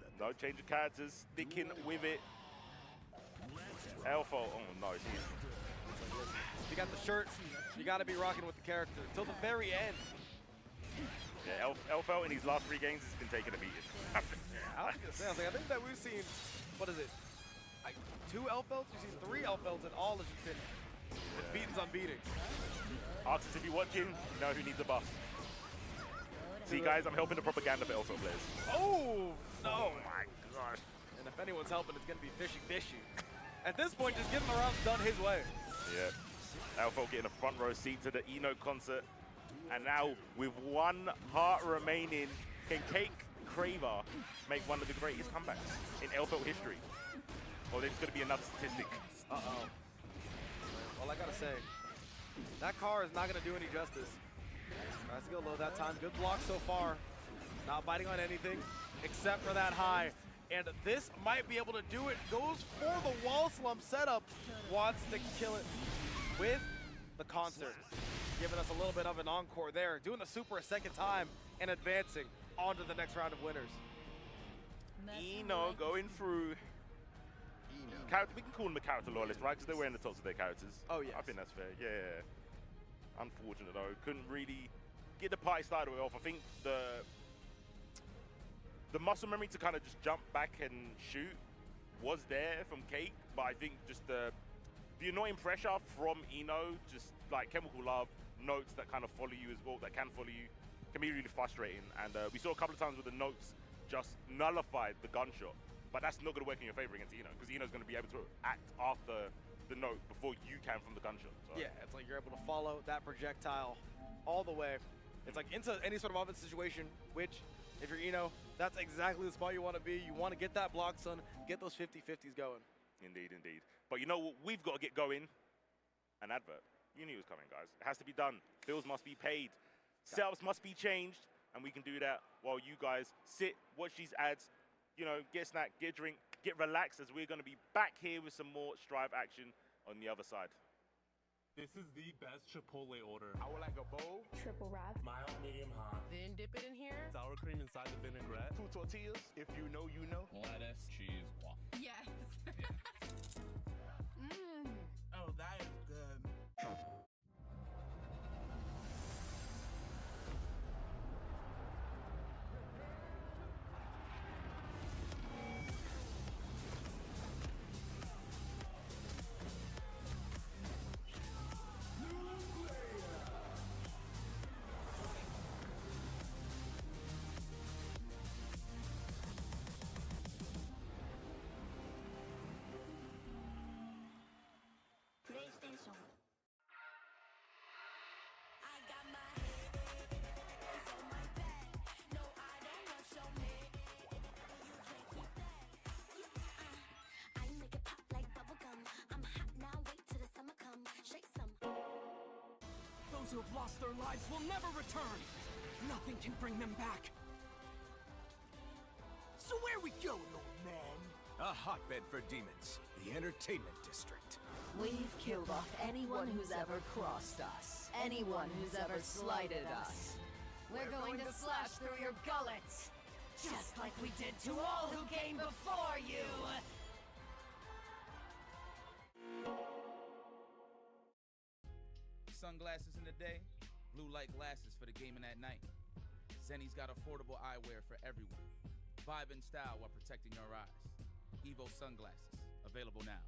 that. No change of characters, sticking with it. Elfo, oh no, she's. If you got the shirt, you gotta be rocking with the character till the very end. Yeah, Elfo in his last 3 games has been taking a beating. I was gonna say, I think that we've seen, what is it, like 2 Elfelds? We've seen 3 Elfelds, and all has just been beatings on beatings. Arxis, if you're watching, you know who needs a buff. See guys, I'm helping the propaganda for Elfo players. Oh, no. Oh my gosh. And if anyone's helping, it's gonna be Fishy. At this point, just getting the rounds done his way. Yeah. Elfo getting a front row seat to the Eno concert. And now, with 1 heart remaining, can Kate Craver make one of the greatest comebacks in Elfo history? Or there's going to be another statistic. Uh-oh. Well, I gotta say, that car is not gonna do any justice. Tries to go low that time. Good block so far. Not biting on anything except for that high. And this might be able to do it. Goes for the wall slump setup. Wants to kill it with the concert. Giving us a little bit of an encore there. Doing the super a second time and advancing on to the next round of winners. Eno going through. we can call them a character loyalist, right? Because they're wearing the tops of their characters. Oh, yeah. I think that's fair. Yeah. Unfortunate though, couldn't really get the party started off. I think the muscle memory to kind of just jump back and shoot was there from Cake, but I think just the annoying pressure from Eno, just like Chemical Love, notes that kind of follow you as well, that can follow you, can be really frustrating. And we saw a couple of times where the notes just nullified the gunshot, but that's not going to work in your favor against Eno, because Eno's going to be able to act after the note before you can from the gunshot. So. Yeah, it's like you're able to follow that projectile all the way. It's like into any sort of offense situation, which, if you're Eno, that's exactly the spot you want to be. You want to get that block, son, get those 50-50s going. Indeed, indeed. But you know what we've got to get going? An advert. You knew it was coming, guys. It has to be done. Bills must be paid. Setups must be changed, and we can do that while you guys sit, watch these ads, you know, get a snack, get a drink, get relaxed, as we're going to be back here with some more Strive action on the other side. This is the best Chipotle order. I would like a bowl. Triple wrap. Mild, medium, hot. Then dip it in here. Sour cream inside the vinaigrette. 2 tortillas. If you know, you know. Lettuce, cheese, guac. Yes. Oh, that is good. Those who have lost their lives will never return. Nothing can bring them back. So where we going, old man? A hotbed for demons. The entertainment district. We've killed off anyone who's ever crossed us. Anyone who's ever slighted us. We're going to slash through your gullets. Just like we did to all who came before you. Sunglasses in the day, blue light glasses for the gaming at night. Zenny's got affordable eyewear for everyone. Vibe and style while protecting your eyes. EVO sunglasses, available now.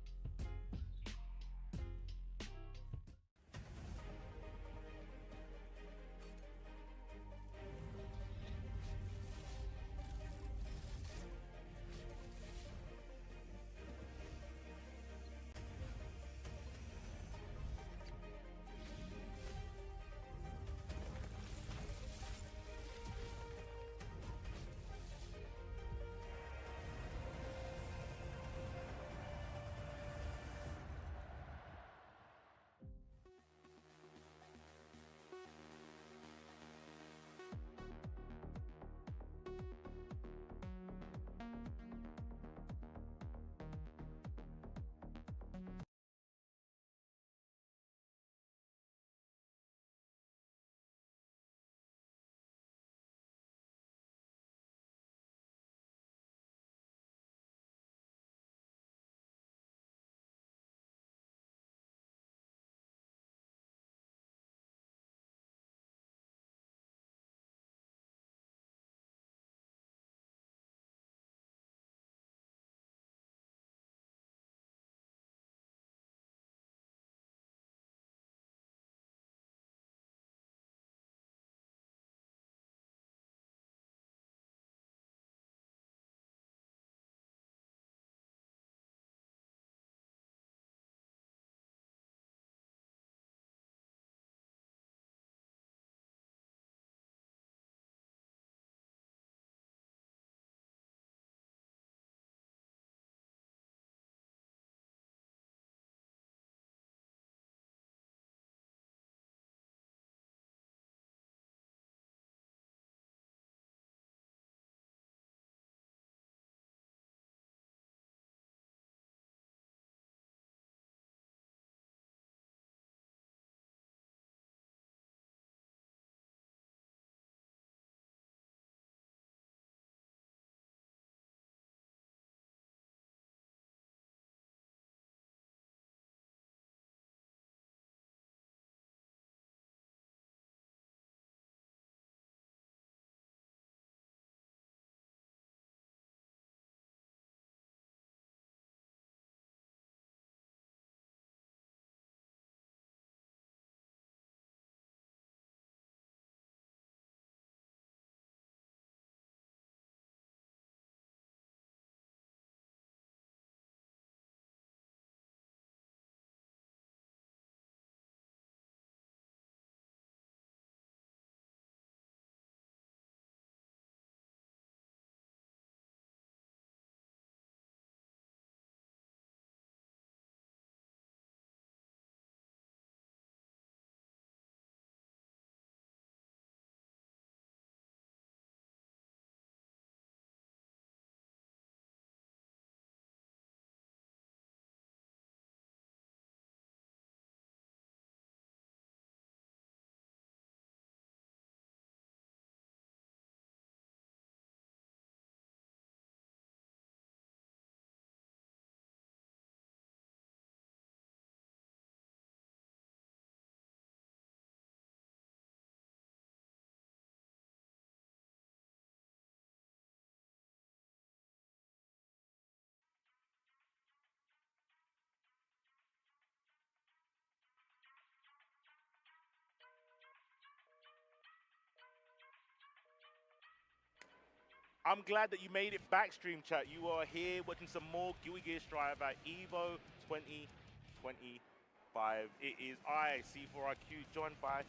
I'm glad that you made it back, stream chat. You are here watching some more Guilty Gear Strive at EVO 2025. It is I, C4IQ, joined by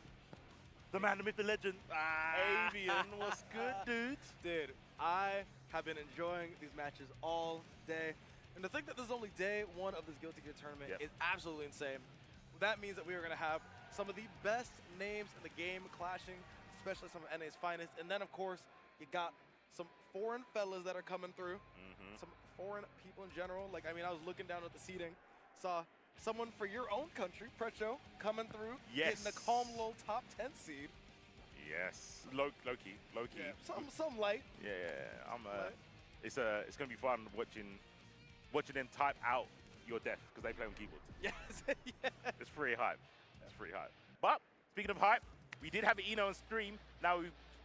the man, the myth, the legend, Avian. What's good, dudes? Dude, I have been enjoying these matches all day. And to think that this is only day one of this Guilty Gear tournament is absolutely insane. That means that we are going to have some of the best names in the game clashing, especially some of NA's finest. And then, of course, you got some foreign fellas that are coming through, some foreign people in general. Like, I mean, I was looking down at the seating, saw someone for your own country, Precho, coming through, getting a calm little top 10 seed. Yes, low key. Yeah, some light. Yeah. It's gonna be fun watching them type out your death because they play on keyboards. Yes, yeah. It's pretty hype. But speaking of hype, we did have an Eno on stream. Now,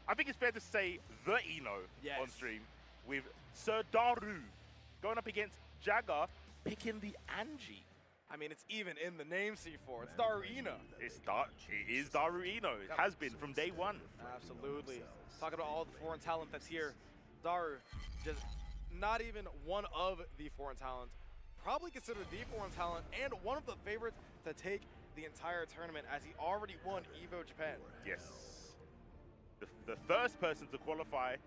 I think it's fair to say the Eno on stream with Sir Daru going up against Jagger, picking the Angie. I mean, it's even in the name, C4. It's Daru Eno. It is Daru Eno. It has been from day one. Absolutely. Talking about all the foreign talent that's here. Daru, just not even one of the foreign talent. Probably considered the foreign talent and one of the favorites to take the entire tournament as he already won EVO Japan. Yes. The first person to qualify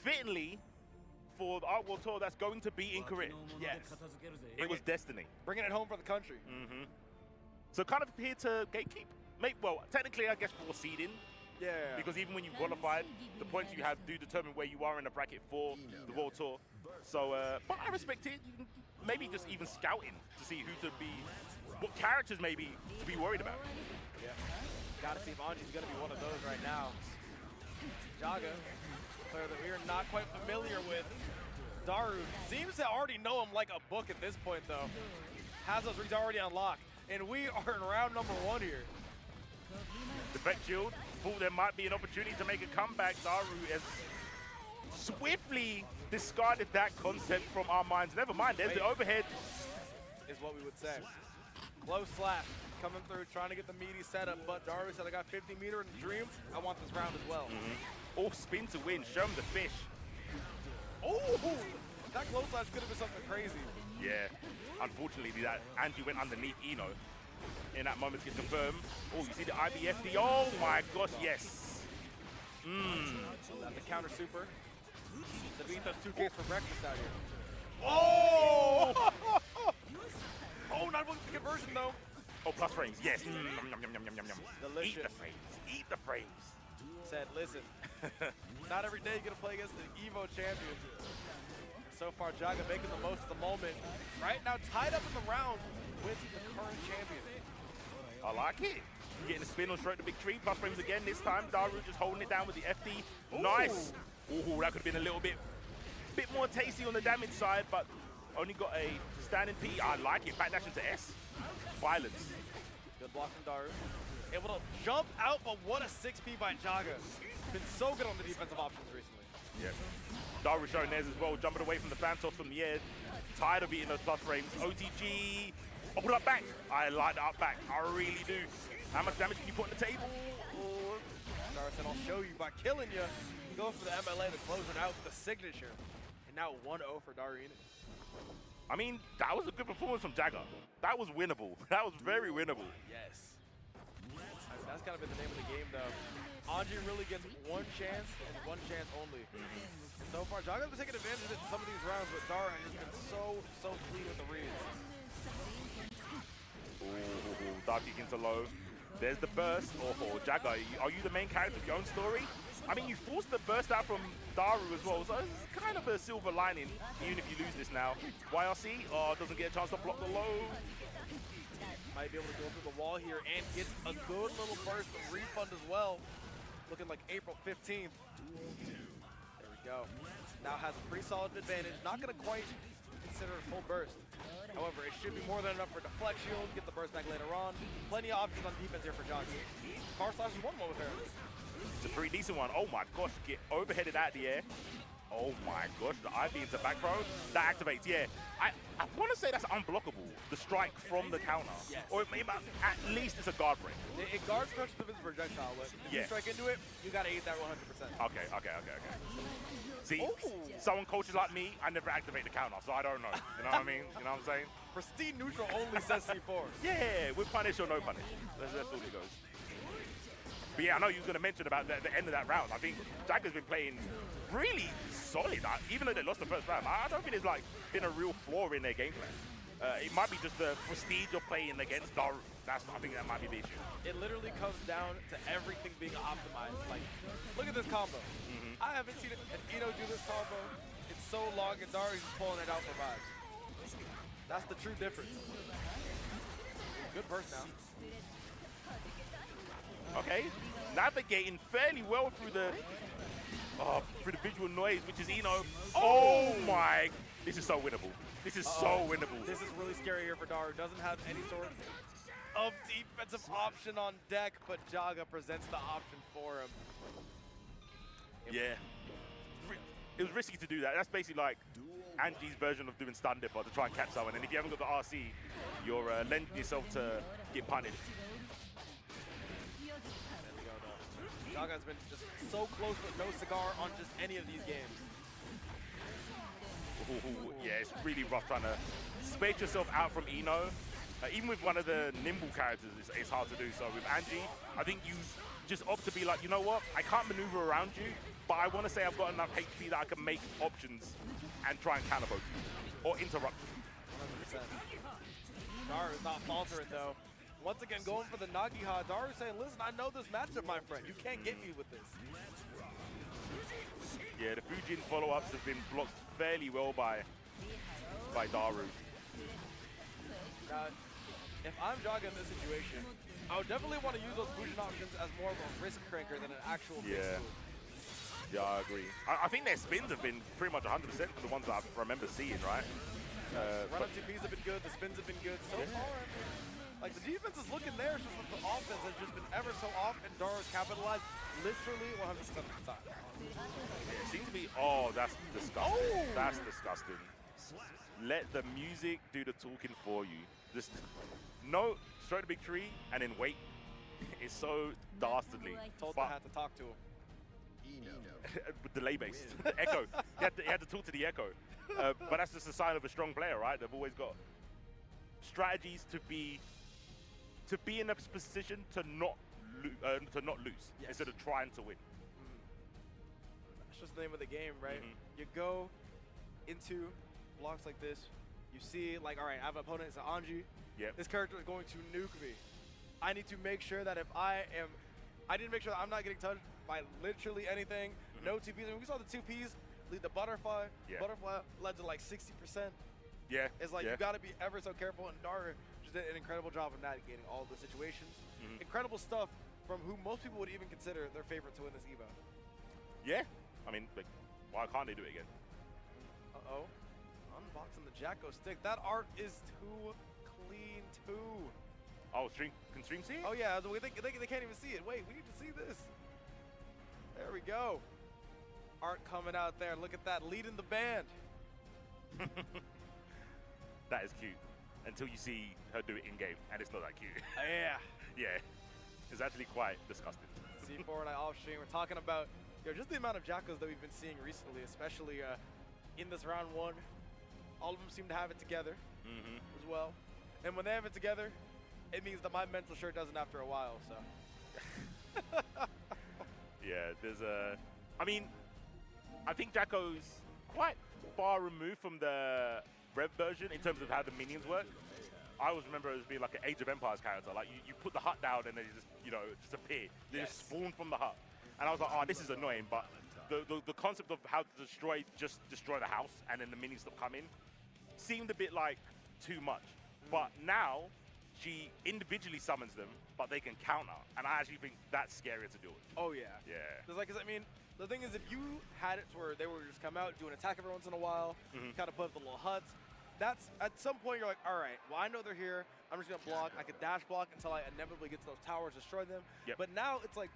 fittingly for the Art World Tour that's going to be in Korea. Yes. It was destiny. Bringing it home for the country. So kind of here to gatekeep. Well, technically, I guess for seeding. Yeah. Because even when you qualified, the points you have do determine where you are in the bracket for the World Tour. So, but I respect it. You can maybe just even scouting to see who to be, what characters maybe to be worried about. Yeah. Gotta see if Anji's gonna be one of those right now. Jaga, a player that we are not quite familiar with. Daru seems to already know him like a book at this point, though. Has those reads already unlocked, and we are in round number 1 here. Defect shield, thought there might be an opportunity to make a comeback. Daru has swiftly discarded that concept from our minds. Never mind, there's the overhead. Is what we would say. Close slash coming through, trying to get the meaty setup, but Daru said, I got 50 meter in the dream. I want this round as well. Oh, spin to win, show him the fish. Oh, that close slash could have been something crazy. Yeah, unfortunately that Angie went underneath Eno. In that moment to get confirmed. Oh, you see the IBFD, oh my gosh, yes. That's the counter super. The beat those 2Ks for breakfast out here. Oh! Oh, not with the conversion though. Oh, plus frames, yes. Delicious. Eat the frames. Said, listen, not every day you're gonna play against the EVO champion. So far, Jaga making the most of the moment. Right now, tied up in the round with the current champion. I like it. Getting a spin on straight to big tree. Plus frames again this time. Daru just holding it down with the FD. Nice. Ooh, that could have been a little bit more tasty on the damage side, but only got a standing P. I like it. Backdash into S. Violence. Good block from Daru. Able to jump out, but what a 6P by Jaga. Been so good on the defensive options recently. Yeah. Daru showing theirs as well, jumping away from the Phantos from the air. Tired of eating those plus frames. OTG. Oh, put up back. I like the up back. I really do. How much damage can you put on the table? Daru said, I'll show you by killing you. Go for the MLA to close it out with the signature. And now 1-0 for Daru. I mean, that was a good performance from Jagger. That was winnable. That was very winnable. Yes. That's kind of been the name of the game, though. Anji really gets one chance and one chance only. And so far, Jaga's been taking advantage of it in some of these rounds, but Daru has been so clean with the reads. Ooh, dark kick into low. There's the burst. Oh, Jagger, are you the main character of your own story? I mean, you forced the burst out from Daru as well, so it's kind of a silver lining, even if you lose this now. YRC doesn't get a chance to block the low. Might be able to go through the wall here and get a good little burst of refund as well. Looking like April 15th. There we go. Now has a pretty solid advantage. Not going to quite consider a full burst. However, it should be more than enough for deflect shield, get the burst back later on. Plenty of options on defense here for Johnson. Car slash is one more with her. It's a pretty decent one. Oh my gosh, get overheaded out of the air. Oh my gosh, the IV into back throw. That activates, yeah. I want to say that's unblockable, the strike from the counter. Yes. Or at least it's a guard break. It guard crushes of his projectile. If you strike into it, you got to eat that 100%. Okay. See, someone coaches like me, I never activate the counter, so I don't know. You know what I mean? You know what I'm saying? Pristine neutral only says C4. Yeah, with punish or no punish. That's all it goes. But yeah, I know you was going to mention about the end of that round. I think Jagger's been playing really solid. Even though they lost the first round, I don't think there's like been a real flaw in their game plan. It might be just the prestige of playing against Daru. I think that might be the issue. It literally comes down to everything being optimized. Like, look at this combo. I haven't seen an Eno do this combo in so long, and Daru's just pulling it out for vibes. That's the true difference. Good burst now. Okay, navigating fairly well through the visual noise, which is Eno. Oh my! This is so winnable. This is so winnable. This is really scary here for Daru. Doesn't have any sort of defensive option on deck, but Jaga presents the option for him. Yeah. It was risky to do that. That's basically like Angie's version of doing stun dipper to try and catch someone. And if you haven't got the RC, you're lending yourself to get punished. Jaga's been just so close with no cigar on just any of these games. Ooh, yeah, it's really rough trying to space yourself out from Eno. Even with one of the nimble characters, it's hard to do. So with Angie, I think you just opt to be like, you know what? I can't maneuver around you, but I want to say I've got enough HP that I can make options and try and counter both you or interrupt you. 100%. Daru's not faltering though. Once again, going for the Nagiha. Daru's saying, listen, I know this matchup, my friend. You can't get me with this. Yeah, the Fujin follow-ups have been blocked fairly well by Daru. If I'm Jaga in this situation, I would definitely want to use those Fujin options as more of a risk cranker than an actual big move. Yeah, I agree. I think their spins have been pretty much 100% for the ones that I remember seeing, right? Run-up TPs have been good, the spins have been good so far. Like, the defense is looking there, it's just that the offense has just been ever so off, and Daru's capitalized literally 100% of the time. It seems to be, oh, that's disgusting. That's disgusting. Let the music do the talking for you. Just, no, straight to big tree, and then wait. It's so dastardly. Told I had to talk to him. Delay-based. Echo. He had to talk to the Echo. But that's just a sign of a strong player, right? They've always got strategies to be in a position to not lose instead of trying to win. That's just the name of the game, right? You go into blocks like this, you see, like, all right, I have an opponent, it's an Anji. This character is going to nuke me. I need to make sure that if I need to make sure that I'm not getting touched by literally anything. No 2Ps. I mean, we saw the 2Ps lead the butterfly. Butterfly led to like 60%. Yeah. It's like you got to be ever so careful, and Daru just did an incredible job of navigating all the situations. Incredible stuff from who most people would even consider their favorite to win this EVO. Yeah. I mean, like, why can't they do it again? Uh-oh. Unboxing the Jacko stick. That art is too clean, too. Oh, can stream see it? Oh, yeah. They can't even see it. Wait, we need to see this. There we go. Art coming out there. Look at that. Leading the band. That is cute. Until you see her do it in-game, and it's not that cute. Yeah. Yeah. It's actually quite disgusting. C4 and I off stream. We're talking about just the amount of Jackos that we've been seeing recently, especially in this round one. All of them seem to have it together as well. And when they have it together, it means that my mental shirt doesn't after a while, so. Yeah, there's I mean, I think Jacko's quite far removed from the Rev version in terms of how the minions work. I always remember it as being like an Age of Empires character. Like, you put the hut down and they just, just appear. They just spawn from the hut. And I was like, oh, this is annoying, but the concept of how to destroy the house and then the minions stop coming seemed a bit like too much. But now, she individually summons them, but they can counter. And I actually think that's scarier to deal with. Oh, yeah. Yeah. Because, I mean, the thing is, if you had it to where they would just come out, do an attack every once in a while, kind of put up the little huts, that's, at some point, you're like, all right, well, I know they're here. I'm just going to block. I could dash block until I inevitably get to those towers, destroy them. But now, it's like,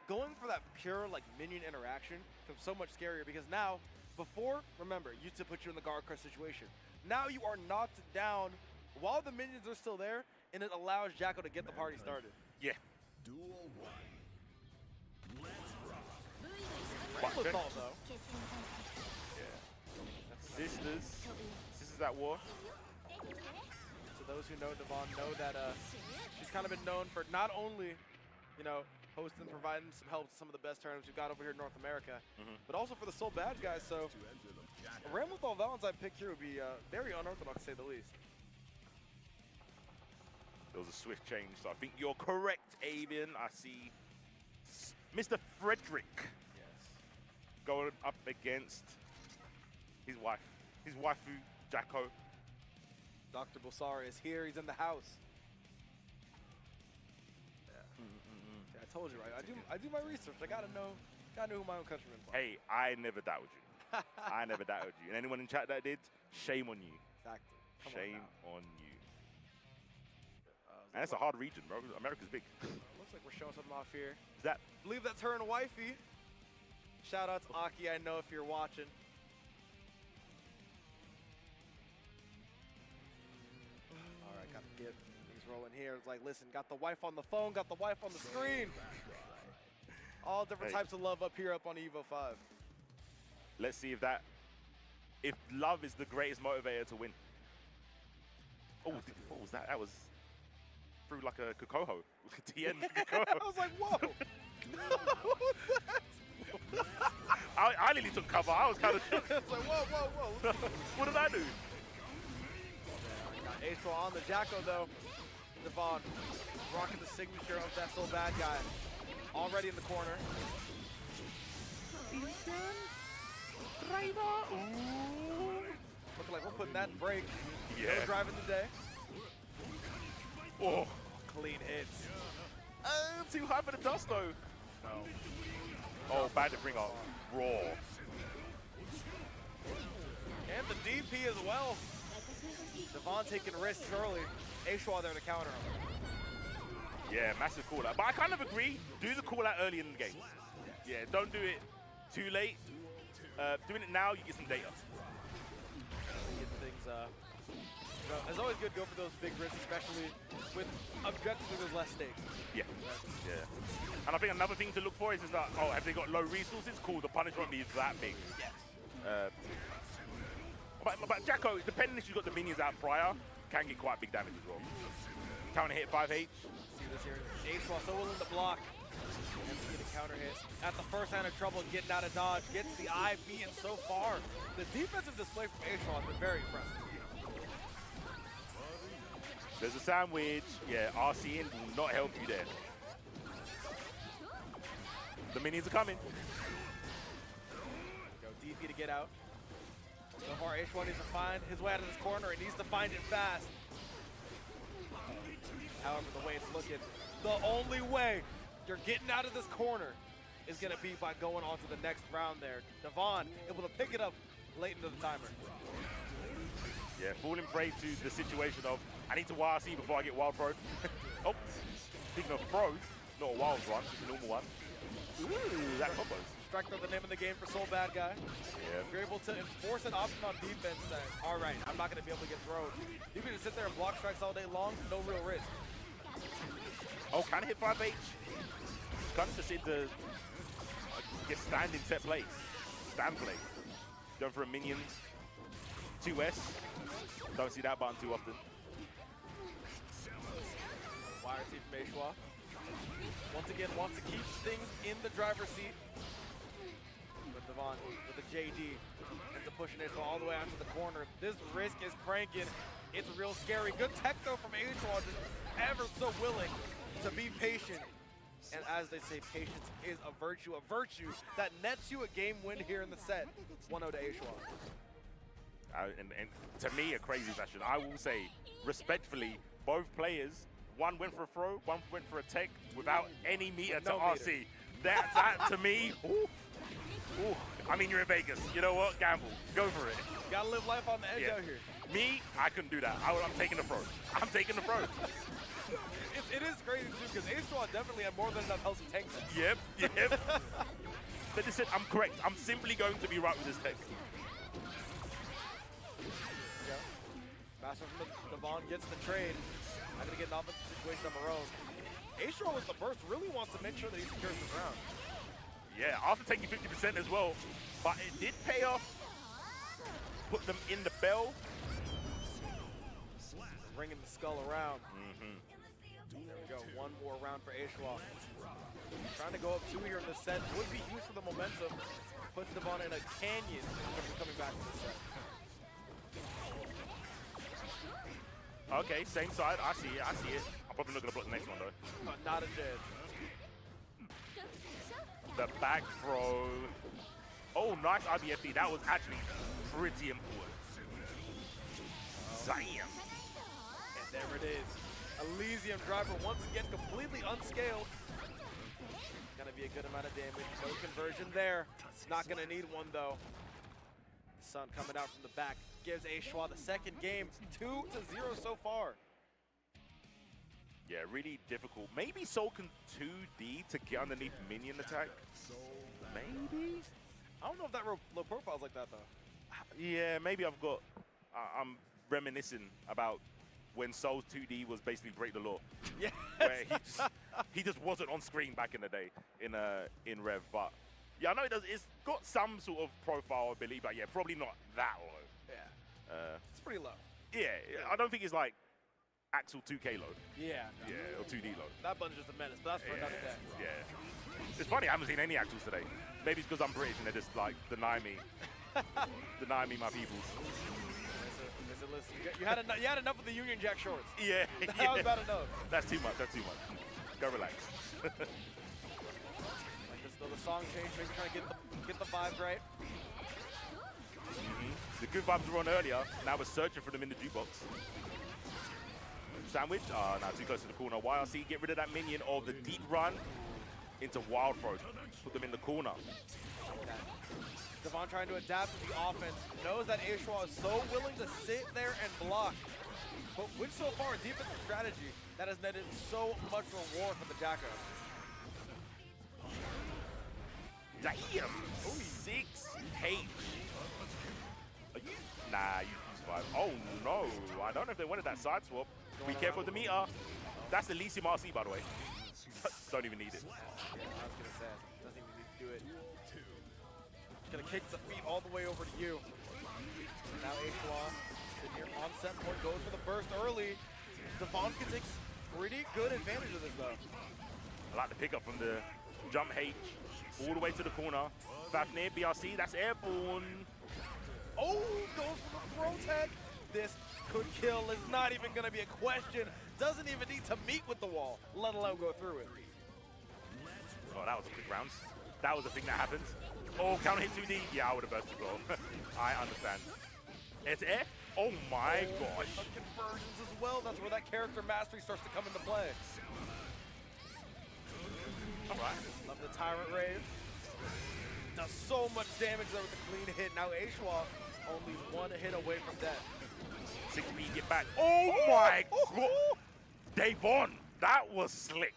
going for that pure, like, minion interaction becomes so much scarier because now Before, remember, used to put you in the guard crush situation. Now you are knocked down while the minions are still there, and it allows Jacko to get the party started. Yeah. Duel 1. Good call, though. Yeah. Sisters at war. So those who know Devon know that she's kind of been known for not only, you know, hosting and providing some help to some of the best tournaments we've got over here in North America, but also for the Soul Bad guys. So a Ramlethal Valentine pick here would be very unorthodox, to say the least. There was a swift change, so I think you're correct, Avian. I see Mr. Frederick going up against his wife, his waifu, Jacko. Dr. Bulsara is here. He's in the house. Yeah, I told you, right? I do my research. I gotta know who my own countrymen are. Hey, I never doubted you. I never doubted you. And anyone in chat that did, shame on you. Exactly. Shame on you. And it's a hard region, bro. America's big. Looks like we're showing something off here. Is that? I believe that's her and wifey. Shout out to Aki, I know if you're watching. All right, got to get things rolling here. It's like, listen, got the wife on the phone, got the wife on the screen. All different types of love up here up on EVO 5. Let's see if love is the greatest motivator to win. Oh, what was that? That was through like a Kokoho. TN Kokoho. I was like, whoa. What was that? I nearly took cover. I was kind of shook. I was like, whoa. What did I do? Got Astro on the Jacko, though. Devon rocking the signature of that Soul Bad guy. Already in the corner. Looking like we're putting that in break. Yeah. No driving today. Oh. Clean hits. Too high for the dust, though. No. Oh, bad to bring up Raw. And the DP as well. Devon taking risks early. Ashwa there to counter him. Yeah, massive call out. But I kind of agree. Do the call out early in the game. Yeah, don't do it too late. Doing it now, you get some data. Get things, you know, it's always good to go for those big risks, especially with objectively there's less stakes. Yeah. And I think another thing to look for is that, oh, have they got low resources? Cool, the punish won't be that big. Yes. But Jacko, depending if she's got the minions out prior, can get quite big damage as well. Counter hit 5H. See this here. Ashwa so willing to block. And to get a counter hit. At the first hand of trouble, getting out of dodge. Gets the IV, and so far, the defensive display from Ashwa has been very impressive. There's a sandwich. Yeah, RC in will not help you there. The minions are coming. Go DP to get out. So far, H1 needs to find his way out of this corner. He needs to find it fast. However, the way it's looking, the only way you're getting out of this corner is going to be by going on to the next round there. Devon able to pick it up late into the timer. Yeah, falling prey to the situation of, I need to YRC before I get wild thrown. Oh, speaking of throws, not a wild one, just a normal one. Ooh, that combos. Strike the name of the game for Soul Bad Guy. Yeah. If you're able to enforce an option on defense that, all right, I'm not going to be able to get thrown. You can just sit there and block strikes all day long, no real risk. Oh, can hit 5H. Gun's just in the standing set play. Stand play. Going for a minion. 2S. Don't see that button too often. YRC from Ashwa. Once again, wants to keep things in the driver's seat. But Devon with the JD into pushing Ashwa all the way out to the corner. This risk is cranking. It's real scary. Good tech though from Ashwa, just ever so willing to be patient. And as they say, patience is a virtue that nets you a game win here in the set. 1-0 to Ashwa. And to me, a crazy session. I will say, respectfully, both players, one went for a throw, one went for a tech without any meter to RC. That to me, ooh. I mean, you're in Vegas. You know what? Gamble. Go for it. Gotta live life on the edge out here. Me, I couldn't do that. I'm taking the throw. I'm taking the throw. It is crazy too, because Ashwa definitely had more than enough health to tank that. Yep. They just said, I'm correct. I'm simply going to be right with this tech. Yeah. Master from Devon gets the trade. Not gonna get an offensive situation on their own. Ashro with the burst really wants to make sure that he secures the ground. Yeah, after taking 50% as well, but it did pay off. Put them in the bell. Ringing the skull around. There we go, one more round for Ashwa. Trying to go up 2 here in this set. Would be huge for the momentum. Puts Devon in a canyon coming back to the set. Okay, same side. I see it. I see it. I'm probably not going to block the next one, though. Not a chance. The back throw. Oh, nice IBFD. That was actually pretty important. Damn. And there it is. Elysium driver once again completely unscaled. Gonna be a good amount of damage. No conversion there. Not gonna need one though. Sun coming out from the back gives Ashwa the second game. 2-0 so far. Yeah, really difficult. Maybe Soul can 2D to get underneath minion attack. Maybe? I don't know if that low profile's like that though. Yeah, maybe I've got. I'm reminiscing about when Soul's 2D was basically break the law. Yeah. Where he just wasn't on screen back in the day in Rev. But yeah, I know it does. It's got some sort of profile ability, but yeah, probably not that low. Yeah. It's pretty low. Yeah, I don't think it's like Axel 2K low. Yeah. No. Yeah, or 2D low. That bun's just a menace, but that's for another day. Yeah. It's funny, I haven't seen any Axels today. Maybe it's because I'm British and they're just like, deny me. Deny me my peoples. Listen, you had enough of the Union Jack shorts. Yeah. That was about enough. That's too much, that's too much. Go relax. Like this, the song change, maybe trying to get the vibes right. The good vibes were on earlier. Now we're searching for them in the jukebox. Sandwich. Now too close to the corner. YRC, get rid of that minion of the deep run into Wild Throw. Put them in the corner. Devon trying to adapt to the offense. Knows that Ashwa is so willing to sit there and block. But with so far a defensive strategy that has netted so much reward for the Jacko. Damn. 6H. Nah, you survive. Oh no. I don't know if they wanted that side swap. Be careful with the meter. That's the Elysium RC, by the way. Don't even need it. Yeah, I was gonna say, doesn't even need to do it. Gonna kick the feet all the way over to you. Now Ashwa, sitting here on set point, goes for the burst early. Devon can take pretty good advantage of this though. I like the pickup from the jump H all the way to the corner. Fafnir, BRC, that's airborne. Oh, goes for the throw tag. This could kill. It's not even gonna be a question. Doesn't even need to meet with the wall, let alone go through it. Oh, that was a quick round. That was a thing that happened. Oh, counter hit 2D. Yeah, I would have burst as well. I understand. It's air. Oh my gosh. Conversions as well. That's where that character mastery starts to come into play. All right. Love the Tyrant Rave. Does so much damage there with the clean hit. Now Ashwa only one hit away from death. 6B, get back. Oh my god. Devon, that was slick.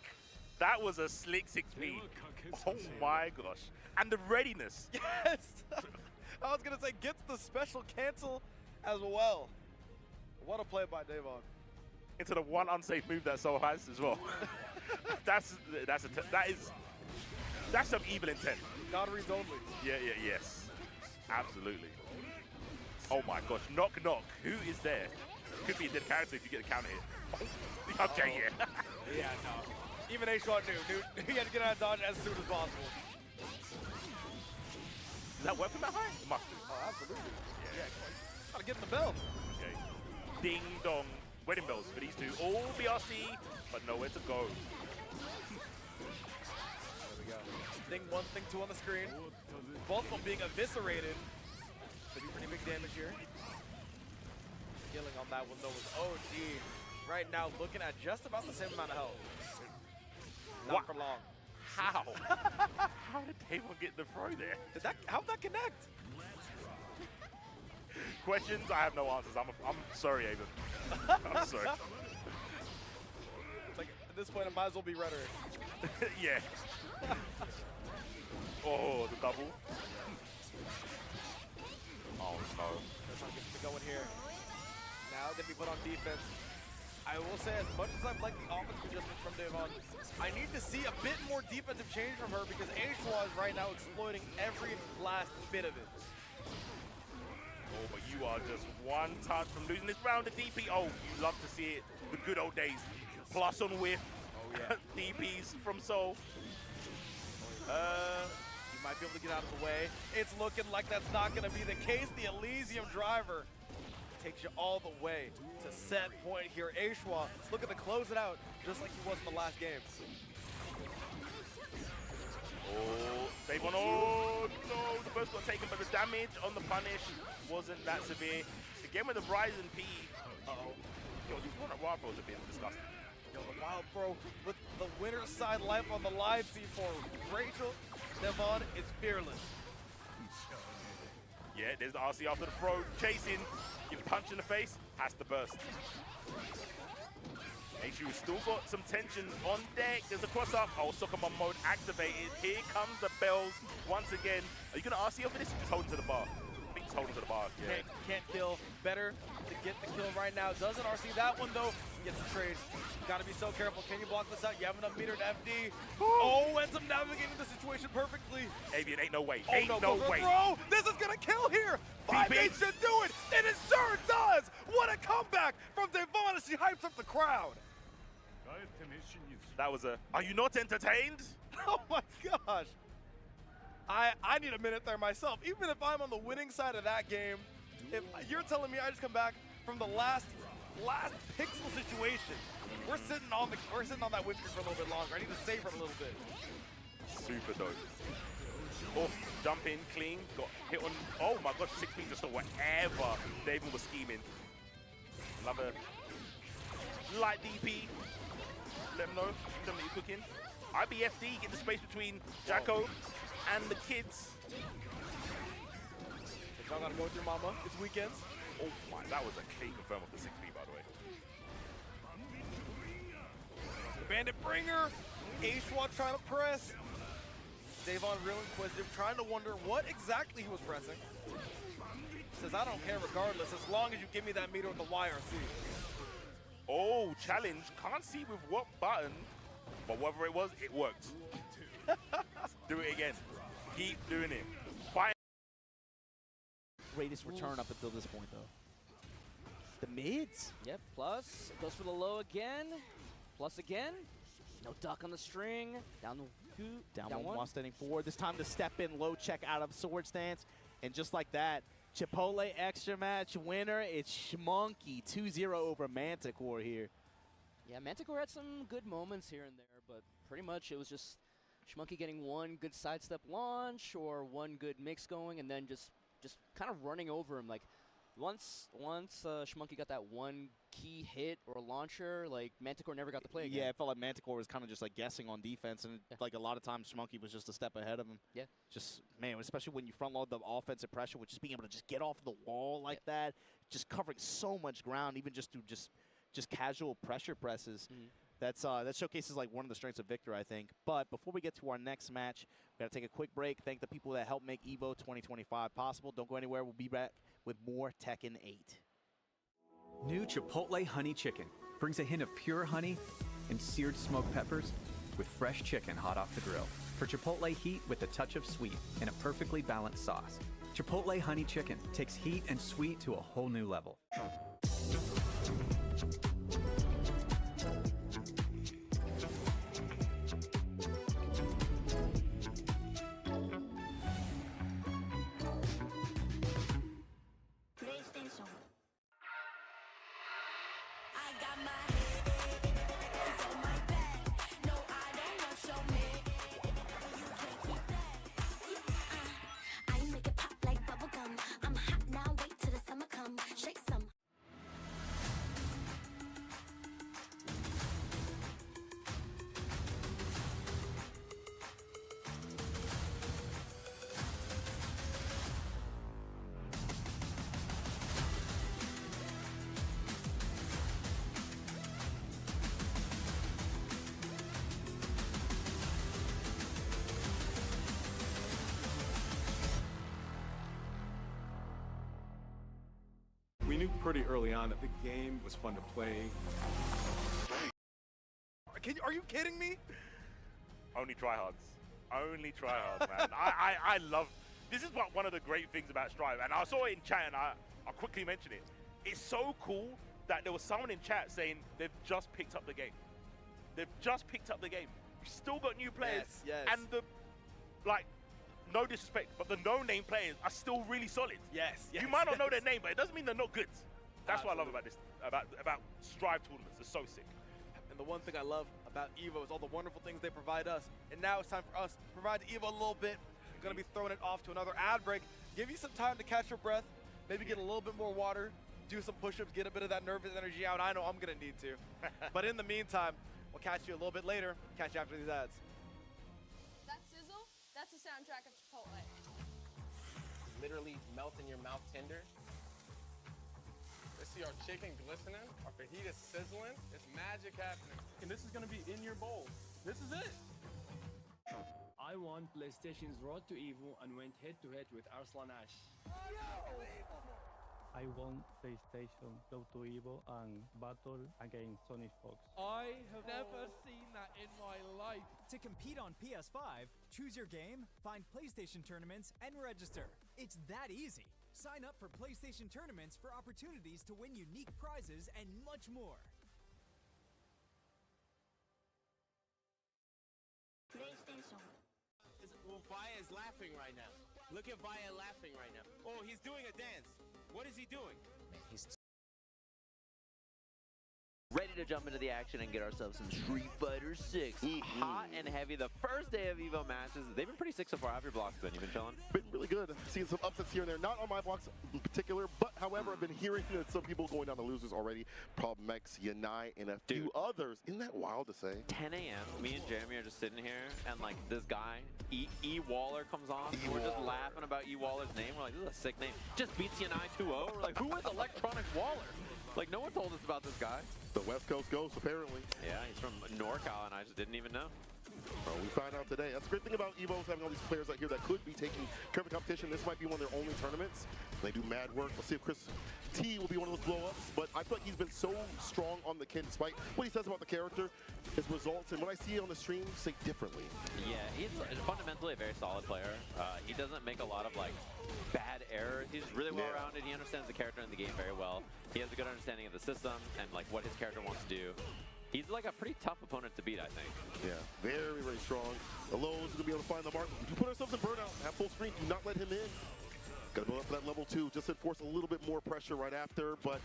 That was a slick 6B. Oh my gosh. And the readiness. Yes. I was going to say, gets the special cancel as well. What a play by Devon. Into the one unsafe move that Soul has as well. that's some evil intent. God reads only. Yeah, yes. Absolutely. Oh my gosh, knock knock. Who is there? Could be a dead character if you get a counter hit. Oh. Okay, yeah. Yeah, no. Even Ashwa knew he had to get out of dodge as soon as possible. Does that work from that high? It must do. Oh, absolutely. Yeah. Gotta get in the bell. Okay. Ding dong. Wedding bells for these two. All BRC, but nowhere to go. There we go. Thing 1, thing 2 on the screen. Both of them being eviscerated. Could be pretty big damage here. Killing on that one though was OG. Right now looking at just about the same amount of health. Not for long. How? How did Devon get the throw there? How'd that connect? Questions? I have no answers. I'm sorry, Avon. I'm sorry. It's like at this point it might as well be rhetoric. Yeah. Oh, the double. Oh no. That's not getting going here. Now gonna be put on defense. I will say, as much as I've liked the offensive adjustments from Devon, I need to see a bit more defensive change from her because Aishwa is right now exploiting every last bit of it. Oh, but you are just one touch from losing this round of DP. Oh, you love to see it. The good old days. Plus on whiff. Oh yeah. DPs from Soul. You might be able to get out of the way. It's looking like that's not going to be the case. The Elysium driver takes you all the way to set point here. Aishwa looking to close it out just like he was in the last game. Oh, Davon, oh no, the burst got taken, but the damage on the punish wasn't that severe. Again with the Ryzen P. Uh-oh. Yo, these one at Wild Throws have been disgusting. Yo, the Wild Throw with the winner's side life on the live feed for Rachel. Devon is fearless. Yeah, there's the RC after the throw, chasing. Get punch in the face, has to burst. HU still got some tension on deck. There's a cross up. Oh, Soccermon mode activated. Here comes the bells once again. Are you going to RC over this or just hold him to the bar? I think just hold him to the bar. Yeah. Can't kill. Better to get the kill right now. Doesn't RC that one though. Gets the trade. Gotta be so careful. Can you block this out? You have enough meter to FD. Oh, ends up navigating the situation perfectly. Avian, ain't no way. Oh, Ain't no way. Throw. This is gonna kill here. 5-8 should do it. And it sure does. What a comeback from Devon as she hypes up the crowd. That was a, are you not entertained? Oh my gosh. I need a minute there myself. Even if I'm on the winning side of that game, if you're telling me I just come back from the last pixel situation, we're sitting on that win streak for a little bit longer. I need to savor it a little bit. Super dope. Oh, jump in, clean, got hit on, oh my gosh, 6 feet just or whatever David was scheming. Another light DP. Let them know that you're cooking. IBFD, get the space between Jacko and the kids. Y'all gotta go with your mama. It's weekends. Oh my, that was a clean confirm of the 6B, by the way. The Bandit Bringer. Aishwa trying to press. Devon real inquisitive, trying to wonder what exactly he was pressing. Says, I don't care regardless, as long as you give me that meter with the YRC. Oh, challenge. Can't see with what button, but whatever it was, it worked. Do it again. Keep doing it. Fire. Greatest return up until this point, though. The mids? Yep, plus. Goes for the low again. Plus again. No duck on the string. Down the two. Down one while standing forward. This time to step in, low check out of sword stance. And just like that, Chipotle extra match winner. It's Schmunky 2-0 over Manticore here. Yeah, Manticore had some good moments here and there, but pretty much it was just Schmunky getting one good sidestep launch or one good mix going, and then just kind of running over him. Like once Schmunky got that one key hit or launcher, like Manticore never got to play again. Yeah, it felt like Manticore was kind of just like guessing on defense, and like a lot of times Schmunky was just a step ahead of him. Yeah. Just, man, especially when you front load the offensive pressure, with just being able to just get off the wall like that, just covering so much ground, even just through just casual pressure presses. That showcases like one of the strengths of Victor, I think. But before we get to our next match, we got to take a quick break. Thank the people that helped make EVO 2025 possible. Don't go anywhere. We'll be back with more Tekken 8. New Chipotle Honey Chicken brings a hint of pure honey and seared smoked peppers with fresh chicken hot off the grill. For Chipotle heat with a touch of sweet and a perfectly balanced sauce. Chipotle Honey Chicken takes heat and sweet to a whole new level. knew pretty early on that the game was fun to play. Are you kidding me? Only tryhards. Only tryhards, man. I love. This is one of the great things about Strive, and I saw it in chat, and I'll quickly mention it. It's so cool that there was someone in chat saying they've just picked up the game. They've just picked up the game. You've still got new players, yes. and the no disrespect, but the no-name players are still really solid. Yes. You might not know their name, but it doesn't mean they're not good. That's what I love about this, about Strive tournaments. It's so sick. And the one thing I love about EVO is all the wonderful things they provide us. And now it's time for us to provide EVO a little bit. I'm going to be throwing it off to another ad break. Give you some time to catch your breath, maybe get a little bit more water, do some push-ups, get a bit of that nervous energy out. I know I'm going to need to. But in the meantime, we'll catch you a little bit later. Catch you after these ads. That sizzle, that's the soundtrack of Chipotle. Literally melt in your mouth tender. Let's see our chicken glistening, our fajita sizzling. It's magic happening. And this is gonna be in your bowl. This is it. I won PlayStation's Road to EVO and went head-to-head with Arslan Ash. I won PlayStation Go to EVO and battle against Sonic Fox. I have never seen that in my life. To compete on PS5, choose your game, find PlayStation tournaments, and register. It's that easy. Sign up for PlayStation tournaments for opportunities to win unique prizes and much more. PlayStation. Well, Vaya is laughing right now. Look at Vaya laughing right now. Oh, he's doing a dance. What is he doing? He's ready to jump into the action and get ourselves some Street Fighter 6. Hot and heavy. The first day of EVO matches. They've been pretty sick so far. How have your blocks been? You been chilling? Been really good. Seeing some upsets here and there. Not on my blocks in particular, but however, I've been hearing that some people going down to losers already. Problem X, Yanai, and a few others. Isn't that wild to say? 10 a.m. Me and Jeremy are just sitting here, and like this guy, E Waller, comes on. We're just laughing about E Waller's name. We're like, this is a sick name. Just beats Yanai 2-0. We're like, who is Electronic Waller? Like, no one told us about this guy. The West Coast Ghost, apparently. Yeah, he's from NorCal, and I just didn't even know. Well, we find out today. That's the great thing about EVO is having all these players out here that could be taking care of the competition. This might be one of their only tournaments. They do mad work. We'll see if Chris T will be one of those blow-ups. But I feel like he's been so strong on the Ken, despite what he says about the character, his results, and what I see on the stream say differently. Yeah, he's fundamentally a very solid player. He doesn't make a lot of like bad errors. He's really well-rounded. He understands the character in the game very well. He has a good understanding of the system and like what his character wants to do. He's like a pretty tough opponent to beat, I think. Yeah, very, very strong. The lows are going to be able to find the mark. We put ourselves in burnout, have full screen, do not let him in. Got to build up for that level 2, just to enforce a little bit more pressure right after, but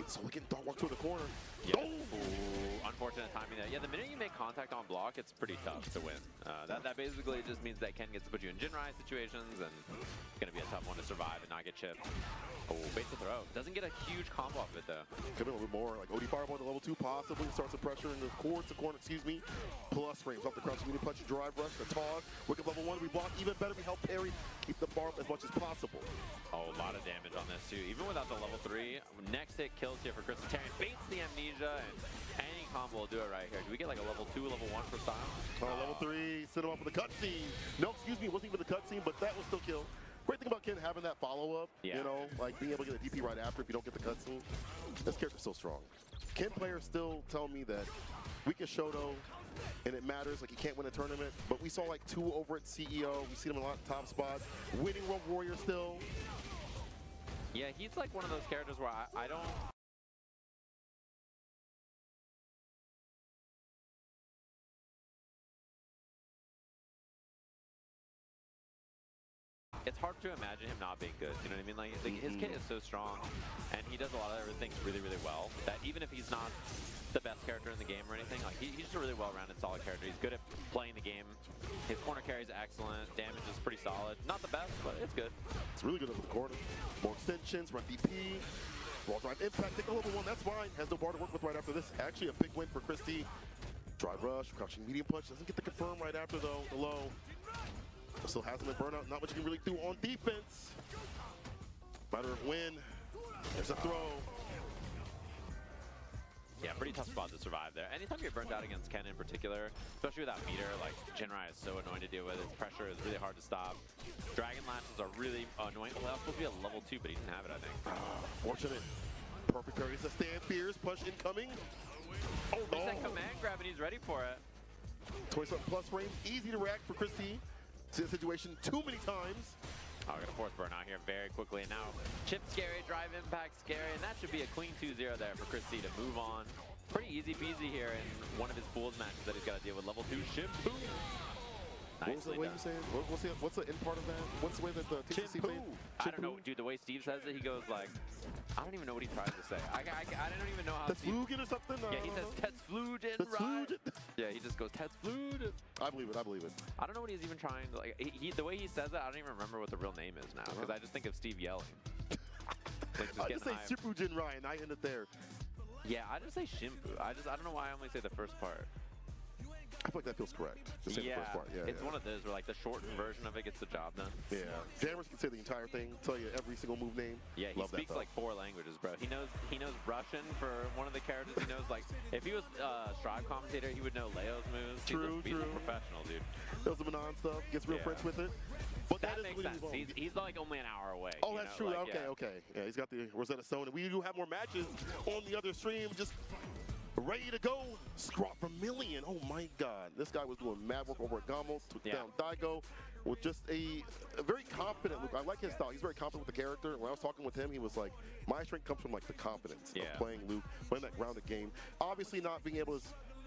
so we can walk to the corner. Yeah. Ooh, unfortunate timing there. Yeah, the minute you make contact on block, it's pretty tough to win. That basically just means that Ken gets to put you in Jinrai situations, and it's going to be a tough one to survive and not get chipped. Oh, bait to throw. Doesn't get a huge combo off of it, though. Could be a little bit more. Like OD Fireball to level 2, possibly. Start some pressure in the corner, excuse me. Plus frames off the crouch. Medium punch, drive rush, the tog. Wicked level 1. We block even better. We help parry. Keep the bar up as much as possible. Oh, a lot of damage on this, too. Even without the level 3, next hit kills here for Chris Terran. Baits the Amnesia, and any combo will do it right here. Do we get like a level 2, level 1 for style? Level 3, set him up with the cutscene. No, excuse me, wasn't even the cutscene, but that was still kill. Great thing about Ken having that follow-up, you know, like being able to get a DP right after if you don't get the cutscene. This character's so strong. Ken players still tell me that weak as Shoto, and it matters, like he can't win a tournament, but we saw like 2 over at CEO. We see him in a lot of top spots. Winning World Warrior still. Yeah, he's like one of those characters where I don't... It's hard to imagine him not being good, you know what I mean? Like his kit is so strong, and he does a lot of other things really, really well, that even if he's not the best character in the game or anything, like he's just a really well-rounded, solid character. He's good at playing the game. His corner carry is excellent. Damage is pretty solid. Not the best, but it's good. It's really good over the corner. More extensions, run DP, ball drive impact, take a level 1, that's fine. Has no bar to work with right after this. Actually a big win for Christie. Drive rush, crouching medium punch, doesn't get the confirm right after though, the low. Still has him in burnout, not much you can really do on defense. Matter of win. There's a throw. Yeah, pretty tough spot to survive there. Anytime you get burnt out against Ken in particular, especially with that meter, like Jinrai is so annoying to deal with. His pressure is really hard to stop. Dragon Lashes are really annoying. Well, that was supposed to be a level 2, but he didn't have it, I think. Fortunate. Perfect parry. It's a stand fierce. Push incoming. Oh, Reset command grab and he's ready for it. 27 plus frames. Easy to react for Chris T. See the situation too many times. Oh, we're gonna force burn out here very quickly. And now chip scary, drive impact scary, and that should be a clean 2-0 there for Chris T to move on. Pretty easy peasy here in one of his pools matches that he's got to deal with. Level 2 Shimpu. What was you saying? What's the end part of that? What's the way that the TCC played? I don't know, dude. The way Steve says it, he goes like, I don't even know what he tries to say. I don't even know how. Tetzflugen or something? Yeah, he says Tetzflugen, right? Yeah, he just goes Tetzflugen. I believe it. I believe it. I don't know what he's even trying to like. The way he says it, I don't even remember what the real name is now because I just think of Steve yelling. Like I just say Shipujin Ryan. I end it there. Yeah, I just say Shimpu. I don't know why I only say the first part. I feel like that feels correct. Just say the first part. Yeah, it's one of those where like the shortened version of it gets the job done. Yeah, Jammers can say the entire thing, tell you every single move name. Yeah, he speaks like 4 languages, bro. He knows Russian for one of the characters. He knows like if he was a Strive commentator, he would know Leo's moves. He's a professional, dude. Knows the Manon stuff. Gets real French with it. But that makes sense. He's like only an hour away. Oh, that's true. Like, okay. Yeah, he's got the Rosetta Stone, and we do have more matches on the other stream. Just ready to go. Scrap Vermillion. Oh my God. This guy was doing mad work over at Gamo, took down Daigo with just a very confident look. I like his style. He's very confident with the character. When I was talking with him, he was like, my strength comes from like the confidence of playing Luke, playing that grounded game. Obviously not being able to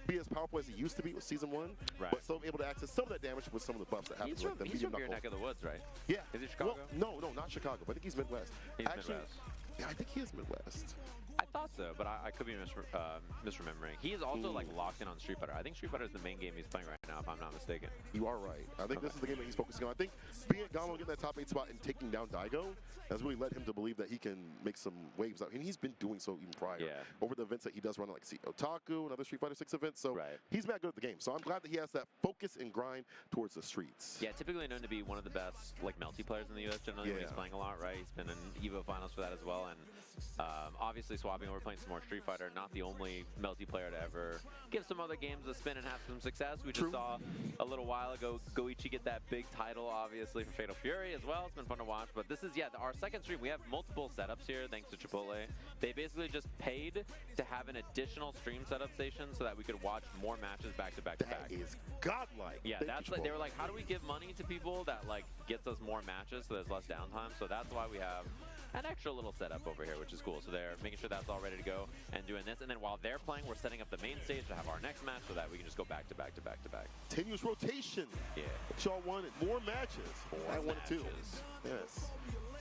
be as powerful as he used to be with Season 1, but still able to access some of that damage with some of the buffs that happen. He's from your neck of the woods, right? Yeah. Is he Chicago? Well, no, not Chicago. But I think he's Midwest. He's Midwest. Yeah, I think he is Midwest. I thought so, but I could be misremembering. He is also like locked in on Street Fighter. I think Street Fighter is the main game he's playing right now, if I'm not mistaken. You are right. I think this is the game that he's focusing on. I think being at Gamo, getting that top 8 spot and taking down Daigo has really led him to believe that he can make some waves out. And he's been doing so even prior. Over the events that he does run, like Otaku and other Street Fighter 6 events. So he's mad good at the game. So I'm glad that he has that focus and grind towards the streets. Yeah, typically known to be one of the best like multi players in the US generally when he's playing a lot, right? He's been in EVO finals for that as well. And obviously swapping over, playing some more Street Fighter, not the only multiplayer to ever give some other games a spin and have some success. We just saw a little while ago Goichi get that big title, obviously, for Fatal Fury as well. It's been fun to watch. But this is, our second stream. We have multiple setups here, thanks to Chipotle. They basically just paid to have an additional stream setup station so that we could watch more matches back to back to back. That is godlike. Yeah, that's like, they were like, how do we give money to people that like gets us more matches so there's less downtime? So that's why we have an extra little setup over here, which is cool. So they're making sure that's all ready to go and doing this. And then while they're playing, we're setting up the main stage to have our next match so that we can just go back to back to back to back. Continuous rotation. Yeah. What y'all wanted. More matches. I wanted too. Yes.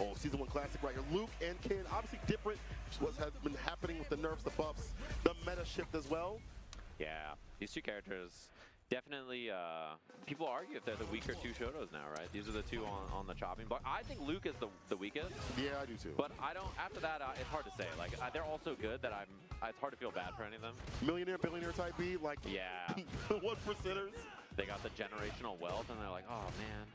Oh, Season 1 classic right here. Luke and Ken, obviously different. What has been happening with the nerfs, the buffs, the meta shift as well. Yeah. These two characters definitely, people argue if they're the weaker two Shotos now, right? These are the two on the chopping block. I think Luke is the weakest. Yeah, I do too. But I don't, after that, it's hard to say. Like, they're all so good that it's hard to feel bad for any of them. Millionaire, billionaire type B, like, yeah. 1%ers. They got the generational wealth, and they're like, oh, man.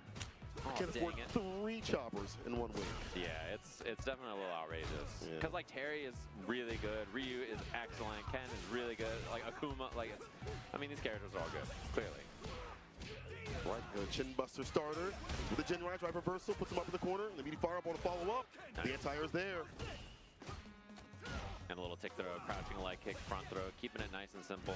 Oh, can afford 3 choppers in 1 week. Yeah, it's definitely a little outrageous. Because like Terry is really good, Ryu is excellent, Ken is really good, like Akuma, like I mean these characters are all good, clearly. Right, chin buster starter with the Gen Rise drive reversal, puts him up in the corner, and the meaty fire up on a follow up. Nice. The anti-air is there. And a little tick throw, crouching leg kick, front throw, keeping it nice and simple.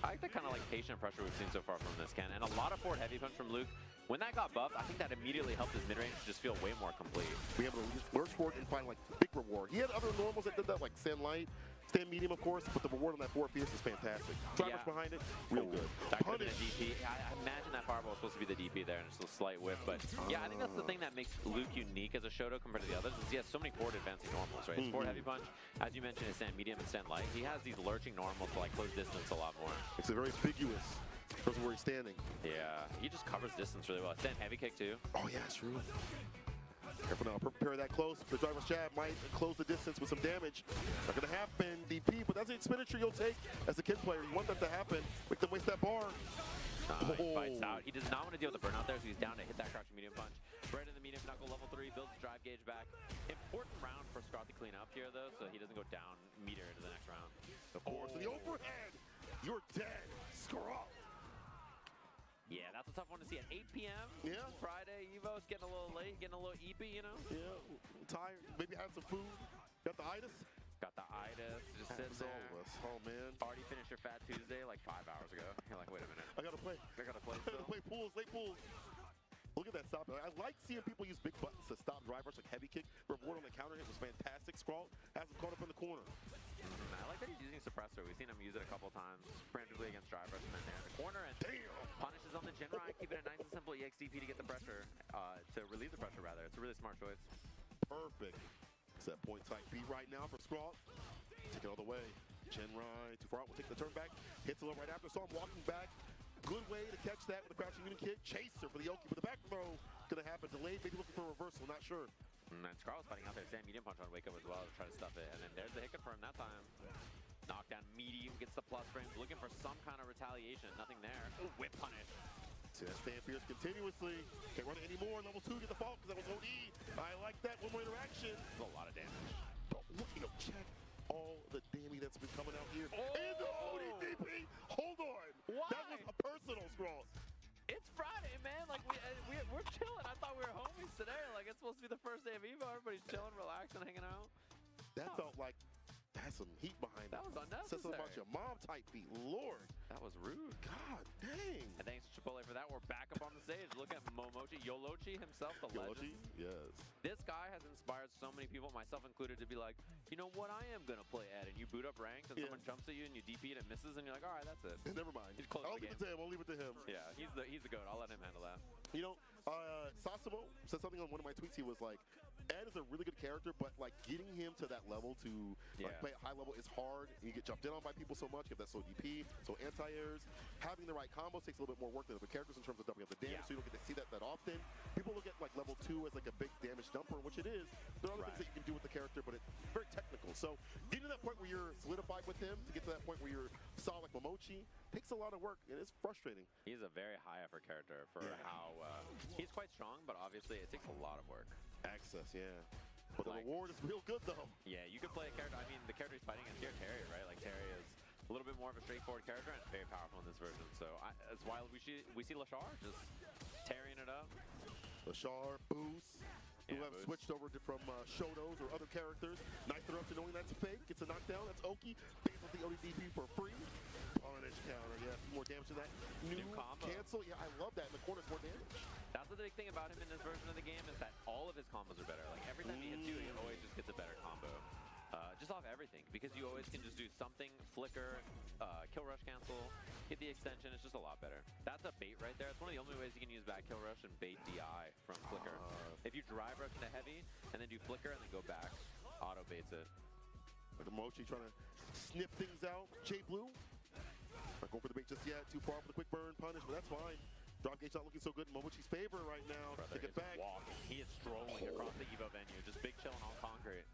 I like the kind of like patient pressure we've seen so far from this Ken, and a lot of forward heavy punch from Luke. When that got buffed, I think that immediately helped his mid-range just feel way more complete. We have to lurch forward and find like big reward. He had other normals that did that, like Stand Light, Stand Medium, of course, but the reward on that forward fierce is fantastic. Drivers behind it, real good. That could have been a DP. I imagine that fireball was supposed to be the DP there, and just a slight whiff. But yeah, I think that's the thing that makes Luke unique as a Shoto compared to the others, is he has so many forward advancing normals, right? His forward heavy punch, as you mentioned, is Stand Medium and Stand Light. He has these lurching normals to like close distance a lot more. It's a very ambiguous. Person where he's standing. Yeah, he just covers distance really well. Stand heavy kick too. Oh yeah, true. Careful now, prepare that close. The driver's jab might close the distance with some damage. Not gonna happen, DP, but that's the expenditure you'll take as a kid player. You want that to happen. Make them waste that bar. He fights out. He does not want to deal with the burnout there, so he's down to hit that crouching medium punch. Right in the medium knuckle, level 3, builds the drive gauge back. Important round for Scott to clean up here though, so he doesn't go down meter into the next round. Of course, to the overhead. You're dead, Scott. Yeah, that's a tough one to see at 8 p.m. Yeah. Friday, EVO. It's getting a little late, getting a little eepy, you know? Yeah, tired. Maybe had some food. Got the itis. Got the itis, just sitting Happens to there. all of us. Oh, man. Already finished your Fat Tuesday like 5 hours ago. You're like, wait a minute. I gotta play. I gotta play I gotta still. play pools, late pools. Look at that stop. I like seeing people use big buttons to stop drive rush, like heavy kick. Reward on the counter hit was fantastic. Scrawl has him caught up in the corner. I like that he's using suppressor. We've seen him use it a couple times, frantically against drive rush, and then there in the corner, and punishes on the Jinrai, keeping it nice and simple. EXDP to get the pressure, to relieve the pressure rather. It's a really smart choice. Perfect. Set point type B right now for Scrawl. Take it all the way. Jinrai too far out. Will take the turn back. Hits a little right after. Saw him walking back. Good way to catch that with a crouching unit kick. Chaser for the Yoki, but the back throw gonna happen. Delayed, maybe looking for a reversal. Not sure. And Scrawl's fighting out there. Sam medium punch on Wake Up as well to try to stuff it. And then there's the hiccup for him that time. Knockdown medium, gets the plus frames, looking for some kind of retaliation. Nothing there. Ooh, whip punish. See that stand Pierce continuously. Can't run it anymore. Level 2, get the fault because that was OD. I like that. One more interaction. That's a lot of damage. But look, check all the damage that's been coming out here. And the ODDP. Hold on. Why? That was a personal Scrawl. It's Friday, man. Like we're chilling. I thought we were homies today. Like it's supposed to be the first day of EVO. Everybody's chilling, relaxing, hanging out. That felt like that's some heat behind that. That was unnecessary. Says something about your mom type beat. Lord. That was rude. God dang. And thanks to Chipotle for that. We're back up on the stage. Look at Momochi. Yolochi himself, the legend. Yes. This guy has inspired so many people, myself included, to be like, you know what, I am going to play Ed. And you boot up ranked and someone jumps at you and you DP and it misses and you're like, all right, that's it. Never mind. He's close I'll to the leave game. it to him. I'll leave it to him. Yeah, he's the GOAT. I'll let him handle that. You know, Sasamo said something on one of my tweets. He was like, Ed is a really good character, but like getting him to that level to like, play at high level is hard. You get jumped in on by people so much. You have that slow DP, so anti-airs. Having the right combos takes a little bit more work than other characters in terms of doubling up the damage, so you don't get to see that often. People look at like level 2 as like a big damage dumper, which it is. There are other things that you can do with the character, but it's very technical. So getting to that point where you're solidified with him, to get to that point where you're solid like Momochi, takes a lot of work, and it's frustrating. He's a very high effort character for how he's quite strong, but obviously it takes a lot of work. Access, yeah. But the reward is real good, though. Yeah, you could play a character. I mean, the character he's fighting against here, Terry, right? Like, Terry is a little bit more of a straightforward character and very powerful in this version. So that's why we see Lashar just tearing it up. Lashar, Boost, who have switched over from Shotos or other characters. Nice interruption knowing that's fake. Gets a knockdown. That's Oki. Pays with the ODDP for free. Punish counter. Yeah, more damage than that. New combo. Cancel. Yeah, I love that. In the corner's more damage. That's the big thing about him in this version of the game is that all of his combos are better. Like every time he hits you, he always just gets a better combo. Just off everything, because you always can just do something, flicker, kill rush cancel, hit the extension. It's just a lot better. That's a bait right there. It's one of the only ways you can use back kill rush and bait DI from flicker. If you drive rush into heavy and then do flicker and then go back, auto baits it. Like Mochi trying to snip things out. J Blue, not going for the bait just yet. Too far for the quick burn punish, but that's fine. Drop gauge not looking so good in Momochi's favor right now. Brother, Take it back. Walking. He is strolling across the EVO venue, just big chilling on concrete.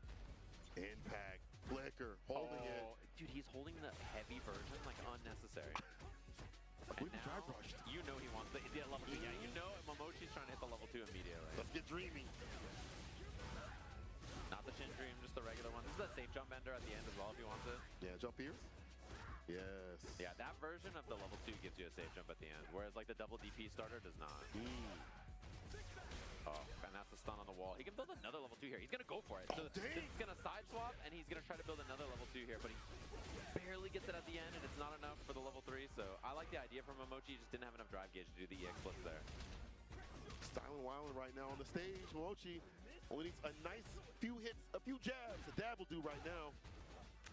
Impact, flicker, holding it. Dude, he's holding the heavy version like unnecessary. And now, drive rushed. You know he wants the level 2. Yeah, you know Momochi's trying to hit the level 2 immediately. Let's get dreamy. Not the Shin Dream, just the regular one. This is a safe jump ender at the end as well if he wants it. Yeah, jump here. Yes. Yeah, that version of the level 2 gives you a safe jump at the end, whereas like the double DP starter does not. Oh, and that's the stun on the wall. He can build another level 2 here. He's going to go for it. So this is going to side swap, and he's going to try to build another level 2 here, but he barely gets it at the end, and it's not enough for the level 3. So I like the idea from Momochi. He just didn't have enough drive gauge to do the EX splits there. Styling wilding right now on the stage. Momochi only needs a nice few hits, a few jabs. A dab will do right now.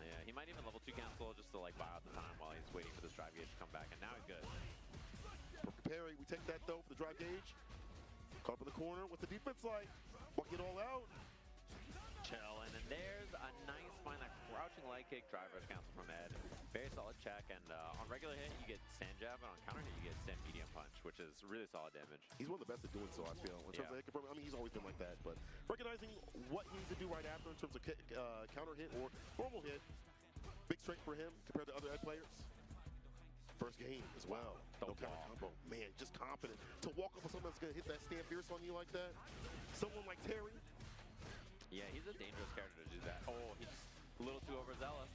Yeah, he might even level 2 cancel just to like buy out the time while he's waiting for this drive gauge to come back, and now he's good. Perfect parry. We take that, though, for the drive gauge. Caught up in the corner with the defense light. Walk it all out. Chill, and then there's a nice find, that crouching leg kick, drive rush cancel from Ed. Very solid check, and on regular hit you get stand jab, and on counter hit you get stand medium punch, which is really solid damage. He's one of the best at doing so, I feel. In terms of hit confirm, I mean, he's always been like that, but recognizing what he needs to do right after in terms of counter hit or normal hit, big strength for him compared to other Ed players. First game as well. No counter combo. Man, just confident. To walk up with someone that's going to hit that stand fierce on you like that. Someone like Terry. Yeah, he's a dangerous character to do that. Oh, he's a little too overzealous.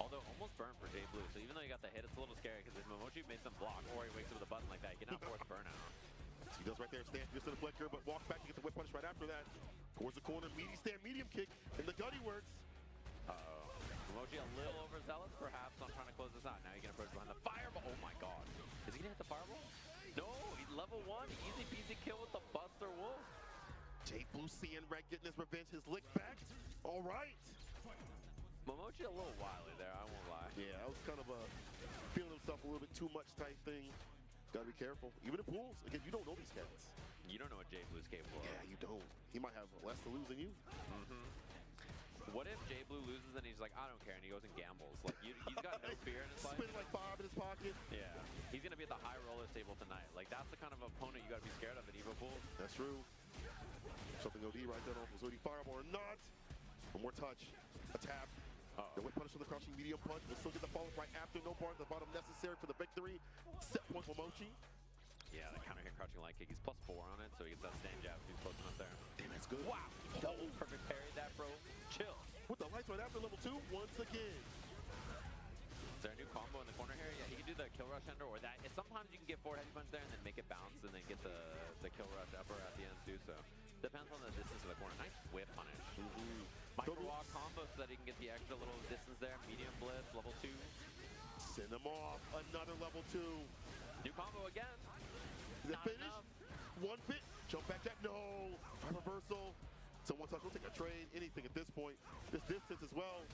Although almost burned for J Blue. So even though he got the hit, it's a little scary because if Momochi made some block or he wakes up with a button like that, he cannot force burnout. He does right there, stand fierce to the flicker, but walks back to get the whip punish right after that. Towards the corner, meaty stand, medium kick, and the gutty works. Uh-oh. Momochi a little overzealous, perhaps, on trying to close this out. Now he can approach behind the fireball. Oh my god. Is he going to hit the fireball? No, he's level 1. Easy peasy kill with the Buster Wolf. Blue seeing Red getting his revenge, his lick back. All right. Momochi a little wily there, I won't lie. Yeah, that was kind of a feeling himself a little bit too much type thing. Gotta be careful. Even in pools, again, you don't know these cats. You don't know what Blue's capable of. Yeah, you don't. He might have less to lose than you. What if Blue loses and he's like, I don't care, and he goes and gambles? Like, he's got no fear in his life. Spinning like Bob in his pocket. Yeah. He's going to be at the high roller table tonight. Like, that's the kind of opponent you got to be scared of at EVO Pool. That's true. Something OD right there. Was OD fireball or not? One more touch. A tap. The whip punish with the crushing medium punch. We'll still get the follow right after. No bar at the bottom necessary for the victory. Set point Momochi. Yeah, the counter hit crouching light kick. He's +4 on it, so he gets that stand jab. He's close enough there. Damn, that's good. Wow. Double perfect parry that, bro. Chill. With the lights right after level 2, once again. Is there a new combo in the corner here? Yeah, he can do the kill rush ender or that. Sometimes you can get forward heavy punch there and then make it bounce and then get the kill rush upper at the end too. So depends on the distance of the corner. Nice whip punish. Micro walk combo so that he can get the extra little distance there. Medium blitz, level 2. Send him off. Another level 2. New combo again. Is it finished? One bit. Jump back jab. No. Reversal. So one touch, we'll take a trade, anything at this point. This distance as well.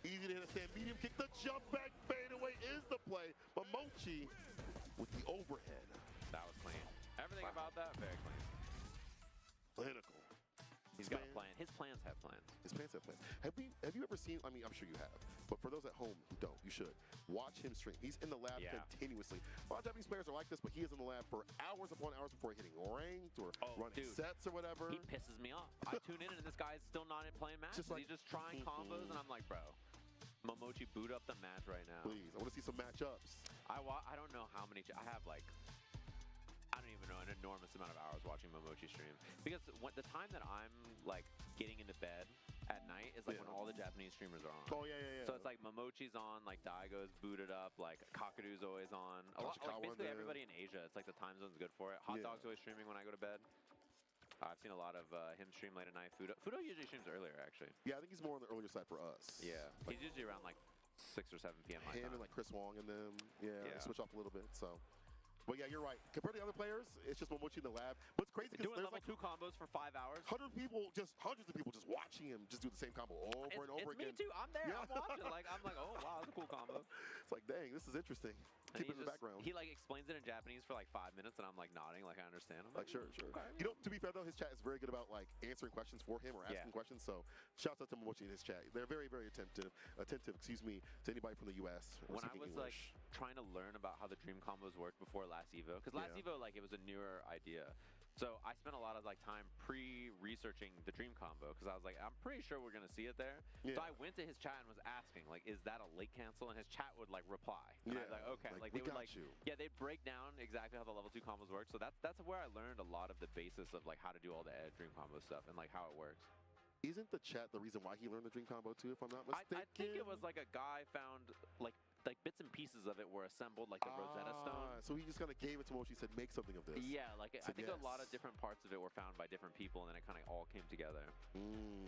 Easy to hit a stand. Medium kick. The jump back fade away is the play. Momochi with the overhead. That was clean. Everything about that, very clean. Clinical. He's got a plan. His plans have plans. His plans have plans. Have you ever seen, I mean, I'm sure you have, but for those at home who don't, you should. Watch him stream. He's in the lab continuously. A lot of Japanese players are like this, but he is in the lab for hours upon hours before hitting ranked or running sets or whatever. He pisses me off. I tune in and this guy's still not playing matches. He's just trying combos, and I'm like, bro, Momochi, boot up the match right now. Please, I want to see some matchups. I don't know how many. I have like, I don't even know, an enormous amount of hours watching Momochi stream. Because the time that I'm like getting into bed at night is like when all the Japanese streamers are on. Oh, yeah. So it's like Momochi's on, like Daigo's booted up, like Kakadu's always on. Like basically everybody in Asia, it's like the time zone's good for it. Hot Dog's always streaming when I go to bed. I've seen a lot of him stream late at night. Fudo usually streams earlier, actually. Yeah, I think he's more on the earlier side for us. Yeah, he's usually around like 6 or 7 p.m. Him and like Chris Wong and them. Yeah, switch off a little bit, so. But yeah, you're right. Compared to the other players, it's just Momochi in the lab. What's crazy is doing there's level 2 combos for 5 hours. Hundreds of people just watching him just do the same combo over and over again. It's me too. I'm there. I'm watching. I'm like, oh wow, that's a cool combo. It's like, dang, this is interesting. Keep it in the background. He like explains it in Japanese for like 5 minutes, and I'm like nodding, like I understand. I'm like sure. Okay. You know, to be fair though, his chat is very good about like answering questions for him or asking questions. So shouts out to Momochi in his chat. They're very, very attentive. Excuse me, to anybody from the U.S. When I was like trying to learn about how the dream combos worked before last EVO, because last EVO like it was a newer idea. So I spent a lot of like time pre-researching the dream combo because I was like, I'm pretty sure we're gonna see it there. So I went to his chat and was asking like, is that a late cancel? And his chat would like reply. And I was like, okay, like they would like, they'd break down exactly how the level 2 combos work. So that's where I learned a lot of the basis of like how to do all the dream combo stuff and like how it works. Isn't the chat the reason why he learned the dream combo too, if I'm not mistaken? I think it was like a guy found like bits and pieces of it were assembled, like the Rosetta Stone. So he just kind of gave it to Momochi, said, make something of this. Yeah, like I think a lot of different parts of it were found by different people, and then it kind of all came together,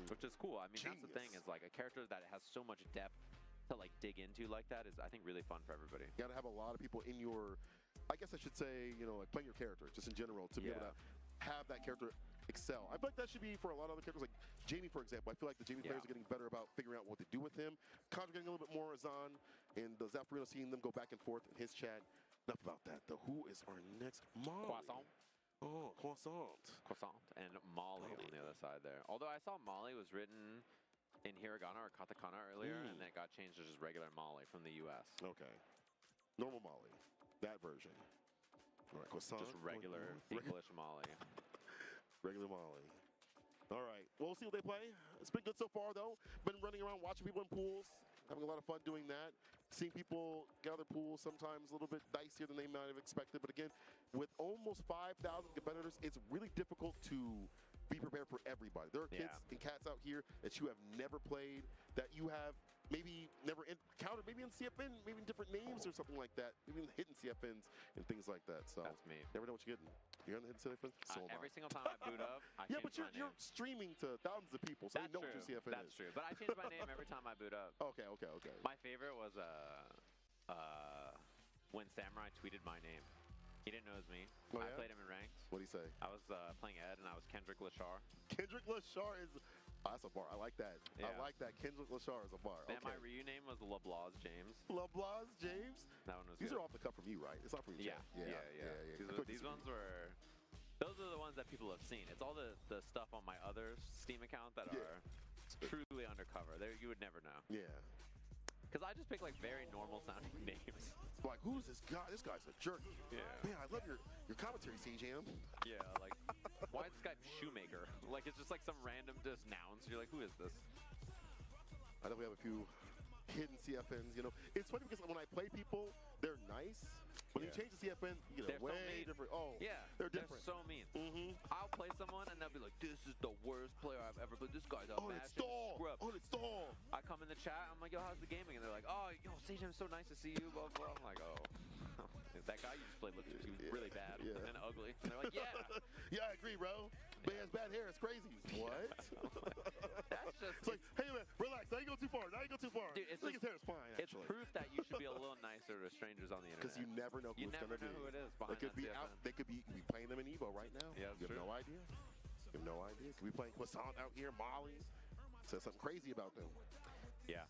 which is cool. I mean, that's the thing, is like a character that has so much depth to like dig into like that is, I think, really fun for everybody. You got to have a lot of people in your, I guess I should say, you know, like playing your character, just in general, to be able to have that character excel. I feel like that should be for a lot of other characters, like Jamie, for example. I feel like the Jamie players are getting better about figuring out what to do with him. Contra getting a little bit more Azan, and Zaffarino seeing them go back and forth in his chat. Enough about that, though. Who is our next? Molly. Croissant. Oh, Croissant. Croissant and Molly on the other side there. Although I saw Molly was written in hiragana or katakana earlier, and then it got changed to just regular Molly from the US. Okay. Normal Molly. That version. All right, Croissant. Just regular English Molly. Regular Molly. All right. Well, we'll see what they play. It's been good so far, though. Been running around watching people in pools, having a lot of fun doing that. Seeing people gather pools, sometimes a little bit dicier than they might have expected. But again, with almost 5,000 competitors, it's really difficult to be prepared for everybody. There are kids and cats out here that you have never played, that you have maybe never encountered, maybe in CFN, maybe in different names or something like that, maybe in hidden CFNs and things like that. So that's me. Never know what you're getting. You're on the hidden CFN. So am every I. single time I boot up, I yeah, change but you're my name. streaming to thousands of people, so That's they know true. what your CFN That's is. true. But I change my name every time I boot up. Okay. My favorite was when Samurai tweeted my name. He didn't know it was me. Oh, I yeah? played him in ranks. What'd he say? I was playing Ed, and I was Kendrick Lashar. Kendrick Lashar is. Oh, that's a bar. I like that. Yeah. I like that. Kendrick Lashar is a bar. And Okay. my Ryu name was LeBlanc James. LeBlanc James. That one was These good. are off the cuff from you, right? It's not from you. Yeah. yeah. These ones were. Those are the ones that people have seen. It's all the stuff on my other Steam account that are truly undercover. You would never know. Yeah. Because I just pick like very normal sounding names. Like, who's this guy? This guy's a jerk. Yeah. Man, I love your commentary, CJM. Yeah, like, why is this guy Shoemaker? Like, it's just like some random just nouns. You're like, who is this? I know we have a few hidden CFNs, you know. It's funny because when I play people, they're nice. When you change the CFN, you get They're a way so mean. different. Oh, yeah, they're different. so mean. I'll play someone and they'll be like, "This is the worst player I've ever played. This guy's a scrub." Oh, it's stall. I come in the chat. I'm like, "Yo, how's the gaming?" And they're like, "Oh, yo, CJ, so nice to see you." Blah blah. I'm like, "Oh, that guy you just played with, he was really bad and ugly." And they're like, "Yeah, yeah, I agree, bro. But he has bad hair. It's crazy." What? That's just. It's like, hey man, relax. Now you go too far. Dude, it's his hair is fine. It's proof that you should be a little nicer to strangers on the internet. Because you never know who it's going to be. Who it is They could be CFN. out. They could be playing them in EVO right now. Yeah, you have no idea. You have no idea. Could be playing Croissant out here, Molly. Says something crazy about them. Yeah.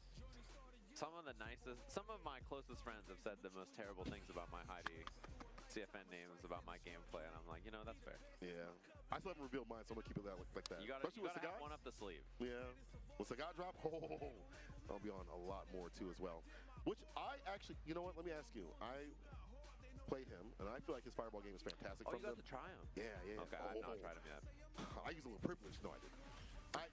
Some of my closest friends have said the most terrible things about my Heidi CFN names, about my gameplay, and I'm like, you know, that's fair. Yeah. I still haven't revealed mine, so I'm going to keep it like that. You gotta have one up the sleeve. Yeah. When Sagat drop, I'll be on a lot more too as well. Which I actually, you know what, let me ask you. I played him, and I feel like his fireball game is fantastic. Oh, you got to try him? Yeah. Okay, I've not tried him yet. I use a little privilege. No, I didn't.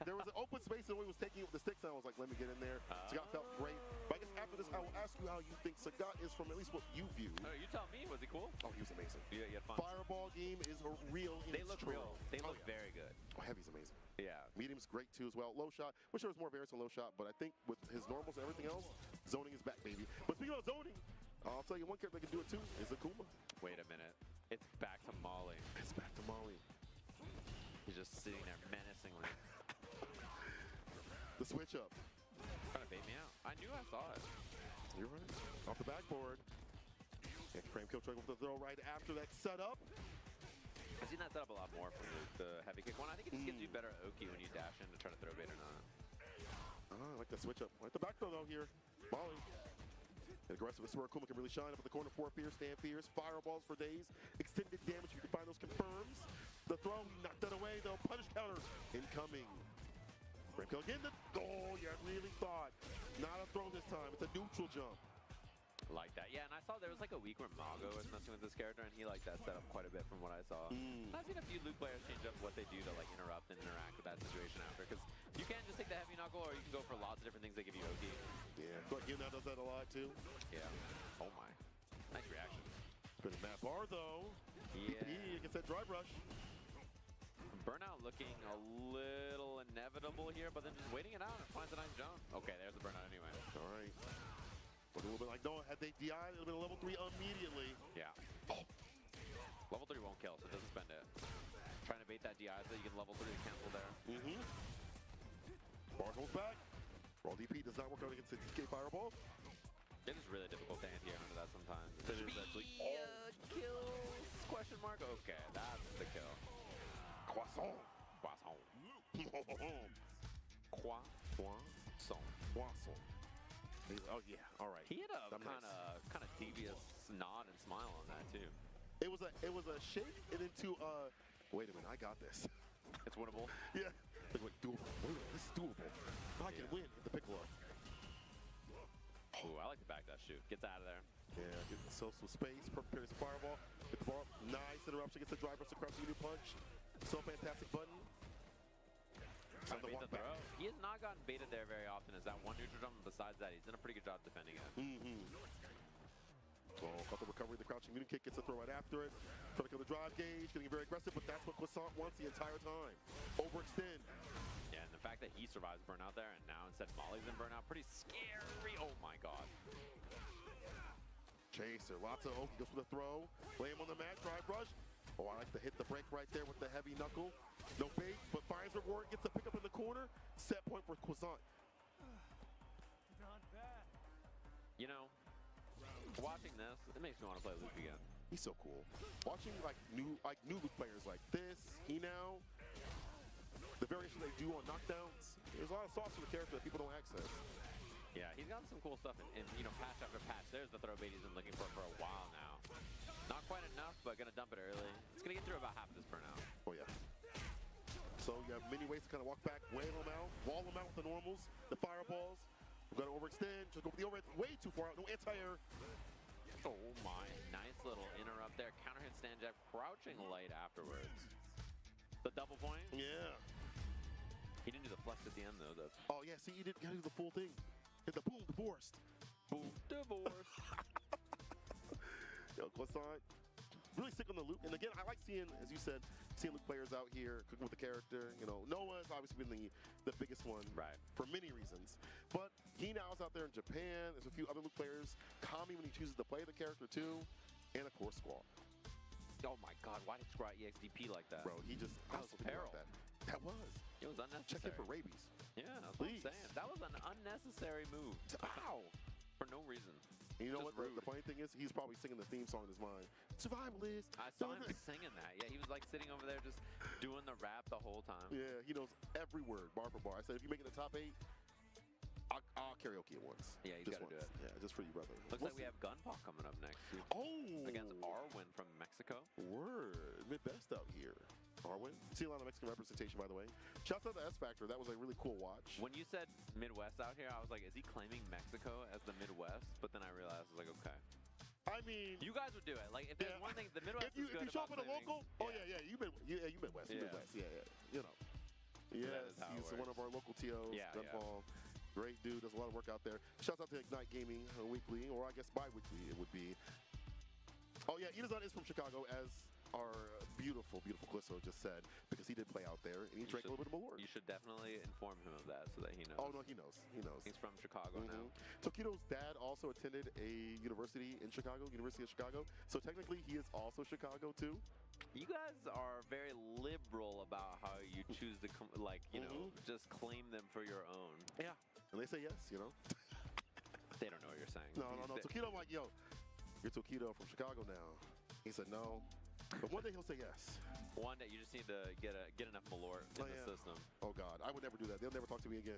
There was an open space and he was taking it with the sticks, and I was like, let me get in there. Sagat felt great. But I guess after this, I will ask you how you think Sagat is from at least what you view. You tell me. Was he cool? Oh, he was amazing. Yeah, you had fun. Fireball game is real. They look real. They look very good. Oh, Heavy's amazing. Yeah. Medium's great too as well. Low shot. Wish there was more variance on low shot, but I think with his normals and everything else, zoning is back, baby. But speaking of zoning, I'll tell you one character that can do it too is Akuma. Wait a minute. It's back to Molly. It's back to Molly. He's just sitting there menacingly. The switch up. Trying to bait me out. I knew I saw it. You're right. Off the backboard. And frame kill trying with the throw right after that setup. I've seen that setup a lot more from the heavy kick one. I think it just gives you better Oki when you dash in to try to throw bait or not. I like that switch up. I like the back throw though here. Molly. Aggressive. This is where Akuma can really shine up at the corner. 4 fierce, stand fierce, fireballs for days. Extended damage. You can find those confirms. The throw, knocked that away though. Punish counter incoming. Frame kill again. Oh, you really thought. Not a throw this time. It's a neutral jump. Like that. Yeah, and I saw there was like a week where Mago was messing with this character, and he liked that setup quite a bit from what I saw. I've seen a few Luke players change up what they do to like interrupt and interact with that situation after, because you can't just take the heavy knuckle, or you can go for lots of different things that give you OT. Yeah, but Yuna does that a lot too. Yeah. Oh my. Nice reaction. Good Matt Bar though. Yeah. He gets that drive rush. Burnout looking a little inevitable here, but then just waiting it out and finds a nice jump. Okay, there's the burnout anyway. All right. Looking a little bit like Noah. Had they DI'd, it would have been a level 3 immediately. Yeah. Oh. Level 3 won't kill, so it doesn't spend it. Trying to bait that DI so you can level 3 to cancel there. Bars holds back. Raw DP does not work out against the DK Fireball. It is really difficult to anti under that sometimes. It is actually. Kills? Question mark? Okay, that's the kill. Croissant. Croissant. Croissant. Oh yeah, all right. He had a kind of devious nod and smile on that too. It was a shake and into wait a minute, I got this. It's winnable. Yeah. Like doable. Wait a minute, this is doable. I can win at the Piccolo. Ooh, I like to back that shoot. Gets out of there. Yeah, getting some space. Prepares a fireball. Get the ball. Nice interruption. Gets the drive versus crouch new punch. So fantastic button. Trying to bait the throw. He has not gotten baited there very often. Is that one neutral jump? Besides that, he's done a pretty good job defending it. Oh, got the recovery. The crouching Munin kick gets the throw right after it. Trying to kill the drive gauge. Getting very aggressive, but that's what Croissant wants the entire time. Overextend. Yeah, and the fact that he survives burnout there and now instead Molly's in burnout, pretty scary. Oh my god. Chaser, lots of goes for the throw. Lay him on the mat, drive rush. Oh, I like to hit the break right there with the heavy knuckle. No bait, but finds reward, gets the pickup in the corner. Set point for Croissant. Not bad. You know, watching this, it makes me want to play Luke again. He's so cool. Watching like new Luke players like this, now, the variation they do on knockdowns. There's a lot of sauce for the character that people don't access. Yeah, he's gotten some cool stuff in you know, patch after patch. There's the throw bait he's been looking for a while now. Not quite enough, but gonna dump it early. It's gonna get through about half of this burnout. Oh yeah. So you have many ways to kind of walk back, whale them out, wall them out with the normals, the fireballs. We're gonna overextend, just go for the overhead, way too far out, no anti-air. Oh my, nice little interrupt there. Counter hit stand jab, crouching light afterwards. The double point? Yeah. He didn't do the flex at the end though. That's Oh yeah, see, you gotta do the full thing. Hit the boom, divorced. Boom, divorced. Yo, Croissant, really sick on the loop. And again, I like seeing, as you said, seeing Luke players out here cooking with the character. You know, Noah's obviously been the biggest one, right, for many reasons. But he now is out there in Japan. There's a few other Luke players. Kami when he chooses to play the character too, and of course Squall. Oh my God, why did Squall EXDP like that? Bro, he just that was peril. That was. It was unnecessary. Check in for rabies. Yeah, that's what I'm saying. That was an unnecessary move. Ow! For no reason. And you know Just what? rude. The funny thing is, he's probably singing the theme song in his mind. Survivalist. I saw him singing that. Yeah, he was like sitting over there just doing the rap the whole time. Yeah, he knows every word, bar for bar. I said, if you make it the top 8, I'll karaoke it once. Yeah, he's just got to do once. it. Yeah, just for you, brother. Looks like we have Gunpaw coming up next. Oh! Against Arwen from Mexico. Word. Midwest out here. Arwen. See a lot of Mexican representation, by the way. Shouts out to S Factor. That was a really cool watch. When you said Midwest out here, I was like, is he claiming Mexico as the Midwest? But then I realized, I was like, okay. I mean, you guys would do it. Like, if there's one thing, the Midwest if you is good show up about in a local, you Midwest. You Midwest. Yeah. You know. Yes, he's one of our local TOs. Yeah, Gunpaw. Great dude, does a lot of work out there. Shouts out to Ignite Gaming weekly, or I guess bi-weekly it would be. Oh yeah, Idazan is from Chicago, as our beautiful, beautiful Clisso just said, because he did play out there, and he drank a little bit of Malort. You should definitely inform him of that so that he knows. Oh no, he knows. He knows. He's from Chicago now. Tokido's dad also attended a university in Chicago, University of Chicago. So technically, he is also Chicago too. You guys are very liberal about how you choose to, just claim them for your own. Yeah. And they say yes, you know. They don't know what you're saying. No. Tokido, I'm like, yo, you're Tokido from Chicago now. He said no. But one day he'll say yes. One day you just need to get enough Malort in the system. Oh God, I would never do that. They'll never talk to me again.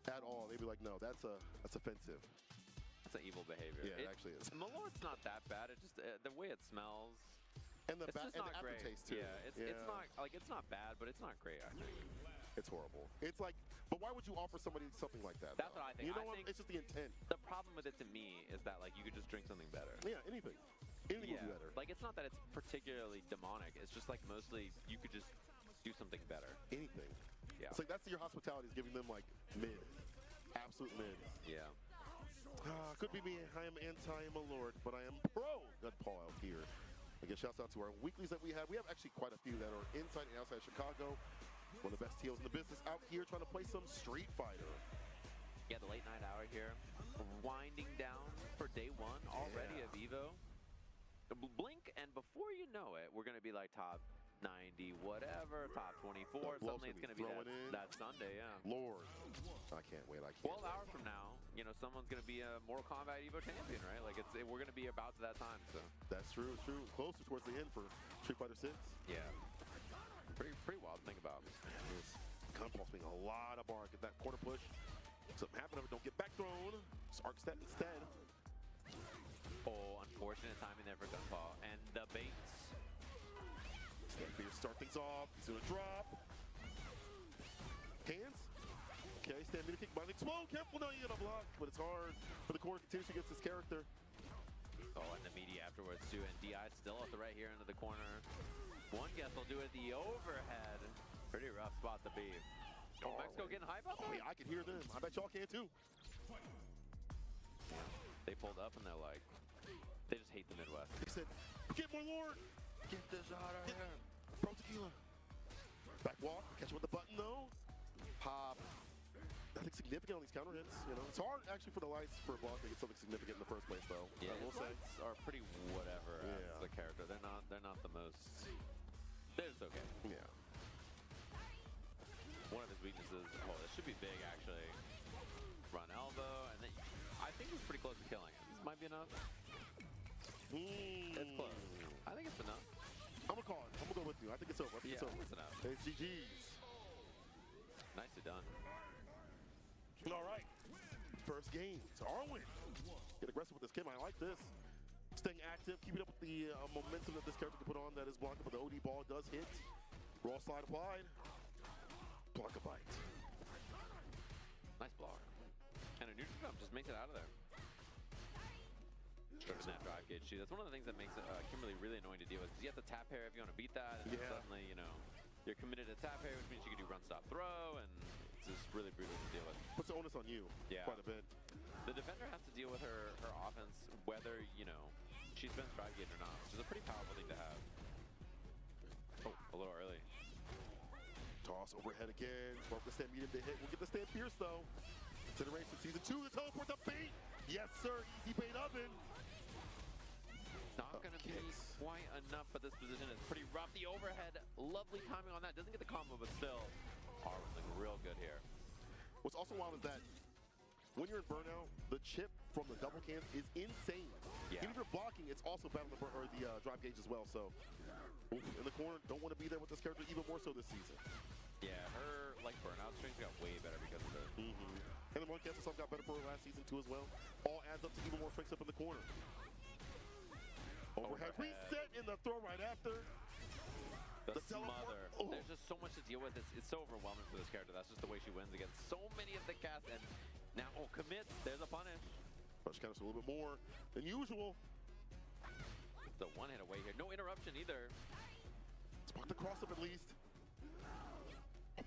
At all. They'd be like, no, that's offensive. That's an evil behavior. Yeah, it actually is. Malort's not that bad. It just the way it smells. And the aftertaste too. Yeah, it's not it's not bad, but it's not great. I think it's horrible. It's like, but why would you offer somebody something like that? That's what I think. You know I what? think It's just the intent. The problem with it to me is that like you could just drink something better. Yeah, anything. Anything would be better. Like it's not that it's particularly demonic. It's just like mostly you could just do something better. Anything. Yeah. It's like that's your hospitality is giving them like mid, absolute mid. Yeah. Could be me. I am anti-Malort, but I am pro Gunpaw out here. Again, shouts out to our weeklies that we have. We have actually quite a few that are inside and outside Chicago. One of the best TOs in the business out here trying to play some Street Fighter. Yeah, the late night hour here. Winding down for day one already of EVO. Blink, and before you know it, we're going to be like top 90, whatever, top 24. Suddenly it's going to be that Sunday, yeah. Lord. I can't wait. 12 hours from now, someone's going to be a Mortal Kombat EVO champion, right? Like, we're going to be about to that time, so. That's true, it's true. Closer towards the end for Street Fighter 6. Yeah. Pretty wild to think about. Gunpaw's being a lot of bark at that corner push. Something happened, don't get back thrown. Just arc step instead. Oh, unfortunate timing there for Gunpaw. And the baits. Stampede start things off. He's gonna drop. Hands. Okay, Stampede kick by the explode. Careful now, you gotta block. But it's hard for the corner continues against his character. Oh, and the meaty afterwards too. And DI still at the right here into the corner. One guess will do it the overhead. Pretty rough spot to be. Oh, Mexico getting hype up there? Oh, yeah, I can hear them. I bet y'all can too. Yeah. They pulled up and they're like, they just hate the Midwest. They said, get more Lord. Get this out of here. Pro Tequila. Back walk. Catch him with the button though. pop. Nothing significant on these counter hits. You know, it's hard actually for the lights for Blanc to get something significant in the first place, though. Yeah, I will say. lights are pretty whatever as the character. They're not the most. They're just okay. Yeah. One of his weaknesses. Oh, this should be big actually. Run elbow, and then I think he's pretty close to killing it. This might be enough. It's close. I think it's enough. I'm gonna call it. I'm gonna go with you. I think it's over. I think it's over. It's enough. It's GG's. Nicely done. All right. First game. It's Arwen. Get aggressive with this Kim. I like this. Staying active, keeping up with the momentum that this character can put on. That is Blanca, but the OD ball does hit. Raw slide applied. Blanca bite. Nice block. And a neutral jump just makes it out of there. Starting that drive gauge too. That's one of the things that makes Kimberly really annoying to deal with. You have to tap hair if you want to beat that, and then suddenly, you know, you're committed to tap hair, which means you can do run, stop, throw, and it's just really brutal to deal with. Puts the onus on you quite a bit. The defender has to deal with her offense, whether, you know, she spends drive gauge or not, which is a pretty powerful thing to have. Oh, a little early. Toss overhead again. Broke the stand medium to hit. We'll get the stand fierce though. Consideration season 2, the teleport to bait. Yes, sir. Easy bait oven. Not going to be quite enough, but this position is pretty rough. The overhead, lovely timing on that. Doesn't get the combo, but still, Arwen's looking real good here. What's also wild is that when you're in burnout, the chip from the double cans is insane. Yeah. Even if you're blocking, it's also battling the drive gauge as well. So, in the corner, don't want to be there with this character even more so this season. Yeah, her like burnout strings got way better because of it. And the one cast herself got better for her last season too as well. All adds up to even more strengths up in the corner. Overhead reset in the throw right after. The smother. There's just so much to deal with. It's so overwhelming for this character. That's just the way she wins against so many of the casts. And now, commits. There's a punish. Punish counts a little bit more than usual. The one hit away here. No interruption either. Spot the cross up at least.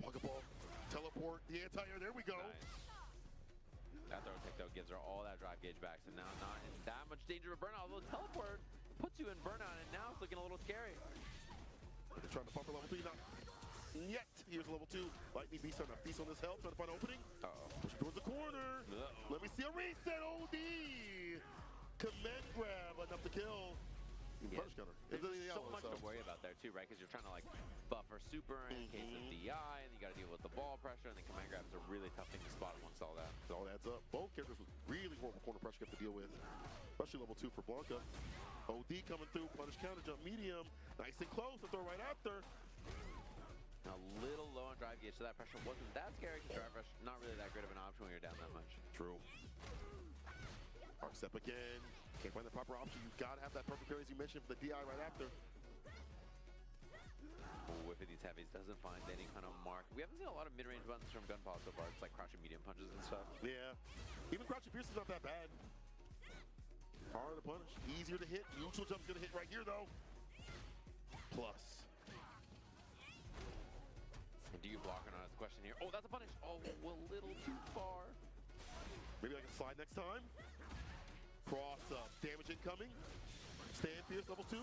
Pokeball. Teleport. The anti-air. There we go. Nice. That throw tech though gives her all that drive gauge back. So now not in that much danger of burnout. Although teleport puts you in burnout, and now it's looking a little scary. They're trying to pump for level 3, not yet. Here's level 2. Lightning Beast on a feast on this help, trying to find an opening. Push towards the corner. Let me see a reset. OD. Command grab, enough to kill. Punish counter. There's so much to worry about there too, right? Because you're trying to like buffer super in case of DI, and you got to deal with the ball pressure, and then command grab is a really tough thing to spot amongst all that. It all adds up. Both characters with really horrible corner pressure you have to deal with, especially level 2 for Blanca. OD coming through, punish counter, jump medium, nice and close, the throw right after. A little low on drive gauge, so that pressure wasn't that scary. Drive rush, not really that great of an option when you're down that much. True. Arc step again. Can't find the proper option. You've got to have that perfect parry, as you mentioned, for the DI right after. Whip of these heavies doesn't find any kind of mark. We haven't seen a lot of mid-range buttons from Gunpowder so far. It's like crouching medium punches and stuff. Yeah. Even crouching fierce is not that bad. Harder to punish, easier to hit. Neutral jump's gonna hit right here though. Plus. And do you block or not is the question here. Oh, that's a punish. Oh, a little too far. Maybe I can slide next time. Cross up, damage incoming. Stand fierce, level 2.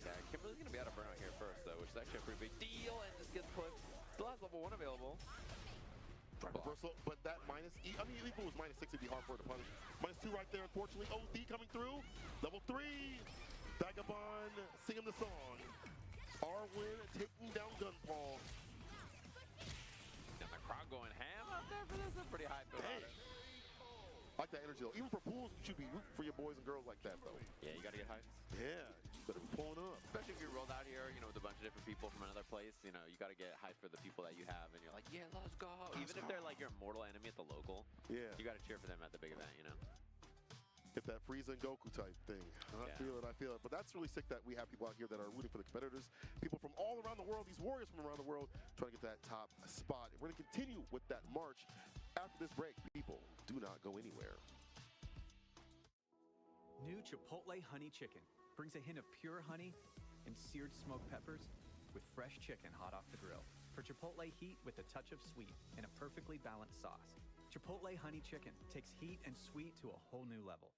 Yeah, Kimberly's gonna be out of burnout here first though, which is actually a pretty big deal, and just gets clipped. Still has level 1 available. Reversal, but that minus E, I mean, even if it was minus 6, it'd be hard for her to punish. Minus 2 right there, unfortunately. OD coming through. Level 3. Vagabond singing the song. Arwen taking down Gunpowder. And the crowd going ham out there for this. That's pretty hype about it. I like that energy though. Even for pools, you should be rooting for your boys and girls like that though. Yeah, you gotta get hyped. Yeah, better be pulling up. Especially if you rolled out here, you know, with a bunch of different people from another place, you know, you gotta get hyped for the people that you have, and you're like, yeah, let's go. Even if they're like your mortal enemy at the local, yeah, you gotta cheer for them at the big event, you know. Get that Frieza and Goku type thing. I feel it. But that's really sick that we have people out here that are rooting for the competitors. People from all around the world, these warriors from around the world, trying to get that top spot. And we're gonna continue with that march after this break. People, do not go anywhere. New Chipotle Honey Chicken brings a hint of pure honey and seared smoked peppers with fresh chicken hot off the grill. For Chipotle heat with a touch of sweet and a perfectly balanced sauce. Chipotle Honey Chicken takes heat and sweet to a whole new level.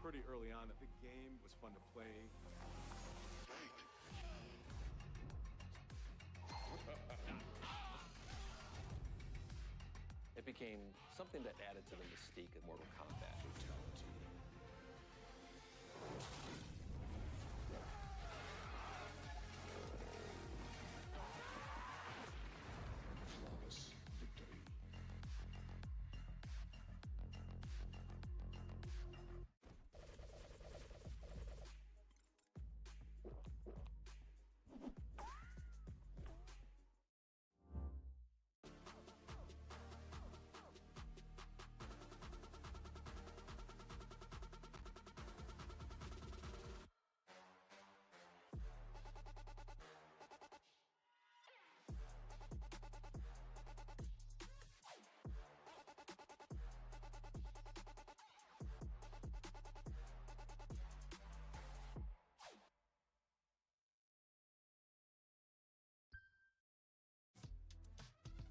pretty early on that the game was fun to play. It became something that added to the mystique of Mortal Kombat.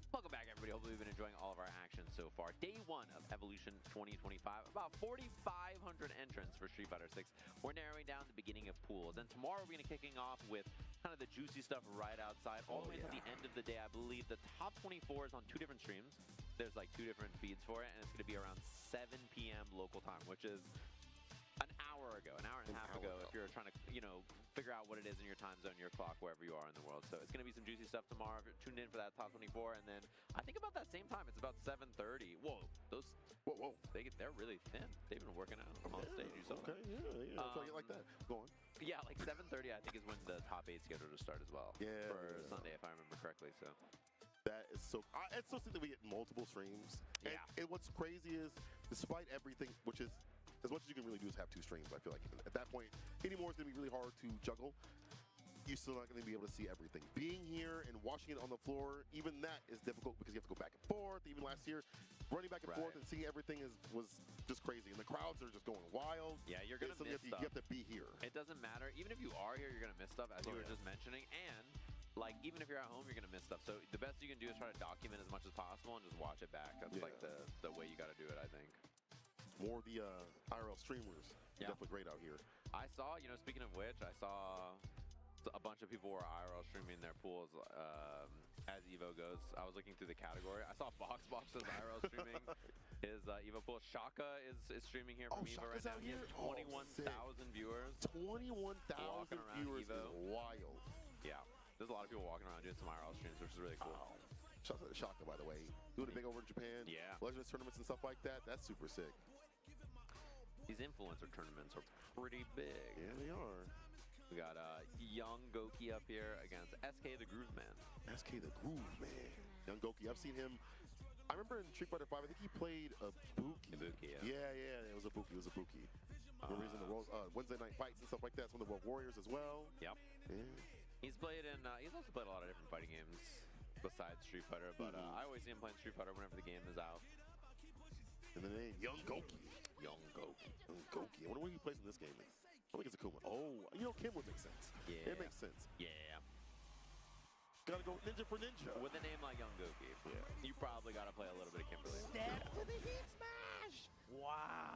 Welcome back, everybody. Hopefully you've been enjoying all of our action so far. Day 1 of Evolution 2025. About 4,500 entrants for Street Fighter 6. We're narrowing down the beginning of pools. And tomorrow we're going to be kicking off with kind of the juicy stuff right outside. All the way to the end of the day, I believe the top 24 is on 2 different streams. There's like 2 different feeds for it. And it's going to be around 7 p.m. local time, which is an hour ago, an hour and a half ago, if you're trying to, you know, figure out what it is in your time zone, your clock, wherever you are in the world. So it's going to be some juicy stuff tomorrow. If you're tuned in for that top 24, and then I think about that same time, it's about 7:30. Whoa, those, whoa, they're really thin. They've been working out on stage. You saw that? Okay, yeah. So I get like that. Go on. Yeah, like 7:30, I think is when the top 8 scheduled to start as well. Yeah. For Sunday, if I remember correctly. So. That is so. It's so sick that we get multiple streams. Yeah. And what's crazy is, despite everything, which is as much as you can really do is have 2 streams. I feel like at that point, anymore it's gonna be really hard to juggle. You're still not gonna be able to see everything. Being here and watching it on the floor, even that is difficult because you have to go back and forth. Even last year, running back and forth and seeing everything was just crazy, and the crowds are just going wild. Yeah, you're gonna miss stuff. You have to be here. It doesn't matter. Even if you are here, you're gonna miss stuff, as you were just mentioning, and. Like, even if you're at home, you're going to miss stuff. So the best you can do is try to document as much as possible and just watch it back. That's like the way you got to do it, I think. More of the IRL streamers. Definitely great out here. I saw, you know, speaking of which, I saw a bunch of people were IRL streaming their pools as EVO goes. I was looking through the category. I saw Box is IRL streaming his EVO pool. Shaka is streaming here from EVO right now. He has 21,000 viewers. 21,000 viewers is wild. Yeah. There's a lot of people walking around doing some IRL streams, which is really cool. Shout out to Shaka, by the way. Doing it big over in Japan. Yeah. Legends tournaments and stuff like that. That's super sick. These influencer tournaments are pretty big. Yeah, they are. We got Young Goki up here against SK the Groove Man. SK the Groove Man. Young Goki. I've seen him. I remember in Street Fighter 5, I think he played a Ibuki. Yeah, it was a Ibuki. Remember he's in the Wednesday night fights and stuff like that. Some of the World Warriors as well. Yep. Yeah. He's played in. He's also played a lot of different fighting games besides Street Fighter, but I always see him playing Street Fighter whenever the game is out. And the name Young Goki. Young Goki. I wonder what he plays in this game. I think it's a cool one. Oh, you know, Kim would make sense. Yeah. It makes sense. Yeah. Gotta go ninja for ninja. With a name like Young Goki, you probably gotta play a little bit of Kimberly. Step to the heat smash! Wow.